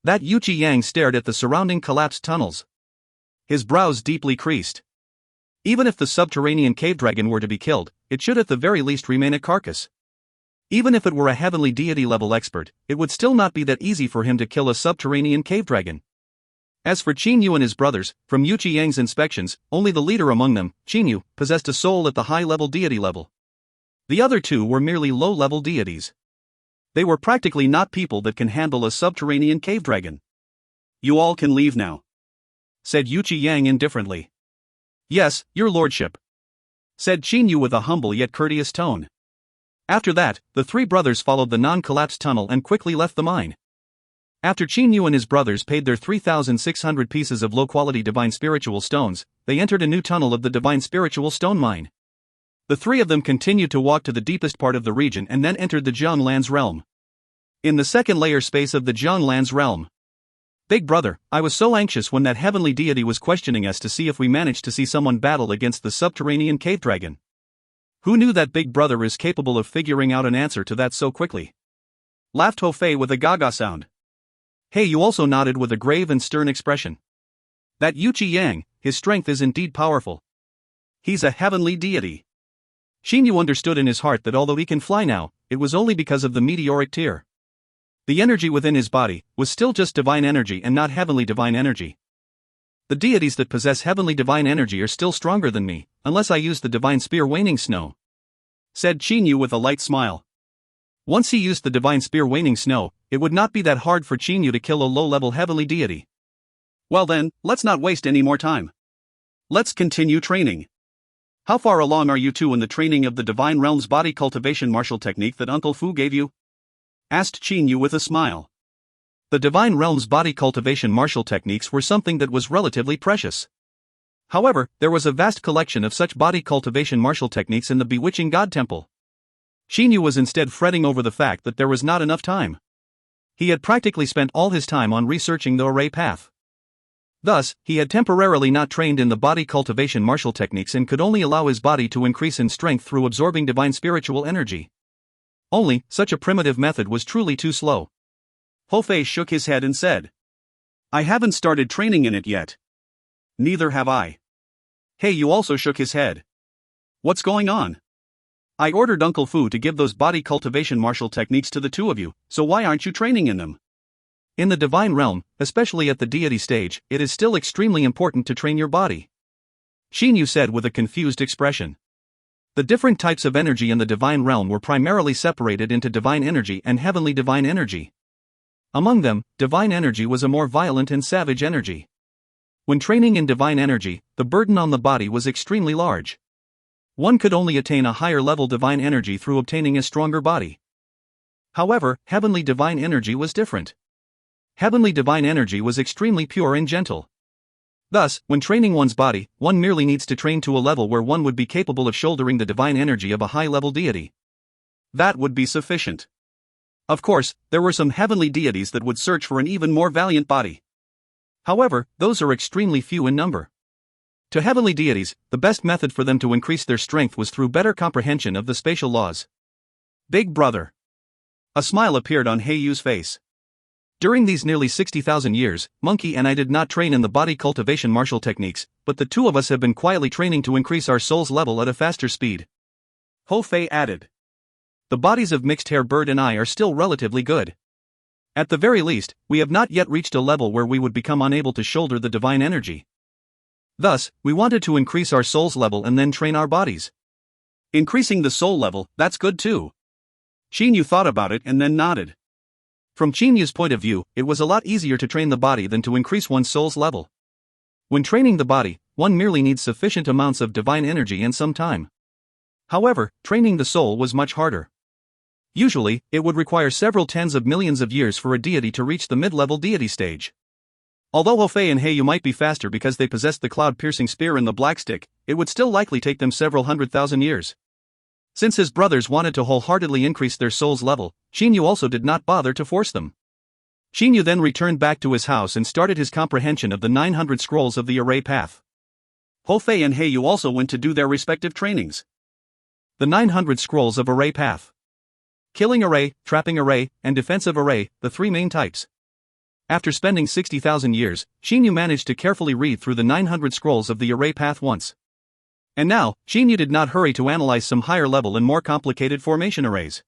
That Yuchi Yang stared at the surrounding collapsed tunnels. His brows deeply creased. Even if the subterranean cave dragon were to be killed, it should at the very least remain a carcass. Even if it were a heavenly deity-level expert, it would still not be that easy for him to kill a subterranean cave dragon. As for Qin Yu and his brothers, from Yuchi Yang's inspections, only the leader among them, Qin Yu, possessed a soul at the high-level deity level. The other two were merely low-level deities. They were practically not people that can handle a subterranean cave dragon. "You all can leave now," said Yuchi Yang indifferently. "Yes, your lordship," said Qin Yu with a humble yet courteous tone. After that, the three brothers followed the non-collapsed tunnel and quickly left the mine. After Qin Yu and his brothers paid their 3,600 pieces of low-quality divine spiritual stones, they entered a new tunnel of the divine spiritual stone mine. The three of them continued to walk to the deepest part of the region and then entered the Jianglan's realm. In the second layer space of the Jianglan's realm. "Big brother, I was so anxious when that heavenly deity was questioning us to see if we managed to see someone battle against the subterranean cave dragon. Who knew that Big Brother is capable of figuring out an answer to that so quickly?" Laughed Ho Fei with a gaga sound. Heiyu also nodded with a grave and stern expression. "That Yuchi Yang, his strength is indeed powerful. He's a heavenly deity." Qin Yu understood in his heart that although he can fly now, it was only because of the meteoric tear. The energy within his body was still just divine energy and not heavenly divine energy. The deities that possess heavenly divine energy are still stronger than me, unless I use the divine spear waning snow," said Qin Yu with a light smile. Once he used the divine spear waning snow, it would not be that hard for Qin Yu to kill a low-level heavenly deity.
Well then, let's not waste any more time. Let's continue training. How far along are you two in the training of the Divine Realm's body cultivation martial technique that Uncle Fu gave you? Asked Qin Yu with a smile.
The Divine Realm's body cultivation martial techniques were something that was relatively precious. However, there was a vast collection of such body cultivation martial techniques in the Bewitching God Temple. Qin Yu was instead fretting over the fact that there was not enough time. He had practically spent all his time on researching the array path. Thus, he had temporarily not trained in the body cultivation martial techniques and could only allow his body to increase in strength through absorbing divine spiritual energy. Only, such a primitive method was truly too slow.
Ho Fei shook his head and said, I haven't started training in it yet. Neither have I. Hey, you also shook his head. What's going on? I ordered Uncle Fu to give those body cultivation martial techniques to the two of you, so why aren't you training in them?
In the divine realm, especially at the deity stage, it is still extremely important to train your body. Qin Yu said with a confused expression. The different types of energy in the divine realm were primarily separated into divine energy and heavenly divine energy. Among them, divine energy was a more violent and savage energy. When training in divine energy, the burden on the body was extremely large. One could only attain a higher level divine energy through obtaining a stronger body. However, heavenly divine energy was different. Heavenly divine energy was extremely pure and gentle. Thus, when training one's body, one merely needs to train to a level where one would be capable of shouldering the divine energy of a high-level deity.
That would be sufficient. Of course, there were some heavenly deities that would search for an even more valiant body.
However, those are extremely few in number. To heavenly deities, the best method for them to increase their strength was through better comprehension of the spatial laws.
Big brother. A smile appeared on Heiyu's face.
During these nearly 60,000 years, Monkey and I did not train in the body cultivation martial techniques, but the two of us have been quietly training to increase our soul's level at a faster speed.
Ho Fei added.
The bodies of Mixed Hair Bird and I are still relatively good. At the very least, we have not yet reached a level where we would become unable to shoulder the divine energy. Thus, we wanted to increase our soul's level and then train our bodies.
Increasing the soul level, that's good too. Qin Yu thought about it and then nodded.
From Qin Yu's point of view, it was a lot easier to train the body than to increase one's soul's level. When training the body, one merely needs sufficient amounts of divine energy and some time. However, training the soul was much harder. Usually, it would require several tens of millions of years for a deity to reach the mid-level deity stage. Although Ho Fei and Heiyu might be faster because they possessed the cloud-piercing spear and the black stick, it would still likely take them several 100,000 years. Since his brothers wanted to wholeheartedly increase their soul's level, Qin Yu also did not bother to force them. Qin Yu then returned back to his house and started his comprehension of the 900 scrolls of the array path.
Ho Fei and Heiyu also went to do their respective trainings.
The 900 scrolls of array path. Killing array, trapping array, and defensive array, the three main types. After spending 60,000 years, Qin Yu managed to carefully read through the 900 scrolls of the array path once. And now, Qin Yu did not hurry to analyze some higher level and more complicated formation arrays.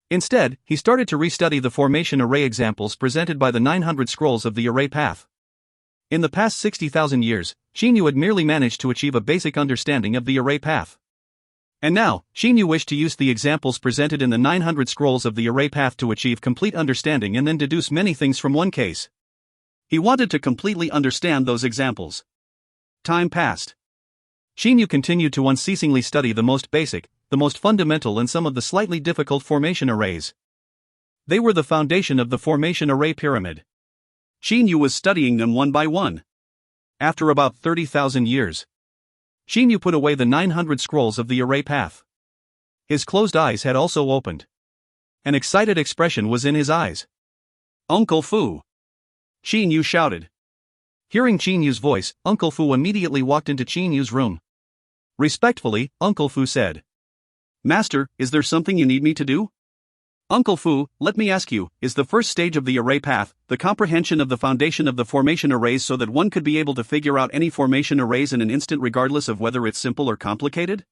Instead, he started to restudy the formation array examples presented by the 900 scrolls of the array path. In the past 60,000 years, Qin Yu had merely managed to achieve a basic understanding of the array path. And now, Qin Yu wished to use the examples presented in the 900 scrolls of the array path to achieve complete understanding and then deduce many things from one case. He wanted to completely understand those examples. Time passed. Qin Yu continued to unceasingly study the most basic, the most fundamental and some of the slightly difficult formation arrays. They were the foundation of the formation array pyramid.
Qin Yu was studying them one by one.
After about 30,000 years, Qin Yu put away the 900 scrolls of the array path. His closed eyes had also opened. An excited expression was in his eyes.
Uncle Fu!
Qin Yu shouted. Hearing Qin Yu's voice, Uncle Fu immediately walked into Qin Yu's room. Respectfully, Uncle Fu said,
Master, is there something you need me to do? Uncle Fu, let me ask you, is the first stage of the array path the comprehension of the foundation of the formation arrays so that one could be able to figure out any formation arrays in an instant regardless of whether it's simple or complicated?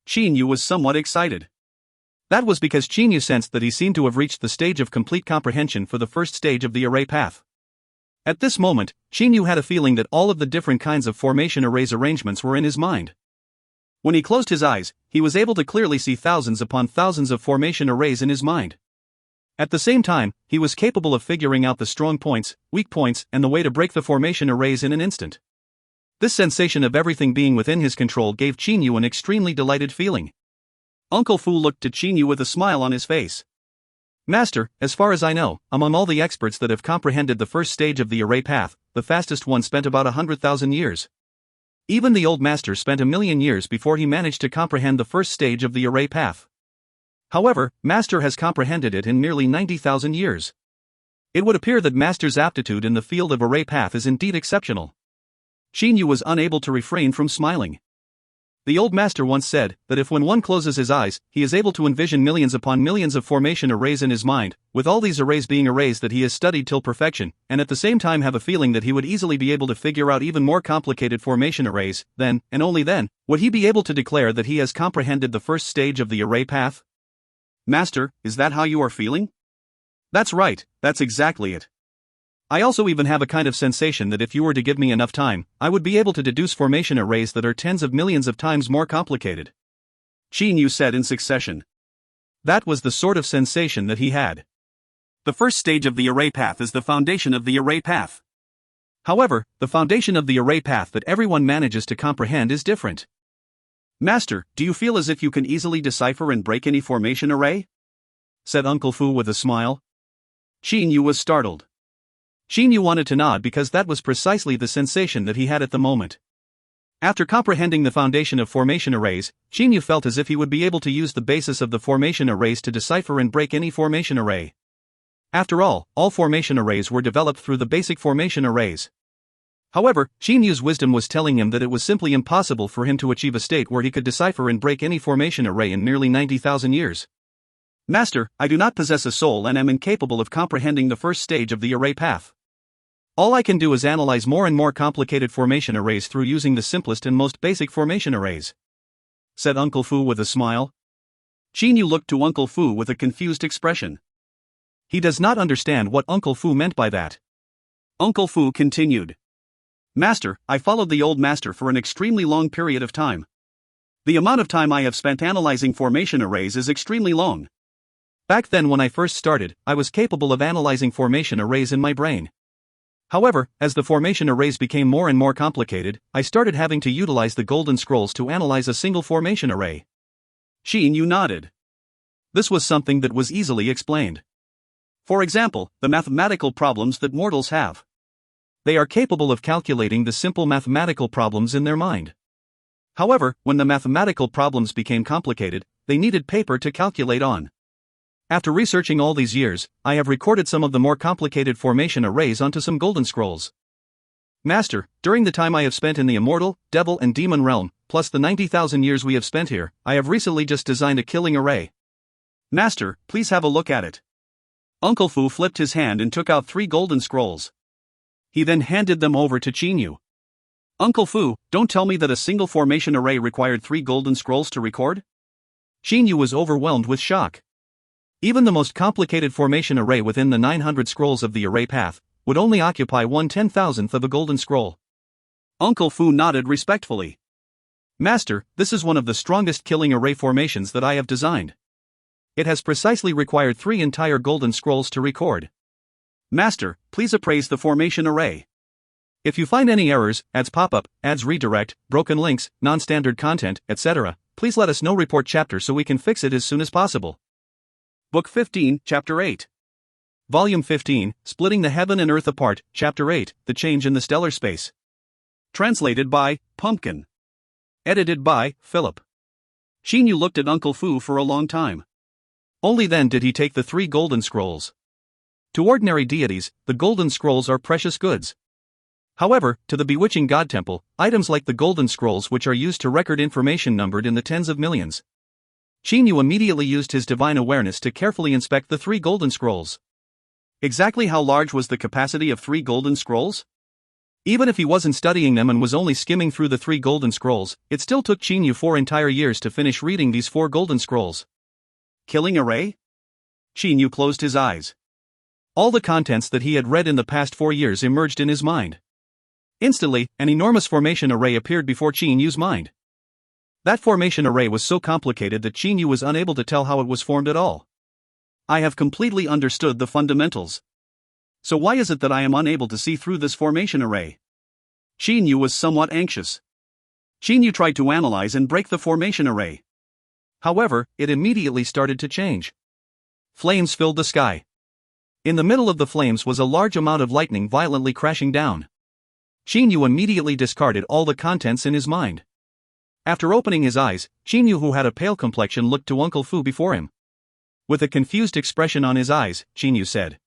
Qin Yu was somewhat excited. That was because Qin Yu sensed that he seemed to have reached the stage of complete comprehension for the first stage of the array path. At this moment, Qin Yu had a feeling that all of the different kinds of formation arrays arrangements were in his mind. When he closed his eyes, he was able to clearly see thousands upon thousands of formation arrays in his mind. At the same time, he was capable of figuring out the strong points, weak points, and the way to break the formation arrays in an instant. This sensation of everything being within his control gave Chinyu an extremely delighted feeling. Uncle Fu looked at Chinyu with a smile on his face. Master, as far as I know, among all the experts that have comprehended the first stage of the array path, the fastest one spent about 100,000 years. Even the old master spent 1,000,000 years before he managed to comprehend the first stage of the array path. However, Master has comprehended it in nearly 90,000 years. It would appear that Master's aptitude in the field of array path is indeed exceptional. Chinyu was unable to refrain from smiling. The old master once said that if when one closes his eyes, he is able to envision millions upon millions of formation arrays in his mind, with all these arrays being arrays that he has studied till perfection, and at the same time have a feeling that he would easily be able to figure out even more complicated formation arrays, then, and only then, would he be able to declare that he has comprehended the first stage of the array path. Master, is that how you are feeling? That's right, that's exactly it. I also even have a kind of sensation that if you were to give me enough time, I would be able to deduce formation arrays that are tens of millions of times more complicated. Chinyu said in succession. That was the sort of sensation that he had. The first stage of the array path is the foundation of the array path. However, the foundation of the array path that everyone manages to comprehend is different. Master, do you feel as if you can easily decipher and break any formation array? Said Uncle Fu with a smile. Chinyu was startled. Chinyu wanted to nod because that was precisely the sensation that he had at the moment. After comprehending the foundation of formation arrays, Chinyu felt as if he would be able to use the basis of the formation arrays to decipher and break any formation array. After all formation arrays were developed through the basic formation arrays. However, Chinyu's wisdom was telling him that it was simply impossible for him to achieve a state where he could decipher and break any formation array in nearly 90,000 years. Master, I do not possess a soul and am incapable of comprehending the first stage of the array path. All I can do is analyze more and more complicated formation arrays through using the simplest and most basic formation arrays. Said Uncle Fu with a smile. Chinyu looked to Uncle Fu with a confused expression. He does not understand what Uncle Fu meant by that. Uncle Fu continued. Master, I followed the old master for an extremely long period of time. The amount of time I have spent analyzing formation arrays is extremely long. Back then when I first started, I was capable of analyzing formation arrays in my brain. However, as the formation arrays became more and more complicated, I started having to utilize the golden scrolls to analyze a single formation array. Chinyu nodded. This was something that was easily explained. For example, the mathematical problems that mortals have. They are capable of calculating the simple mathematical problems in their mind. However, when the mathematical problems became complicated, they needed paper to calculate on. After researching all these years, I have recorded some of the more complicated formation arrays onto some golden scrolls. Master, during the time I have spent in the immortal, devil and demon realm, plus the 90,000 years we have spent here, I have recently just designed a killing array. Master, please have a look at it. Uncle Fu flipped his hand and took out 3 golden scrolls. He then handed them over to Chinyu. Uncle Fu, don't tell me that a single formation array required 3 golden scrolls to record? Chinyu was overwhelmed with shock. Even the most complicated formation array within the 900 scrolls of the array path would only occupy 1/10,000th of a golden scroll. Uncle Fu nodded respectfully. Master, this is one of the strongest killing array formations that I have designed. It has precisely required 3 entire golden scrolls to record. Master, please appraise the formation array. If you find any errors, ads pop-up, ads redirect, broken links, non-standard content, etc., please let us know. Report chapter so we can fix it as soon as possible. Book 15, Chapter 8. Volume 15, Splitting the Heaven and Earth Apart, Chapter 8, The Change in the Stellar Space. Translated by Pumpkin. Edited by Philip. Chinyu looked at Uncle Fu for a long time. Only then did he take the 3 golden scrolls. To ordinary deities, the golden scrolls are precious goods. However, to the bewitching God Temple, items like the golden scrolls which are used to record information numbered in the tens of millions. Chinyu immediately used his divine awareness to carefully inspect the 3 golden scrolls. Exactly how large was the capacity of 3 golden scrolls? Even if he wasn't studying them and was only skimming through the 3 golden scrolls, it still took Chinyu 4 entire years to finish reading these 4 golden scrolls. Killing array? Chinyu closed his eyes. All the contents that he had read in the past 4 years emerged in his mind. Instantly, an enormous formation array appeared before Chinyu's mind. That formation array was so complicated that Qin Yu was unable to tell how it was formed at all.
I have completely understood the fundamentals. So why is it that I am unable to see through this formation array? Qin Yu was somewhat anxious. Qin Yu tried to analyze and break the formation array.
However, it immediately started to change. Flames filled the sky. In the middle of the flames was a large amount of lightning violently crashing down. Qin Yu immediately discarded all the contents in his mind. After opening his eyes, Qin Yu, who had a pale complexion, looked to Uncle Fu before him. With a confused expression on his eyes, Qin Yu said,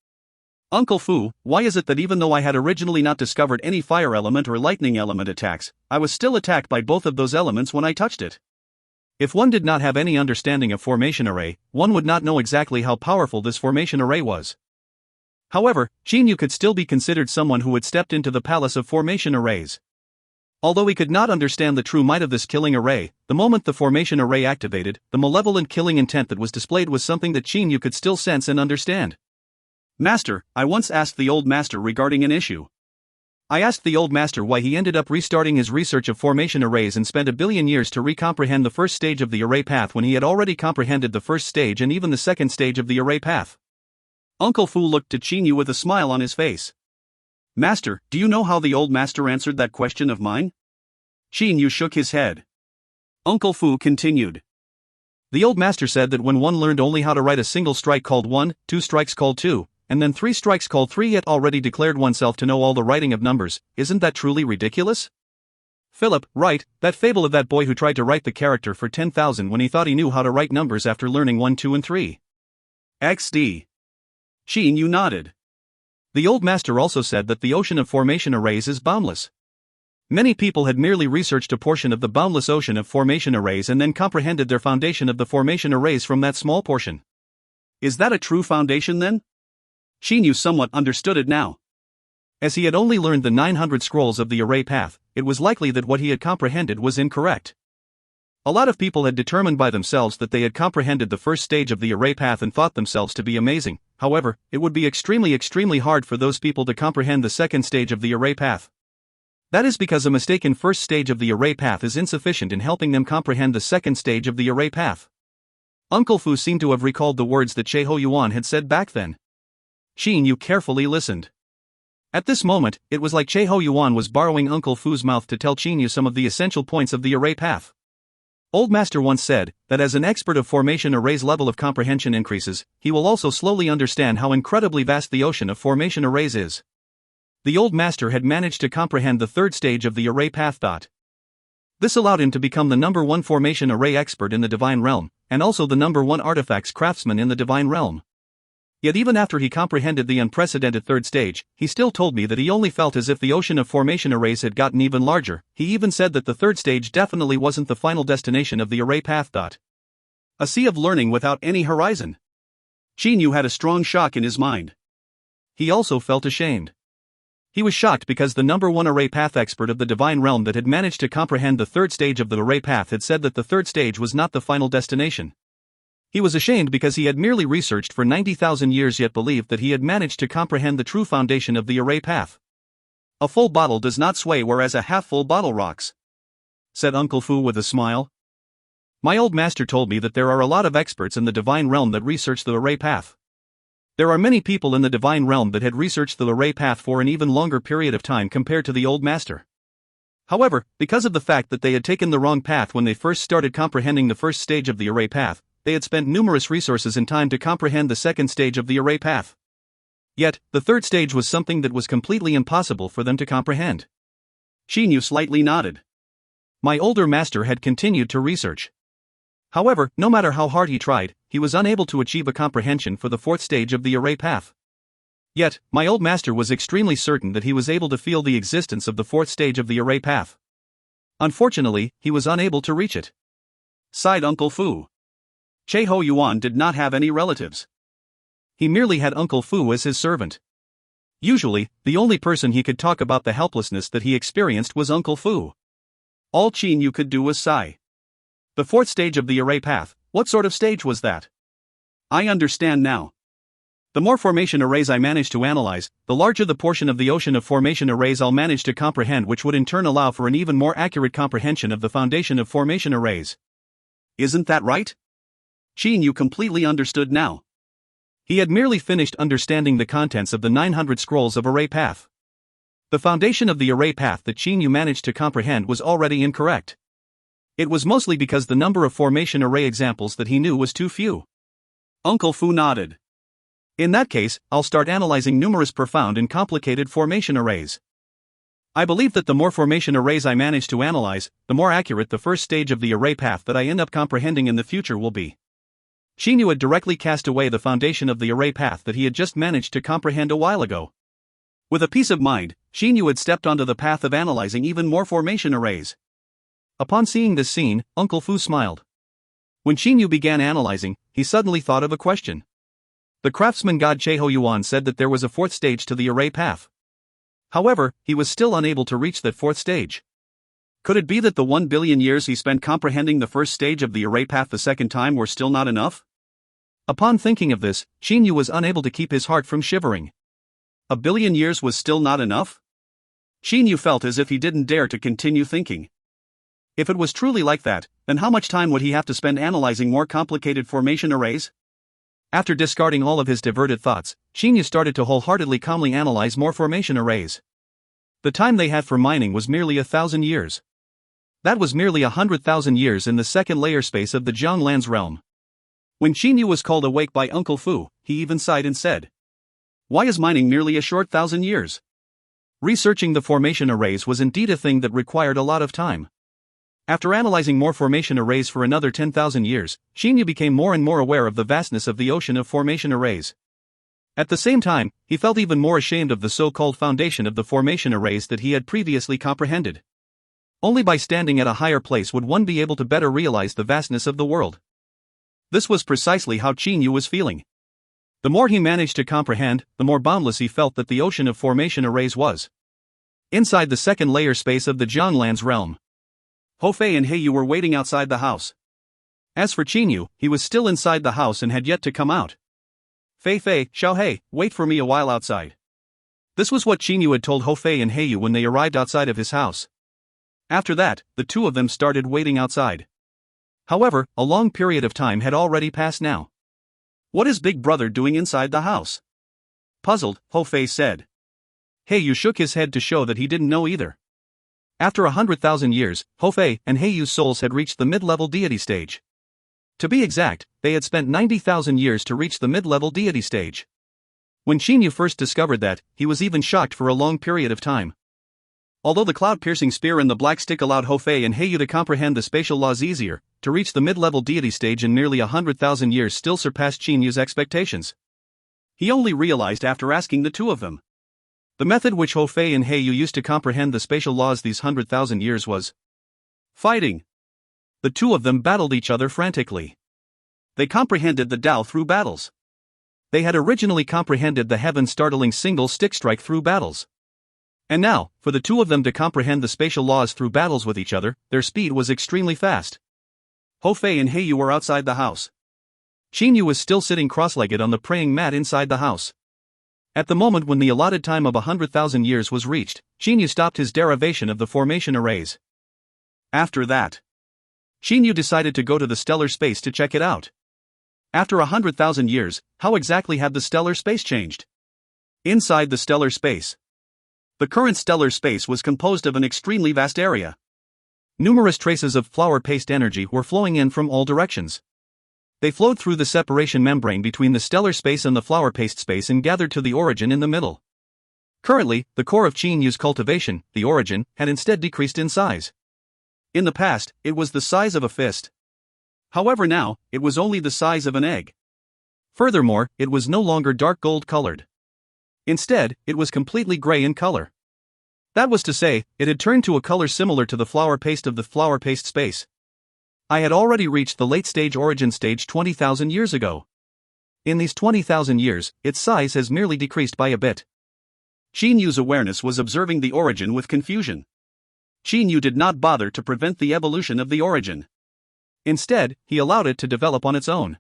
"Uncle Fu, why is it that even though I had originally not discovered any fire element or lightning element attacks, I was still attacked by both of those elements when I touched it?"
If one did not have any understanding of formation array, one would not know exactly how powerful this formation array was. However, Qin Yu could still be considered someone who had stepped into the palace of formation arrays. Although he could not understand the true might of this killing array, the moment the formation array activated, the malevolent killing intent that was displayed was something that Qin Yu could still sense and understand.
"Master, I once asked the old master regarding an issue.
I asked the old master why he ended up restarting his research of formation arrays and spent 1 billion years to recomprehend the first stage of the array path when he had already comprehended the first stage and even the second stage of the array path."
Uncle Fu looked to Qin Yu with a smile on his face. "Master, do you know how the old master answered that question of mine?" Qin Yu shook his head. Uncle Fu continued.
"The old master said that when one learned only how to write a single strike called 1, 2 strikes called 2, and then 3 strikes called 3, yet already declared oneself to know all the writing of numbers. Isn't that truly ridiculous?" "Philip, right, that fable of that boy who tried to write the character for 10,000 when he thought he knew how to write numbers after learning 1, 2 and 3.
XD. Qin Yu nodded.
The old master also said that the ocean of formation arrays is boundless. Many people had merely researched a portion of the boundless ocean of formation arrays and then comprehended their foundation of the formation arrays from that small portion.
Is that a true foundation then? Qin Yu somewhat understood it now.
As he had only learned the 900 scrolls of the array path, it was likely that what he had comprehended was incorrect. A lot of people had determined by themselves that they had comprehended the first stage of the array path and thought themselves to be amazing. However, it would be extremely hard for those people to comprehend the second stage of the array path. That is because a mistaken first stage of the array path is insufficient in helping them comprehend the second stage of the array path. Uncle Fu seemed to have recalled the words that Che Ho Yuan had said back then. Qin Yu carefully listened. At this moment, it was like Che Ho Yuan was borrowing Uncle Fu's mouth to tell Qin Yu some of the essential points of the array path. Old Master once said that as an expert of formation arrays' level of comprehension increases, he will also slowly understand how incredibly vast the ocean of formation arrays is. The Old Master had managed to comprehend the third stage of the array path. This allowed him to become the number 1 formation array expert in the divine realm, and also the number 1 artifacts craftsman in the divine realm. Yet even after he comprehended the unprecedented third stage, he still told me that he only felt as if the ocean of formation arrays had gotten even larger. He even said that the third stage definitely wasn't the final destination of the array path.
A sea of learning without any horizon. Qin Yu had a strong shock in his mind.
He also felt ashamed. He was shocked because the number 1 array path expert of the divine realm that had managed to comprehend the third stage of the array path had said that the third stage was not the final destination. He was ashamed because he had merely researched for 90,000 years yet believed that he had managed to comprehend the true foundation of the array path.
"A full bottle does not sway whereas a half-full bottle rocks," said Uncle Fu with a smile.
My old master told me that there are a lot of experts in the divine realm that research the array path. There are many people in the divine realm that had researched the array path for an even longer period of time compared to the old master. However, because of the fact that they had taken the wrong path when they first started comprehending the first stage of the array path, they had spent numerous resources and time to comprehend the second stage of the array path. Yet, the third stage was something that was completely impossible for them to comprehend.
Qin Yu slightly nodded.
My older master had continued to research. However, no matter how hard he tried, he was unable to achieve a comprehension for the fourth stage of the array path. Yet, my old master was extremely certain that he was able to feel the existence of the fourth stage of the array path. Unfortunately, he was unable to reach it.
Sighed Uncle Fu. Che Ho Yuan did not have any relatives.
He merely had Uncle Fu as his servant. Usually, the only person he could talk about the helplessness that he experienced was Uncle Fu.
All Qin Yu could do was sigh. The fourth stage of the array path, what sort of stage was that? I understand now.
The more formation arrays I manage to analyze, the larger the portion of the ocean of formation arrays I'll manage to comprehend, which would in turn allow for an even more accurate comprehension of the foundation of formation arrays.
Isn't that right? Qin Yu completely understood now.
He had merely finished understanding the contents of the 900 scrolls of array path. The foundation of the array path that Qin Yu managed to comprehend was already incorrect. It was mostly because the number of formation array examples that he knew was too few.
Uncle Fu nodded.
In that case, I'll start analyzing numerous profound and complicated formation arrays. I believe that the more formation arrays I manage to analyze, the more accurate the first stage of the array path that I end up comprehending in the future will be. Qin Yu had directly cast away the foundation of the array path that he had just managed to comprehend a while ago.
With a peace of mind, Qin Yu had stepped onto the path of analyzing even more formation arrays.
Upon seeing this scene, Uncle Fu smiled. When Qin Yu began analyzing, he suddenly thought of a question. The craftsman god Cheho Yuan said that there was a fourth stage to the array path. However, he was still unable to reach that fourth stage.
Could it be that the 1 billion years he spent comprehending the first stage of the array path the second time were still not enough?
Upon thinking of this, Qin Yu was unable to keep his heart from shivering.
A billion years was still not enough? Qin Yu felt as if he didn't dare to continue thinking. If it was truly like that, then how much time would he have to spend analyzing more complicated formation arrays?
After discarding all of his diverted thoughts, Qin Yu started to wholeheartedly calmly analyze more formation arrays. The time they had for mining was merely 1,000 years. That was merely 100,000 years in the second layer space of the Zhanglan's realm. When Qin Yu was called awake by Uncle Fu, he even sighed and said,
"Why is mining merely a short 1,000 years?"
Researching the formation arrays was indeed a thing that required a lot of time. After analyzing more formation arrays for another 10,000 years, Qin Yu became more and more aware of the vastness of the ocean of formation arrays. At the same time, he felt even more ashamed of the so-called foundation of the formation arrays that he had previously comprehended. Only by standing at a higher place would one be able to better realize the vastness of the world. This was precisely how Qin Yu was feeling. The more he managed to comprehend, the more boundless he felt that the ocean of formation arrays was. Inside the second layer space of the Zhanglan's realm,
Ho Fei and He Yu were waiting outside the house.
As for Qin Yu, he was still inside the house and had yet to come out.
"Fei Fei, Xiao Hei, wait for me a while outside."
This was what Qin Yu had told Ho Fei and He Yu when they arrived outside of his house. After that, the two of them started waiting outside. However, a long period of time had already passed now.
"What is Big Brother doing inside the house?" Puzzled, Ho Fei said.
He Yu shook his head to show that he didn't know either. After 100,000 years, Ho Fei and He Yu's souls had reached the mid-level deity stage. To be exact, they had spent 90,000 years to reach the mid-level deity stage. When Qin Yu first discovered that, he was even shocked for a long period of time. Although the cloud-piercing spear and the black stick allowed Ho Fei and He Yu to comprehend the spatial laws easier, to reach the mid-level deity stage in nearly 100,000 years still surpassed Qin Yu's expectations.
He only realized after asking the two of them.
The method which Ho Fei and He Yu used to comprehend the spatial laws these 100,000 years was
fighting.
The two of them battled each other frantically.
They comprehended the Tao through battles.
They had originally comprehended the heaven-startling single stick strike through battles. And now, for the two of them to comprehend the spatial laws through battles with each other, their speed was extremely fast.
Ho Fei and He Yu were outside the house.
Qin Yu was still sitting cross-legged on the praying mat inside the house. At the moment when the allotted time of 100,000 years was reached, Qin Yu stopped his derivation of the formation arrays.
After that,
Qin Yu decided to go to the stellar space to check it out. After 100,000 years, how exactly had the stellar space changed?
Inside the stellar space, the current stellar space was composed of an extremely vast area.
Numerous traces of flower paste energy were flowing in from all directions. They flowed through the separation membrane between the stellar space and the flower paste space and gathered to the origin in the middle. Currently, the core of Qin Yu's cultivation, the origin, had instead decreased in size.
In the past, it was the size of a fist. However, now, it was only the size of an egg.
Furthermore, it was no longer dark gold colored. Instead, it was completely gray in color. That was to say, it had turned to a color similar to the flower paste of the flower paste space. I had already reached the late stage origin stage 20,000 years ago. In these 20,000 years, its size has merely decreased by a bit.
Qin Yu's awareness was observing the origin with confusion. Qin Yu did not bother to prevent the evolution of the origin.
Instead, he allowed it to develop on its own.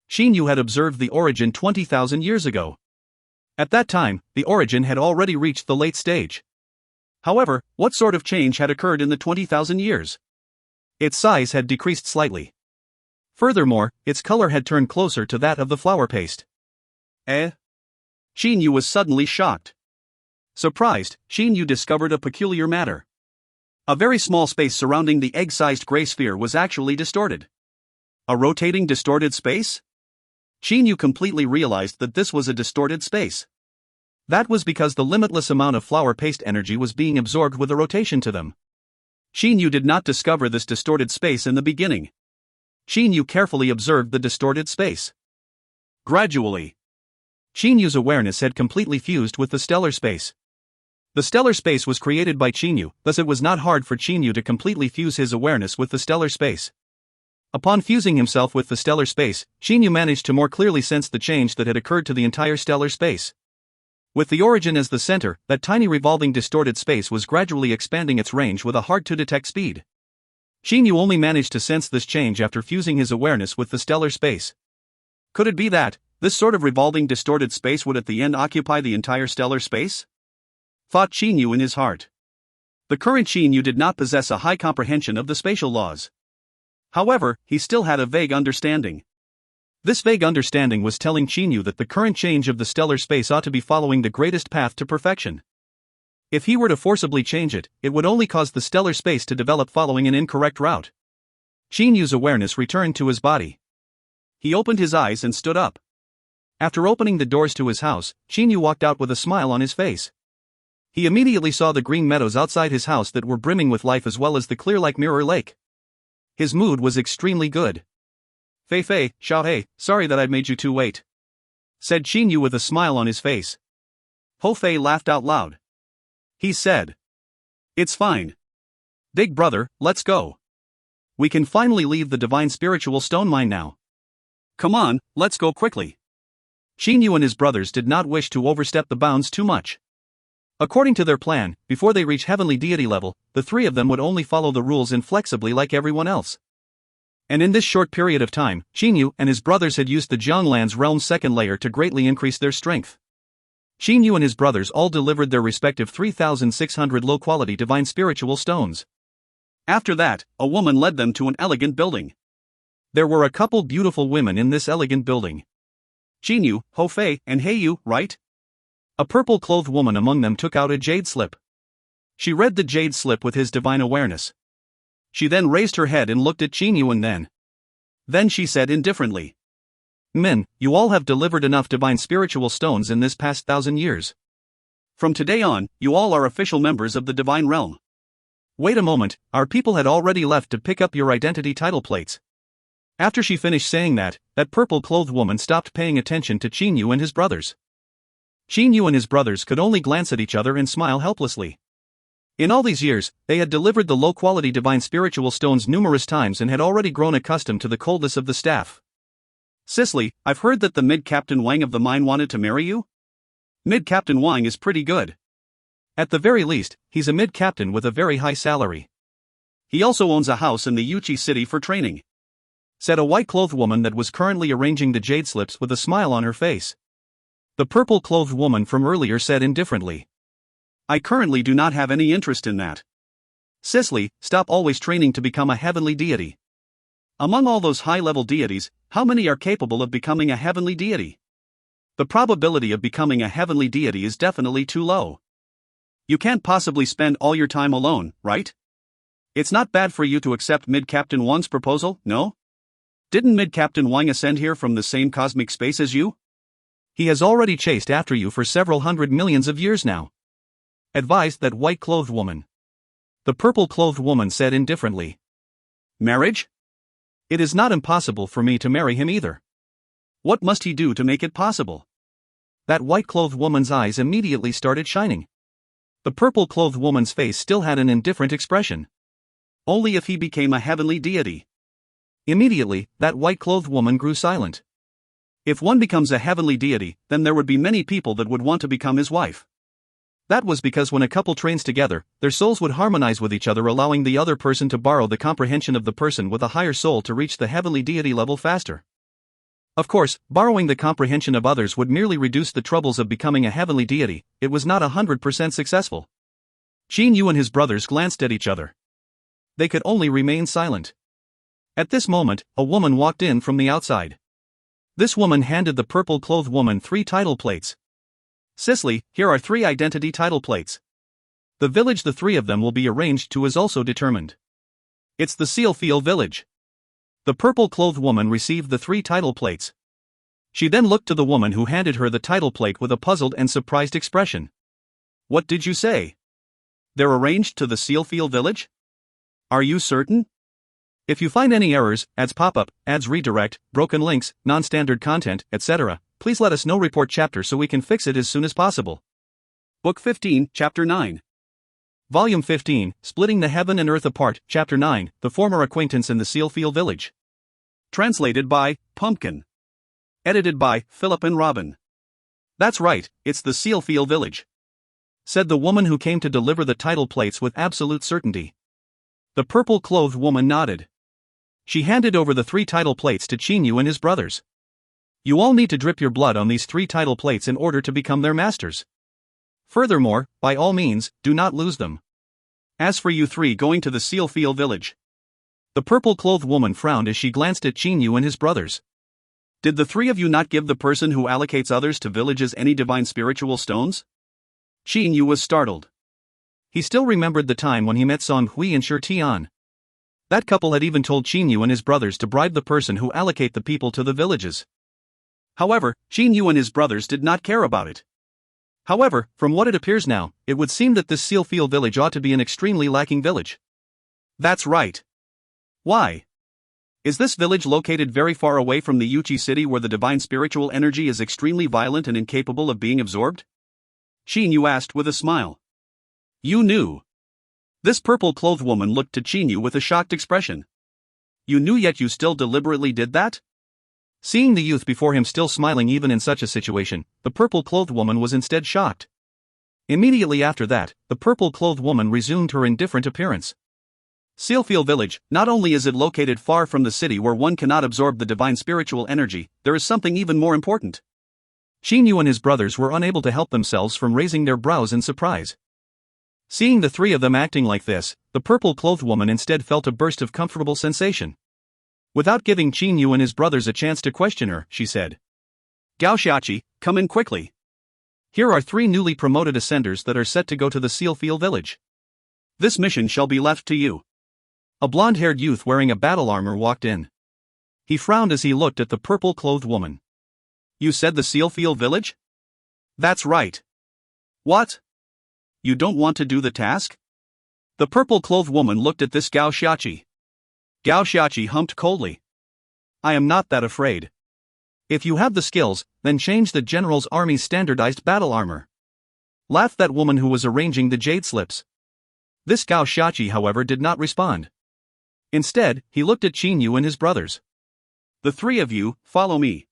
Xinyu had observed the origin 20,000 years ago. At that time, the origin had already reached the late stage. However, what sort of change had occurred in the 20,000 years? Its size had decreased slightly. Furthermore, its color had turned closer to that of the flour paste.
Xinyu was suddenly shocked. Surprised, Xinyu discovered a peculiar matter. A very small space surrounding the egg-sized gray sphere was actually distorted. A rotating distorted space? Xinyu completely realized that this was a distorted space. That was because the limitless amount of flour paste energy was being absorbed with a rotation to them. Xinyu did not discover this distorted space in the beginning. Xinyu carefully observed the distorted space. Gradually, Xinyu's awareness had completely fused with the stellar space. The stellar space was created by Xinyu, thus it was not hard for Xinyu to completely fuse his awareness with the stellar space. Upon fusing himself with the stellar space, Xinyu managed to more clearly sense the change that had occurred to the entire stellar space. With the origin as the center, that tiny revolving distorted space was gradually expanding its range with a hard-to-detect speed. Xinyu only managed to sense this change after fusing his awareness with the stellar space. Could it be that this sort of revolving distorted space would at the end occupy the entire stellar space? Thought Xinyu in his heart. The current Xinyu did not possess a high comprehension of the spatial laws. However, he still had a vague understanding. This vague understanding was telling Xinyu that the current change of the stellar space ought to be following the greatest path to perfection. If he were to forcibly change it, it would only cause the stellar space to develop following an incorrect route. Xinyu's awareness returned to his body. He opened his eyes and stood up. After opening the doors to his house, Xinyu walked out with a smile on his face. He immediately saw the green meadows outside his house that were brimming with life as well as the clear like mirror lake. His mood was extremely good. "Fei Fei, Xiao Hei, sorry that I've made you two wait," said Xinyu with a smile on his face. Ho Fei laughed out loud. He said, "It's fine. Big brother, let's go. We can finally leave the divine spiritual stone mine now. Come on, let's go quickly." Xinyu and his brothers did not wish to overstep the bounds too much. According to their plan, before they reach heavenly deity level, the three of them would only follow the rules inflexibly like everyone else. And in this short period of time, Xinyu and his brothers had used the Jianglan's realm's second layer to greatly increase their strength. Xinyu and his brothers all delivered their respective 3,600 low-quality divine spiritual stones. After that, a woman led them to an elegant building. There were a couple beautiful women in this elegant building. Xinyu, Ho Fei, and Heiyu, right? A purple-clothed woman among them took out a jade slip. She read the jade slip with his divine awareness. She then raised her head and looked at Xinyu and then she said indifferently, "Men, you all have delivered enough divine spiritual stones in this past 1,000 years. From today on, you all are official members of the divine realm." Wait a moment, our people had already left to pick up your identity title plates. After she finished saying that purple-clothed woman stopped paying attention to Xinyu and his brothers. Xinyu and his brothers could only glance at each other and smile helplessly. In all these years, they had delivered the low-quality divine spiritual stones numerous times and had already grown accustomed to the coldness of the staff. "Cicely, I've heard that the mid-captain Wang of the mine wanted to marry you? Mid-captain Wang is pretty good. At the very least, he's a mid-captain with a very high salary. He also owns a house in the Yuchi city for training," said a white-clothed woman that was currently arranging the jade slips with a smile on her face. The purple-clothed woman from earlier said indifferently, "I currently do not have any interest in that. Cicely, stop always training to become a heavenly deity. Among all those high-level deities, how many are capable of becoming a heavenly deity? The probability of becoming a heavenly deity is definitely too low. You can't possibly spend all your time alone, right? It's not bad for you to accept Mid-Captain Wang's proposal, no? Didn't Mid-Captain Wang ascend here from the same cosmic space as you? He has already chased after you for several hundred millions of years now," advised that white-clothed woman. The purple-clothed woman said indifferently, "Marriage? It is not impossible for me to marry him either. What must he do to make it possible?" That white-clothed woman's eyes immediately started shining. The purple-clothed woman's face still had an indifferent expression. Only if he became a heavenly deity. Immediately, that white-clothed woman grew silent. If one becomes a heavenly deity, then there would be many people that would want to become his wife. That was because when a couple trains together, their souls would harmonize with each other, allowing the other person to borrow the comprehension of the person with a higher soul to reach the heavenly deity level faster.
Of course, borrowing the comprehension of others would merely reduce the troubles of becoming a heavenly deity. It was not 100% successful. Qin Yu and his brothers glanced at each other. They could only remain silent. At this moment, a woman walked in from the outside. This woman handed the purple-clothed woman 3 title plates. "Cicely, here are 3 identity title plates. The village the 3 of them will be arranged to is also determined. It's the Sealfield village." The purple-clothed woman received the 3 title plates. She then looked to the woman who handed her the title plate with a puzzled and surprised expression. "What did you say? They're arranged to the Sealfield village? Are you certain? If you find any errors, ads pop-up, ads redirect, broken links, non-standard content, etc., please let us know. Report chapter so we can fix it as soon as possible."
Book 15, Chapter 9.
Volume 15, Splitting the Heaven and Earth Apart, Chapter 9, The Former Acquaintance in the Sealfield Village.
Translated by Pumpkin. Edited by Philip and Robin.
"That's right, it's the Sealfield village," said the woman who came to deliver the title plates with absolute certainty. The purple-clothed woman nodded. She handed over the 3 title plates to Qin Yu and his brothers. "You all need to drip your blood on these 3 title plates in order to become their masters. Furthermore, by all means, do not lose them. As for you 3 going to the Sealfield village." The purple-clothed woman frowned as she glanced at Qin Yu and his brothers.
"Did the 3 of you not give the person who allocates others to villages any divine spiritual stones?" Qin Yu was startled.
He still remembered the time when he met Song Hui and Shi Tian. That couple had even told Qin Yu and his brothers to bribe the person who allocate the people to the villages.
However, Qin Yu and his brothers did not care about it.
However, from what it appears now, it would seem that this Sealfield village ought to be an extremely lacking village.
That's right. Why? Is this village located very far away from the Yuchi city where the divine spiritual energy is extremely violent and incapable of being absorbed? Qin Yu asked with a smile. "You knew." This purple-clothed woman looked to Qin Yu with a shocked expression. "You knew yet you still deliberately did that?" Seeing the youth before him still smiling even in such a situation, the purple-clothed woman was instead shocked. Immediately after that, the purple-clothed woman resumed her indifferent appearance. "Sealfield village, not only is it located far from the city where one cannot absorb the divine spiritual energy, there is something even more important." Qin Yu and his brothers were unable to help themselves from raising their brows in surprise. Seeing the 3 of them acting like this, the purple-clothed woman instead felt a burst of comfortable sensation. Without giving Qin Yu and his brothers a chance to question her, she said, "Gao Xiaoqi, come in quickly. Here are 3 newly promoted ascenders that are set to go to the Sealfield village. This mission shall be left to you." A blonde-haired youth wearing a battle armor walked in. He frowned as he looked at the purple-clothed woman. "You said the Sealfield village?" "That's right." "What? You don't want to do the task?" The purple-clothed woman looked at this Gao Xiaoqi. Gao Xiaoqi humped coldly. "I am not that afraid. If you have the skills, then change the general's army's standardized battle armor," laughed that woman who was arranging the jade slips. This Gao Xiaoqi, however, did not respond. Instead, he looked at Qin Yu and his brothers. "The 3 of you, follow me."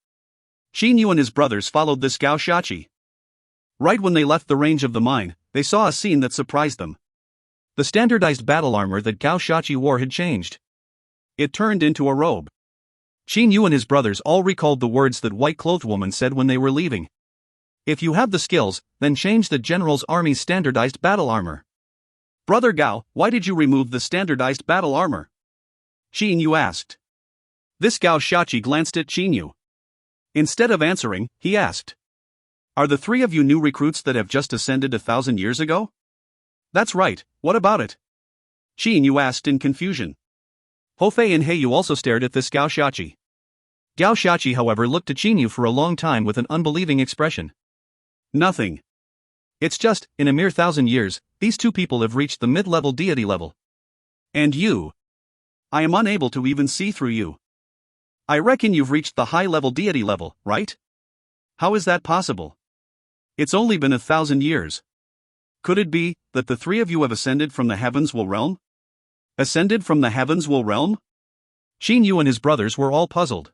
Qin Yu and his brothers followed this Gao Xiaoqi. Right when they left the range of the mine, they saw a scene that surprised them. The standardized battle armor that Gao Xiaoqi wore had changed. It turned into a robe. Qin Yu and his brothers all recalled the words that white-clothed woman said when they were leaving. "If you have the skills, then change the general's army's standardized battle armor." "Brother Gao, why did you remove the standardized battle armor?" Qin Yu asked. This Gao Xiaoqi glanced at Qin Yu. Instead of answering, he asked, "Are the 3 of you new recruits that have just ascended 1,000 years ago?" "That's right, what about it?" Qin Yu asked in confusion. Ho Fei and He Yu also stared at this Gao Xiaoqi. Gao Xiaoqi, however, looked to Qin Yu for a long time with an unbelieving expression. "Nothing. It's just, in a mere 1,000 years, these 2 people have reached the mid-level deity level. And you? I am unable to even see through you. I reckon you've reached the high-level deity level, right? How is that possible? It's only been 1,000 years. Could it be that the 3 of you have ascended from the Heavenswell realm? Ascended from the Heavenswell realm?" Qin Yu and his brothers were all puzzled.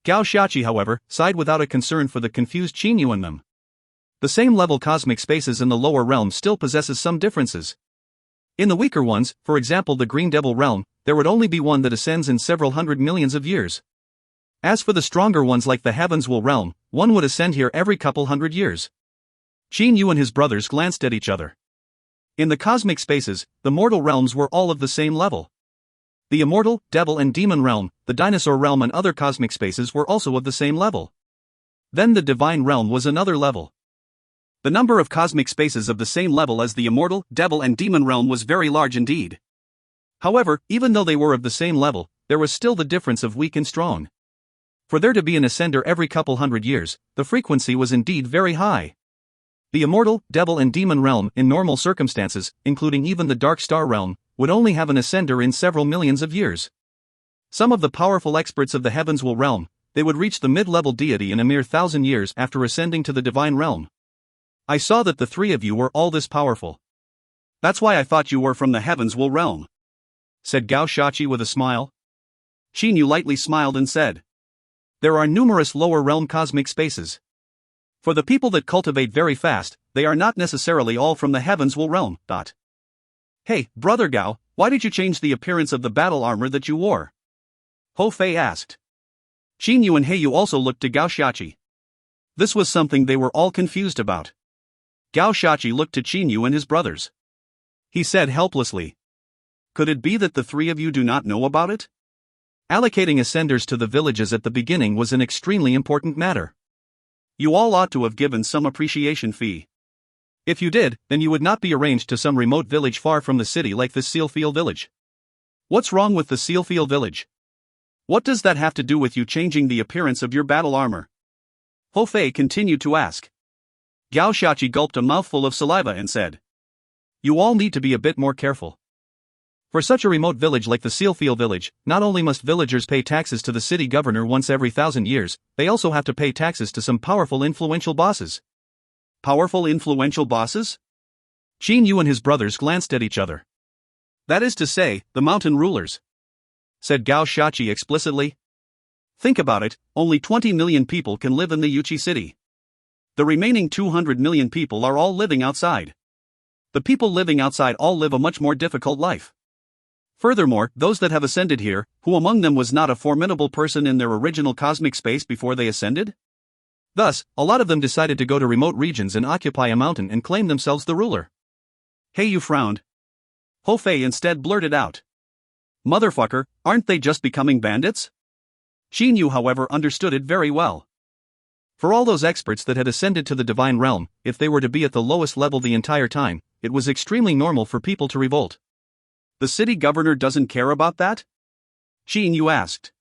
Gao Xiaoqi, however, sighed without a concern for the confused Qin Yu and them. The same level cosmic spaces in the lower realm still possesses some differences. In the weaker ones, for example the Green Devil realm, there would only be one that ascends in several hundred millions of years.
As for the stronger ones like the Heavenswell realm, one would ascend here every couple hundred years. Qin Yu and his brothers glanced at each other. In the cosmic spaces, the mortal realms were all of the same level. The immortal, devil and demon realm, the dinosaur realm and other cosmic spaces were also of the same level. Then the divine realm was another level. The number of cosmic spaces of the same level as the immortal, devil and demon realm was very large indeed. However, even though they were of the same level, there was still the difference of weak and strong. For there to be an ascender every couple hundred years, the frequency was indeed very high. The immortal, devil and demon realm, in normal circumstances, including even the dark star realm, would only have an ascender in several millions of years. Some of the powerful experts of the Heavenswell realm, they would reach the mid-level deity in a mere 1,000 years after ascending to the divine realm. I saw that the three of you were all this powerful.
That's why I thought you were from the Heavenswell realm, said Gao Shachi with a smile.
Qin Yu lightly smiled and said, there are numerous lower realm cosmic spaces. For the people that cultivate very fast, they are not necessarily all from the Heavenswell realm.
Hey, Brother Gao, why did you change the appearance of the battle armor that you wore? Ho Fei asked.
Qin Yu and Heiyu also looked to Gao Shachi. This was something they were all confused about. Gao Shachi looked to Qin Yu and his brothers. He said helplessly, could it be that the three of you do not know about it? Allocating ascenders to the villages at the beginning was an extremely important matter. You all ought to have given some appreciation fee. If you did, then you would not be arranged to some remote village far from the city like this Sealfield village. What's wrong with the Sealfield village? What does that have to do with you changing the appearance of your battle armor? Ho Fei continued to ask. Gao Shachi gulped a mouthful of saliva and said, you all need to be a bit more careful. For such a remote village like the Sealfield village, not only must villagers pay taxes to the city governor once every 1,000 years, they also have to pay taxes to some powerful influential bosses.
Powerful influential bosses?
Qin Yu and his brothers glanced at each other.
That is to say, the mountain rulers,
said Gao Shachi explicitly.
Think about it, only 20 million people can live in the Yuchi city. The remaining 200 million people are all living outside. The people living outside all live a much more difficult life. Furthermore, those that have ascended here, who among them was not a formidable person in their original cosmic space before they ascended? Thus, a lot of them decided to go to remote regions and occupy a mountain and claim themselves the ruler.
Heiyu frowned.
Ho Fei instead blurted out, motherfucker, aren't they just becoming bandits?
Qin Yu, however, understood it very well. For all those experts that had ascended to the divine realm, if they were to be at the lowest level the entire time, it was extremely normal for people to revolt.
The city governor doesn't care about that?
Qin Yu asked.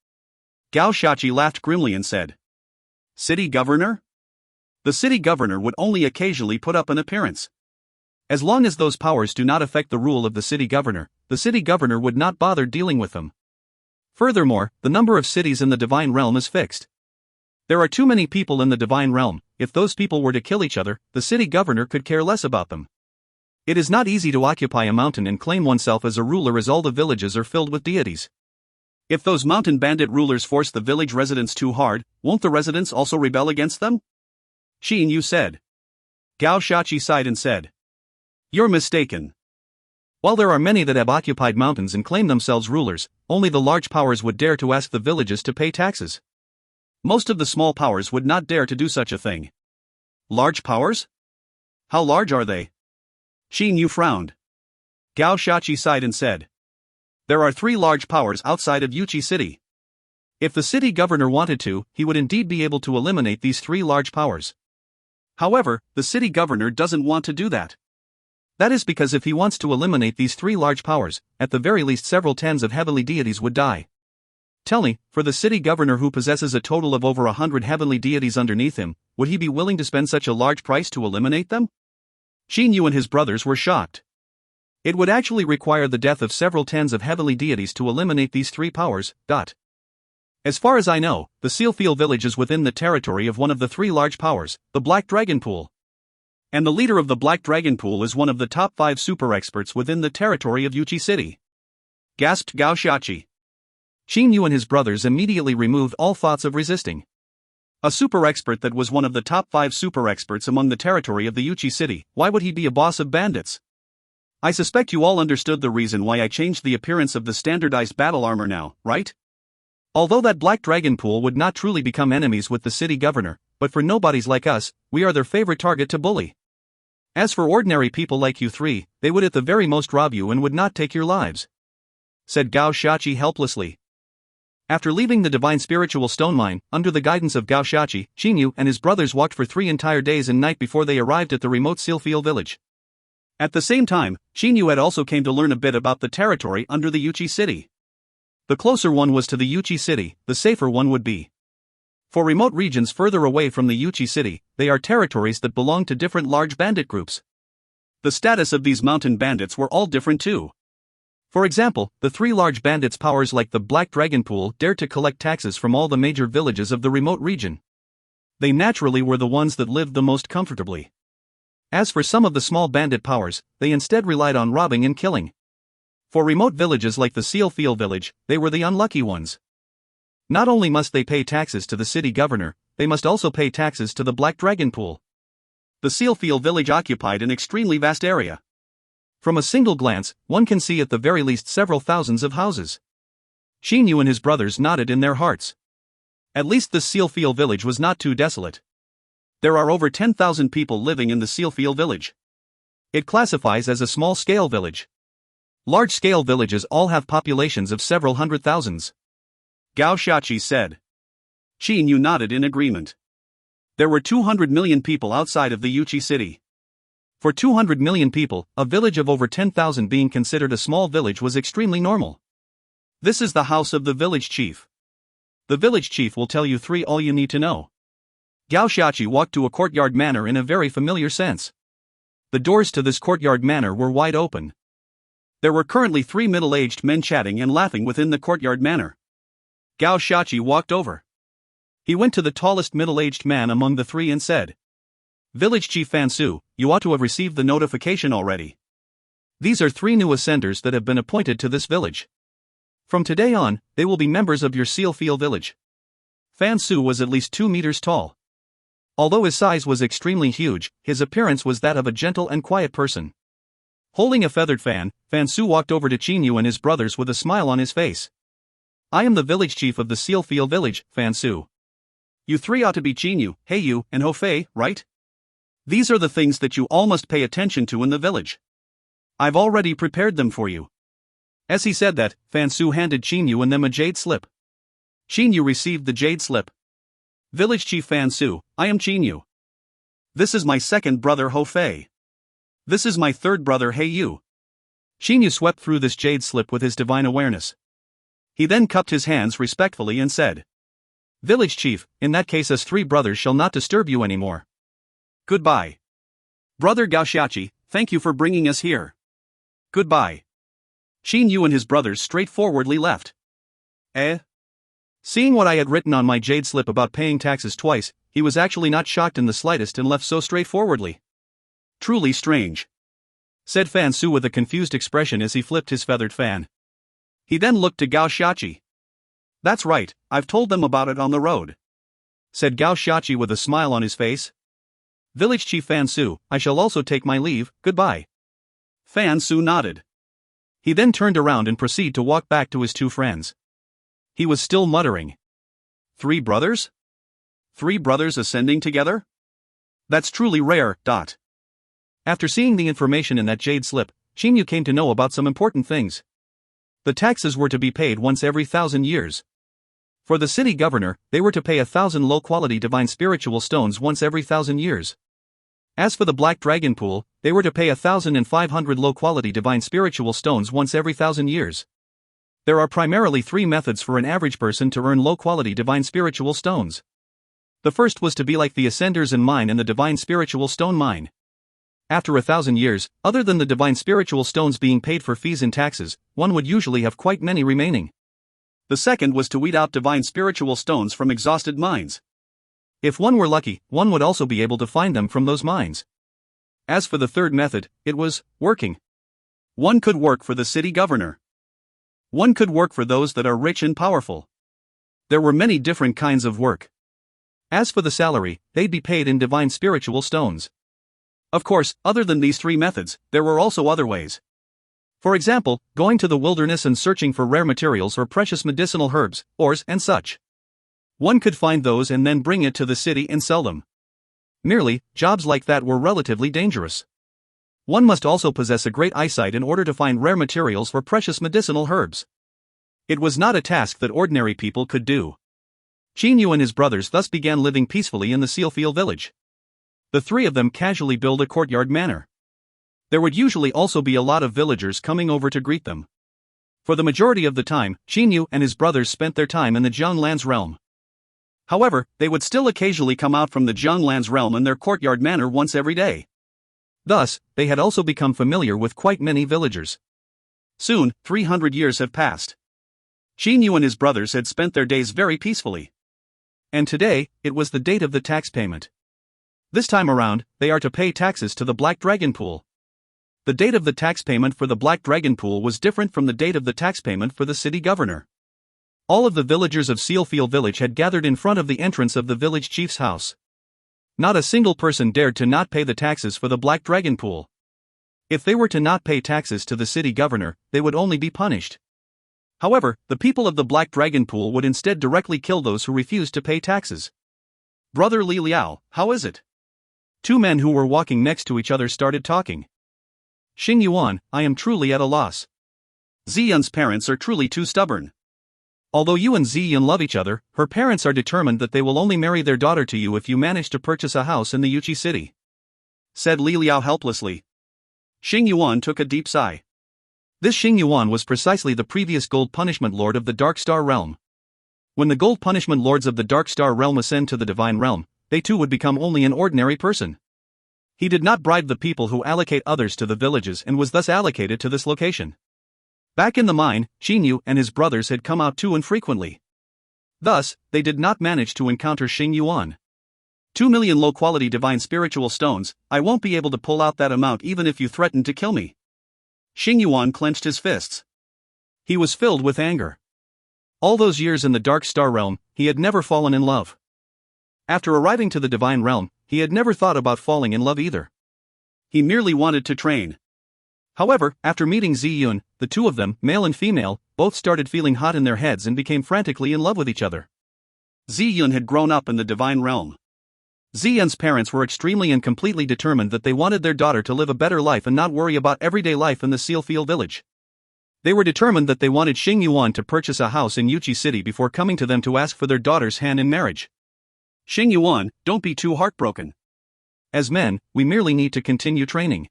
Gao Shachi laughed grimly and said, city governor? The city governor would only occasionally put up an appearance.
As long as those powers do not affect the rule of the city governor would not bother dealing with them. Furthermore, the number of cities in the divine realm is fixed. There are too many people in the divine realm. If those people were to kill each other, the city governor could care less about them. It is not easy to occupy a mountain and claim oneself as a ruler as all the villages are filled with deities.
If those mountain bandit rulers force the village residents too hard, won't the residents also rebel against them?
Qin Yu said.
Gao Shachi sighed and said, you're mistaken.
While there are many that have occupied mountains and claim themselves rulers, only the large powers would dare to ask the villages to pay taxes.
Most of the small powers would not dare to do such a thing. Large powers? How large are they?
Qin Yu frowned.
Gao Shachi sighed and said, there are 3 large powers outside of Yuchi city.
If the city governor wanted to, he would indeed be able to eliminate these 3 large powers.
However, the city governor doesn't want to do that.
That is because if he wants to eliminate these 3 large powers, at the very least several tens of heavenly deities would die. Tell me, for the city governor who possesses a total of over 100 heavenly deities underneath him, would he be willing to spend such a large price to eliminate them? Qin Yu and his brothers were shocked. It would actually require the death of several tens of heavenly deities to eliminate these 3 powers. As far as I know, the Sealfield village is within the territory of one of the 3 large powers, the Black Dragon Pool.
And the leader of the Black Dragon Pool is one of the top 5 super experts within the territory of Yuchi city, gasped Gao Shachi.
Qin Yu and his brothers immediately removed all thoughts of resisting.
A super expert that was one of the top 5 super experts among the territory of the Yuchi city, why would he be a boss of bandits? I suspect you all understood the reason why I changed the appearance of the standardized battle armor now, right?
Although that black dragon pool would not truly become enemies with the city governor, but for nobodies like us, we are their favorite target to bully. As for ordinary people like you three, they would at the very most rob you and would not take your lives," said Gao Shachi helplessly. After leaving the divine spiritual stone mine, under the guidance of Gao Shachi, Xinyu and his brothers walked for 3 entire days and night before they arrived at the remote Sealfield village.
At the same time, Xinyu had also came to learn a bit about the territory under the Yuchi city.
The closer one was to the Yuchi city, the safer one would be. For remote regions further away from the Yuchi city, they are territories that belong to different large bandit groups.
The status of these mountain bandits were all different too.
For example, the 3 large bandits' powers like the Black Dragon Pool dared to collect taxes from all the major villages of the remote region. They naturally were the ones that lived the most comfortably. As for some of the small bandit powers, they instead relied on robbing and killing. For remote villages like the Sealfield village, they were the unlucky ones. Not only must they pay taxes to the city governor, they must also pay taxes to the Black Dragon Pool.
The Sealfield village occupied an extremely vast area.
From a single glance, one can see at the very least several thousands of houses. Xinyu and his brothers nodded in their hearts. At least the Sealfield village was not too desolate.
There are over 10,000 people living in the Sealfield village.
It classifies as a small-scale village. Large-scale villages all have populations of several hundred thousands,"
Gao Shachi said. Xinyu nodded in agreement. There were 200 million people outside of the Yuchi city.
For 200 million people, a village of over 10,000 being considered a small village was extremely normal.
This is the house of the village chief.
The village chief will tell you all you need to know.
Gao Shachi walked to a courtyard manor in a very familiar sense.
The doors to this courtyard manor were wide open.
There were currently 3 middle-aged men chatting and laughing within the courtyard manor. Gao Shachi walked over.
He went to the tallest middle-aged man among the 3 and said, "Village Chief Fan Su, you ought to have received the notification already. These are 3 new ascenders that have been appointed to this village. From today on, they will be members of your Sealfield village." Fan Su was at least 2 meters tall. Although his size was extremely huge, his appearance was that of a gentle and quiet person. Holding a feathered fan, Fan Su walked over to Xinyu and his brothers with a smile on his face. "I am the village chief of the Sealfield village, Fan Su.
You 3 ought to be Xinyu, Heiyu, and Hofei, right? These are the things that you all must pay attention to in the village. I've already prepared them for you."
As he said that, Fan Su handed Xinyu and them a jade slip.
Xinyu received the jade slip. "Village Chief Fan Su, I am Xinyu. This is my second brother Hofei. This is my third brother Heiyu."
Xinyu swept through this jade slip with his divine awareness. He then cupped his hands respectfully and said, "Village chief, in that case us 3 brothers shall not disturb you anymore.
Goodbye. Brother Gao Shachi, thank you for bringing us here. Goodbye." Xinyu and his brothers straightforwardly left.
Seeing what I had written on my jade slip about paying taxes twice, he was actually not shocked in the slightest and left so straightforwardly.
"Truly strange,"
said Fan Su with a confused expression as he flipped his feathered fan.
He then looked to Gao Shachi. "That's right, I've told them about it on the road,"
said Gao Shachi with a smile on his face. "Village Chief Fan Su, I shall also take my leave, goodbye."
Fan Su nodded.
He then turned around and proceeded to walk back to his 2 friends. He was still muttering.
3 brothers? 3 brothers ascending together? That's truly rare.
After seeing the information in that jade slip, Xinyu came to know about some important things. The taxes were to be paid once every 1,000 years. For the city governor, they were to pay 1,000 low-quality divine spiritual stones once every 1,000 years. As for the Black Dragon Pool, they were to pay 1,500 low-quality divine spiritual stones once every 1,000 years. There are primarily 3 methods for an average person to earn low-quality divine spiritual stones. The first was to be like the Ascenders and mine in the divine spiritual stone mine. After 1,000 years, other than the divine spiritual stones being paid for fees and taxes, one would usually have quite many remaining.
The second was to weed out divine spiritual stones from exhausted mines.
If one were lucky, one would also be able to find them from those mines. As for the third method, it was working.
One could work for the city governor. One could work for those that are rich and powerful. There were many different kinds of work.
As for the salary, they'd be paid in divine spiritual stones.
Of course, other than these 3 methods, there were also other ways.
For example, going to the wilderness and searching for rare materials or precious medicinal herbs, ores, and such. One could find those and then bring it to the city and sell them. Merely, jobs like that were relatively dangerous. One must also possess a great eyesight in order to find rare materials for precious medicinal herbs. It was not a task that ordinary people could do. Xing Yu and his brothers thus began living peacefully in the Sealfield village. The three of them casually build a courtyard manor. There would usually also be a lot of villagers coming over to greet them. For the majority of the time, Xing Yu and his brothers spent their time in the Jianglan's realm. However, they would still occasionally come out from the Jianglan's realm in their courtyard manor once every day. Thus, they had also become familiar with quite many villagers. Soon, 300 years have passed. Xing Yu and his brothers had spent their days very peacefully. And today, it was the date of the tax payment. This time around, they are to pay taxes to the Black Dragon Pool. The date of the tax payment for the Black Dragon Pool was different from the date of the tax payment for the city governor. All of the villagers of Sealfield village had gathered in front of the entrance of the village chief's house. Not a single person dared to not pay the taxes for the Black Dragon Pool. If they were to not pay taxes to the city governor, they would only be punished. However, the people of the Black Dragon Pool would instead directly kill those who refused to pay taxes. "Brother Li Liao, how is it?" Two men who were walking next to each other started talking. "Xing Yuan, I am truly at a loss. Ziyun's parents are truly too stubborn. Although you and Ziyun love each other, her parents are determined that they will only marry their daughter to you if you manage to purchase a house in the Yuchi city," said Li Liao helplessly. Xing Yuan took a deep sigh. This Xing Yuan was precisely the previous Gold Punishment Lord of the Dark Star Realm. When the Gold Punishment Lords of the Dark Star Realm ascend to the Divine Realm, they too would become only an ordinary person. He did not bribe the people who allocate others to the villages and was thus allocated to this location. Back in the mine, Xing Yu and his brothers had come out too infrequently. Thus, they did not manage to encounter Xing Yuan. 2 million low-quality divine spiritual stones, I won't be able to pull out that amount even if you threaten to kill me. Xing Yuan clenched his fists. He was filled with anger. All those years in the Dark Star Realm, he had never fallen in love. After arriving to the Divine Realm, he had never thought about falling in love either. He merely wanted to train. However, after meeting Ziyun, the two of them, male and female, both started feeling hot in their heads and became frantically in love with each other. Ziyun had grown up in the Divine Realm. Ziyun's parents were extremely and completely determined that they wanted their daughter to live a better life and not worry about everyday life in the Sealfield village. They were determined that they wanted Xing Yuan to purchase a house in Yuchi City before coming to them to ask for their daughter's hand in marriage. "Xing Yuan, don't be too heartbroken. As men, we merely need to continue training.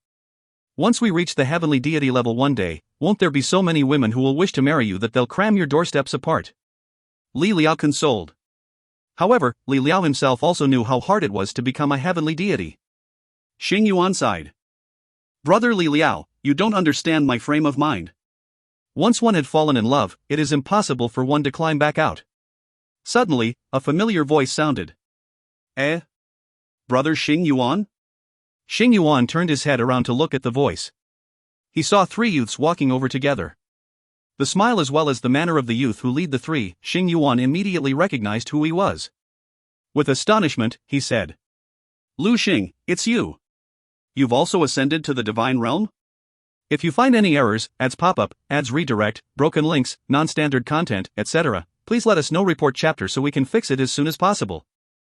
Once we reach the heavenly deity level one day, won't there be so many women who will wish to marry you that they'll cram your doorsteps apart?" Li Liao consoled. However, Li Liao himself also knew how hard it was to become a heavenly deity. Xing Yuan sighed. "Brother Li Liao, you don't understand my frame of mind. Once one had fallen in love, it is impossible for one to climb back out." Suddenly, a familiar voice sounded. "Eh? Brother Xing Yuan?" Xing Yuan turned his head around to look at the voice. He saw three youths walking over together. The smile as well as the manner of the youth who lead the three, Xing Yuan immediately recognized who he was. With astonishment, he said, "Lu Xing, it's you. You've also ascended to the Divine Realm? If you find any errors, ads pop-up, ads redirect, broken links, non-standard content, etc., please let us know. Report chapter so we can fix it as soon as possible.